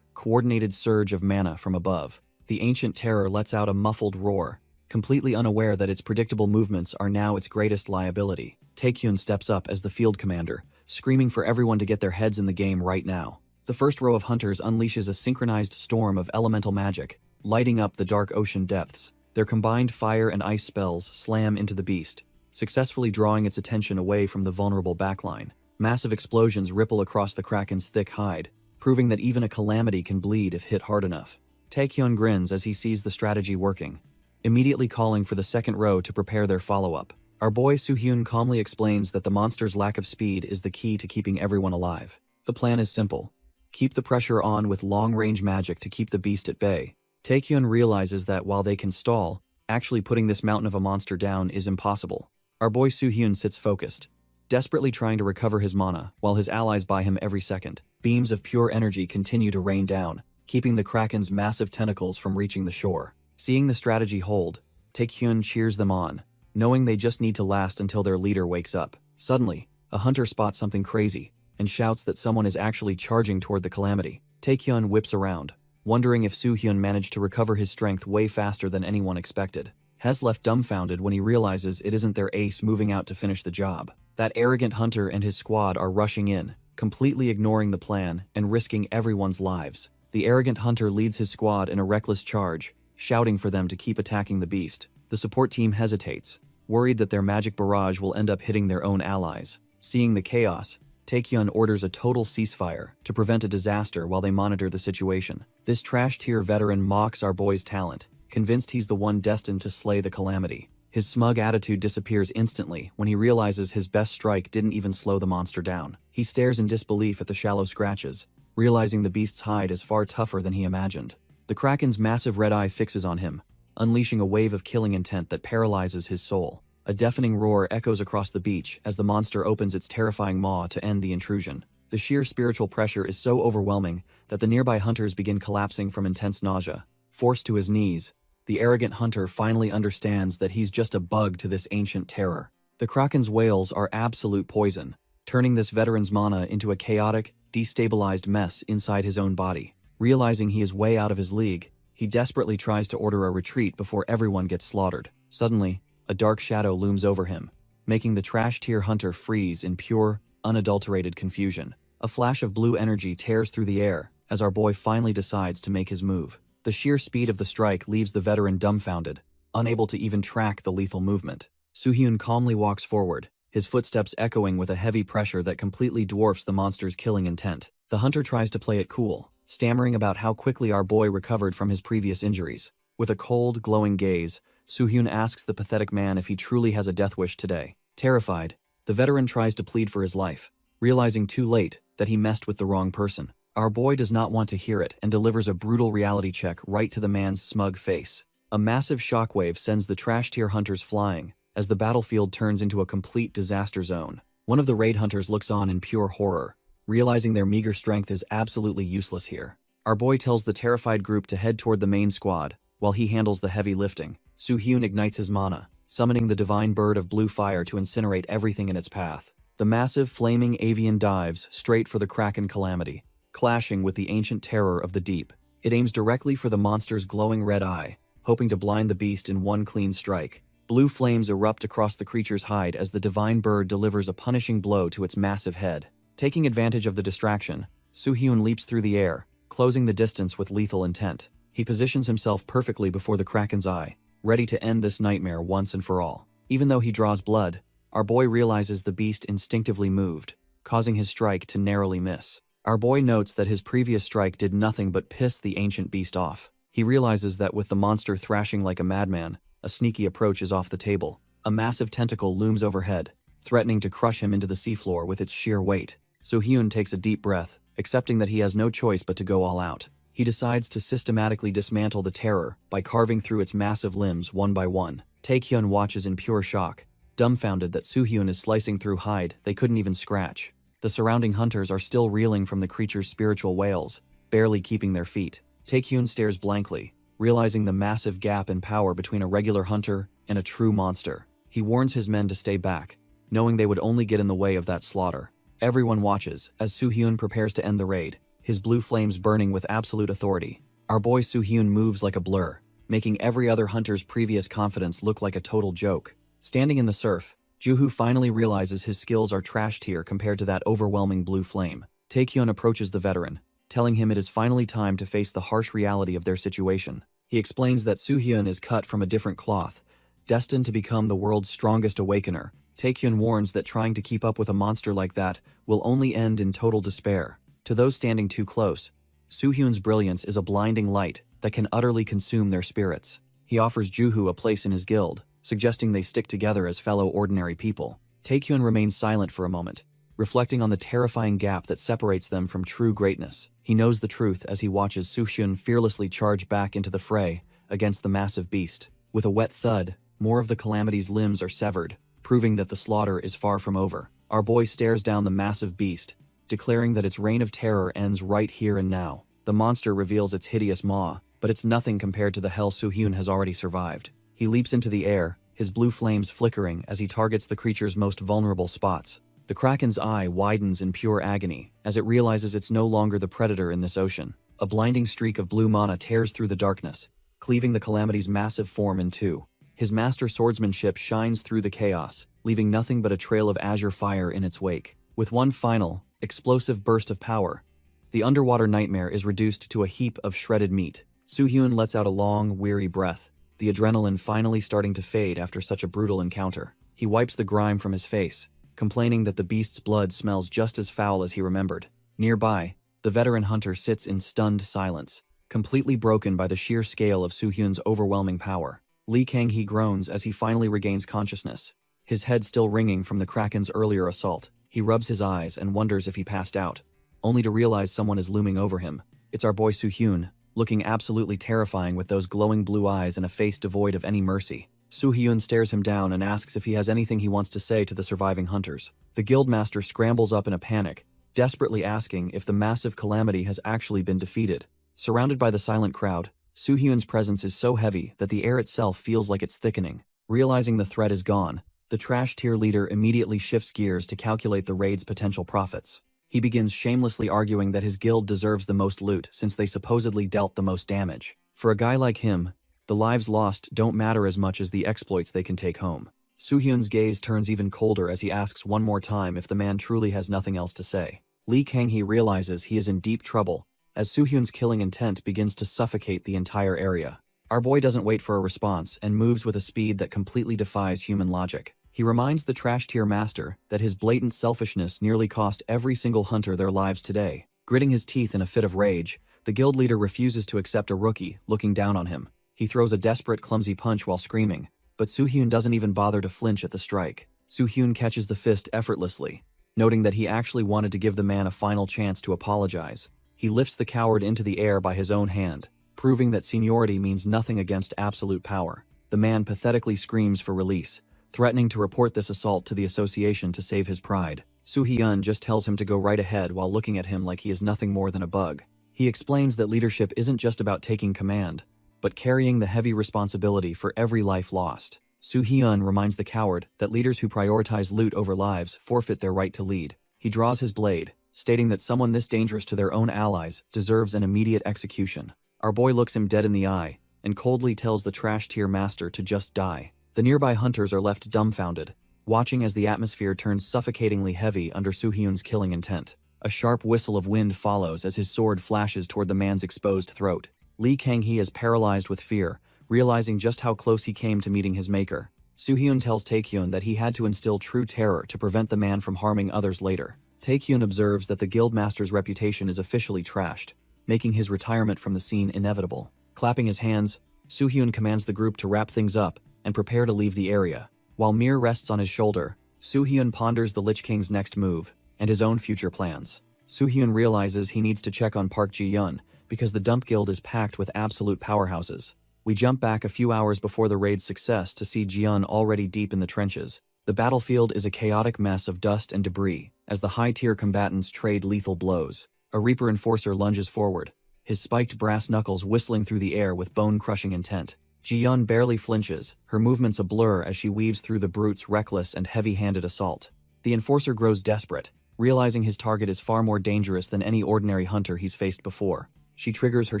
coordinated surge of mana from above. The ancient terror lets out a muffled roar, completely unaware that its predictable movements are now its greatest liability. Taekyun steps up as the field commander, screaming for everyone to get their heads in the game right now. The first row of hunters unleashes a synchronized storm of elemental magic, lighting up the dark ocean depths. Their combined fire and ice spells slam into the beast, successfully drawing its attention away from the vulnerable backline. Massive explosions ripple across the kraken's thick hide, proving that even a calamity can bleed if hit hard enough. Taekyun grins as he sees the strategy working, immediately calling for the second row to prepare their follow-up. Our boy Soo-hyun calmly explains that the monster's lack of speed is the key to keeping everyone alive. The plan is simple. Keep the pressure on with long-range magic to keep the beast at bay. Taekyun realizes that while they can stall, actually putting this mountain of a monster down is impossible. Our boy Soo-hyun sits focused, desperately trying to recover his mana, while his allies buy him every second. Beams of pure energy continue to rain down, keeping the kraken's massive tentacles from reaching the shore. Seeing the strategy hold, Taekyun cheers them on, knowing they just need to last until their leader wakes up. Suddenly, a hunter spots something crazy, and shouts that someone is actually charging toward the calamity. Taekyun whips around, wondering if Soo-hyun managed to recover his strength way faster than anyone expected. Hes left dumbfounded when he realizes it isn't their ace moving out to finish the job. That arrogant hunter and his squad are rushing in, completely ignoring the plan and risking everyone's lives. The arrogant hunter leads his squad in a reckless charge, shouting for them to keep attacking the beast. The support team hesitates, worried that their magic barrage will end up hitting their own allies. Seeing the chaos, Taekyun orders a total ceasefire to prevent a disaster while they monitor the situation. This trash-tier veteran mocks our boy's talent, convinced he's the one destined to slay the calamity. His smug attitude disappears instantly when he realizes his best strike didn't even slow the monster down. He stares in disbelief at the shallow scratches, realizing the beast's hide is far tougher than he imagined. The kraken's massive red eye fixes on him, unleashing a wave of killing intent that paralyzes his soul. A deafening roar echoes across the beach as the monster opens its terrifying maw to end the intrusion. The sheer spiritual pressure is so overwhelming that the nearby hunters begin collapsing from intense nausea. Forced to his knees, the arrogant hunter finally understands that he's just a bug to this ancient terror. The Kraken's wails are absolute poison, turning this veteran's mana into a chaotic, destabilized mess inside his own body. Realizing he is way out of his league, he desperately tries to order a retreat before everyone gets slaughtered. Suddenly, a dark shadow looms over him, making the trash-tier hunter freeze in pure, unadulterated confusion. A flash of blue energy tears through the air as our boy finally decides to make his move. The sheer speed of the strike leaves the veteran dumbfounded, unable to even track the lethal movement. Soo-hyun calmly walks forward, his footsteps echoing with a heavy pressure that completely dwarfs the monster's killing intent. The hunter tries to play it cool, stammering about how quickly our boy recovered from his previous injuries. With a cold, glowing gaze, Soo-hyun asks the pathetic man if he truly has a death wish today. Terrified, the veteran tries to plead for his life, realizing too late that he messed with the wrong person. Our boy does not want to hear it and delivers a brutal reality check right to the man's smug face. A massive shockwave sends the trash-tier hunters flying as the battlefield turns into a complete disaster zone. One of the raid hunters looks on in pure horror, realizing their meager strength is absolutely useless here. Our boy tells the terrified group to head toward the main squad, while he handles the heavy lifting. Soo-hyun ignites his mana, summoning the divine bird of blue fire to incinerate everything in its path. The massive flaming avian dives straight for the Kraken calamity, clashing with the ancient terror of the deep. It aims directly for the monster's glowing red eye, hoping to blind the beast in one clean strike. Blue flames erupt across the creature's hide as the divine bird delivers a punishing blow to its massive head. Taking advantage of the distraction, Soo-hyun leaps through the air, closing the distance with lethal intent. He positions himself perfectly before the Kraken's eye, ready to end this nightmare once and for all. Even though he draws blood, our boy realizes the beast instinctively moved, causing his strike to narrowly miss. Our boy notes that his previous strike did nothing but piss the ancient beast off. He realizes that with the monster thrashing like a madman, a sneaky approach is off the table. A massive tentacle looms overhead, threatening to crush him into the seafloor with its sheer weight. Soo-hyun takes a deep breath, accepting that he has no choice but to go all out. He decides to systematically dismantle the terror by carving through its massive limbs one by one. Taehyun watches in pure shock, dumbfounded that Soo-hyun is slicing through hide they couldn't even scratch. The surrounding hunters are still reeling from the creature's spiritual wails, barely keeping their feet. Taehyun stares blankly, realizing the massive gap in power between a regular hunter and a true monster. He warns his men to stay back, knowing they would only get in the way of that slaughter. Everyone watches as Soo-hyun prepares to end the raid, his blue flames burning with absolute authority. Our boy Soo-hyun moves like a blur, making every other hunter's previous confidence look like a total joke. Standing in the surf, Juhu finally realizes his skills are trash tier compared to that overwhelming blue flame. Taehyun approaches the veteran, telling him it is finally time to face the harsh reality of their situation. He explains that Soo-hyun is cut from a different cloth, destined to become the world's strongest awakener. Taehyun warns that trying to keep up with a monster like that will only end in total despair. To those standing too close, Soo-hyun's brilliance is a blinding light that can utterly consume their spirits. He offers Juhu a place in his guild, suggesting they stick together as fellow ordinary people. Taehyun remains silent for a moment, reflecting on the terrifying gap that separates them from true greatness. He knows the truth as he watches Soo-hyun fearlessly charge back into the fray against the massive beast. With a wet thud, more of the calamity's limbs are severed, proving that the slaughter is far from over. Our boy stares down the massive beast, declaring that its reign of terror ends right here and now. The monster reveals its hideous maw, but it's nothing compared to the hell Soo-hyun has already survived. He leaps into the air, his blue flames flickering as he targets the creature's most vulnerable spots. The Kraken's eye widens in pure agony as it realizes it's no longer the predator in this ocean. A blinding streak of blue mana tears through the darkness, cleaving the calamity's massive form in two. His master swordsmanship shines through the chaos, leaving nothing but a trail of azure fire in its wake. With one final, explosive burst of power, the underwater nightmare is reduced to a heap of shredded meat. Soo-hyun lets out a long, weary breath, the adrenaline finally starting to fade after such a brutal encounter. He wipes the grime from his face, complaining that the beast's blood smells just as foul as he remembered. Nearby, the veteran hunter sits in stunned silence, completely broken by the sheer scale of Soo-hyun's overwhelming power. Lee Kang-hee groans as he finally regains consciousness, his head still ringing from the Kraken's earlier assault. He rubs his eyes and wonders if he passed out, only to realize someone is looming over him. It's our boy Soo-hyun, looking absolutely terrifying with those glowing blue eyes and a face devoid of any mercy. Soo-hyun stares him down and asks if he has anything he wants to say to the surviving hunters. The guildmaster scrambles up in a panic, desperately asking if the massive calamity has actually been defeated. Surrounded by the silent crowd, Soo-hyun's presence is so heavy that the air itself feels like it's thickening. Realizing the threat is gone, the trash tier leader immediately shifts gears to calculate the raid's potential profits. He begins shamelessly arguing that his guild deserves the most loot since they supposedly dealt the most damage. For a guy like him, the lives lost don't matter as much as the exploits they can take home. Soo-hyun's gaze turns even colder as he asks one more time if the man truly has nothing else to say. Lee Kang-hee realizes he is in deep trouble as Soo-hyun's killing intent begins to suffocate the entire area. Our boy doesn't wait for a response and moves with a speed that completely defies human logic. He reminds the trash tier master that his blatant selfishness nearly cost every single hunter their lives today. Gritting his teeth in a fit of rage, the guild leader refuses to accept a rookie looking down on him. He throws a desperate, clumsy punch while screaming, but Soo-hyun doesn't even bother to flinch at the strike. Soo-hyun catches the fist effortlessly, noting that he actually wanted to give the man a final chance to apologize. He lifts the coward into the air by his own hand, proving that seniority means nothing against absolute power. The man pathetically screams for release, threatening to report this assault to the association to save his pride. Soo-hyun just tells him to go right ahead while looking at him like he is nothing more than a bug. He explains that leadership isn't just about taking command, but carrying the heavy responsibility for every life lost. Soo-hyun reminds the coward that leaders who prioritize loot over lives forfeit their right to lead. He draws his blade, stating that someone this dangerous to their own allies deserves an immediate execution. Our boy looks him dead in the eye and coldly tells the trash tier master to just die. The nearby hunters are left dumbfounded, watching as the atmosphere turns suffocatingly heavy under Soo-hyun's killing intent. A sharp whistle of wind follows as his sword flashes toward the man's exposed throat. Lee Kang-hee is paralyzed with fear, realizing just how close he came to meeting his maker. Soo-hyun tells Taekyun that he had to instill true terror to prevent the man from harming others later. Taekyun observes that the guildmaster's reputation is officially trashed, making his retirement from the scene inevitable. Clapping his hands, Soo-hyun commands the group to wrap things up and prepare to leave the area. While Mir rests on his shoulder, Soo-hyun ponders the Lich King's next move and his own future plans. Soo-hyun realizes he needs to check on Park Ji-yeon because the Dump Guild is packed with absolute powerhouses. We jump back a few hours before the raid's success to see Ji-yeon already deep in the trenches. The battlefield is a chaotic mess of dust and debris as the high-tier combatants trade lethal blows. A Reaper Enforcer lunges forward, his spiked brass knuckles whistling through the air with bone-crushing intent. Ji-yeon barely flinches, her movements a blur as she weaves through the brute's reckless and heavy-handed assault. The Enforcer grows desperate, realizing his target is far more dangerous than any ordinary hunter he's faced before. She triggers her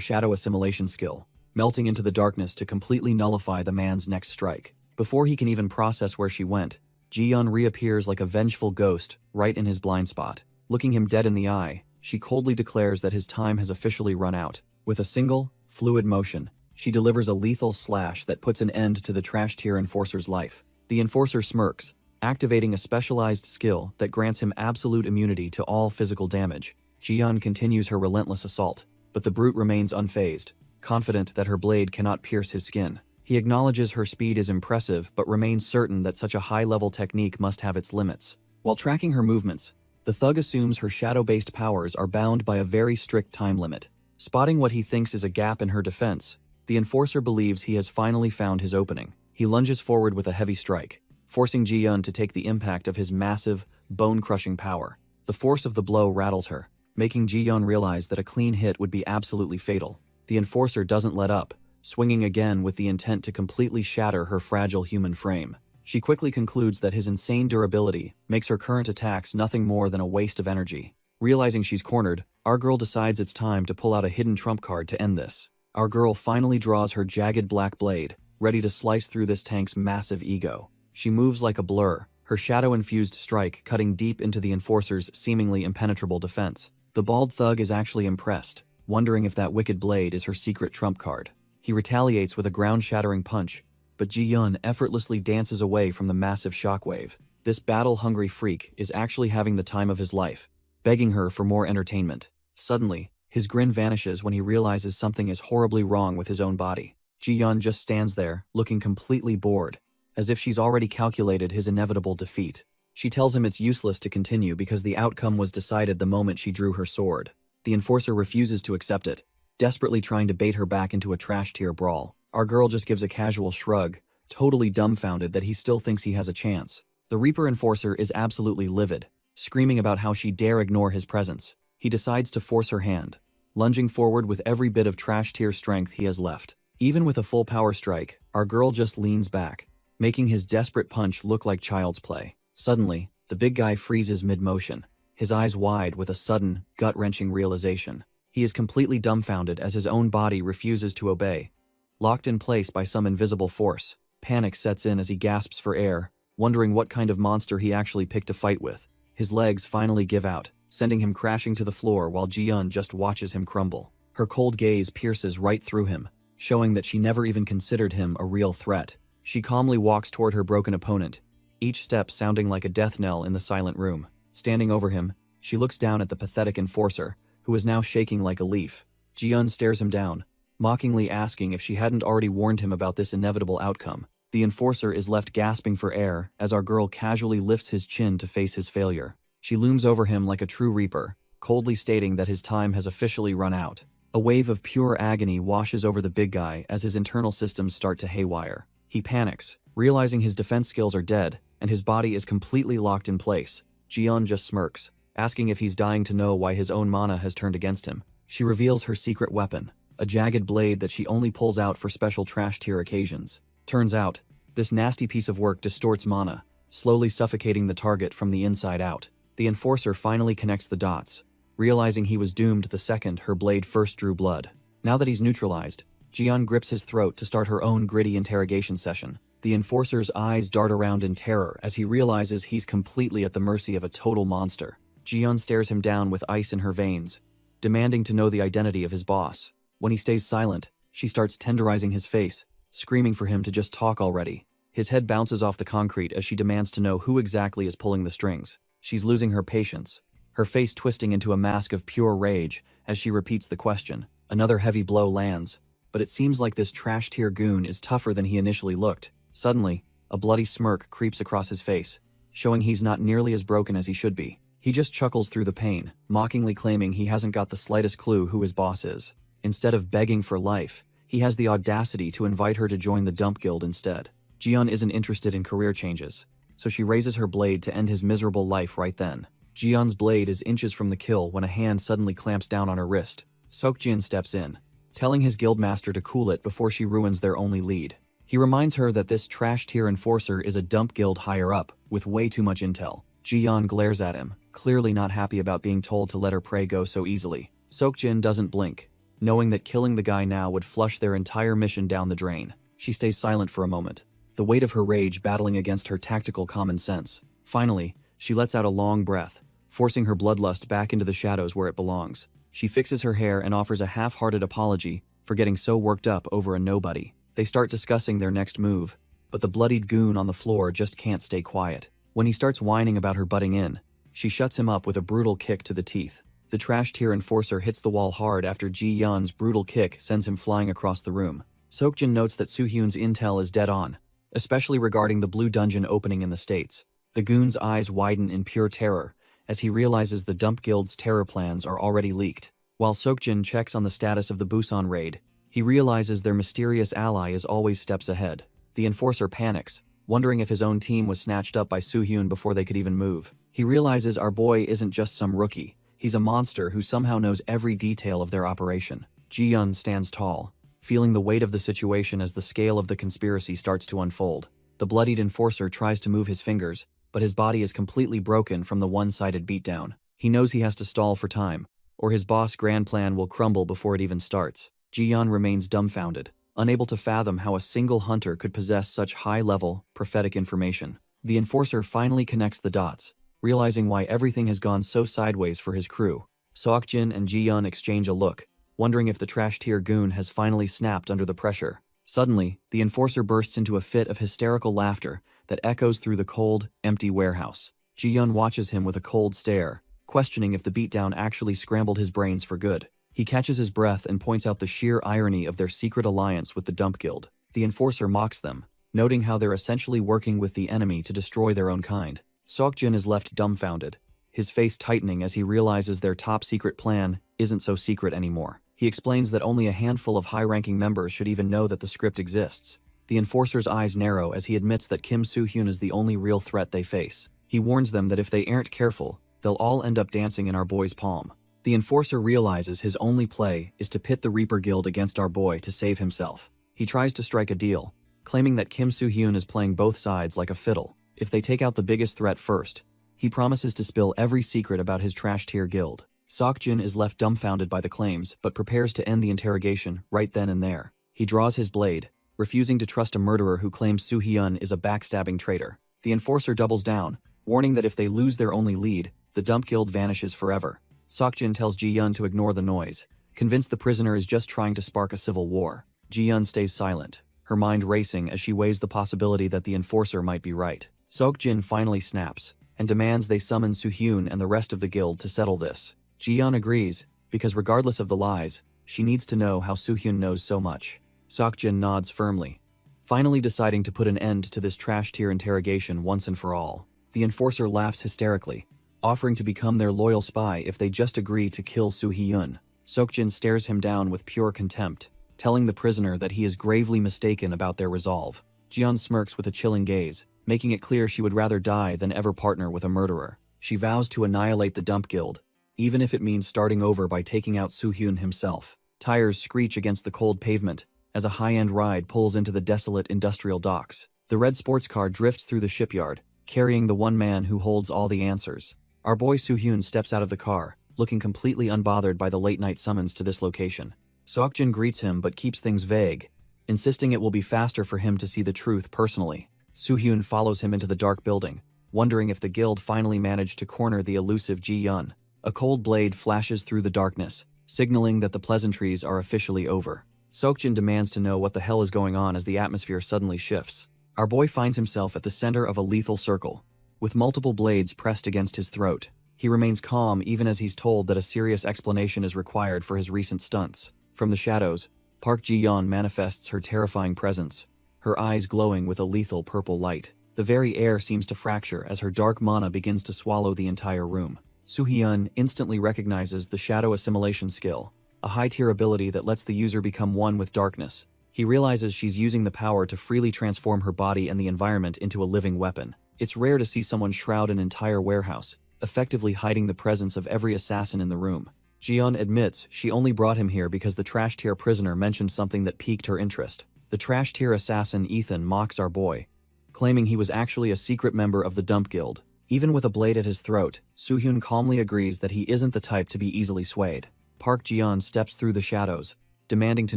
shadow assimilation skill, melting into the darkness to completely nullify the man's next strike. Before he can even process where she went, Ji-yeon reappears like a vengeful ghost right in his blind spot. Looking him dead in the eye, she coldly declares that his time has officially run out. With a single, fluid motion, she delivers a lethal slash that puts an end to the trash tier Enforcer's life. The Enforcer smirks, activating a specialized skill that grants him absolute immunity to all physical damage. Ji-yeon continues her relentless assault, but the brute remains unfazed, confident that her blade cannot pierce his skin. He acknowledges her speed is impressive but remains certain that such a high-level technique must have its limits. While tracking her movements, the thug assumes her shadow-based powers are bound by a very strict time limit. Spotting what he thinks is a gap in her defense, the Enforcer believes he has finally found his opening. He lunges forward with a heavy strike, forcing Ji-yeon to take the impact of his massive, bone-crushing power. The force of the blow rattles her, making Ji-yeon realize that a clean hit would be absolutely fatal. The Enforcer doesn't let up, swinging again with the intent to completely shatter her fragile human frame. She quickly concludes that his insane durability makes her current attacks nothing more than a waste of energy. Realizing she's cornered, our girl decides it's time to pull out a hidden trump card to end this. Our girl finally draws her jagged black blade, ready to slice through this tank's massive ego. She moves like a blur, her shadow-infused strike cutting deep into the Enforcer's seemingly impenetrable defense. The bald thug is actually impressed, wondering if that wicked blade is her secret trump card. He retaliates with a ground-shattering punch, but Ji-yeon effortlessly dances away from the massive shockwave. This battle-hungry freak is actually having the time of his life, begging her for more entertainment. Suddenly, his grin vanishes when he realizes something is horribly wrong with his own body. Ji-yeon just stands there, looking completely bored, as if she's already calculated his inevitable defeat. She tells him it's useless to continue because the outcome was decided the moment she drew her sword. The Enforcer refuses to accept it, desperately trying to bait her back into a trash tier brawl. Our girl just gives a casual shrug, totally dumbfounded that he still thinks he has a chance. The Reaper Enforcer is absolutely livid, screaming about how she dare ignore his presence. He decides to force her hand, lunging forward with every bit of trash tier strength he has left. Even with a full power strike, our girl just leans back, making his desperate punch look like child's play. Suddenly, the big guy freezes mid-motion, his eyes wide with a sudden, gut-wrenching realization. He is completely dumbfounded as his own body refuses to obey. Locked in place by some invisible force, panic sets in as he gasps for air, wondering what kind of monster he actually picked a fight with. His legs finally give out, sending him crashing to the floor while Ji-yeon just watches him crumble. Her cold gaze pierces right through him, showing that she never even considered him a real threat. She calmly walks toward her broken opponent, each step sounding like a death knell in the silent room. Standing over him, she looks down at the pathetic enforcer, who is now shaking like a leaf. Ji-yeon stares him down, mockingly asking if she hadn't already warned him about this inevitable outcome. The enforcer is left gasping for air as our girl casually lifts his chin to face his failure. She looms over him like a true reaper, coldly stating that his time has officially run out. A wave of pure agony washes over the big guy as his internal systems start to haywire. He panics, realizing his defense skills are dead, and his body is completely locked in place. Ji-yeon just smirks, asking if he's dying to know why his own mana has turned against him. She reveals her secret weapon, a jagged blade that she only pulls out for special trash tier occasions. Turns out, this nasty piece of work distorts mana, slowly suffocating the target from the inside out. The enforcer finally connects the dots, realizing he was doomed the second her blade first drew blood. Now that he's neutralized, Ji-yeon grips his throat to start her own gritty interrogation session. The enforcer's eyes dart around in terror as he realizes he's completely at the mercy of a total monster. Ji-yeon stares him down with ice in her veins, demanding to know the identity of his boss. When he stays silent, she starts tenderizing his face, screaming for him to just talk already. His head bounces off the concrete as she demands to know who exactly is pulling the strings. She's losing her patience, her face twisting into a mask of pure rage as she repeats the question. Another heavy blow lands, but it seems like this trash tier goon is tougher than he initially looked. Suddenly, a bloody smirk creeps across his face, showing he's not nearly as broken as he should be. He just chuckles through the pain, mockingly claiming he hasn't got the slightest clue who his boss is. Instead of begging for life, he has the audacity to invite her to join the dump guild instead. Ji-yeon isn't interested in career changes, so she raises her blade to end his miserable life right then. Ji-yeon's blade is inches from the kill when a hand suddenly clamps down on her wrist. Seokjin steps in, telling his guildmaster to cool it before she ruins their only lead. He reminds her that this trash tier enforcer is a dump guild higher up, with way too much intel. Ji-yeon glares at him, clearly not happy about being told to let her prey go so easily. Seokjin doesn't blink, knowing that killing the guy now would flush their entire mission down the drain. She stays silent for a moment, the weight of her rage battling against her tactical common sense. Finally, she lets out a long breath, forcing her bloodlust back into the shadows where it belongs. She fixes her hair and offers a half-hearted apology for getting so worked up over a nobody. They start discussing their next move, but the bloodied goon on the floor just can't stay quiet. When he starts whining about her butting in, she shuts him up with a brutal kick to the teeth. The trash tier enforcer hits the wall hard after Ji-yeon's brutal kick sends him flying across the room. Seokjin notes that Soo-hyun's intel is dead on, especially regarding the blue dungeon opening in the States. The goon's eyes widen in pure terror as he realizes the dump guild's terror plans are already leaked. While Seokjin checks on the status of the Busan raid, he realizes their mysterious ally is always steps ahead. The enforcer panics, wondering if his own team was snatched up by Soo-hyun before they could even move. He realizes our boy isn't just some rookie, he's a monster who somehow knows every detail of their operation. Ji-yeon stands tall, feeling the weight of the situation as the scale of the conspiracy starts to unfold. The bloodied enforcer tries to move his fingers, but his body is completely broken from the one-sided beatdown. He knows he has to stall for time, or his boss' grand plan will crumble before it even starts. Ji-yeon remains dumbfounded, unable to fathom how a single hunter could possess such high-level, prophetic information. The enforcer finally connects the dots, realizing why everything has gone so sideways for his crew. Seokjin and Ji-yeon exchange a look, wondering if the trash tier goon has finally snapped under the pressure. Suddenly, the enforcer bursts into a fit of hysterical laughter that echoes through the cold, empty warehouse. Ji-yeon watches him with a cold stare, questioning if the beatdown actually scrambled his brains for good. He catches his breath and points out the sheer irony of their secret alliance with the Dump Guild. The enforcer mocks them, noting how they're essentially working with the enemy to destroy their own kind. Seokjin is left dumbfounded, his face tightening as he realizes their top-secret plan isn't so secret anymore. He explains that only a handful of high-ranking members should even know that the script exists. The enforcer's eyes narrow as he admits that Kim Soo-hyun is the only real threat they face. He warns them that if they aren't careful, they'll all end up dancing in our boy's palm. The enforcer realizes his only play is to pit the Reaper Guild against our boy to save himself. He tries to strike a deal, claiming that Kim Soo-hyun is playing both sides like a fiddle. If they take out the biggest threat first, he promises to spill every secret about his trash-tier guild. Seok-jin is left dumbfounded by the claims, but prepares to end the interrogation right then and there. He draws his blade, refusing to trust a murderer who claims Soo-hyun is a backstabbing traitor. The enforcer doubles down, warning that if they lose their only lead, the dump guild vanishes forever. Seok-jin tells Ji-yeon to ignore the noise, convinced the prisoner is just trying to spark a civil war. Ji-yeon stays silent, her mind racing as she weighs the possibility that the enforcer might be right. Seok-jin finally snaps, and demands they summon Soo-hyun and the rest of the guild to settle this. Ji-yeon agrees, because regardless of the lies, she needs to know how Soo-hyun knows so much. Seok-jin nods firmly, finally deciding to put an end to this trash-tier interrogation once and for all. The enforcer laughs hysterically, offering to become their loyal spy if they just agree to kill Soo-hyun. Seok-jin stares him down with pure contempt, telling the prisoner that he is gravely mistaken about their resolve. Ji-yeon smirks with a chilling gaze, making it clear she would rather die than ever partner with a murderer. She vows to annihilate the dump guild, even if it means starting over by taking out Soo-hyun himself. Tires screech against the cold pavement as a high-end ride pulls into the desolate industrial docks. The red sports car drifts through the shipyard, carrying the one man who holds all the answers. Our boy Soo-hyun steps out of the car, looking completely unbothered by the late-night summons to this location. Seok-jin greets him but keeps things vague, insisting it will be faster for him to see the truth personally. Soo-hyun follows him into the dark building, wondering if the guild finally managed to corner the elusive Ji-yeon. A cold blade flashes through the darkness, signaling that the pleasantries are officially over. Seok-jin demands to know what the hell is going on as the atmosphere suddenly shifts. Our boy finds himself at the center of a lethal circle, with multiple blades pressed against his throat. He remains calm even as he's told that a serious explanation is required for his recent stunts. From the shadows, Park Ji-yeon manifests her terrifying presence, her eyes glowing with a lethal purple light. The very air seems to fracture as her dark mana begins to swallow the entire room. Soo-hyun instantly recognizes the shadow assimilation skill, a high-tier ability that lets the user become one with darkness. He realizes she's using the power to freely transform her body and the environment into a living weapon. It's rare to see someone shroud an entire warehouse, effectively hiding the presence of every assassin in the room. Ji-yeon admits she only brought him here because the trash-tier prisoner mentioned something that piqued her interest. The trash-tier assassin Ethan mocks our boy, claiming he was actually a secret member of the dump guild. Even with a blade at his throat, Soo-hyun calmly agrees that he isn't the type to be easily swayed. Park Ji-yeon steps through the shadows, demanding to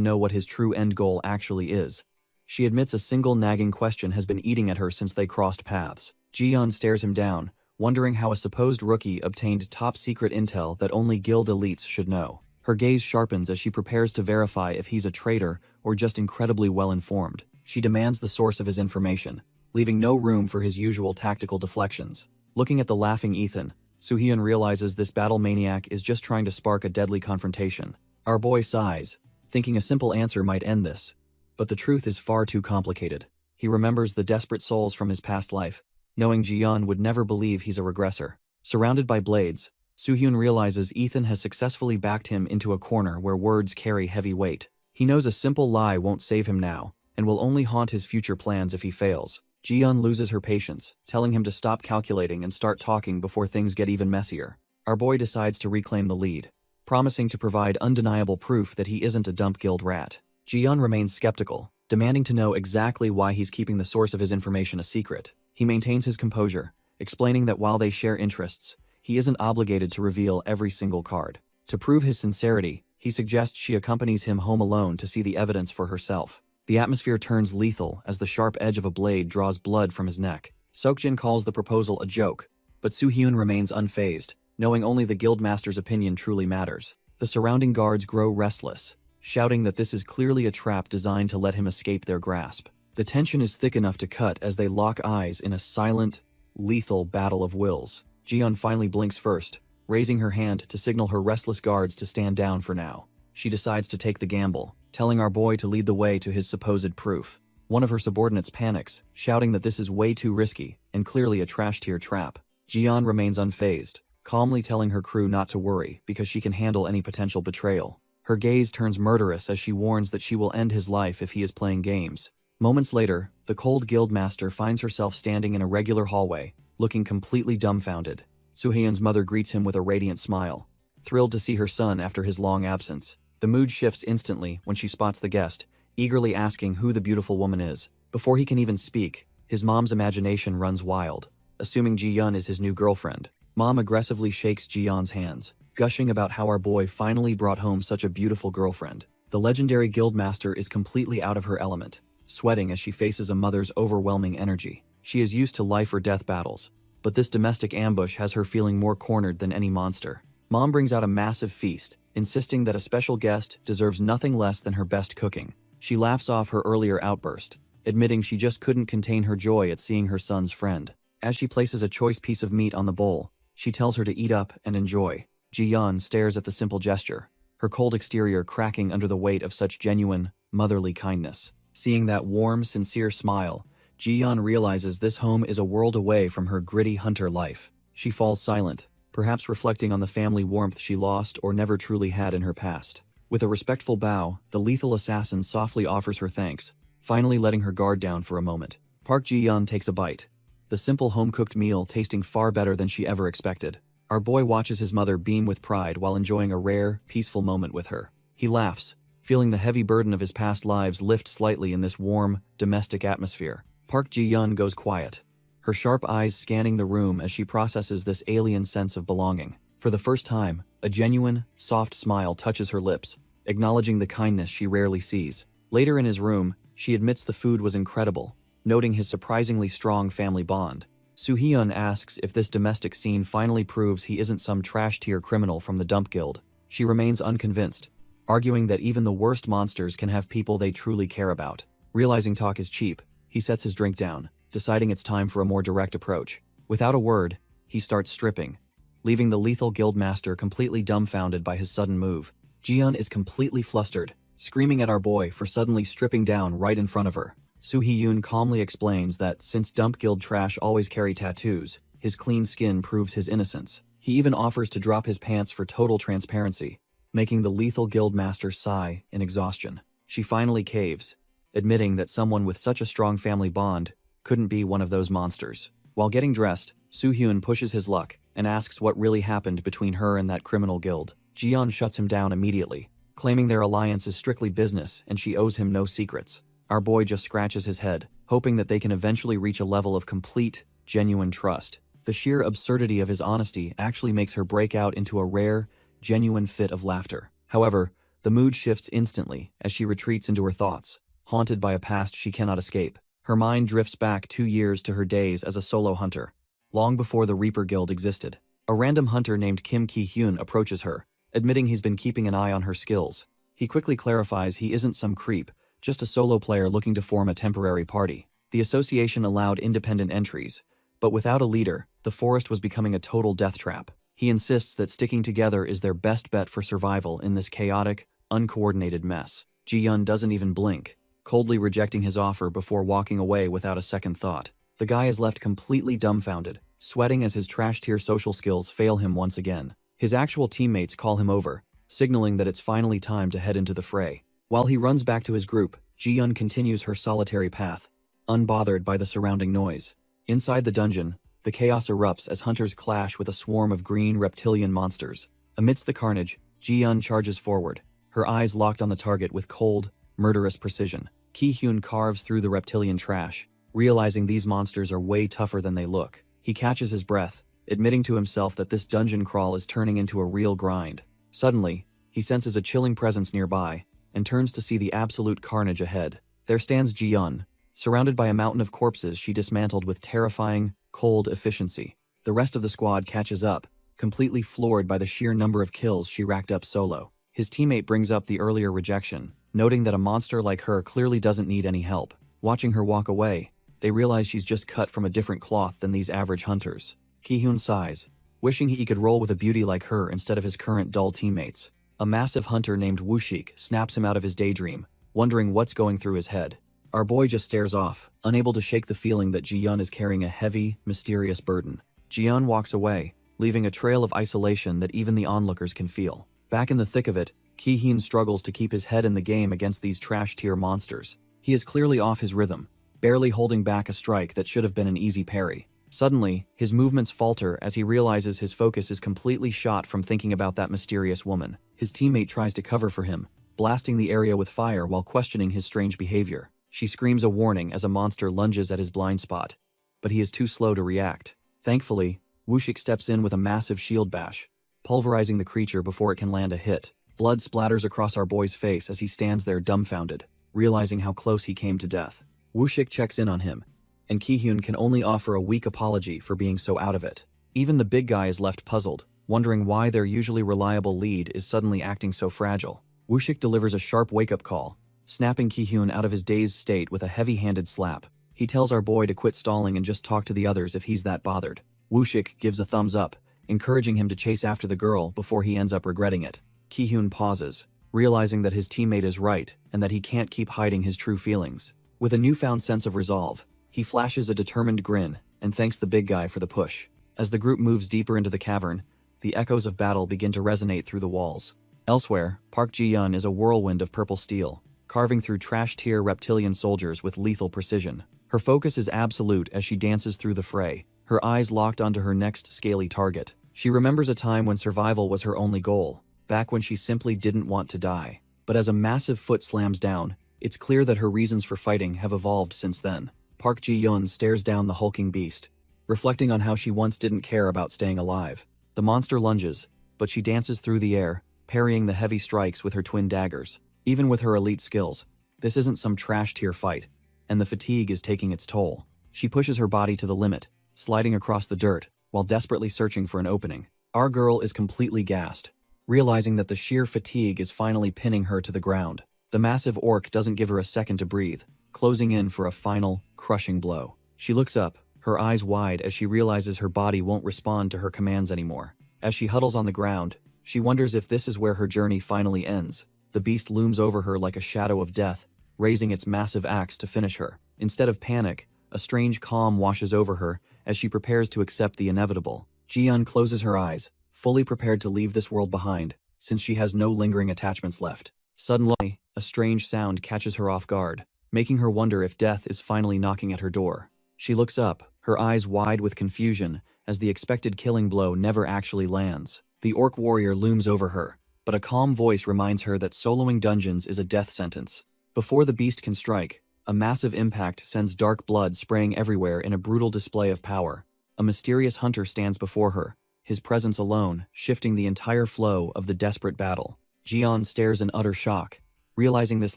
know what his true end goal actually is. She admits a single nagging question has been eating at her since they crossed paths. Ji-yeon stares him down, wondering how a supposed rookie obtained top-secret intel that only guild elites should know. Her gaze sharpens as she prepares to verify if he's a traitor or just incredibly well-informed. She demands the source of his information, leaving no room for his usual tactical deflections. Looking at the laughing Ethan, Soo-hyun realizes this battle maniac is just trying to spark a deadly confrontation. Our boy sighs, thinking a simple answer might end this. But the truth is far too complicated. He remembers the desperate souls from his past life, knowing Ji-yeon would never believe he's a regressor. Surrounded by blades, Soo-hyun realizes Ethan has successfully backed him into a corner where words carry heavy weight. He knows a simple lie won't save him now, and will only haunt his future plans if he fails. Ji-yeon loses her patience, telling him to stop calculating and start talking before things get even messier. Our boy decides to reclaim the lead, promising to provide undeniable proof that he isn't a dump guild rat. Ji-yeon remains skeptical, demanding to know exactly why he's keeping the source of his information a secret. He maintains his composure, explaining that while they share interests, he isn't obligated to reveal every single card. To prove his sincerity, he suggests she accompanies him home alone to see the evidence for herself. The atmosphere turns lethal as the sharp edge of a blade draws blood from his neck. Seok-jin calls the proposal a joke, but Soo-hyun remains unfazed, knowing only the guildmaster's opinion truly matters. The surrounding guards grow restless, shouting that this is clearly a trap designed to let him escape their grasp. The tension is thick enough to cut as they lock eyes in a silent, lethal battle of wills. Ji-yeon finally blinks first, raising her hand to signal her restless guards to stand down for now. She decides to take the gamble, telling our boy to lead the way to his supposed proof. One of her subordinates panics, shouting that this is way too risky and clearly a trash-tier trap. Ji-yeon remains unfazed, calmly telling her crew not to worry because she can handle any potential betrayal. Her gaze turns murderous as she warns that she will end his life if he is playing games. Moments later, the cold guildmaster finds herself standing in a regular hallway, looking completely dumbfounded. Soo-hyun's mother greets him with a radiant smile, thrilled to see her son after his long absence. The mood shifts instantly when she spots the guest, eagerly asking who the beautiful woman is. Before he can even speak, his mom's imagination runs wild, assuming Ji-yeon is his new girlfriend. Mom aggressively shakes Ji-yeon's hands, gushing about how our boy finally brought home such a beautiful girlfriend. The legendary guildmaster is completely out of her element, sweating as she faces a mother's overwhelming energy. She is used to life or death battles, but this domestic ambush has her feeling more cornered than any monster. Mom brings out a massive feast, insisting that a special guest deserves nothing less than her best cooking. She laughs off her earlier outburst, admitting she just couldn't contain her joy at seeing her son's friend. As she places a choice piece of meat on the bowl, she tells her to eat up and enjoy. Ji-yeon stares at the simple gesture, her cold exterior cracking under the weight of such genuine, motherly kindness. Seeing that warm, sincere smile, Ji-yeon realizes this home is a world away from her gritty hunter life. She falls silent, perhaps reflecting on the family warmth she lost or never truly had in her past. With a respectful bow, the lethal assassin softly offers her thanks, finally letting her guard down for a moment. Park Ji-yeon takes a bite, the simple home-cooked meal tasting far better than she ever expected. Our boy watches his mother beam with pride while enjoying a rare, peaceful moment with her. He laughs, feeling the heavy burden of his past lives lift slightly in this warm, domestic atmosphere. Park Ji-yeon goes quiet, her sharp eyes scanning the room as she processes this alien sense of belonging. For the first time, a genuine, soft smile touches her lips, acknowledging the kindness she rarely sees. Later in his room, she admits the food was incredible, noting his surprisingly strong family bond. Soo-hyun asks if this domestic scene finally proves he isn't some trash-tier criminal from the dump guild. She remains unconvinced, arguing that even the worst monsters can have people they truly care about. Realizing talk is cheap, he sets his drink down, deciding it's time for a more direct approach. Without a word, he starts stripping, leaving the lethal guildmaster completely dumbfounded by his sudden move. Ji-yeon is completely flustered, screaming at our boy for suddenly stripping down right in front of her. Soo-hyun calmly explains that since dump guild trash always carry tattoos, his clean skin proves his innocence. He even offers to drop his pants for total transparency, making the lethal guildmaster sigh in exhaustion. She finally caves, admitting that someone with such a strong family bond couldn't be one of those monsters. While getting dressed, Soo-hyun pushes his luck and asks what really happened between her and that criminal guild. Ji-yeon shuts him down immediately, claiming their alliance is strictly business and she owes him no secrets. Our boy just scratches his head, hoping that they can eventually reach a level of complete, genuine trust. The sheer absurdity of his honesty actually makes her break out into a rare, genuine fit of laughter. However, the mood shifts instantly as she retreats into her thoughts, haunted by a past she cannot escape. Her mind drifts back 2 years to her days as a solo hunter, long before the Reaper Guild existed. A random hunter named Kim Ki-hyun approaches her, admitting he's been keeping an eye on her skills. He quickly clarifies he isn't some creep, just a solo player looking to form a temporary party. The association allowed independent entries, but without a leader, the forest was becoming a total death trap. He insists that sticking together is their best bet for survival in this chaotic, uncoordinated mess. Ji-yeon doesn't even blink, coldly rejecting his offer before walking away without a second thought. The guy is left completely dumbfounded, sweating as his trash-tier social skills fail him once again. His actual teammates call him over, signaling that it's finally time to head into the fray. While he runs back to his group, Ji-yeon continues her solitary path, unbothered by the surrounding noise. Inside the dungeon, the chaos erupts as hunters clash with a swarm of green reptilian monsters. Amidst the carnage, Ji-yeon charges forward, her eyes locked on the target with cold, murderous precision. Ki-hyun carves through the reptilian trash, realizing these monsters are way tougher than they look. He catches his breath, admitting to himself that this dungeon crawl is turning into a real grind. Suddenly, he senses a chilling presence nearby, and turns to see the absolute carnage ahead. There stands Ji-yeon, surrounded by a mountain of corpses she dismantled with terrifying, cold efficiency. The rest of the squad catches up, completely floored by the sheer number of kills she racked up solo. His teammate brings up the earlier rejection, noting that a monster like her clearly doesn't need any help. Watching her walk away, they realize she's just cut from a different cloth than these average hunters. Ki-hyun sighs, wishing he could roll with a beauty like her instead of his current dull teammates. A massive hunter named Woo-shik snaps him out of his daydream, wondering what's going through his head. Our boy just stares off, unable to shake the feeling that Ji-yeon is carrying a heavy, mysterious burden. Ji-yeon walks away, leaving a trail of isolation that even the onlookers can feel. Back in the thick of it, Ki-hyun struggles to keep his head in the game against these trash-tier monsters. He is clearly off his rhythm, barely holding back a strike that should have been an easy parry. Suddenly, his movements falter as he realizes his focus is completely shot from thinking about that mysterious woman. His teammate tries to cover for him, blasting the area with fire while questioning his strange behavior. She screams a warning as a monster lunges at his blind spot, but he is too slow to react. Thankfully, Wushik steps in with a massive shield bash, pulverizing the creature before it can land a hit. Blood splatters across our boy's face as he stands there dumbfounded, realizing how close he came to death. Wushik checks in on him, and Ki-hyun can only offer a weak apology for being so out of it. Even the big guy is left puzzled, wondering why their usually reliable lead is suddenly acting so fragile. Wushik delivers a sharp wake-up call, snapping Ki-hyun out of his dazed state with a heavy-handed slap. He tells our boy to quit stalling and just talk to the others if he's that bothered. Wushik gives a thumbs up, encouraging him to chase after the girl before he ends up regretting it. Ki-hyun pauses, realizing that his teammate is right and that he can't keep hiding his true feelings. With a newfound sense of resolve, he flashes a determined grin and thanks the big guy for the push. As the group moves deeper into the cavern, the echoes of battle begin to resonate through the walls. Elsewhere, Park Ji-yeon is a whirlwind of purple steel, carving through trash-tier reptilian soldiers with lethal precision. Her focus is absolute as she dances through the fray, her eyes locked onto her next scaly target. She remembers a time when survival was her only goal, back when she simply didn't want to die. But as a massive foot slams down, it's clear that her reasons for fighting have evolved since then. Park Ji-yeon stares down the hulking beast, reflecting on how she once didn't care about staying alive. The monster lunges, but she dances through the air, parrying the heavy strikes with her twin daggers. Even with her elite skills, this isn't some trash-tier fight, and the fatigue is taking its toll. She pushes her body to the limit, sliding across the dirt, while desperately searching for an opening. Our girl is completely gassed, realizing that the sheer fatigue is finally pinning her to the ground. The massive orc doesn't give her a second to breathe, closing in for a final, crushing blow. She looks up, her eyes wide as she realizes her body won't respond to her commands anymore. As she huddles on the ground, she wonders if this is where her journey finally ends. The beast looms over her like a shadow of death, raising its massive axe to finish her. Instead of panic, a strange calm washes over her as she prepares to accept the inevitable. Ji-yeon closes her eyes, fully prepared to leave this world behind, since she has no lingering attachments left. Suddenly, a strange sound catches her off guard, making her wonder if death is finally knocking at her door. She looks up, her eyes wide with confusion, as the expected killing blow never actually lands. The orc warrior looms over her, but a calm voice reminds her that soloing dungeons is a death sentence. Before the beast can strike, a massive impact sends dark blood spraying everywhere in a brutal display of power. A mysterious hunter stands before her, his presence alone shifting the entire flow of the desperate battle. Ji-yeon stares in utter shock, realizing this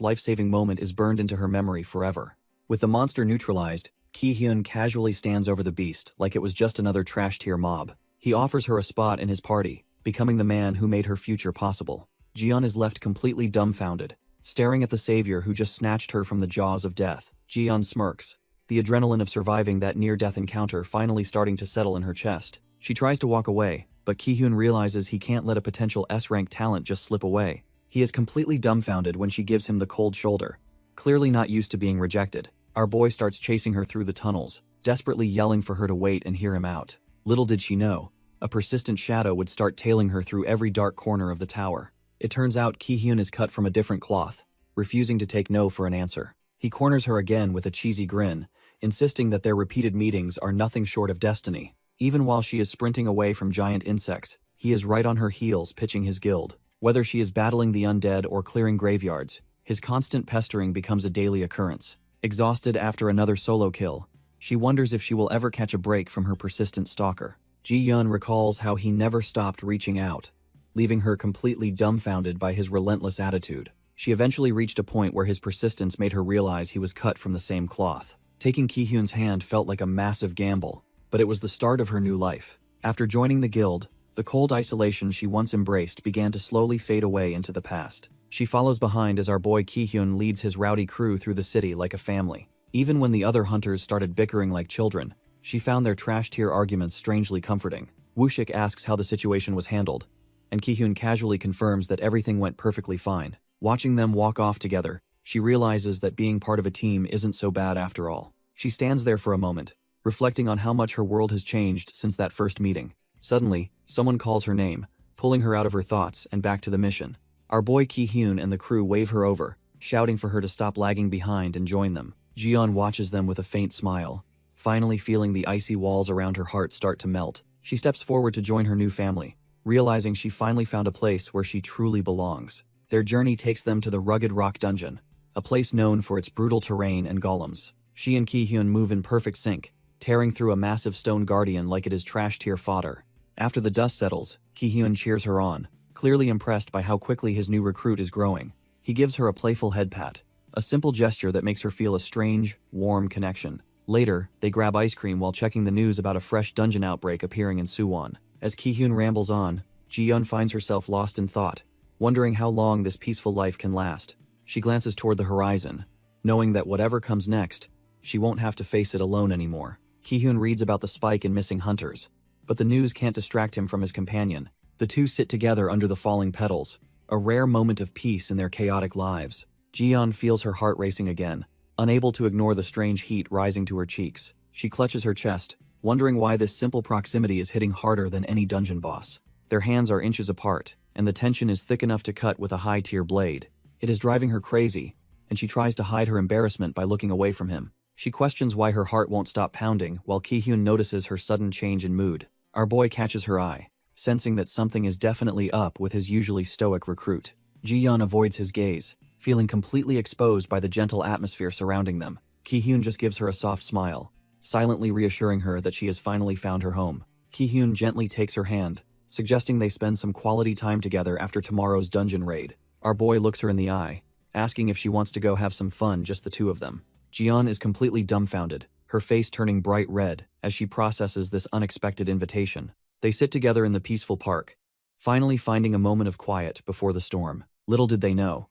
life-saving moment is burned into her memory forever. With the monster neutralized, Ki-hyun casually stands over the beast like it was just another trash-tier mob. He offers her a spot in his party, becoming the man who made her future possible. Ji-yeon is left completely dumbfounded, staring at the savior who just snatched her from the jaws of death. Ji-yeon smirks, the adrenaline of surviving that near-death encounter finally starting to settle in her chest. She tries to walk away, but Ki-hyun realizes he can't let a potential S-rank talent just slip away. He is completely dumbfounded when she gives him the cold shoulder, clearly not used to being rejected. Our boy starts chasing her through the tunnels, desperately yelling for her to wait and hear him out. Little did she know, a persistent shadow would start tailing her through every dark corner of the tower. It turns out Ki-hyun is cut from a different cloth, refusing to take no for an answer. He corners her again with a cheesy grin, insisting that their repeated meetings are nothing short of destiny. Even while she is sprinting away from giant insects, he is right on her heels pitching his guild. Whether she is battling the undead or clearing graveyards, his constant pestering becomes a daily occurrence. Exhausted after another solo kill, she wonders if she will ever catch a break from her persistent stalker. Ji-yeon recalls how he never stopped reaching out, leaving her completely dumbfounded by his relentless attitude. She eventually reached a point where his persistence made her realize he was cut from the same cloth. Taking Ki-hyun's hand felt like a massive gamble, but it was the start of her new life. After joining the guild, the cold isolation she once embraced began to slowly fade away into the past. She follows behind as our boy Ki-hyun leads his rowdy crew through the city like a family. Even when the other hunters started bickering like children, she found their trash-tier arguments strangely comforting. Wushik asks how the situation was handled, and Ki-hyun casually confirms that everything went perfectly fine. Watching them walk off together, she realizes that being part of a team isn't so bad after all. She stands there for a moment, reflecting on how much her world has changed since that first meeting. Suddenly, someone calls her name, pulling her out of her thoughts and back to the mission. Our boy Ki-hyun and the crew wave her over, shouting for her to stop lagging behind and join them. Jiyeon watches them with a faint smile, finally feeling the icy walls around her heart start to melt. She steps forward to join her new family, realizing she finally found a place where she truly belongs. Their journey takes them to the rugged rock dungeon, a place known for its brutal terrain and golems. She and Ki-hyun move in perfect sync, tearing through a massive stone guardian like it is trash-tier fodder. After the dust settles, Ki-hyun cheers her on, clearly impressed by how quickly his new recruit is growing. He gives her a playful head pat, a simple gesture that makes her feel a strange, warm connection. Later, they grab ice cream while checking the news about a fresh dungeon outbreak appearing in Suwon. As Ki-hyun rambles on, Jiyeon finds herself lost in thought, wondering how long this peaceful life can last. She glances toward the horizon, knowing that whatever comes next, she won't have to face it alone anymore. Ki-hyun reads about the spike in missing hunters, but the news can't distract him from his companion. The two sit together under the falling petals, a rare moment of peace in their chaotic lives. Jiyeon feels her heart racing again, unable to ignore the strange heat rising to her cheeks. She clutches her chest, wondering why this simple proximity is hitting harder than any dungeon boss. Their hands are inches apart, and the tension is thick enough to cut with a high-tier blade. It is driving her crazy, and she tries to hide her embarrassment by looking away from him. She questions why her heart won't stop pounding, while Ki-hyun notices her sudden change in mood. Our boy catches her eye, sensing that something is definitely up with his usually stoic recruit. Jiyeon avoids his gaze, feeling completely exposed by the gentle atmosphere surrounding them. Ki-hyun just gives her a soft smile, silently reassuring her that she has finally found her home. Ki-hyun gently takes her hand, suggesting they spend some quality time together after tomorrow's dungeon raid. Our boy looks her in the eye, asking if she wants to go have some fun, just the two of them. Jiyeon is completely dumbfounded, her face turning bright red as she processes this unexpected invitation. They sit together in the peaceful park, finally finding a moment of quiet before the storm. Little did they know,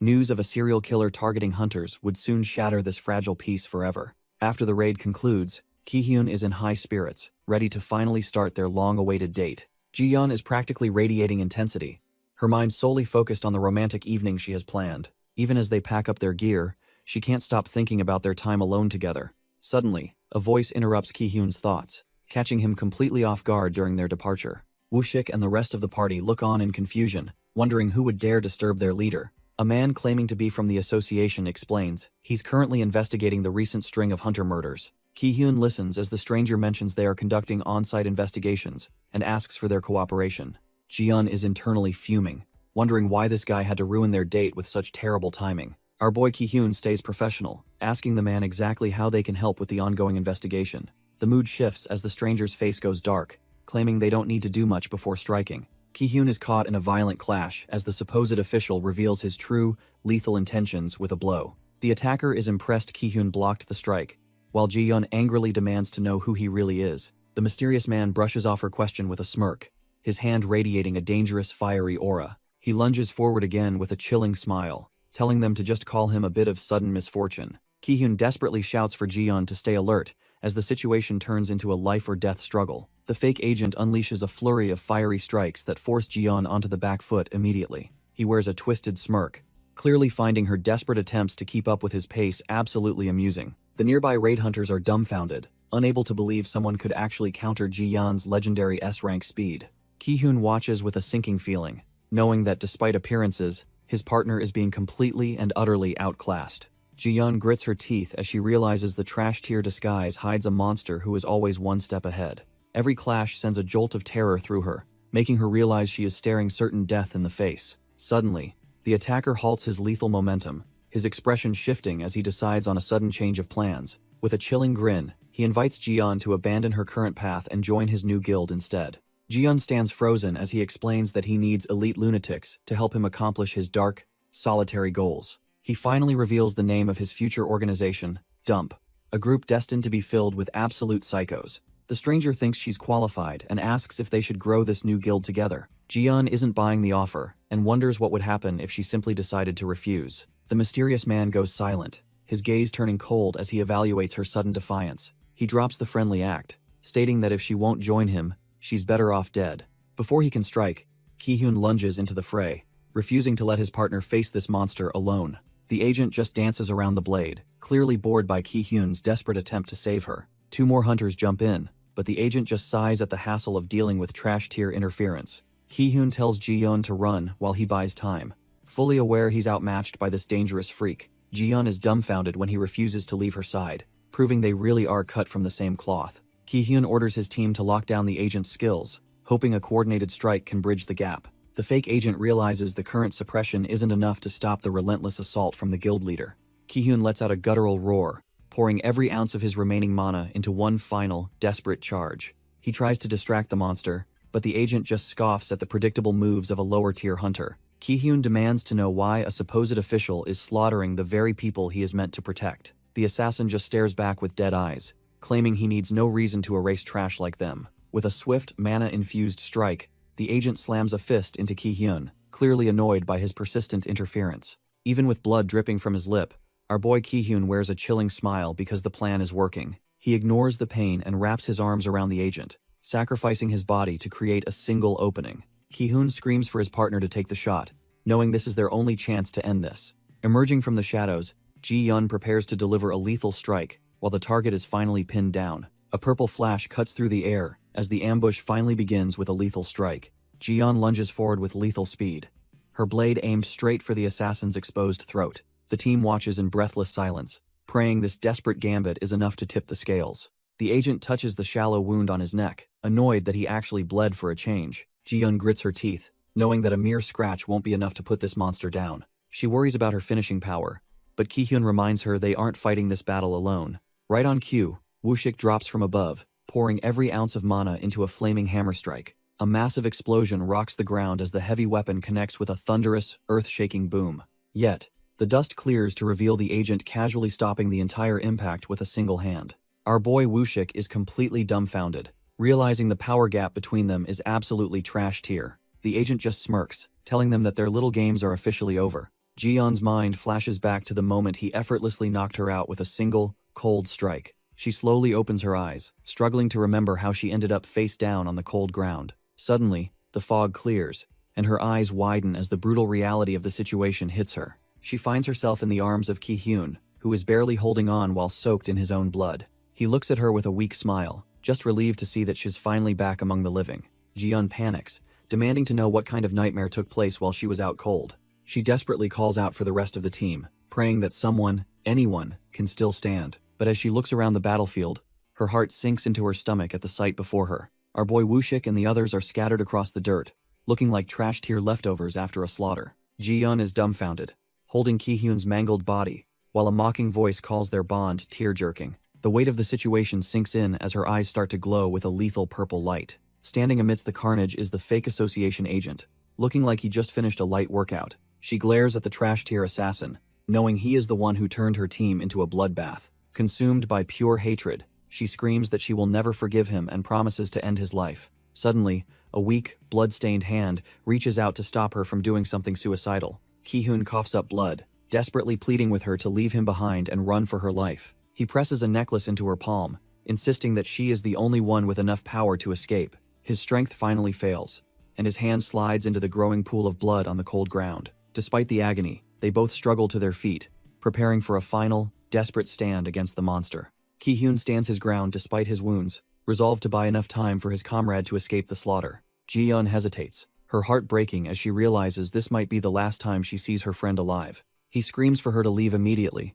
news of a serial killer targeting hunters would soon shatter this fragile peace forever. After the raid concludes, Ki-hyun is in high spirits, ready to finally start their long-awaited date. Jiyeon is practically radiating intensity, her mind solely focused on the romantic evening she has planned. Even as they pack up their gear, she can't stop thinking about their time alone together. Suddenly, a voice interrupts Ki-hyun's thoughts, catching him completely off guard during their departure. Woo-shik and the rest of the party look on in confusion, wondering who would dare disturb their leader. A man claiming to be from the association explains he's currently investigating the recent string of hunter murders. Ki-hyun listens as the stranger mentions they are conducting on-site investigations and asks for their cooperation. Jiyeon is internally fuming, wondering why this guy had to ruin their date with such terrible timing. Our boy Ki-hyun stays professional, asking the man exactly how they can help with the ongoing investigation. The mood shifts as the stranger's face goes dark, claiming they don't need to do much before striking. Ki-hyun is caught in a violent clash as the supposed official reveals his true, lethal intentions with a blow. The attacker is impressed Ki-hyun blocked the strike, while Jiyeon angrily demands to know who he really is. The mysterious man brushes off her question with a smirk, his hand radiating a dangerous, fiery aura. He lunges forward again with a chilling smile, telling them to just call him a bit of sudden misfortune. Ki-hyun desperately shouts for Jiyeon to stay alert as the situation turns into a life-or-death struggle. The fake agent unleashes a flurry of fiery strikes that force Jiyeon onto the back foot immediately. He wears a twisted smirk, clearly finding her desperate attempts to keep up with his pace absolutely amusing. The nearby raid hunters are dumbfounded, unable to believe someone could actually counter Jiyeon's legendary S-rank speed. Ki-hyun watches with a sinking feeling, knowing that despite appearances, his partner is being completely and utterly outclassed. Jiyeon grits her teeth as she realizes the trash-tier disguise hides a monster who is always one step ahead. Every clash sends a jolt of terror through her, making her realize she is staring certain death in the face. Suddenly, the attacker halts his lethal momentum, his expression shifting as he decides on a sudden change of plans. With a chilling grin, he invites Jiyeon to abandon her current path and join his new guild instead. Jiyeon stands frozen as he explains that he needs elite lunatics to help him accomplish his dark, solitary goals. He finally reveals the name of his future organization, Dump, a group destined to be filled with absolute psychos. The stranger thinks she's qualified and asks if they should grow this new guild together. Jiyeon isn't buying the offer and wonders what would happen if she simply decided to refuse. The mysterious man goes silent, his gaze turning cold as he evaluates her sudden defiance. He drops the friendly act, stating that if she won't join him, she's better off dead. Before he can strike, Ki-hyun lunges into the fray, refusing to let his partner face this monster alone. The agent just dances around the blade, clearly bored by Ki-hyun's desperate attempt to save her. Two more hunters jump in, but the agent just sighs at the hassle of dealing with trash-tier interference. Ki-hyun tells Jiyeon to run while he buys time, Fully aware he's outmatched by this dangerous freak, Ji-yeon is dumbfounded when he refuses to leave her side, proving they really are cut from the same cloth. Ki-hyun orders his team to lock down the agent's skills, hoping a coordinated strike can bridge the gap. The fake agent realizes the current suppression isn't enough to stop the relentless assault from the guild leader. Ki-hyun lets out a guttural roar, pouring every ounce of his remaining mana into one final, desperate charge. He tries to distract the monster, but the agent just scoffs at the predictable moves of a lower-tier hunter. Ki-hyun demands to know why a supposed official is slaughtering the very people he is meant to protect. The assassin just stares back with dead eyes, claiming he needs no reason to erase trash like them. With a swift, mana-infused strike, the agent slams a fist into Ki-hyun, clearly annoyed by his persistent interference. Even with blood dripping from his lip, our boy Ki-hyun wears a chilling smile because the plan is working. He ignores the pain and wraps his arms around the agent, sacrificing his body to create a single opening. Ki-hyun screams for his partner to take the shot, knowing this is their only chance to end this. Emerging from the shadows, Ji-yeon prepares to deliver a lethal strike, while the target is finally pinned down. A purple flash cuts through the air as the ambush finally begins with a lethal strike. Ji-yeon lunges forward with lethal speed, her blade aimed straight for the assassin's exposed throat. The team watches in breathless silence, praying this desperate gambit is enough to tip the scales. The agent touches the shallow wound on his neck, annoyed that he actually bled for a change. Ji-yeon grits her teeth, knowing that a mere scratch won't be enough to put this monster down. She worries about her finishing power, but Ki-hyun reminds her they aren't fighting this battle alone. Right on cue, Wushik drops from above, pouring every ounce of mana into a flaming hammer strike. A massive explosion rocks the ground as the heavy weapon connects with a thunderous, earth-shaking boom. Yet, the dust clears to reveal the agent casually stopping the entire impact with a single hand. Our boy Wushik is completely dumbfounded, realizing the power gap between them is absolutely trash tier. The agent just smirks, telling them that their little games are officially over. Ji-yeon's mind flashes back to the moment he effortlessly knocked her out with a single, cold strike. She slowly opens her eyes, struggling to remember how she ended up face down on the cold ground. Suddenly, the fog clears, and her eyes widen as the brutal reality of the situation hits her. She finds herself in the arms of Ki-hyun, who is barely holding on while soaked in his own blood. He looks at her with a weak smile, just relieved to see that she's finally back among the living. Ji-yeon panics, demanding to know what kind of nightmare took place while she was out cold. She desperately calls out for the rest of the team, praying that someone, anyone, can still stand. But as she looks around the battlefield, her heart sinks into her stomach at the sight before her. Our boy Wushik and the others are scattered across the dirt, looking like trash-tier leftovers after a slaughter. Ji-yeon is dumbfounded, holding Ki-hyun's mangled body, while a mocking voice calls their bond tear-jerking. The weight of the situation sinks in as her eyes start to glow with a lethal purple light. Standing amidst the carnage is the fake association agent, looking like he just finished a light workout. She glares at the trash-tier assassin, knowing he is the one who turned her team into a bloodbath. Consumed by pure hatred, she screams that she will never forgive him and promises to end his life. Suddenly, a weak, blood-stained hand reaches out to stop her from doing something suicidal. Ki-hyun coughs up blood, desperately pleading with her to leave him behind and run for her life. He presses a necklace into her palm, insisting that she is the only one with enough power to escape. His strength finally fails, and his hand slides into the growing pool of blood on the cold ground. Despite the agony, they both struggle to their feet, preparing for a final, desperate stand against the monster. Ki-hyun stands his ground despite his wounds, resolved to buy enough time for his comrade to escape the slaughter. Ji-yeon hesitates, her heart breaking as she realizes this might be the last time she sees her friend alive. He screams for her to leave immediately,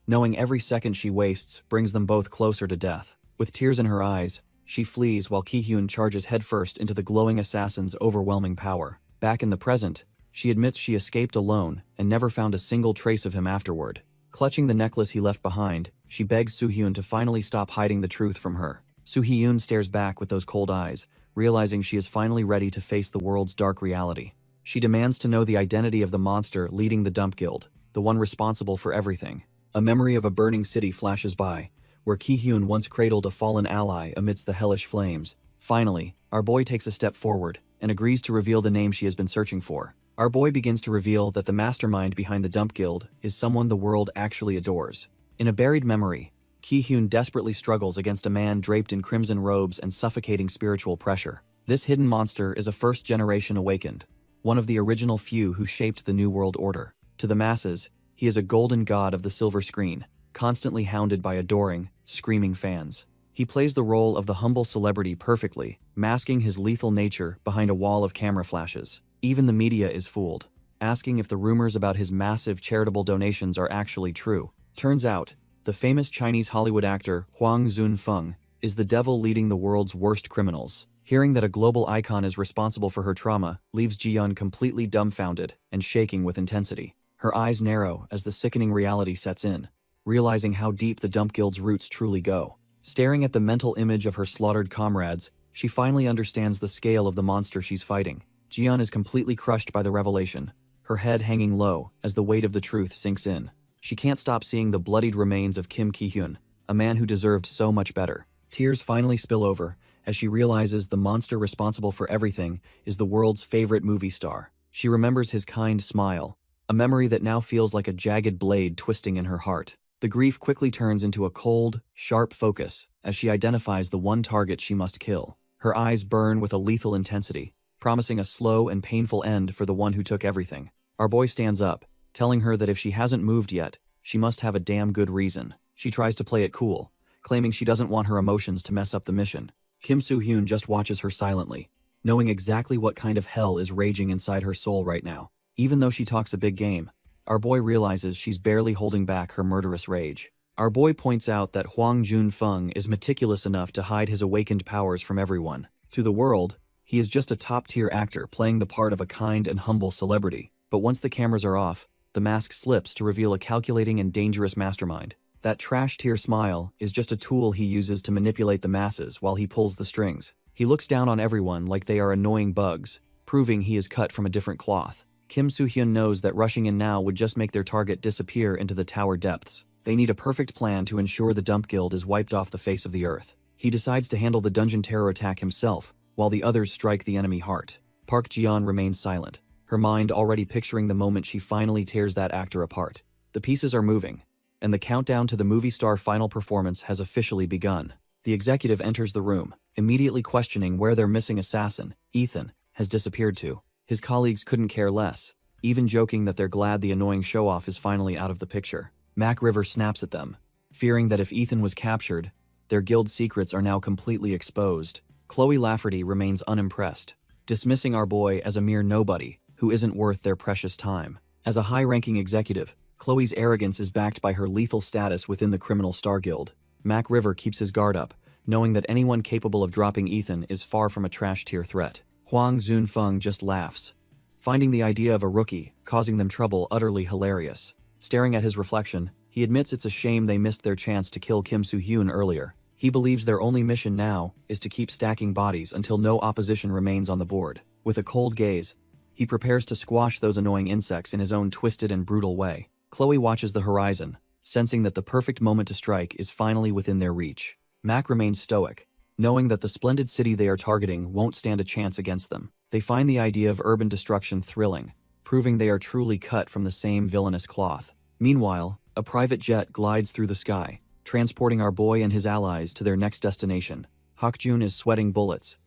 knowing every second she wastes brings them both closer to death. With tears in her eyes, she flees while Ki-hyun charges headfirst into the glowing assassin's overwhelming power. Back in the present, she admits she escaped alone and never found a single trace of him afterward. Clutching the necklace he left behind, she begs Soo-hyun to finally stop hiding the truth from her. Soo-hyun stares back with those cold eyes, realizing she is finally ready to face the world's dark reality. She demands to know the identity of the monster leading the dump guild, the one responsible for everything. A memory of a burning city flashes by, where Ki-hyun once cradled a fallen ally amidst the hellish flames. Finally, our boy takes a step forward and agrees to reveal the name she has been searching for. Our boy begins to reveal that the mastermind behind the dump guild is someone the world actually adores. In a buried memory, Ki-hyun desperately struggles against a man draped in crimson robes and suffocating spiritual pressure. This hidden monster is a first-generation awakened, one of the original few who shaped the New World Order. To the masses, he is a golden god of the silver screen, constantly hounded by adoring, screaming fans. He plays the role of the humble celebrity perfectly, masking his lethal nature behind a wall of camera flashes. Even the media is fooled. asking if the rumors about his massive charitable donations are actually true. Turns out, the famous Chinese Hollywood actor Huang Zunfeng is the devil leading the world's worst criminals. Hearing that a global icon is responsible for her trauma leaves Ji-yeon completely dumbfounded and shaking with intensity. Her eyes narrow as the sickening reality sets in, realizing how deep the Dump Guild's roots truly go. Staring at the mental image of her slaughtered comrades, she finally understands the scale of the monster she's fighting. Ji-yeon is completely crushed by the revelation, her head hanging low as the weight of the truth sinks in. She can't stop seeing the bloodied remains of Kim Ki-hyun, a man who deserved so much better. Tears finally spill over as she realizes the monster responsible for everything is the world's favorite movie star. She remembers his kind smile, a memory that now feels like a jagged blade twisting in her heart. The grief quickly turns into a cold, sharp focus as she identifies the one target she must kill. Her eyes burn with a lethal intensity, promising a slow and painful end for the one who took everything. Our boy stands up, telling her that if she hasn't moved yet, she must have a damn good reason. She tries to play it cool, claiming she doesn't want her emotions to mess up the mission. Kim Soo-hyun just watches her silently, knowing exactly what kind of hell is raging inside her soul right now. Even though she talks a big game, our boy realizes she's barely holding back her murderous rage. Our boy points out that Huang Junfeng is meticulous enough to hide his awakened powers from everyone. To the world, he is just a top-tier actor playing the part of a kind and humble celebrity. But once the cameras are off, the mask slips to reveal a calculating and dangerous mastermind. That trash-tier smile is just a tool he uses to manipulate the masses while he pulls the strings. He looks down on everyone like they are annoying bugs, proving he is cut from a different cloth. Kim Soo-hyun knows that rushing in now would just make their target disappear into the tower depths. They need a perfect plan to ensure the Dump Guild is wiped off the face of the earth. He decides to handle the dungeon terror attack himself, while the others strike the enemy heart. Park Ji-yeon remains silent, her mind already picturing the moment she finally tears that actor apart. The pieces are moving, and the countdown to the movie star final performance has officially begun. The executive enters the room, immediately questioning where their missing assassin, Ethan, has disappeared to. His colleagues couldn't care less, even joking that they're glad the annoying show-off is finally out of the picture. Mac River snaps at them, fearing that if Ethan was captured, their guild secrets are now completely exposed. Chloe Lafferty remains unimpressed, dismissing our boy as a mere nobody who isn't worth their precious time. As a high-ranking executive, Chloe's arrogance is backed by her lethal status within the criminal Star Guild. Mac River keeps his guard up, knowing that anyone capable of dropping Ethan is far from a trash-tier threat. Huang Zunfeng just laughs, finding the idea of a rookie causing them trouble utterly hilarious. Staring at his reflection, he admits it's a shame they missed their chance to kill Kim Soo-hyun earlier. He believes their only mission now is to keep stacking bodies until no opposition remains on the board. With a cold gaze, he prepares to squash those annoying insects in his own twisted and brutal way. Chloe watches the horizon, sensing that the perfect moment to strike is finally within their reach. Mac remains stoic, knowing that the splendid city they are targeting won't stand a chance against them. They find the idea of urban destruction thrilling, proving they are truly cut from the same villainous cloth. Meanwhile, a private jet glides through the sky, transporting our boy and his allies to their next destination. Hakjun is sweating bullets,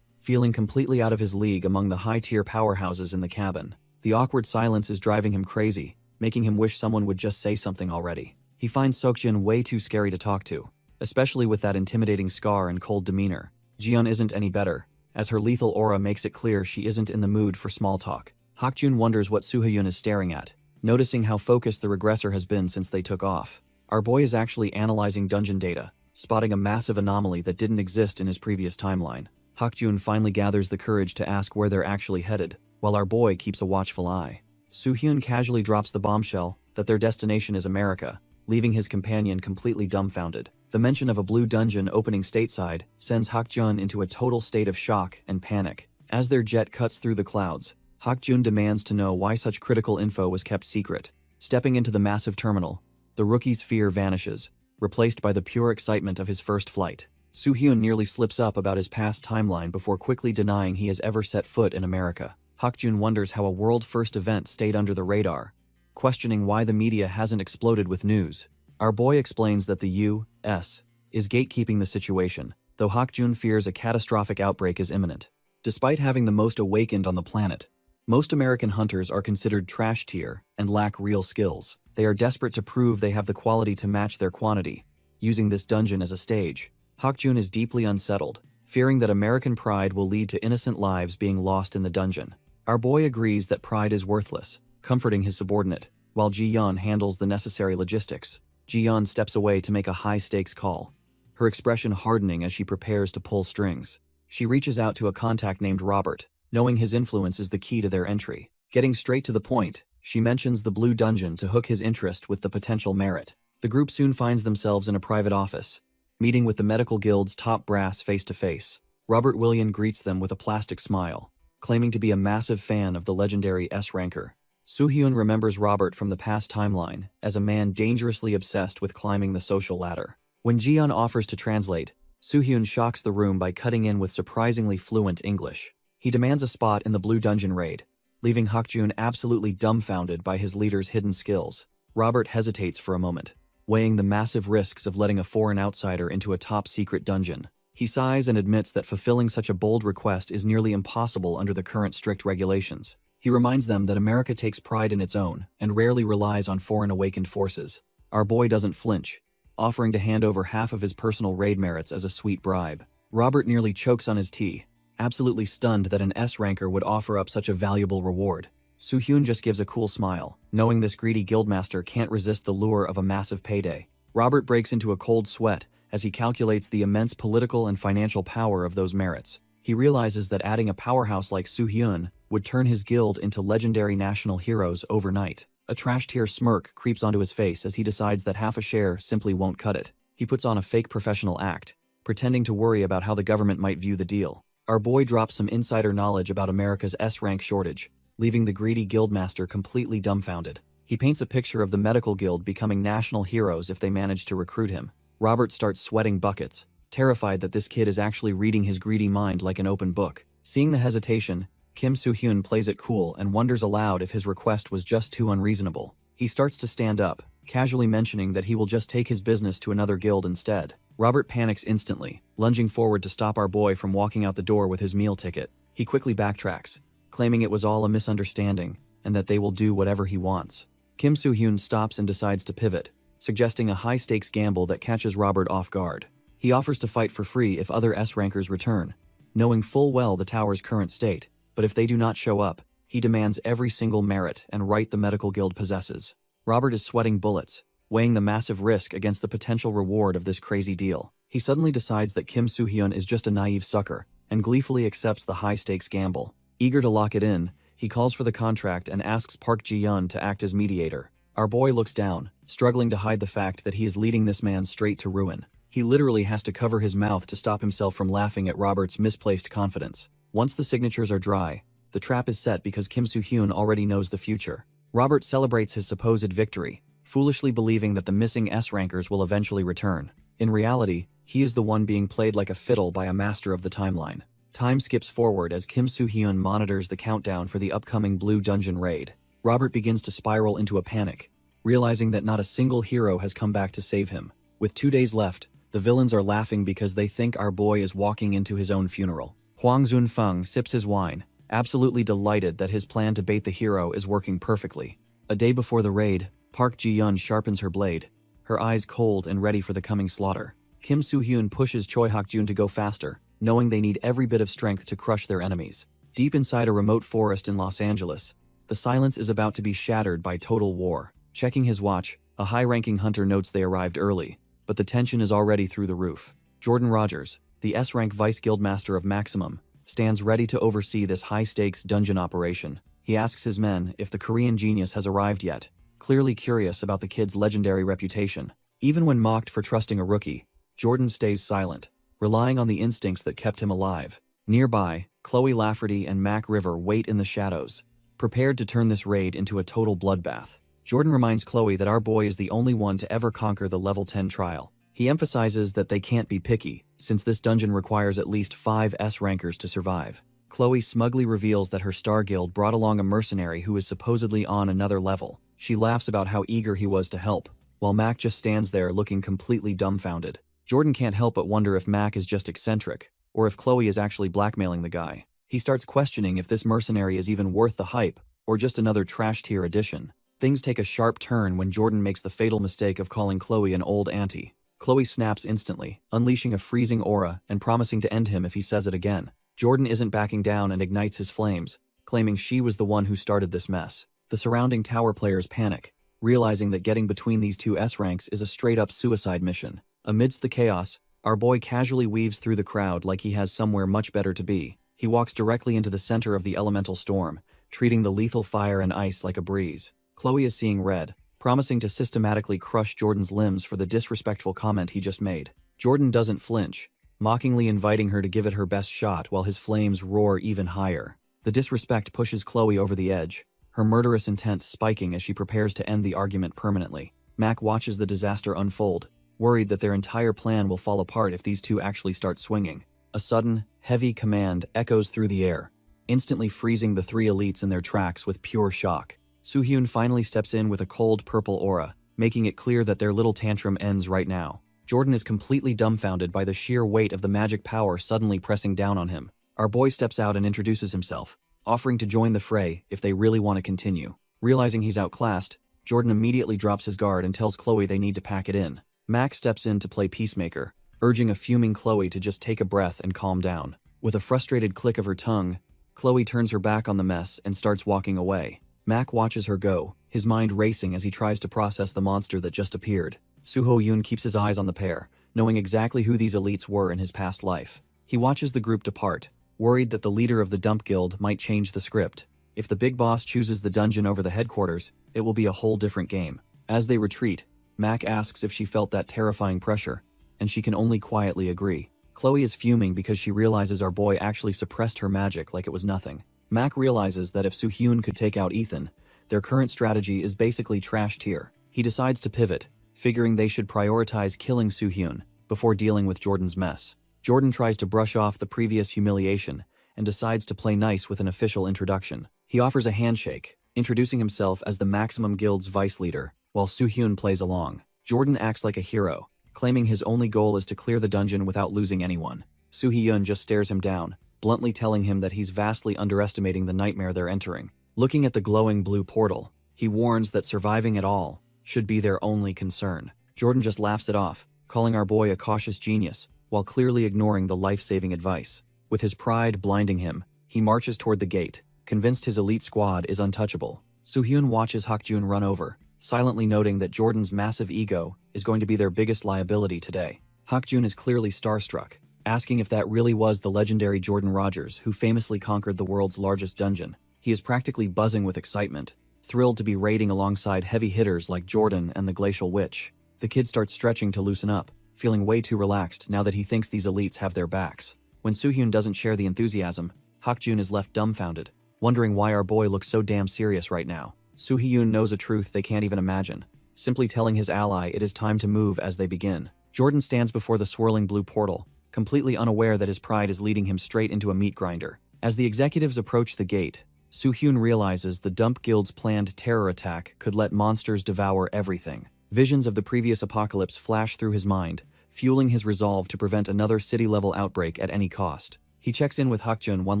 feeling completely out of his league among the high-tier powerhouses in the cabin. The awkward silence is driving him crazy, making him wish someone would just say something already. He finds Seokjin way too scary to talk to, especially with that intimidating scar and cold demeanor. Ji-yeon isn't any better, as her lethal aura makes it clear she isn't in the mood for small talk. Hakjun wonders what Soo-hyun is staring at, noticing how focused the regressor has been since they took off. Our boy is actually analyzing dungeon data, spotting a massive anomaly that didn't exist in his previous timeline. Hakjun finally gathers the courage to ask where they're actually headed, while our boy keeps a watchful eye. Soo-hyun casually drops the bombshell that their destination is America, leaving his companion completely dumbfounded. The mention of a blue dungeon opening stateside sends Hakjun into a total state of shock and panic. As their jet cuts through the clouds, Hakjun demands to know why such critical info was kept secret. Stepping into the massive terminal, the rookie's fear vanishes, replaced by the pure excitement of his first flight. Soo-hyun nearly slips up about his past timeline before quickly denying he has ever set foot in America. Hakjun wonders how a world-first event stayed under the radar, questioning why the media hasn't exploded with news. Our boy explains that the U.S. is gatekeeping the situation, though Hakjun fears a catastrophic outbreak is imminent. Despite having the most awakened on the planet, most American hunters are considered trash tier and lack real skills. They are desperate to prove they have the quality to match their quantity, using this dungeon as a stage. Hakjun is deeply unsettled, fearing that American pride will lead to innocent lives being lost in the dungeon. Our boy agrees that pride is worthless, comforting his subordinate, while Ji-yeon handles the necessary logistics. Ji-yeon steps away to make a high-stakes call, her expression hardening as she prepares to pull strings. She reaches out to a contact named Robert, knowing his influence is the key to their entry. Getting straight to the point, she mentions the Blue Dungeon to hook his interest with the potential merit. The group soon finds themselves in a private office, meeting with the medical guild's top brass face-to-face. Robert William greets them with a plastic smile, claiming to be a massive fan of the legendary S-ranker. Soo-hyun remembers Robert from the past timeline as a man dangerously obsessed with climbing the social ladder. When Ji-yeon offers to translate, Soo-hyun shocks the room by cutting in with surprisingly fluent English. He demands a spot in the Blue Dungeon raid, leaving Hakjun absolutely dumbfounded by his leader's hidden skills. Robert hesitates for a moment, weighing the massive risks of letting a foreign outsider into a top-secret dungeon. He sighs and admits that fulfilling such a bold request is nearly impossible under the current strict regulations. He reminds them that America takes pride in its own and rarely relies on foreign awakened forces. Our boy doesn't flinch, offering to hand over half of his personal raid merits as a sweet bribe. Robert nearly chokes on his tea, absolutely stunned that an S-ranker would offer up such a valuable reward. Soo-hyun just gives a cool smile, knowing this greedy guildmaster can't resist the lure of a massive payday. Robert breaks into a cold sweat as he calculates the immense political and financial power of those merits. He realizes that adding a powerhouse like Soo-hyun would turn his guild into legendary national heroes overnight. A trash-tier smirk creeps onto his face as he decides that half a share simply won't cut it. He puts on a fake professional act, pretending to worry about how the government might view the deal. Our boy drops some insider knowledge about America's S-rank shortage, leaving the greedy guildmaster completely dumbfounded. He paints a picture of the medical guild becoming national heroes if they manage to recruit him. Robert starts sweating buckets, terrified that this kid is actually reading his greedy mind like an open book. Seeing the hesitation, Kim Soo-hyun plays it cool and wonders aloud if his request was just too unreasonable. He starts to stand up, casually mentioning that he will just take his business to another guild instead. Robert panics instantly, lunging forward to stop our boy from walking out the door with his meal ticket. He quickly backtracks, claiming it was all a misunderstanding and that they will do whatever he wants. Kim Soo-hyun stops and decides to pivot, suggesting a high-stakes gamble that catches Robert off guard. He offers to fight for free if other S-rankers return, knowing full well the tower's current state, but if they do not show up, he demands every single merit and right the medical guild possesses. Robert is sweating bullets, weighing the massive risk against the potential reward of this crazy deal. He suddenly decides that Kim Soo-hyun is just a naive sucker, and gleefully accepts the high-stakes gamble. Eager to lock it in, he calls for the contract and asks Park Ji-yeon to act as mediator. Our boy looks down, struggling to hide the fact that he is leading this man straight to ruin. He literally has to cover his mouth to stop himself from laughing at Robert's misplaced confidence. Once the signatures are dry, the trap is set because Kim Soo-hyun already knows the future. Robert celebrates his supposed victory, foolishly believing that the missing S-rankers will eventually return. In reality, he is the one being played like a fiddle by a master of the timeline. Time skips forward as Kim Soo-hyun monitors the countdown for the upcoming Blue Dungeon raid. Robert begins to spiral into a panic, realizing that not a single hero has come back to save him. With 2 days left, the villains are laughing because they think our boy is walking into his own funeral. Hwang Zun-feng sips his wine, absolutely delighted that his plan to bait the hero is working perfectly. A day before the raid, Park Ji-yeon sharpens her blade, her eyes cold and ready for the coming slaughter. Kim Soo-hyun pushes Choi Hak-jun to go faster, knowing they need every bit of strength to crush their enemies. Deep inside a remote forest in Los Angeles, the silence is about to be shattered by total war. Checking his watch, a high-ranking hunter notes they arrived early, but the tension is already through the roof. Jordan Rogers, the S-rank vice guildmaster of Maximum, stands ready to oversee this high-stakes dungeon operation. He asks his men if the Korean genius has arrived yet, clearly curious about the kid's legendary reputation. Even when mocked for trusting a rookie, Jordan stays silent, relying on the instincts that kept him alive. Nearby, Chloe Lafferty and Mac River wait in the shadows, prepared to turn this raid into a total bloodbath. Jordan reminds Chloe that our boy is the only one to ever conquer the level 10 trial. He emphasizes that they can't be picky, since this dungeon requires at least 5 S-rankers to survive. Chloe smugly reveals that her star guild brought along a mercenary who is supposedly on another level. She laughs about how eager he was to help, while Mac just stands there looking completely dumbfounded. Jordan can't help but wonder if Mac is just eccentric, or if Chloe is actually blackmailing the guy. He starts questioning if this mercenary is even worth the hype, or just another trash-tier addition. Things take a sharp turn when Jordan makes the fatal mistake of calling Chloe an old auntie. Chloe snaps instantly, unleashing a freezing aura and promising to end him if he says it again. Jordan isn't backing down and ignites his flames, claiming she was the one who started this mess. The surrounding tower players panic, realizing that getting between these two S ranks is a straight-up suicide mission. Amidst the chaos, our boy casually weaves through the crowd like he has somewhere much better to be. He walks directly into the center of the elemental storm, treating the lethal fire and ice like a breeze. Chloe is seeing red, promising to systematically crush Jordan's limbs for the disrespectful comment he just made. Jordan doesn't flinch, mockingly inviting her to give it her best shot while his flames roar even higher. The disrespect pushes Chloe over the edge, her murderous intent spiking as she prepares to end the argument permanently. Mac watches the disaster unfold, worried that their entire plan will fall apart if these two actually start swinging. A sudden, heavy command echoes through the air, instantly freezing the three elites in their tracks with pure shock. Soo-hyun finally steps in with a cold purple aura, making it clear that their little tantrum ends right now. Jordan is completely dumbfounded by the sheer weight of the magic power suddenly pressing down on him. Our boy steps out and introduces himself, offering to join the fray if they really want to continue. Realizing he's outclassed, Jordan immediately drops his guard and tells Chloe they need to pack it in. Max steps in to play peacemaker, urging a fuming Chloe to just take a breath and calm down. With a frustrated click of her tongue, Chloe turns her back on the mess and starts walking away. Mac watches her go, his mind racing as he tries to process the monster that just appeared. Soo-hyun keeps his eyes on the pair, knowing exactly who these elites were in his past life. He watches the group depart, worried that the leader of the dump guild might change the script. If the big boss chooses the dungeon over the headquarters, it will be a whole different game. As they retreat, Mac asks if she felt that terrifying pressure, and she can only quietly agree. Chloe is fuming because she realizes our boy actually suppressed her magic like it was nothing. Mac realizes that if Soo-hyun could take out Ethan, their current strategy is basically trash tier. He decides to pivot, figuring they should prioritize killing Soo-hyun before dealing with Jordan's mess. Jordan tries to brush off the previous humiliation and decides to play nice with an official introduction. He offers a handshake, introducing himself as the Maximum Guild's vice leader, while Soo-hyun plays along. Jordan acts like a hero, claiming his only goal is to clear the dungeon without losing anyone. Soo-hyun just stares him down, bluntly telling him that he's vastly underestimating the nightmare they're entering. Looking at the glowing blue portal, he warns that surviving at all should be their only concern. Jordan just laughs it off, calling our boy a cautious genius, while clearly ignoring the life-saving advice. With his pride blinding him, he marches toward the gate, convinced his elite squad is untouchable. Soo-hyun watches Hakjun run over, silently noting that Jordan's massive ego is going to be their biggest liability today. Hakjun is clearly starstruck, asking if that really was the legendary Jordan Rogers who famously conquered the world's largest dungeon. He is practically buzzing with excitement, thrilled to be raiding alongside heavy hitters like Jordan and the Glacial Witch. The kid starts stretching to loosen up, feeling way too relaxed now that he thinks these elites have their backs. When Soo-hyun doesn't share the enthusiasm, Hakjun is left dumbfounded, wondering why our boy looks so damn serious right now. Soo-hyun knows a truth they can't even imagine, simply telling his ally it is time to move as they begin. Jordan stands before the swirling blue portal, completely unaware that his pride is leading him straight into a meat grinder. As the executives approach the gate, Soo-hyun realizes the Dump Guild's planned terror attack could let monsters devour everything. Visions of the previous apocalypse flash through his mind, fueling his resolve to prevent another city-level outbreak at any cost. He checks in with Hakjun one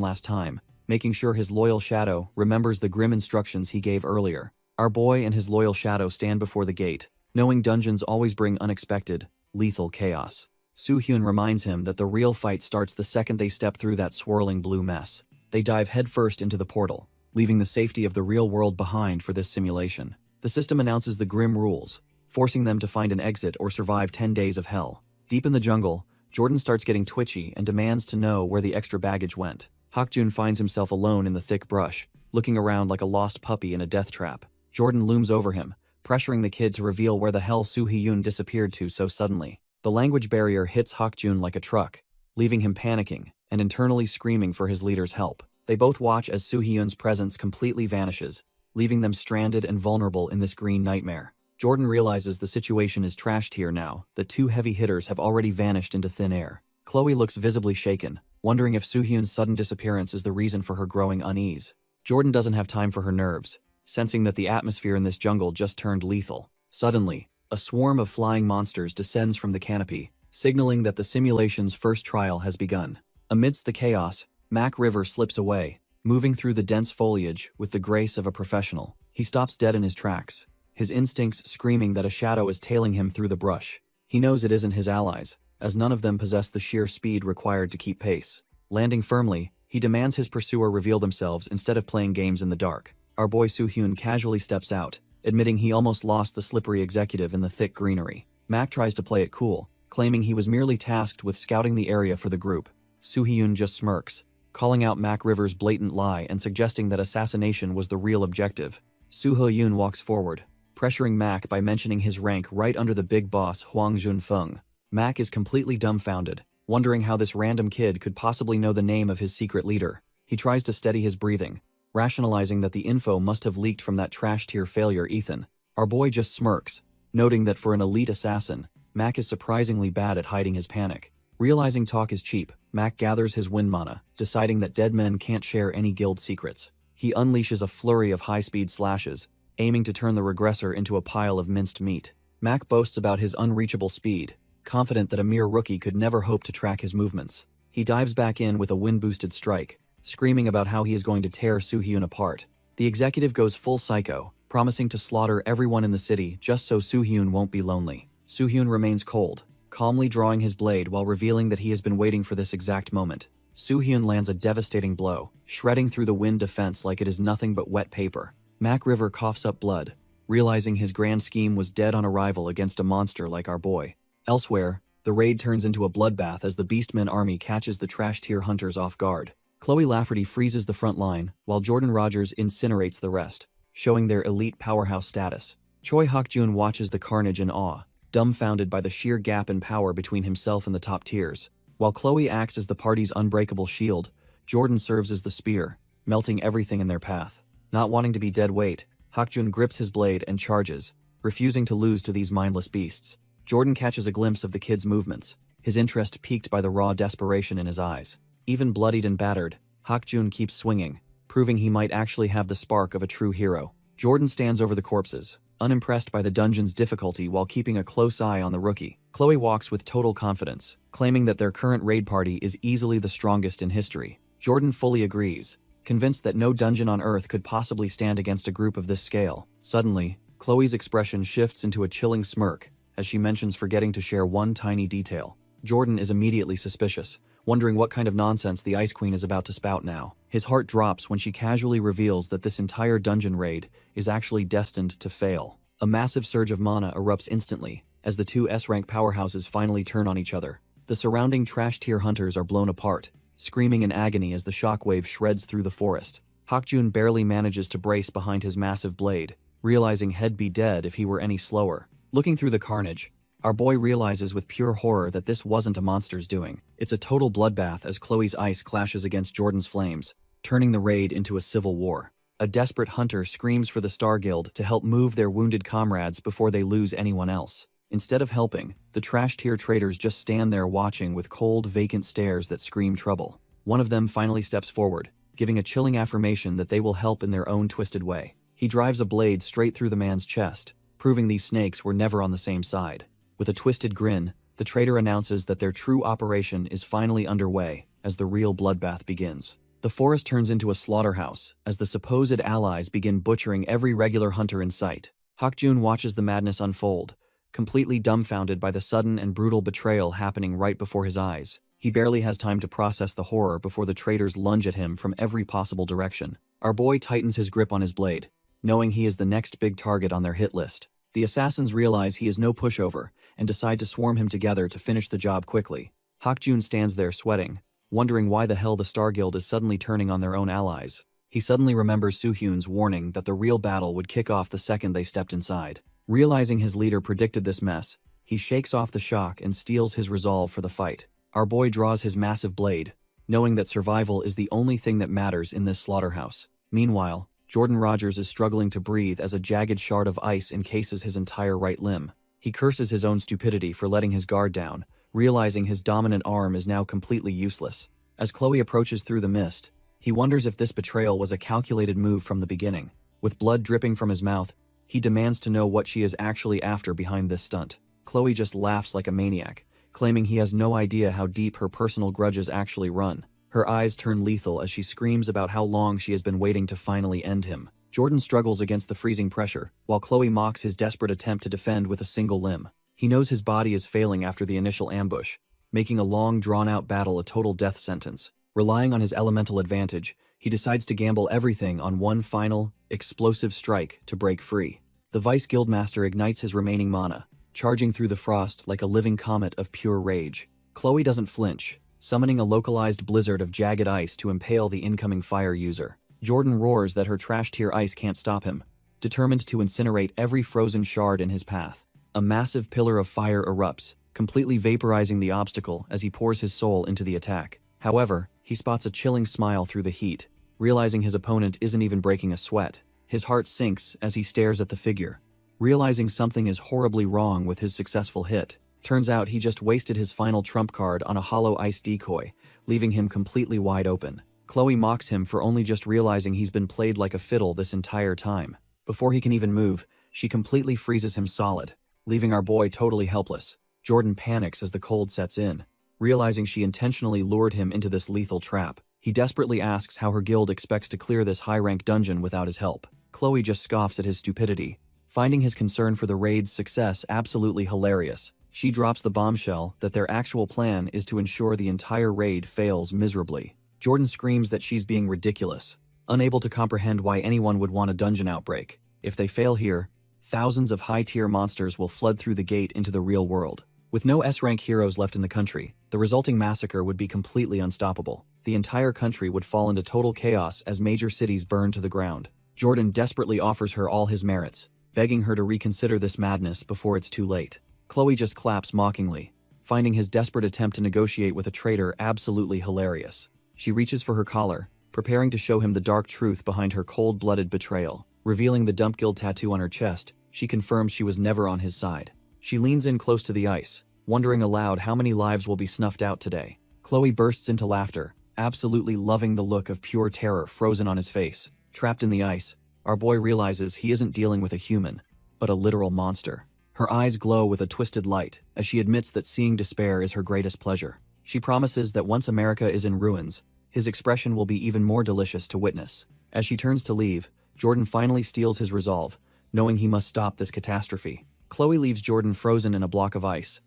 last time, making sure his loyal shadow remembers the grim instructions he gave earlier. Our boy and his loyal shadow stand before the gate, knowing dungeons always bring unexpected, lethal chaos. Soo-hyun reminds him that the real fight starts the second they step through that swirling blue mess. They dive headfirst into the portal, leaving the safety of the real world behind for this simulation. The system announces the grim rules, forcing them to find an exit or survive 10 days of hell. Deep in the jungle, Jordan starts getting twitchy and demands to know where the extra baggage went. Hakjun finds himself alone in the thick brush, looking around like a lost puppy in a death trap. Jordan looms over him, pressuring the kid to reveal where the hell Soo-hyun disappeared to so suddenly. The language barrier hits Hakjun like a truck, leaving him panicking and internally screaming for his leader's help. They both watch as Soo-hyun's presence completely vanishes, leaving them stranded and vulnerable in this green nightmare. Jordan realizes the situation is trash tier now, that two heavy hitters have already vanished into thin air. Chloe looks visibly shaken, wondering if Soo-hyun's sudden disappearance is the reason for her growing unease. Jordan doesn't have time for her nerves, sensing that the atmosphere in this jungle just turned lethal. Suddenly, a swarm of flying monsters descends from the canopy, signaling that the simulation's first trial has begun. Amidst the chaos, Mac River slips away, moving through the dense foliage with the grace of a professional. He stops dead in his tracks, his instincts screaming that a shadow is tailing him through the brush. He knows it isn't his allies, as none of them possess the sheer speed required to keep pace. Landing firmly, he demands his pursuer reveal themselves instead of playing games in the dark. Our boy Soo-hyun casually steps out, admitting he almost lost the slippery executive in the thick greenery. Mac tries to play it cool, claiming he was merely tasked with scouting the area for the group. Soo-hyun just smirks, calling out Mac River's blatant lie and suggesting that assassination was the real objective. Soo-hyun walks forward, pressuring Mac by mentioning his rank right under the big boss Hwang Jun-fung. Mac is completely dumbfounded, wondering how this random kid could possibly know the name of his secret leader. He tries to steady his breathing, rationalizing that the info must have leaked from that trash-tier failure Ethan. Our boy just smirks, noting that for an elite assassin, Mac is surprisingly bad at hiding his panic. Realizing talk is cheap, Mac gathers his wind mana, deciding that dead men can't share any guild secrets. He unleashes a flurry of high-speed slashes, aiming to turn the regressor into a pile of minced meat. Mac boasts about his unreachable speed, confident that a mere rookie could never hope to track his movements. He dives back in with a wind-boosted strike, screaming about how he is going to tear Soo-hyun apart. The executive goes full psycho, promising to slaughter everyone in the city just so Soo-hyun won't be lonely. Soo-hyun remains cold, calmly drawing his blade while revealing that he has been waiting for this exact moment. Soo-hyun lands a devastating blow, shredding through the wind defense like it is nothing but wet paper. Mac River coughs up blood, realizing his grand scheme was dead on arrival against a monster like our boy. Elsewhere, the raid turns into a bloodbath as the Beastmen army catches the trash-tier hunters off guard. Chloe Lafferty freezes the front line, while Jordan Rogers incinerates the rest, showing their elite powerhouse status. Choi Hak-jun watches the carnage in awe, dumbfounded by the sheer gap in power between himself and the top tiers. While Chloe acts as the party's unbreakable shield, Jordan serves as the spear, melting everything in their path. Not wanting to be dead weight, Hak-jun grips his blade and charges, refusing to lose to these mindless beasts. Jordan catches a glimpse of the kid's movements, his interest piqued by the raw desperation in his eyes. Even bloodied and battered, Hak-jun keeps swinging, proving he might actually have the spark of a true hero. Jordan stands over the corpses, unimpressed by the dungeon's difficulty while keeping a close eye on the rookie. Chloe walks with total confidence, claiming that their current raid party is easily the strongest in history. Jordan fully agrees, convinced that no dungeon on Earth could possibly stand against a group of this scale. Suddenly, Chloe's expression shifts into a chilling smirk as she mentions forgetting to share one tiny detail. Jordan is immediately suspicious, wondering what kind of nonsense the Ice Queen is about to spout now. His heart drops when she casually reveals that this entire dungeon raid is actually destined to fail. A massive surge of mana erupts instantly, as the two S-rank powerhouses finally turn on each other. The surrounding trash-tier hunters are blown apart, screaming in agony as the shockwave shreds through the forest. Hak-jun barely manages to brace behind his massive blade, realizing he'd be dead if he were any slower. Looking through the carnage, our boy realizes with pure horror that this wasn't a monster's doing. It's a total bloodbath as Chloe's ice clashes against Jordan's flames, turning the raid into a civil war. A desperate hunter screams for the Star Guild to help move their wounded comrades before they lose anyone else. Instead of helping, the trash-tier traders just stand there watching with cold, vacant stares that scream trouble. One of them finally steps forward, giving a chilling affirmation that they will help in their own twisted way. He drives a blade straight through the man's chest, proving these snakes were never on the same side. With a twisted grin, the trader announces that their true operation is finally underway as the real bloodbath begins. The forest turns into a slaughterhouse as the supposed allies begin butchering every regular hunter in sight. Hak-jun watches the madness unfold, completely dumbfounded by the sudden and brutal betrayal happening right before his eyes. He barely has time to process the horror before the traders lunge at him from every possible direction. Our boy tightens his grip on his blade, knowing he is the next big target on their hit list. The assassins realize he is no pushover and decide to swarm him together to finish the job quickly. Hak-jun stands there sweating, wondering why the hell the Star Guild is suddenly turning on their own allies. He suddenly remembers Soo-hyun's warning that the real battle would kick off the second they stepped inside. Realizing his leader predicted this mess, he shakes off the shock and steels his resolve for the fight. Our boy draws his massive blade, knowing that survival is the only thing that matters in this slaughterhouse. Meanwhile, Jordan Rogers is struggling to breathe as a jagged shard of ice encases his entire right limb. He curses his own stupidity for letting his guard down, realizing his dominant arm is now completely useless. As Chloe approaches through the mist, he wonders if this betrayal was a calculated move from the beginning. With blood dripping from his mouth, he demands to know what she is actually after behind this stunt. Chloe just laughs like a maniac, claiming he has no idea how deep her personal grudges actually run. Her eyes turn lethal as she screams about how long she has been waiting to finally end him. Jordan struggles against the freezing pressure, while Chloe mocks his desperate attempt to defend with a single limb. He knows his body is failing after the initial ambush, making a long, drawn-out battle a total death sentence. Relying on his elemental advantage, he decides to gamble everything on one final, explosive strike to break free. The Vice Guildmaster ignites his remaining mana, charging through the frost like a living comet of pure rage. Chloe doesn't flinch, summoning a localized blizzard of jagged ice to impale the incoming fire user. Jordan roars that her trash-tier ice can't stop him, determined to incinerate every frozen shard in his path. A massive pillar of fire erupts, completely vaporizing the obstacle as he pours his soul into the attack. However, he spots a chilling smile through the heat, realizing his opponent isn't even breaking a sweat. His heart sinks as he stares at the figure, realizing something is horribly wrong with his successful hit. Turns out he just wasted his final trump card on a hollow ice decoy, leaving him completely wide open. Chloe mocks him for only just realizing he's been played like a fiddle this entire time. Before he can even move, she completely freezes him solid, leaving our boy totally helpless. Jordan panics as the cold sets in, realizing she intentionally lured him into this lethal trap. He desperately asks how her guild expects to clear this high-rank dungeon without his help. Chloe just scoffs at his stupidity, finding his concern for the raid's success absolutely hilarious. She drops the bombshell that their actual plan is to ensure the entire raid fails miserably. Jordan screams that she's being ridiculous, unable to comprehend why anyone would want a dungeon outbreak. If they fail here, thousands of high-tier monsters will flood through the gate into the real world. With no S-rank heroes left in the country, the resulting massacre would be completely unstoppable. The entire country would fall into total chaos as major cities burn to the ground. Jordan desperately offers her all his merits, begging her to reconsider this madness before it's too late. Chloe just claps mockingly, finding his desperate attempt to negotiate with a traitor absolutely hilarious. She reaches for her collar, preparing to show him the dark truth behind her cold-blooded betrayal. Revealing the Dump Guild tattoo on her chest, she confirms she was never on his side. She leans in close to the ice, wondering aloud how many lives will be snuffed out today. Chloe bursts into laughter, absolutely loving the look of pure terror frozen on his face. Trapped in the ice, our boy realizes he isn't dealing with a human, but a literal monster. Her eyes glow with a twisted light as she admits that seeing despair is her greatest pleasure. She promises that once America is in ruins, his expression will be even more delicious to witness. As she turns to leave, Jordan finally steals his resolve, knowing he must stop this catastrophe. Chloe leaves Jordan frozen in a block of ice,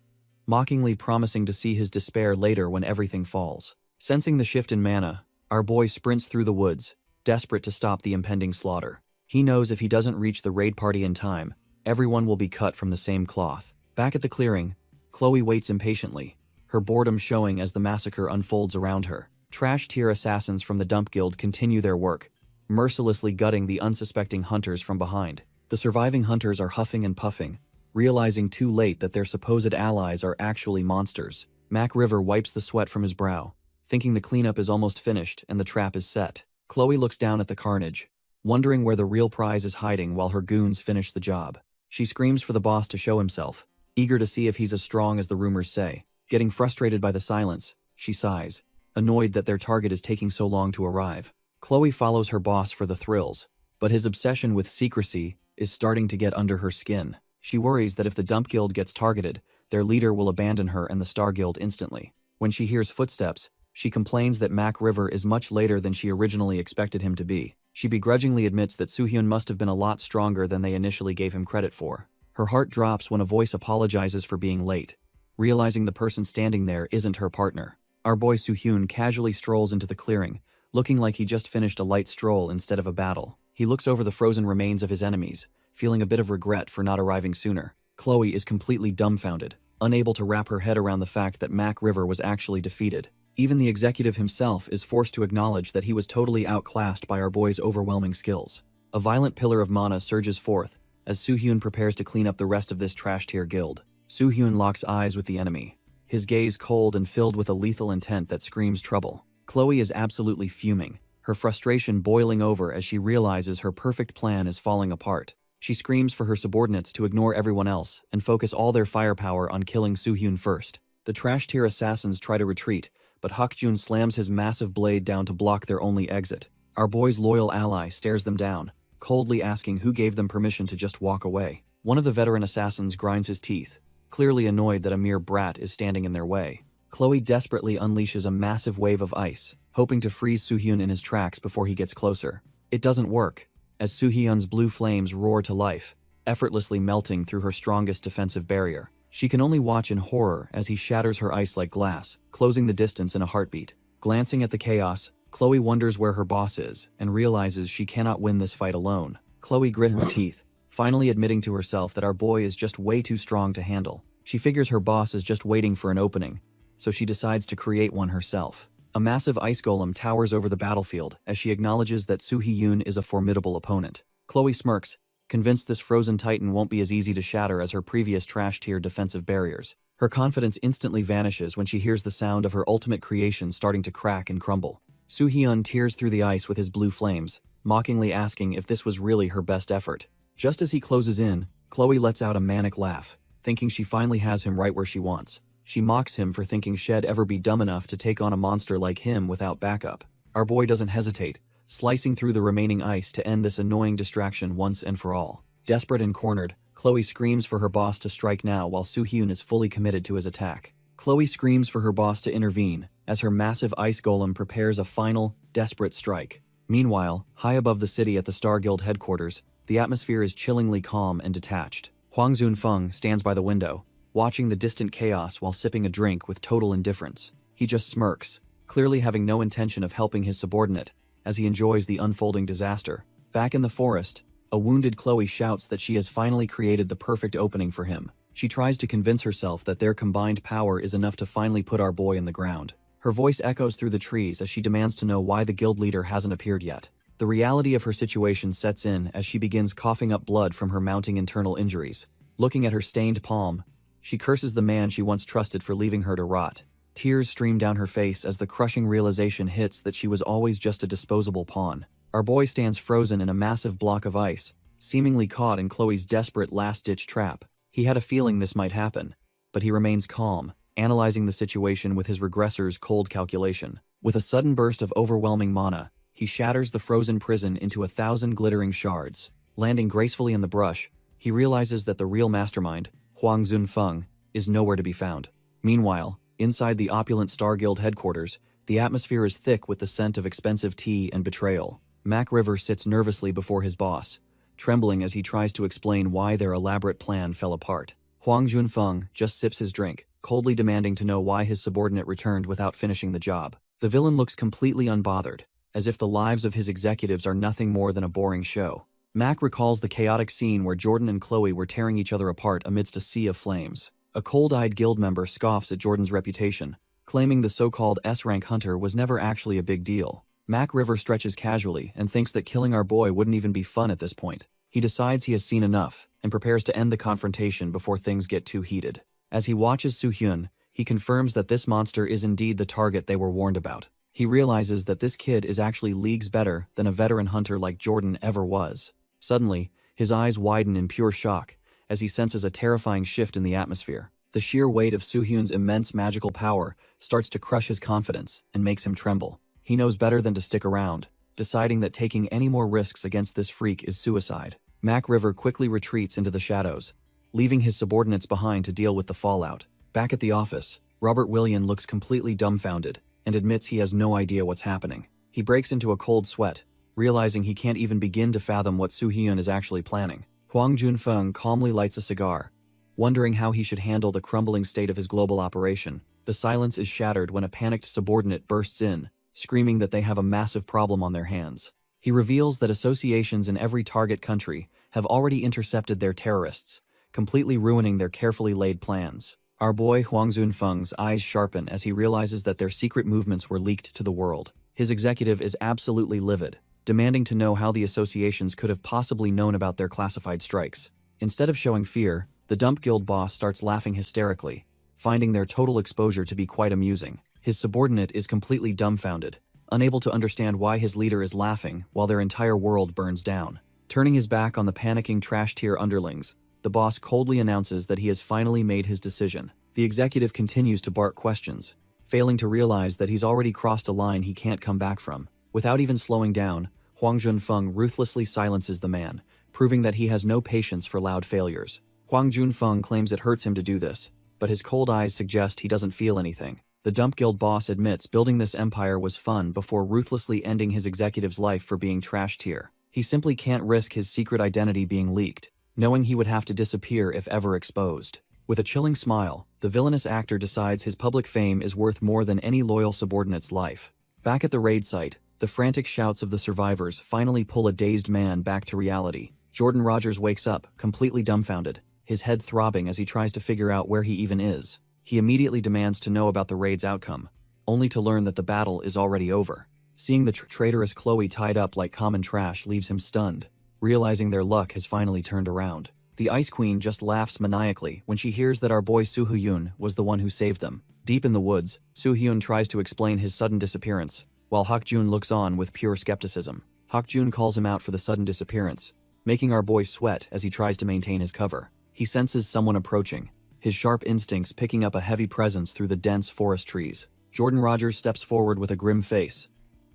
mockingly promising to see his despair later when everything falls. Sensing the shift in mana, our boy sprints through the woods, desperate to stop the impending slaughter. He knows if he doesn't reach the raid party in time, everyone will be cut from the same cloth. Back at the clearing, Chloe waits impatiently, her boredom showing as the massacre unfolds around her. Trash-tier assassins from the Dump Guild continue their work, mercilessly gutting the unsuspecting hunters from behind. The surviving hunters are huffing and puffing, realizing too late that their supposed allies are actually monsters. Mac River wipes the sweat from his brow, thinking the cleanup is almost finished and the trap is set. Chloe looks down at the carnage, wondering where the real prize is hiding while her goons finish the job. She screams for the boss to show himself, eager to see if he's as strong as the rumors say. Getting frustrated by the silence, she sighs, annoyed that their target is taking so long to arrive. Chloe follows her boss for the thrills, but his obsession with secrecy is starting to get under her skin. She worries that if the Dump Guild gets targeted, their leader will abandon her and the Star Guild instantly. When she hears footsteps, she complains that Mac River is much later than she originally expected him to be. She begrudgingly admits that Soohyun must have been a lot stronger than they initially gave him credit for. Her heart drops when a voice apologizes for being late, realizing the person standing there isn't her partner. Our boy Soohyun casually strolls into the clearing, looking like he just finished a light stroll instead of a battle. He looks over the frozen remains of his enemies, feeling a bit of regret for not arriving sooner. Chloe is completely dumbfounded, unable to wrap her head around the fact that Mac River was actually defeated. Even the executive himself is forced to acknowledge that he was totally outclassed by our boy's overwhelming skills. A violent pillar of mana surges forth as Soohyun prepares to clean up the rest of this trash-tier guild. Soohyun locks eyes with the enemy, his gaze cold and filled with a lethal intent that screams trouble. Chloe is absolutely fuming, her frustration boiling over as she realizes her perfect plan is falling apart. She screams for her subordinates to ignore everyone else and focus all their firepower on killing Soohyun first. The trash-tier assassins try to retreat, but Hakjun slams his massive blade down to block their only exit. Our boy's loyal ally stares them down, coldly asking who gave them permission to just walk away. One of the veteran assassins grinds his teeth, clearly annoyed that a mere brat is standing in their way. Chloe desperately unleashes a massive wave of ice, hoping to freeze Soohyun in his tracks before he gets closer. It doesn't work, as Soohyun's blue flames roar to life, effortlessly melting through her strongest defensive barrier. She can only watch in horror as he shatters her ice like glass, closing the distance in a heartbeat. Glancing at the chaos, Chloe wonders where her boss is and realizes she cannot win this fight alone. Chloe grits her teeth, finally admitting to herself that our boy is just way too strong to handle. She figures her boss is just waiting for an opening, so she decides to create one herself. A massive ice golem towers over the battlefield as she acknowledges that Soo-hee-yoon is a formidable opponent. Chloe smirks, convinced this frozen titan won't be as easy to shatter as her previous trash-tier defensive barriers. Her confidence instantly vanishes when she hears the sound of her ultimate creation starting to crack and crumble. Soo-hee-yoon tears through the ice with his blue flames, mockingly asking if this was really her best effort. Just as he closes in, Chloe lets out a manic laugh, thinking she finally has him right where she wants. She mocks him for thinking she'd ever be dumb enough to take on a monster like him without backup. Our boy doesn't hesitate, slicing through the remaining ice to end this annoying distraction once and for all. Desperate and cornered, Chloe screams for her boss to strike now while Soo-hee-yoon is fully committed to his attack. Chloe screams for her boss to intervene as her massive ice golem prepares a final, desperate strike. Meanwhile, high above the city at the Star Guild headquarters, the atmosphere is chillingly calm and detached. Huang Zunfeng stands by the window, watching the distant chaos while sipping a drink with total indifference. He just smirks, clearly having no intention of helping his subordinate, as he enjoys the unfolding disaster. Back in the forest, a wounded Chloe shouts that she has finally created the perfect opening for him. She tries to convince herself that their combined power is enough to finally put our boy in the ground. Her voice echoes through the trees as she demands to know why the guild leader hasn't appeared yet. The reality of her situation sets in as she begins coughing up blood from her mounting internal injuries. Looking at her stained palm, she curses the man she once trusted for leaving her to rot. Tears stream down her face as the crushing realization hits that she was always just a disposable pawn. Our boy stands frozen in a massive block of ice, seemingly caught in Chloe's desperate last-ditch trap. He had a feeling this might happen, but he remains calm, analyzing the situation with his regressor's cold calculation. With a sudden burst of overwhelming mana, he shatters the frozen prison into 1,000 glittering shards. Landing gracefully in the brush, he realizes that the real mastermind, Huang Zunfeng, is nowhere to be found. Meanwhile, inside the opulent Star Guild headquarters, the atmosphere is thick with the scent of expensive tea and betrayal. Mac River sits nervously before his boss, trembling as he tries to explain why their elaborate plan fell apart. Huang Zunfeng just sips his drink, coldly demanding to know why his subordinate returned without finishing the job. The villain looks completely unbothered, as if the lives of his executives are nothing more than a boring show. Mac recalls the chaotic scene where Jordan and Chloe were tearing each other apart amidst a sea of flames. A cold-eyed guild member scoffs at Jordan's reputation, claiming the so-called S-rank hunter was never actually a big deal. Mac River stretches casually and thinks that killing our boy wouldn't even be fun at this point. He decides he has seen enough and prepares to end the confrontation before things get too heated. As he watches Soo-hyun, he confirms that this monster is indeed the target they were warned about. He realizes that this kid is actually leagues better than a veteran hunter like Jordan ever was. Suddenly, his eyes widen in pure shock as he senses a terrifying shift in the atmosphere. The sheer weight of Soo-hyun's immense magical power starts to crush his confidence and makes him tremble. He knows better than to stick around, deciding that taking any more risks against this freak is suicide. Mac River quickly retreats into the shadows, leaving his subordinates behind to deal with the fallout. Back at the office, Robert William looks completely dumbfounded and admits he has no idea what's happening. He breaks into a cold sweat, realizing he can't even begin to fathom what Soo-hyun is actually planning. Huang Junfeng calmly lights a cigar, wondering how he should handle the crumbling state of his global operation. The silence is shattered when a panicked subordinate bursts in, screaming that they have a massive problem on their hands. He reveals that associations in every target country have already intercepted their terrorists, completely ruining their carefully laid plans. Our boy Huang Zunfeng's eyes sharpen as he realizes that their secret movements were leaked to the world. His executive is absolutely livid, demanding to know how the associations could have possibly known about their classified strikes. Instead of showing fear, the Dump Guild boss starts laughing hysterically, finding their total exposure to be quite amusing. His subordinate is completely dumbfounded, unable to understand why his leader is laughing while their entire world burns down. Turning his back on the panicking trash-tier underlings, the boss coldly announces that he has finally made his decision. The executive continues to bark questions, failing to realize that he's already crossed a line he can't come back from. Without even slowing down, Huang Junfeng ruthlessly silences the man, proving that he has no patience for loud failures. Huang Junfeng claims it hurts him to do this, but his cold eyes suggest he doesn't feel anything. The Dump Guild boss admits building this empire was fun before ruthlessly ending his executive's life for being trash tier. He simply can't risk his secret identity being leaked, knowing he would have to disappear if ever exposed. With a chilling smile, the villainous actor decides his public fame is worth more than any loyal subordinate's life. Back at the raid site, the frantic shouts of the survivors finally pull a dazed man back to reality. Jordan Rogers wakes up, completely dumbfounded, his head throbbing as he tries to figure out where he even is. He immediately demands to know about the raid's outcome, only to learn that the battle is already over. Seeing the traitorous Chloe tied up like common trash leaves him stunned, realizing their luck has finally turned around. The Ice Queen just laughs maniacally when she hears that our boy Soo-hyun was the one who saved them. Deep in the woods, Soo-hyun tries to explain his sudden disappearance, while Hak-jun looks on with pure skepticism. Hak-jun calls him out for the sudden disappearance, making our boy sweat as he tries to maintain his cover. He senses someone approaching, his sharp instincts picking up a heavy presence through the dense forest trees. Jordan Rogers steps forward with a grim face,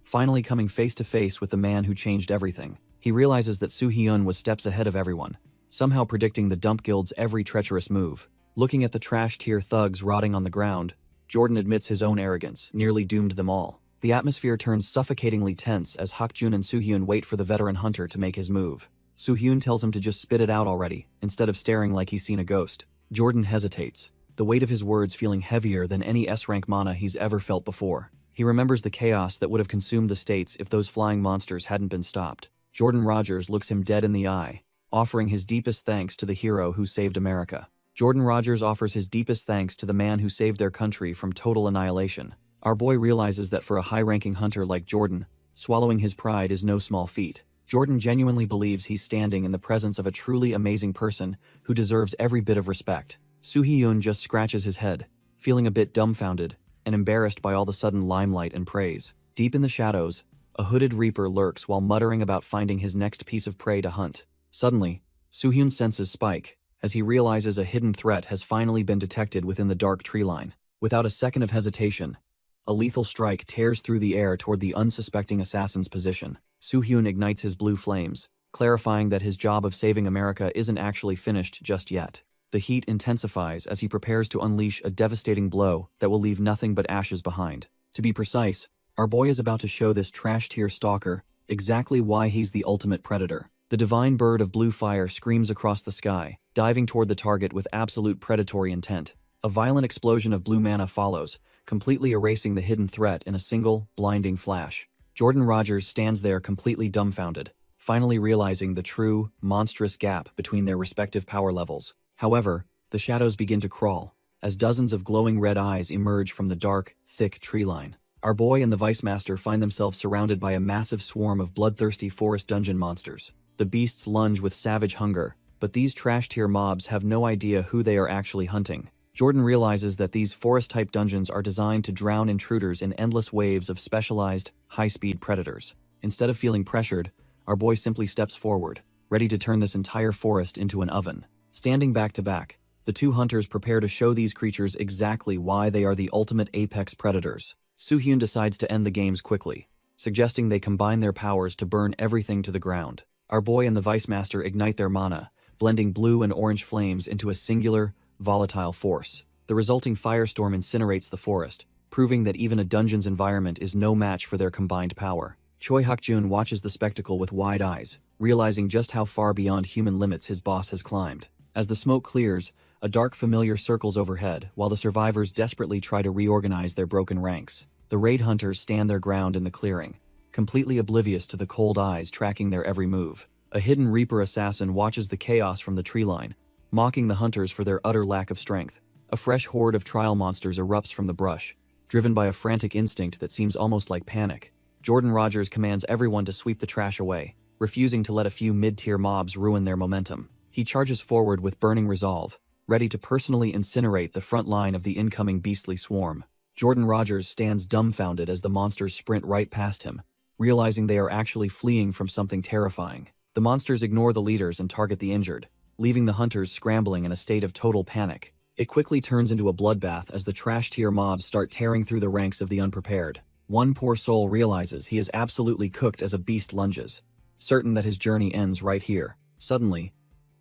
finally coming face to face with the man who changed everything. He realizes that Soo-hyun was steps ahead of everyone, somehow predicting the Dump Guild's every treacherous move. Looking at the trash-tier thugs rotting on the ground, Jordan admits his own arrogance nearly doomed them all. The atmosphere turns suffocatingly tense as Hak-jun and Soo-hyun wait for the veteran hunter to make his move. Soo-hyun tells him to just spit it out already, instead of staring like he's seen a ghost. Jordan hesitates, the weight of his words feeling heavier than any S-rank mana he's ever felt before. He remembers the chaos that would have consumed the states if those flying monsters hadn't been stopped. Jordan Rogers looks him dead in the eye, offering his deepest thanks to the hero who saved America. Jordan Rogers offers his deepest thanks to the man who saved their country from total annihilation. Our boy realizes that for a high-ranking hunter like Jordan, swallowing his pride is no small feat. Jordan genuinely believes he's standing in the presence of a truly amazing person who deserves every bit of respect. Soo-hyun just scratches his head, feeling a bit dumbfounded and embarrassed by all the sudden limelight and praise. Deep in the shadows, a hooded reaper lurks while muttering about finding his next piece of prey to hunt. Suddenly, Soo-hyun senses spike, as he realizes a hidden threat has finally been detected within the dark tree line. Without a second of hesitation, a lethal strike tears through the air toward the unsuspecting assassin's position. Soo-hyun ignites his blue flames, clarifying that his job of saving America isn't actually finished just yet. The heat intensifies as he prepares to unleash a devastating blow that will leave nothing but ashes behind. To be precise, our boy is about to show this trash-tier stalker exactly why he's the ultimate predator. The divine bird of blue fire screams across the sky, diving toward the target with absolute predatory intent. A violent explosion of blue mana follows, completely erasing the hidden threat in a single, blinding flash. Jordan Rogers stands there completely dumbfounded, finally realizing the true, monstrous gap between their respective power levels. However, the shadows begin to crawl, as dozens of glowing red eyes emerge from the dark, thick tree line. Our boy and the Vice Master find themselves surrounded by a massive swarm of bloodthirsty forest dungeon monsters. The beasts lunge with savage hunger, but these trash-tier mobs have no idea who they are actually hunting. Jordan realizes that these forest-type dungeons are designed to drown intruders in endless waves of specialized, high-speed predators. Instead of feeling pressured, our boy simply steps forward, ready to turn this entire forest into an oven. Standing back to back, the two hunters prepare to show these creatures exactly why they are the ultimate apex predators. Soo-hyun decides to end the games quickly, suggesting they combine their powers to burn everything to the ground. Our boy and the Vice Master ignite their mana, blending blue and orange flames into a singular, volatile force. The resulting firestorm incinerates the forest, proving that even a dungeon's environment is no match for their combined power. Choi Hak-jun watches the spectacle with wide eyes, realizing just how far beyond human limits his boss has climbed. As the smoke clears, a dark familiar circles overhead, while the survivors desperately try to reorganize their broken ranks. The raid hunters stand their ground in the clearing, completely oblivious to the cold eyes tracking their every move. A hidden Reaper assassin watches the chaos from the tree line, mocking the hunters for their utter lack of strength. A fresh horde of trial monsters erupts from the brush, driven by a frantic instinct that seems almost like panic. Jordan Rogers commands everyone to sweep the trash away, refusing to let a few mid-tier mobs ruin their momentum. He charges forward with burning resolve, ready to personally incinerate the front line of the incoming beastly swarm. Jordan Rogers stands dumbfounded as the monsters sprint right past him, realizing they are actually fleeing from something terrifying. The monsters ignore the leaders and target the injured, leaving the hunters scrambling in a state of total panic. It quickly turns into a bloodbath as the trash-tier mobs start tearing through the ranks of the unprepared. One poor soul realizes he is absolutely cooked as a beast lunges, certain that his journey ends right here. Suddenly,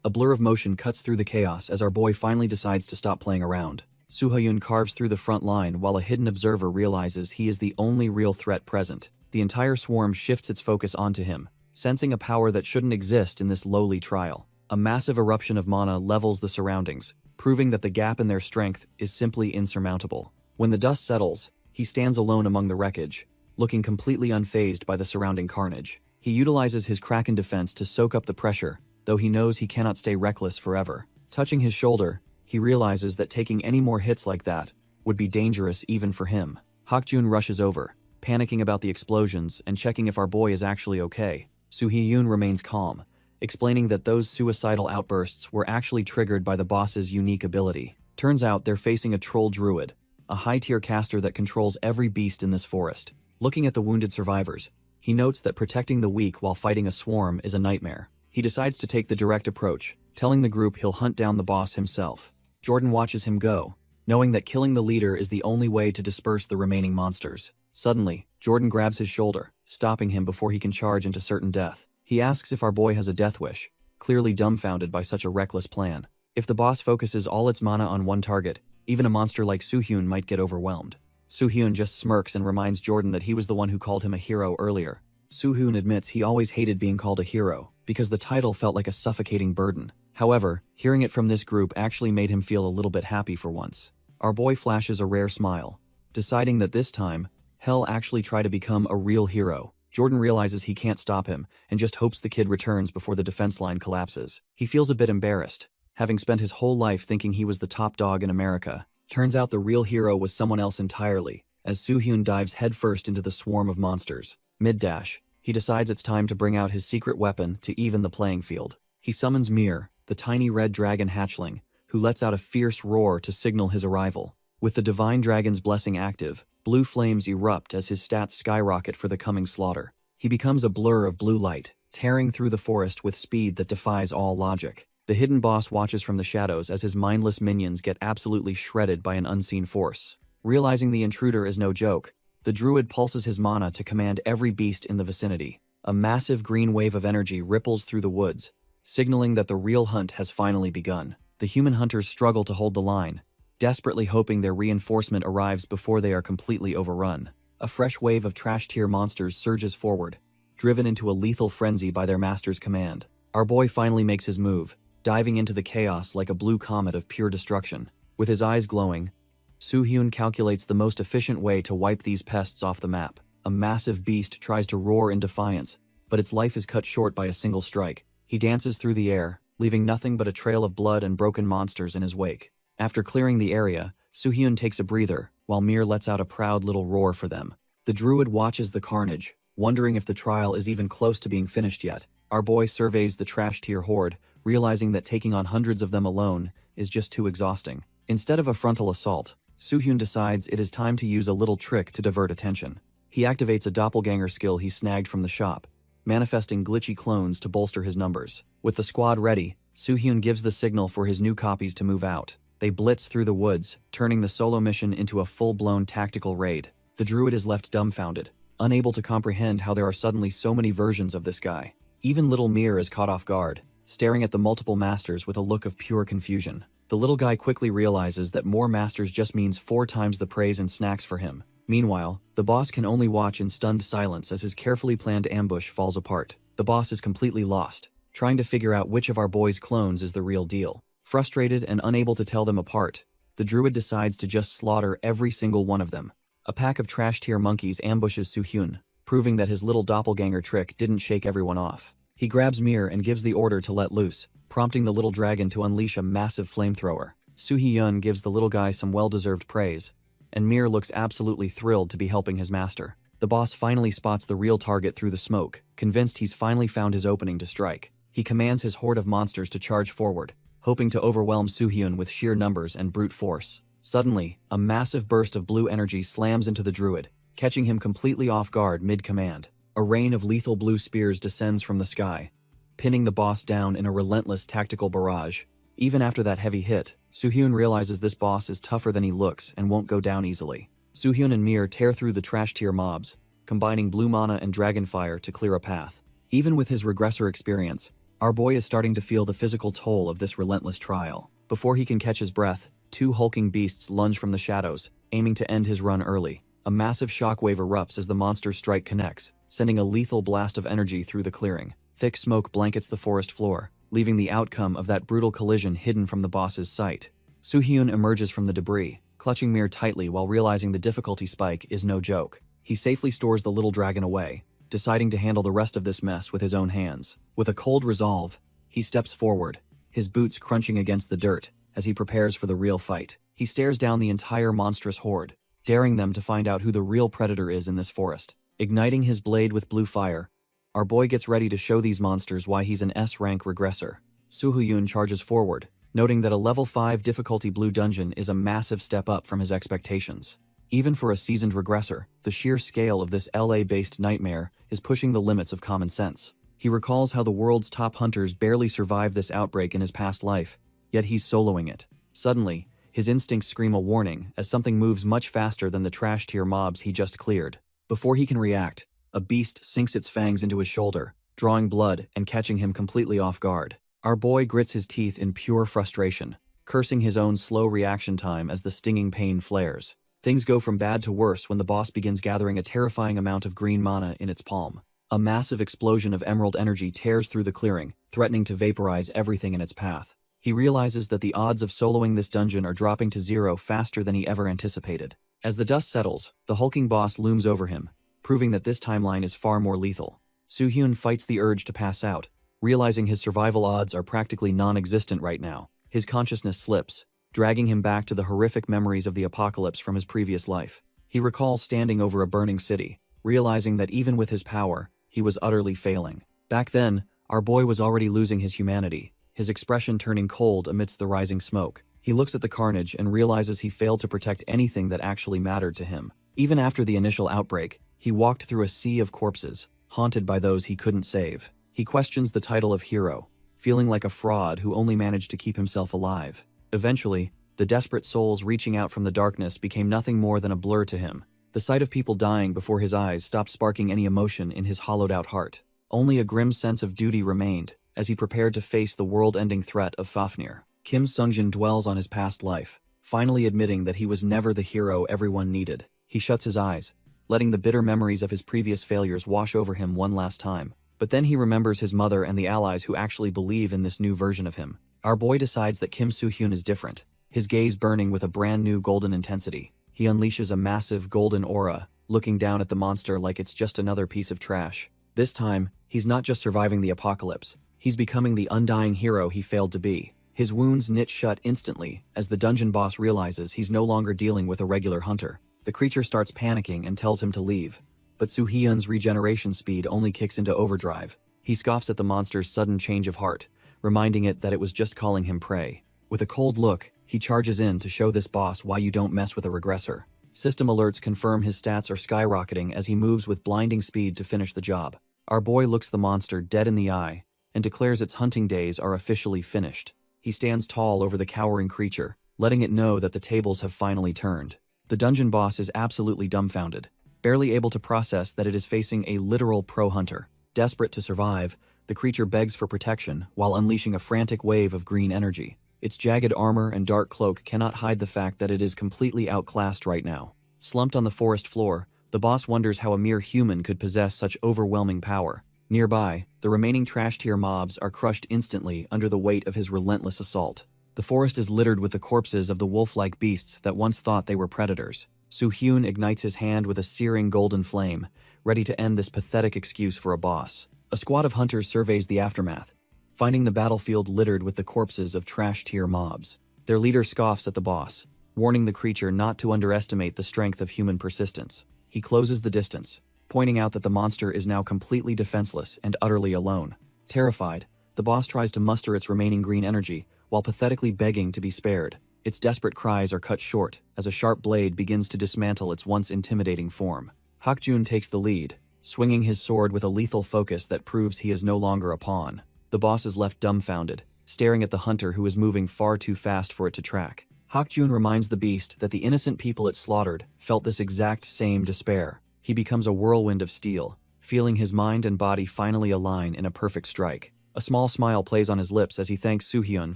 a blur of motion cuts through the chaos as our boy finally decides to stop playing around. Soo-hyun carves through the front line while a hidden observer realizes he is the only real threat present. The entire swarm shifts its focus onto him, sensing a power that shouldn't exist in this lowly trial. A massive eruption of mana levels the surroundings, proving that the gap in their strength is simply insurmountable. When the dust settles, he stands alone among the wreckage, looking completely unfazed by the surrounding carnage. He utilizes his Kraken defense to soak up the pressure, though he knows he cannot stay reckless forever. Touching his shoulder, he realizes that taking any more hits like that would be dangerous even for him. Hakjun rushes over, panicking about the explosions and checking if our boy is actually okay. Soo-hyun remains calm, explaining that those suicidal outbursts were actually triggered by the boss's unique ability. Turns out they're facing a troll druid, a high-tier caster that controls every beast in this forest. Looking at the wounded survivors, he notes that protecting the weak while fighting a swarm is a nightmare. He decides to take the direct approach, telling the group he'll hunt down the boss himself. Jordan watches him go, knowing that killing the leader is the only way to disperse the remaining monsters. Suddenly, Jordan grabs his shoulder, stopping him before he can charge into certain death. He asks if our boy has a death wish, clearly dumbfounded by such a reckless plan. If the boss focuses all its mana on one target, even a monster like Soo-hyun might get overwhelmed. Soo-hyun just smirks and reminds Jordan that he was the one who called him a hero earlier. Soo-hyun admits he always hated being called a hero, because the title felt like a suffocating burden. However, hearing it from this group actually made him feel a little bit happy for once. Our boy flashes a rare smile, deciding that this time, he'll actually try to become a real hero. Jordan realizes he can't stop him, and just hopes the kid returns before the defense line collapses. He feels a bit embarrassed, having spent his whole life thinking he was the top dog in America. Turns out the real hero was someone else entirely, as Soo-hyun dives headfirst into the swarm of monsters. Mid-dash, he decides it's time to bring out his secret weapon to even the playing field. He summons Mir, the tiny red dragon hatchling, who lets out a fierce roar to signal his arrival. With the divine dragon's blessing active, blue flames erupt as his stats skyrocket for the coming slaughter. He becomes a blur of blue light, tearing through the forest with speed that defies all logic. The hidden boss watches from the shadows as his mindless minions get absolutely shredded by an unseen force. Realizing the intruder is no joke, the druid pulses his mana to command every beast in the vicinity. A massive green wave of energy ripples through the woods, signaling that the real hunt has finally begun. The human hunters struggle to hold the line, desperately hoping their reinforcement arrives before they are completely overrun. A fresh wave of trash-tier monsters surges forward, driven into a lethal frenzy by their master's command. Our boy finally makes his move, diving into the chaos like a blue comet of pure destruction. With his eyes glowing, Soo-hyun calculates the most efficient way to wipe these pests off the map. A massive beast tries to roar in defiance, but its life is cut short by a single strike. He dances through the air, leaving nothing but a trail of blood and broken monsters in his wake. After clearing the area, Soo-hyun takes a breather, while Mir lets out a proud little roar for them. The druid watches the carnage, wondering if the trial is even close to being finished yet. Our boy surveys the trash-tier horde, realizing that taking on hundreds of them alone is just too exhausting. Instead of a frontal assault, Soo-hyun decides it is time to use a little trick to divert attention. He activates a doppelganger skill he snagged from the shop, manifesting glitchy clones to bolster his numbers. With the squad ready, Soo-hyun gives the signal for his new copies to move out. They blitz through the woods, turning the solo mission into a full-blown tactical raid. The druid is left dumbfounded, unable to comprehend how there are suddenly so many versions of this guy. Even little Mir is caught off guard, staring at the multiple masters with a look of pure confusion. The little guy quickly realizes that more masters just means 4 times the praise and snacks for him. Meanwhile, the boss can only watch in stunned silence as his carefully planned ambush falls apart. The boss is completely lost, trying to figure out which of our boy's clones is the real deal. Frustrated and unable to tell them apart, the druid decides to just slaughter every single one of them. A pack of trash-tier monkeys ambushes Soo-hyun, proving that his little doppelganger trick didn't shake everyone off. He grabs Mir and gives the order to let loose, prompting the little dragon to unleash a massive flamethrower. Soo-hyun gives the little guy some well-deserved praise, and Mir looks absolutely thrilled to be helping his master. The boss finally spots the real target through the smoke, convinced he's finally found his opening to strike. He commands his horde of monsters to charge forward, hoping to overwhelm Soo-hyun with sheer numbers and brute force. Suddenly, a massive burst of blue energy slams into the druid, catching him completely off guard mid-command. A rain of lethal blue spears descends from the sky, pinning the boss down in a relentless tactical barrage. Even after that heavy hit, Soo-hyun realizes this boss is tougher than he looks and won't go down easily. Soo-hyun and Mir tear through the trash-tier mobs, combining blue mana and dragonfire to clear a path. Even with his regressor experience, our boy is starting to feel the physical toll of this relentless trial. Before he can catch his breath, 2 hulking beasts lunge from the shadows, aiming to end his run early. A massive shockwave erupts as the monster's strike connects, sending a lethal blast of energy through the clearing. Thick smoke blankets the forest floor, leaving the outcome of that brutal collision hidden from the boss's sight. Soo-hyun emerges from the debris, clutching Mir tightly while realizing the difficulty spike is no joke. He safely stores the little dragon away, deciding to handle the rest of this mess with his own hands. With a cold resolve, he steps forward, his boots crunching against the dirt as he prepares for the real fight. He stares down the entire monstrous horde, daring them to find out who the real predator is in this forest. Igniting his blade with blue fire, our boy gets ready to show these monsters why he's an S-rank regressor. Soo-hyun charges forward, noting that a level 5 difficulty blue dungeon is a massive step up from his expectations. Even for a seasoned regressor, the sheer scale of this LA-based nightmare is pushing the limits of common sense. He recalls how the world's top hunters barely survived this outbreak in his past life, yet he's soloing it. Suddenly, his instincts scream a warning as something moves much faster than the trash-tier mobs he just cleared. Before he can react, a beast sinks its fangs into his shoulder, drawing blood and catching him completely off guard. Our boy grits his teeth in pure frustration, cursing his own slow reaction time as the stinging pain flares. Things go from bad to worse when the boss begins gathering a terrifying amount of green mana in its palm. A massive explosion of emerald energy tears through the clearing, threatening to vaporize everything in its path. He realizes that the odds of soloing this dungeon are dropping to 0 faster than he ever anticipated. As the dust settles, the hulking boss looms over him, proving that this timeline is far more lethal. Soo-hyun fights the urge to pass out, realizing his survival odds are practically non-existent right now. His consciousness slips, dragging him back to the horrific memories of the apocalypse from his previous life. He recalls standing over a burning city, realizing that even with his power, he was utterly failing. Back then, our boy was already losing his humanity, his expression turning cold amidst the rising smoke. He looks at the carnage and realizes he failed to protect anything that actually mattered to him. Even after the initial outbreak, he walked through a sea of corpses, haunted by those he couldn't save. He questions the title of hero, feeling like a fraud who only managed to keep himself alive. Eventually, the desperate souls reaching out from the darkness became nothing more than a blur to him. The sight of people dying before his eyes stopped sparking any emotion in his hollowed-out heart. Only a grim sense of duty remained as he prepared to face the world-ending threat of Fafnir. Kim Sungjin dwells on his past life, finally admitting that he was never the hero everyone needed. He shuts his eyes, letting the bitter memories of his previous failures wash over him one last time. But then he remembers his mother and the allies who actually believe in this new version of him. Our boy decides that Kim Soo-hyun is different, his gaze burning with a brand new golden intensity. He unleashes a massive golden aura, looking down at the monster like it's just another piece of trash. This time, he's not just surviving the apocalypse, he's becoming the undying hero he failed to be. His wounds knit shut instantly as the dungeon boss realizes he's no longer dealing with a regular hunter. The creature starts panicking and tells him to leave, but Soo-hyun's regeneration speed only kicks into overdrive. He scoffs at the monster's sudden change of heart, reminding it that it was just calling him prey. With a cold look, he charges in to show this boss why you don't mess with a regressor. System alerts confirm his stats are skyrocketing as he moves with blinding speed to finish the job. Our boy looks the monster dead in the eye and declares its hunting days are officially finished. He stands tall over the cowering creature, letting it know that the tables have finally turned. The dungeon boss is absolutely dumbfounded, barely able to process that it is facing a literal pro-hunter. Desperate to survive, the creature begs for protection while unleashing a frantic wave of green energy. Its jagged armor and dark cloak cannot hide the fact that it is completely outclassed right now. Slumped on the forest floor, the boss wonders how a mere human could possess such overwhelming power. Nearby, the remaining trash-tier mobs are crushed instantly under the weight of his relentless assault. The forest is littered with the corpses of the wolf-like beasts that once thought they were predators. Soo-hyun ignites his hand with a searing golden flame, ready to end this pathetic excuse for a boss. A squad of hunters surveys the aftermath, finding the battlefield littered with the corpses of trash-tier mobs. Their leader scoffs at the boss, warning the creature not to underestimate the strength of human persistence. He closes the distance, pointing out that the monster is now completely defenseless and utterly alone. Terrified, the boss tries to muster its remaining green energy while pathetically begging to be spared. Its desperate cries are cut short as a sharp blade begins to dismantle its once intimidating form. Hakjun takes the lead, swinging his sword with a lethal focus that proves he is no longer a pawn. The boss is left dumbfounded, staring at the hunter who is moving far too fast for it to track. Hakjun reminds the beast that the innocent people it slaughtered felt this exact same despair. He becomes a whirlwind of steel, feeling his mind and body finally align in a perfect strike. A small smile plays on his lips as he thanks Soo-hyun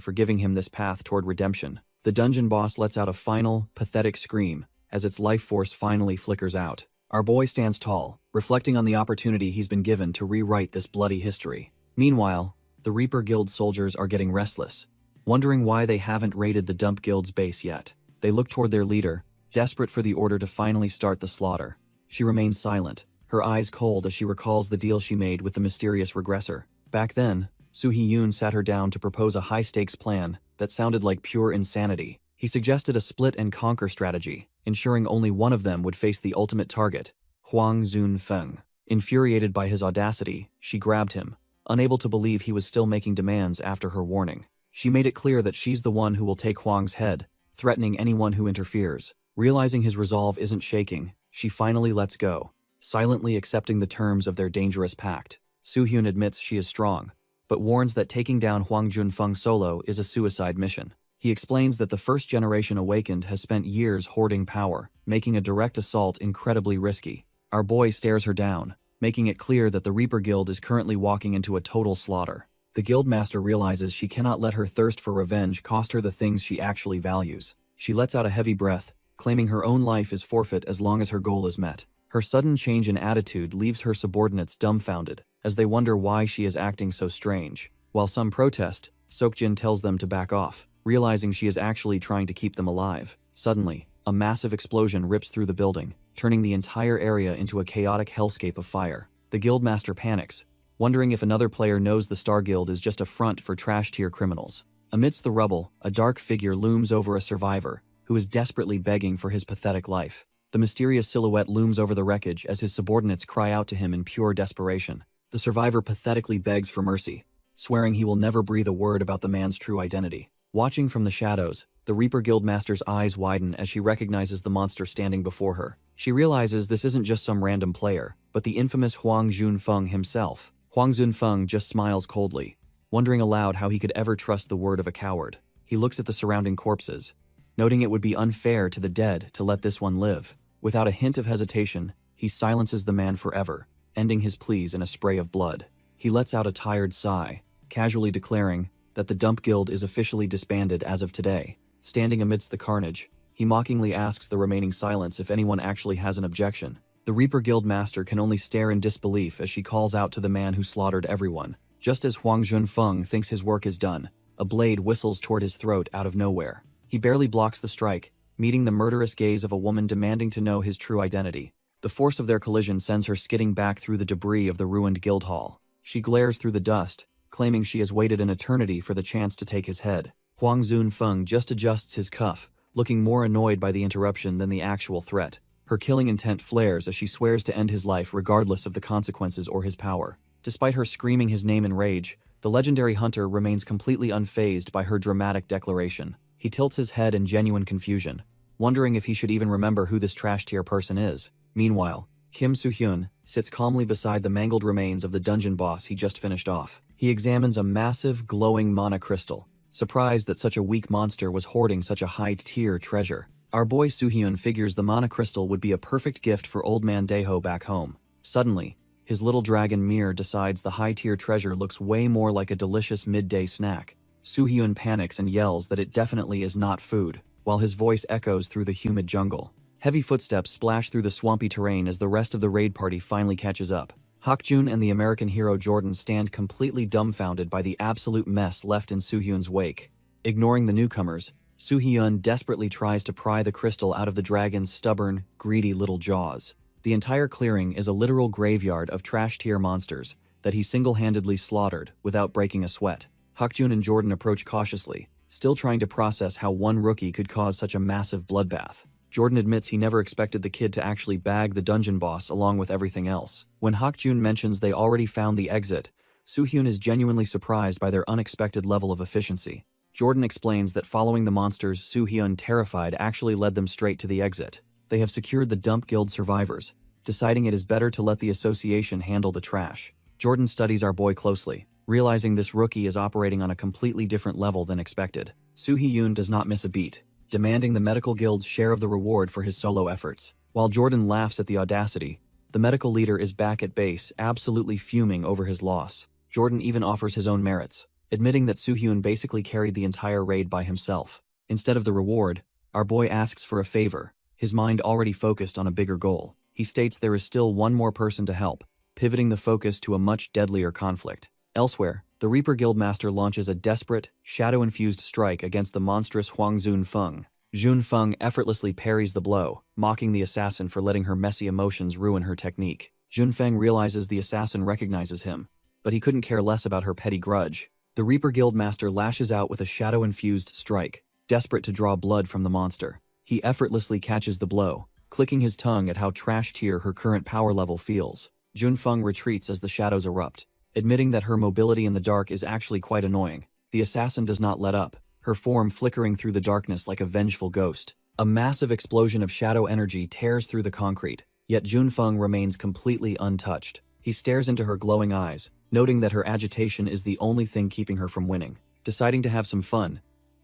for giving him this path toward redemption. The dungeon boss lets out a final, pathetic scream as its life force finally flickers out. Our boy stands tall, reflecting on the opportunity he's been given to rewrite this bloody history. Meanwhile, the Reaper Guild soldiers are getting restless, wondering why they haven't raided the Dump Guild's base yet. They look toward their leader, desperate for the order to finally start the slaughter. She remains silent, her eyes cold as she recalls the deal she made with the mysterious regressor. Back then, Soo Hee-yoon sat her down to propose a high-stakes plan that sounded like pure insanity. He suggested a split-and-conquer strategy, ensuring only one of them would face the ultimate target, Hwang Zun-feng. Infuriated by his audacity, she grabbed him, unable to believe he was still making demands after her warning. She made it clear that she's the one who will take Hwang's head, threatening anyone who interferes. Realizing his resolve isn't shaking, she finally lets go, silently accepting the terms of their dangerous pact. Soo-hyun admits she is strong, but warns that taking down Hwang Jun-feng solo is a suicide mission. He explains that the first generation awakened has spent years hoarding power, making a direct assault incredibly risky. Our boy stares her down, making it clear that the Reaper Guild is currently walking into a total slaughter. The Guildmaster realizes she cannot let her thirst for revenge cost her the things she actually values. She lets out a heavy breath, claiming her own life is forfeit as long as her goal is met. Her sudden change in attitude leaves her subordinates dumbfounded, as they wonder why she is acting so strange. While some protest, Seokjin tells them to back off, realizing she is actually trying to keep them alive. Suddenly, a massive explosion rips through the building, turning the entire area into a chaotic hellscape of fire. The Guildmaster panics, wondering if another player knows the Star Guild is just a front for trash-tier criminals. Amidst the rubble, a dark figure looms over a survivor, who is desperately begging for his pathetic life. The mysterious silhouette looms over the wreckage as his subordinates cry out to him in pure desperation. The survivor pathetically begs for mercy, swearing he will never breathe a word about the man's true identity. Watching from the shadows, the Reaper Guildmaster's eyes widen as she recognizes the monster standing before her. She realizes this isn't just some random player, but the infamous Hwang Jun-feng himself. Hwang Jun-feng just smiles coldly, wondering aloud how he could ever trust the word of a coward. He looks at the surrounding corpses, noting it would be unfair to the dead to let this one live. Without a hint of hesitation, he silences the man forever, ending his pleas in a spray of blood. He lets out a tired sigh, casually declaring that the Dump Guild is officially disbanded as of today. Standing amidst the carnage, he mockingly asks the remaining silence if anyone actually has an objection. The Reaper Guild Master can only stare in disbelief as she calls out to the man who slaughtered everyone. Just as Hwang Jun-feng thinks his work is done, a blade whistles toward his throat out of nowhere. He barely blocks the strike, meeting the murderous gaze of a woman demanding to know his true identity. The force of their collision sends her skidding back through the debris of the ruined guild hall. She glares through the dust, claiming she has waited an eternity for the chance to take his head. Hwang Jun-feng just adjusts his cuff, looking more annoyed by the interruption than the actual threat. Her killing intent flares as she swears to end his life regardless of the consequences or his power. Despite her screaming his name in rage, the legendary hunter remains completely unfazed by her dramatic declaration. He tilts his head in genuine confusion, wondering if he should even remember who this trash-tier person is. Meanwhile, Kim Soo-hyun sits calmly beside the mangled remains of the dungeon boss he just finished off. He examines a massive, glowing mana crystal, surprised that such a weak monster was hoarding such a high-tier treasure. Our boy Soo-hyun figures the mana crystal would be a perfect gift for old man Daeho back home. Suddenly, his little dragon mirror decides the high-tier treasure looks way more like a delicious midday snack. Soo-hyun panics and yells that it definitely is not food, while his voice echoes through the humid jungle. Heavy footsteps splash through the swampy terrain as the rest of the raid party finally catches up. Hakjun and the American hero Jordan stand completely dumbfounded by the absolute mess left in Soo-hyun's wake. Ignoring the newcomers, Soo-hyun desperately tries to pry the crystal out of the dragon's stubborn, greedy little jaws. The entire clearing is a literal graveyard of trash-tier monsters that he single-handedly slaughtered without breaking a sweat. Hakjun and Jordan approach cautiously, still trying to process how one rookie could cause such a massive bloodbath. Jordan admits he never expected the kid to actually bag the dungeon boss along with everything else. When Hakjun mentions they already found the exit, Soo-hyun is genuinely surprised by their unexpected level of efficiency. Jordan explains that following the monsters Soo-hyun terrified actually led them straight to the exit. They have secured the Dump Guild survivors, deciding it is better to let the association handle the trash. Jordan studies our boy closely, realizing this rookie is operating on a completely different level than expected. Soo-hyun does not miss a beat, demanding the medical guild's share of the reward for his solo efforts. While Jordan laughs at the audacity, the medical leader is back at base, absolutely fuming over his loss. Jordan even offers his own merits, admitting that Soo-hyun basically carried the entire raid by himself. Instead of the reward, our boy asks for a favor, his mind already focused on a bigger goal. He states there is still one more person to help, pivoting the focus to a much deadlier conflict. Elsewhere, the Reaper Guildmaster launches a desperate, shadow-infused strike against the monstrous Hwang Jun-feng. Jun Feng effortlessly parries the blow, mocking the assassin for letting her messy emotions ruin her technique. Jun Feng realizes the assassin recognizes him, but he couldn't care less about her petty grudge. The Reaper Guildmaster lashes out with a shadow-infused strike, desperate to draw blood from the monster. He effortlessly catches the blow, clicking his tongue at how trash-tier her current power level feels. Jun Feng retreats as the shadows erupt, admitting that her mobility in the dark is actually quite annoying. The assassin does not let up, her form flickering through the darkness like a vengeful ghost. A massive explosion of shadow energy tears through the concrete, yet Jun Feng remains completely untouched. He stares into her glowing eyes, noting that her agitation is the only thing keeping her from winning. Deciding to have some fun,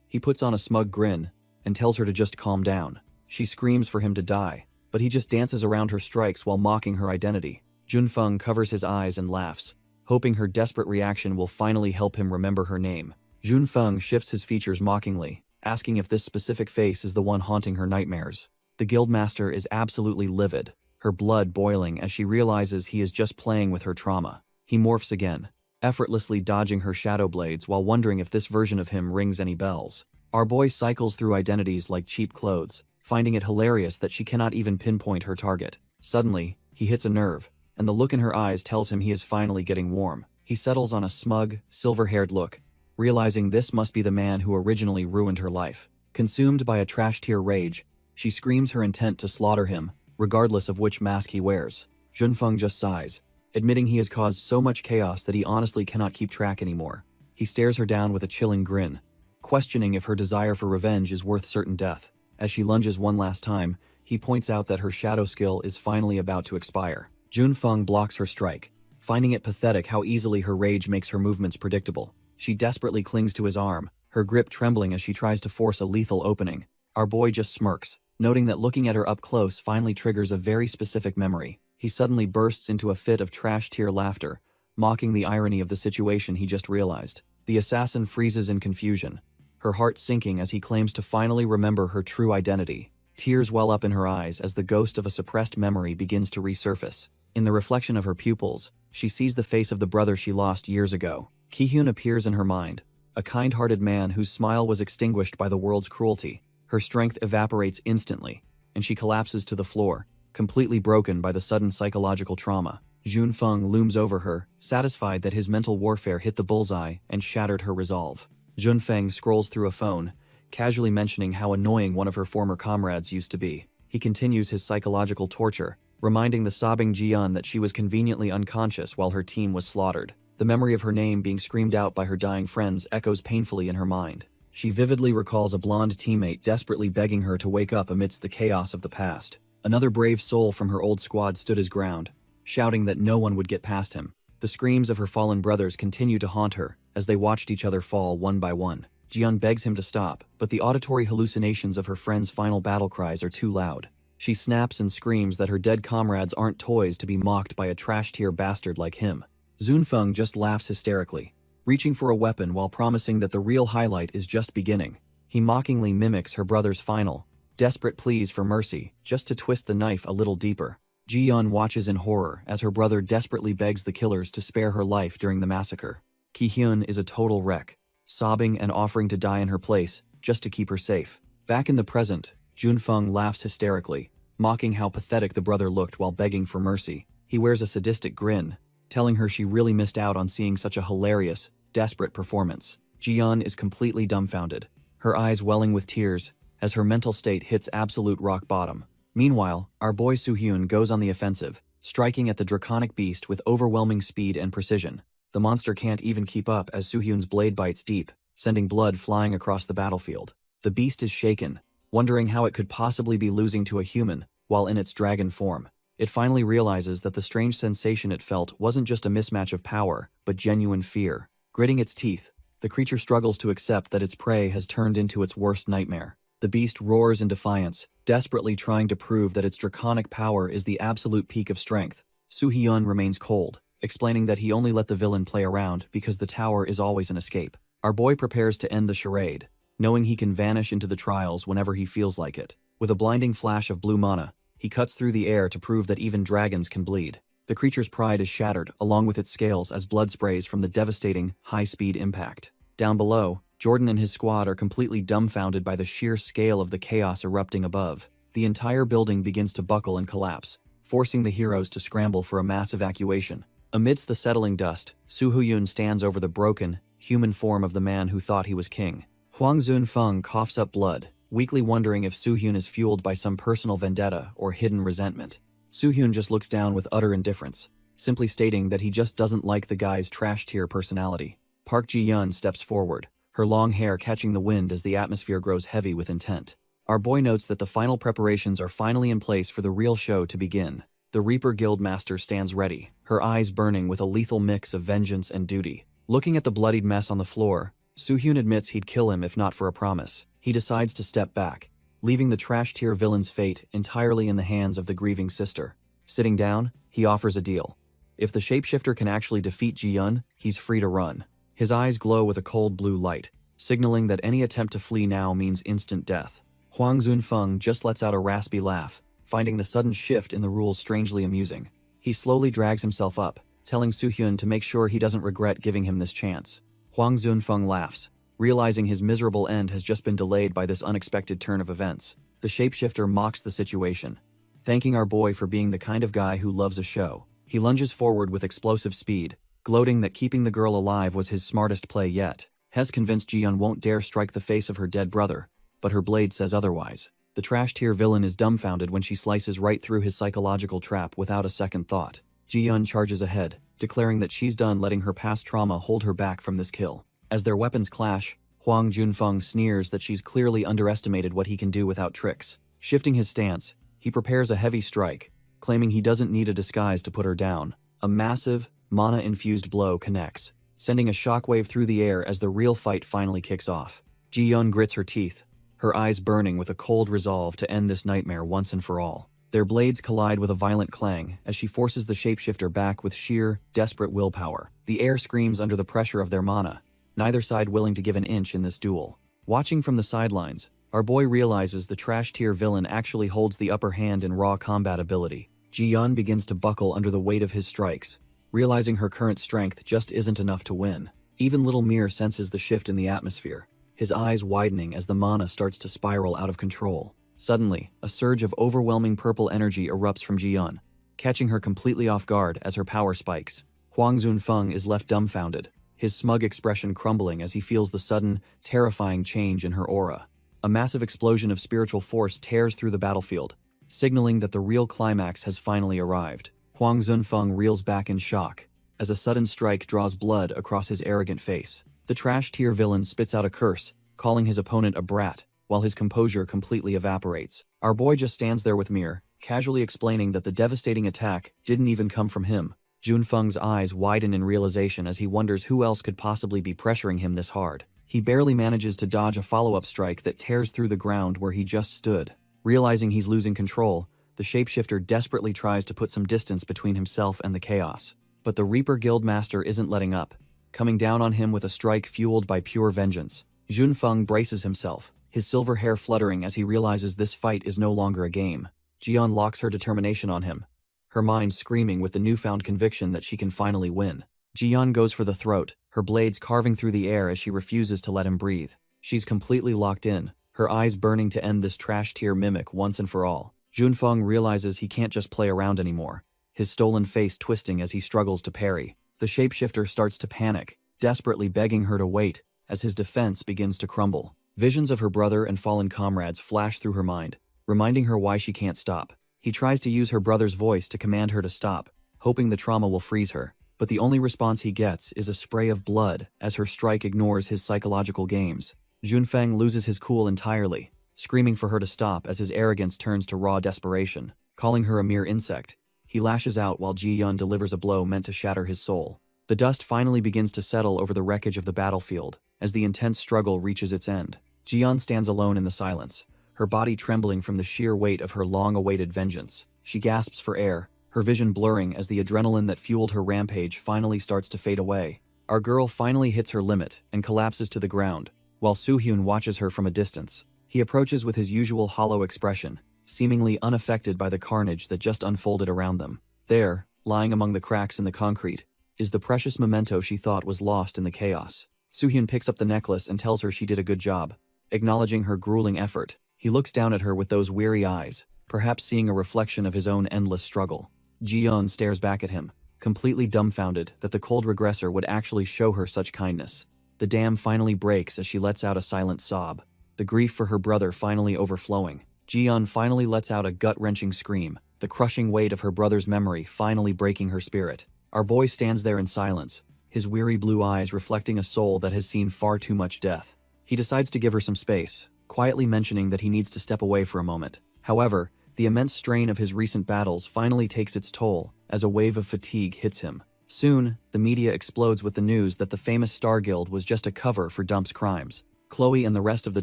he puts on a smug grin and tells her to just calm down. She screams for him to die, but he just dances around her strikes while mocking her identity. Jun Feng covers his eyes and laughs, hoping her desperate reaction will finally help him remember her name. Jun Feng shifts his features mockingly, asking if this specific face is the one haunting her nightmares. The Guildmaster is absolutely livid, her blood boiling as she realizes he is just playing with her trauma. He morphs again, effortlessly dodging her shadow blades while wondering if this version of him rings any bells. Our boy cycles through identities like cheap clothes, finding it hilarious that she cannot even pinpoint her target. Suddenly, he hits a nerve, and the look in her eyes tells him he is finally getting warm. He settles on a smug, silver-haired look, realizing this must be the man who originally ruined her life. Consumed by a trash-tier rage, she screams her intent to slaughter him, regardless of which mask he wears. Jun Feng just sighs, admitting he has caused so much chaos that he honestly cannot keep track anymore. He stares her down with a chilling grin, questioning if her desire for revenge is worth certain death. As she lunges one last time, he points out that her shadow skill is finally about to expire. Jun Feng blocks her strike, finding it pathetic how easily her rage makes her movements predictable. She desperately clings to his arm, her grip trembling as she tries to force a lethal opening. Our boy just smirks, noting that looking at her up close finally triggers a very specific memory. He suddenly bursts into a fit of trash-tier laughter, mocking the irony of the situation he just realized. The assassin freezes in confusion, her heart sinking as he claims to finally remember her true identity. Tears well up in her eyes as the ghost of a suppressed memory begins to resurface. In the reflection of her pupils, she sees the face of the brother she lost years ago. Ki-hyun appears in her mind, a kind-hearted man whose smile was extinguished by the world's cruelty. Her strength evaporates instantly, and she collapses to the floor, completely broken by the sudden psychological trauma. Jun Feng looms over her, satisfied that his mental warfare hit the bullseye and shattered her resolve. Jun Feng scrolls through a phone, casually mentioning how annoying one of her former comrades used to be. He continues his psychological torture, reminding the sobbing Jian that she was conveniently unconscious while her team was slaughtered. The memory of her name being screamed out by her dying friends echoes painfully in her mind. She vividly recalls a blonde teammate desperately begging her to wake up amidst the chaos of the past. Another brave soul from her old squad stood his ground, shouting that no one would get past him. The screams of her fallen brothers continue to haunt her as they watched each other fall one by one. Jian begs him to stop, but the auditory hallucinations of her friends' final battle cries are too loud. She snaps and screams that her dead comrades aren't toys to be mocked by a trash-tier bastard like him. Jun Feng just laughs hysterically, reaching for a weapon while promising that the real highlight is just beginning. He mockingly mimics her brother's final, desperate pleas for mercy, just to twist the knife a little deeper. Ji-yeon watches in horror as her brother desperately begs the killers to spare her life during the massacre. Ki-hyun is a total wreck, sobbing and offering to die in her place, just to keep her safe. Back in the present, Jun Feng laughs hysterically, mocking how pathetic the brother looked while begging for mercy. He wears a sadistic grin, telling her she really missed out on seeing such a hilarious, desperate performance. Ji-yeon is completely dumbfounded, her eyes welling with tears as her mental state hits absolute rock bottom. Meanwhile, our boy Soo-hyun goes on the offensive, striking at the draconic beast with overwhelming speed and precision. The monster can't even keep up as Soo-hyun's blade bites deep, sending blood flying across the battlefield. The beast is shaken, wondering how it could possibly be losing to a human while in its dragon form. It finally realizes that the strange sensation it felt wasn't just a mismatch of power, but genuine fear. Gritting its teeth, the creature struggles to accept that its prey has turned into its worst nightmare. The beast roars in defiance, desperately trying to prove that its draconic power is the absolute peak of strength. Soo-hyun remains cold, explaining that he only let the villain play around because the tower is always an escape. Our boy prepares to end the charade, knowing he can vanish into the trials whenever he feels like it. With a blinding flash of blue mana, he cuts through the air to prove that even dragons can bleed. The creature's pride is shattered, along with its scales as blood sprays from the devastating, high-speed impact. Down below, Jordan and his squad are completely dumbfounded by the sheer scale of the chaos erupting above. The entire building begins to buckle and collapse, forcing the heroes to scramble for a mass evacuation. Amidst the settling dust, Su Huyun stands over the broken, human form of the man who thought he was king. Huang Zunfeng coughs up blood, weakly wondering if Su Hyun is fueled by some personal vendetta or hidden resentment. Su Hyun just looks down with utter indifference, simply stating that he just doesn't like the guy's trash-tier personality. Park Ji-yeon steps forward, her long hair catching the wind as the atmosphere grows heavy with intent. Our boy notes that the final preparations are finally in place for the real show to begin. The Reaper Guildmaster stands ready, her eyes burning with a lethal mix of vengeance and duty. Looking at the bloodied mess on the floor, Su Hyun admits he'd kill him if not for a promise. He decides to step back, leaving the trash-tier villain's fate entirely in the hands of the grieving sister. Sitting down, he offers a deal. If the shapeshifter can actually defeat Ji-yeon, he's free to run. His eyes glow with a cold blue light, signaling that any attempt to flee now means instant death. Huang Zunfeng just lets out a raspy laugh, finding the sudden shift in the rules strangely amusing. He slowly drags himself up, telling Su Hyun to make sure he doesn't regret giving him this chance. Huang Zunfeng laughs, realizing his miserable end has just been delayed by this unexpected turn of events. The shapeshifter mocks the situation, thanking our boy for being the kind of guy who loves a show. He lunges forward with explosive speed, gloating that keeping the girl alive was his smartest play yet. Hes convinced Ji-yeon won't dare strike the face of her dead brother, but her blade says otherwise. The trash-tier villain is dumbfounded when she slices right through his psychological trap without a second thought. Ji-yeon charges ahead, declaring that she's done letting her past trauma hold her back from this kill. As their weapons clash, Huang Junfeng sneers that she's clearly underestimated what he can do without tricks. Shifting his stance, he prepares a heavy strike, claiming he doesn't need a disguise to put her down. A massive, mana-infused blow connects, sending a shockwave through the air as the real fight finally kicks off. Ji-yeon grits her teeth, her eyes burning with a cold resolve to end this nightmare once and for all. Their blades collide with a violent clang as she forces the shapeshifter back with sheer, desperate willpower. The air screams under the pressure of their mana, neither side willing to give an inch in this duel. Watching from the sidelines, our boy realizes the trash-tier villain actually holds the upper hand in raw combat ability. Ji-yeon begins to buckle under the weight of his strikes, realizing her current strength just isn't enough to win. Even little Mir senses the shift in the atmosphere, his eyes widening as the mana starts to spiral out of control. Suddenly, a surge of overwhelming purple energy erupts from Ji-yeon, catching her completely off guard as her power spikes. Huang Zunfeng is left dumbfounded, his smug expression crumbling as he feels the sudden, terrifying change in her aura. A massive explosion of spiritual force tears through the battlefield, signaling that the real climax has finally arrived. Huang Zunfeng reels back in shock, as a sudden strike draws blood across his arrogant face. The trash-tier villain spits out a curse, calling his opponent a brat, while his composure completely evaporates. Our boy just stands there with Mir, casually explaining that the devastating attack didn't even come from him. Junfeng's eyes widen in realization as he wonders who else could possibly be pressuring him this hard. He barely manages to dodge a follow-up strike that tears through the ground where he just stood. Realizing he's losing control, the shapeshifter desperately tries to put some distance between himself and the chaos. But the Reaper Guildmaster isn't letting up, coming down on him with a strike fueled by pure vengeance. Junfeng braces himself, his silver hair fluttering as he realizes this fight is no longer a game. Ji-yeon locks her determination on him, her mind screaming with the newfound conviction that she can finally win. Ji-yeon goes for the throat, her blades carving through the air as she refuses to let him breathe. She's completely locked in, her eyes burning to end this trash-tier mimic once and for all. Junfeng realizes he can't just play around anymore, his stolen face twisting as he struggles to parry. The shapeshifter starts to panic, desperately begging her to wait, as his defense begins to crumble. Visions of her brother and fallen comrades flash through her mind, reminding her why she can't stop. He tries to use her brother's voice to command her to stop, hoping the trauma will freeze her, but the only response he gets is a spray of blood as her strike ignores his psychological games. Junfeng loses his cool entirely, screaming for her to stop as his arrogance turns to raw desperation. Calling her a mere insect, he lashes out while Ji-yeon delivers a blow meant to shatter his soul. The dust finally begins to settle over the wreckage of the battlefield as the intense struggle reaches its end. Ji-yeon stands alone in the silence, her body trembling from the sheer weight of her long-awaited vengeance. She gasps for air, her vision blurring as the adrenaline that fueled her rampage finally starts to fade away. Our girl finally hits her limit and collapses to the ground, while Soo-hyun watches her from a distance. He approaches with his usual hollow expression, seemingly unaffected by the carnage that just unfolded around them. There, lying among the cracks in the concrete, is the precious memento she thought was lost in the chaos. Soo-hyun picks up the necklace and tells her she did a good job. Acknowledging her grueling effort, he looks down at her with those weary eyes, perhaps seeing a reflection of his own endless struggle. Ji-yeon stares back at him, completely dumbfounded that the cold regressor would actually show her such kindness. The dam finally breaks as she lets out a silent sob, the grief for her brother finally overflowing. Ji-yeon finally lets out a gut-wrenching scream, the crushing weight of her brother's memory finally breaking her spirit. Our boy stands there in silence, his weary blue eyes reflecting a soul that has seen far too much death. He decides to give her some space, quietly mentioning that he needs to step away for a moment. However, the immense strain of his recent battles finally takes its toll as a wave of fatigue hits him. Soon, the media explodes with the news that the famous Star Guild was just a cover for Dump's crimes. Chloe and the rest of the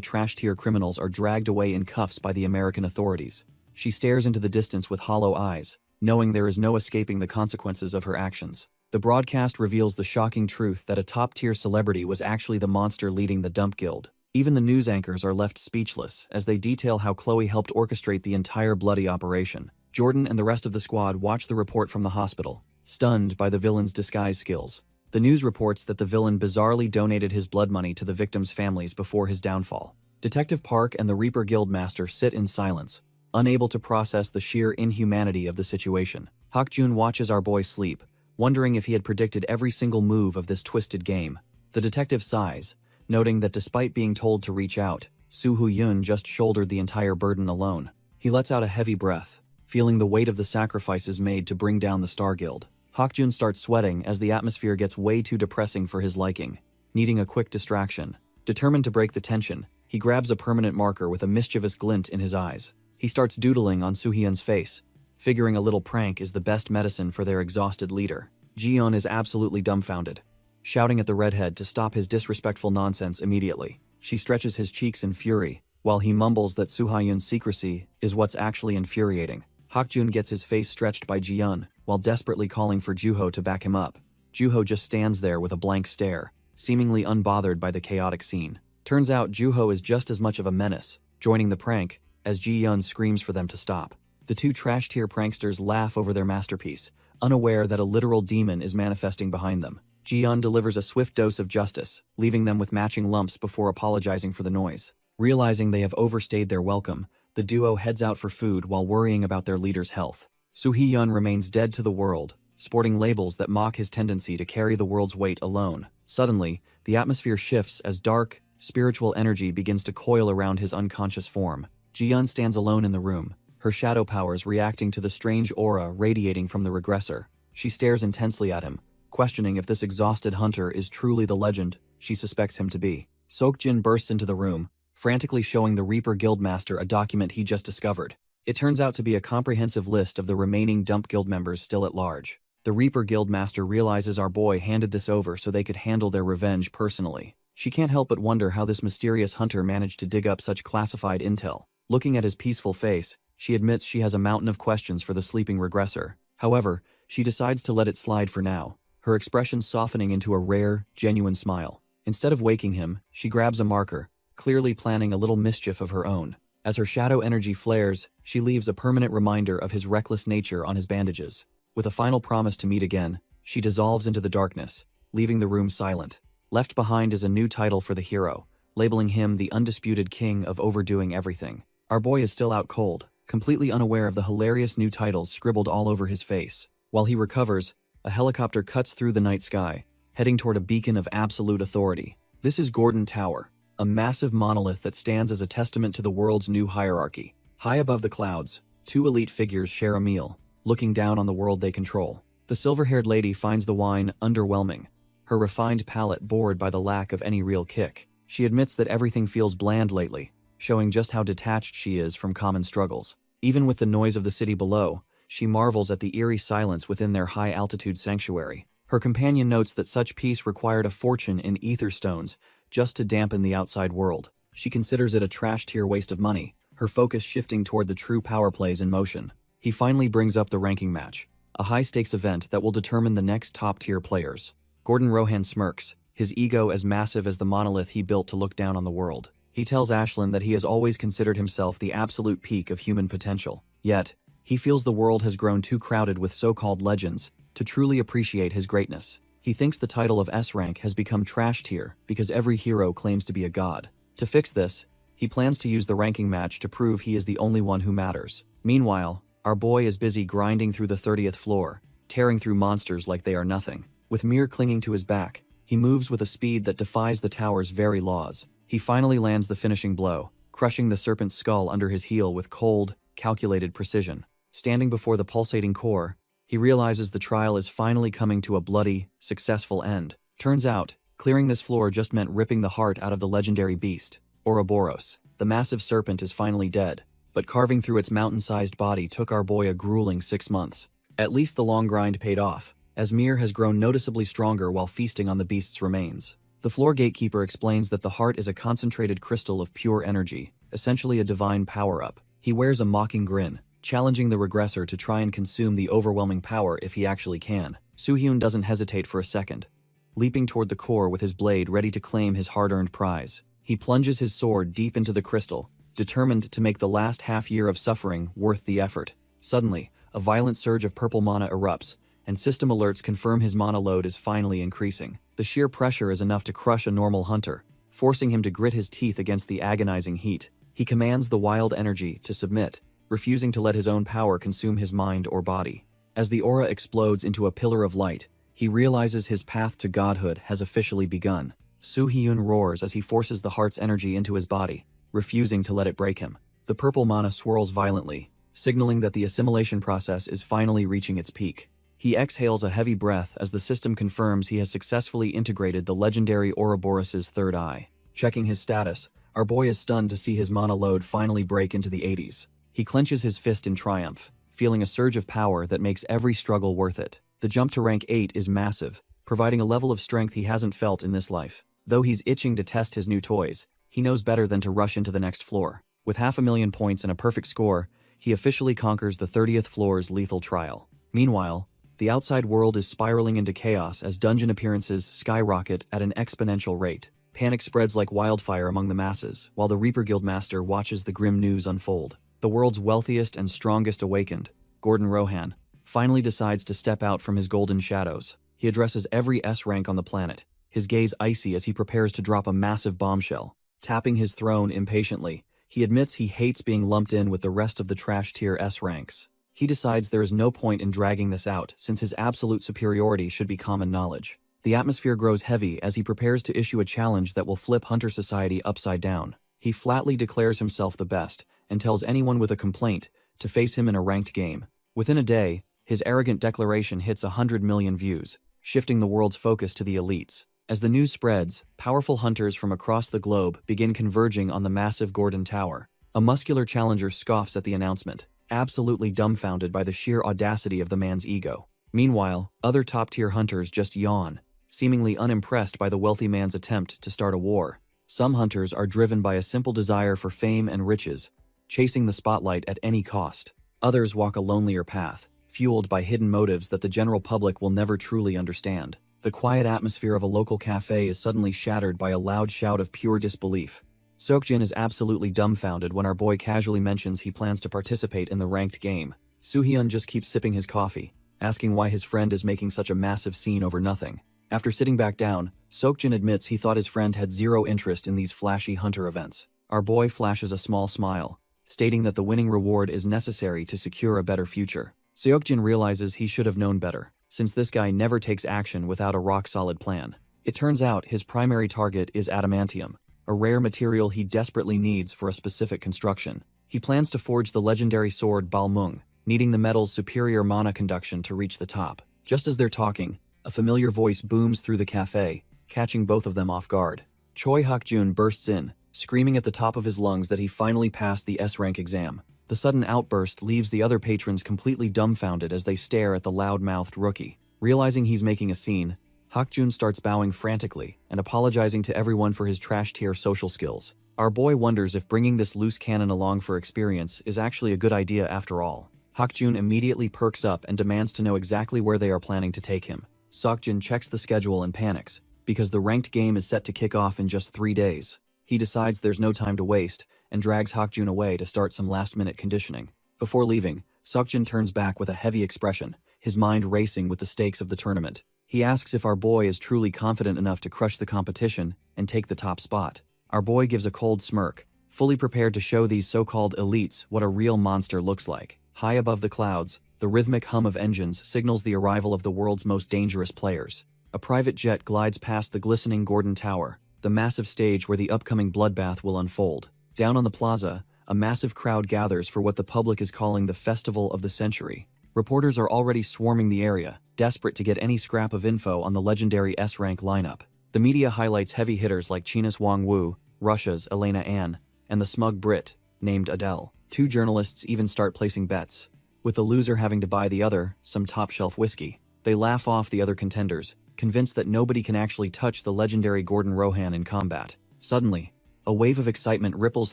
trash-tier criminals are dragged away in cuffs by the American authorities. She stares into the distance with hollow eyes, knowing there is no escaping the consequences of her actions. The broadcast reveals the shocking truth that a top-tier celebrity was actually the monster leading the Dump Guild. Even the news anchors are left speechless as they detail how Chloe helped orchestrate the entire bloody operation. Jordan and the rest of the squad watch the report from the hospital, stunned by the villain's disguise skills. The news reports that the villain bizarrely donated his blood money to the victims' families before his downfall. Detective Park and the Reaper Guild Master sit in silence, unable to process the sheer inhumanity of the situation. Hakjun watches our boy sleep, wondering if he had predicted every single move of this twisted game. The detective sighs, noting that despite being told to reach out, Soo-hyun just shouldered the entire burden alone. He lets out a heavy breath, feeling the weight of the sacrifices made to bring down the Star Guild. Hakjun starts sweating as the atmosphere gets way too depressing for his liking, needing a quick distraction. Determined to break the tension, he grabs a permanent marker with a mischievous glint in his eyes. He starts doodling on Soo-hyun's face, figuring a little prank is the best medicine for their exhausted leader. Ji-yeon is absolutely dumbfounded, shouting at the redhead to stop his disrespectful nonsense immediately. She stretches his cheeks in fury, while he mumbles that Soo-hyun's secrecy is what's actually infuriating. Hakjun gets his face stretched by Ji-yeon, while desperately calling for Juho to back him up. Juho just stands there with a blank stare, seemingly unbothered by the chaotic scene. Turns out Juho is just as much of a menace, joining the prank, as Ji-yeon screams for them to stop. The two trash-tier pranksters laugh over their masterpiece, unaware that a literal demon is manifesting behind them. Ji-yeon delivers a swift dose of justice, leaving them with matching lumps before apologizing for the noise. Realizing they have overstayed their welcome, the duo heads out for food while worrying about their leader's health. Soo-hyun remains dead to the world, sporting labels that mock his tendency to carry the world's weight alone. Suddenly, the atmosphere shifts as dark, spiritual energy begins to coil around his unconscious form. Ji-yeon stands alone in the room, her shadow powers reacting to the strange aura radiating from the regressor. She stares intensely at him, questioning if this exhausted hunter is truly the legend she suspects him to be. Seokjin bursts into the room, frantically showing the Reaper Guildmaster a document he just discovered. It turns out to be a comprehensive list of the remaining Dump Guild members still at large. The Reaper Guildmaster realizes our boy handed this over so they could handle their revenge personally. She can't help but wonder how this mysterious hunter managed to dig up such classified intel. Looking at his peaceful face, she admits she has a mountain of questions for the sleeping regressor. However, she decides to let it slide for now, her expression softening into a rare, genuine smile. Instead of waking him, she grabs a marker, clearly planning a little mischief of her own. As her shadow energy flares, she leaves a permanent reminder of his reckless nature on his bandages. With a final promise to meet again, she dissolves into the darkness, leaving the room silent. Left behind is a new title for the hero, labeling him the undisputed king of overdoing everything. Our boy is still out cold, completely unaware of the hilarious new titles scribbled all over his face. While he recovers, a helicopter cuts through the night sky, heading toward a beacon of absolute authority. This is Gordon Tower, a massive monolith that stands as a testament to the world's new hierarchy. High above the clouds, two elite figures share a meal, looking down on the world they control. The silver-haired lady finds the wine underwhelming, her refined palate bored by the lack of any real kick. She admits that everything feels bland lately, showing just how detached she is from common struggles. Even with the noise of the city below, she marvels at the eerie silence within their high-altitude sanctuary. Her companion notes that such peace required a fortune in ether stones just to dampen the outside world. She considers it a trash-tier waste of money, her focus shifting toward the true power plays in motion. He finally brings up the ranking match, a high-stakes event that will determine the next top-tier players. Gordon Rohan smirks, his ego as massive as the monolith he built to look down on the world. He tells Ashlyn that he has always considered himself the absolute peak of human potential. Yet, he feels the world has grown too crowded with so-called legends to truly appreciate his greatness. He thinks the title of S rank has become trash tier because every hero claims to be a god. To fix this, he plans to use the ranking match to prove he is the only one who matters. Meanwhile, our boy is busy grinding through the 30th floor, tearing through monsters like they are nothing. With Mir clinging to his back, he moves with a speed that defies the tower's very laws. He finally lands the finishing blow, crushing the serpent's skull under his heel with cold, calculated precision. Standing before the pulsating core, he realizes the trial is finally coming to a bloody, successful end. Turns out, clearing this floor just meant ripping the heart out of the legendary beast, Ouroboros. The massive serpent is finally dead, but carving through its mountain-sized body took our boy a grueling 6 months. At least the long grind paid off, as Mir has grown noticeably stronger while feasting on the beast's remains. The floor gatekeeper explains that the heart is a concentrated crystal of pure energy, essentially a divine power-up. He wears a mocking grin, challenging the regressor to try and consume the overwhelming power if he actually can. Soo-hyun doesn't hesitate for a second, leaping toward the core with his blade ready to claim his hard-earned prize. He plunges his sword deep into the crystal, determined to make the last half-year of suffering worth the effort. Suddenly, a violent surge of purple mana erupts, and system alerts confirm his mana load is finally increasing. The sheer pressure is enough to crush a normal hunter, forcing him to grit his teeth against the agonizing heat. He commands the wild energy to submit, refusing to let his own power consume his mind or body. As the aura explodes into a pillar of light, he realizes his path to godhood has officially begun. Soo-hyun roars as he forces the heart's energy into his body, refusing to let it break him. The purple mana swirls violently, signaling that the assimilation process is finally reaching its peak. He exhales a heavy breath as the system confirms he has successfully integrated the legendary Ouroboros' third eye. Checking his status, our boy is stunned to see his mana load finally break into the 80s. He clenches his fist in triumph, feeling a surge of power that makes every struggle worth it. The jump to rank 8 is massive, providing a level of strength he hasn't felt in this life. Though he's itching to test his new toys, he knows better than to rush into the next floor. With 500,000 points and a perfect score, he officially conquers the 30th floor's lethal trial. Meanwhile, the outside world is spiraling into chaos as dungeon appearances skyrocket at an exponential rate. Panic spreads like wildfire among the masses, while the Reaper Guildmaster watches the grim news unfold. The world's wealthiest and strongest awakened, Gordon Rohan, finally decides to step out from his golden shadows. He addresses every S rank on the planet, his gaze icy as he prepares to drop a massive bombshell. Tapping his throne impatiently, he admits he hates being lumped in with the rest of the trash tier S ranks. He decides there is no point in dragging this out since his absolute superiority should be common knowledge. The atmosphere grows heavy as he prepares to issue a challenge that will flip Hunter Society upside down. He flatly declares himself the best and tells anyone with a complaint to face him in a ranked game. Within a day, his arrogant declaration hits 100 million views, shifting the world's focus to the elites. As the news spreads, powerful hunters from across the globe begin converging on the massive Gordon Tower. A muscular challenger scoffs at the announcement, absolutely dumbfounded by the sheer audacity of the man's ego. Meanwhile, other top-tier hunters just yawn, seemingly unimpressed by the wealthy man's attempt to start a war. Some hunters are driven by a simple desire for fame and riches, chasing the spotlight at any cost. Others walk a lonelier path, fueled by hidden motives that the general public will never truly understand. The quiet atmosphere of a local cafe is suddenly shattered by a loud shout of pure disbelief. Seokjin is absolutely dumbfounded when our boy casually mentions he plans to participate in the ranked game. Soo-hyun just keeps sipping his coffee, asking why his friend is making such a massive scene over nothing. After sitting back down, Seokjin admits he thought his friend had zero interest in these flashy hunter events. Our boy flashes a small smile, stating that the winning reward is necessary to secure a better future. Seokjin realizes he should have known better, since this guy never takes action without a rock-solid plan. It turns out his primary target is adamantium, a rare material he desperately needs for a specific construction. He plans to forge the legendary sword Balmung, needing the metal's superior mana conduction to reach the top. Just as they're talking, a familiar voice booms through the cafe, catching both of them off guard. Choi Hak-jun bursts in, screaming at the top of his lungs that he finally passed the S-rank exam. The sudden outburst leaves the other patrons completely dumbfounded as they stare at the loud-mouthed rookie. Realizing he's making a scene, Hak-jun starts bowing frantically and apologizing to everyone for his trash-tier social skills. Our boy wonders if bringing this loose cannon along for experience is actually a good idea after all. Hak-jun immediately perks up and demands to know exactly where they are planning to take him. Seokjin checks the schedule and panics, because the ranked game is set to kick off in just 3 days. He decides there's no time to waste and drags Hak-jun away to start some last-minute conditioning. Before leaving, Seokjin turns back with a heavy expression, his mind racing with the stakes of the tournament. He asks if our boy is truly confident enough to crush the competition and take the top spot. Our boy gives a cold smirk, fully prepared to show these so-called elites what a real monster looks like. High above the clouds, the rhythmic hum of engines signals the arrival of the world's most dangerous players. A private jet glides past the glistening Gordon Tower, the massive stage where the upcoming bloodbath will unfold. Down on the plaza, a massive crowd gathers for what the public is calling the Festival of the Century. Reporters are already swarming the area, desperate to get any scrap of info on the legendary S-rank lineup. The media highlights heavy hitters like China's Wang Wu, Russia's Elena Ann, and the smug Brit, named Adele. 2 journalists even start placing bets, with the loser having to buy the other some top-shelf whiskey. They laugh off the other contenders, convinced that nobody can actually touch the legendary Gordon Rohan in combat. Suddenly, a wave of excitement ripples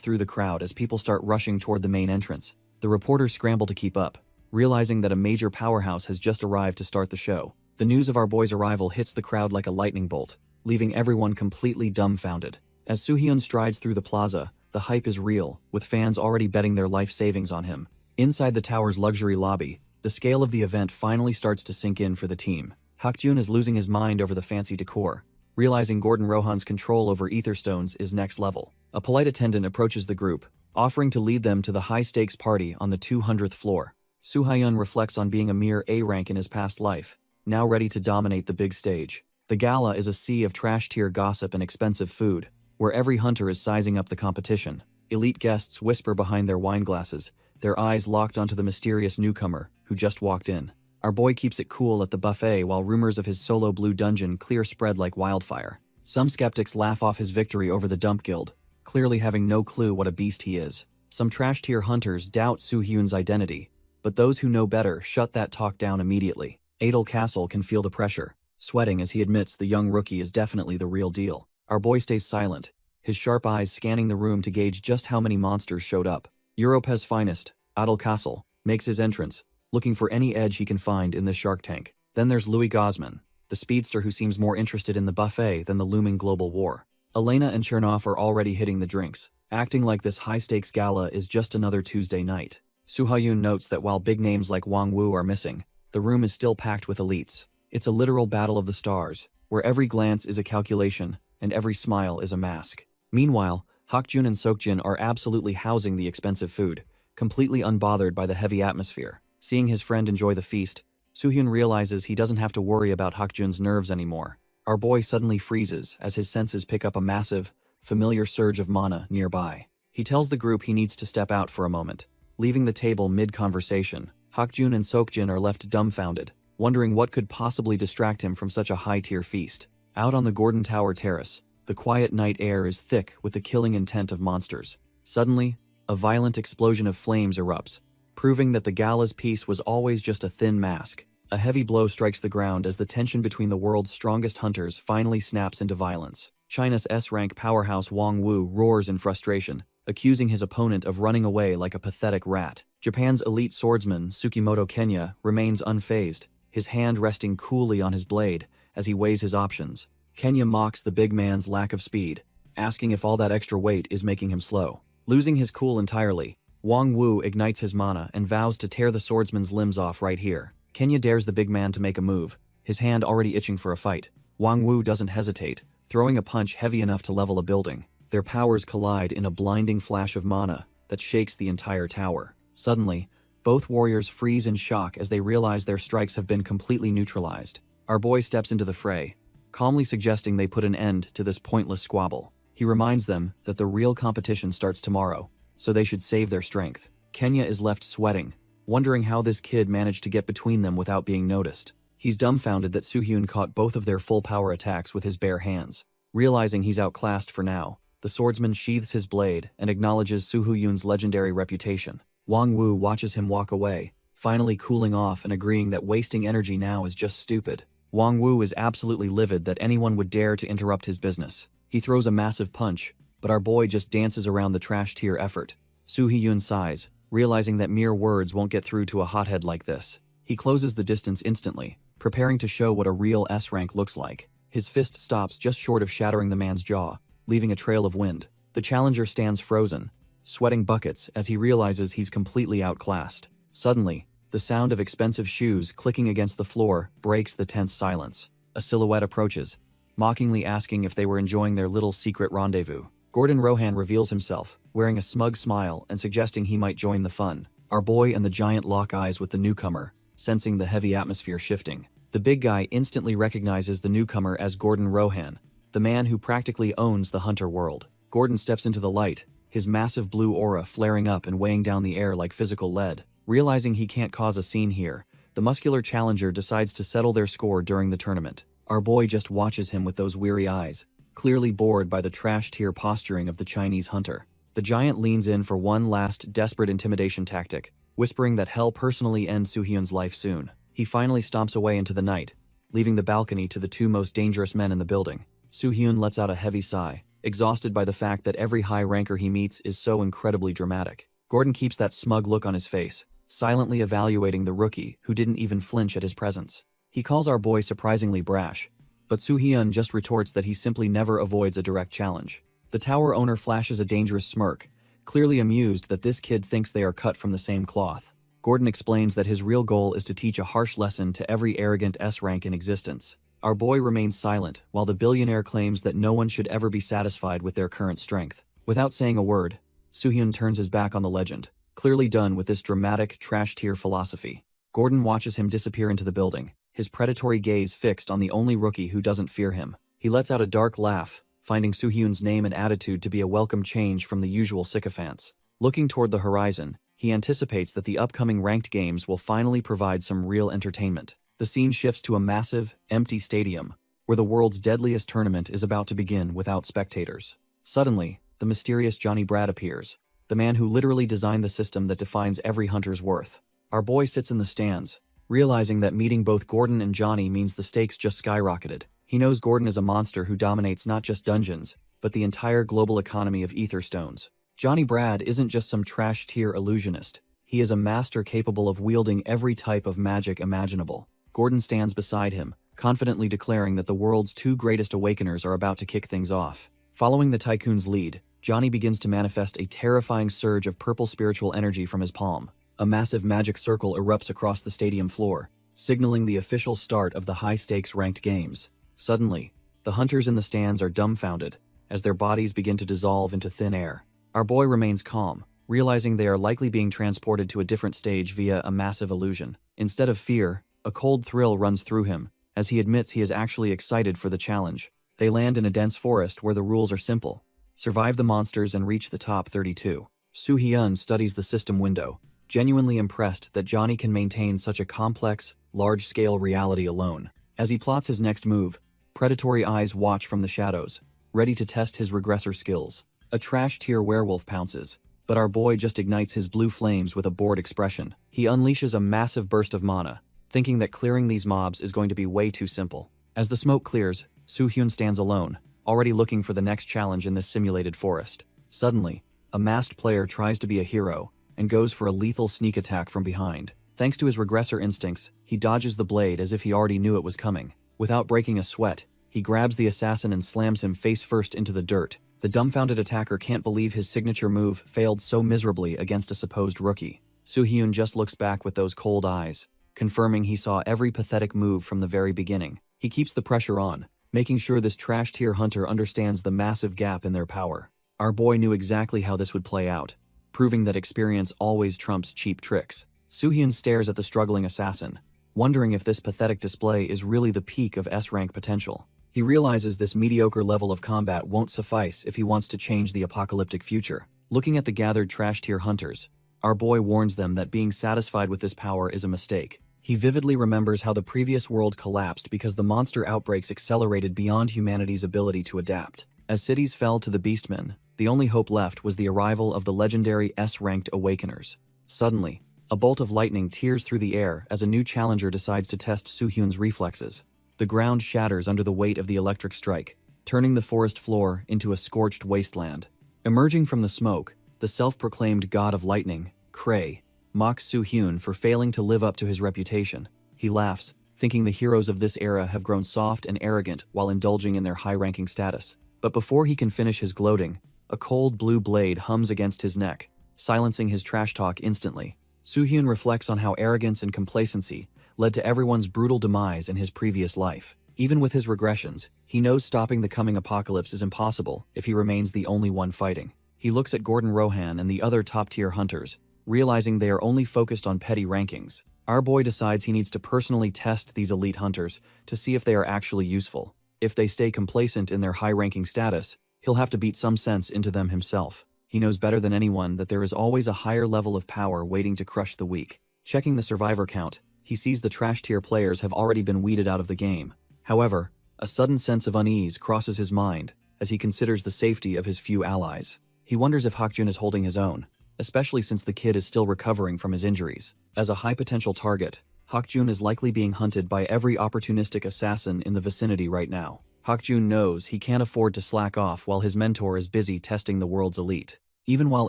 through the crowd as people start rushing toward the main entrance. The reporters scramble to keep up, realizing that a major powerhouse has just arrived to start the show. The news of our boy's arrival hits the crowd like a lightning bolt, leaving everyone completely dumbfounded. As Soo-hyun strides through the plaza, the hype is real, with fans already betting their life savings on him. Inside the tower's luxury lobby, the scale of the event finally starts to sink in for the team. Hakjun is losing his mind over the fancy decor, realizing Gordon Rohan's control over ether stones is next level. A polite attendant approaches the group, offering to lead them to the high-stakes party on the 200th floor. Soo-hyun reflects on being a mere A rank in his past life, now ready to dominate the big stage. The gala is a sea of trash-tier gossip and expensive food, where every hunter is sizing up the competition. Elite guests whisper behind their wine glasses, their eyes locked onto the mysterious newcomer who just walked in. Our boy keeps it cool at the buffet while rumors of his solo blue dungeon clear spread like wildfire. Some skeptics laugh off his victory over the Dump Guild, clearly having no clue what a beast he is. Some trash-tier hunters doubt Soo-hyun's identity, but those who know better shut that talk down immediately. Adel Castle can feel the pressure, sweating as he admits the young rookie is definitely the real deal. Our boy stays silent, his sharp eyes scanning the room to gauge just how many monsters showed up. Europe's finest, Adel Castle, makes his entrance, looking for any edge he can find in this shark tank. Then there's Louis Gosman, the speedster who seems more interested in the buffet than the looming global war. Elena and Chernoff are already hitting the drinks, acting like this high-stakes gala is just another Tuesday night. Soo-hyun notes that while big names like Wang Wu are missing, the room is still packed with elites. It's a literal battle of the stars, where every glance is a calculation and every smile is a mask. Meanwhile, Hakjun and Seokjin are absolutely housing the expensive food, completely unbothered by the heavy atmosphere. Seeing his friend enjoy the feast, Soo-hyun realizes he doesn't have to worry about Hakjun's nerves anymore. Our boy suddenly freezes as his senses pick up a massive, familiar surge of mana nearby. He tells the group he needs to step out for a moment. Leaving the table mid-conversation, Hakjun and Seokjin are left dumbfounded, wondering what could possibly distract him from such a high-tier feast. Out on the Gordon Tower terrace, the quiet night air is thick with the killing intent of monsters. Suddenly, a violent explosion of flames erupts, proving that the gala's piece was always just a thin mask. A heavy blow strikes the ground as the tension between the world's strongest hunters finally snaps into violence. China's S-rank powerhouse Wang Wu roars in frustration, accusing his opponent of running away like a pathetic rat. Japan's elite swordsman Tsukimoto Kenya remains unfazed, his hand resting coolly on his blade as he weighs his options. Kenya mocks the big man's lack of speed, asking if all that extra weight is making him slow. Losing his cool entirely, Wang Wu ignites his mana and vows to tear the swordsman's limbs off right here. Kenya dares the big man to make a move, his hand already itching for a fight. Wang Wu doesn't hesitate, throwing a punch heavy enough to level a building. Their powers collide in a blinding flash of mana that shakes the entire tower. Suddenly, both warriors freeze in shock as they realize their strikes have been completely neutralized. Our boy steps into the fray, calmly suggesting they put an end to this pointless squabble. He reminds them that the real competition starts tomorrow, so they should save their strength. Kenya is left sweating, wondering how this kid managed to get between them without being noticed. He's dumbfounded that Soo-hyun caught both of their full power attacks with his bare hands. Realizing he's outclassed for now, the swordsman sheathes his blade and acknowledges Soo-hyun's legendary reputation. Wang Wu watches him walk away, finally cooling off and agreeing that wasting energy now is just stupid. Wang Wu is absolutely livid that anyone would dare to interrupt his business. He throws a massive punch, but our boy just dances around the trash tier effort. Soo-hyun sighs, realizing that mere words won't get through to a hothead like this. He closes the distance instantly, preparing to show what a real S-rank looks like. His fist stops just short of shattering the man's jaw, leaving a trail of wind. The challenger stands frozen, sweating buckets as he realizes he's completely outclassed. Suddenly, the sound of expensive shoes clicking against the floor breaks the tense silence. a silhouette approaches, mockingly asking if they were enjoying their little secret rendezvous. Gordon Rohan reveals himself, wearing a smug smile and suggesting he might join the fun. Our boy and the giant lock eyes with the newcomer, sensing the heavy atmosphere shifting. The big guy instantly recognizes the newcomer as Gordon Rohan, the man who practically owns the hunter world. Gordon steps into the light, his massive blue aura flaring up and weighing down the air like physical lead. Realizing he can't cause a scene here, the muscular challenger decides to settle their score during the tournament. Our boy just watches him with those weary eyes, clearly bored by the trash-tier posturing of the Chinese hunter. The giant leans in for one last desperate intimidation tactic, whispering that hell personally ends Soo-hyun's life soon. He finally stomps away into the night, leaving the balcony to the two most dangerous men in the building. Soo-hyun lets out a heavy sigh, exhausted by the fact that every high ranker he meets is so incredibly dramatic. Gordon keeps that smug look on his face, silently evaluating the rookie who didn't even flinch at his presence. He calls our boy surprisingly brash, but Soo-hyun just retorts that he simply never avoids a direct challenge. The tower owner flashes a dangerous smirk, clearly amused that this kid thinks they are cut from the same cloth. Gordon explains that his real goal is to teach a harsh lesson to every arrogant S-rank in existence. Our boy remains silent, while the billionaire claims that no one should ever be satisfied with their current strength. Without saying a word, Soo-hyun turns his back on the legend, clearly done with this dramatic, trash-tier philosophy. Gordon watches him disappear into the building, his predatory gaze fixed on the only rookie who doesn't fear him. He lets out a dark laugh, finding Soo-hyun's name and attitude to be a welcome change from the usual sycophants. Looking toward the horizon, he anticipates that the upcoming ranked games will finally provide some real entertainment. The scene shifts to a massive, empty stadium, where the world's deadliest tournament is about to begin without spectators. Suddenly, the mysterious Johnny Brad appears, the man who literally designed the system that defines every hunter's worth. Our boy sits in the stands, realizing that meeting both Gordon and Johnny means the stakes just skyrocketed. He knows Gordon is a monster who dominates not just dungeons, but the entire global economy of ether stones. Johnny Brad isn't just some trash-tier illusionist. He is a master capable of wielding every type of magic imaginable. Gordon stands beside him, confidently declaring that the world's two greatest awakeners are about to kick things off. Following the tycoon's lead, Johnny begins to manifest a terrifying surge of purple spiritual energy from his palm. A massive magic circle erupts across the stadium floor, signaling the official start of the high-stakes ranked games. Suddenly, the hunters in the stands are dumbfounded, as their bodies begin to dissolve into thin air. Our boy remains calm, realizing they are likely being transported to a different stage via a massive illusion. Instead of fear, a cold thrill runs through him, as he admits he is actually excited for the challenge. They land in a dense forest where the rules are simple: survive the monsters and reach the top 32. Soo-hyun studies the system window, genuinely impressed that Johnny can maintain such a complex, large-scale reality alone. As he plots his next move, predatory eyes watch from the shadows, ready to test his regressor skills. A trash-tier werewolf pounces, but our boy just ignites his blue flames with a bored expression. He unleashes a massive burst of mana, thinking that clearing these mobs is going to be way too simple. As the smoke clears, Soo-hyun stands alone, already looking for the next challenge in this simulated forest. Suddenly, a masked player tries to be a hero and goes for a lethal sneak attack from behind. Thanks to his regressor instincts, he dodges the blade as if he already knew it was coming. Without breaking a sweat, he grabs the assassin and slams him face first into the dirt. The dumbfounded attacker can't believe his signature move failed so miserably against a supposed rookie. Soo-hyun just looks back with those cold eyes, confirming he saw every pathetic move from the very beginning. He keeps the pressure on, making sure this trash-tier hunter understands the massive gap in their power. Our boy knew exactly how this would play out, proving that experience always trumps cheap tricks. Soo-hyun stares at the struggling assassin, wondering if this pathetic display is really the peak of S-rank potential. He realizes this mediocre level of combat won't suffice if he wants to change the apocalyptic future. Looking at the gathered trash-tier hunters, our boy warns them that being satisfied with this power is a mistake. He vividly remembers how the previous world collapsed because the monster outbreaks accelerated beyond humanity's ability to adapt. As cities fell to the beastmen, the only hope left was the arrival of the legendary S-ranked awakeners. Suddenly, a bolt of lightning tears through the air as a new challenger decides to test Soo-hyun's reflexes. The ground shatters under the weight of the electric strike, turning the forest floor into a scorched wasteland. Emerging from the smoke, the self-proclaimed god of lightning, Kray, mocks Soo-hyun for failing to live up to his reputation. He laughs, thinking the heroes of this era have grown soft and arrogant while indulging in their high-ranking status. But before he can finish his gloating, a cold blue blade hums against his neck, silencing his trash talk instantly. Soo-hyun reflects on how arrogance and complacency led to everyone's brutal demise in his previous life. Even with his regressions, he knows stopping the coming apocalypse is impossible if he remains the only one fighting. He looks at Gordon Rohan and the other top-tier hunters, realizing they are only focused on petty rankings. Our boy decides he needs to personally test these elite hunters to see if they are actually useful. If they stay complacent in their high-ranking status, he'll have to beat some sense into them himself. He knows better than anyone that there is always a higher level of power waiting to crush the weak. Checking the survivor count, he sees the trash-tier players have already been weeded out of the game. However, a sudden sense of unease crosses his mind as he considers the safety of his few allies. He wonders if Hakjun is holding his own, especially since the kid is still recovering from his injuries. As a high-potential target, Hakjun is likely being hunted by every opportunistic assassin in the vicinity right now. Hakjun knows he can't afford to slack off while his mentor is busy testing the world's elite. Even while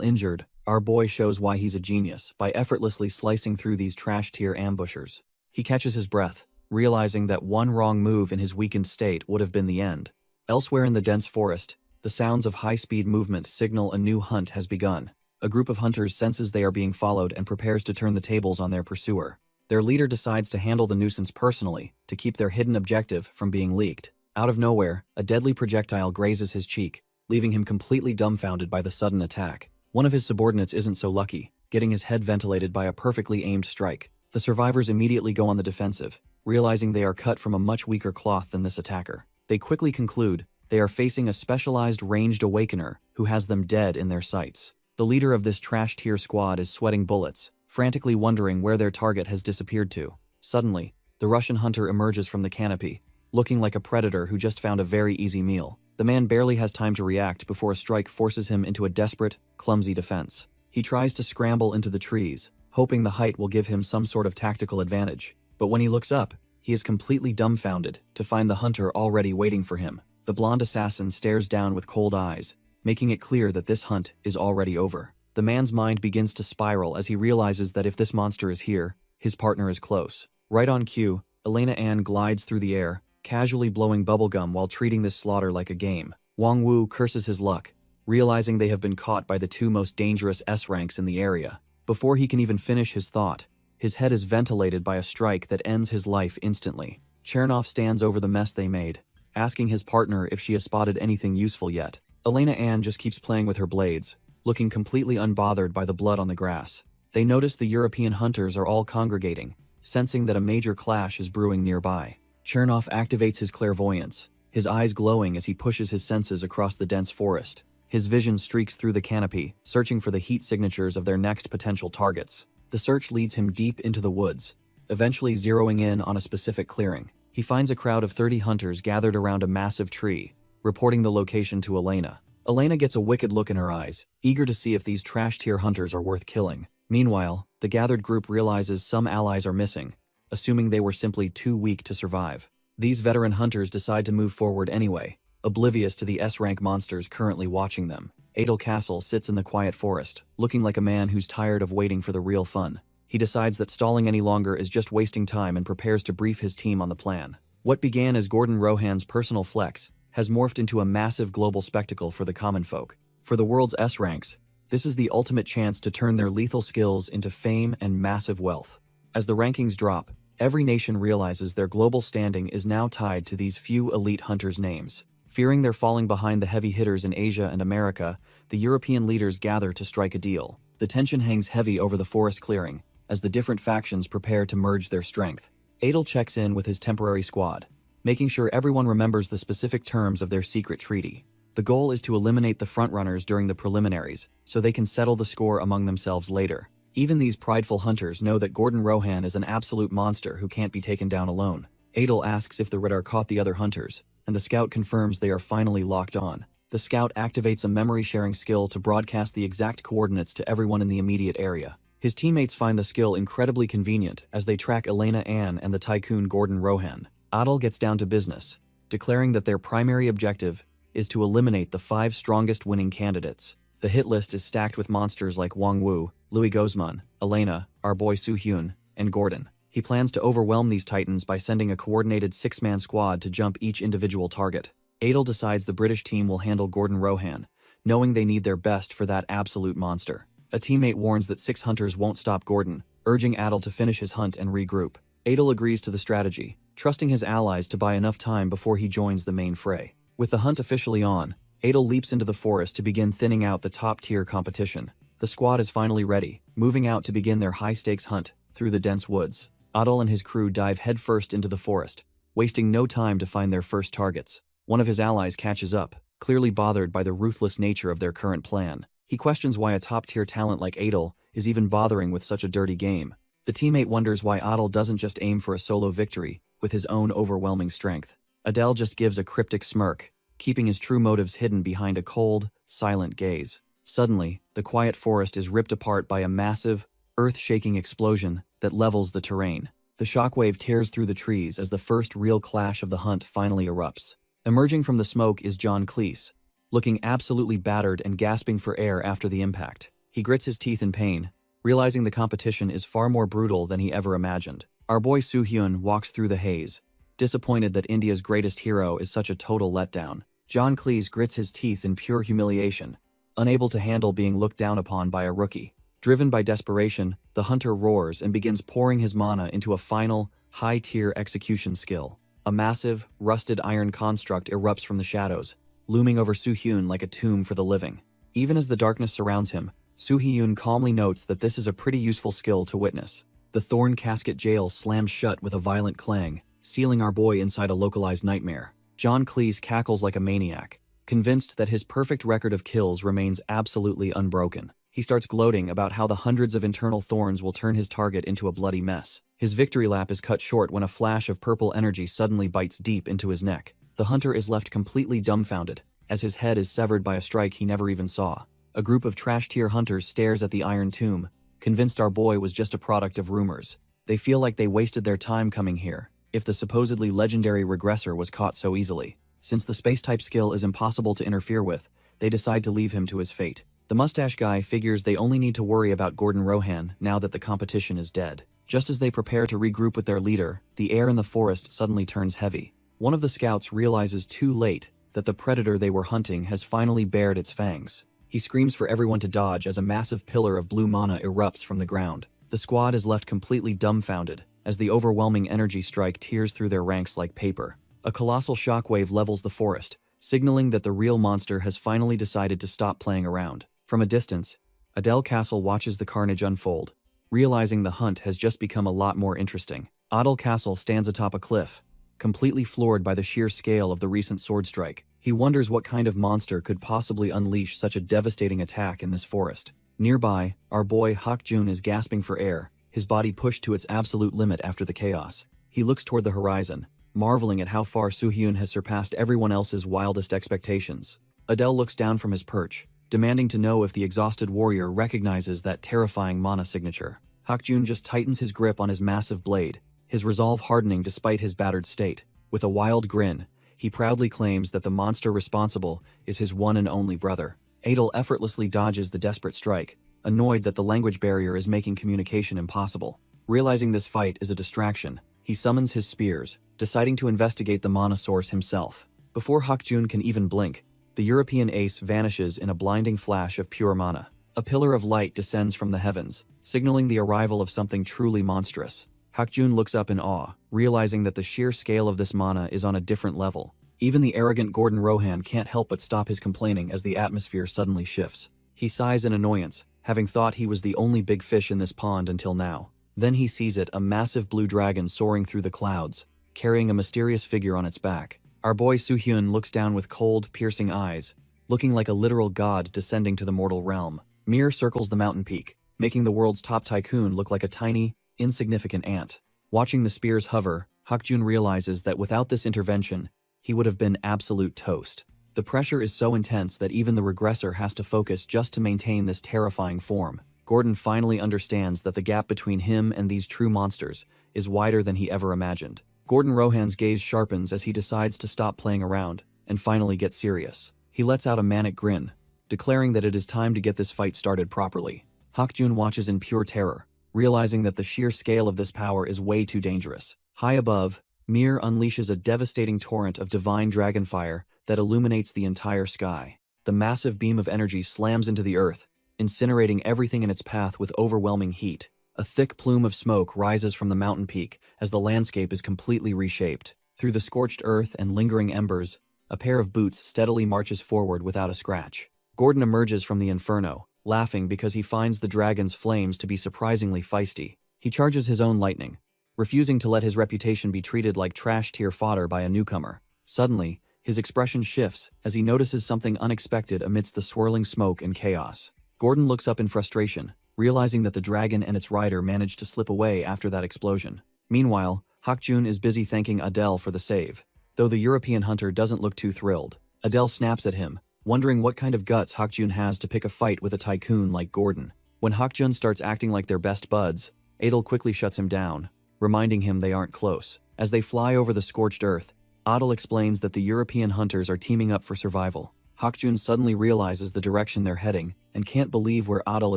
injured, our boy shows why he's a genius by effortlessly slicing through these trash-tier ambushers. He catches his breath, realizing that one wrong move in his weakened state would have been the end. Elsewhere in the dense forest, the sounds of high-speed movement signal a new hunt has begun. A group of hunters senses they are being followed and prepares to turn the tables on their pursuer. Their leader decides to handle the nuisance personally to keep their hidden objective from being leaked. Out of nowhere, a deadly projectile grazes his cheek, leaving him completely dumbfounded by the sudden attack. One of his subordinates isn't so lucky, getting his head ventilated by a perfectly aimed strike. The survivors immediately go on the defensive, realizing they are cut from a much weaker cloth than this attacker. They quickly conclude they are facing a specialized ranged awakener who has them dead in their sights. The leader of this trash-tier squad is sweating bullets, frantically wondering where their target has disappeared to. Suddenly, the Russian hunter emerges from the canopy, looking like a predator who just found a very easy meal. The man barely has time to react before a strike forces him into a desperate, clumsy defense. He tries to scramble into the trees, hoping the height will give him some sort of tactical advantage. But when he looks up, he is completely dumbfounded to find the hunter already waiting for him. The blonde assassin stares down with cold eyes, making it clear that this hunt is already over. The man's mind begins to spiral as he realizes that if this monster is here, his partner is close. Right on cue, Elena Ann glides through the air, casually blowing bubblegum while treating this slaughter like a game. Wang Wu curses his luck, realizing they have been caught by the two most dangerous S-ranks in the area. Before he can even finish his thought, his head is ventilated by a strike that ends his life instantly. Chernov stands over the mess they made, asking his partner if she has spotted anything useful yet. Elena Ann just keeps playing with her blades, looking completely unbothered by the blood on the grass. They notice the European hunters are all congregating, sensing that a major clash is brewing nearby. Chernov activates his clairvoyance, his eyes glowing as he pushes his senses across the dense forest. His vision streaks through the canopy, searching for the heat signatures of their next potential targets. The search leads him deep into the woods, eventually zeroing in on a specific clearing. He finds a crowd of 30 hunters gathered around a massive tree, reporting the location to Elena. Elena gets a wicked look in her eyes, eager to see if these trash-tier hunters are worth killing. Meanwhile, the gathered group realizes some allies are missing, assuming they were simply too weak to survive. These veteran hunters decide to move forward anyway, oblivious to the S-rank monsters currently watching them. Adel Castle sits in the quiet forest, looking like a man who's tired of waiting for the real fun. He decides that stalling any longer is just wasting time and prepares to brief his team on the plan. What began as Gordon Rohan's personal flex has morphed into a massive global spectacle for the common folk. For the world's S-ranks, this is the ultimate chance to turn their lethal skills into fame and massive wealth. As the rankings drop, every nation realizes their global standing is now tied to these few elite hunters' names. Fearing they're falling behind the heavy hitters in Asia and America, the European leaders gather to strike a deal. The tension hangs heavy over the forest clearing, as the different factions prepare to merge their strength. Adel checks in with his temporary squad, making sure everyone remembers the specific terms of their secret treaty. The goal is to eliminate the frontrunners during the preliminaries, so they can settle the score among themselves later. Even these prideful hunters know that Gordon Rohan is an absolute monster who can't be taken down alone. Adel asks if the radar caught the other hunters, and the scout confirms they are finally locked on. The scout activates a memory-sharing skill to broadcast the exact coordinates to everyone in the immediate area. His teammates find the skill incredibly convenient as they track Elena Ann and the tycoon Gordon Rohan. Adel gets down to business, declaring that their primary objective is to eliminate the 5 strongest winning candidates. The hit list is stacked with monsters like Wang Wu, Louis Guzman, Elena, our boy Soo-hyun, and Gordon. He plans to overwhelm these titans by sending a coordinated 6-man squad to jump each individual target. Adel decides the British team will handle Gordon Rohan, knowing they need their best for that absolute monster. A teammate warns that 6 hunters won't stop Gordon, urging Adel to finish his hunt and regroup. Adel agrees to the strategy, trusting his allies to buy enough time before he joins the main fray. With the hunt officially on, Adel leaps into the forest to begin thinning out the top-tier competition. The squad is finally ready, moving out to begin their high-stakes hunt through the dense woods. Adel and his crew dive headfirst into the forest, wasting no time to find their first targets. One of his allies catches up, clearly bothered by the ruthless nature of their current plan. He questions why a top-tier talent like Adel is even bothering with such a dirty game. The teammate wonders why Adel doesn't just aim for a solo victory with his own overwhelming strength. Adel just gives a cryptic smirk, keeping his true motives hidden behind a cold, silent gaze. Suddenly, the quiet forest is ripped apart by a massive, earth-shaking explosion that levels the terrain. The shockwave tears through the trees as the first real clash of the hunt finally erupts. Emerging from the smoke is John Cleese, looking absolutely battered and gasping for air after the impact. He grits his teeth in pain, realizing the competition is far more brutal than he ever imagined. Our boy Soo-hyun walks through the haze, disappointed that India's greatest hero is such a total letdown. John Cleese grits his teeth in pure humiliation, unable to handle being looked down upon by a rookie. Driven by desperation, the hunter roars and begins pouring his mana into a final, high-tier execution skill. A massive, rusted iron construct erupts from the shadows, looming over Soo-hyun like a tomb for the living. Even as the darkness surrounds him, Soo-hyun calmly notes that this is a pretty useful skill to witness. The thorn casket jail slams shut with a violent clang, sealing our boy inside a localized nightmare. John Cleese cackles like a maniac, convinced that his perfect record of kills remains absolutely unbroken. He starts gloating about how the hundreds of internal thorns will turn his target into a bloody mess. His victory lap is cut short when a flash of purple energy suddenly bites deep into his neck. The hunter is left completely dumbfounded, as his head is severed by a strike he never even saw. A group of trash-tier hunters stares at the iron tomb, convinced our boy was just a product of rumors. They feel like they wasted their time coming here, if the supposedly legendary regressor was caught so easily. Since the space-type skill is impossible to interfere with, they decide to leave him to his fate. The mustache guy figures they only need to worry about Gordon Rohan now that the competition is dead. Just as they prepare to regroup with their leader, the air in the forest suddenly turns heavy. One of the scouts realizes too late that the predator they were hunting has finally bared its fangs. He screams for everyone to dodge as a massive pillar of blue mana erupts from the ground. The squad is left completely dumbfounded as the overwhelming energy strike tears through their ranks like paper. A colossal shockwave levels the forest, signaling that the real monster has finally decided to stop playing around. From a distance, Adele Castle watches the carnage unfold, realizing the hunt has just become a lot more interesting. Adel Castle stands atop a cliff, completely floored by the sheer scale of the recent sword strike. He wonders what kind of monster could possibly unleash such a devastating attack in this forest. Nearby, our boy Hak-jun is gasping for air, his body pushed to its absolute limit after the chaos. He looks toward the horizon, marveling at how far Soo-hyun has surpassed everyone else's wildest expectations. Adele looks down from his perch, demanding to know if the exhausted warrior recognizes that terrifying mana signature. Hak-jun just tightens his grip on his massive blade, his resolve hardening despite his battered state. With a wild grin, he proudly claims that the monster responsible is his one and only brother. Adel effortlessly dodges the desperate strike, annoyed that the language barrier is making communication impossible. Realizing this fight is a distraction, he summons his spears, deciding to investigate the mana source himself. Before Hak-jun can even blink, the European ace vanishes in a blinding flash of pure mana. A pillar of light descends from the heavens, signaling the arrival of something truly monstrous. Hak-jun looks up in awe, realizing that the sheer scale of this mana is on a different level. Even the arrogant Gordon Rohan can't help but stop his complaining as the atmosphere suddenly shifts. He sighs in annoyance, having thought he was the only big fish in this pond until now. Then he sees it, a massive blue dragon soaring through the clouds, carrying a mysterious figure on its back. Our boy Soo-hyun looks down with cold, piercing eyes, looking like a literal god descending to the mortal realm. Mir circles the mountain peak, making the world's top tycoon look like a tiny, insignificant ant. Watching the spears hover, Hak-jun realizes that without this intervention, he would have been absolute toast. The pressure is so intense that even the regressor has to focus just to maintain this terrifying form. Gordon finally understands that the gap between him and these true monsters is wider than he ever imagined. Gordon Rohan's gaze sharpens as he decides to stop playing around and finally get serious. He lets out a manic grin, declaring that it is time to get this fight started properly. Hak-jun watches in pure terror, realizing that the sheer scale of this power is way too dangerous. High above, Mir unleashes a devastating torrent of divine dragonfire that illuminates the entire sky. The massive beam of energy slams into the earth, incinerating everything in its path with overwhelming heat. A thick plume of smoke rises from the mountain peak as the landscape is completely reshaped. Through the scorched earth and lingering embers, a pair of boots steadily marches forward without a scratch. Gordon emerges from the inferno, laughing because he finds the dragon's flames to be surprisingly feisty. He charges his own lightning, refusing to let his reputation be treated like trash-tier fodder by a newcomer. Suddenly, his expression shifts as he notices something unexpected amidst the swirling smoke and chaos. Gordon looks up in frustration, realizing that the dragon and its rider managed to slip away after that explosion. Meanwhile, Hakjun is busy thanking Adele for the save, though the European hunter doesn't look too thrilled. Adele snaps at him, wondering what kind of guts Hakjun has to pick a fight with a tycoon like Gordon. When Hakjun starts acting like they're best buds, Adele quickly shuts him down, reminding him they aren't close. As they fly over the scorched earth, Adele explains that the European hunters are teaming up for survival. Hakjun suddenly realizes the direction they're heading and can't believe where Adele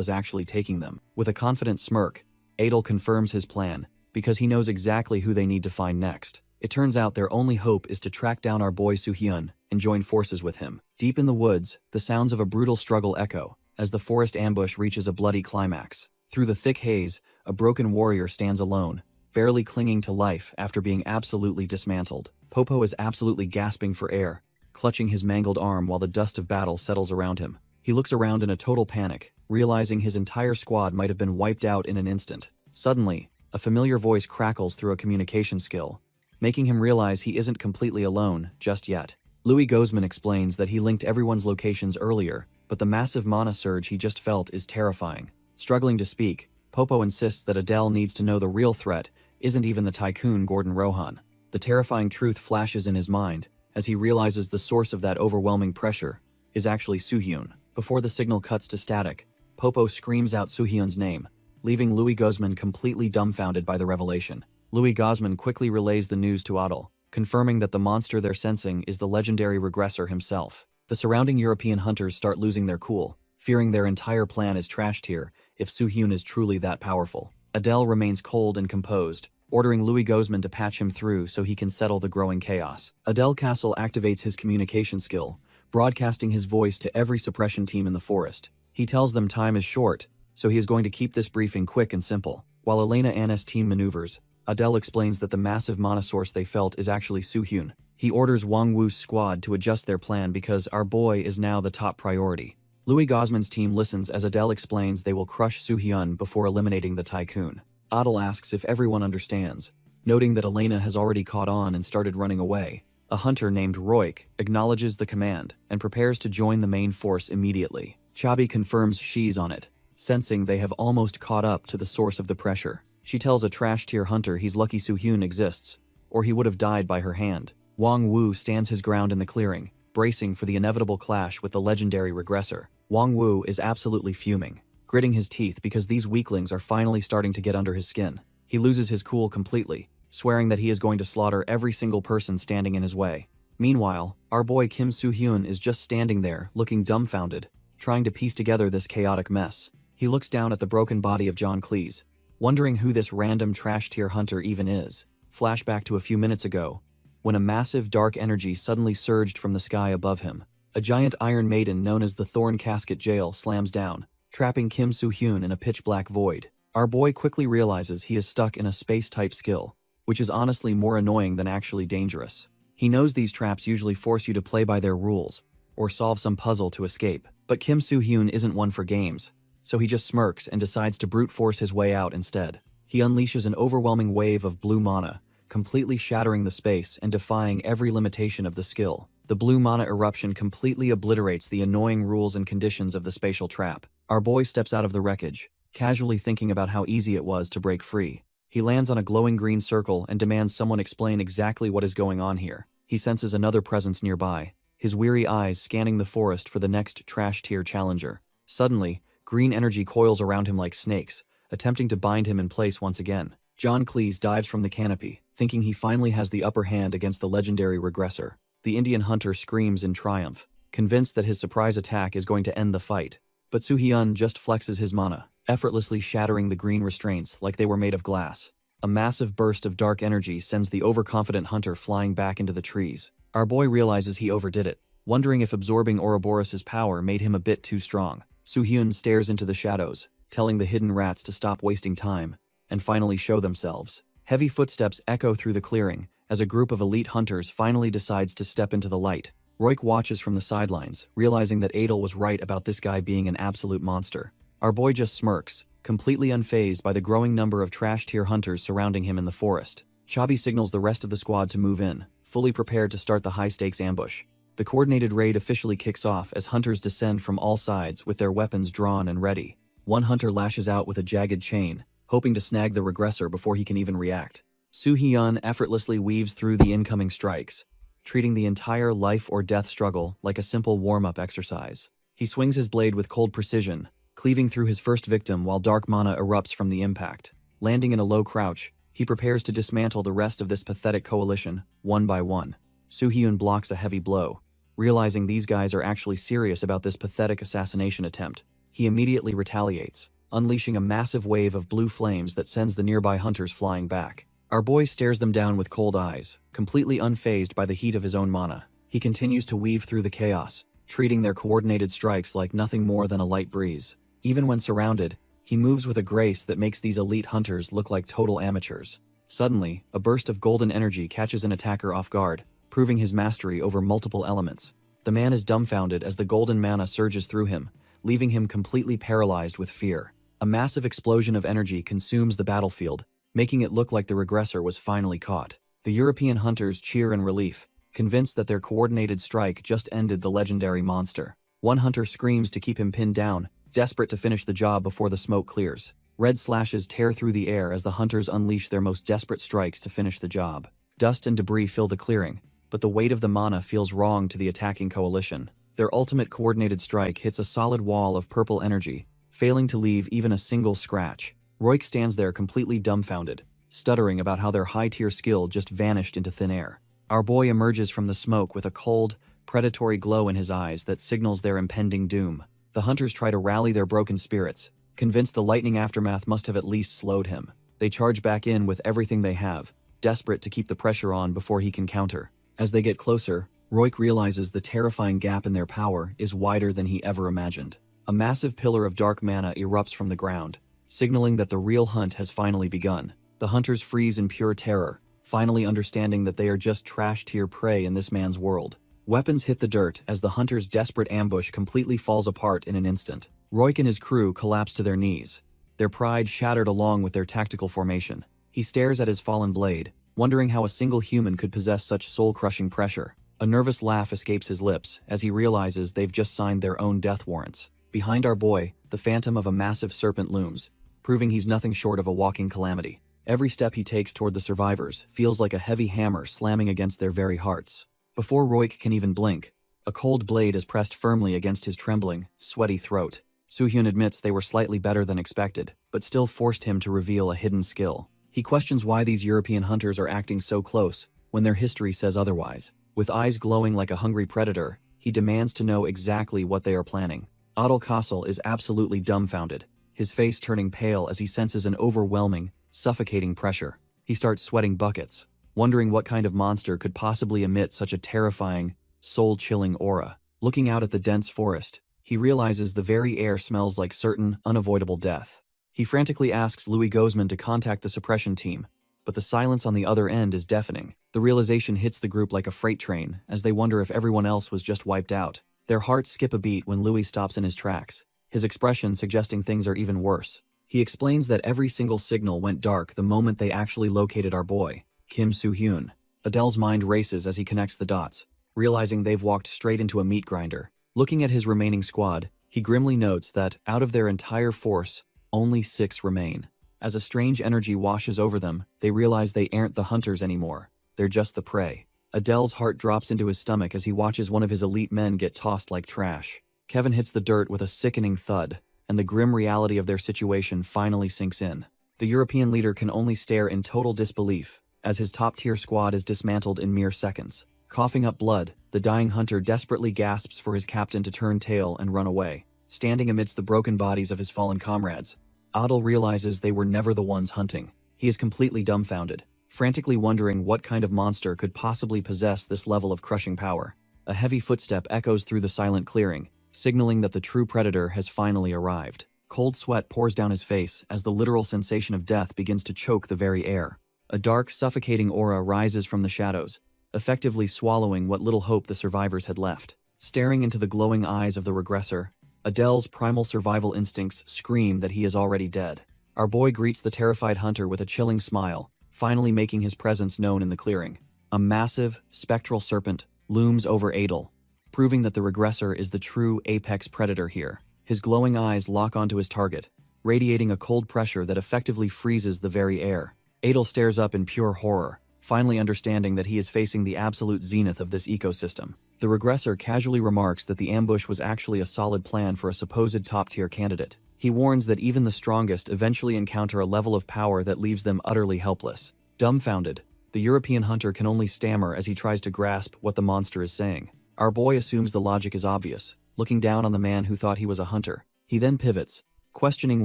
is actually taking them. With a confident smirk, Adele confirms his plan, because he knows exactly who they need to find next. It turns out their only hope is to track down our boy Soo-hyun and join forces with him. Deep in the woods, the sounds of a brutal struggle echo as the forest ambush reaches a bloody climax. Through the thick haze, a broken warrior stands alone, barely clinging to life after being absolutely dismantled. Popo is absolutely gasping for air, clutching his mangled arm while the dust of battle settles around him. He looks around in a total panic, realizing his entire squad might have been wiped out in an instant. Suddenly, a familiar voice crackles through a communication skill, making him realize he isn't completely alone just yet. Louis Gozman explains that he linked everyone's locations earlier, but the massive mana surge he just felt is terrifying. Struggling to speak, Popo insists that Adele needs to know the real threat isn't even the tycoon Gordon Rohan. The terrifying truth flashes in his mind as he realizes the source of that overwhelming pressure is actually Soo-hyun. Before the signal cuts to static, Popo screams out Soo-hyun's name, leaving Louis Gozman completely dumbfounded by the revelation. Louis Gozman quickly relays the news to Adele, confirming that the monster they're sensing is the legendary regressor himself. The surrounding European hunters start losing their cool, fearing their entire plan is trashed here if Soo-hyun is truly that powerful. Adele remains cold and composed, ordering Louis Gozman to patch him through so he can settle the growing chaos. Adele Castle activates his communication skill, broadcasting his voice to every suppression team in the forest. He tells them time is short, so he is going to keep this briefing quick and simple. While Elena Anna's team maneuvers, Adele explains that the massive mana source they felt is actually Soo-hyun. He orders Wang Wu's squad to adjust their plan because our boy is now the top priority. Louis Gozman's team listens as Adele explains they will crush Soo-hyun before eliminating the tycoon. Adele asks if everyone understands, noting that Elena has already caught on and started running away. A hunter named Roik acknowledges the command and prepares to join the main force immediately. Chabi confirms she's on it, sensing they have almost caught up to the source of the pressure. She tells a trash-tier hunter he's lucky Soo-hyun exists, or he would have died by her hand. Wang Wu stands his ground in the clearing, bracing for the inevitable clash with the legendary regressor. Wang Wu is absolutely fuming, gritting his teeth because these weaklings are finally starting to get under his skin. He loses his cool completely, swearing that he is going to slaughter every single person standing in his way. Meanwhile, our boy Kim Soo-hyun is just standing there, looking dumbfounded, trying to piece together this chaotic mess. He looks down at the broken body of John Cleese, wondering who this random trash-tier hunter even is. Flashback to a few minutes ago, when a massive dark energy suddenly surged from the sky above him. A giant Iron Maiden known as the Thorn Casket Jail slams down, trapping Kim Soo-hyun in a pitch-black void. Our boy quickly realizes he is stuck in a space-type skill, which is honestly more annoying than actually dangerous. He knows these traps usually force you to play by their rules, or solve some puzzle to escape, but Kim Soo-hyun isn't one for games, so he just smirks and decides to brute force his way out instead. He unleashes an overwhelming wave of blue mana, completely shattering the space and defying every limitation of the skill. The blue mana eruption completely obliterates the annoying rules and conditions of the spatial trap. Our boy steps out of the wreckage, casually thinking about how easy it was to break free. He lands on a glowing green circle and demands someone explain exactly what is going on here. He senses another presence nearby, his weary eyes scanning the forest for the next trash-tier challenger. Suddenly, green energy coils around him like snakes, attempting to bind him in place once again. John Cleese dives from the canopy, thinking he finally has the upper hand against the legendary regressor. The Indian hunter screams in triumph, convinced that his surprise attack is going to end the fight. But Soo-hyun just flexes his mana, effortlessly shattering the green restraints like they were made of glass. A massive burst of dark energy sends the overconfident hunter flying back into the trees. Our boy realizes he overdid it, wondering if absorbing Ouroboros's power made him a bit too strong. Soo-hyun stares into the shadows, telling the hidden rats to stop wasting time and finally show themselves. Heavy footsteps echo through the clearing as a group of elite hunters finally decides to step into the light. Roik watches from the sidelines, realizing that Adel was right about this guy being an absolute monster. Our boy just smirks, completely unfazed by the growing number of trash-tier hunters surrounding him in the forest. Chabi signals the rest of the squad to move in, fully prepared to start the high-stakes ambush. The coordinated raid officially kicks off as hunters descend from all sides with their weapons drawn and ready. One hunter lashes out with a jagged chain, hoping to snag the regressor before he can even react. Soo-hyun effortlessly weaves through the incoming strikes, treating the entire life-or-death struggle like a simple warm-up exercise. He swings his blade with cold precision, cleaving through his first victim while dark mana erupts from the impact. Landing in a low crouch, he prepares to dismantle the rest of this pathetic coalition, one by one. Soo-hyun blocks a heavy blow. Realizing these guys are actually serious about this pathetic assassination attempt, he immediately retaliates, unleashing a massive wave of blue flames that sends the nearby hunters flying back. Our boy stares them down with cold eyes, completely unfazed by the heat of his own mana. He continues to weave through the chaos, treating their coordinated strikes like nothing more than a light breeze. Even when surrounded, he moves with a grace that makes these elite hunters look like total amateurs. Suddenly, a burst of golden energy catches an attacker off guard, proving his mastery over multiple elements. The man is dumbfounded as the golden mana surges through him, leaving him completely paralyzed with fear. A massive explosion of energy consumes the battlefield, making it look like the regressor was finally caught. The European hunters cheer in relief, convinced that their coordinated strike just ended the legendary monster. One hunter screams to keep him pinned down, desperate to finish the job before the smoke clears. Red slashes tear through the air as the hunters unleash their most desperate strikes to finish the job. Dust and debris fill the clearing, but the weight of the mana feels wrong to the attacking coalition. Their ultimate coordinated strike hits a solid wall of purple energy, failing to leave even a single scratch. Roik stands there completely dumbfounded, stuttering about how their high-tier skill just vanished into thin air. Our boy emerges from the smoke with a cold, predatory glow in his eyes that signals their impending doom. The hunters try to rally their broken spirits, convinced the lightning aftermath must have at least slowed him. They charge back in with everything they have, desperate to keep the pressure on before he can counter. As they get closer, Roik realizes the terrifying gap in their power is wider than he ever imagined. A massive pillar of dark mana erupts from the ground, signaling that the real hunt has finally begun. The hunters freeze in pure terror, finally understanding that they are just trash-tier prey in this man's world. Weapons hit the dirt as the hunters' desperate ambush completely falls apart in an instant. Roik and his crew collapse to their knees, their pride shattered along with their tactical formation. He stares at his fallen blade, wondering how a single human could possess such soul-crushing pressure. A nervous laugh escapes his lips as he realizes they've just signed their own death warrants. Behind our boy, the phantom of a massive serpent looms, proving he's nothing short of a walking calamity. Every step he takes toward the survivors feels like a heavy hammer slamming against their very hearts. Before Roik can even blink, a cold blade is pressed firmly against his trembling, sweaty throat. Soo-hyun admits they were slightly better than expected, but still forced him to reveal a hidden skill. He questions why these European hunters are acting so close when their history says otherwise. With eyes glowing like a hungry predator, he demands to know exactly what they are planning. Adel Kassel is absolutely dumbfounded, his face turning pale as he senses an overwhelming, suffocating pressure. He starts sweating buckets, wondering what kind of monster could possibly emit such a terrifying, soul-chilling aura. Looking out at the dense forest, he realizes the very air smells like certain, unavoidable death. He frantically asks Louis Gozman to contact the suppression team, but the silence on the other end is deafening. The realization hits the group like a freight train as they wonder if everyone else was just wiped out. Their hearts skip a beat when Louis stops in his tracks, his expression suggesting things are even worse. He explains that every single signal went dark the moment they actually located our boy, Kim Soo-hyun. Adele's mind races as he connects the dots, realizing they've walked straight into a meat grinder. Looking at his remaining squad, he grimly notes that, out of their entire force, only 6 remain. As a strange energy washes over them, they realize they aren't the hunters anymore, they're just the prey. Adele's heart drops into his stomach as he watches one of his elite men get tossed like trash. Kevin hits the dirt with a sickening thud, and the grim reality of their situation finally sinks in. The European leader can only stare in total disbelief as his top-tier squad is dismantled in mere seconds. Coughing up blood, the dying hunter desperately gasps for his captain to turn tail and run away. Standing amidst the broken bodies of his fallen comrades, Adel realizes they were never the ones hunting. He is completely dumbfounded, frantically wondering what kind of monster could possibly possess this level of crushing power. A heavy footstep echoes through the silent clearing, signaling that the true predator has finally arrived. Cold sweat pours down his face as the literal sensation of death begins to choke the very air. A dark, suffocating aura rises from the shadows, effectively swallowing what little hope the survivors had left. Staring into the glowing eyes of the regressor, Adele's primal survival instincts scream that he is already dead. Our boy greets the terrified hunter with a chilling smile, finally making his presence known in the clearing. A massive, spectral serpent looms over Adel, proving that the regressor is the true apex predator here. His glowing eyes lock onto his target, radiating a cold pressure that effectively freezes the very air. Adel stares up in pure horror, finally understanding that he is facing the absolute zenith of this ecosystem. The regressor casually remarks that the ambush was actually a solid plan for a supposed top-tier candidate. He warns that even the strongest eventually encounter a level of power that leaves them utterly helpless. Dumbfounded, the European hunter can only stammer as he tries to grasp what the monster is saying. Our boy assumes the logic is obvious, looking down on the man who thought he was a hunter. He then pivots, questioning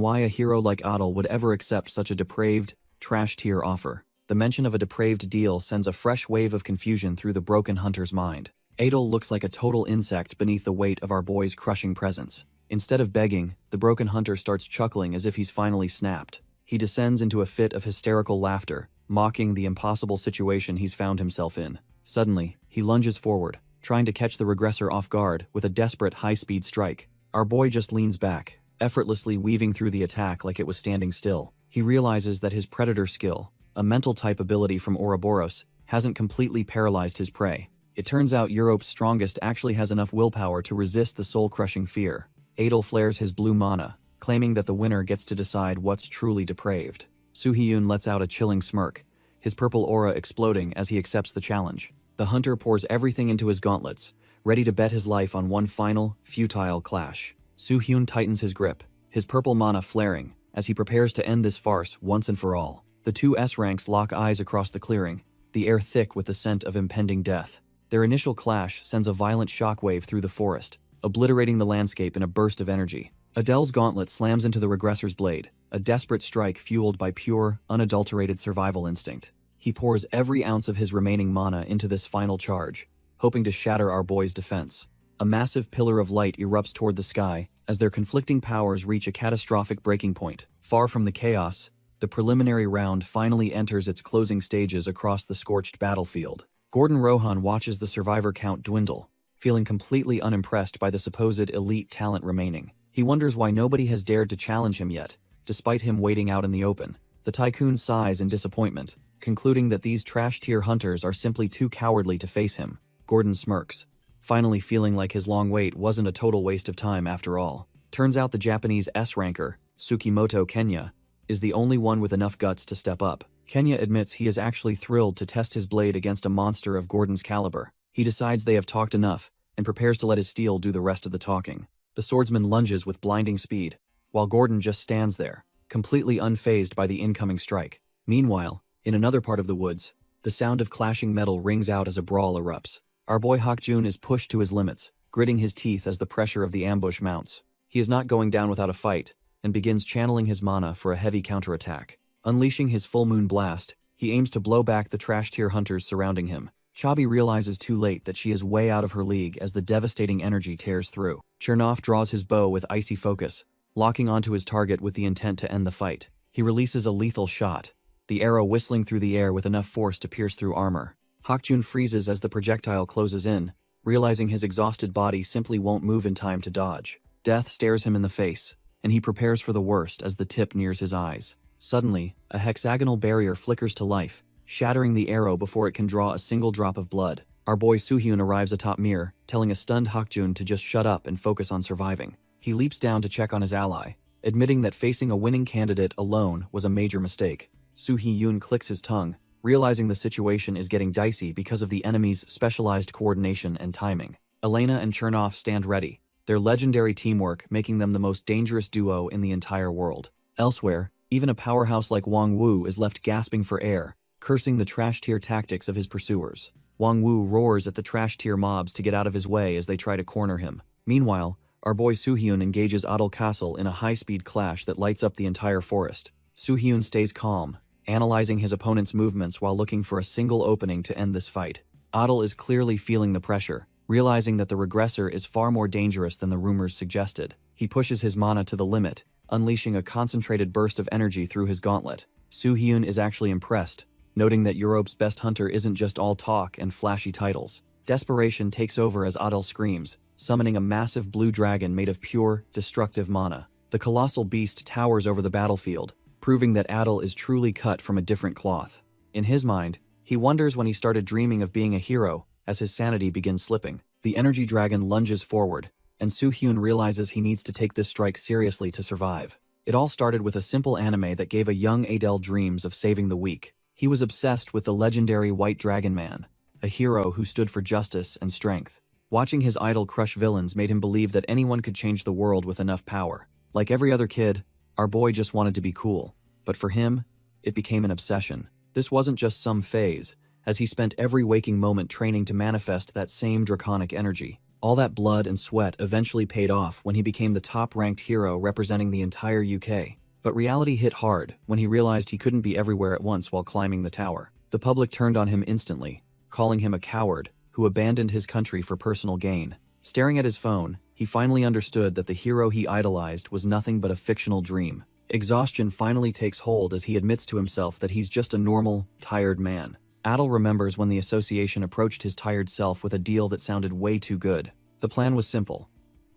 why a hero like Adel would ever accept such a depraved, trash-tier offer. The mention of a depraved deal sends a fresh wave of confusion through the broken hunter's mind. Adel looks like a total insect beneath the weight of our boy's crushing presence. Instead of begging, the broken hunter starts chuckling as if he's finally snapped. He descends into a fit of hysterical laughter, mocking the impossible situation he's found himself in. Suddenly, he lunges forward, trying to catch the regressor off guard with a desperate high-speed strike. Our boy just leans back, effortlessly weaving through the attack like it was standing still. He realizes that his predator skill, a mental type ability from Ouroboros, hasn't completely paralyzed his prey. It turns out Europe's strongest actually has enough willpower to resist the soul-crushing fear. Adel flares his blue mana, claiming that the winner gets to decide what's truly depraved. Soo-hyun lets out a chilling smirk, his purple aura exploding as he accepts the challenge. The hunter pours everything into his gauntlets, ready to bet his life on one final, futile clash. Soo-hyun tightens his grip, his purple mana flaring, as he prepares to end this farce once and for all. The two S-ranks lock eyes across the clearing, the air thick with the scent of impending death. Their initial clash sends a violent shockwave through the forest, obliterating the landscape in a burst of energy. Adele's gauntlet slams into the regressor's blade, a desperate strike fueled by pure, unadulterated survival instinct. He pours every ounce of his remaining mana into this final charge, hoping to shatter our boy's defense. A massive pillar of light erupts toward the sky as their conflicting powers reach a catastrophic breaking point. Far from the chaos, the preliminary round finally enters its closing stages across the scorched battlefield. Gordon Rohan watches the survivor count dwindle, feeling completely unimpressed by the supposed elite talent remaining. He wonders why nobody has dared to challenge him yet, despite him waiting out in the open. The tycoon sighs in disappointment, concluding that these trash-tier hunters are simply too cowardly to face him. Gordon smirks, finally feeling like his long wait wasn't a total waste of time after all. Turns out the Japanese S-ranker, Tsukimoto Kenya, is the only one with enough guts to step up. Kenya admits he is actually thrilled to test his blade against a monster of Gordon's caliber. He decides they have talked enough, and prepares to let his steel do the rest of the talking. The swordsman lunges with blinding speed, while Gordon just stands there, completely unfazed by the incoming strike. Meanwhile, in another part of the woods, the sound of clashing metal rings out as a brawl erupts. Our boy Hakjun is pushed to his limits, gritting his teeth as the pressure of the ambush mounts. He is not going down without a fight, and begins channeling his mana for a heavy counterattack. Unleashing his full moon blast, he aims to blow back the trash-tier hunters surrounding him. Chabi realizes too late that she is way out of her league as the devastating energy tears through. Chernoff draws his bow with icy focus, locking onto his target with the intent to end the fight. He releases a lethal shot, the arrow whistling through the air with enough force to pierce through armor. Hakjun freezes as the projectile closes in, realizing his exhausted body simply won't move in time to dodge. Death stares him in the face, and he prepares for the worst as the tip nears his eyes. Suddenly, a hexagonal barrier flickers to life, shattering the arrow before it can draw a single drop of blood. Our boy Soo-hyun arrives atop Mir, telling a stunned Hakjun to just shut up and focus on surviving. He leaps down to check on his ally, admitting that facing a winning candidate alone was a major mistake. Soo-hyun clicks his tongue, realizing the situation is getting dicey because of the enemy's specialized coordination and timing. Elena and Chernoff stand ready, their legendary teamwork making them the most dangerous duo in the entire world. Elsewhere, even a powerhouse like Wang Wu is left gasping for air, cursing the trash-tier tactics of his pursuers. Wang Wu roars at the trash-tier mobs to get out of his way as they try to corner him. Meanwhile, our boy Soo-hyun engages Adel Castle in a high-speed clash that lights up the entire forest. Soo-hyun stays calm, analyzing his opponent's movements while looking for a single opening to end this fight. Adel is clearly feeling the pressure, realizing that the regressor is far more dangerous than the rumors suggested. He pushes his mana to the limit, unleashing a concentrated burst of energy through his gauntlet. Soo-hyun is actually impressed, noting that Europe's best hunter isn't just all talk and flashy titles. Desperation takes over as Adel screams, summoning a massive blue dragon made of pure, destructive mana. The colossal beast towers over the battlefield, proving that Adel is truly cut from a different cloth. In his mind, he wonders when he started dreaming of being a hero, as his sanity begins slipping. The energy dragon lunges forward, and Soo-hyun realizes he needs to take this strike seriously to survive. It all started with a simple anime that gave a young Adel dreams of saving the weak. He was obsessed with the legendary White Dragon Man, a hero who stood for justice and strength. Watching his idol crush villains made him believe that anyone could change the world with enough power. Like every other kid, our boy just wanted to be cool. But for him, it became an obsession. This wasn't just some phase, as he spent every waking moment training to manifest that same draconic energy. All that blood and sweat eventually paid off when he became the top-ranked hero representing the entire UK. But reality hit hard when he realized he couldn't be everywhere at once while climbing the tower. The public turned on him instantly, calling him a coward who abandoned his country for personal gain. Staring at his phone, he finally understood that the hero he idolized was nothing but a fictional dream. Exhaustion finally takes hold as he admits to himself that he's just a normal, tired man. Adel remembers when the association approached his tired self with a deal that sounded way too good. The plan was simple: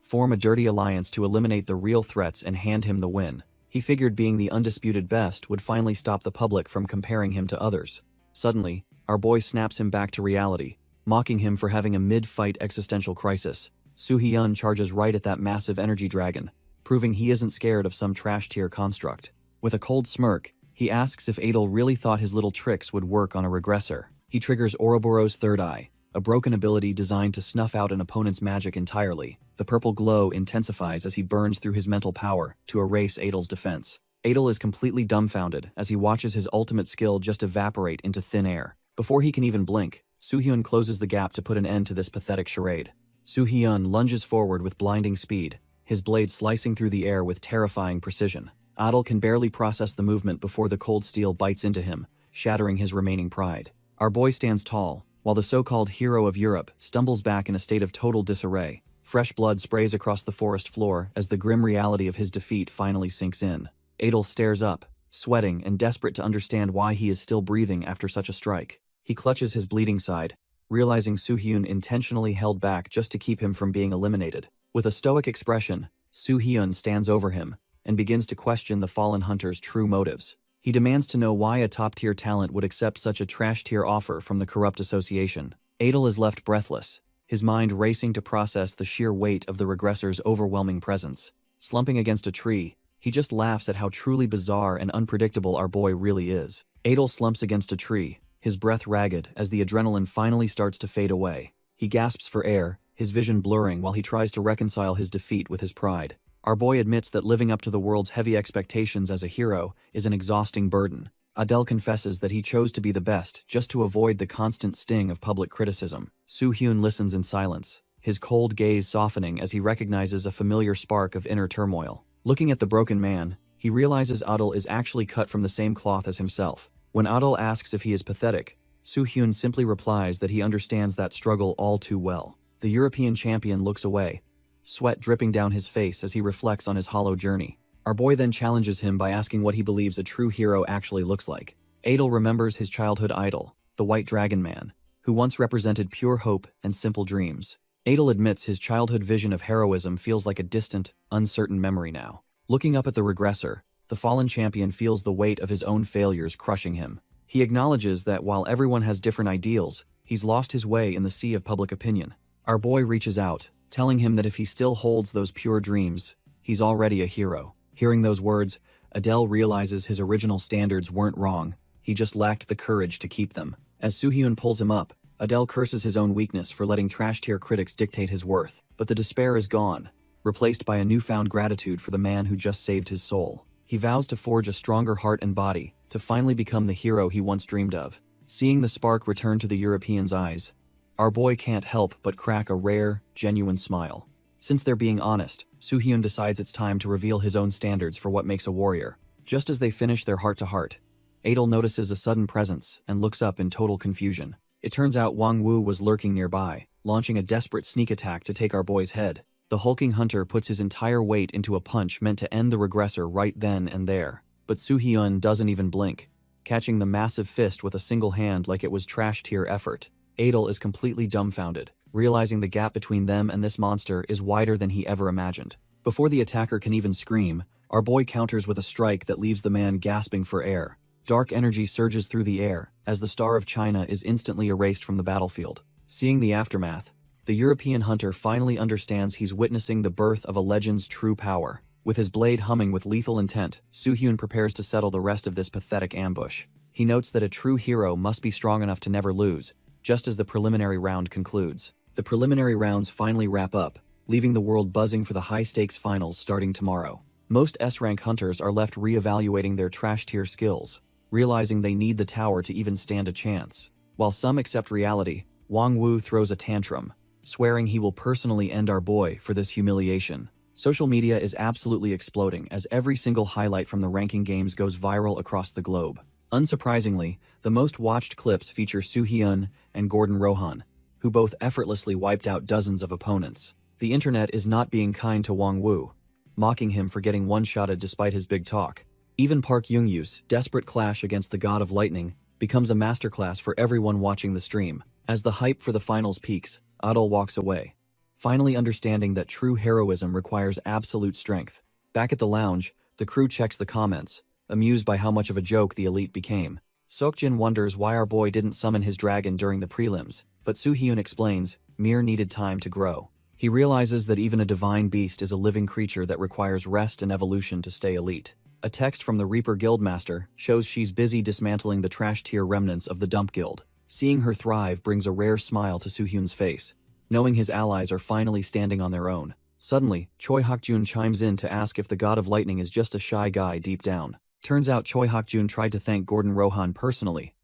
form a dirty alliance to eliminate the real threats and hand him the win. He figured being the undisputed best would finally stop the public from comparing him to others. Suddenly, our boy snaps him back to reality, mocking him for having a mid-fight existential crisis. Soo-hyun charges right at that massive energy dragon, proving he isn't scared of some trash-tier construct. With a cold smirk, he asks if Adel really thought his little tricks would work on a regressor. He triggers Ouroboros' third eye, a broken ability designed to snuff out an opponent's magic entirely. The purple glow intensifies as he burns through his mental power to erase Adel's defense. Adel is completely dumbfounded as he watches his ultimate skill just evaporate into thin air. Before he can even blink, Soo-hyun closes the gap to put an end to this pathetic charade. Soo-hyun lunges forward with blinding speed, his blade slicing through the air with terrifying precision. Adel can barely process the movement before the cold steel bites into him, shattering his remaining pride. Our boy stands tall, while the so-called hero of Europe stumbles back in a state of total disarray. Fresh blood sprays across the forest floor as the grim reality of his defeat finally sinks in. Adel stares up, sweating and desperate to understand why he is still breathing after such a strike. He clutches his bleeding side, realizing Soo-hyun intentionally held back just to keep him from being eliminated. With a stoic expression, Soo-hyun stands over him and begins to question the fallen hunter's true motives. He demands to know why a top-tier talent would accept such a trash-tier offer from the corrupt association. Adel is left breathless, his mind racing to process the sheer weight of the regressor's overwhelming presence. Slumping against a tree, he just laughs at how truly bizarre and unpredictable our boy really is. Adel slumps against a tree, his breath ragged as the adrenaline finally starts to fade away. He gasps for air, his vision blurring while he tries to reconcile his defeat with his pride. Our boy admits that living up to the world's heavy expectations as a hero is an exhausting burden. Adel confesses that he chose to be the best just to avoid the constant sting of public criticism. Soo-hyun listens in silence, his cold gaze softening as he recognizes a familiar spark of inner turmoil. Looking at the broken man, he realizes Adel is actually cut from the same cloth as himself. When Adel asks if he is pathetic, Soo-hyun simply replies that he understands that struggle all too well. The European champion looks away, sweat dripping down his face as he reflects on his hollow journey. Our boy then challenges him by asking what he believes a true hero actually looks like. Adel remembers his childhood idol, the White Dragon Man, who once represented pure hope and simple dreams. Adel admits his childhood vision of heroism feels like a distant, uncertain memory now. Looking up at the regressor, the fallen champion feels the weight of his own failures crushing him. He acknowledges that while everyone has different ideals, he's lost his way in the sea of public opinion. Our boy reaches out, telling him that if he still holds those pure dreams, he's already a hero. Hearing those words, Adel realizes his original standards weren't wrong, he just lacked the courage to keep them. As Soo-hyun pulls him up, Adel curses his own weakness for letting trash-tier critics dictate his worth. But the despair is gone, replaced by a newfound gratitude for the man who just saved his soul. He vows to forge a stronger heart and body, to finally become the hero he once dreamed of. Seeing the spark return to the European's eyes, our boy can't help but crack a rare, genuine smile. Since they're being honest, Soo-hyun decides it's time to reveal his own standards for what makes a warrior. Just as they finish their heart-to-heart, Adel notices a sudden presence and looks up in total confusion. It turns out Wang Wu was lurking nearby, launching a desperate sneak attack to take our boy's head. The The hulking hunter puts his entire weight into a punch meant to end the regressor right then and there. But Soo-hyun doesn't even blink, catching the massive fist with a single hand like it was trash-tier effort. Adel is completely dumbfounded, realizing the gap between them and this monster is wider than he ever imagined. Before the attacker can even scream, our boy counters with a strike that leaves the man gasping for air. Dark energy surges through the air, as the Star of China is instantly erased from the battlefield. Seeing the aftermath, the European hunter finally understands he's witnessing the birth of a legend's true power. With his blade humming with lethal intent, Soo-hyun prepares to settle the rest of this pathetic ambush. He notes that a true hero must be strong enough to never lose, just as the preliminary round concludes. The preliminary rounds finally wrap up, leaving the world buzzing for the high-stakes finals starting tomorrow. Most S-rank hunters are left re-evaluating their trash-tier skills, realizing they need the tower to even stand a chance. While some accept reality, Wang Wu throws a tantrum, swearing he will personally end our boy for this humiliation. Social media is absolutely exploding as every single highlight from the ranking games goes viral across the globe. Unsurprisingly, the most watched clips feature Soo-hyun and Gordon Rohan, who both effortlessly wiped out dozens of opponents. The internet is not being kind to Wang Wu, mocking him for getting one-shotted despite his big talk. Even Park Young-yu's desperate clash against the God of Lightning becomes a masterclass for everyone watching the stream. As the hype for the finals peaks, Adel walks away, finally understanding that true heroism requires absolute strength. Back at the lounge, the crew checks the comments, amused by how much of a joke the elite became. Seokjin wonders why our boy didn't summon his dragon during the prelims, but Soo-hyun explains, Mir needed time to grow. He realizes that even a divine beast is a living creature that requires rest and evolution to stay elite. A text from the Reaper Guildmaster shows she's busy dismantling the trash-tier remnants of the Dump Guild. Seeing her thrive brings a rare smile to Soo-hyun's face, knowing his allies are finally standing on their own. Suddenly, Choi Hak-jun chimes in to ask if the God of Lightning is just a shy guy deep down. Turns out Choi Hak-jun tried to thank Gordon Rohan personally,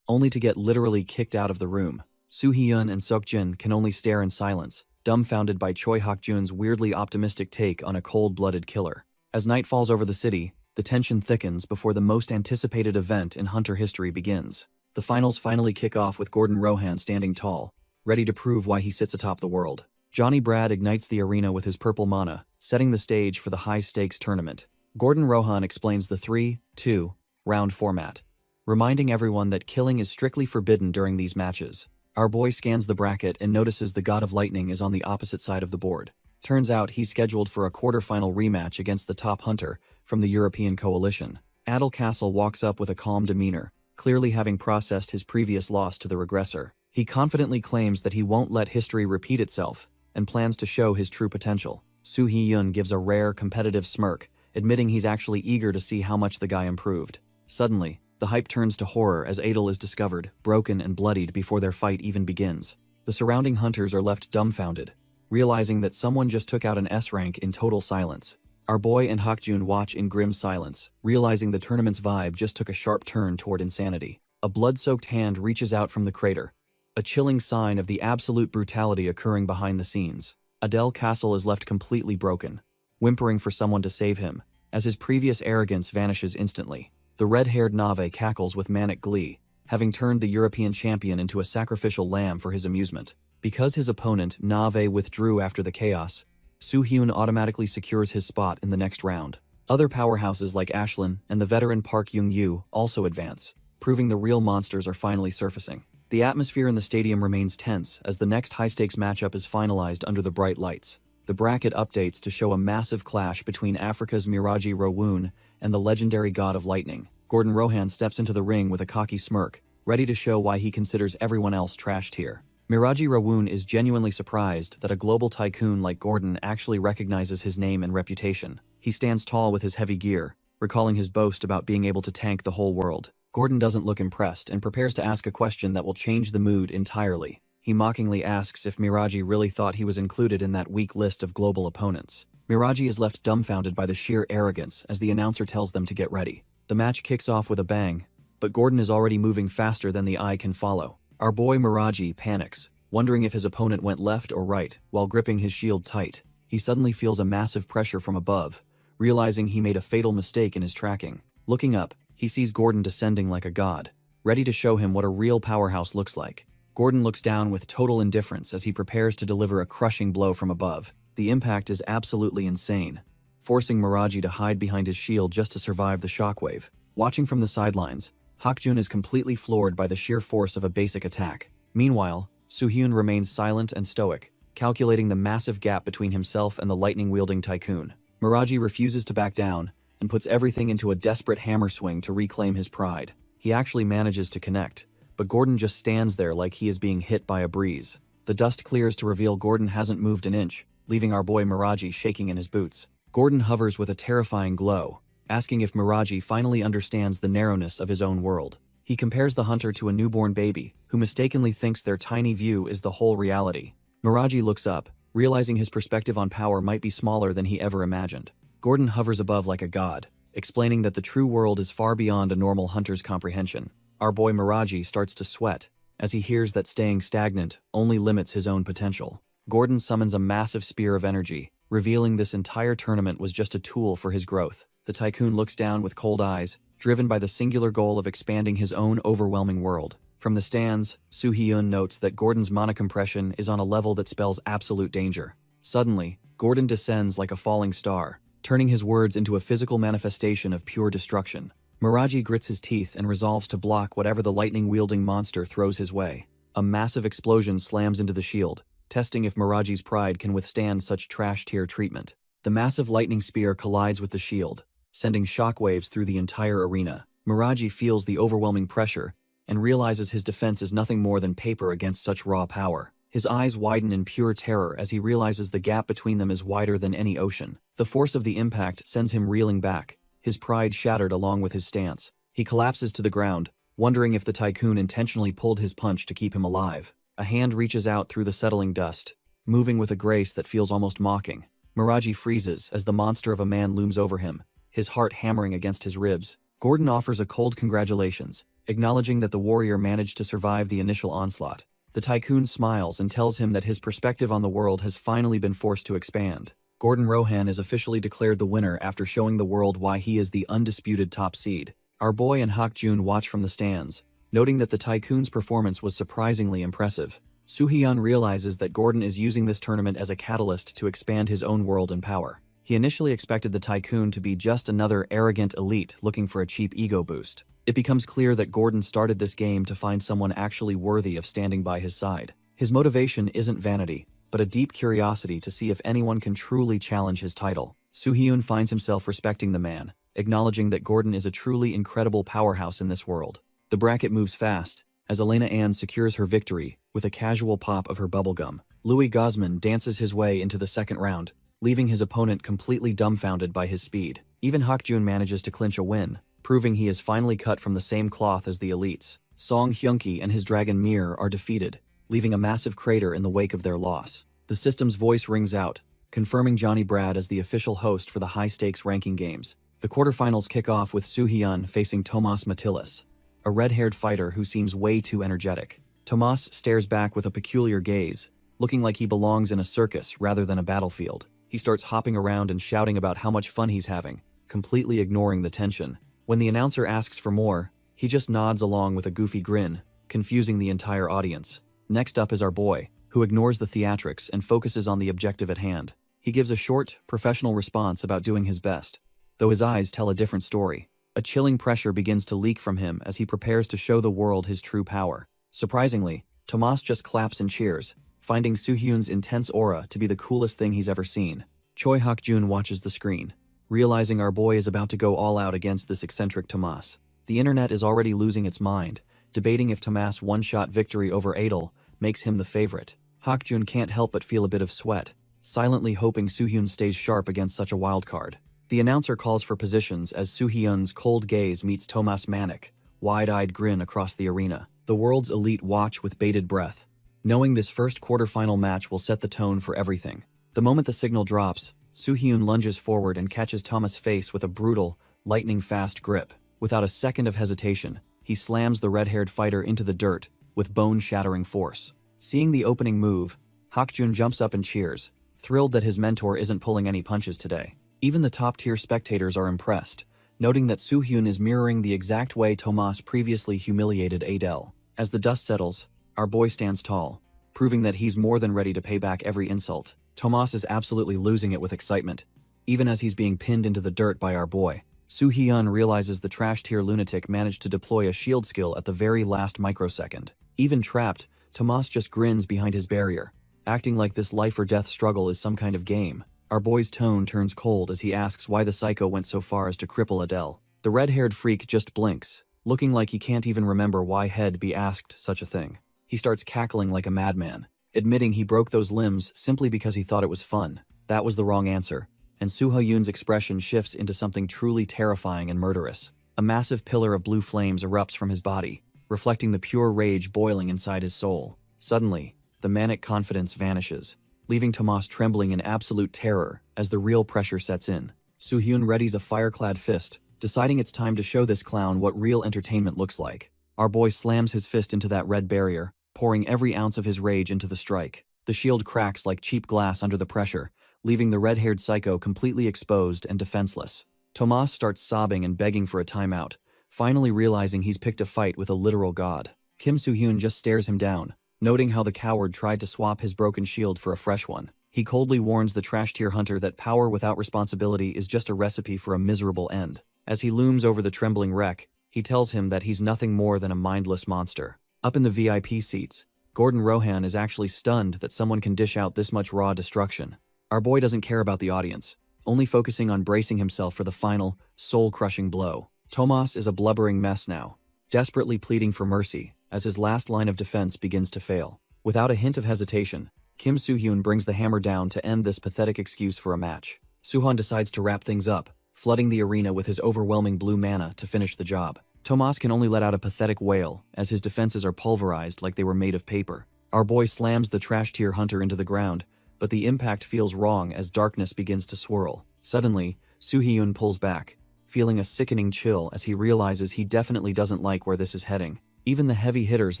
only to get literally kicked out of the room. Soo-hyun and Seokjin can only stare in silence, dumbfounded by Choi Hak-jun's weirdly optimistic take on a cold-blooded killer. As night falls over the city, the tension thickens before the most anticipated event in Hunter history begins. The finals finally kick off with Gordon Rohan standing tall, ready to prove why he sits atop the world. Johnny Brad ignites the arena with his purple mana, setting the stage for the high-stakes tournament. Gordon Rohan explains the 3-2 round format, reminding everyone that killing is strictly forbidden during these matches. Our boy scans the bracket and notices the God of Lightning is on the opposite side of the board. Turns out he's scheduled for a quarterfinal rematch against the top hunter from the European coalition. Adel Castle walks up with a calm demeanor, clearly having processed his previous loss to the regressor. He confidently claims that he won't let history repeat itself and plans to show his true potential. Soo-hyun gives a rare, competitive smirk, admitting he's actually eager to see how much the guy improved. Suddenly, the hype turns to horror as Adel is discovered, broken and bloodied before their fight even begins. The surrounding hunters are left dumbfounded, realizing that someone just took out an S-rank in total silence. Our boy and Hak-jun watch in grim silence, realizing the tournament's vibe just took a sharp turn toward insanity. A blood-soaked hand reaches out from the crater, a chilling sign of the absolute brutality occurring behind the scenes. Adel Castle is left completely broken, whimpering for someone to save him, as his previous arrogance vanishes instantly. The red-haired Nave cackles with manic glee, having turned the European champion into a sacrificial lamb for his amusement. Because his opponent, Nave, withdrew after the chaos, Soo-hyun automatically secures his spot in the next round. Other powerhouses like Ashlyn and the veteran Park Young-yu also advance, proving the real monsters are finally surfacing. The atmosphere in the stadium remains tense as the next high-stakes matchup is finalized under the bright lights. The bracket updates to show a massive clash between Africa's Miraji Rowoon and the legendary God of Lightning. Gordon Rohan steps into the ring with a cocky smirk, ready to show why he considers everyone else trash tier. Miraji Rowoon is genuinely surprised that a global tycoon like Gordon actually recognizes his name and reputation. He stands tall with his heavy gear, recalling his boast about being able to tank the whole world. Gordon doesn't look impressed and prepares to ask a question that will change the mood entirely. He mockingly asks if Miraji really thought he was included in that weak list of global opponents. Miraji is left dumbfounded by the sheer arrogance as the announcer tells them to get ready. The match kicks off with a bang, but Gordon is already moving faster than the eye can follow. Our boy Miraji panics, wondering if his opponent went left or right while gripping his shield tight. He suddenly feels a massive pressure from above, realizing he made a fatal mistake in his tracking. Looking up, he sees Gordon descending like a god, ready to show him what a real powerhouse looks like. Gordon looks down with total indifference as he prepares to deliver a crushing blow from above. The impact is absolutely insane, forcing Miraji to hide behind his shield just to survive the shockwave. Watching from the sidelines, Hakjun is completely floored by the sheer force of a basic attack. Meanwhile, Soo-hyun remains silent and stoic, calculating the massive gap between himself and the lightning-wielding tycoon. Miraji refuses to back down and puts everything into a desperate hammer swing to reclaim his pride. He actually manages to connect, but Gordon just stands there like he is being hit by a breeze. The dust clears to reveal Gordon hasn't moved an inch, leaving our boy Miraji shaking in his boots. Gordon hovers with a terrifying glow, asking if Miraji finally understands the narrowness of his own world. He compares the hunter to a newborn baby, who mistakenly thinks their tiny view is the whole reality. Miraji looks up, realizing his perspective on power might be smaller than he ever imagined. Gordon hovers above like a god, explaining that the true world is far beyond a normal hunter's comprehension. Our boy Miraji starts to sweat, as he hears that staying stagnant only limits his own potential. Gordon summons a massive spear of energy, revealing this entire tournament was just a tool for his growth. The tycoon looks down with cold eyes, driven by the singular goal of expanding his own overwhelming world. From the stands, Soo-hyun notes that Gordon's mana compression is on a level that spells absolute danger. Suddenly, Gordon descends like a falling star, turning his words into a physical manifestation of pure destruction. Miraji grits his teeth and resolves to block whatever the lightning-wielding monster throws his way. A massive explosion slams into the shield, testing if Miraji's pride can withstand such trash-tier treatment. The massive lightning spear collides with the shield, sending shockwaves through the entire arena. Miraji feels the overwhelming pressure and realizes his defense is nothing more than paper against such raw power. His eyes widen in pure terror as he realizes the gap between them is wider than any ocean. The force of the impact sends him reeling back, his pride shattered along with his stance. He collapses to the ground, wondering if the tycoon intentionally pulled his punch to keep him alive. A hand reaches out through the settling dust, moving with a grace that feels almost mocking. Miraji freezes as the monster of a man looms over him, his heart hammering against his ribs. Gordon offers a cold congratulations, acknowledging that the warrior managed to survive the initial onslaught. The tycoon smiles and tells him that his perspective on the world has finally been forced to expand. Gordon Rohan is officially declared the winner after showing the world why he is the undisputed top seed. Our boy and Hakjun watch from the stands, noting that the tycoon's performance was surprisingly impressive. Soo-hyun realizes that Gordon is using this tournament as a catalyst to expand his own world and power. He initially expected the tycoon to be just another arrogant elite looking for a cheap ego boost. It becomes clear that Gordon started this game to find someone actually worthy of standing by his side. His motivation isn't vanity, but a deep curiosity to see if anyone can truly challenge his title. Soo-hyun finds himself respecting the man, acknowledging that Gordon is a truly incredible powerhouse in this world. The bracket moves fast, as Elena Ann secures her victory with a casual pop of her bubblegum. Louis Gosman dances his way into the second round, leaving his opponent completely dumbfounded by his speed. Even Hakjun manages to clinch a win, proving he is finally cut from the same cloth as the elites. Song Hyunki and his dragon Mir are defeated, leaving a massive crater in the wake of their loss. The system's voice rings out, confirming Johnny Brad as the official host for the high-stakes ranking games. The quarterfinals kick off with Soo-hyun facing Tomas Matilis, a red-haired fighter who seems way too energetic. Tomas stares back with a peculiar gaze, looking like he belongs in a circus rather than a battlefield. He starts hopping around and shouting about how much fun he's having, completely ignoring the tension. When the announcer asks for more, he just nods along with a goofy grin, confusing the entire audience. Next up is our boy, who ignores the theatrics and focuses on the objective at hand. He gives a short, professional response about doing his best, though his eyes tell a different story. A chilling pressure begins to leak from him as he prepares to show the world his true power. Surprisingly, Tomas just claps and cheers, finding Soo-hyun's intense aura to be the coolest thing he's ever seen. Choi Hakjun watches the screen, realizing our boy is about to go all out against this eccentric Tomas. The internet is already losing its mind, debating if Tomas' one-shot victory over Adel makes him the favorite. Hakjun can't help but feel a bit of sweat, silently hoping Soo-hyun stays sharp against such a wildcard. The announcer calls for positions as Soo-hyun's cold gaze meets Tomas' manic, wide-eyed grin across the arena. The world's elite watch with bated breath, knowing this first quarterfinal match will set the tone for everything. The moment the signal drops, Soo-hyun lunges forward and catches Tomas' face with a brutal, lightning-fast grip. Without a second of hesitation, he slams the red-haired fighter into the dirt with bone-shattering force. Seeing the opening move, Hakjun jumps up and cheers, thrilled that his mentor isn't pulling any punches today. Even the top-tier spectators are impressed, noting that Soo-hyun is mirroring the exact way Tomas previously humiliated Adel. As the dust settles, our boy stands tall, proving that he's more than ready to pay back every insult. Tomas is absolutely losing it with excitement, even as he's being pinned into the dirt by our boy. Soo-hyun realizes the trash-tier lunatic managed to deploy a shield skill at the very last microsecond. Even trapped, Tomas just grins behind his barrier, acting like this life-or-death struggle is some kind of game. Our boy's tone turns cold as he asks why the psycho went so far as to cripple Adele. The red-haired freak just blinks, looking like he can't even remember why he'd be asked such a thing. He starts cackling like a madman, admitting he broke those limbs simply because he thought it was fun. That was the wrong answer, and Soo-hyun's expression shifts into something truly terrifying and murderous. A massive pillar of blue flames erupts from his body, reflecting the pure rage boiling inside his soul. Suddenly, the manic confidence vanishes, leaving Tomas trembling in absolute terror as the real pressure sets in. Soo-hyun readies a fireclad fist, deciding it's time to show this clown what real entertainment looks like. Our boy slams his fist into that red barrier, pouring every ounce of his rage into the strike. The shield cracks like cheap glass under the pressure, leaving the red-haired psycho completely exposed and defenseless. Tomas starts sobbing and begging for a timeout, finally realizing he's picked a fight with a literal god. Kim Soo-hyun just stares him down, noting how the coward tried to swap his broken shield for a fresh one. He coldly warns the trash-tier hunter that power without responsibility is just a recipe for a miserable end. As he looms over the trembling wreck, he tells him that he's nothing more than a mindless monster. Up in the VIP seats, Gordon Rohan is actually stunned that someone can dish out this much raw destruction. Our boy doesn't care about the audience, only focusing on bracing himself for the final, soul-crushing blow. Tomas is a blubbering mess now, desperately pleading for mercy as his last line of defense begins to fail. Without a hint of hesitation, Kim Soo-hyun brings the hammer down to end this pathetic excuse for a match. Soo-hyun decides to wrap things up, flooding the arena with his overwhelming blue mana to finish the job. Tomas can only let out a pathetic wail as his defenses are pulverized like they were made of paper. Our boy slams the trash-tier hunter into the ground, but the impact feels wrong as darkness begins to swirl. Suddenly, Soo-hyun pulls back, feeling a sickening chill as he realizes he definitely doesn't like where this is heading. Even the heavy hitters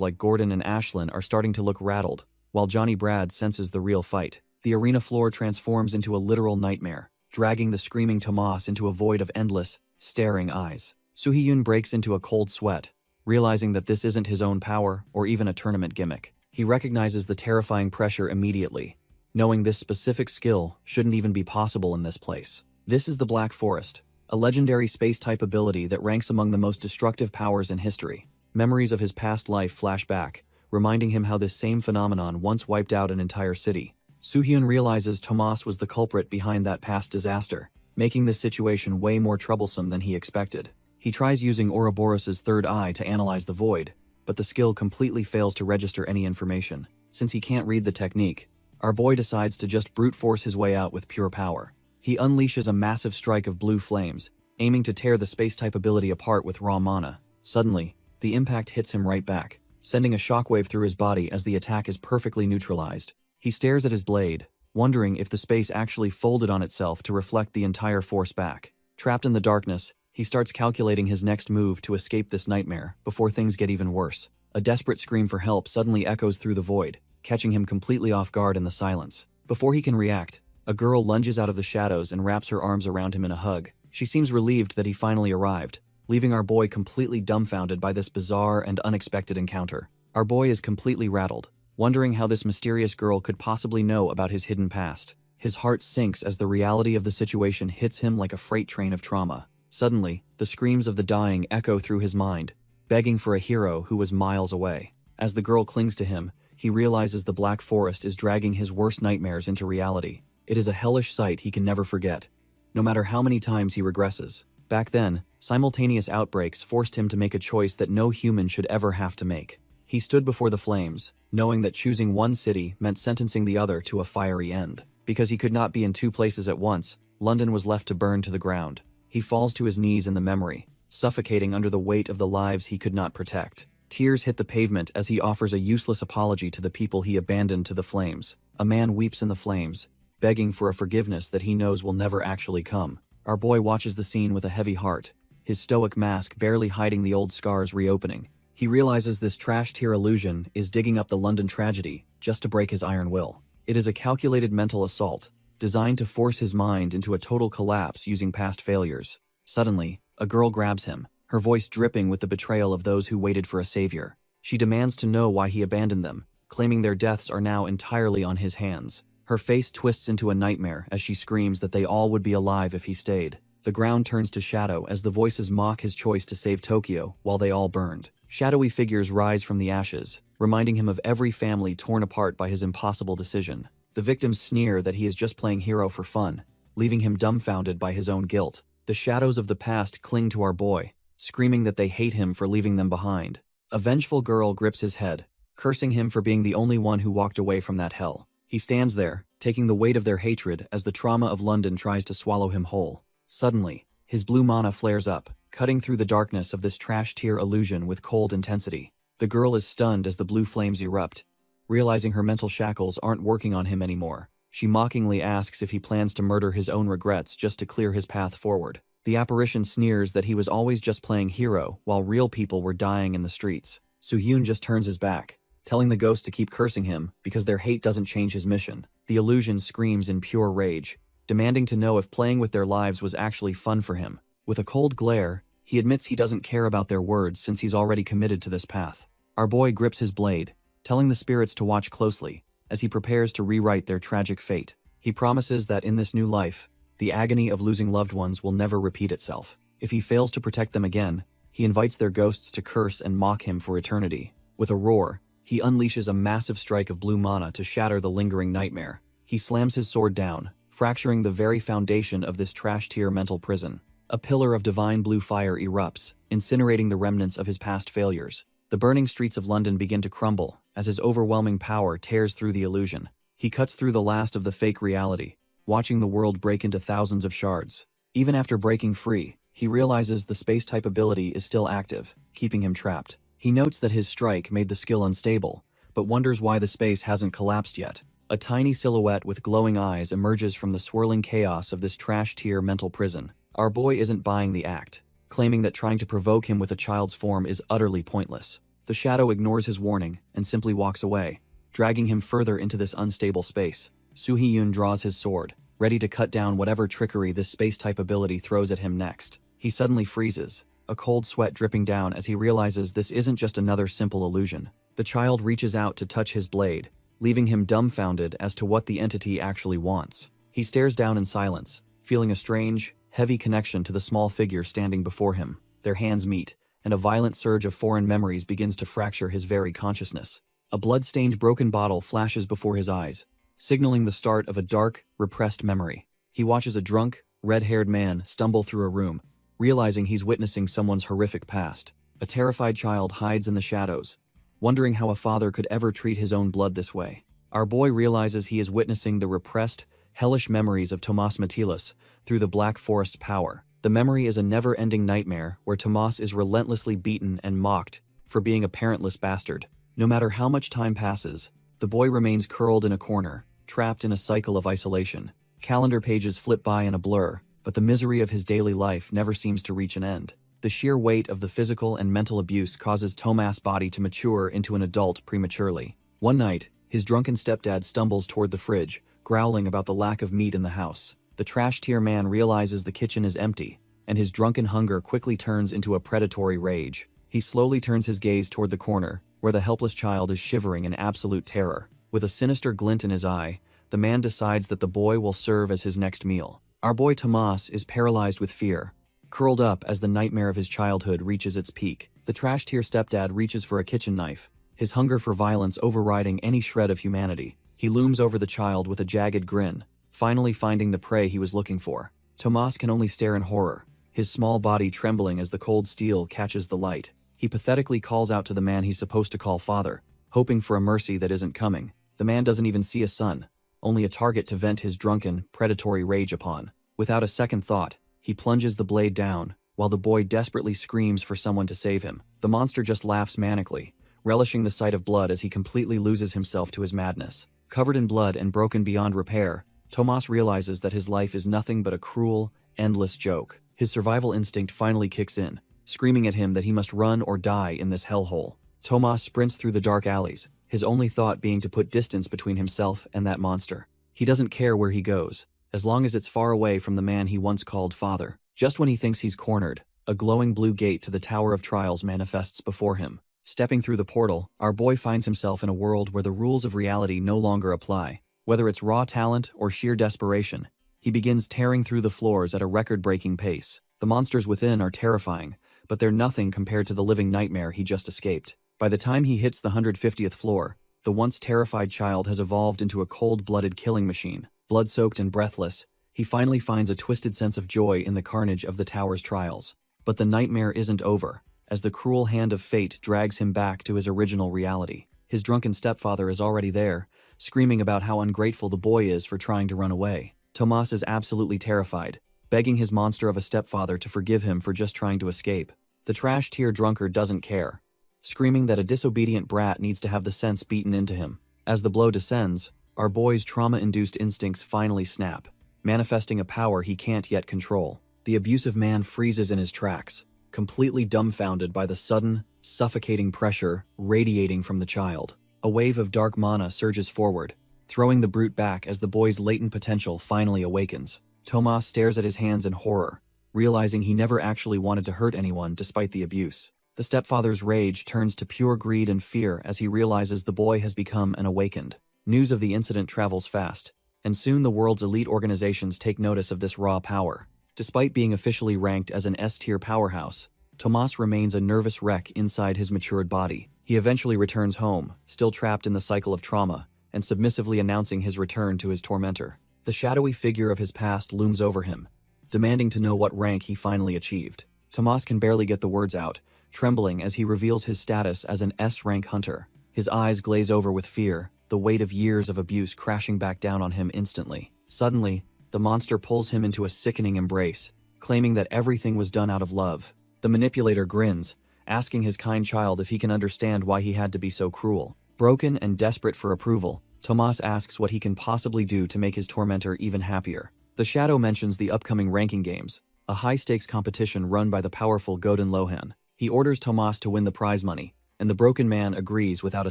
like Gordon and Ashlyn are starting to look rattled, while Johnny Brad senses the real fight. The arena floor transforms into a literal nightmare, dragging the screaming Tomas into a void of endless, staring eyes. Soo-hyun breaks into a cold sweat, realizing that this isn't his own power or even a tournament gimmick. He recognizes the terrifying pressure immediately, knowing this specific skill shouldn't even be possible in this place. This is the Black Forest, a legendary space-type ability that ranks among the most destructive powers in history. Memories of his past life flash back, reminding him how this same phenomenon once wiped out an entire city. Soo-hyun realizes Tomas was the culprit behind that past disaster, making this situation way more troublesome than he expected. He tries using Ouroboros's third eye to analyze the void, but the skill completely fails to register any information. Since he can't read the technique, our boy decides to just brute force his way out with pure power. He unleashes a massive strike of blue flames, aiming to tear the space-type ability apart with raw mana. Suddenly, the impact hits him right back, sending a shockwave through his body as the attack is perfectly neutralized. He stares at his blade, wondering if the space actually folded on itself to reflect the entire force back. Trapped in the darkness, he starts calculating his next move to escape this nightmare before things get even worse. A desperate scream for help suddenly echoes through the void, catching him completely off guard in the silence. Before he can react, a girl lunges out of the shadows and wraps her arms around him in a hug. She seems relieved that he finally arrived, leaving our boy completely dumbfounded by this bizarre and unexpected encounter. Our boy is completely rattled, wondering how this mysterious girl could possibly know about his hidden past. His heart sinks as the reality of the situation hits him like a freight train of trauma. Suddenly, the screams of the dying echo through his mind, begging for a hero who was miles away. As the girl clings to him, he realizes the Black Forest is dragging his worst nightmares into reality. It is a hellish sight he can never forget, no matter how many times he regresses. Back then, simultaneous outbreaks forced him to make a choice that no human should ever have to make. He stood before the flames, knowing that choosing one city meant sentencing the other to a fiery end. Because he could not be in two places at once, London was left to burn to the ground. He falls to his knees in the memory, suffocating under the weight of the lives he could not protect. Tears hit the pavement as he offers a useless apology to the people he abandoned to the flames. A man weeps in the flames, begging for a forgiveness that he knows will never actually come. Our boy watches the scene with a heavy heart, his stoic mask barely hiding the old scars reopening. He realizes this trash-tier illusion is digging up the London tragedy just to break his iron will. It is a calculated mental assault, designed to force his mind into a total collapse using past failures. Suddenly, a girl grabs him, her voice dripping with the betrayal of those who waited for a savior. She demands to know why he abandoned them, claiming their deaths are now entirely on his hands. Her face twists into a nightmare as she screams that they all would be alive if he stayed. The ground turns to shadow as the voices mock his choice to save Tokyo while they all burned. Shadowy figures rise from the ashes, reminding him of every family torn apart by his impossible decision. The victims sneer that he is just playing hero for fun, leaving him dumbfounded by his own guilt. The shadows of the past cling to our boy, screaming that they hate him for leaving them behind. A vengeful girl grips his head, cursing him for being the only one who walked away from that hell. He stands there, taking the weight of their hatred as the trauma of London tries to swallow him whole. Suddenly, his blue mana flares up, cutting through the darkness of this trash-tier illusion with cold intensity. The girl is stunned as the blue flames erupt, realizing her mental shackles aren't working on him anymore. She mockingly asks if he plans to murder his own regrets just to clear his path forward. The apparition sneers that he was always just playing hero while real people were dying in the streets. Soo-hyun just turns his back, telling the ghost to keep cursing him because their hate doesn't change his mission. The illusion screams in pure rage, demanding to know if playing with their lives was actually fun for him. With a cold glare, he admits he doesn't care about their words since he's already committed to this path. Our boy grips his blade, telling the spirits to watch closely as he prepares to rewrite their tragic fate. He promises that in this new life, the agony of losing loved ones will never repeat itself. If he fails to protect them again, he invites their ghosts to curse and mock him for eternity. With a roar, he unleashes a massive strike of blue mana to shatter the lingering nightmare. He slams his sword down, fracturing the very foundation of this trash-tier mental prison. A pillar of divine blue fire erupts, incinerating the remnants of his past failures. The burning streets of London begin to crumble as his overwhelming power tears through the illusion. He cuts through the last of the fake reality, watching the world break into thousands of shards. Even after breaking free, he realizes the space-type ability is still active, keeping him trapped. He notes that his strike made the skill unstable, but wonders why the space hasn't collapsed yet. A tiny silhouette with glowing eyes emerges from the swirling chaos of this trash-tier mental prison. Our boy isn't buying the act, claiming that trying to provoke him with a child's form is utterly pointless. The shadow ignores his warning and simply walks away, dragging him further into this unstable space. Soo-hyun draws his sword, ready to cut down whatever trickery this space-type ability throws at him next. He suddenly freezes, a cold sweat dripping down as he realizes this isn't just another simple illusion. The child reaches out to touch his blade, leaving him dumbfounded as to what the entity actually wants. He stares down in silence, feeling a strange, heavy connection to the small figure standing before him. Their hands meet, and a violent surge of foreign memories begins to fracture his very consciousness. A blood-stained broken bottle flashes before his eyes, signaling the start of a dark, repressed memory. He watches a drunk, red-haired man stumble through a room, realizing he's witnessing someone's horrific past. A terrified child hides in the shadows, wondering how a father could ever treat his own blood this way. Our boy realizes he is witnessing the repressed, hellish memories of Tomas Matilas through the Black Forest's power. The memory is a never-ending nightmare where Tomas is relentlessly beaten and mocked for being a parentless bastard. No matter how much time passes, the boy remains curled in a corner, trapped in a cycle of isolation. Calendar pages flip by in a blur, but the misery of his daily life never seems to reach an end. The sheer weight of the physical and mental abuse causes Tomas' body to mature into an adult prematurely. One night, his drunken stepdad stumbles toward the fridge, growling about the lack of meat in the house. The trash-tier man realizes the kitchen is empty, and his drunken hunger quickly turns into a predatory rage. He slowly turns his gaze toward the corner, where the helpless child is shivering in absolute terror. With a sinister glint in his eye, the man decides that the boy will serve as his next meal. Our boy Tomas is paralyzed with fear, curled up as the nightmare of his childhood reaches its peak. The trash-tier stepdad reaches for a kitchen knife, his hunger for violence overriding any shred of humanity. He looms over the child with a jagged grin, finally finding the prey he was looking for. Tomas can only stare in horror, his small body trembling as the cold steel catches the light. He pathetically calls out to the man he's supposed to call father, hoping for a mercy that isn't coming. The man doesn't even see a son, only a target to vent his drunken, predatory rage upon. Without a second thought, he plunges the blade down, while the boy desperately screams for someone to save him. The monster just laughs manically, relishing the sight of blood as he completely loses himself to his madness. Covered in blood and broken beyond repair, Tomas realizes that his life is nothing but a cruel, endless joke. His survival instinct finally kicks in, screaming at him that he must run or die in this hellhole. Tomas sprints through the dark alleys, his only thought being to put distance between himself and that monster. He doesn't care where he goes, as long as it's far away from the man he once called father. Just when he thinks he's cornered, a glowing blue gate to the Tower of Trials manifests before him. Stepping through the portal, our boy finds himself in a world where the rules of reality no longer apply. Whether it's raw talent or sheer desperation, he begins tearing through the floors at a record-breaking pace. The monsters within are terrifying, but they're nothing compared to the living nightmare he just escaped. By the time he hits the 150th floor, the once terrified child has evolved into a cold-blooded killing machine. Blood-soaked and breathless, he finally finds a twisted sense of joy in the carnage of the tower's trials. But the nightmare isn't over, as the cruel hand of fate drags him back to his original reality. His drunken stepfather is already there, screaming about how ungrateful the boy is for trying to run away. Tomas is absolutely terrified, begging his monster of a stepfather to forgive him for just trying to escape. The trash-tier drunkard doesn't care, screaming that a disobedient brat needs to have the sense beaten into him. As the blow descends, our boy's trauma-induced instincts finally snap, manifesting a power he can't yet control. The abusive man freezes in his tracks, completely dumbfounded by the sudden, suffocating pressure radiating from the child. A wave of dark mana surges forward, throwing the brute back as the boy's latent potential finally awakens. Tomas stares at his hands in horror, realizing he never actually wanted to hurt anyone despite the abuse. The stepfather's rage turns to pure greed and fear as he realizes the boy has become an awakened. News of the incident travels fast, and soon the world's elite organizations take notice of this raw power. Despite being officially ranked as an S-tier powerhouse, Tomas remains a nervous wreck inside his matured body. He eventually returns home, still trapped in the cycle of trauma, and submissively announcing his return to his tormentor. The shadowy figure of his past looms over him, demanding to know what rank he finally achieved. Tomas can barely get the words out, trembling as he reveals his status as an S-rank hunter. His eyes glaze over with fear, the weight of years of abuse crashing back down on him instantly. Suddenly, the monster pulls him into a sickening embrace, claiming that everything was done out of love. The manipulator grins, asking his kind child if he can understand why he had to be so cruel. Broken and desperate for approval, Tomas asks what he can possibly do to make his tormentor even happier. The shadow mentions the upcoming ranking games, a high-stakes competition run by the powerful Godin Lohan. He orders Tomas to win the prize money, and the broken man agrees without a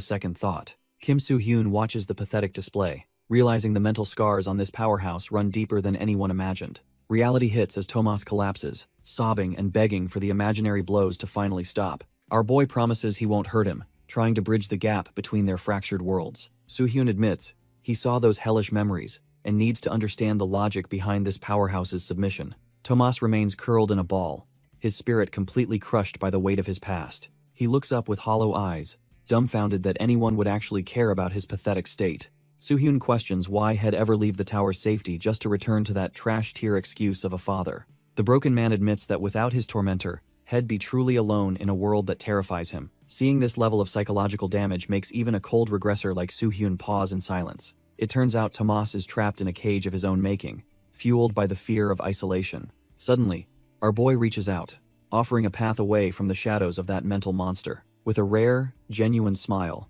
second thought. Kim Soo-hyun watches the pathetic display, realizing the mental scars on this powerhouse run deeper than anyone imagined. Reality hits as Tomas collapses, sobbing and begging for the imaginary blows to finally stop. Our boy promises he won't hurt him, trying to bridge the gap between their fractured worlds. Soo-hyun admits he saw those hellish memories and needs to understand the logic behind this powerhouse's submission. Tomas remains curled in a ball, his spirit completely crushed by the weight of his past. He looks up with hollow eyes, dumbfounded that anyone would actually care about his pathetic state. Soo-hyun questions why he'd ever leave the tower's safety just to return to that trash-tier excuse of a father. The broken man admits that without his tormentor, he'd be truly alone in a world that terrifies him. Seeing this level of psychological damage makes even a cold regressor like Soo-hyun pause in silence. It turns out Tomas is trapped in a cage of his own making, fueled by the fear of isolation. Suddenly, our boy reaches out, offering a path away from the shadows of that mental monster. With a rare, genuine smile,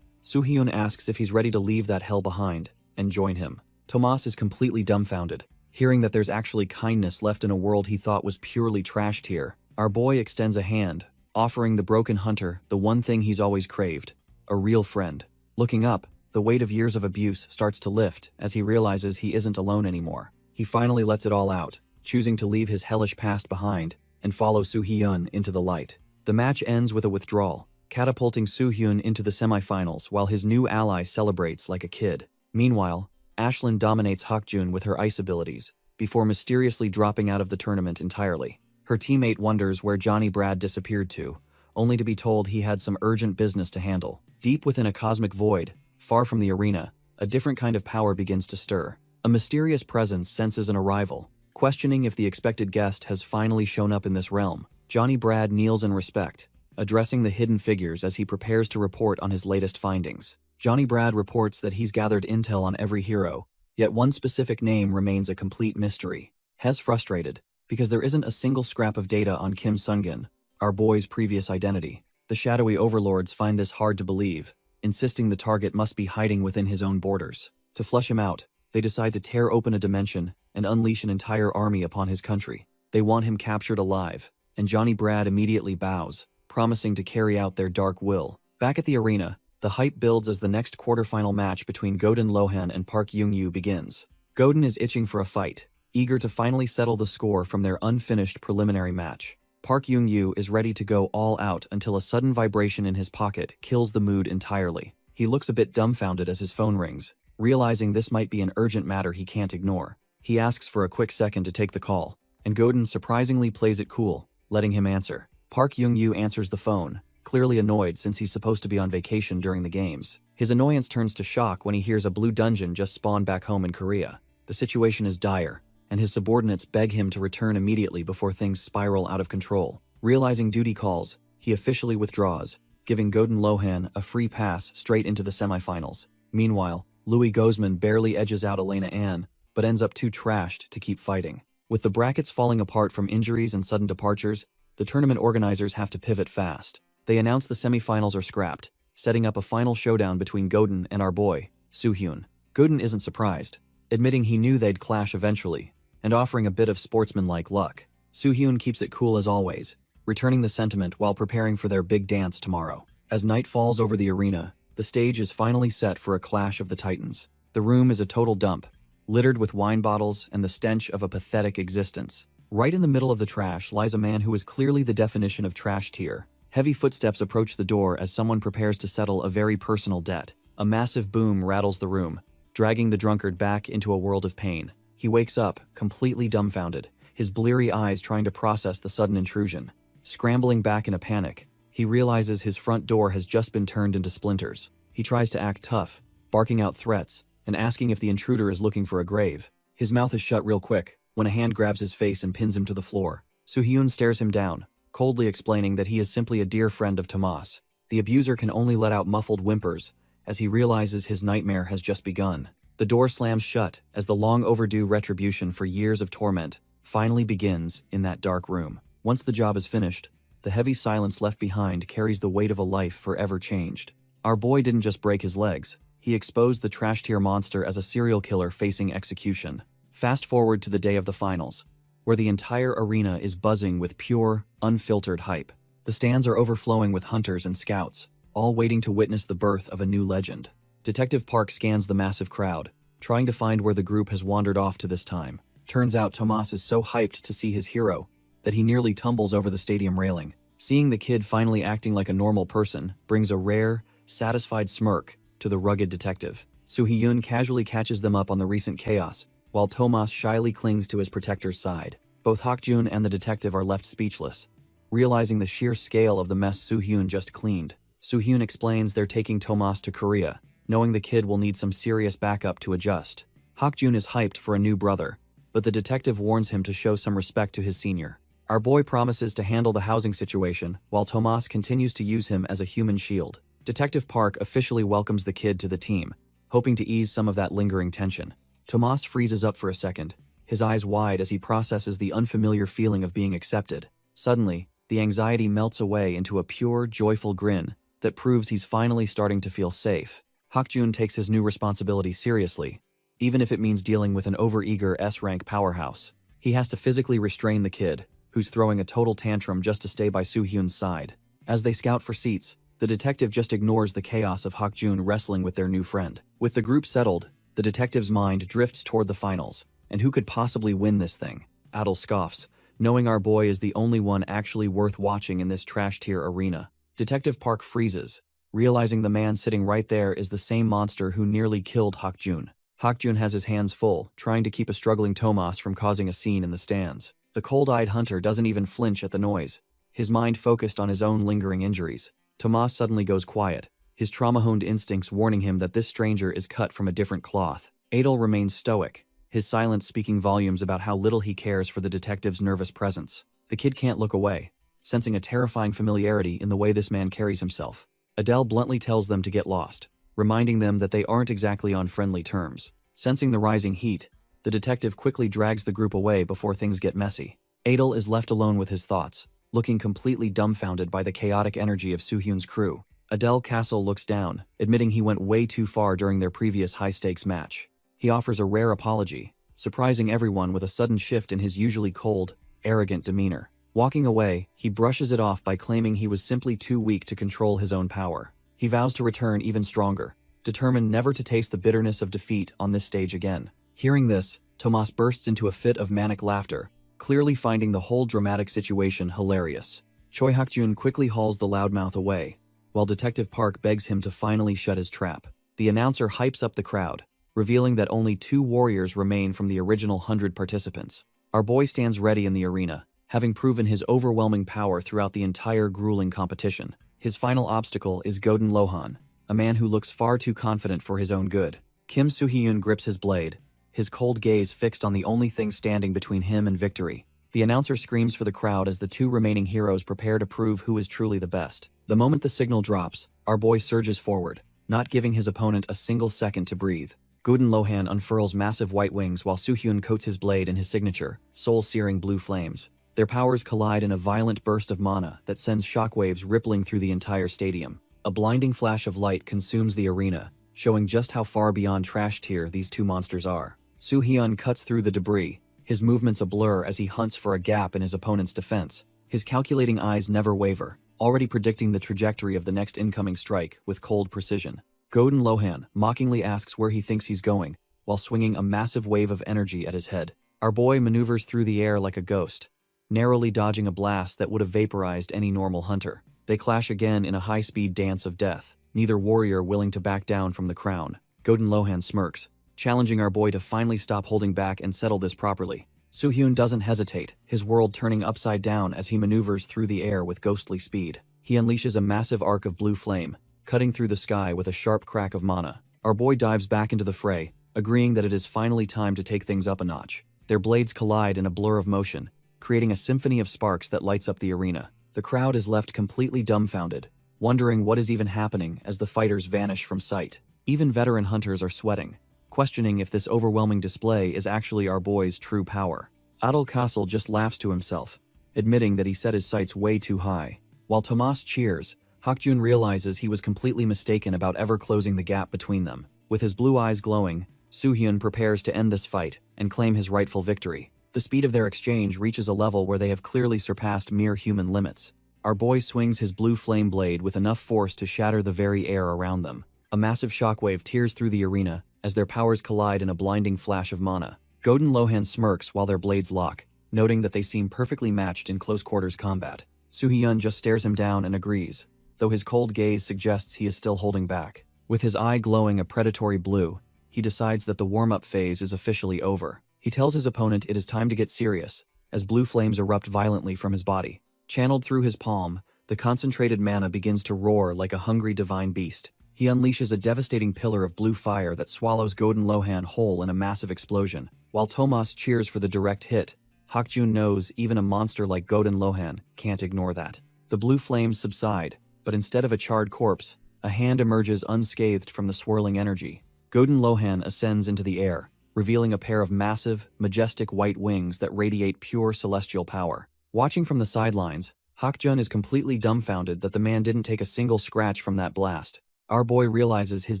Soo-hyun asks if he's ready to leave that hell behind and join him. Tomas is completely dumbfounded, hearing that there's actually kindness left in a world he thought was purely trash tier. Our boy extends a hand, offering the broken hunter the one thing he's always craved, a real friend. Looking up, the weight of years of abuse starts to lift as he realizes he isn't alone anymore. He finally lets it all out, choosing to leave his hellish past behind and follow Soo-hyun into the light. The match ends with a withdrawal, catapulting Soo-hyun into the semifinals while his new ally celebrates like a kid. Meanwhile, Ashlyn dominates Hakjun with her ice abilities, before mysteriously dropping out of the tournament entirely. Her teammate wonders where Johnny Brad disappeared to, only to be told he had some urgent business to handle. Deep within a cosmic void, far from the arena, a different kind of power begins to stir. A mysterious presence senses an arrival, questioning if the expected guest has finally shown up in this realm. Johnny Brad kneels in respect, addressing the hidden figures as he prepares to report on his latest findings. Johnny Brad reports that he's gathered intel on every hero, yet one specific name remains a complete mystery. Hes frustrated, because there isn't a single scrap of data on Kim Sungin, our boy's previous identity. The shadowy overlords find this hard to believe, insisting the target must be hiding within his own borders. To flush him out, they decide to tear open a dimension and unleash an entire army upon his country. They want him captured alive, and Johnny Brad immediately bows, promising to carry out their dark will. Back at the arena, the hype builds as the next quarterfinal match between Godin Lohan and Park Young-yu begins. Godin is itching for a fight, eager to finally settle the score from their unfinished preliminary match. Park Young-yu is ready to go all out until a sudden vibration in his pocket kills the mood entirely. He looks a bit dumbfounded as his phone rings, Realizing this might be an urgent matter he can't ignore, he asks for a quick second to take the call, and Godin surprisingly plays it cool, letting him answer. Park Young-yu answers the phone, clearly annoyed since he's supposed to be on vacation during the games. His annoyance turns to shock when he hears a blue dungeon just spawned back home in Korea. The situation is dire, and his subordinates beg him to return immediately before things spiral out of control. Realizing duty calls, he officially withdraws, giving Godin Lohan a free pass straight into the semifinals. Meanwhile, Louis Gozman barely edges out Elena Ann, but ends up too trashed to keep fighting. With the brackets falling apart from injuries and sudden departures, the tournament organizers have to pivot fast. They announce the semifinals are scrapped, setting up a final showdown between Godin and our boy, Soo-hyun. Godin isn't surprised, admitting he knew they'd clash eventually, and offering a bit of sportsmanlike luck. Soo-hyun keeps it cool as always, returning the sentiment while preparing for their big dance tomorrow. As night falls over the arena, the stage is finally set for a clash of the titans. The room is a total dump, littered with wine bottles and the stench of a pathetic existence. Right in the middle of the trash lies a man who is clearly the definition of trash tier. Heavy footsteps approach the door as someone prepares to settle a very personal debt. A massive boom rattles the room, dragging the drunkard back into a world of pain. He wakes up, completely dumbfounded, his bleary eyes trying to process the sudden intrusion. Scrambling back in a panic, he realizes his front door has just been turned into splinters. He tries to act tough, barking out threats, and asking if the intruder is looking for a grave. His mouth is shut real quick, when a hand grabs his face and pins him to the floor. Soo-hyun stares him down, coldly explaining that he is simply a dear friend of Tomas. The abuser can only let out muffled whimpers, as he realizes his nightmare has just begun. The door slams shut as the long-overdue retribution for years of torment finally begins in that dark room. Once the job is finished, the heavy silence left behind carries the weight of a life forever changed. Our boy didn't just break his legs, he exposed the trash-tier monster as a serial killer facing execution. Fast forward to the day of the finals, where the entire arena is buzzing with pure, unfiltered hype. The stands are overflowing with hunters and scouts, all waiting to witness the birth of a new legend. Detective Park scans the massive crowd, trying to find where the group has wandered off to this time. Turns out Tomas is so hyped to see his hero that he nearly tumbles over the stadium railing. Seeing the kid finally acting like a normal person brings a rare, satisfied smirk to the rugged detective. Soo-hyun casually catches them up on the recent chaos, while Tomas shyly clings to his protector's side. Both Hakjun and the detective are left speechless, realizing the sheer scale of the mess Soo-hyun just cleaned. Soo-hyun explains they're taking Tomas to Korea, knowing the kid will need some serious backup to adjust. Hakjun is hyped for a new brother, but the detective warns him to show some respect to his senior. Our boy promises to handle the housing situation, while Tomas continues to use him as a human shield. Detective Park officially welcomes the kid to the team, hoping to ease some of that lingering tension. Tomas freezes up for a second, his eyes wide as he processes the unfamiliar feeling of being accepted. Suddenly, the anxiety melts away into a pure, joyful grin that proves he's finally starting to feel safe. Hakjun takes his new responsibility seriously, even if it means dealing with an overeager S-rank powerhouse. He has to physically restrain the kid, who's throwing a total tantrum just to stay by Soo-hyun's side. As they scout for seats, the detective just ignores the chaos of Hakjun wrestling with their new friend. With the group settled, the detective's mind drifts toward the finals, and who could possibly win this thing? Adel scoffs, knowing our boy is the only one actually worth watching in this trash-tier arena. Detective Park freezes, realizing the man sitting right there is the same monster who nearly killed Hakjun. Hakjun has his hands full, trying to keep a struggling Tomas from causing a scene in the stands. The cold-eyed hunter doesn't even flinch at the noise, his mind focused on his own lingering injuries. Tomas suddenly goes quiet, his trauma-honed instincts warning him that this stranger is cut from a different cloth. Adel remains stoic, his silence speaking volumes about how little he cares for the detective's nervous presence. The kid can't look away, sensing a terrifying familiarity in the way this man carries himself. Adele bluntly tells them to get lost, reminding them that they aren't exactly on friendly terms. Sensing the rising heat, the detective quickly drags the group away before things get messy. Adel is left alone with his thoughts, looking completely dumbfounded by the chaotic energy of Soo-hyun's crew. Adele Castle looks down, admitting he went way too far during their previous high-stakes match. He offers a rare apology, surprising everyone with a sudden shift in his usually cold, arrogant demeanor. Walking away, he brushes it off by claiming he was simply too weak to control his own power. He vows to return even stronger, determined never to taste the bitterness of defeat on this stage again. Hearing this, Tomas bursts into a fit of manic laughter, clearly finding the whole dramatic situation hilarious. Choi Hakjun quickly hauls the loudmouth away, while Detective Park begs him to finally shut his trap. The announcer hypes up the crowd, revealing that only 2 warriors remain from the original 100 participants. Our boy stands ready in the arena, having proven his overwhelming power throughout the entire grueling competition. His final obstacle is Godin Lohan, a man who looks far too confident for his own good. Kim Soo-hyun grips his blade, his cold gaze fixed on the only thing standing between him and victory. The announcer screams for the crowd as the 2 remaining heroes prepare to prove who is truly the best. The moment the signal drops, our boy surges forward, not giving his opponent a single second to breathe. Godin Lohan unfurls massive white wings while Soo-hyun coats his blade in his signature, soul-searing blue flames. Their powers collide in a violent burst of mana that sends shockwaves rippling through the entire stadium. A blinding flash of light consumes the arena, showing just how far beyond trash tier these 2 monsters are. Soo-hyun cuts through the debris, his movements a blur as he hunts for a gap in his opponent's defense. His calculating eyes never waver, already predicting the trajectory of the next incoming strike with cold precision. Godin Lohan mockingly asks where he thinks he's going, while swinging a massive wave of energy at his head. Our boy maneuvers through the air like a ghost, narrowly dodging a blast that would have vaporized any normal hunter. They clash again in a high-speed dance of death, neither warrior willing to back down from the crown. Godin Lohan smirks, challenging our boy to finally stop holding back and settle this properly. Soo-hyun doesn't hesitate, his world turning upside down as he maneuvers through the air with ghostly speed. He unleashes a massive arc of blue flame, cutting through the sky with a sharp crack of mana. Our boy dives back into the fray, agreeing that it is finally time to take things up a notch. Their blades collide in a blur of motion, creating a symphony of sparks that lights up the arena. The crowd is left completely dumbfounded, wondering what is even happening as the fighters vanish from sight. Even veteran hunters are sweating, questioning if this overwhelming display is actually our boy's true power. Adol Castle just laughs to himself, admitting that he set his sights way too high. While Tomas cheers, Hakjun realizes he was completely mistaken about ever closing the gap between them. With his blue eyes glowing, Soo-hyun prepares to end this fight and claim his rightful victory. The speed of their exchange reaches a level where they have clearly surpassed mere human limits. Our boy swings his blue flame blade with enough force to shatter the very air around them. A massive shockwave tears through the arena as their powers collide in a blinding flash of mana. Godin Lohan smirks while their blades lock, noting that they seem perfectly matched in close-quarters combat. Soo-hyun just stares him down and agrees, though his cold gaze suggests he is still holding back. With his eye glowing a predatory blue, he decides that the warm-up phase is officially over. He tells his opponent it is time to get serious, as blue flames erupt violently from his body. Channeled through his palm, the concentrated mana begins to roar like a hungry divine beast. He unleashes a devastating pillar of blue fire that swallows Godin Lohan whole in a massive explosion. While Tomas cheers for the direct hit, Hakjun knows even a monster like Godin Lohan can't ignore that. The blue flames subside, but instead of a charred corpse, a hand emerges unscathed from the swirling energy. Godin Lohan ascends into the air, revealing a pair of massive, majestic white wings that radiate pure celestial power. Watching from the sidelines, Hakjun is completely dumbfounded that the man didn't take a single scratch from that blast. Our boy realizes his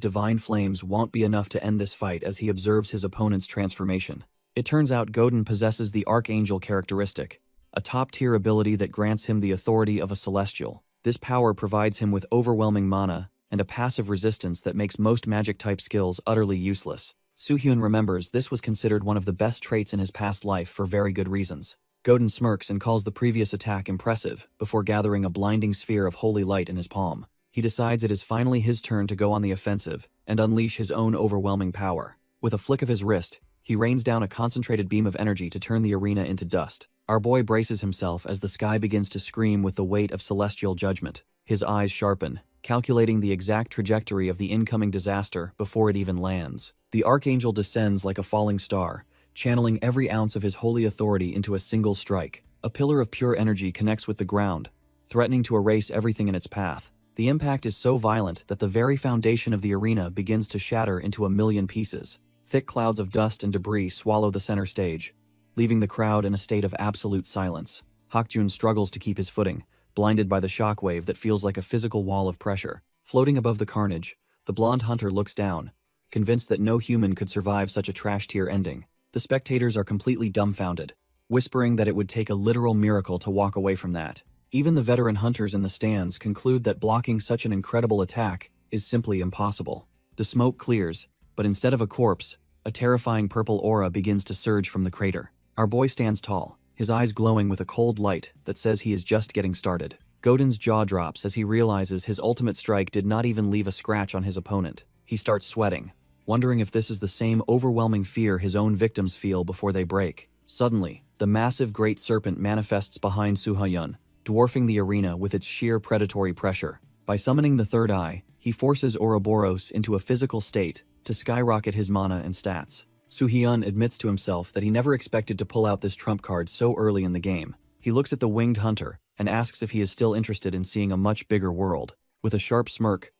divine flames won't be enough to end this fight as he observes his opponent's transformation. It turns out Godin possesses the Archangel characteristic, a top-tier ability that grants him the authority of a celestial. This power provides him with overwhelming mana and a passive resistance that makes most magic-type skills utterly useless. Soo-hyun remembers this was considered one of the best traits in his past life for very good reasons. Godin smirks and calls the previous attack impressive before gathering a blinding sphere of holy light in his palm. He decides it is finally his turn to go on the offensive and unleash his own overwhelming power. With a flick of his wrist, he rains down a concentrated beam of energy to turn the arena into dust. Our boy braces himself as the sky begins to scream with the weight of celestial judgment. His eyes sharpen, calculating the exact trajectory of the incoming disaster before it even lands. The Archangel descends like a falling star, channeling every ounce of his holy authority into a single strike. A pillar of pure energy connects with the ground, threatening to erase everything in its path. The impact is so violent that the very foundation of the arena begins to shatter into a million pieces. Thick clouds of dust and debris swallow the center stage, leaving the crowd in a state of absolute silence. Hakjun struggles to keep his footing, blinded by the shockwave that feels like a physical wall of pressure. Floating above the carnage, the blonde hunter looks down, convinced that no human could survive such a trash-tier ending. The spectators are completely dumbfounded, whispering that it would take a literal miracle to walk away from that. Even the veteran hunters in the stands conclude that blocking such an incredible attack is simply impossible. The smoke clears, but instead of a corpse, a terrifying purple aura begins to surge from the crater. Our boy stands tall, his eyes glowing with a cold light that says he is just getting started. Godin's jaw drops as he realizes his ultimate strike did not even leave a scratch on his opponent. He starts sweating, wondering if this is the same overwhelming fear his own victims feel before they break. Suddenly, the massive Great Serpent manifests behind Suhyun, dwarfing the arena with its sheer predatory pressure. By summoning the third eye, he forces Ouroboros into a physical state to skyrocket his mana and stats. Suhyun admits to himself that he never expected to pull out this trump card so early in the game. He looks at the winged hunter and asks if he is still interested in seeing a much bigger world. With a sharp smirk,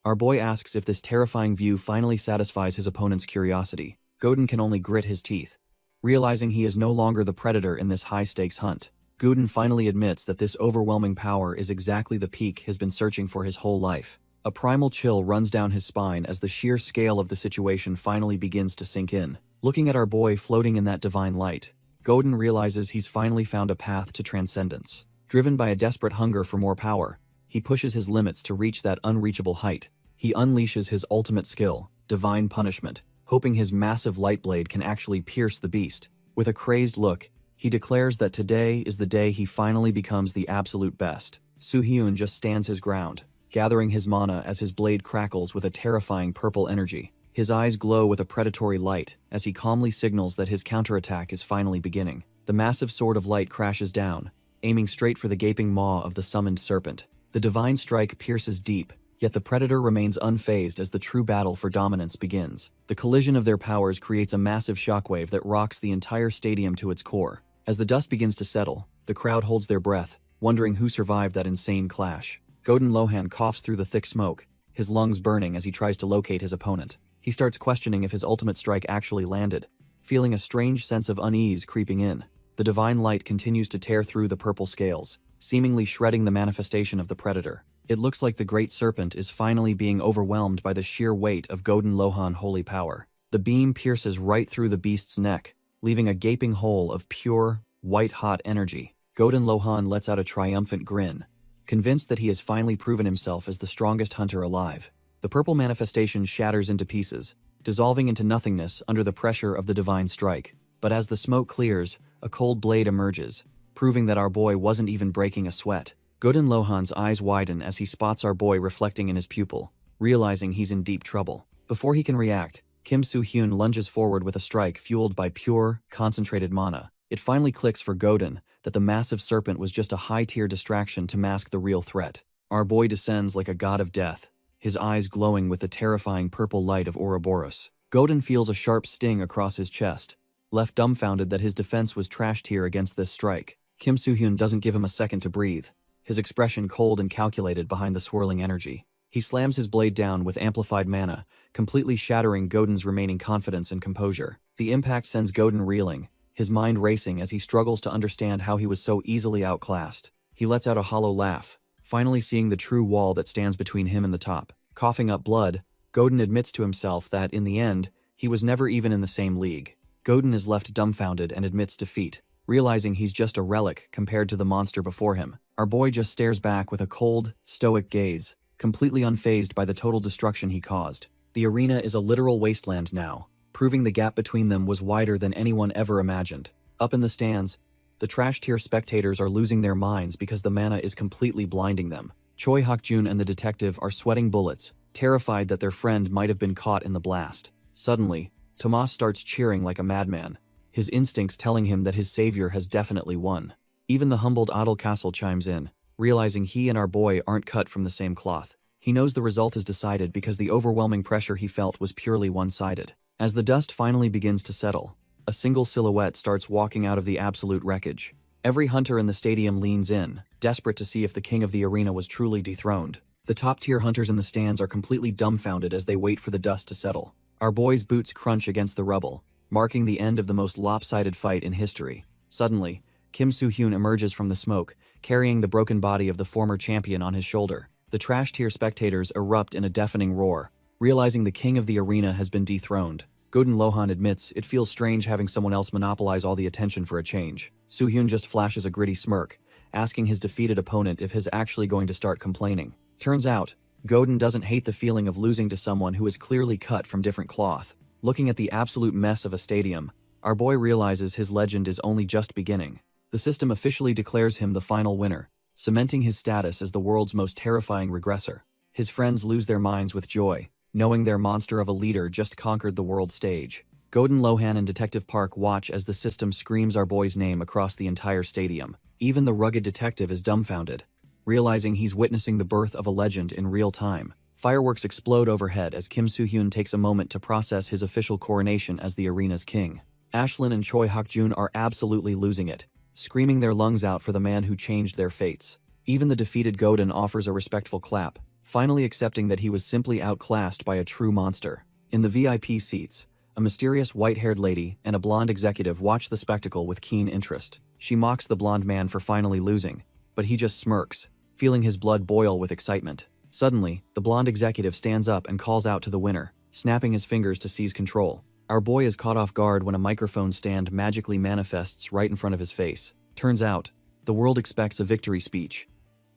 our boy asks if this terrifying view finally satisfies his opponent's curiosity. Godin can only grit his teeth, realizing he is no longer the predator in this high-stakes hunt. Godin finally admits that this overwhelming power is exactly the peak he's been searching for his whole life. A primal chill runs down his spine as the sheer scale of the situation finally begins to sink in. Looking at our boy floating in that divine light, Godin realizes he's finally found a path to transcendence. Driven by a desperate hunger for more power, he pushes his limits to reach that unreachable height. He unleashes his ultimate skill, Divine Punishment, hoping his massive light blade can actually pierce the beast. With a crazed look, he declares that today is the day he finally becomes the absolute best. Suhyun just stands his ground, gathering his mana as his blade crackles with a terrifying purple energy. His eyes glow with a predatory light as he calmly signals that his counterattack is finally beginning. The massive sword of light crashes down, aiming straight for the gaping maw of the summoned serpent. The divine strike pierces deep, yet the predator remains unfazed as the true battle for dominance begins. The collision of their powers creates a massive shockwave that rocks the entire stadium to its core. As the dust begins to settle, the crowd holds their breath, wondering who survived that insane clash. Godin Lohan coughs through the thick smoke, his lungs burning as he tries to locate his opponent. He starts questioning if his ultimate strike actually landed, feeling a strange sense of unease creeping in. The divine light continues to tear through the purple scales, seemingly shredding the manifestation of the predator. It looks like the Great Serpent is finally being overwhelmed by the sheer weight of Godin Lohan holy power. The beam pierces right through the beast's neck, leaving a gaping hole of pure, white-hot energy. Godin Lohan lets out a triumphant grin, convinced that he has finally proven himself as the strongest hunter alive. The purple manifestation shatters into pieces, dissolving into nothingness under the pressure of the divine strike. But as the smoke clears, a cold blade emerges, proving that our boy wasn't even breaking a sweat. Godin Lohan's eyes widen as he spots our boy reflecting in his pupil, realizing he's in deep trouble. Before he can react, Kim Soo-hyun lunges forward with a strike fueled by pure, concentrated mana. It finally clicks for Godin that the massive serpent was just a high-tier distraction to mask the real threat. Our boy descends like a god of death, his eyes glowing with the terrifying purple light of Ouroboros. Godin feels a sharp sting across his chest, left dumbfounded that his defense was trashed here against this strike. Kim Soo-hyun doesn't give him a second to breathe, his expression cold and calculated behind the swirling energy. He slams his blade down with amplified mana, completely shattering Godin's remaining confidence and composure. The impact sends Godin reeling, his mind racing as he struggles to understand how he was so easily outclassed. He lets out a hollow laugh, finally seeing the true wall that stands between him and the top. Coughing up blood, Godin admits to himself that, in the end, he was never even in the same league. Godin is left dumbfounded and admits defeat, realizing he's just a relic compared to the monster before him. Our boy just stares back with a cold, stoic gaze, completely unfazed by the total destruction he caused. The arena is a literal wasteland now, proving the gap between them was wider than anyone ever imagined. Up in the stands, the trash-tier spectators are losing their minds because the mana is completely blinding them. Choi Hak-jun and the detective are sweating bullets, terrified that their friend might have been caught in the blast. Suddenly, Tomas starts cheering like a madman, his instincts telling him that his savior has definitely won. Even the humbled Adel Castle chimes in, realizing he and our boy aren't cut from the same cloth. He knows the result is decided because the overwhelming pressure he felt was purely one-sided. As the dust finally begins to settle, a single silhouette starts walking out of the absolute wreckage. Every hunter in the stadium leans in, desperate to see if the king of the arena was truly dethroned. The top-tier hunters in the stands are completely dumbfounded as they wait for the dust to settle. Our boy's boots crunch against the rubble, marking the end of the most lopsided fight in history. Suddenly, Kim Soo-hyun emerges from the smoke, carrying the broken body of the former champion on his shoulder. The trash-tier spectators erupt in a deafening roar, realizing the king of the arena has been dethroned. Godin Lohan admits it feels strange having someone else monopolize all the attention for a change. Soo-hyun just flashes a gritty smirk, asking his defeated opponent if he's actually going to start complaining. Turns out, Godin doesn't hate the feeling of losing to someone who is clearly cut from different cloth. Looking at the absolute mess of a stadium, our boy realizes his legend is only just beginning. The system officially declares him the final winner, cementing his status as the world's most terrifying regressor. His friends lose their minds with joy, knowing their monster of a leader just conquered the world stage. Godin, Lohan, and Detective Park watch as the system screams our boy's name across the entire stadium. Even the rugged detective is dumbfounded, realizing he's witnessing the birth of a legend in real time. Fireworks explode overhead as Kim Soo-hyun takes a moment to process his official coronation as the arena's king. Ashlyn and Choi Hak-jun are absolutely losing it, screaming their lungs out for the man who changed their fates. Even the defeated Godin offers a respectful clap, finally accepting that he was simply outclassed by a true monster. In the VIP seats, a mysterious white-haired lady and a blonde executive watch the spectacle with keen interest. She mocks the blonde man for finally losing, but he just smirks, feeling his blood boil with excitement. Suddenly, the blonde executive stands up and calls out to the winner, snapping his fingers to seize control. Our boy is caught off guard when a microphone stand magically manifests right in front of his face. Turns out, the world expects a victory speech,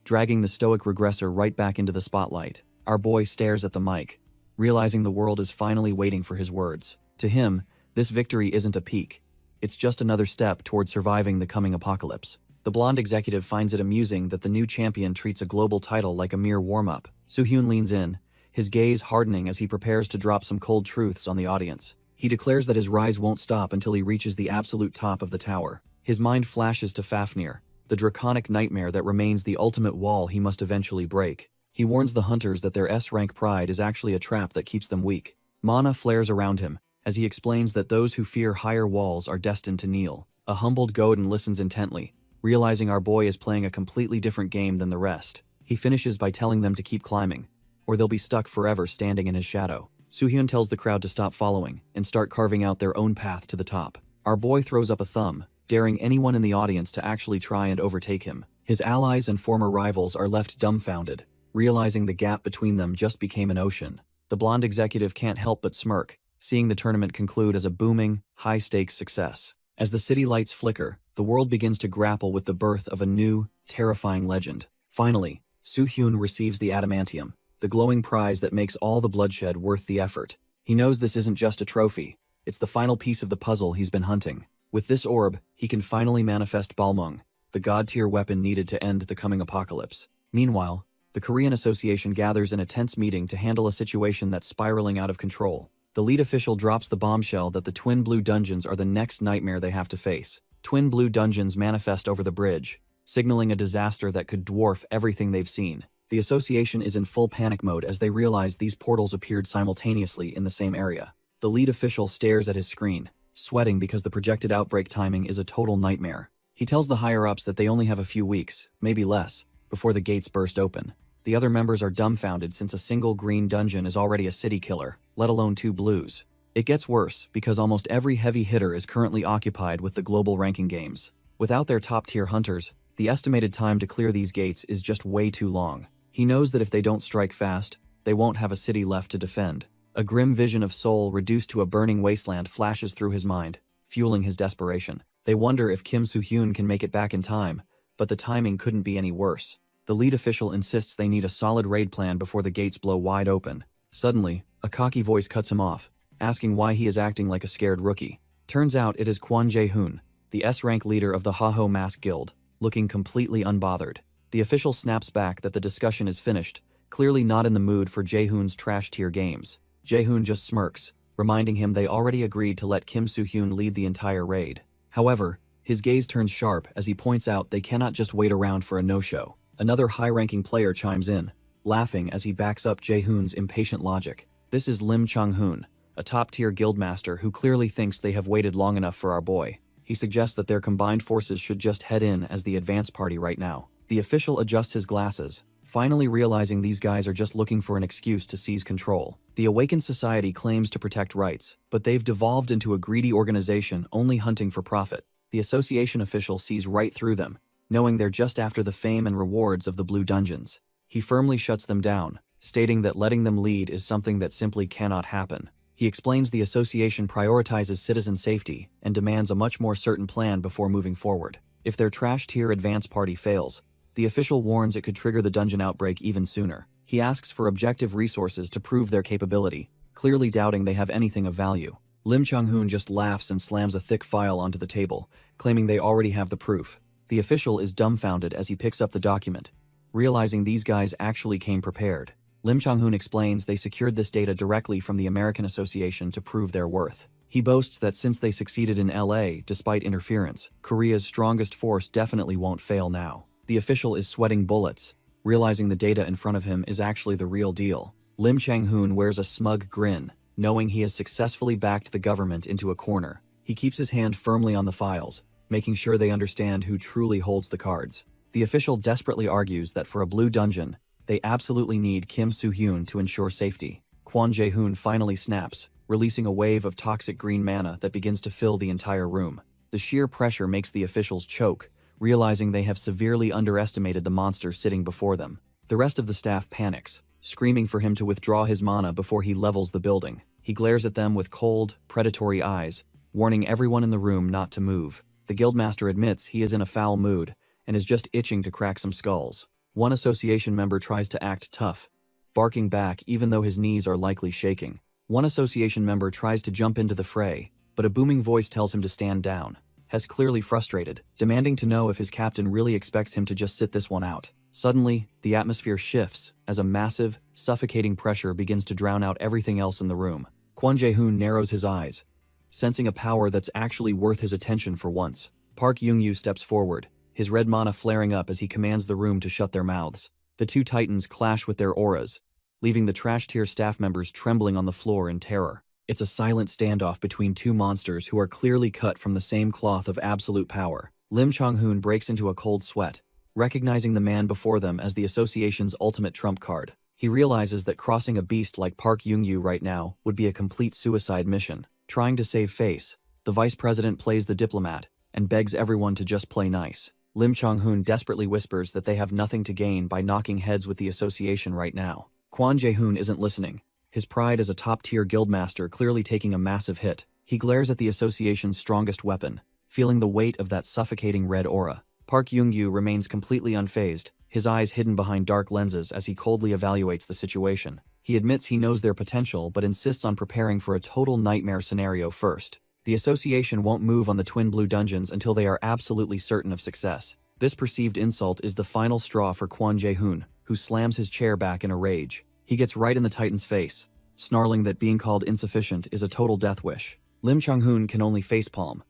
dragging the stoic regressor right back into the spotlight. Our boy stares at the mic, realizing the world is finally waiting for his words. To him, this victory isn't a peak. It's just another step toward surviving the coming apocalypse. The blonde executive finds it amusing that the new champion treats a global title like a mere warm-up. Soo-hyun leans in, his gaze hardening as he prepares to drop some cold truths on the audience. He declares that his rise won't stop until he reaches the absolute top of the tower. His mind flashes to Fafnir, the draconic nightmare that remains the ultimate wall he must eventually break. He warns the hunters that their S-rank pride is actually a trap that keeps them weak. Mana flares around him, as he explains that those who fear higher walls are destined to kneel. A humbled Godin listens intently, realizing our boy is playing a completely different game than the rest. He finishes by telling them to keep climbing, or they'll be stuck forever standing in his shadow. Soo-hyun tells the crowd to stop following and start carving out their own path to the top. Our boy throws up a thumb, daring anyone in the audience to actually try and overtake him. His allies and former rivals are left dumbfounded, realizing the gap between them just became an ocean. The blonde executive can't help but smirk, seeing the tournament conclude as a booming, high-stakes success. As the city lights flicker, the world begins to grapple with the birth of a new, terrifying legend. Finally, Soo-hyun receives the adamantium, the glowing prize that makes all the bloodshed worth the effort. He knows this isn't just a trophy, it's the final piece of the puzzle he's been hunting. With this orb, he can finally manifest Balmung, the god-tier weapon needed to end the coming apocalypse. Meanwhile, the Korean Association gathers in a tense meeting to handle a situation that's spiraling out of control. The lead official drops the bombshell that the Twin Blue Dungeons are the next nightmare they have to face. Twin Blue Dungeons manifest over the bridge, signaling a disaster that could dwarf everything they've seen. The association is in full panic mode as they realize these portals appeared simultaneously in the same area. The lead official stares at his screen, sweating because the projected outbreak timing is a total nightmare. He tells the higher-ups that they only have a few weeks, maybe less, before the gates burst open. The other members are dumbfounded since a single green dungeon is already a city killer, let alone 2 blues. It gets worse because almost every heavy hitter is currently occupied with the global ranking games. Without their top-tier hunters, the estimated time to clear these gates is just way too long. He knows that if they don't strike fast, they won't have a city left to defend. A grim vision of Seoul reduced to a burning wasteland flashes through his mind, fueling his desperation. They wonder if Kim Soo-hyun can make it back in time, but the timing couldn't be any worse. The lead official insists they need a solid raid plan before the gates blow wide open. Suddenly, a cocky voice cuts him off, asking why he is acting like a scared rookie. Turns out it is Kwon Jae-hoon, the S-rank leader of the Haho Mask Guild, looking completely unbothered. The official snaps back that the discussion is finished, clearly not in the mood for Jae-hoon's trash-tier games. Jae-hoon just smirks, reminding him they already agreed to let Kim Soo-hyun lead the entire raid. However, his gaze turns sharp as he points out they cannot just wait around for a no-show. Another high-ranking player chimes in, laughing as he backs up Jae-hoon's impatient logic. This is Lim Chung-hoon, a top-tier guildmaster who clearly thinks they have waited long enough for our boy. He suggests that their combined forces should just head in as the advance party right now. The official adjusts his glasses, finally realizing these guys are just looking for an excuse to seize control. The Awakened Society claims to protect rights, but they've devolved into a greedy organization only hunting for profit. The association official sees right through them, knowing they're just after the fame and rewards of the Blue Dungeons. He firmly shuts them down, stating that letting them lead is something that simply cannot happen. He explains the association prioritizes citizen safety and demands a much more certain plan before moving forward. If their trash-tier advance party fails, the official warns it could trigger the dungeon outbreak even sooner. He asks for objective resources to prove their capability, clearly doubting they have anything of value. Lim Chung-hoon just laughs and slams a thick file onto the table, claiming they already have the proof. The official is dumbfounded as he picks up the document, realizing these guys actually came prepared. Lim Chang-hoon explains they secured this data directly from the American Association to prove their worth. He boasts that since they succeeded in LA despite interference, Korea's strongest force definitely won't fail now. The official is sweating bullets, realizing the data in front of him is actually the real deal. Lim Chang-hoon wears a smug grin, knowing he has successfully backed the government into a corner. He keeps his hand firmly on the files, making sure they understand who truly holds the cards. The official desperately argues that for a blue dungeon, they absolutely need Kim Soo-hyun to ensure safety. Kwon Jae-hoon finally snaps, releasing a wave of toxic green mana that begins to fill the entire room. The sheer pressure makes the officials choke, realizing they have severely underestimated the monster sitting before them. The rest of the staff panics, screaming for him to withdraw his mana before he levels the building. He glares at them with cold, predatory eyes, warning everyone in the room not to move. The guildmaster admits he is in a foul mood and is just itching to crack some skulls. One association member tries to act tough, barking back even though his knees are likely shaking. One association member tries to jump into the fray, but a booming voice tells him to stand down. Hess clearly frustrated, demanding to know if his captain really expects him to just sit this one out. Suddenly, the atmosphere shifts as a massive, suffocating pressure begins to drown out everything else in the room. Kwon Jae-hoon narrows his eyes, sensing a power that's actually worth his attention for once. Park Young-yu steps forward, his red mana flaring up as he commands the room to shut their mouths. The two titans clash with their auras, leaving the trash tier staff members trembling on the floor in terror. It's a silent standoff between two monsters who are clearly cut from the same cloth of absolute power. Lim Chang-hoon breaks into a cold sweat, recognizing the man before them as the association's ultimate trump card. He realizes that crossing a beast like Park Young-yu right now would be a complete suicide mission. Trying to save face, the vice president plays the diplomat and begs everyone to just play nice. Lim Chang-hoon desperately whispers that they have nothing to gain by knocking heads with the association right now. Kwon Jae-hoon isn't listening, his pride as a top-tier guildmaster clearly taking a massive hit. He glares at the association's strongest weapon, feeling the weight of that suffocating red aura. Park Young-yu remains completely unfazed, his eyes hidden behind dark lenses as he coldly evaluates the situation. He admits he knows their potential but insists on preparing for a total nightmare scenario first. The association won't move on the twin blue dungeons until they are absolutely certain of success. This perceived insult is the final straw for Kwon Jae-hoon, who slams his chair back in a rage. He gets right in the Titan's face, snarling that being called insufficient is a total death wish. Lim Chang-hoon can only facepalm,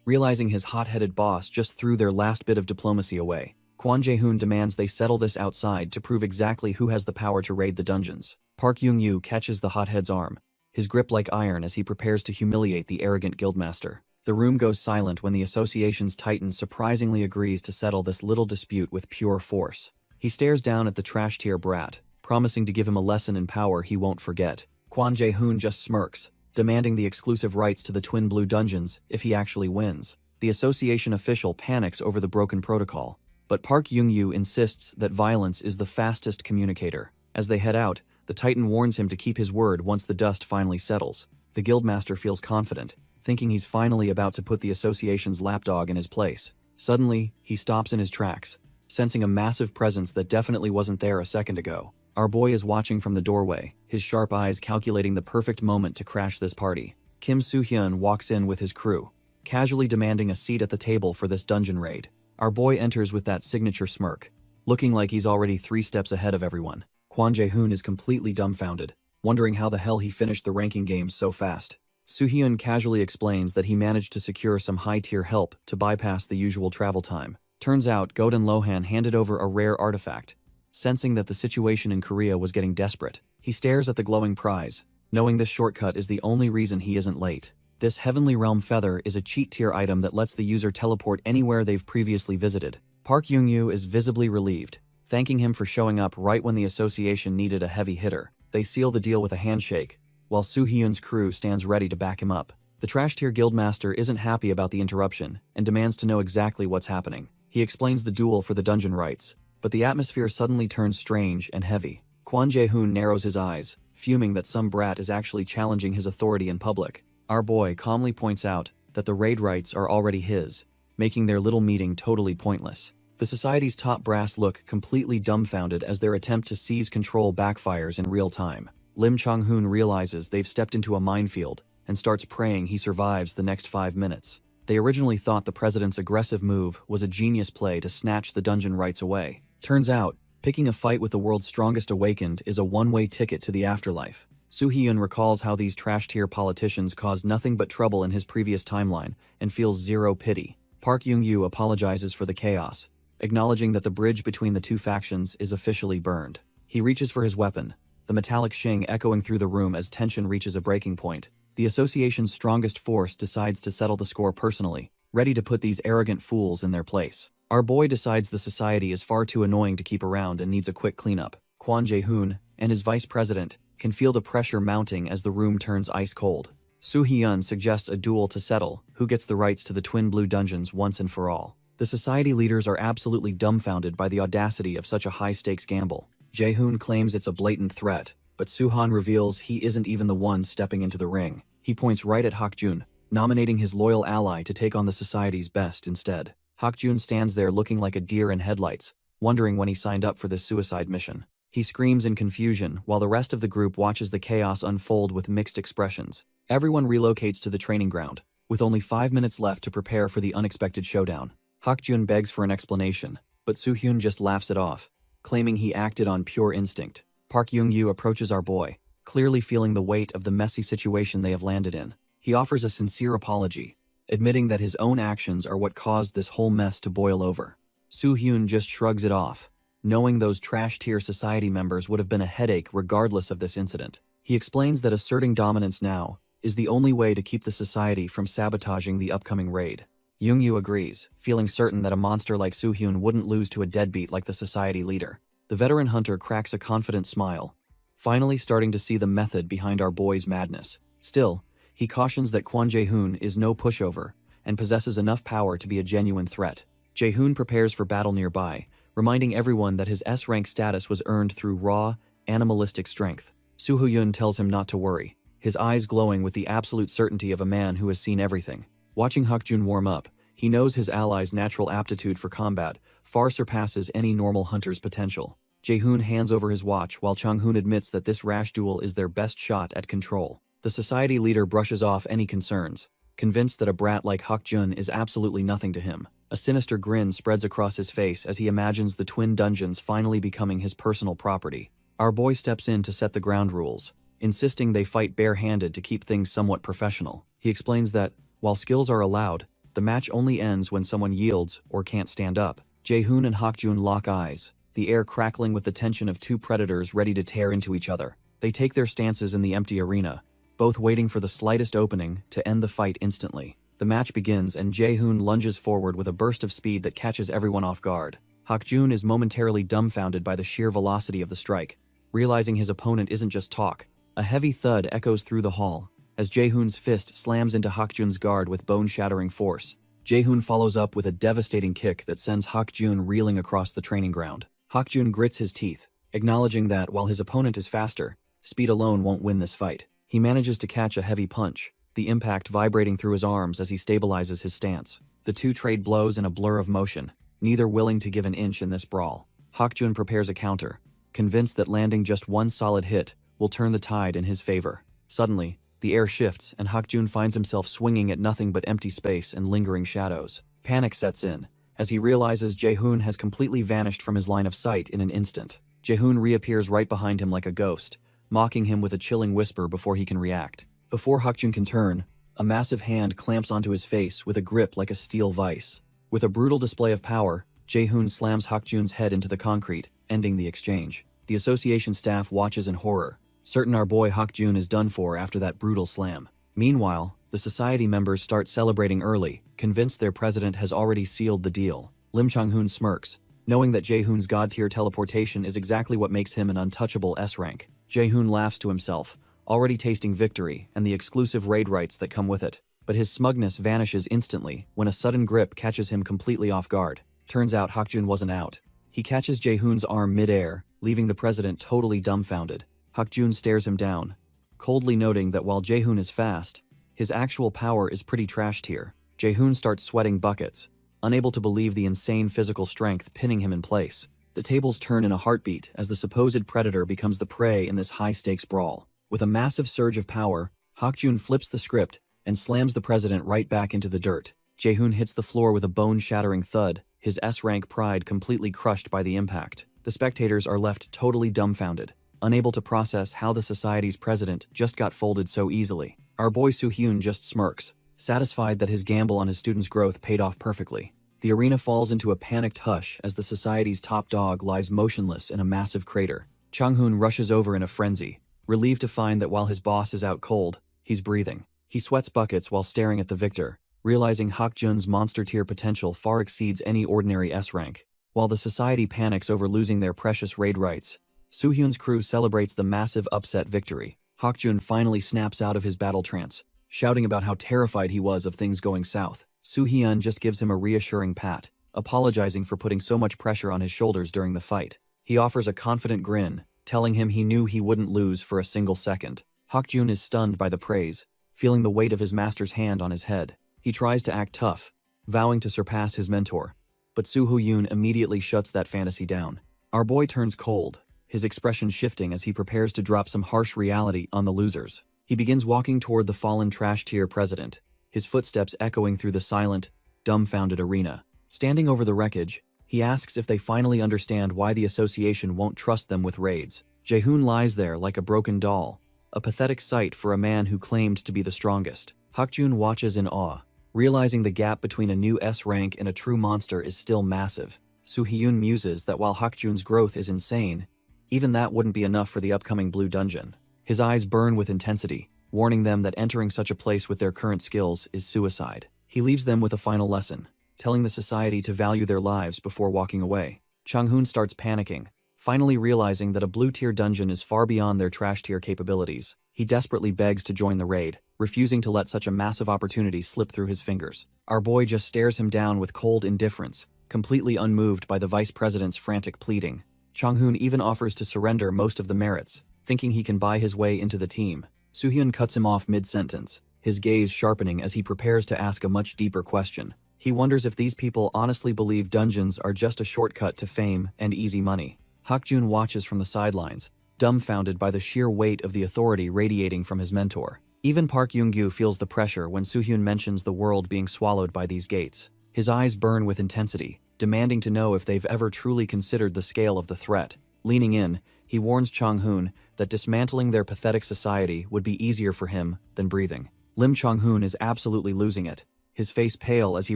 realizing his hot-headed boss just threw their last bit of diplomacy away. Kwon Jae-hoon demands they settle this outside to prove exactly who has the power to raid the dungeons. Park Young-yu catches the hothead's arm, his grip like iron as he prepares to humiliate the arrogant guildmaster. The room goes silent when the association's titan surprisingly agrees to settle this little dispute with pure force. He stares down at the trash tier brat, promising to give him a lesson in power he won't forget. Kwon Jae-hoon just smirks, demanding the exclusive rights to the twin blue dungeons if he actually wins. The association official panics over the broken protocol, but Park Young-yu insists that violence is the fastest communicator. As they head out, the Titan warns him to keep his word once the dust finally settles. The guildmaster feels confident, thinking he's finally about to put the association's lapdog in his place. Suddenly, he stops in his tracks, sensing a massive presence that definitely wasn't there a second ago. Our boy is watching from the doorway, his sharp eyes calculating the perfect moment to crash this party. Kim Soo-hyun walks in with his crew, casually demanding a seat at the table for this dungeon raid. Our boy enters with that signature smirk, looking like he's already 3 steps ahead of everyone. Kwon Jae-hoon is completely dumbfounded, wondering how the hell he finished the ranking games so fast. Soo-hyun casually explains that he managed to secure some high-tier help to bypass the usual travel time. Turns out Godin Lohan handed over a rare artifact. Sensing that the situation in Korea was getting desperate, he stares at the glowing prize, knowing this shortcut is the only reason he isn't late. This Heavenly Realm Feather is a cheat tier item that lets the user teleport anywhere they've previously visited. Park Young-yu is visibly relieved, thanking him for showing up right when the association needed a heavy hitter. They seal the deal with a handshake, while Soo-hyun's crew stands ready to back him up. The trash tier guildmaster isn't happy about the interruption and demands to know exactly what's happening. He explains the duel for the dungeon rights, but the atmosphere suddenly turns strange and heavy. Kwon Jae-hoon narrows his eyes, fuming that some brat is actually challenging his authority in public. Our boy calmly points out that the raid rights are already his, making their little meeting totally pointless. The society's top brass look completely dumbfounded as their attempt to seize control backfires in real time. Lim Chang-hoon realizes they've stepped into a minefield and starts praying he survives the next 5 minutes. They originally thought the president's aggressive move was a genius play to snatch the dungeon rights away. Turns out, Picking a fight with the world's strongest awakened is a one-way ticket to the afterlife. Soo-hyun recalls how these trash-tier politicians caused nothing but trouble in his previous timeline and feels zero pity. Park Young-yu apologizes for the chaos, acknowledging that the bridge between the two factions is officially burned. He reaches for his weapon, the metallic shing echoing through the room as tension reaches a breaking point. The association's strongest force decides to settle the score personally, ready to put these arrogant fools in their place. Our boy decides the society is far too annoying to keep around and needs a quick cleanup. Kwon Jae-hoon and his vice president can feel the pressure mounting as the room turns ice cold. Soo-hyun suggests a duel to settle who gets the rights to the Twin Blue Dungeons once and for all. The society leaders are absolutely dumbfounded by the audacity of such a high-stakes gamble. Jae-hoon claims it's a blatant threat, but Soo-han reveals he isn't even the one stepping into the ring. He points right at Hak-jun, nominating his loyal ally to take on the society's best instead. Hak-jun stands there looking like a deer in headlights, wondering when he signed up for this suicide mission. He screams in confusion while the rest of the group watches the chaos unfold with mixed expressions. Everyone relocates to the training ground, with only 5 minutes left to prepare for the unexpected showdown. Hak-jun begs for an explanation, but Soo-hyun just laughs it off, claiming he acted on pure instinct. Park Young-yu approaches our boy, clearly feeling the weight of the messy situation they have landed in. He offers a sincere apology, admitting that his own actions are what caused this whole mess to boil over. Soo-hyun just shrugs it off, knowing those trash-tier society members would have been a headache regardless of this incident. He explains that asserting dominance now is the only way to keep the society from sabotaging the upcoming raid. Young-yu agrees, feeling certain that a monster like Soo-hyun wouldn't lose to a deadbeat like the society leader. The veteran hunter cracks a confident smile, finally starting to see the method behind our boy's madness. Still, he cautions that Kwon Jae-hoon is no pushover and possesses enough power to be a genuine threat. Jae-hoon prepares for battle nearby, reminding everyone that his S-rank status was earned through raw, animalistic strength. Soo-hyun tells him not to worry, his eyes glowing with the absolute certainty of a man who has seen everything. Watching Hak-jun warm up, he knows his ally's natural aptitude for combat far surpasses any normal hunter's potential. Jae-hoon hands over his watch while Chung-hoon admits that this rash duel is their best shot at control. The society leader brushes off any concerns, convinced that a brat like Hak-jun is absolutely nothing to him. A sinister grin spreads across his face as he imagines the twin dungeons finally becoming his personal property. Our boy steps in to set the ground rules, insisting they fight bare-handed to keep things somewhat professional. He explains that, while skills are allowed, the match only ends when someone yields or can't stand up. Jae-hoon and Hak-jun lock eyes, the air crackling with the tension of two predators ready to tear into each other. They take their stances in the empty arena, both waiting for the slightest opening to end the fight instantly. The match begins and Jae-hoon lunges forward with a burst of speed that catches everyone off guard. Hak-jun is momentarily dumbfounded by the sheer velocity of the strike, realizing his opponent isn't just talk. A heavy thud echoes through the hall as Jae-hoon's fist slams into Hak-jun's guard with bone-shattering force. Jae-hoon follows up with a devastating kick that sends Hak-jun reeling across the training ground. Hak-jun grits his teeth, acknowledging that while his opponent is faster, speed alone won't win this fight. He manages to catch a heavy punch, the impact vibrating through his arms as he stabilizes his stance. The two trade blows in a blur of motion, neither willing to give an inch in this brawl. Hak-jun prepares a counter, convinced that landing just one solid hit will turn the tide in his favor. Suddenly, the air shifts and Hak-jun finds himself swinging at nothing but empty space and lingering shadows. Panic sets in, as he realizes Jae-hoon has completely vanished from his line of sight in an instant. Jae-hoon reappears right behind him like a ghost, mocking him with a chilling whisper before he can react. Before Hak-jun can turn, a massive hand clamps onto his face with a grip like a steel vice. With a brutal display of power, Jae-hoon slams Hak-jun's head into the concrete, ending the exchange. The association staff watches in horror, certain our boy Hak-jun is done for after that brutal slam. Meanwhile, the society members start celebrating early, convinced their president has already sealed the deal. Lim Chung-hoon smirks, knowing that Jae-hoon's god-tier teleportation is exactly what makes him an untouchable S-rank. Jae-hoon laughs to himself, already tasting victory and the exclusive raid rights that come with it. But his smugness vanishes instantly when a sudden grip catches him completely off guard. Turns out Hak-jun wasn't out. He catches Jae-hoon's arm mid-air, leaving the president totally dumbfounded. Hak-jun stares him down, coldly noting that while Jae-hoon is fast, his actual power is pretty trash tier. Jae-hoon starts sweating buckets, unable to believe the insane physical strength pinning him in place. The tables turn in a heartbeat as the supposed predator becomes the prey in this high-stakes brawl. With a massive surge of power, Hak-jun flips the script and slams the president right back into the dirt. Jae-hoon hits the floor with a bone-shattering thud, his S-rank pride completely crushed by the impact. The spectators are left totally dumbfounded, unable to process how the society's president just got folded so easily. Our boy Soo-hyun just smirks, satisfied that his gamble on his students' growth paid off perfectly. The arena falls into a panicked hush as the society's top dog lies motionless in a massive crater. Chang-hoon rushes over in a frenzy, relieved to find that while his boss is out cold, he's breathing. He sweats buckets while staring at the victor, realizing Hak-jun's monster-tier potential far exceeds any ordinary S-rank. While the society panics over losing their precious raid rights, Soo-hyun's crew celebrates the massive upset victory. Hak-jun finally snaps out of his battle trance, shouting about how terrified he was of things going south. Soo-hyun just gives him a reassuring pat, apologizing for putting so much pressure on his shoulders during the fight. He offers a confident grin, telling him he knew he wouldn't lose for a single second. Hak-jun is stunned by the praise, feeling the weight of his master's hand on his head. He tries to act tough, vowing to surpass his mentor, but Soo-hyun immediately shuts that fantasy down. Our boy turns cold, his expression shifting as he prepares to drop some harsh reality on the losers. He begins walking toward the fallen trash-tier president, his footsteps echoing through the silent, dumbfounded arena. Standing over the wreckage, he asks if they finally understand why the association won't trust them with raids. Jae-hoon lies there like a broken doll, a pathetic sight for a man who claimed to be the strongest. Hak-jun watches in awe, realizing the gap between a new S-rank and a true monster is still massive. Soo-hyun muses that while Hak-jun's growth is insane, even that wouldn't be enough for the upcoming Blue Dungeon. His eyes burn with intensity, warning them that entering such a place with their current skills is suicide. He leaves them with a final lesson, telling the society to value their lives before walking away. Chang-hoon starts panicking, finally realizing that a blue-tier dungeon is far beyond their trash-tier capabilities. He desperately begs to join the raid, refusing to let such a massive opportunity slip through his fingers. Our boy just stares him down with cold indifference, completely unmoved by the vice president's frantic pleading. Chang-hoon even offers to surrender most of the merits, thinking he can buy his way into the team. Soo-hyun cuts him off mid-sentence, his gaze sharpening as he prepares to ask a much deeper question. He wonders if these people honestly believe dungeons are just a shortcut to fame and easy money. Hak-jun watches from the sidelines, dumbfounded by the sheer weight of the authority radiating from his mentor. Even Park Young-gyu feels the pressure when Soo-hyun mentions the world being swallowed by these gates. His eyes burn with intensity, demanding to know if they've ever truly considered the scale of the threat. Leaning in, he warns Chang-hoon that dismantling their pathetic society would be easier for him than breathing. Lim Chang-hoon is absolutely losing it, his face pale as he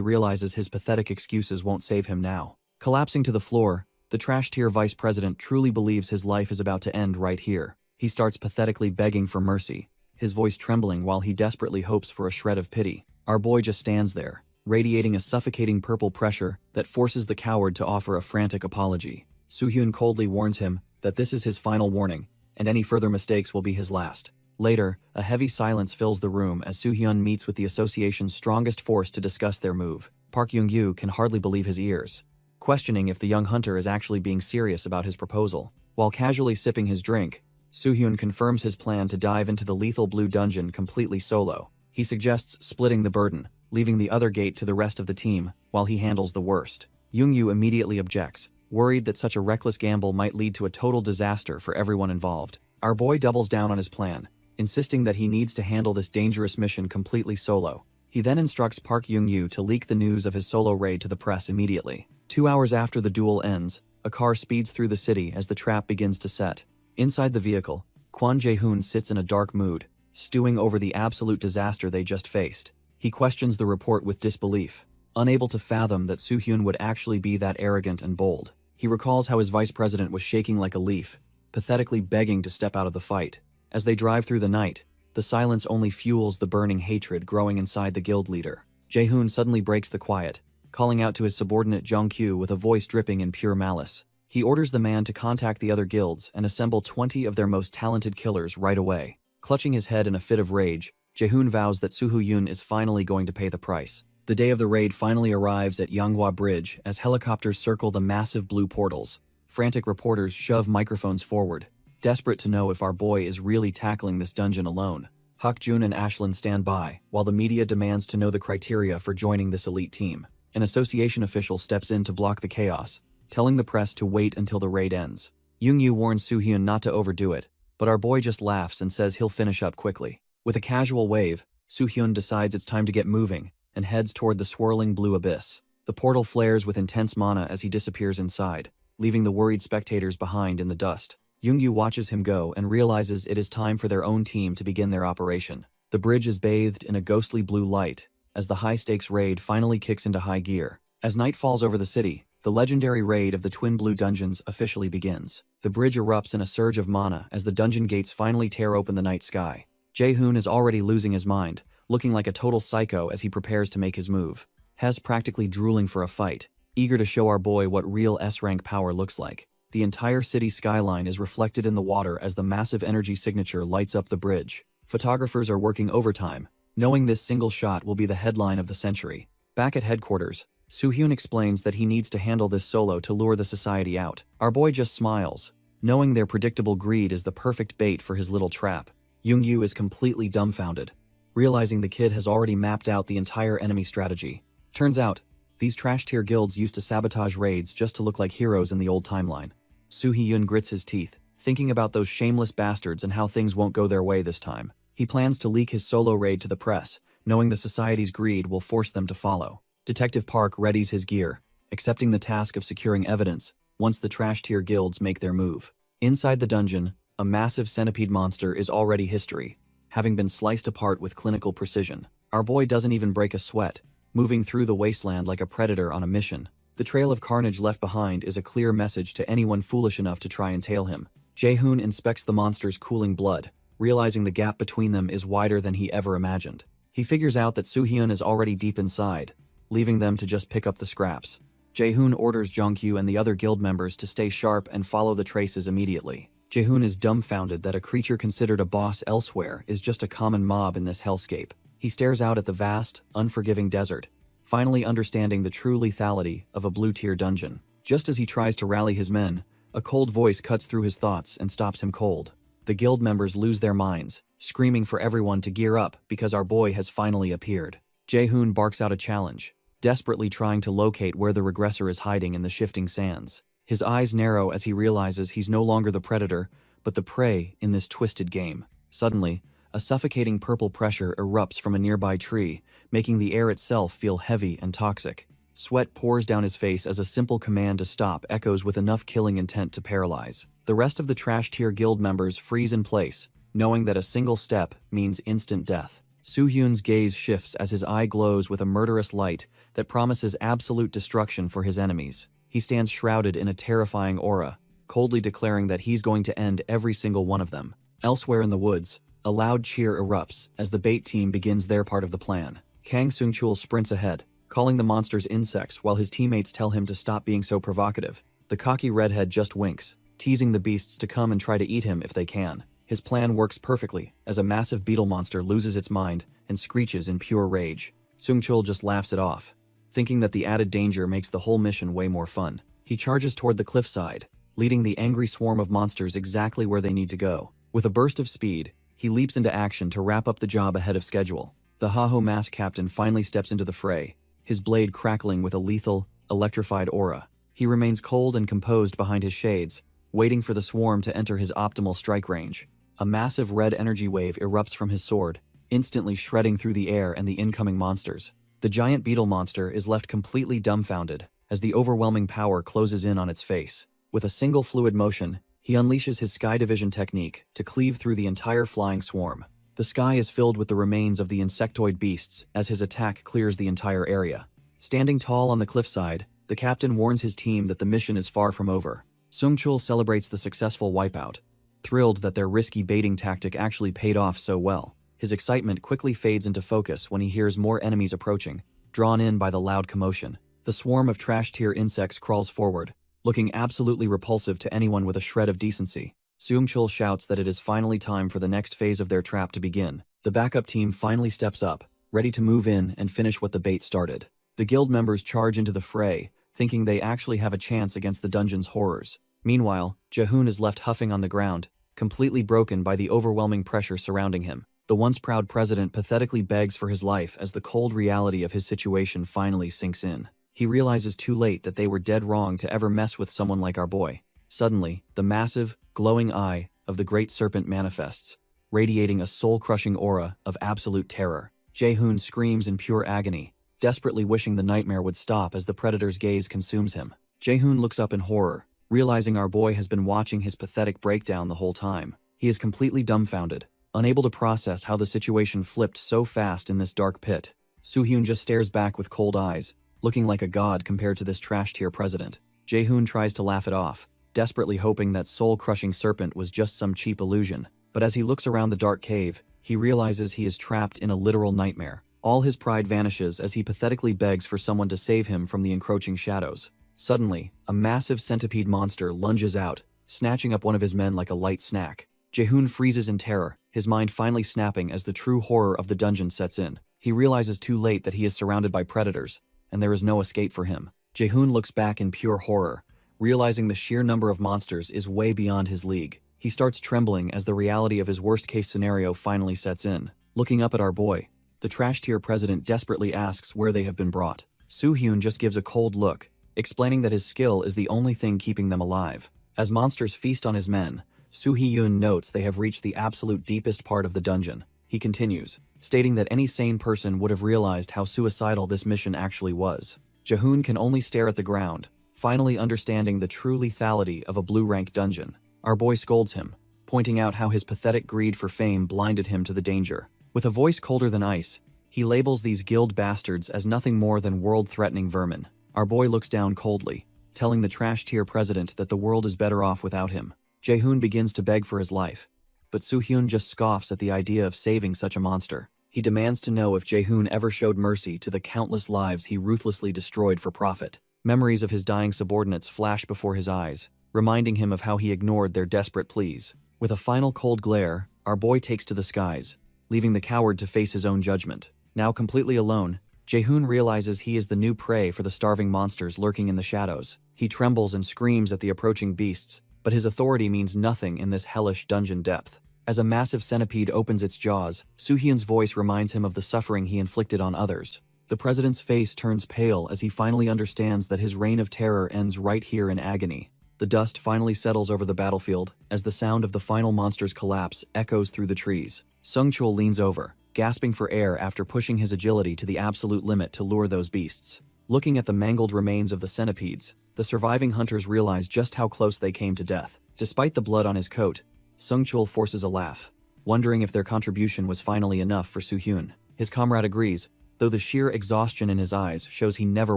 realizes his pathetic excuses won't save him now. Collapsing to the floor, the trash-tier vice president truly believes his life is about to end right here. He starts pathetically begging for mercy, his voice trembling while he desperately hopes for a shred of pity. Our boy just stands there, radiating a suffocating purple pressure that forces the coward to offer a frantic apology. Soo-hyun coldly warns him that this is his final warning, and any further mistakes will be his last. Later, a heavy silence fills the room as Soo-hyun meets with the association's strongest force to discuss their move. Park Young-gyu can hardly believe his ears, questioning if the young hunter is actually being serious about his proposal. While casually sipping his drink, Soo-hyun confirms his plan to dive into the lethal blue dungeon completely solo. He suggests splitting the burden, leaving the other gate to the rest of the team while he handles the worst. Young-gyu immediately objects, worried that such a reckless gamble might lead to a total disaster for everyone involved. Our boy doubles down on his plan, insisting that he needs to handle this dangerous mission completely solo. He then instructs Park Young-gyu to leak the news of his solo raid to the press immediately. 2 hours after the duel ends, a car speeds through the city as the trap begins to set. Inside the vehicle, Kwon Jae-hoon sits in a dark mood, stewing over the absolute disaster they just faced. He questions the report with disbelief, unable to fathom that Soo-hyun would actually be that arrogant and bold. He recalls how his vice president was shaking like a leaf, pathetically begging to step out of the fight. As they drive through the night, the silence only fuels the burning hatred growing inside the guild leader. Jae-hoon suddenly breaks the quiet, calling out to his subordinate Jong-kyu with a voice dripping in pure malice. He orders the man to contact the other guilds and assemble 20 of their most talented killers right away. Clutching his head in a fit of rage, Jae-hoon vows that Soo-hyun is finally going to pay the price. The day of the raid finally arrives at Yanghwa Bridge as helicopters circle the massive blue portals. Frantic reporters shove microphones forward, desperate to know if our boy is really tackling this dungeon alone. Hak-jun and Ashlyn stand by, while the media demands to know the criteria for joining this elite team. An association official steps in to block the chaos, telling the press to wait until the raid ends. Young-yu warns Soo-hyun not to overdo it, but our boy just laughs and says he'll finish up quickly. With a casual wave, Soo-hyun decides it's time to get moving and heads toward the swirling blue abyss. The portal flares with intense mana as he disappears inside, leaving the worried spectators behind in the dust. Yoongyu watches him go and realizes it is time for their own team to begin their operation. The bridge is bathed in a ghostly blue light as the high-stakes raid finally kicks into high gear. As night falls over the city, the legendary raid of the Twin Blue Dungeons officially begins. The bridge erupts in a surge of mana as the dungeon gates finally tear open the night sky. Jae-hoon is already losing his mind, looking like a total psycho as he prepares to make his move. Hez practically drooling for a fight, eager to show our boy what real S-rank power looks like. The entire city skyline is reflected in the water as the massive energy signature lights up the bridge. Photographers are working overtime, knowing this single shot will be the headline of the century. Back at headquarters, Soo-hyun explains that he needs to handle this solo to lure the society out. Our boy just smiles, knowing their predictable greed is the perfect bait for his little trap. Yoongyu is completely dumbfounded, realizing the kid has already mapped out the entire enemy strategy. Turns out, these trash-tier guilds used to sabotage raids just to look like heroes in the old timeline. Soo-hyun grits his teeth, thinking about those shameless bastards and how things won't go their way this time. He plans to leak his solo raid to the press, knowing the society's greed will force them to follow. Detective Park readies his gear, accepting the task of securing evidence once the trash-tier guilds make their move. Inside the dungeon, a massive centipede monster is already history, having been sliced apart with clinical precision. Our boy doesn't even break a sweat, moving through the wasteland like a predator on a mission. The trail of carnage left behind is a clear message to anyone foolish enough to try and tail him. Jae-hoon inspects the monster's cooling blood, realizing the gap between them is wider than he ever imagined. He figures out that Soo-hyun is already deep inside, leaving them to just pick up the scraps. Jae-hoon orders Jongkyu and the other guild members to stay sharp and follow the traces immediately. Jae-hoon is dumbfounded that a creature considered a boss elsewhere is just a common mob in this hellscape. He stares out at the vast, unforgiving desert, finally understanding the true lethality of a blue-tier dungeon. Just as he tries to rally his men, a cold voice cuts through his thoughts and stops him cold. The guild members lose their minds, screaming for everyone to gear up because our boy has finally appeared. Jae-hoon barks out a challenge, desperately trying to locate where the regressor is hiding in the shifting sands. His eyes narrow as he realizes he's no longer the predator, but the prey in this twisted game. Suddenly, a suffocating purple pressure erupts from a nearby tree, making the air itself feel heavy and toxic. Sweat pours down his face as a simple command to stop echoes with enough killing intent to paralyze. The rest of the trash-tier guild members freeze in place, knowing that a single step means instant death. Soo-hyun's gaze shifts as his eye glows with a murderous light that promises absolute destruction for his enemies. He stands shrouded in a terrifying aura, coldly declaring that he's going to end every single one of them. Elsewhere in the woods, a loud cheer erupts as the bait team begins their part of the plan. Kang Seung-chul sprints ahead, calling the monsters insects while his teammates tell him to stop being so provocative. The cocky redhead just winks, teasing the beasts to come and try to eat him if they can. His plan works perfectly as a massive beetle monster loses its mind and screeches in pure rage. Seung-chul just laughs it off, thinking that the added danger makes the whole mission way more fun. He charges toward the cliffside, leading the angry swarm of monsters exactly where they need to go. With a burst of speed, he leaps into action to wrap up the job ahead of schedule. The Ha-ho mask captain finally steps into the fray, his blade crackling with a lethal, electrified aura. He remains cold and composed behind his shades, waiting for the swarm to enter his optimal strike range. A massive red energy wave erupts from his sword, instantly shredding through the air and the incoming monsters. The giant beetle monster is left completely dumbfounded as the overwhelming power closes in on its face. With a single fluid motion, he unleashes his sky division technique to cleave through the entire flying swarm. The sky is filled with the remains of the insectoid beasts as his attack clears the entire area. Standing tall on the cliffside, the captain warns his team that the mission is far from over. Seung-chul celebrates the successful wipeout, thrilled that their risky baiting tactic actually paid off so well. His excitement quickly fades into focus when he hears more enemies approaching, drawn in by the loud commotion. The swarm of trash-tier insects crawls forward, looking absolutely repulsive to anyone with a shred of decency. Seung-chul shouts that it is finally time for the next phase of their trap to begin. The backup team finally steps up, ready to move in and finish what the bait started. The guild members charge into the fray, thinking they actually have a chance against the dungeon's horrors. Meanwhile, Jae-hoon is left huffing on the ground, completely broken by the overwhelming pressure surrounding him. The once proud president pathetically begs for his life as the cold reality of his situation finally sinks in. He realizes too late that they were dead wrong to ever mess with someone like our boy. Suddenly, the massive, glowing eye of the great serpent manifests, radiating a soul-crushing aura of absolute terror. Jae-hoon screams in pure agony, desperately wishing the nightmare would stop as the predator's gaze consumes him. Jae-hoon looks up in horror, Realizing our boy has been watching his pathetic breakdown the whole time, he is completely dumbfounded, unable to process how the situation flipped so fast in this dark pit. Soo-hyun just stares back with cold eyes, looking like a god compared to this trash-tier president. Jae-hoon tries to laugh it off, desperately hoping that soul-crushing serpent was just some cheap illusion. But as he looks around the dark cave, he realizes he is trapped in a literal nightmare. All his pride vanishes as he pathetically begs for someone to save him from the encroaching shadows. Suddenly, a massive centipede monster lunges out, snatching up one of his men like a light snack. Jae-hoon freezes in terror, his mind finally snapping as the true horror of the dungeon sets in. He realizes too late that he is surrounded by predators, and there is no escape for him. Jae-hoon looks back in pure horror, realizing the sheer number of monsters is way beyond his league. He starts trembling as the reality of his worst-case scenario finally sets in. Looking up at our boy, the trash-tier president desperately asks where they have been brought. Soo-hyun just gives a cold look, explaining that his skill is the only thing keeping them alive. As monsters feast on his men, Soo-hyun notes they have reached the absolute deepest part of the dungeon. He continues, stating that any sane person would have realized how suicidal this mission actually was. Jae-hoon can only stare at the ground, finally understanding the true lethality of a blue-rank dungeon. Our boy scolds him, pointing out how his pathetic greed for fame blinded him to the danger. With a voice colder than ice, he labels these guild bastards as nothing more than world-threatening vermin. Our boy looks down coldly, telling the trash-tier president that the world is better off without him. Jae-hoon begins to beg for his life, but Soo-hyun just scoffs at the idea of saving such a monster. He demands to know if Jae-hoon ever showed mercy to the countless lives he ruthlessly destroyed for profit. Memories of his dying subordinates flash before his eyes, reminding him of how he ignored their desperate pleas. With a final cold glare, our boy takes to the skies, leaving the coward to face his own judgment. Now completely alone, Jae-hoon realizes he is the new prey for the starving monsters lurking in the shadows. He trembles and screams at the approaching beasts, but his authority means nothing in this hellish dungeon depth. As a massive centipede opens its jaws, Soo-hyun's voice reminds him of the suffering he inflicted on others. The president's face turns pale as he finally understands that his reign of terror ends right here in agony. The dust finally settles over the battlefield as the sound of the final monster's collapse echoes through the trees. Sung-chul leans over, gasping for air after pushing his agility to the absolute limit to lure those beasts. Looking at the mangled remains of the centipedes, the surviving hunters realize just how close they came to death. Despite the blood on his coat, Sung-chul forces a laugh, wondering if their contribution was finally enough for Soo-hyun. His comrade agrees, though the sheer exhaustion in his eyes shows he never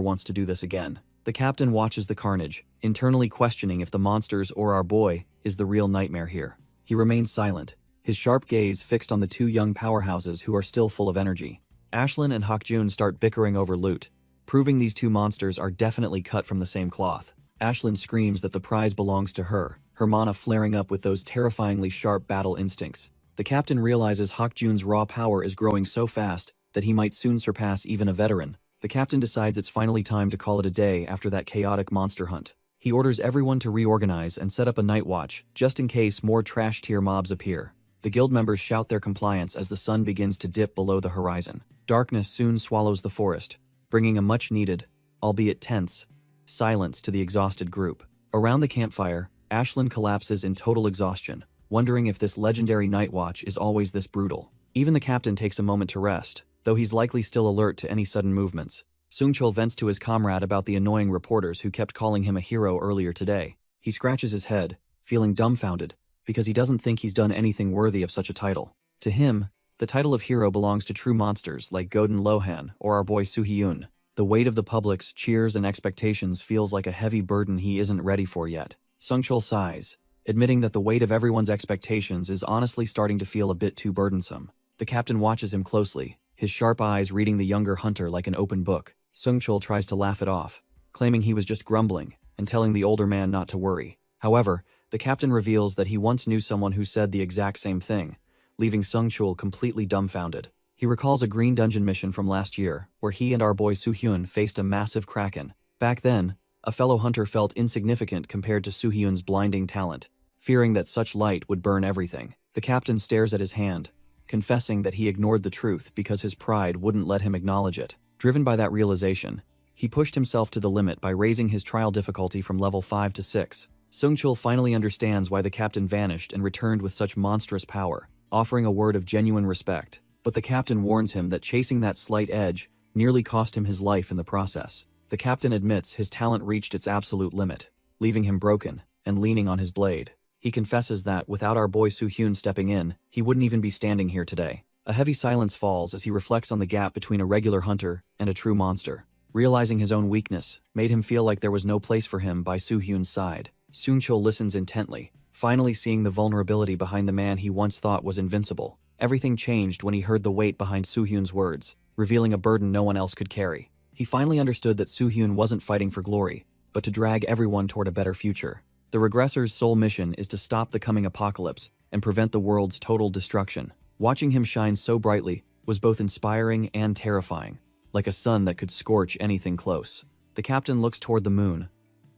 wants to do this again. The captain watches the carnage, internally questioning if the monsters or our boy is the real nightmare here. He remains silent, his sharp gaze fixed on the two young powerhouses who are still full of energy. Ashlyn and Hak-jun start bickering over loot, proving these two monsters are definitely cut from the same cloth. Ashlyn screams that the prize belongs to her, her mana flaring up with those terrifyingly sharp battle instincts. The captain realizes Hak-jun's raw power is growing so fast that he might soon surpass even a veteran. The captain decides it's finally time to call it a day after that chaotic monster hunt. He orders everyone to reorganize and set up a night watch, just in case more trash-tier mobs appear. The guild members shout their compliance as the sun begins to dip below the horizon. Darkness soon swallows the forest, bringing a much-needed, albeit tense, silence to the exhausted group. Around the campfire, Ashlyn collapses in total exhaustion, wondering if this legendary night watch is always this brutal. Even the captain takes a moment to rest, though he's likely still alert to any sudden movements. Sung-chul vents to his comrade about the annoying reporters who kept calling him a hero earlier today. He scratches his head, feeling dumbfounded, because he doesn't think he's done anything worthy of such a title. To him, the title of hero belongs to true monsters like Godin Lohan or our boy Soo-hyun. The weight of the public's cheers and expectations feels like a heavy burden he isn't ready for yet. Sung-chul sighs, admitting that the weight of everyone's expectations is honestly starting to feel a bit too burdensome. The captain watches him closely, his sharp eyes reading the younger hunter like an open book. Sung-chul tries to laugh it off, claiming he was just grumbling and telling the older man not to worry. However, the captain reveals that he once knew someone who said the exact same thing, leaving Sung-chul completely dumbfounded. He recalls a green dungeon mission from last year, where he and our boy Soo-hyun faced a massive kraken. Back then, a fellow hunter felt insignificant compared to Soo-hyun's blinding talent, fearing that such light would burn everything. The captain stares at his hand, confessing that he ignored the truth because his pride wouldn't let him acknowledge it. Driven by that realization, he pushed himself to the limit by raising his trial difficulty from level 5 to 6. Sung-chul finally understands why the captain vanished and returned with such monstrous power, offering a word of genuine respect. But the captain warns him that chasing that slight edge nearly cost him his life in the process. The captain admits his talent reached its absolute limit, leaving him broken and leaning on his blade. He confesses that, without our boy Soo-hyun stepping in, he wouldn't even be standing here today. A heavy silence falls as he reflects on the gap between a regular hunter and a true monster. Realizing his own weakness made him feel like there was no place for him by Soo-hyun's side. Soon-chul listens intently, finally seeing the vulnerability behind the man he once thought was invincible. Everything changed when he heard the weight behind Soo-hyun's words, revealing a burden no one else could carry. He finally understood that Soo-hyun wasn't fighting for glory, but to drag everyone toward a better future. The Regressor's sole mission is to stop the coming apocalypse and prevent the world's total destruction. Watching him shine so brightly was both inspiring and terrifying, like a sun that could scorch anything close. The captain looks toward the moon,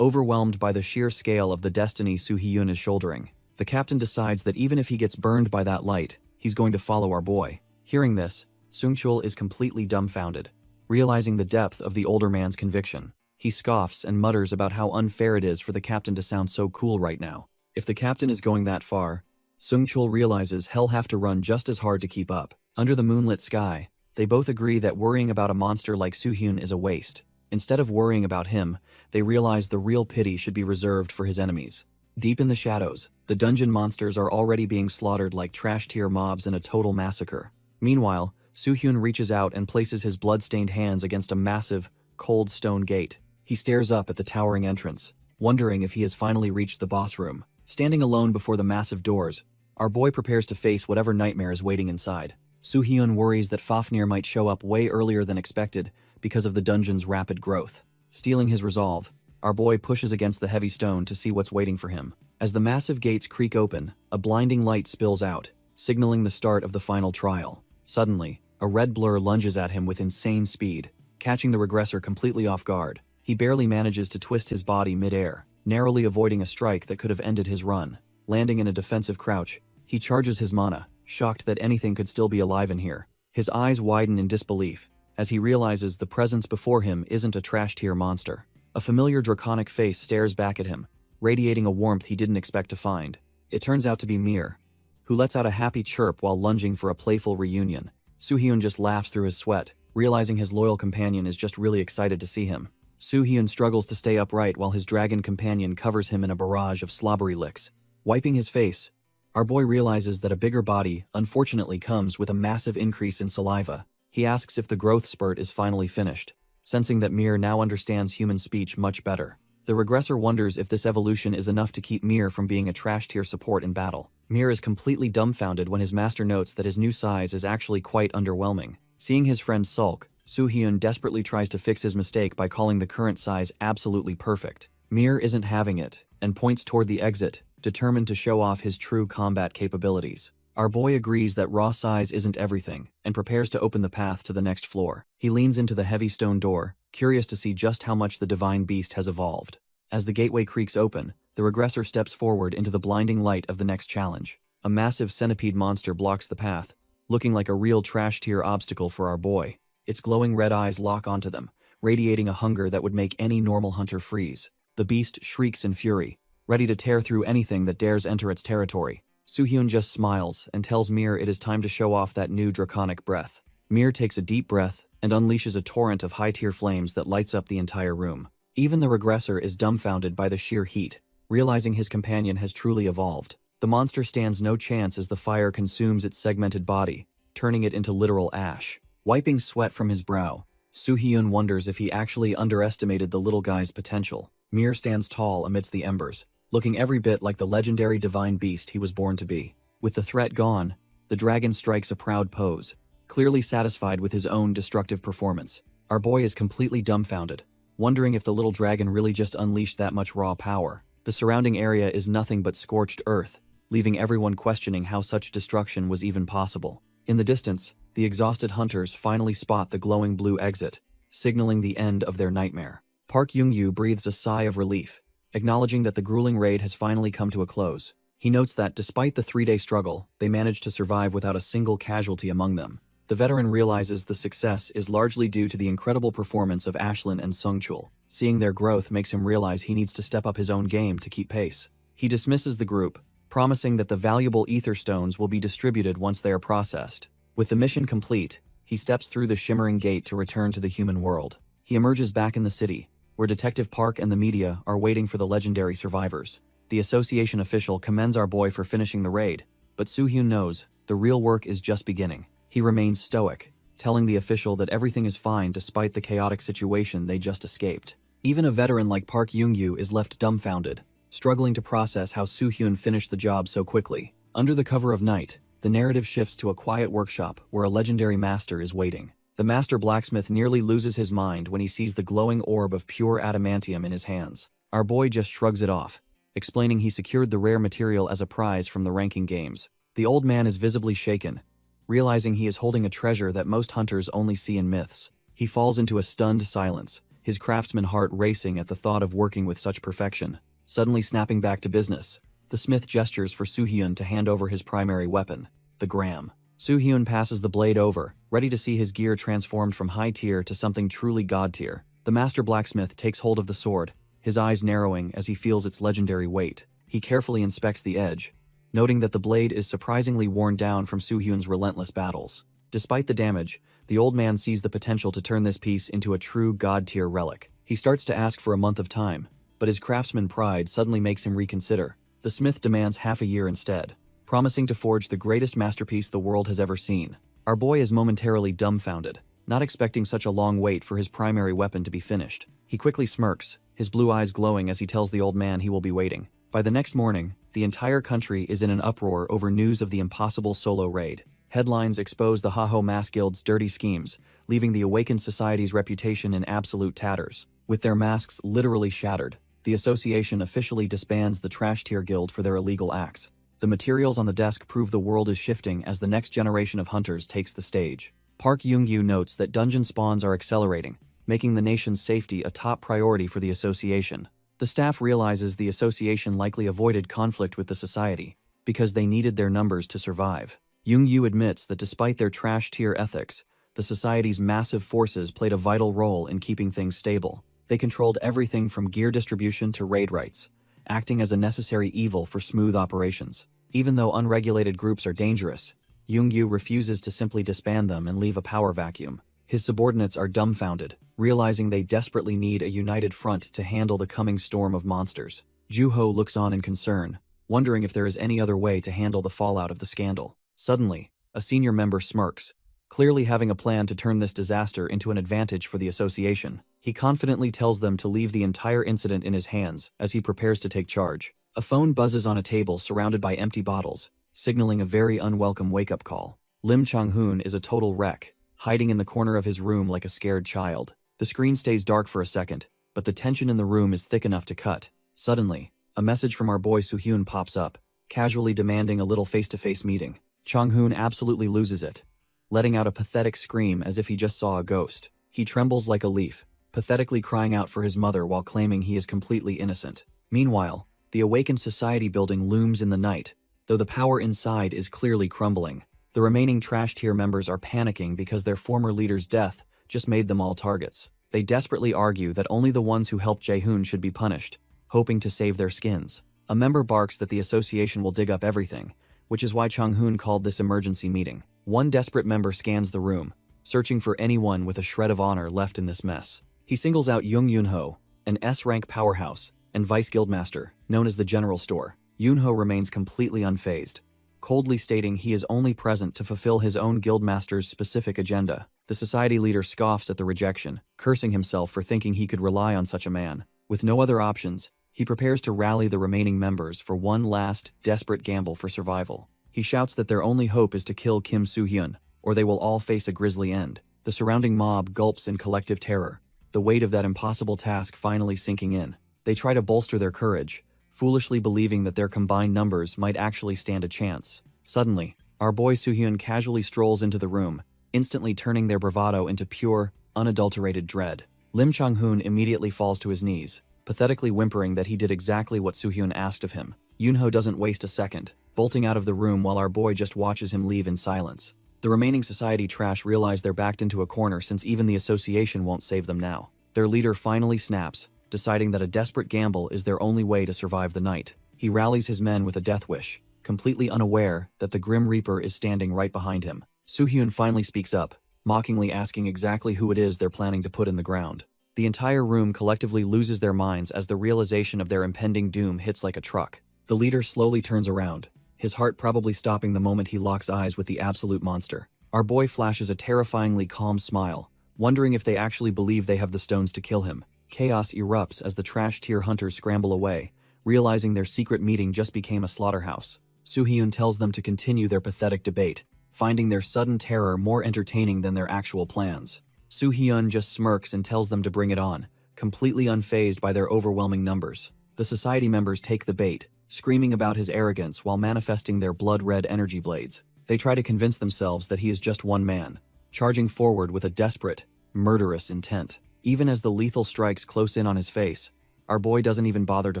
overwhelmed by the sheer scale of the destiny Soo-hyun is shouldering. The captain decides that even if he gets burned by that light, he's going to follow our boy. Hearing this, Soon-chul is completely dumbfounded, realizing the depth of the older man's conviction. He scoffs and mutters about how unfair it is for the captain to sound so cool right now. If the captain is going that far, Soon-chul realizes he'll have to run just as hard to keep up. Under the moonlit sky, they both agree that worrying about a monster like Soo-hyun is a waste. Instead of worrying about him, they realize the real pity should be reserved for his enemies. Deep in the shadows, the dungeon monsters are already being slaughtered like trash-tier mobs in a total massacre. Meanwhile, Soo-hyun reaches out and places his blood-stained hands against a massive, cold stone gate. He stares up at the towering entrance, wondering if he has finally reached the boss room. Standing alone before the massive doors, our boy prepares to face whatever nightmare is waiting inside. Soo-hyun worries that Fafnir might show up way earlier than expected because of the dungeon's rapid growth. Stealing his resolve, our boy pushes against the heavy stone to see what's waiting for him. As the massive gates creak open, a blinding light spills out, signaling the start of the final trial. Suddenly, a red blur lunges at him with insane speed, catching the regressor completely off guard. He barely manages to twist his body mid-air, narrowly avoiding a strike that could have ended his run. Landing in a defensive crouch, he charges his mana, shocked that anything could still be alive in here. His eyes widen in disbelief as he realizes the presence before him isn't a trash-tier monster. A familiar draconic face stares back at him, radiating a warmth he didn't expect to find. It turns out to be Mir, who lets out a happy chirp while lunging for a playful reunion. Soo-hyun just laughs through his sweat, realizing his loyal companion is just really excited to see him. Soo-hyun struggles to stay upright while his dragon companion covers him in a barrage of slobbery licks. Wiping his face, our boy realizes that a bigger body unfortunately comes with a massive increase in saliva. He asks if the growth spurt is finally finished, sensing that Mir now understands human speech much better. The regressor wonders if this evolution is enough to keep Mir from being a trash-tier support in battle. Mir is completely dumbfounded when his master notes that his new size is actually quite underwhelming. Seeing his friend sulk, Soo-hyun desperately tries to fix his mistake by calling the current size absolutely perfect. Mir isn't having it, and points toward the exit, determined to show off his true combat capabilities. Our boy agrees that raw size isn't everything, and prepares to open the path to the next floor. He leans into the heavy stone door, curious to see just how much the divine beast has evolved. As the gateway creaks open, the regressor steps forward into the blinding light of the next challenge. A massive centipede monster blocks the path, looking like a real trash-tier obstacle for our boy. Its glowing red eyes lock onto them, radiating a hunger that would make any normal hunter freeze. The beast shrieks in fury, ready to tear through anything that dares enter its territory. Soo-hyun just smiles and tells Mir it is time to show off that new draconic breath. Mir takes a deep breath and unleashes a torrent of high-tier flames that lights up the entire room. Even the regressor is dumbfounded by the sheer heat, realizing his companion has truly evolved. The monster stands no chance as the fire consumes its segmented body, turning it into literal ash. Wiping sweat from his brow, Soo-hyun wonders if he actually underestimated the little guy's potential. Mir stands tall amidst the embers, looking every bit like the legendary divine beast he was born to be. With the threat gone, the dragon strikes a proud pose, clearly satisfied with his own destructive performance. Our boy is completely dumbfounded, wondering if the little dragon really just unleashed that much raw power. The surrounding area is nothing but scorched earth, leaving everyone questioning how such destruction was even possible. In the distance, the exhausted hunters finally spot the glowing blue exit, signaling the end of their nightmare. Park Young-yu breathes a sigh of relief, acknowledging that the grueling raid has finally come to a close. He notes that despite the 3-day struggle, they managed to survive without a single casualty among them. The veteran realizes the success is largely due to the incredible performance of Ashlyn and Sung-chul. Seeing their growth makes him realize he needs to step up his own game to keep pace. He dismisses the group, promising that the valuable ether stones will be distributed once they are processed. With the mission complete, he steps through the shimmering gate to return to the human world. He emerges back in the city, where Detective Park and the media are waiting for the legendary survivors. The association official commends our boy for finishing the raid, but Soo-hyun knows the real work is just beginning. He remains stoic, telling the official that everything is fine despite the chaotic situation they just escaped. Even a veteran like Park Young-yu is left dumbfounded, struggling to process how Soo-hyun finished the job so quickly. Under the cover of night, the narrative shifts to a quiet workshop where a legendary master is waiting. The master blacksmith nearly loses his mind when he sees the glowing orb of pure adamantium in his hands. Our boy just shrugs it off, explaining he secured the rare material as a prize from the ranking games. The old man is visibly shaken, realizing he is holding a treasure that most hunters only see in myths. He falls into a stunned silence, his craftsman heart racing at the thought of working with such perfection. Suddenly snapping back to business, the smith gestures for Soo-hyun to hand over his primary weapon, the gram. Soo-hyun passes the blade over, ready to see his gear transformed from high tier to something truly god tier. The master blacksmith takes hold of the sword, his eyes narrowing as he feels its legendary weight. He carefully inspects the edge, noting that the blade is surprisingly worn down from Soo-hyun's relentless battles. Despite the damage, the old man sees the potential to turn this piece into a true god-tier relic. He starts to ask for a month of time, but his craftsman pride suddenly makes him reconsider. The smith demands half a year instead, promising to forge the greatest masterpiece the world has ever seen. Our boy is momentarily dumbfounded, not expecting such a long wait for his primary weapon to be finished. He quickly smirks, his blue eyes glowing as he tells the old man he will be waiting. By the next morning, the entire country is in an uproar over news of the impossible solo raid. Headlines expose the Haho Mass Guild's dirty schemes, leaving the awakened society's reputation in absolute tatters. With their masks literally shattered, the association officially disbands the Trash Tier Guild for their illegal acts. The materials on the desk prove the world is shifting as the next generation of hunters takes the stage. Park Young-yu notes that dungeon spawns are accelerating, making the nation's safety a top priority for the association. The staff realizes the association likely avoided conflict with the society because they needed their numbers to survive. Young-yu admits that despite their trash tier ethics, the society's massive forces played a vital role in keeping things stable. They controlled everything from gear distribution to raid rights, acting as a necessary evil for smooth operations. Even though unregulated groups are dangerous, Young-yu refuses to simply disband them and leave a power vacuum. His subordinates are dumbfounded, realizing they desperately need a united front to handle the coming storm of monsters. Joo-ho looks on in concern, wondering if there is any other way to handle the fallout of the scandal. Suddenly, a senior member smirks, clearly having a plan to turn this disaster into an advantage for the association. He confidently tells them to leave the entire incident in his hands as he prepares to take charge. A phone buzzes on a table surrounded by empty bottles, signaling a very unwelcome wake-up call. Lim Chang-hoon is a total wreck, hiding in the corner of his room like a scared child. The screen stays dark for a second, but the tension in the room is thick enough to cut. Suddenly, a message from our boy Soo-hyun pops up, casually demanding a little face-to-face meeting. Chang-hoon absolutely loses it, letting out a pathetic scream as if he just saw a ghost. He trembles like a leaf, pathetically crying out for his mother while claiming he is completely innocent. Meanwhile, the awakened society building looms in the night, though the power inside is clearly crumbling. The remaining trash tier members are panicking because their former leader's death just made them all targets. They desperately argue that only the ones who helped Jae-hoon should be punished, hoping to save their skins. A member barks that the association will dig up everything, which is why Chang-hoon called this emergency meeting. One desperate member scans the room, searching for anyone with a shred of honor left in this mess. He singles out Young Yoon-ho, an S-rank powerhouse and vice guildmaster, known as the General Store. Yoon-ho remains completely unfazed, coldly stating he is only present to fulfill his own guildmaster's specific agenda. The society leader scoffs at the rejection, cursing himself for thinking he could rely on such a man. With no other options, he prepares to rally the remaining members for one last, desperate gamble for survival. He shouts that their only hope is to kill Kim Soo-hyun, or they will all face a grisly end. The surrounding mob gulps in collective terror, the weight of that impossible task finally sinking in. They try to bolster their courage, foolishly believing that their combined numbers might actually stand a chance. Suddenly, our boy Soo-hyun casually strolls into the room, instantly turning their bravado into pure, unadulterated dread. Lim Chang-hoon immediately falls to his knees, pathetically whimpering that he did exactly what Soo-hyun asked of him. Yoon-ho doesn't waste a second, bolting out of the room while our boy just watches him leave in silence. The remaining society trash realize they're backed into a corner since even the association won't save them now. Their leader finally snaps, deciding that a desperate gamble is their only way to survive the night. He rallies his men with a death wish, completely unaware that the Grim Reaper is standing right behind him. Soo-hyun finally speaks up, mockingly asking exactly who it is they're planning to put in the ground. The entire room collectively loses their minds as the realization of their impending doom hits like a truck. The leader slowly turns around, his heart probably stopping the moment he locks eyes with the absolute monster. Our boy flashes a terrifyingly calm smile, wondering if they actually believe they have the stones to kill him. Chaos erupts as the trash tier hunters scramble away, realizing their secret meeting just became a slaughterhouse. Soo-hyun tells them to continue their pathetic debate, finding their sudden terror more entertaining than their actual plans. Soo-hyun just smirks and tells them to bring it on, completely unfazed by their overwhelming numbers. The society members take the bait, screaming about his arrogance while manifesting their blood-red energy blades. They try to convince themselves that he is just one man, charging forward with a desperate, murderous intent. Even as the lethal strikes close in on his face, our boy doesn't even bother to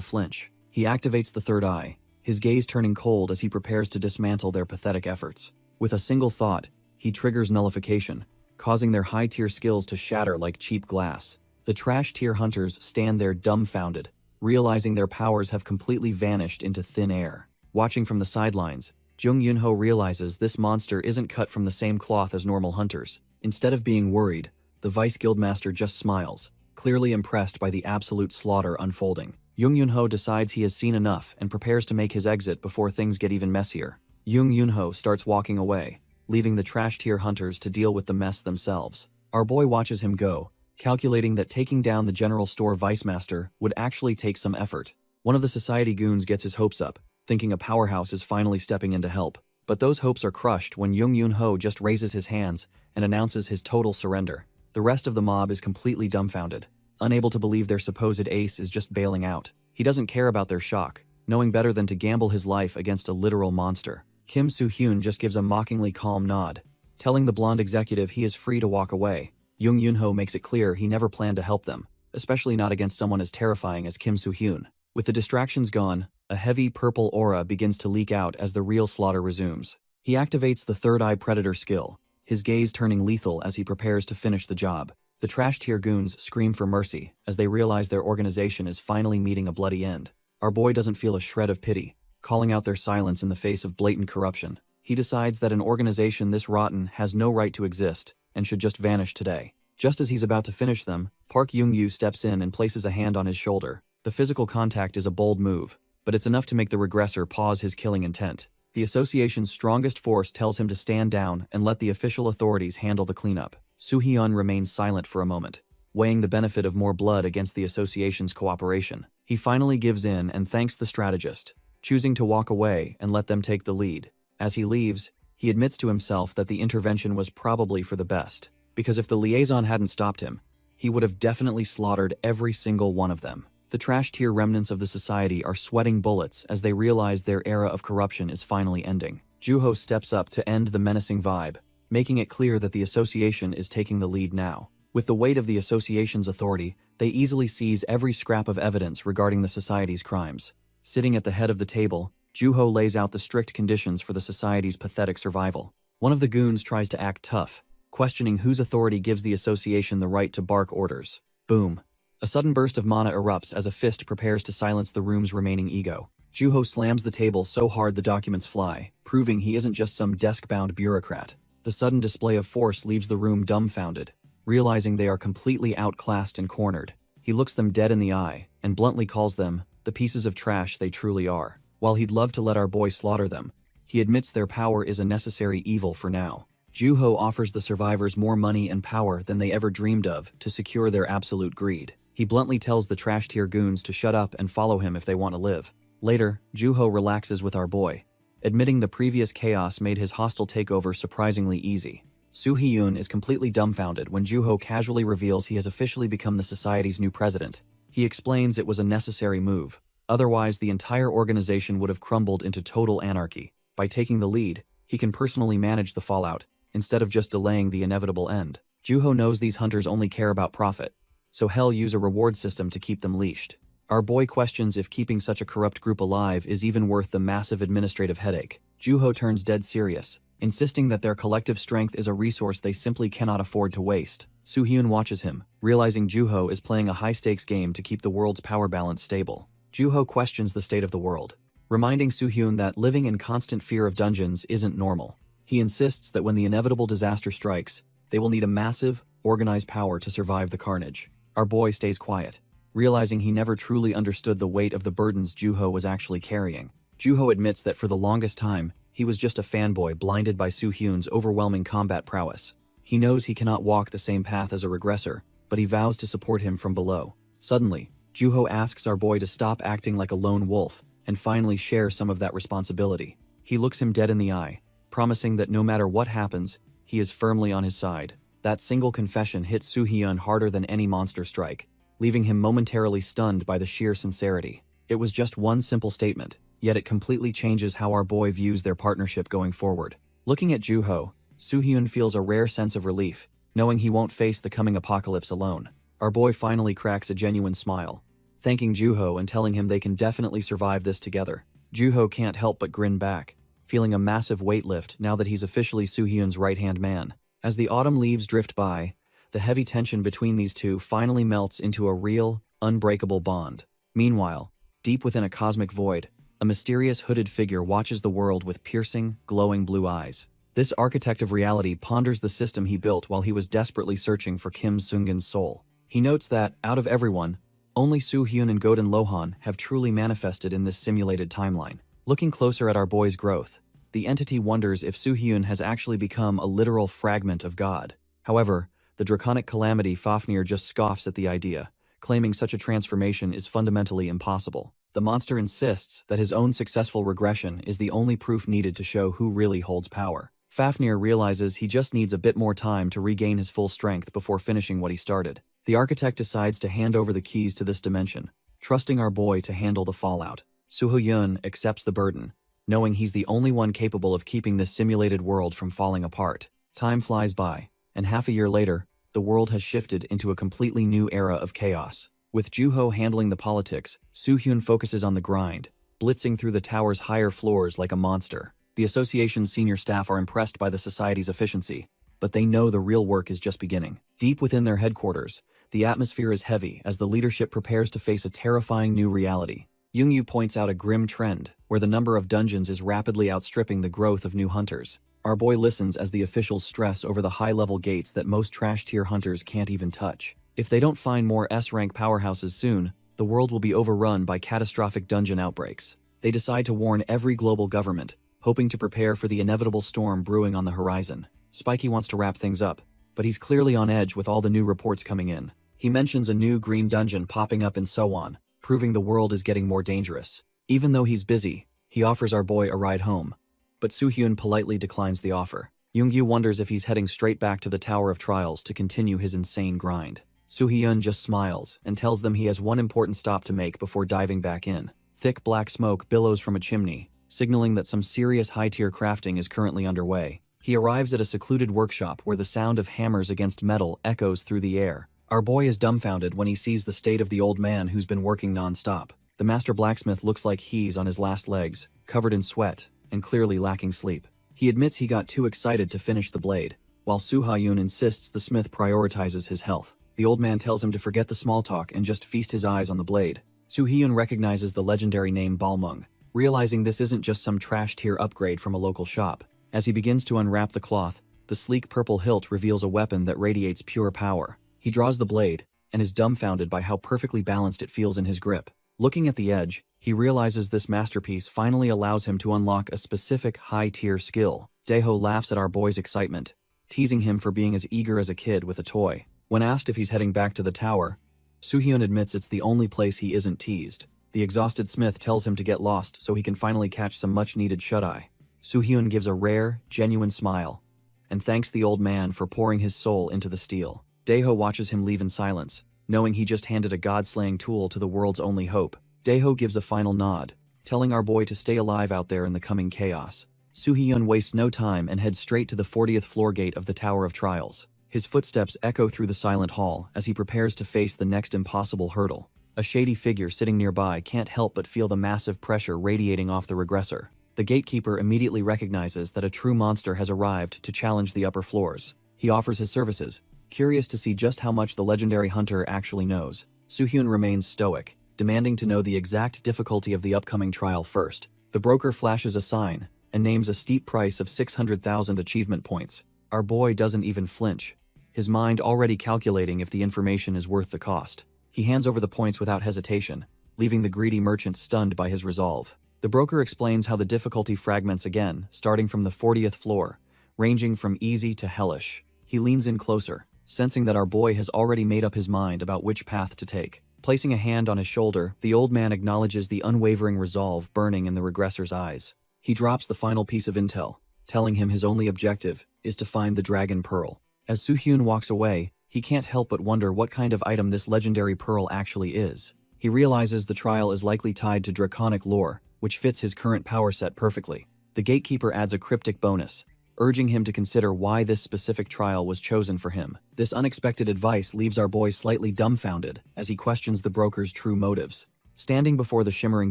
flinch. He activates the third eye, his gaze turning cold as he prepares to dismantle their pathetic efforts. With a single thought, he triggers nullification, causing their high-tier skills to shatter like cheap glass. The trash-tier hunters stand there dumbfounded, realizing their powers have completely vanished into thin air. Watching from the sidelines, Jung Yunho realizes this monster isn't cut from the same cloth as normal hunters. Instead of being worried, the Vice Guildmaster just smiles, clearly impressed by the absolute slaughter unfolding. Jung Yunho decides he has seen enough and prepares to make his exit before things get even messier. Jung Yunho starts walking away, leaving the trash-tier hunters to deal with the mess themselves. Our boy watches him go, calculating that taking down the general store vice master would actually take some effort. One of the society goons gets his hopes up, thinking a powerhouse is finally stepping in to help. But those hopes are crushed when Jung Yunho just raises his hands and announces his total surrender. The rest of the mob is completely dumbfounded, unable to believe their supposed ace is just bailing out. He doesn't care about their shock, knowing better than to gamble his life against a literal monster. Kim Soo-hyun just gives a mockingly calm nod, telling the blonde executive he is free to walk away. Jung Yunho makes it clear he never planned to help them, especially not against someone as terrifying as Kim Soo-hyun. With the distractions gone, a heavy purple aura begins to leak out as the real slaughter resumes. He activates the third eye predator skill, his gaze turning lethal as he prepares to finish the job. The trash tier goons scream for mercy as they realize their organization is finally meeting a bloody end. Our boy doesn't feel a shred of pity, calling out their silence in the face of blatant corruption. He decides that an organization this rotten has no right to exist and should just vanish today. Just as he's about to finish them, Park Young-yu steps in and places a hand on his shoulder. The physical contact is a bold move, but it's enough to make the regressor pause his killing intent. The association's strongest force tells him to stand down and let the official authorities handle the cleanup. Soo-hyun remains silent for a moment, weighing the benefit of more blood against the association's cooperation. He finally gives in and thanks the strategist, choosing to walk away and let them take the lead. As he leaves, he admits to himself that the intervention was probably for the best, because if the liaison hadn't stopped him, he would have definitely slaughtered every single one of them. The trash-tier remnants of the society are sweating bullets as they realize their era of corruption is finally ending. Juho steps up to end the menacing vibe, making it clear that the association is taking the lead now. With the weight of the association's authority, they easily seize every scrap of evidence regarding the society's crimes. Sitting at the head of the table, Juho lays out the strict conditions for the society's pathetic survival. One of the goons tries to act tough, questioning whose authority gives the association the right to bark orders. Boom. A sudden burst of mana erupts as a fist prepares to silence the room's remaining ego. Juho slams the table so hard the documents fly, proving he isn't just some desk-bound bureaucrat. The sudden display of force leaves the room dumbfounded, realizing they are completely outclassed and cornered. He looks them dead in the eye and bluntly calls them the pieces of trash they truly are. While he'd love to let our boy slaughter them, he admits their power is a necessary evil for now. Juho offers the survivors more money and power than they ever dreamed of to secure their absolute greed. He bluntly tells the trash-tier goons to shut up and follow him if they want to live. Later, Juho relaxes with our boy, admitting the previous chaos made his hostile takeover surprisingly easy. Soo-hyun is completely dumbfounded when Juho casually reveals he has officially become the society's new president. He explains it was a necessary move. Otherwise, the entire organization would have crumbled into total anarchy. By taking the lead, he can personally manage the fallout, instead of just delaying the inevitable end. Juho knows these hunters only care about profit, so he'll use a reward system to keep them leashed. Our boy questions if keeping such a corrupt group alive is even worth the massive administrative headache. Juho turns dead serious, insisting that their collective strength is a resource they simply cannot afford to waste. Soo-hyun watches him, realizing Juho is playing a high-stakes game to keep the world's power balance stable. Juho questions the state of the world, reminding Soo-hyun that living in constant fear of dungeons isn't normal. He insists that when the inevitable disaster strikes, they will need a massive, organized power to survive the carnage. Our boy stays quiet, realizing he never truly understood the weight of the burdens Juho was actually carrying. Juho admits that for the longest time, he was just a fanboy blinded by Soo-hyun's overwhelming combat prowess. He knows he cannot walk the same path as a regressor, but he vows to support him from below. Suddenly, Juho asks our boy to stop acting like a lone wolf and finally share some of that responsibility. He looks him dead in the eye, promising that no matter what happens, he is firmly on his side. That single confession hits Soo-hyun harder than any monster strike, leaving him momentarily stunned by the sheer sincerity. It was just one simple statement, yet it completely changes how our boy views their partnership going forward. Looking at Juho, Soo-hyun feels a rare sense of relief, knowing he won't face the coming apocalypse alone. Our boy finally cracks a genuine smile, thanking Juho and telling him they can definitely survive this together. Juho can't help but grin back, feeling a massive weight lift now that he's officially Soo-hyun's right-hand man. As the autumn leaves drift by, the heavy tension between these two finally melts into a real, unbreakable bond. Meanwhile, deep within a cosmic void, a mysterious hooded figure watches the world with piercing, glowing blue eyes. This architect of reality ponders the system he built while he was desperately searching for Kim Seung-gin's soul. He notes that, out of everyone, only Soo-hyun and Godin Lohan have truly manifested in this simulated timeline. Looking closer at our boy's growth, the entity wonders if Soo-hyun has actually become a literal fragment of God. However, the draconic calamity Fafnir just scoffs at the idea, claiming such a transformation is fundamentally impossible. The monster insists that his own successful regression is the only proof needed to show who really holds power. Fafnir realizes he just needs a bit more time to regain his full strength before finishing what he started. The architect decides to hand over the keys to this dimension, trusting our boy to handle the fallout. Soo-hyun accepts the burden, knowing he's the only one capable of keeping this simulated world from falling apart. Time flies by, and half a year later, the world has shifted into a completely new era of chaos. With Juho handling the politics, Soo-hyun focuses on the grind, blitzing through the tower's higher floors like a monster. The association's senior staff are impressed by the society's efficiency, but they know the real work is just beginning. Deep within their headquarters, the atmosphere is heavy as the leadership prepares to face a terrifying new reality. Young-yu points out a grim trend, where the number of dungeons is rapidly outstripping the growth of new hunters. Our boy listens as the officials stress over the high-level gates that most trash-tier hunters can't even touch. If they don't find more S-rank powerhouses soon, the world will be overrun by catastrophic dungeon outbreaks. They decide to warn every global government, hoping to prepare for the inevitable storm brewing on the horizon. Spikey wants to wrap things up, but he's clearly on edge with all the new reports coming in. He mentions a new green dungeon popping up and so on, proving the world is getting more dangerous. Even though he's busy, he offers our boy a ride home, but Soo-hyun politely declines the offer. Young-yu wonders if he's heading straight back to the Tower of Trials to continue his insane grind. Soo-hyun just smiles and tells them he has one important stop to make before diving back in. Thick black smoke billows from a chimney, signaling that some serious high-tier crafting is currently underway. He arrives at a secluded workshop where the sound of hammers against metal echoes through the air. Our boy is dumbfounded when he sees the state of the old man who's been working non-stop. The master blacksmith looks like he's on his last legs, covered in sweat, and clearly lacking sleep. He admits he got too excited to finish the blade, while Soo-hyun insists the smith prioritizes his health. The old man tells him to forget the small talk and just feast his eyes on the blade. Soo-hyun recognizes the legendary name Balmung, realizing this isn't just some trash-tier upgrade from a local shop. As he begins to unwrap the cloth, the sleek purple hilt reveals a weapon that radiates pure power. He draws the blade, and is dumbfounded by how perfectly balanced it feels in his grip. Looking at the edge, he realizes this masterpiece finally allows him to unlock a specific high-tier skill. Daeho laughs at our boy's excitement, teasing him for being as eager as a kid with a toy. When asked if he's heading back to the tower, Soo-hyun admits it's the only place he isn't teased. The exhausted smith tells him to get lost so he can finally catch some much-needed shut-eye. Soo-hyun gives a rare, genuine smile, and thanks the old man for pouring his soul into the steel. Daeho watches him leave in silence, knowing he just handed a god-slaying tool to the world's only hope. Daeho gives a final nod, telling our boy to stay alive out there in the coming chaos. Soo-hyun wastes no time and heads straight to the 40th floor gate of the Tower of Trials. His footsteps echo through the silent hall as he prepares to face the next impossible hurdle. A shady figure sitting nearby can't help but feel the massive pressure radiating off the regressor. The gatekeeper immediately recognizes that a true monster has arrived to challenge the upper floors. He offers his services, curious to see just how much the legendary hunter actually knows. Soo-hyun remains stoic, demanding to know the exact difficulty of the upcoming trial first. The broker flashes a sign and names a steep price of 600,000 achievement points. Our boy doesn't even flinch, his mind already calculating if the information is worth the cost. He hands over the points without hesitation, leaving the greedy merchant stunned by his resolve. The broker explains how the difficulty fragments again, starting from the 40th floor, ranging from easy to hellish. He leans in closer, sensing that our boy has already made up his mind about which path to take. Placing a hand on his shoulder, the old man acknowledges the unwavering resolve burning in the regressor's eyes. He drops the final piece of intel, telling him his only objective is to find the dragon pearl. As Soo-hyun walks away, he can't help but wonder what kind of item this legendary pearl actually is. He realizes the trial is likely tied to draconic lore, which fits his current power set perfectly. The gatekeeper adds a cryptic bonus, urging him to consider why this specific trial was chosen for him. This unexpected advice leaves our boy slightly dumbfounded as he questions the broker's true motives. Standing before the shimmering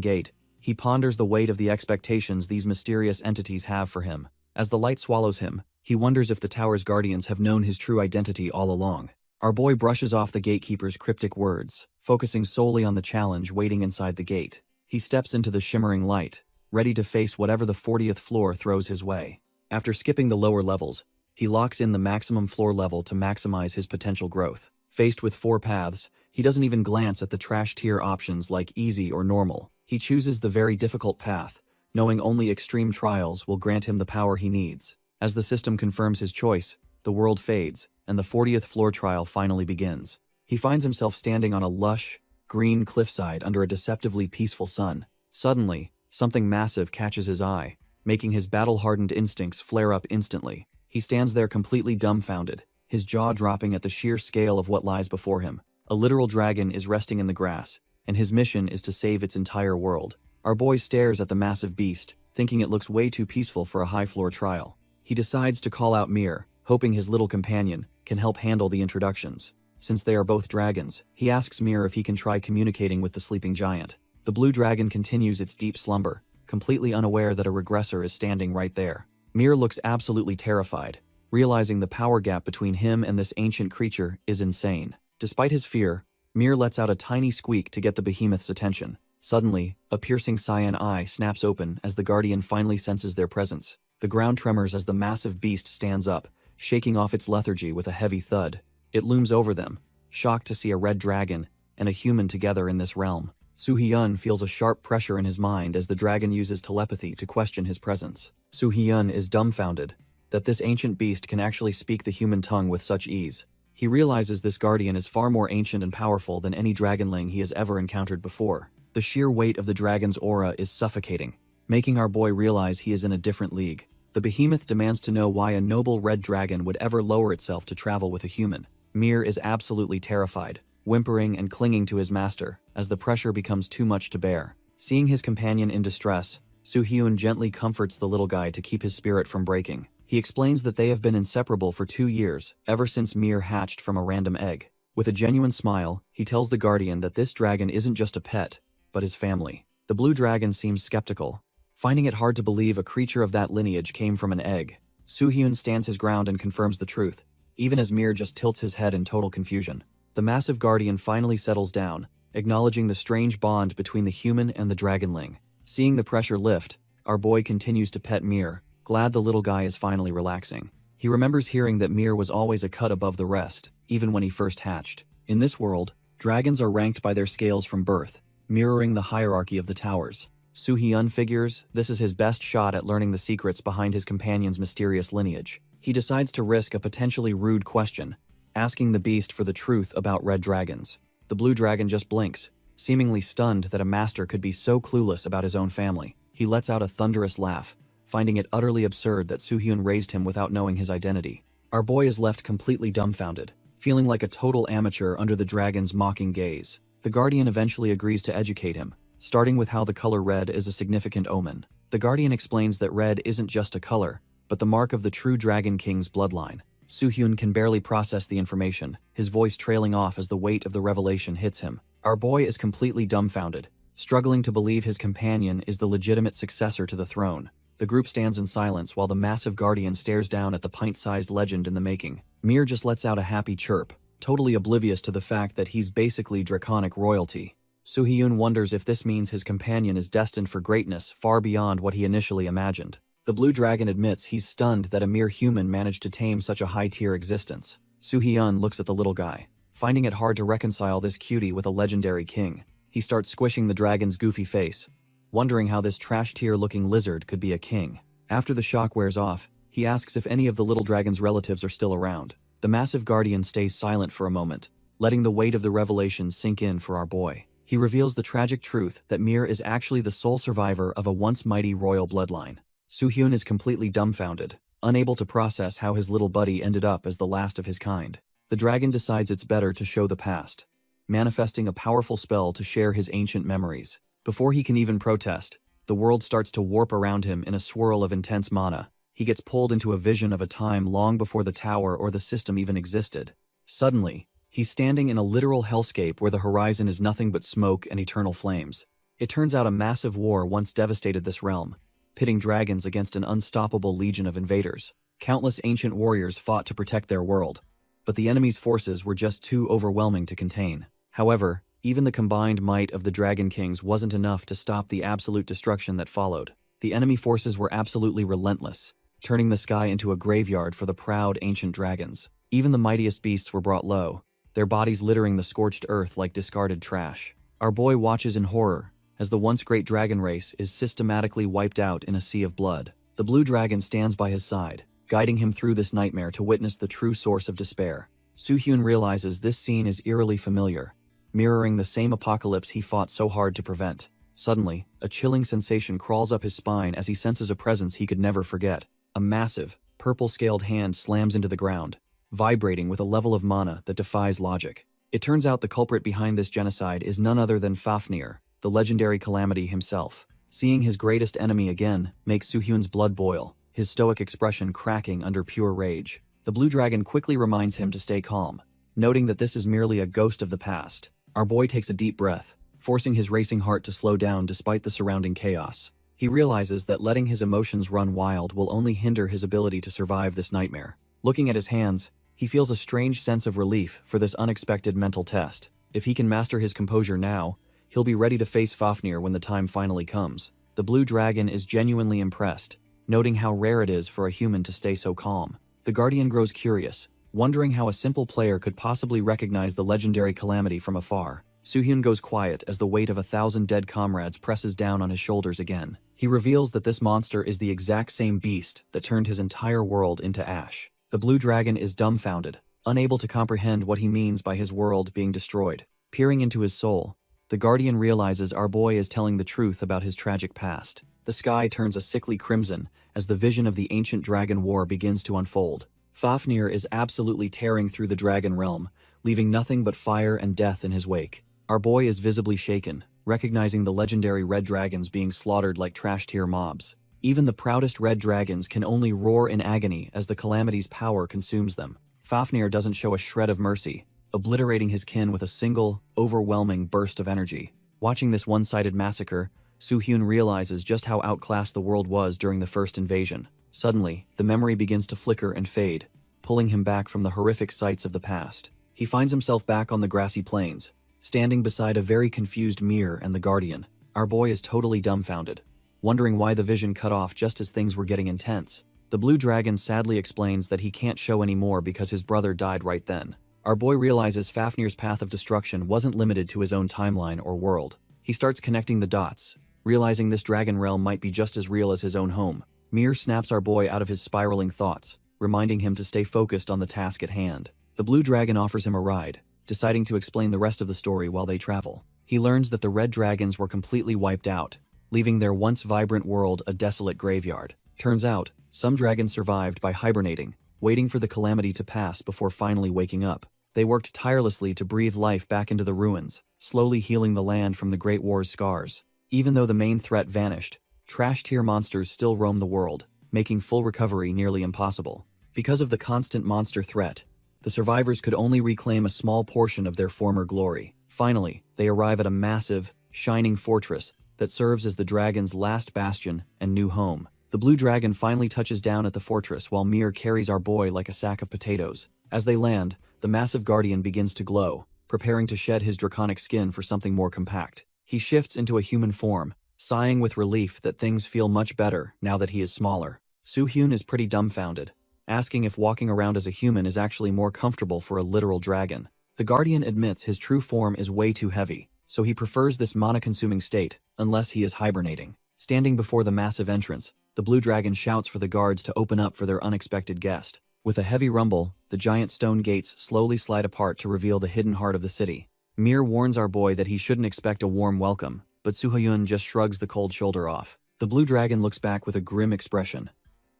gate, he ponders the weight of the expectations these mysterious entities have for him. As the light swallows him, he wonders if the tower's guardians have known his true identity all along. Our boy brushes off the gatekeeper's cryptic words, focusing solely on the challenge waiting inside the gate. He steps into the shimmering light, ready to face whatever the 40th floor throws his way. After skipping the lower levels, he locks in the maximum floor level to maximize his potential growth. Faced with 4 paths, he doesn't even glance at the trash tier options like easy or normal. He chooses the very difficult path, knowing only extreme trials will grant him the power he needs. As the system confirms his choice, the world fades, and the 40th floor trial finally begins. He finds himself standing on a lush, green cliffside under a deceptively peaceful sun. Suddenly, something massive catches his eye, making his battle-hardened instincts flare up instantly. He stands there completely dumbfounded, his jaw dropping at the sheer scale of what lies before him. A literal dragon is resting in the grass, and his mission is to save its entire world. Our boy stares at the massive beast, thinking it looks way too peaceful for a high-floor trial. He decides to call out Mir, hoping his little companion can help handle the introductions. Since they are both dragons, he asks Mir if he can try communicating with the sleeping giant. The blue dragon continues its deep slumber, completely unaware that a regressor is standing right there. Mir looks absolutely terrified, realizing the power gap between him and this ancient creature is insane. Despite his fear, Mir lets out a tiny squeak to get the behemoth's attention. Suddenly, a piercing cyan eye snaps open as the guardian finally senses their presence. The ground tremors as the massive beast stands up, shaking off its lethargy with a heavy thud. It looms over them, shocked to see a red dragon and a human together in this realm. Soo-hyun feels a sharp pressure in his mind as the dragon uses telepathy to question his presence. Soo-hyun is dumbfounded that this ancient beast can actually speak the human tongue with such ease. He realizes this guardian is far more ancient and powerful than any dragonling he has ever encountered before. The sheer weight of the dragon's aura is suffocating, making our boy realize he is in a different league. The behemoth demands to know why a noble red dragon would ever lower itself to travel with a human. Mir is absolutely terrified, whimpering and clinging to his master as the pressure becomes too much to bear. Seeing his companion in distress, Soo-hyun gently comforts the little guy to keep his spirit from breaking. He explains that they have been inseparable for 2 years, ever since Mir hatched from a random egg. With a genuine smile, he tells the guardian that this dragon isn't just a pet, but his family. The blue dragon seems skeptical, finding it hard to believe a creature of that lineage came from an egg. Soo-hyun stands his ground and confirms the truth, even as Mir just tilts his head in total confusion. The massive guardian finally settles down, acknowledging the strange bond between the human and the dragonling. Seeing the pressure lift, our boy continues to pet Mir, glad the little guy is finally relaxing. He remembers hearing that Mir was always a cut above the rest, even when he first hatched. In this world, dragons are ranked by their scales from birth, mirroring the hierarchy of the towers. Soo-hyun figures this is his best shot at learning the secrets behind his companion's mysterious lineage. He decides to risk a potentially rude question, asking the beast for the truth about red dragons. The blue dragon just blinks, seemingly stunned that a master could be so clueless about his own family. He lets out a thunderous laugh, finding it utterly absurd that Soo-hyun raised him without knowing his identity. Our boy is left completely dumbfounded, feeling like a total amateur under the dragon's mocking gaze. The guardian eventually agrees to educate him, starting with how the color red is a significant omen. The guardian explains that red isn't just a color, but the mark of the true Dragon King's bloodline. Soo-hyun can barely process the information, his voice trailing off as the weight of the revelation hits him. Our boy is completely dumbfounded, struggling to believe his companion is the legitimate successor to the throne. The group stands in silence while the massive guardian stares down at the pint-sized legend in the making. Mir just lets out a happy chirp, totally oblivious to the fact that he's basically draconic royalty. Soo-hyun wonders if this means his companion is destined for greatness far beyond what he initially imagined. The blue dragon admits he's stunned that a mere human managed to tame such a high-tier existence. Soo-hyun looks at the little guy, finding it hard to reconcile this cutie with a legendary king. He starts squishing the dragon's goofy face, wondering how this trash-tier-looking lizard could be a king. After the shock wears off, he asks if any of the little dragon's relatives are still around. The massive guardian stays silent for a moment, letting the weight of the revelation sink in for our boy. He reveals the tragic truth that Mir is actually the sole survivor of a once mighty royal bloodline. Soo-hyun is completely dumbfounded, unable to process how his little buddy ended up as the last of his kind. The dragon decides it's better to show the past, manifesting a powerful spell to share his ancient memories. Before he can even protest, the world starts to warp around him in a swirl of intense mana. He gets pulled into a vision of a time long before the tower or the system even existed. Suddenly, he's standing in a literal hellscape where the horizon is nothing but smoke and eternal flames. It turns out a massive war once devastated this realm, pitting dragons against an unstoppable legion of invaders. Countless ancient warriors fought to protect their world, but the enemy's forces were just too overwhelming to contain. However, even the combined might of the Dragon Kings wasn't enough to stop the absolute destruction that followed. The enemy forces were absolutely relentless, turning the sky into a graveyard for the proud ancient dragons. Even the mightiest beasts were brought low, their bodies littering the scorched earth like discarded trash. Our boy watches in horror as the once great dragon race is systematically wiped out in a sea of blood. The blue dragon stands by his side, guiding him through this nightmare to witness the true source of despair. Soo-hyun realizes this scene is eerily familiar, mirroring the same apocalypse he fought so hard to prevent. Suddenly, a chilling sensation crawls up his spine as he senses a presence he could never forget. A massive, purple-scaled hand slams into the ground, vibrating with a level of mana that defies logic. It turns out the culprit behind this genocide is none other than Fafnir, the legendary calamity himself. Seeing his greatest enemy again makes Soo-hyun's blood boil, his stoic expression cracking under pure rage. The blue dragon quickly reminds him to stay calm, noting that this is merely a ghost of the past. Our boy takes a deep breath, forcing his racing heart to slow down despite the surrounding chaos. He realizes that letting his emotions run wild will only hinder his ability to survive this nightmare. Looking at his hands, he feels a strange sense of relief for this unexpected mental test. If he can master his composure now, he'll be ready to face Fafnir when the time finally comes. The blue dragon is genuinely impressed, noting how rare it is for a human to stay so calm. The guardian grows curious, wondering how a simple player could possibly recognize the legendary calamity from afar. Soo-hyun goes quiet as the weight of 1,000 dead comrades presses down on his shoulders again. He reveals that this monster is the exact same beast that turned his entire world into ash. The blue dragon is dumbfounded, unable to comprehend what he means by his world being destroyed. Peering into his soul, the guardian realizes our boy is telling the truth about his tragic past. The sky turns a sickly crimson as the vision of the ancient dragon war begins to unfold. Fafnir is absolutely tearing through the dragon realm, leaving nothing but fire and death in his wake. Our boy is visibly shaken, recognizing the legendary red dragons being slaughtered like trash-tier mobs. Even the proudest red dragons can only roar in agony as the calamity's power consumes them. Fafnir doesn't show a shred of mercy, obliterating his kin with a single, overwhelming burst of energy. Watching this one-sided massacre, Soo-hyun realizes just how outclassed the world was during the first invasion. Suddenly, the memory begins to flicker and fade, pulling him back from the horrific sights of the past. He finds himself back on the grassy plains, standing beside a very confused Mir and the Guardian. Our boy is totally dumbfounded, wondering why the vision cut off just as things were getting intense. The blue dragon sadly explains that he can't show any more because his brother died right then. Our boy realizes Fafnir's path of destruction wasn't limited to his own timeline or world. He starts connecting the dots, realizing this dragon realm might be just as real as his own home. Mir snaps our boy out of his spiraling thoughts, reminding him to stay focused on the task at hand. The blue dragon offers him a ride, deciding to explain the rest of the story while they travel. He learns that the red dragons were completely wiped out, leaving their once vibrant world a desolate graveyard. Turns out, some dragons survived by hibernating, waiting for the calamity to pass before finally waking up. They worked tirelessly to breathe life back into the ruins, slowly healing the land from the Great War's scars. Even though the main threat vanished, trash-tier monsters still roam the world, making full recovery nearly impossible. Because of the constant monster threat, the survivors could only reclaim a small portion of their former glory. Finally, they arrive at a massive, shining fortress that serves as the dragon's last bastion and new home. The blue dragon finally touches down at the fortress while Mir carries our boy like a sack of potatoes. As they land, the massive guardian begins to glow, preparing to shed his draconic skin for something more compact. He shifts into a human form, sighing with relief that things feel much better now that he is smaller. Soo-hyun is pretty dumbfounded, asking if walking around as a human is actually more comfortable for a literal dragon. The Guardian admits his true form is way too heavy, so he prefers this mana-consuming state, unless he is hibernating. Standing before the massive entrance, the blue dragon shouts for the guards to open up for their unexpected guest. With a heavy rumble, the giant stone gates slowly slide apart to reveal the hidden heart of the city. Mir warns our boy that he shouldn't expect a warm welcome, but Suhyun just shrugs the cold shoulder off. The blue dragon looks back with a grim expression,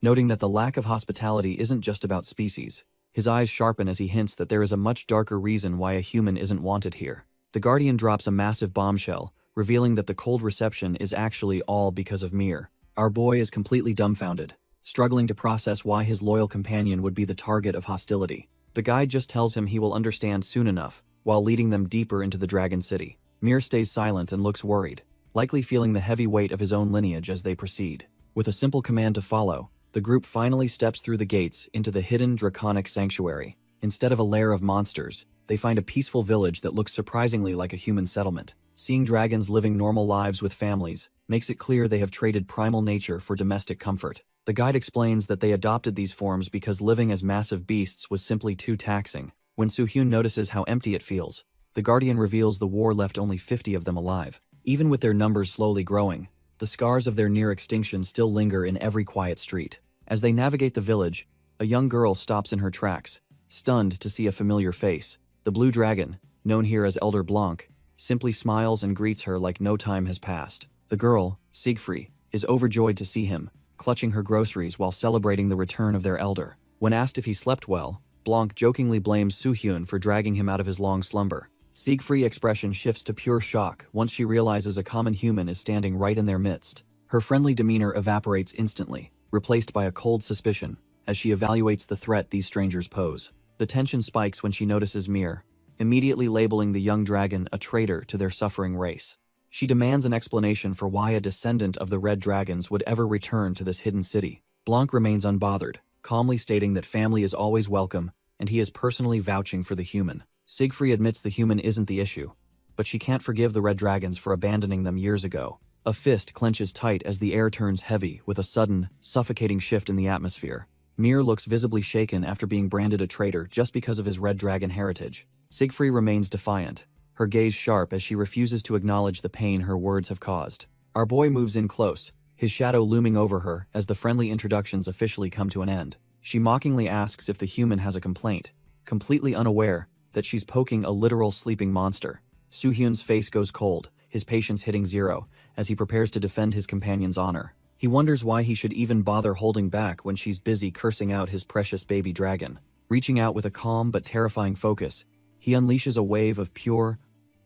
noting that the lack of hospitality isn't just about species. His eyes sharpen as he hints that there is a much darker reason why a human isn't wanted here. The Guardian drops a massive bombshell, revealing that the cold reception is actually all because of Mir. Our boy is completely dumbfounded, struggling to process why his loyal companion would be the target of hostility. The guide just tells him he will understand soon enough, while leading them deeper into the Dragon City. Mir stays silent and looks worried, likely feeling the heavy weight of his own lineage as they proceed. With a simple command to follow, the group finally steps through the gates into the hidden draconic sanctuary. Instead of a lair of monsters, they find a peaceful village that looks surprisingly like a human settlement. Seeing dragons living normal lives with families makes it clear they have traded primal nature for domestic comfort. The guide explains that they adopted these forms because living as massive beasts was simply too taxing. When Suhyun notices how empty it feels, the Guardian reveals the war left only 50 of them alive. Even with their numbers slowly growing, the scars of their near extinction still linger in every quiet street. As they navigate the village, a young girl stops in her tracks, stunned to see a familiar face. The blue dragon, known here as Elder Blanc, simply smiles and greets her like no time has passed. The girl, Siegfried, is overjoyed to see him, clutching her groceries while celebrating the return of their elder. When asked if he slept well, Blanc jokingly blames Suhyun for dragging him out of his long slumber. Siegfried's expression shifts to pure shock once she realizes a common human is standing right in their midst. Her friendly demeanor evaporates instantly, replaced by a cold suspicion, as she evaluates the threat these strangers pose. The tension spikes when she notices Mir, immediately labeling the young dragon a traitor to their suffering race. She demands an explanation for why a descendant of the Red Dragons would ever return to this hidden city. Blanc remains unbothered, calmly stating that family is always welcome, and he is personally vouching for the human. Siegfried admits the human isn't the issue, but she can't forgive the Red Dragons for abandoning them years ago. A fist clenches tight as the air turns heavy with a sudden, suffocating shift in the atmosphere. Mir looks visibly shaken after being branded a traitor just because of his Red Dragon heritage. Siegfried remains defiant, her gaze sharp as she refuses to acknowledge the pain her words have caused. Our boy moves in close, his shadow looming over her as the friendly introductions officially come to an end. She mockingly asks if the human has a complaint, completely unaware that she's poking a literal sleeping monster. Suhyun's face goes cold, his patience hitting zero, as he prepares to defend his companion's honor. He wonders why he should even bother holding back when she's busy cursing out his precious baby dragon. Reaching out with a calm but terrifying focus, he unleashes a wave of pure,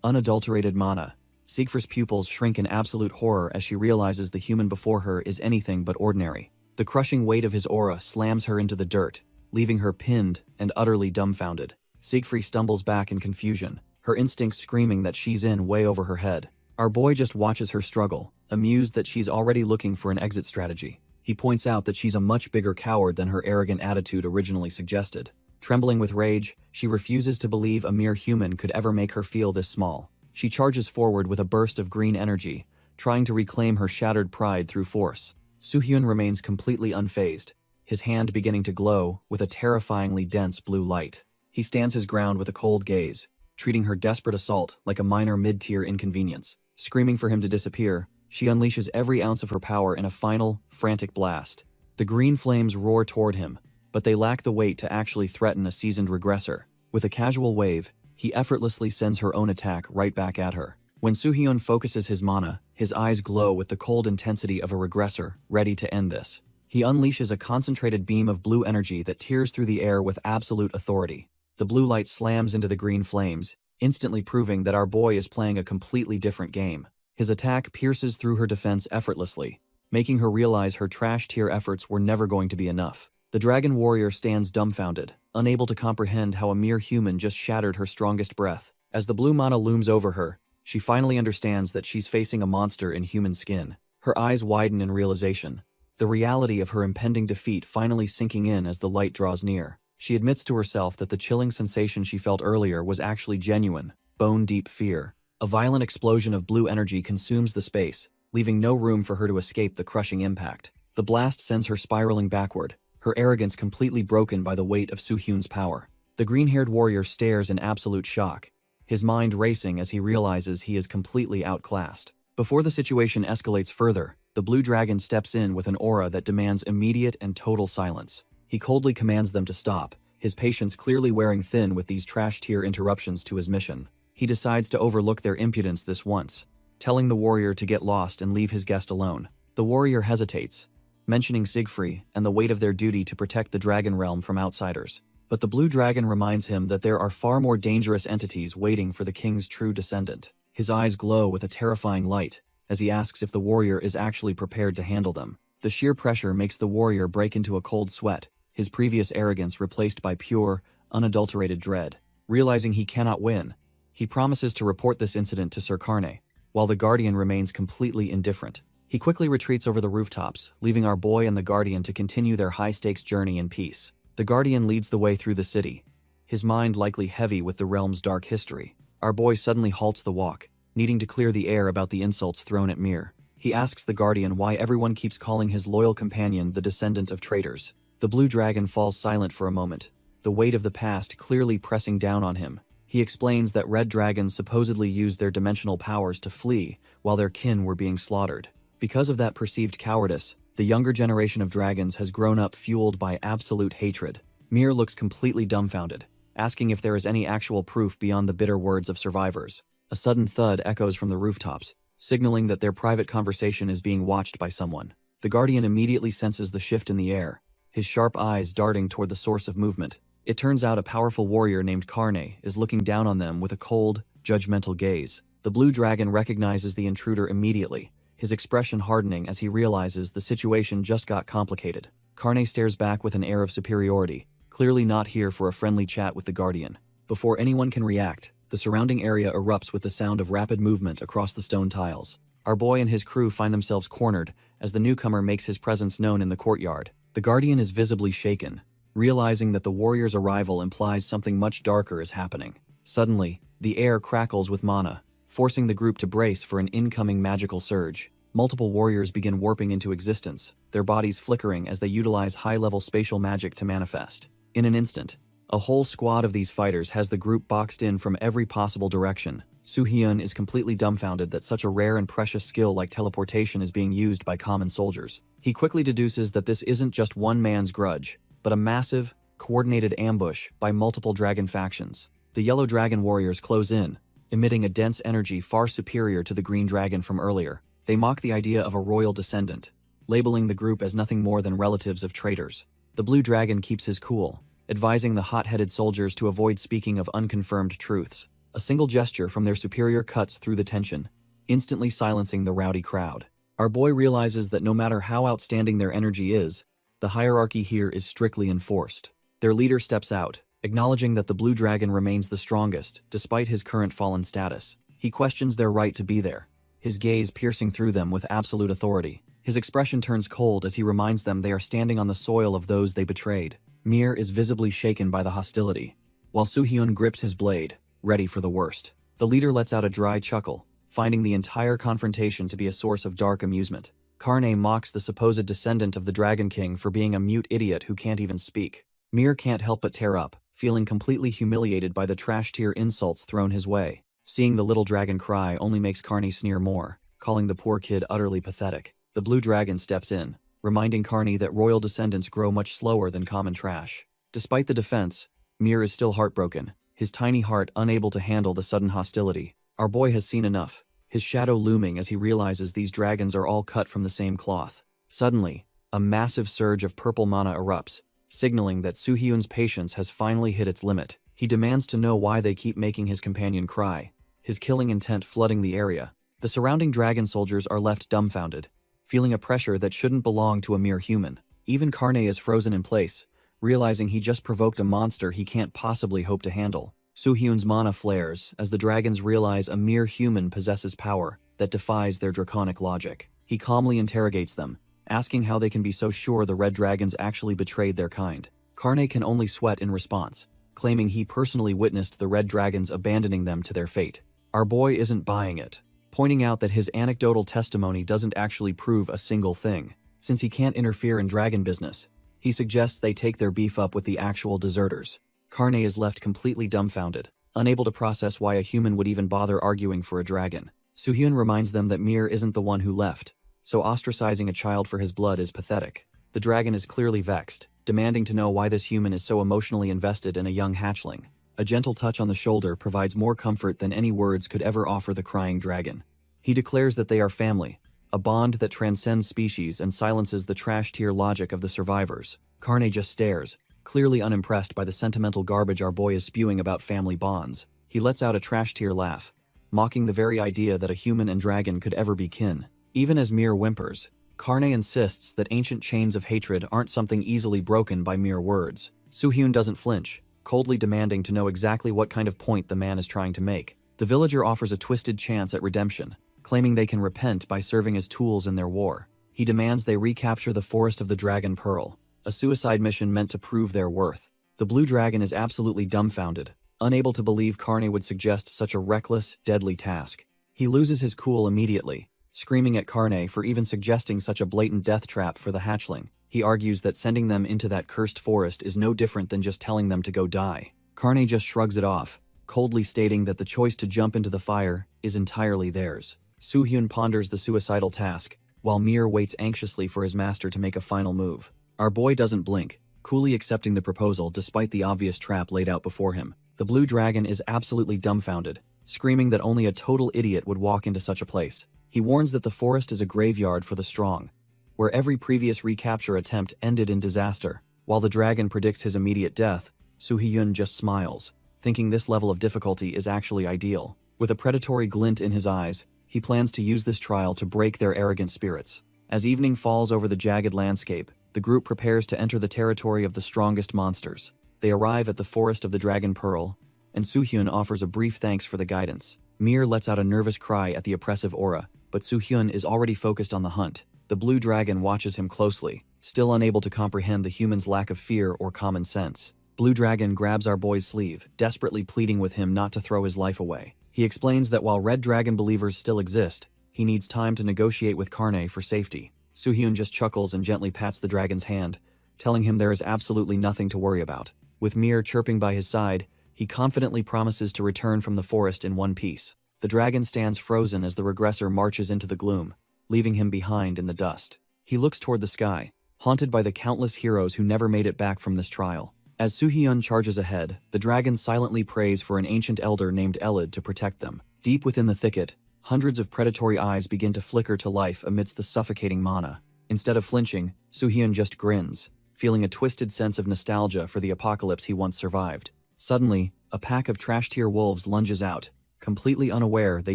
unadulterated mana. Siegfried's pupils shrink in absolute horror as she realizes the human before her is anything but ordinary. The crushing weight of his aura slams her into the dirt, leaving her pinned and utterly dumbfounded. Siegfried stumbles back in confusion, her instincts screaming that she's in way over her head. Our boy just watches her struggle, amused that she's already looking for an exit strategy. He points out that she's a much bigger coward than her arrogant attitude originally suggested. Trembling with rage, she refuses to believe a mere human could ever make her feel this small. She charges forward with a burst of green energy, trying to reclaim her shattered pride through force. Suhyun remains completely unfazed, his hand beginning to glow with a terrifyingly dense blue light. He stands his ground with a cold gaze, treating her desperate assault like a minor mid-tier inconvenience. Screaming for him to disappear, she unleashes every ounce of her power in a final, frantic blast. The green flames roar toward him, but they lack the weight to actually threaten a seasoned regressor. With a casual wave, he effortlessly sends her own attack right back at her. When Suhyun focuses his mana, his eyes glow with the cold intensity of a regressor, ready to end this. He unleashes a concentrated beam of blue energy that tears through the air with absolute authority. The blue light slams into the green flames, instantly proving that our boy is playing a completely different game. His attack pierces through her defense effortlessly, making her realize her trash-tier efforts were never going to be enough. The dragon warrior stands dumbfounded, unable to comprehend how a mere human just shattered her strongest breath. As the blue mana looms over her, she finally understands that she's facing a monster in human skin. Her eyes widen in realization, the reality of her impending defeat finally sinking in as the light draws near. She admits to herself that the chilling sensation she felt earlier was actually genuine, bone-deep fear. A violent explosion of blue energy consumes the space, leaving no room for her to escape the crushing impact. The blast sends her spiraling backward, her arrogance completely broken by the weight of Soo-hyun's power. The green-haired warrior stares in absolute shock, his mind racing as he realizes he is completely outclassed. Before the situation escalates further, the blue dragon steps in with an aura that demands immediate and total silence. He coldly commands them to stop, his patience clearly wearing thin with these trash-tier interruptions to his mission. He decides to overlook their impudence this once, telling the warrior to get lost and leave his guest alone. The warrior hesitates, mentioning Siegfried and the weight of their duty to protect the dragon realm from outsiders. But the blue dragon reminds him that there are far more dangerous entities waiting for the king's true descendant. His eyes glow with a terrifying light as he asks if the warrior is actually prepared to handle them. The sheer pressure makes the warrior break into a cold sweat, his previous arrogance replaced by pure, unadulterated dread. Realizing he cannot win, he promises to report this incident to Sir Karne, while the Guardian remains completely indifferent. He quickly retreats over the rooftops, leaving our boy and the Guardian to continue their high-stakes journey in peace. The Guardian leads the way through the city, his mind likely heavy with the realm's dark history. Our boy suddenly halts the walk, needing to clear the air about the insults thrown at Mir. He asks the Guardian why everyone keeps calling his loyal companion the descendant of traitors. The blue dragon falls silent for a moment, the weight of the past clearly pressing down on him. He explains that red dragons supposedly used their dimensional powers to flee while their kin were being slaughtered. Because of that perceived cowardice, the younger generation of dragons has grown up fueled by absolute hatred. Mir looks completely dumbfounded, asking if there is any actual proof beyond the bitter words of survivors. A sudden thud echoes from the rooftops, signaling that their private conversation is being watched by someone. The Guardian immediately senses the shift in the air, his sharp eyes darting toward the source of movement. It turns out a powerful warrior named Karne is looking down on them with a cold, judgmental gaze. The blue dragon recognizes the intruder immediately, his expression hardening as he realizes the situation just got complicated. Karne stares back with an air of superiority, clearly not here for a friendly chat with the Guardian. Before anyone can react, the surrounding area erupts with the sound of rapid movement across the stone tiles. Our boy and his crew find themselves cornered as the newcomer makes his presence known in the courtyard. The Guardian is visibly shaken, realizing that the warrior's arrival implies something much darker is happening. Suddenly, the air crackles with mana, forcing the group to brace for an incoming magical surge. Multiple warriors begin warping into existence, their bodies flickering as they utilize high-level spatial magic to manifest. In an instant, a whole squad of these fighters has the group boxed in from every possible direction. Soo-hyun is completely dumbfounded that such a rare and precious skill like teleportation is being used by common soldiers. He quickly deduces that this isn't just one man's grudge, but a massive, coordinated ambush by multiple dragon factions. The yellow dragon warriors close in, emitting a dense energy far superior to the green dragon from earlier. They mock the idea of a royal descendant, labeling the group as nothing more than relatives of traitors. The blue dragon keeps his cool, advising the hot-headed soldiers to avoid speaking of unconfirmed truths. A single gesture from their superior cuts through the tension, instantly silencing the rowdy crowd. Our boy realizes that no matter how outstanding their energy is, the hierarchy here is strictly enforced. Their leader steps out, acknowledging that the blue dragon remains the strongest, despite his current fallen status. He questions their right to be there, his gaze piercing through them with absolute authority. His expression turns cold as he reminds them they are standing on the soil of those they betrayed. Mir is visibly shaken by the hostility, while Soo-hyun grips his blade, ready for the worst. The leader lets out a dry chuckle, finding the entire confrontation to be a source of dark amusement. Karne mocks the supposed descendant of the Dragon King for being a mute idiot who can't even speak. Mir can't help but tear up, feeling completely humiliated by the trash-tier insults thrown his way. Seeing the little dragon cry only makes Karne sneer more, calling the poor kid utterly pathetic. The blue dragon steps in, reminding Karne that royal descendants grow much slower than common trash. Despite the defense, Mir is still heartbroken, his tiny heart unable to handle the sudden hostility. Our boy has seen enough, his shadow looming as he realizes these dragons are all cut from the same cloth. Suddenly, a massive surge of purple mana erupts, signaling that Soo-hyun's patience has finally hit its limit. He demands to know why they keep making his companion cry, his killing intent flooding the area. The surrounding dragon soldiers are left dumbfounded, feeling a pressure that shouldn't belong to a mere human. Even Karne is frozen in place, realizing he just provoked a monster he can't possibly hope to handle. Soo-hyun's mana flares as the dragons realize a mere human possesses power that defies their draconic logic. He calmly interrogates them, asking how they can be so sure the red dragons actually betrayed their kind. Karne can only sweat in response, claiming he personally witnessed the red dragons abandoning them to their fate. Our boy isn't buying it, pointing out that his anecdotal testimony doesn't actually prove a single thing. Since he can't interfere in dragon business, He suggests they take their beef up with the actual deserters. Karne is left completely dumbfounded, unable to process why a human would even bother arguing for a dragon. Soo-hyun reminds them that Mir isn't the one who left, so ostracizing a child for his blood is pathetic. The dragon is clearly vexed, demanding to know why this human is so emotionally invested in a young hatchling. A gentle touch on the shoulder provides more comfort than any words could ever offer the crying dragon. He declares that they are family, a bond that transcends species and silences the trash-tier logic of the survivors. Karne just stares, clearly unimpressed by the sentimental garbage our boy is spewing about family bonds. He lets out a trash-tier laugh, mocking the very idea that a human and dragon could ever be kin. Even as Mir whimpers, Karne insists that ancient chains of hatred aren't something easily broken by mere words. Soo-hyun doesn't flinch, coldly demanding to know exactly what kind of point the man is trying to make. The villager offers a twisted chance at redemption, claiming they can repent by serving as tools in their war. He demands they recapture the Forest of the Dragon Pearl, a suicide mission meant to prove their worth. The blue dragon is absolutely dumbfounded, unable to believe Karne would suggest such a reckless, deadly task. He loses his cool immediately, screaming at Karne for even suggesting such a blatant death trap for the hatchling. He argues that sending them into that cursed forest is no different than just telling them to go die. Karne just shrugs it off, coldly stating that the choice to jump into the fire is entirely theirs. Soo-hyun ponders the suicidal task, while Mir waits anxiously for his master to make a final move. Our boy doesn't blink, coolly accepting the proposal despite the obvious trap laid out before him. The blue dragon is absolutely dumbfounded, screaming that only a total idiot would walk into such a place. He warns that the forest is a graveyard for the strong, where every previous recapture attempt ended in disaster. While the dragon predicts his immediate death, Soo-hyun just smiles, thinking this level of difficulty is actually ideal. With a predatory glint in his eyes, he plans to use this trial to break their arrogant spirits. As evening falls over the jagged landscape, the group prepares to enter the territory of the strongest monsters. They arrive at the Forest of the Dragon Pearl, and Soo-hyun offers a brief thanks for the guidance. Mir lets out a nervous cry at the oppressive aura, but Soo-hyun is already focused on the hunt. The blue dragon watches him closely, still unable to comprehend the human's lack of fear or common sense. Blue dragon grabs our boy's sleeve, desperately pleading with him not to throw his life away. He explains that while red dragon believers still exist, he needs time to negotiate with Karne for safety. Soo-hyun just chuckles and gently pats the dragon's hand, telling him there is absolutely nothing to worry about. With Mir chirping by his side, he confidently promises to return from the forest in one piece. The dragon stands frozen as the regressor marches into the gloom, leaving him behind in the dust. He looks toward the sky, haunted by the countless heroes who never made it back from this trial. As Soo-hyun charges ahead, the dragon silently prays for an ancient elder named Elid to protect them. Deep within the thicket, hundreds of predatory eyes begin to flicker to life amidst the suffocating mana. Instead of flinching, Soo-hyun just grins, feeling a twisted sense of nostalgia for the apocalypse he once survived. Suddenly, a pack of trash-tier wolves lunges out, completely unaware they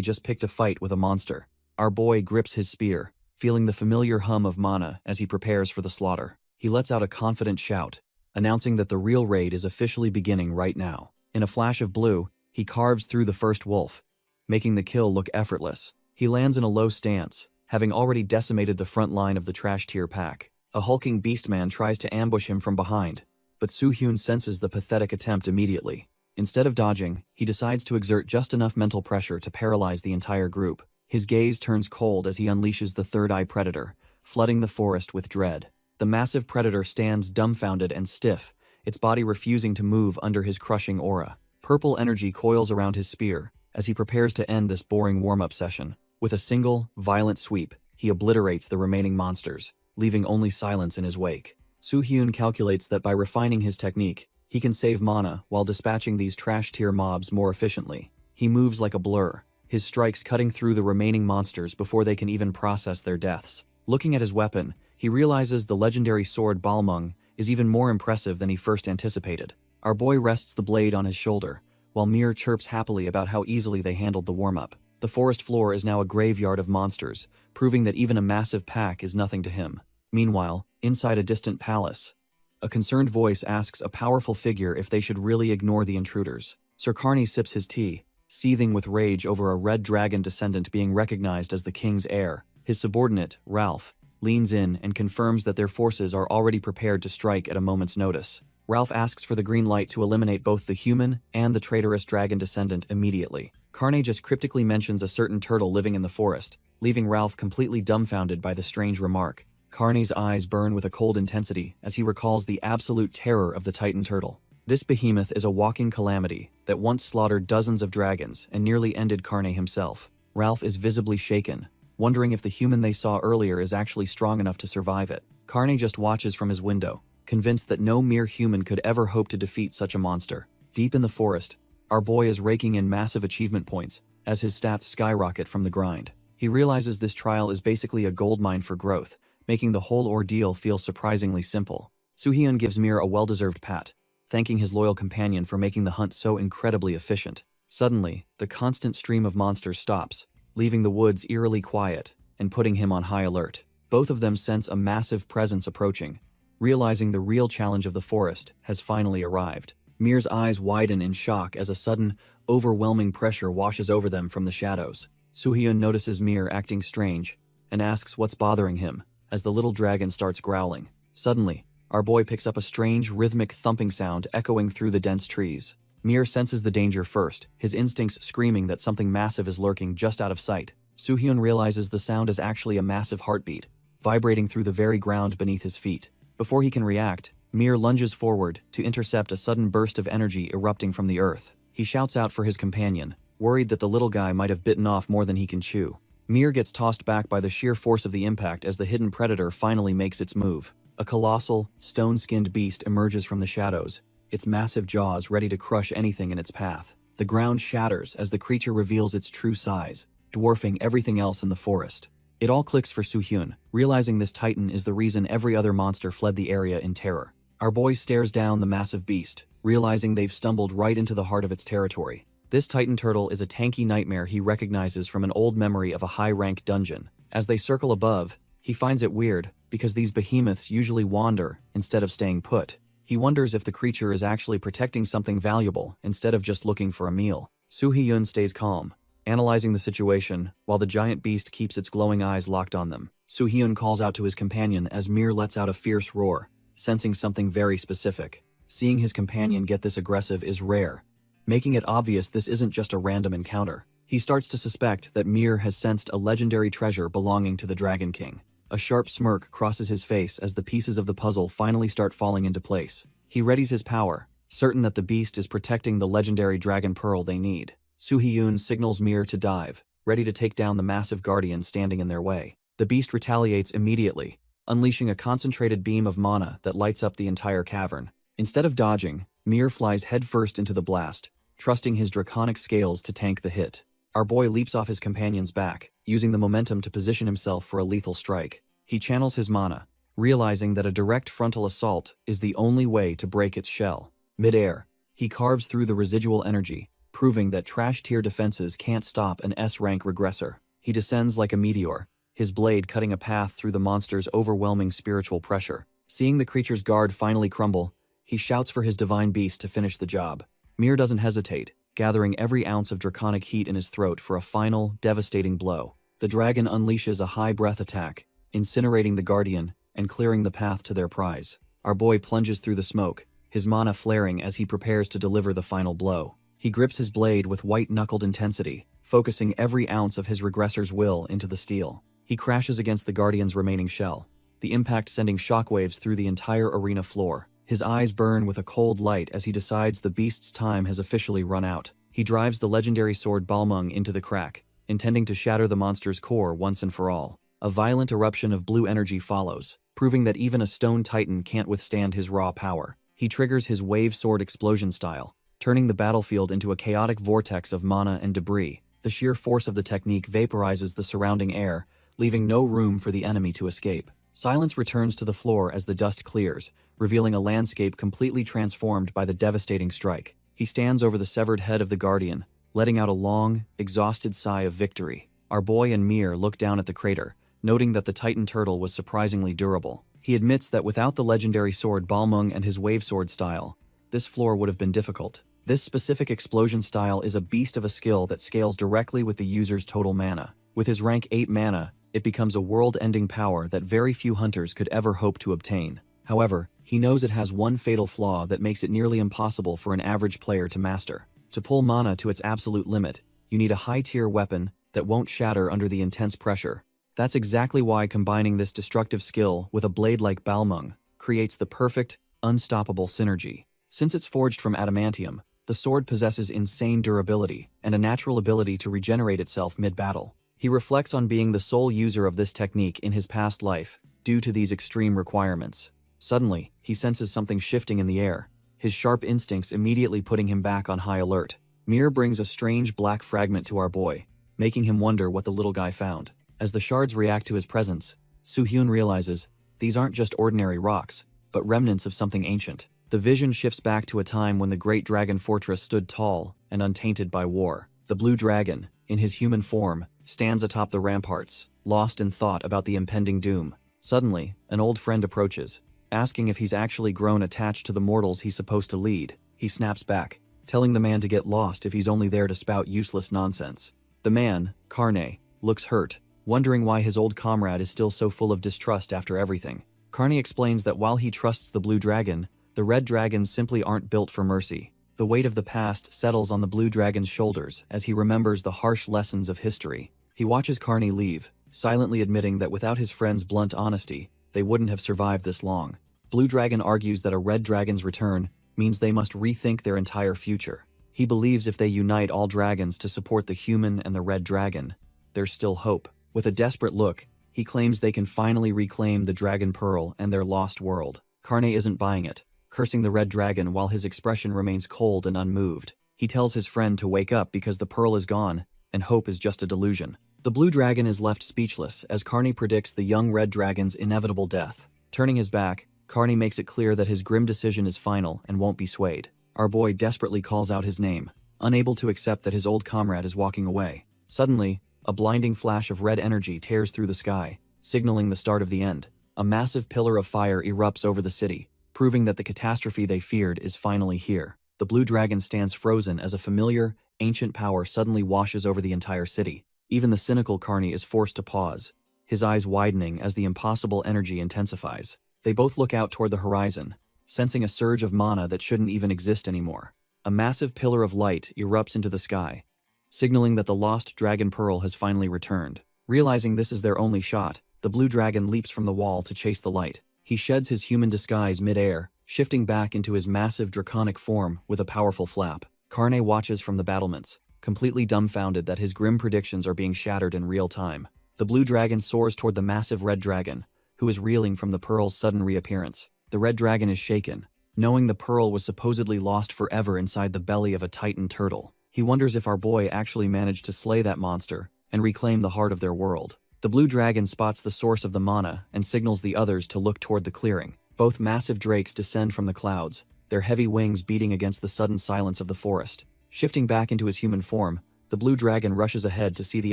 just picked a fight with a monster. Our boy grips his spear, feeling the familiar hum of mana as he prepares for the slaughter. He lets out a confident shout, announcing that the real raid is officially beginning right now. In a flash of blue, he carves through the first wolf, making the kill look effortless. He lands in a low stance, having already decimated the front line of the trash-tier pack. A hulking beastman tries to ambush him from behind, but Soo-hyun senses the pathetic attempt immediately. Instead of dodging, he decides to exert just enough mental pressure to paralyze the entire group. His gaze turns cold as he unleashes the third-eye predator, flooding the forest with dread. The massive predator stands dumbfounded and stiff, its body refusing to move under his crushing aura. Purple energy coils around his spear as he prepares to end this boring warm-up session. With a single, violent sweep, he obliterates the remaining monsters, leaving only silence in his wake. Soo-hyun calculates that by refining his technique, he can save mana while dispatching these trash-tier mobs more efficiently. He moves like a blur, his strikes cutting through the remaining monsters before they can even process their deaths. Looking at his weapon, he realizes the legendary sword Balmung is even more impressive than he first anticipated. Our boy rests the blade on his shoulder, while Mir chirps happily about how easily they handled the warm-up. The forest floor is now a graveyard of monsters, proving that even a massive pack is nothing to him. Meanwhile, inside a distant palace, a concerned voice asks a powerful figure if they should really ignore the intruders. Sir Karne sips his tea, seething with rage over a red dragon descendant being recognized as the king's heir. His subordinate, Ralph, leans in and confirms that their forces are already prepared to strike at a moment's notice. Ralph asks for the green light to eliminate both the human and the traitorous dragon descendant immediately. Karne just cryptically mentions a certain turtle living in the forest, leaving Ralph completely dumbfounded by the strange remark. Carney's eyes burn with a cold intensity as he recalls the absolute terror of the Titan turtle. This behemoth is a walking calamity that once slaughtered dozens of dragons and nearly ended Carney himself. Ralph is visibly shaken, wondering if the human they saw earlier is actually strong enough to survive it. Carney just watches from his window, convinced that no mere human could ever hope to defeat such a monster. Deep in the forest, our boy is raking in massive achievement points as his stats skyrocket from the grind. He realizes this trial is basically a goldmine for growth, making the whole ordeal feel surprisingly simple. Soo-hyun gives Mir a well-deserved pat, thanking his loyal companion for making the hunt so incredibly efficient. Suddenly, the constant stream of monsters stops, leaving the woods eerily quiet and putting him on high alert. Both of them sense a massive presence approaching, realizing the real challenge of the forest has finally arrived. Mir's eyes widen in shock as a sudden, overwhelming pressure washes over them from the shadows. Soo-hyun notices Mir acting strange and asks what's bothering him as the little dragon starts growling. Suddenly, our boy picks up a strange, rhythmic thumping sound echoing through the dense trees. Mir senses the danger first, his instincts screaming that something massive is lurking just out of sight. Soo-hyun realizes the sound is actually a massive heartbeat, vibrating through the very ground beneath his feet. Before he can react, Mir lunges forward to intercept a sudden burst of energy erupting from the earth. He shouts out for his companion, worried that the little guy might have bitten off more than he can chew. Mir gets tossed back by the sheer force of the impact as the hidden predator finally makes its move. A colossal, stone-skinned beast emerges from the shadows, its massive jaws ready to crush anything in its path. The ground shatters as the creature reveals its true size, dwarfing everything else in the forest. It all clicks for Soo-hyun, realizing this titan is the reason every other monster fled the area in terror. Our boy stares down the massive beast, realizing they've stumbled right into the heart of its territory. This titan turtle is a tanky nightmare he recognizes from an old memory of a high-rank dungeon. As they circle above, he finds it weird, because these behemoths usually wander instead of staying put. He wonders if the creature is actually protecting something valuable instead of just looking for a meal. Soo-hyun stays calm, analyzing the situation while the giant beast keeps its glowing eyes locked on them. Soo-hyun calls out to his companion as Mir lets out a fierce roar, sensing something very specific. Seeing his companion get this aggressive is rare, making it obvious this isn't just a random encounter. He starts to suspect that Mir has sensed a legendary treasure belonging to the Dragon King. A sharp smirk crosses his face as the pieces of the puzzle finally start falling into place. He readies his power, certain that the beast is protecting the legendary dragon pearl they need. Soo-hyun signals Mir to dive, ready to take down the massive guardian standing in their way. The beast retaliates immediately, unleashing a concentrated beam of mana that lights up the entire cavern. Instead of dodging, Mir flies headfirst into the blast, trusting his draconic scales to tank the hit. Our boy leaps off his companion's back, using the momentum to position himself for a lethal strike. He channels his mana, realizing that a direct frontal assault is the only way to break its shell. Mid-air, he carves through the residual energy, proving that trash-tier defenses can't stop an S-rank regressor. He descends like a meteor, his blade cutting a path through the monster's overwhelming spiritual pressure. Seeing the creature's guard finally crumble, he shouts for his divine beast to finish the job. Mir doesn't hesitate, gathering every ounce of draconic heat in his throat for a final, devastating blow. The dragon unleashes a high-breath attack, incinerating the guardian and clearing the path to their prize. Our boy plunges through the smoke, his mana flaring as he prepares to deliver the final blow. He grips his blade with white-knuckled intensity, focusing every ounce of his regressor's will into the steel. He crashes against the guardian's remaining shell, the impact sending shockwaves through the entire arena floor. His eyes burn with a cold light as he decides the beast's time has officially run out. He drives the legendary sword Balmung into the crack, intending to shatter the monster's core once and for all. A violent eruption of blue energy follows, proving that even a stone titan can't withstand his raw power. He triggers his wave sword explosion style, turning the battlefield into a chaotic vortex of mana and debris. The sheer force of the technique vaporizes the surrounding air, leaving no room for the enemy to escape. Silence returns to the floor as the dust clears, revealing a landscape completely transformed by the devastating strike. He stands over the severed head of the guardian, letting out a long, exhausted sigh of victory. Our boy and Mir look down at the crater, noting that the Titan turtle was surprisingly durable. He admits that without the legendary sword Balmung and his wave sword style, this floor would have been difficult. This specific explosion style is a beast of a skill that scales directly with the user's total mana. With his rank 8 mana, it becomes a world-ending power that very few hunters could ever hope to obtain. However, he knows it has one fatal flaw that makes it nearly impossible for an average player to master. To pull mana to its absolute limit, you need a high-tier weapon that won't shatter under the intense pressure. That's exactly why combining this destructive skill with a blade like Balmung creates the perfect, unstoppable synergy. Since it's forged from adamantium, the sword possesses insane durability and a natural ability to regenerate itself mid-battle. He reflects on being the sole user of this technique in his past life due to these extreme requirements. Suddenly, he senses something shifting in the air, his sharp instincts immediately putting him back on high alert. Mir brings a strange black fragment to our boy, making him wonder what the little guy found. As the shards react to his presence, Soo-hyun realizes these aren't just ordinary rocks, but remnants of something ancient. The vision shifts back to a time when the great dragon fortress stood tall and untainted by war. The blue dragon, in his human form, stands atop the ramparts, lost in thought about the impending doom. Suddenly, an old friend approaches, asking if he's actually grown attached to the mortals he's supposed to lead. He snaps back, telling the man to get lost if he's only there to spout useless nonsense. The man, Karne, looks hurt, wondering why his old comrade is still so full of distrust after everything. Karne explains that while he trusts the blue dragon, the red dragons simply aren't built for mercy. The weight of the past settles on the blue dragon's shoulders as he remembers the harsh lessons of history. He watches Karne leave, silently admitting that without his friend's blunt honesty, they wouldn't have survived this long. Blue Dragon argues that a red dragon's return means they must rethink their entire future. He believes if they unite all dragons to support the human and the red dragon, there's still hope. With a desperate look, he claims they can finally reclaim the Dragon Pearl and their lost world. Karne isn't buying it, cursing the red dragon while his expression remains cold and unmoved. He tells his friend to wake up because the pearl is gone, and hope is just a delusion. The blue dragon is left speechless as Karne predicts the young red dragon's inevitable death. Turning his back, Karne makes it clear that his grim decision is final and won't be swayed. Our boy desperately calls out his name, unable to accept that his old comrade is walking away. Suddenly, a blinding flash of red energy tears through the sky, signaling the start of the end. A massive pillar of fire erupts over the city, proving that the catastrophe they feared is finally here. The blue dragon stands frozen as a familiar, ancient power suddenly washes over the entire city. Even the cynical Karne is forced to pause, his eyes widening as the impossible energy intensifies. They both look out toward the horizon, sensing a surge of mana that shouldn't even exist anymore. A massive pillar of light erupts into the sky, signaling that the lost Dragon Pearl has finally returned. Realizing this is their only shot, the blue dragon leaps from the wall to chase the light. He sheds his human disguise mid-air, shifting back into his massive draconic form with a powerful flap. Karne watches from the battlements, completely dumbfounded that his grim predictions are being shattered in real time. The blue dragon soars toward the massive red dragon, who is reeling from the pearl's sudden reappearance. The red dragon is shaken, knowing the pearl was supposedly lost forever inside the belly of a titan turtle. He wonders if our boy actually managed to slay that monster and reclaim the heart of their world. The blue dragon spots the source of the mana and signals the others to look toward the clearing. Both massive drakes descend from the clouds, their heavy wings beating against the sudden silence of the forest. Shifting back into his human form, the blue dragon rushes ahead to see the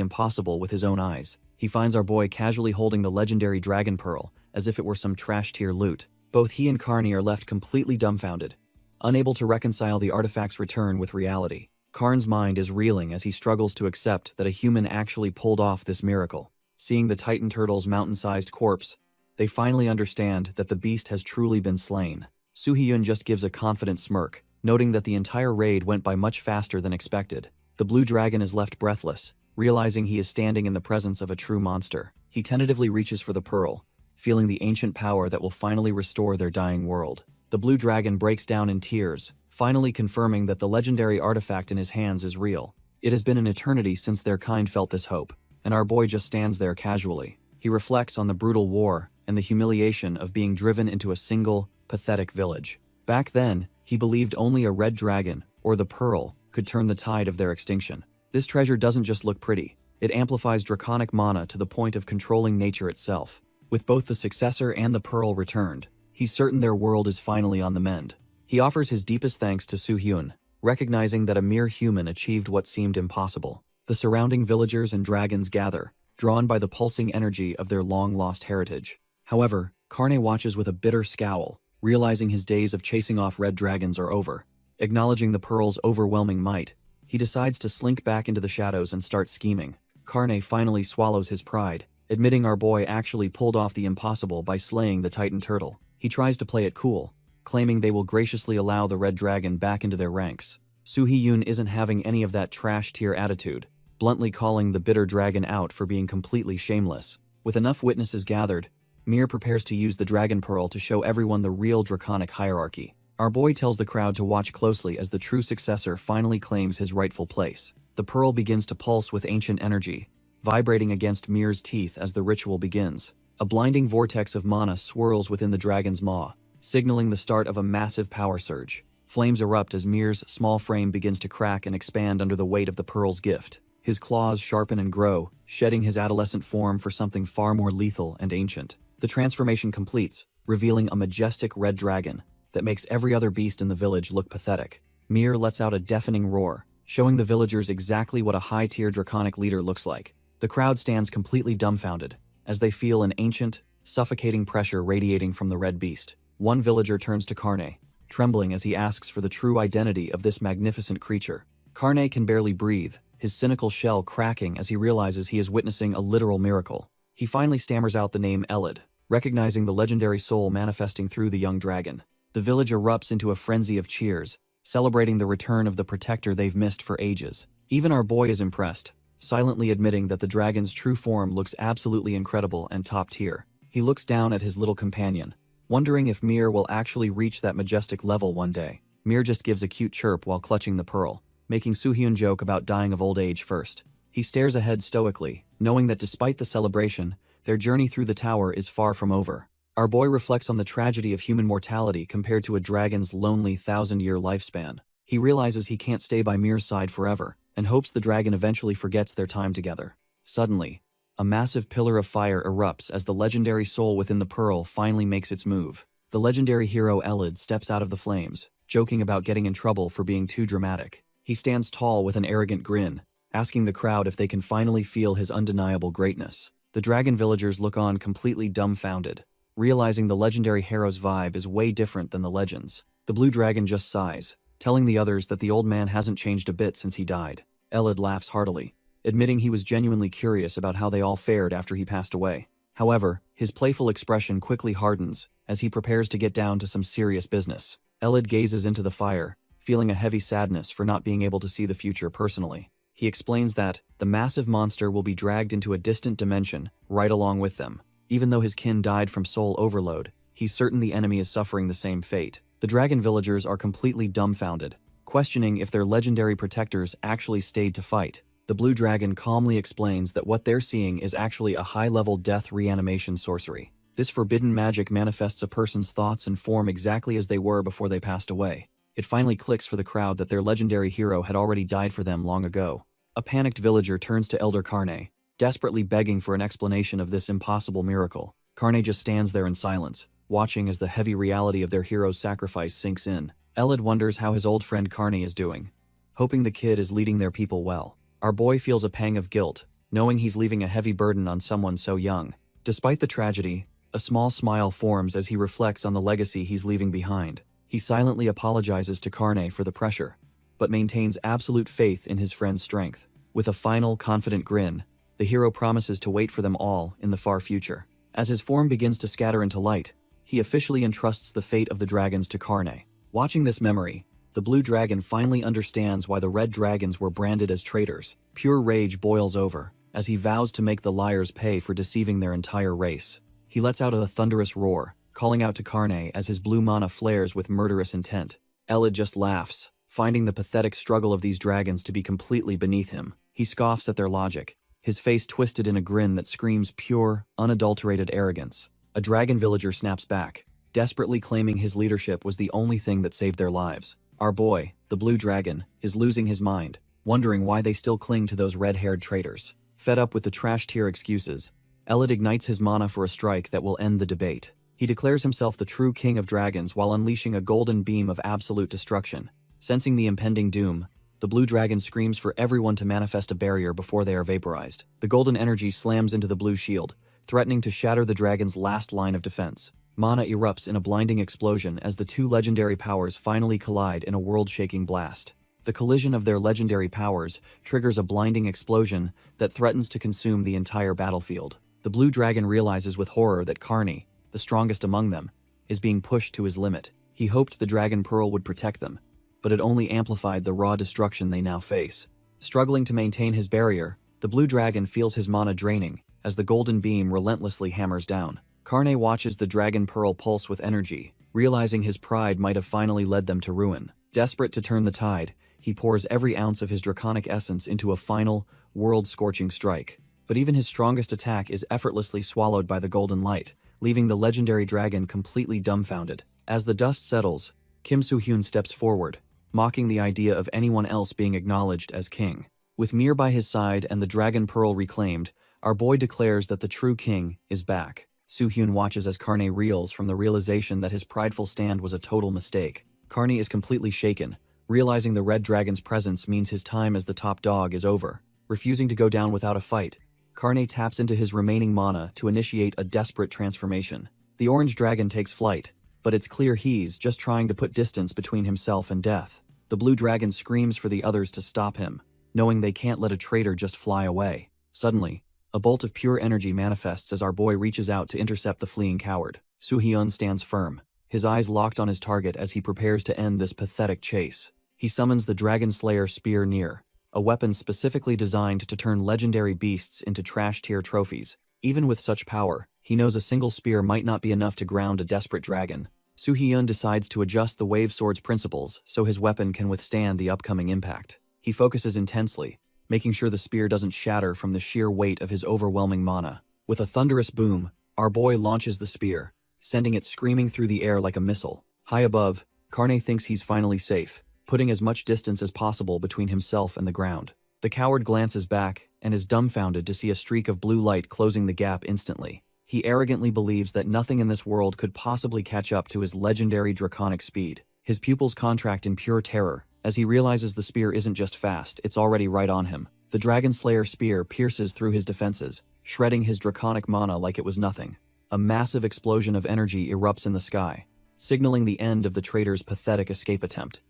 impossible with his own eyes. He finds our boy casually holding the legendary Dragon Pearl, as if it were some trash-tier loot. Both he and Karne are left completely dumbfounded, unable to reconcile the artifact's return with reality. Karn's mind is reeling as he struggles to accept that a human actually pulled off this miracle. Seeing the Titan Turtle's mountain-sized corpse, they finally understand that the beast has truly been slain. Soo-hyun just gives a confident smirk, noting that the entire raid went by much faster than expected. The blue dragon is left breathless, realizing he is standing in the presence of a true monster. He tentatively reaches for the pearl, feeling the ancient power that will finally restore their dying world. The blue dragon breaks down in tears, finally confirming that the legendary artifact in his hands is real. It has been an eternity since their kind felt this hope, and our boy just stands there casually. He reflects on the brutal war and the humiliation of being driven into a single, pathetic village. Back then, he believed only a red dragon, or the pearl, could turn the tide of their extinction. This treasure doesn't just look pretty, it amplifies draconic mana to the point of controlling nature itself. With both the successor and the pearl returned, he's certain their world is finally on the mend. He offers his deepest thanks to Soo-hyun, recognizing that a mere human achieved what seemed impossible. The surrounding villagers and dragons gather, drawn by the pulsing energy of their long-lost heritage. However, Karne watches with a bitter scowl, realizing his days of chasing off red dragons are over. Acknowledging the pearl's overwhelming might, he decides to slink back into the shadows and start scheming. Karne finally swallows his pride, admitting our boy actually pulled off the impossible by slaying the Titan Turtle. He tries to play it cool, claiming they will graciously allow the red dragon back into their ranks. Soo-hyun isn't having any of that trash-tier attitude, bluntly calling the bitter dragon out for being completely shameless. With enough witnesses gathered, Mir prepares to use the Dragon Pearl to show everyone the real draconic hierarchy. Our boy tells the crowd to watch closely as the true successor finally claims his rightful place. The pearl begins to pulse with ancient energy, vibrating against Mir's teeth as the ritual begins. A blinding vortex of mana swirls within the dragon's maw, signaling the start of a massive power surge. Flames erupt as Mir's small frame begins to crack and expand under the weight of the pearl's gift. His claws sharpen and grow, shedding his adolescent form for something far more lethal and ancient. The transformation completes, revealing a majestic red dragon that makes every other beast in the village look pathetic. Mir lets out a deafening roar, showing the villagers exactly what a high-tier draconic leader looks like. The crowd stands completely dumbfounded, as they feel an ancient, suffocating pressure radiating from the red beast. One villager turns to Karne, trembling as he asks for the true identity of this magnificent creature. Karne can barely breathe, his cynical shell cracking as he realizes he is witnessing a literal miracle. He finally stammers out the name Elid, recognizing the legendary soul manifesting through the young dragon. The village erupts into a frenzy of cheers, celebrating the return of the protector they've missed for ages. Even our boy is impressed, silently admitting that the dragon's true form looks absolutely incredible and top tier. He looks down at his little companion, wondering if Mir will actually reach that majestic level one day. Mir just gives a cute chirp while clutching the pearl, making Suhyun joke about dying of old age first. He stares ahead stoically, knowing that despite the celebration, their journey through the tower is far from over. Our boy reflects on the tragedy of human mortality compared to a dragon's lonely 1,000-year lifespan. He realizes he can't stay by Mir's side forever, and hopes the dragon eventually forgets their time together. Suddenly, a massive pillar of fire erupts as the legendary soul within the pearl finally makes its move. The legendary hero Elid steps out of the flames, joking about getting in trouble for being too dramatic. He stands tall with an arrogant grin, asking the crowd if they can finally feel his undeniable greatness. The dragon villagers look on completely dumbfounded, realizing the legendary hero's vibe is way different than the legends. The blue dragon just sighs, telling the others that the old man hasn't changed a bit since he died. Elid laughs heartily, admitting he was genuinely curious about how they all fared after he passed away. However, his playful expression quickly hardens as he prepares to get down to some serious business. Elid gazes into the fire, feeling a heavy sadness for not being able to see the future personally. He explains that the massive monster will be dragged into a distant dimension right along with them. Even though his kin died from soul overload, he's certain the enemy is suffering the same fate. The dragon villagers are completely dumbfounded, questioning if their legendary protectors actually stayed to fight. The blue dragon calmly explains that what they're seeing is actually a high-level death reanimation sorcery. This forbidden magic manifests a person's thoughts and form exactly as they were before they passed away. It finally clicks for the crowd that their legendary hero had already died for them long ago. A panicked villager turns to Elder Karne, desperately begging for an explanation of this impossible miracle. Karne just stands there in silence, watching as the heavy reality of their hero's sacrifice sinks in. Elid wonders how his old friend Karne is doing, hoping the kid is leading their people well. Our boy feels a pang of guilt, knowing he's leaving a heavy burden on someone so young. Despite the tragedy, a small smile forms as he reflects on the legacy he's leaving behind. He silently apologizes to Karne for the pressure, but maintains absolute faith in his friend's strength. With a final, confident grin, the hero promises to wait for them all in the far future. As his form begins to scatter into light, he officially entrusts the fate of the dragons to Karne. Watching this memory, the blue dragon finally understands why the red dragons were branded as traitors. Pure rage boils over, as he vows to make the liars pay for deceiving their entire race. He lets out a thunderous roar, calling out to Karne as his blue mana flares with murderous intent. Elid just laughs, finding the pathetic struggle of these dragons to be completely beneath him. He scoffs at their logic, his face twisted in a grin that screams pure, unadulterated arrogance. A dragon villager snaps back, desperately claiming his leadership was the only thing that saved their lives. Our boy, the blue dragon, is losing his mind, wondering why they still cling to those red-haired traitors. Fed up with the trash-tier excuses, Elid ignites his mana for a strike that will end the debate. He declares himself the true king of dragons while unleashing a golden beam of absolute destruction. Sensing the impending doom, the blue dragon screams for everyone to manifest a barrier before they are vaporized. The golden energy slams into the blue shield, threatening to shatter the dragon's last line of defense. Mana erupts in a blinding explosion as the two legendary powers finally collide in a world-shaking blast. The collision of their legendary powers triggers a blinding explosion that threatens to consume the entire battlefield. The blue dragon realizes with horror that Karne, the strongest among them, is being pushed to his limit. He hoped the Dragon Pearl would protect them, but it only amplified the raw destruction they now face. Struggling to maintain his barrier, the blue dragon feels his mana draining as the golden beam relentlessly hammers down. Karne watches the dragon pearl pulse with energy, realizing his pride might have finally led them to ruin. Desperate to turn the tide, he pours every ounce of his draconic essence into a final, world-scorching strike. But even his strongest attack is effortlessly swallowed by the golden light, leaving the legendary dragon completely dumbfounded. As the dust settles, Kim Soo-hyun steps forward, mocking the idea of anyone else being acknowledged as king. With Mir by his side and the dragon pearl reclaimed, our boy declares that the true king is back. Soo-hyun watches as Karne reels from the realization that his prideful stand was a total mistake. Karne is completely shaken, realizing the red dragon's presence means his time as the top dog is over. Refusing to go down without a fight, Karne taps into his remaining mana to initiate a desperate transformation. The orange dragon takes flight, but it's clear he's just trying to put distance between himself and death. The blue dragon screams for the others to stop him, knowing they can't let a traitor just fly away. Suddenly, a bolt of pure energy manifests as our boy reaches out to intercept the fleeing coward. Soo-hyun stands firm, his eyes locked on his target as he prepares to end this pathetic chase. He summons the Dragon Slayer Spear Near, a weapon specifically designed to turn legendary beasts into trash-tier trophies. Even with such power, he knows a single spear might not be enough to ground a desperate dragon. Soo-hyun decides to adjust the Wave Sword's principles so his weapon can withstand the upcoming impact. He focuses intensely, making sure the spear doesn't shatter from the sheer weight of his overwhelming mana. With a thunderous boom, our boy launches the spear, sending it screaming through the air like a missile. High above, Karne thinks he's finally safe, putting as much distance as possible between himself and the ground. The coward glances back and is dumbfounded to see a streak of blue light closing the gap instantly. He arrogantly believes that nothing in this world could possibly catch up to his legendary draconic speed. His pupils contract in pure terror, as he realizes the spear isn't just fast, it's already right on him. The Dragon Slayer spear pierces through his defenses, shredding his draconic mana like it was nothing. A massive explosion of energy erupts in the sky, signaling the end of the traitor's pathetic escape attempt.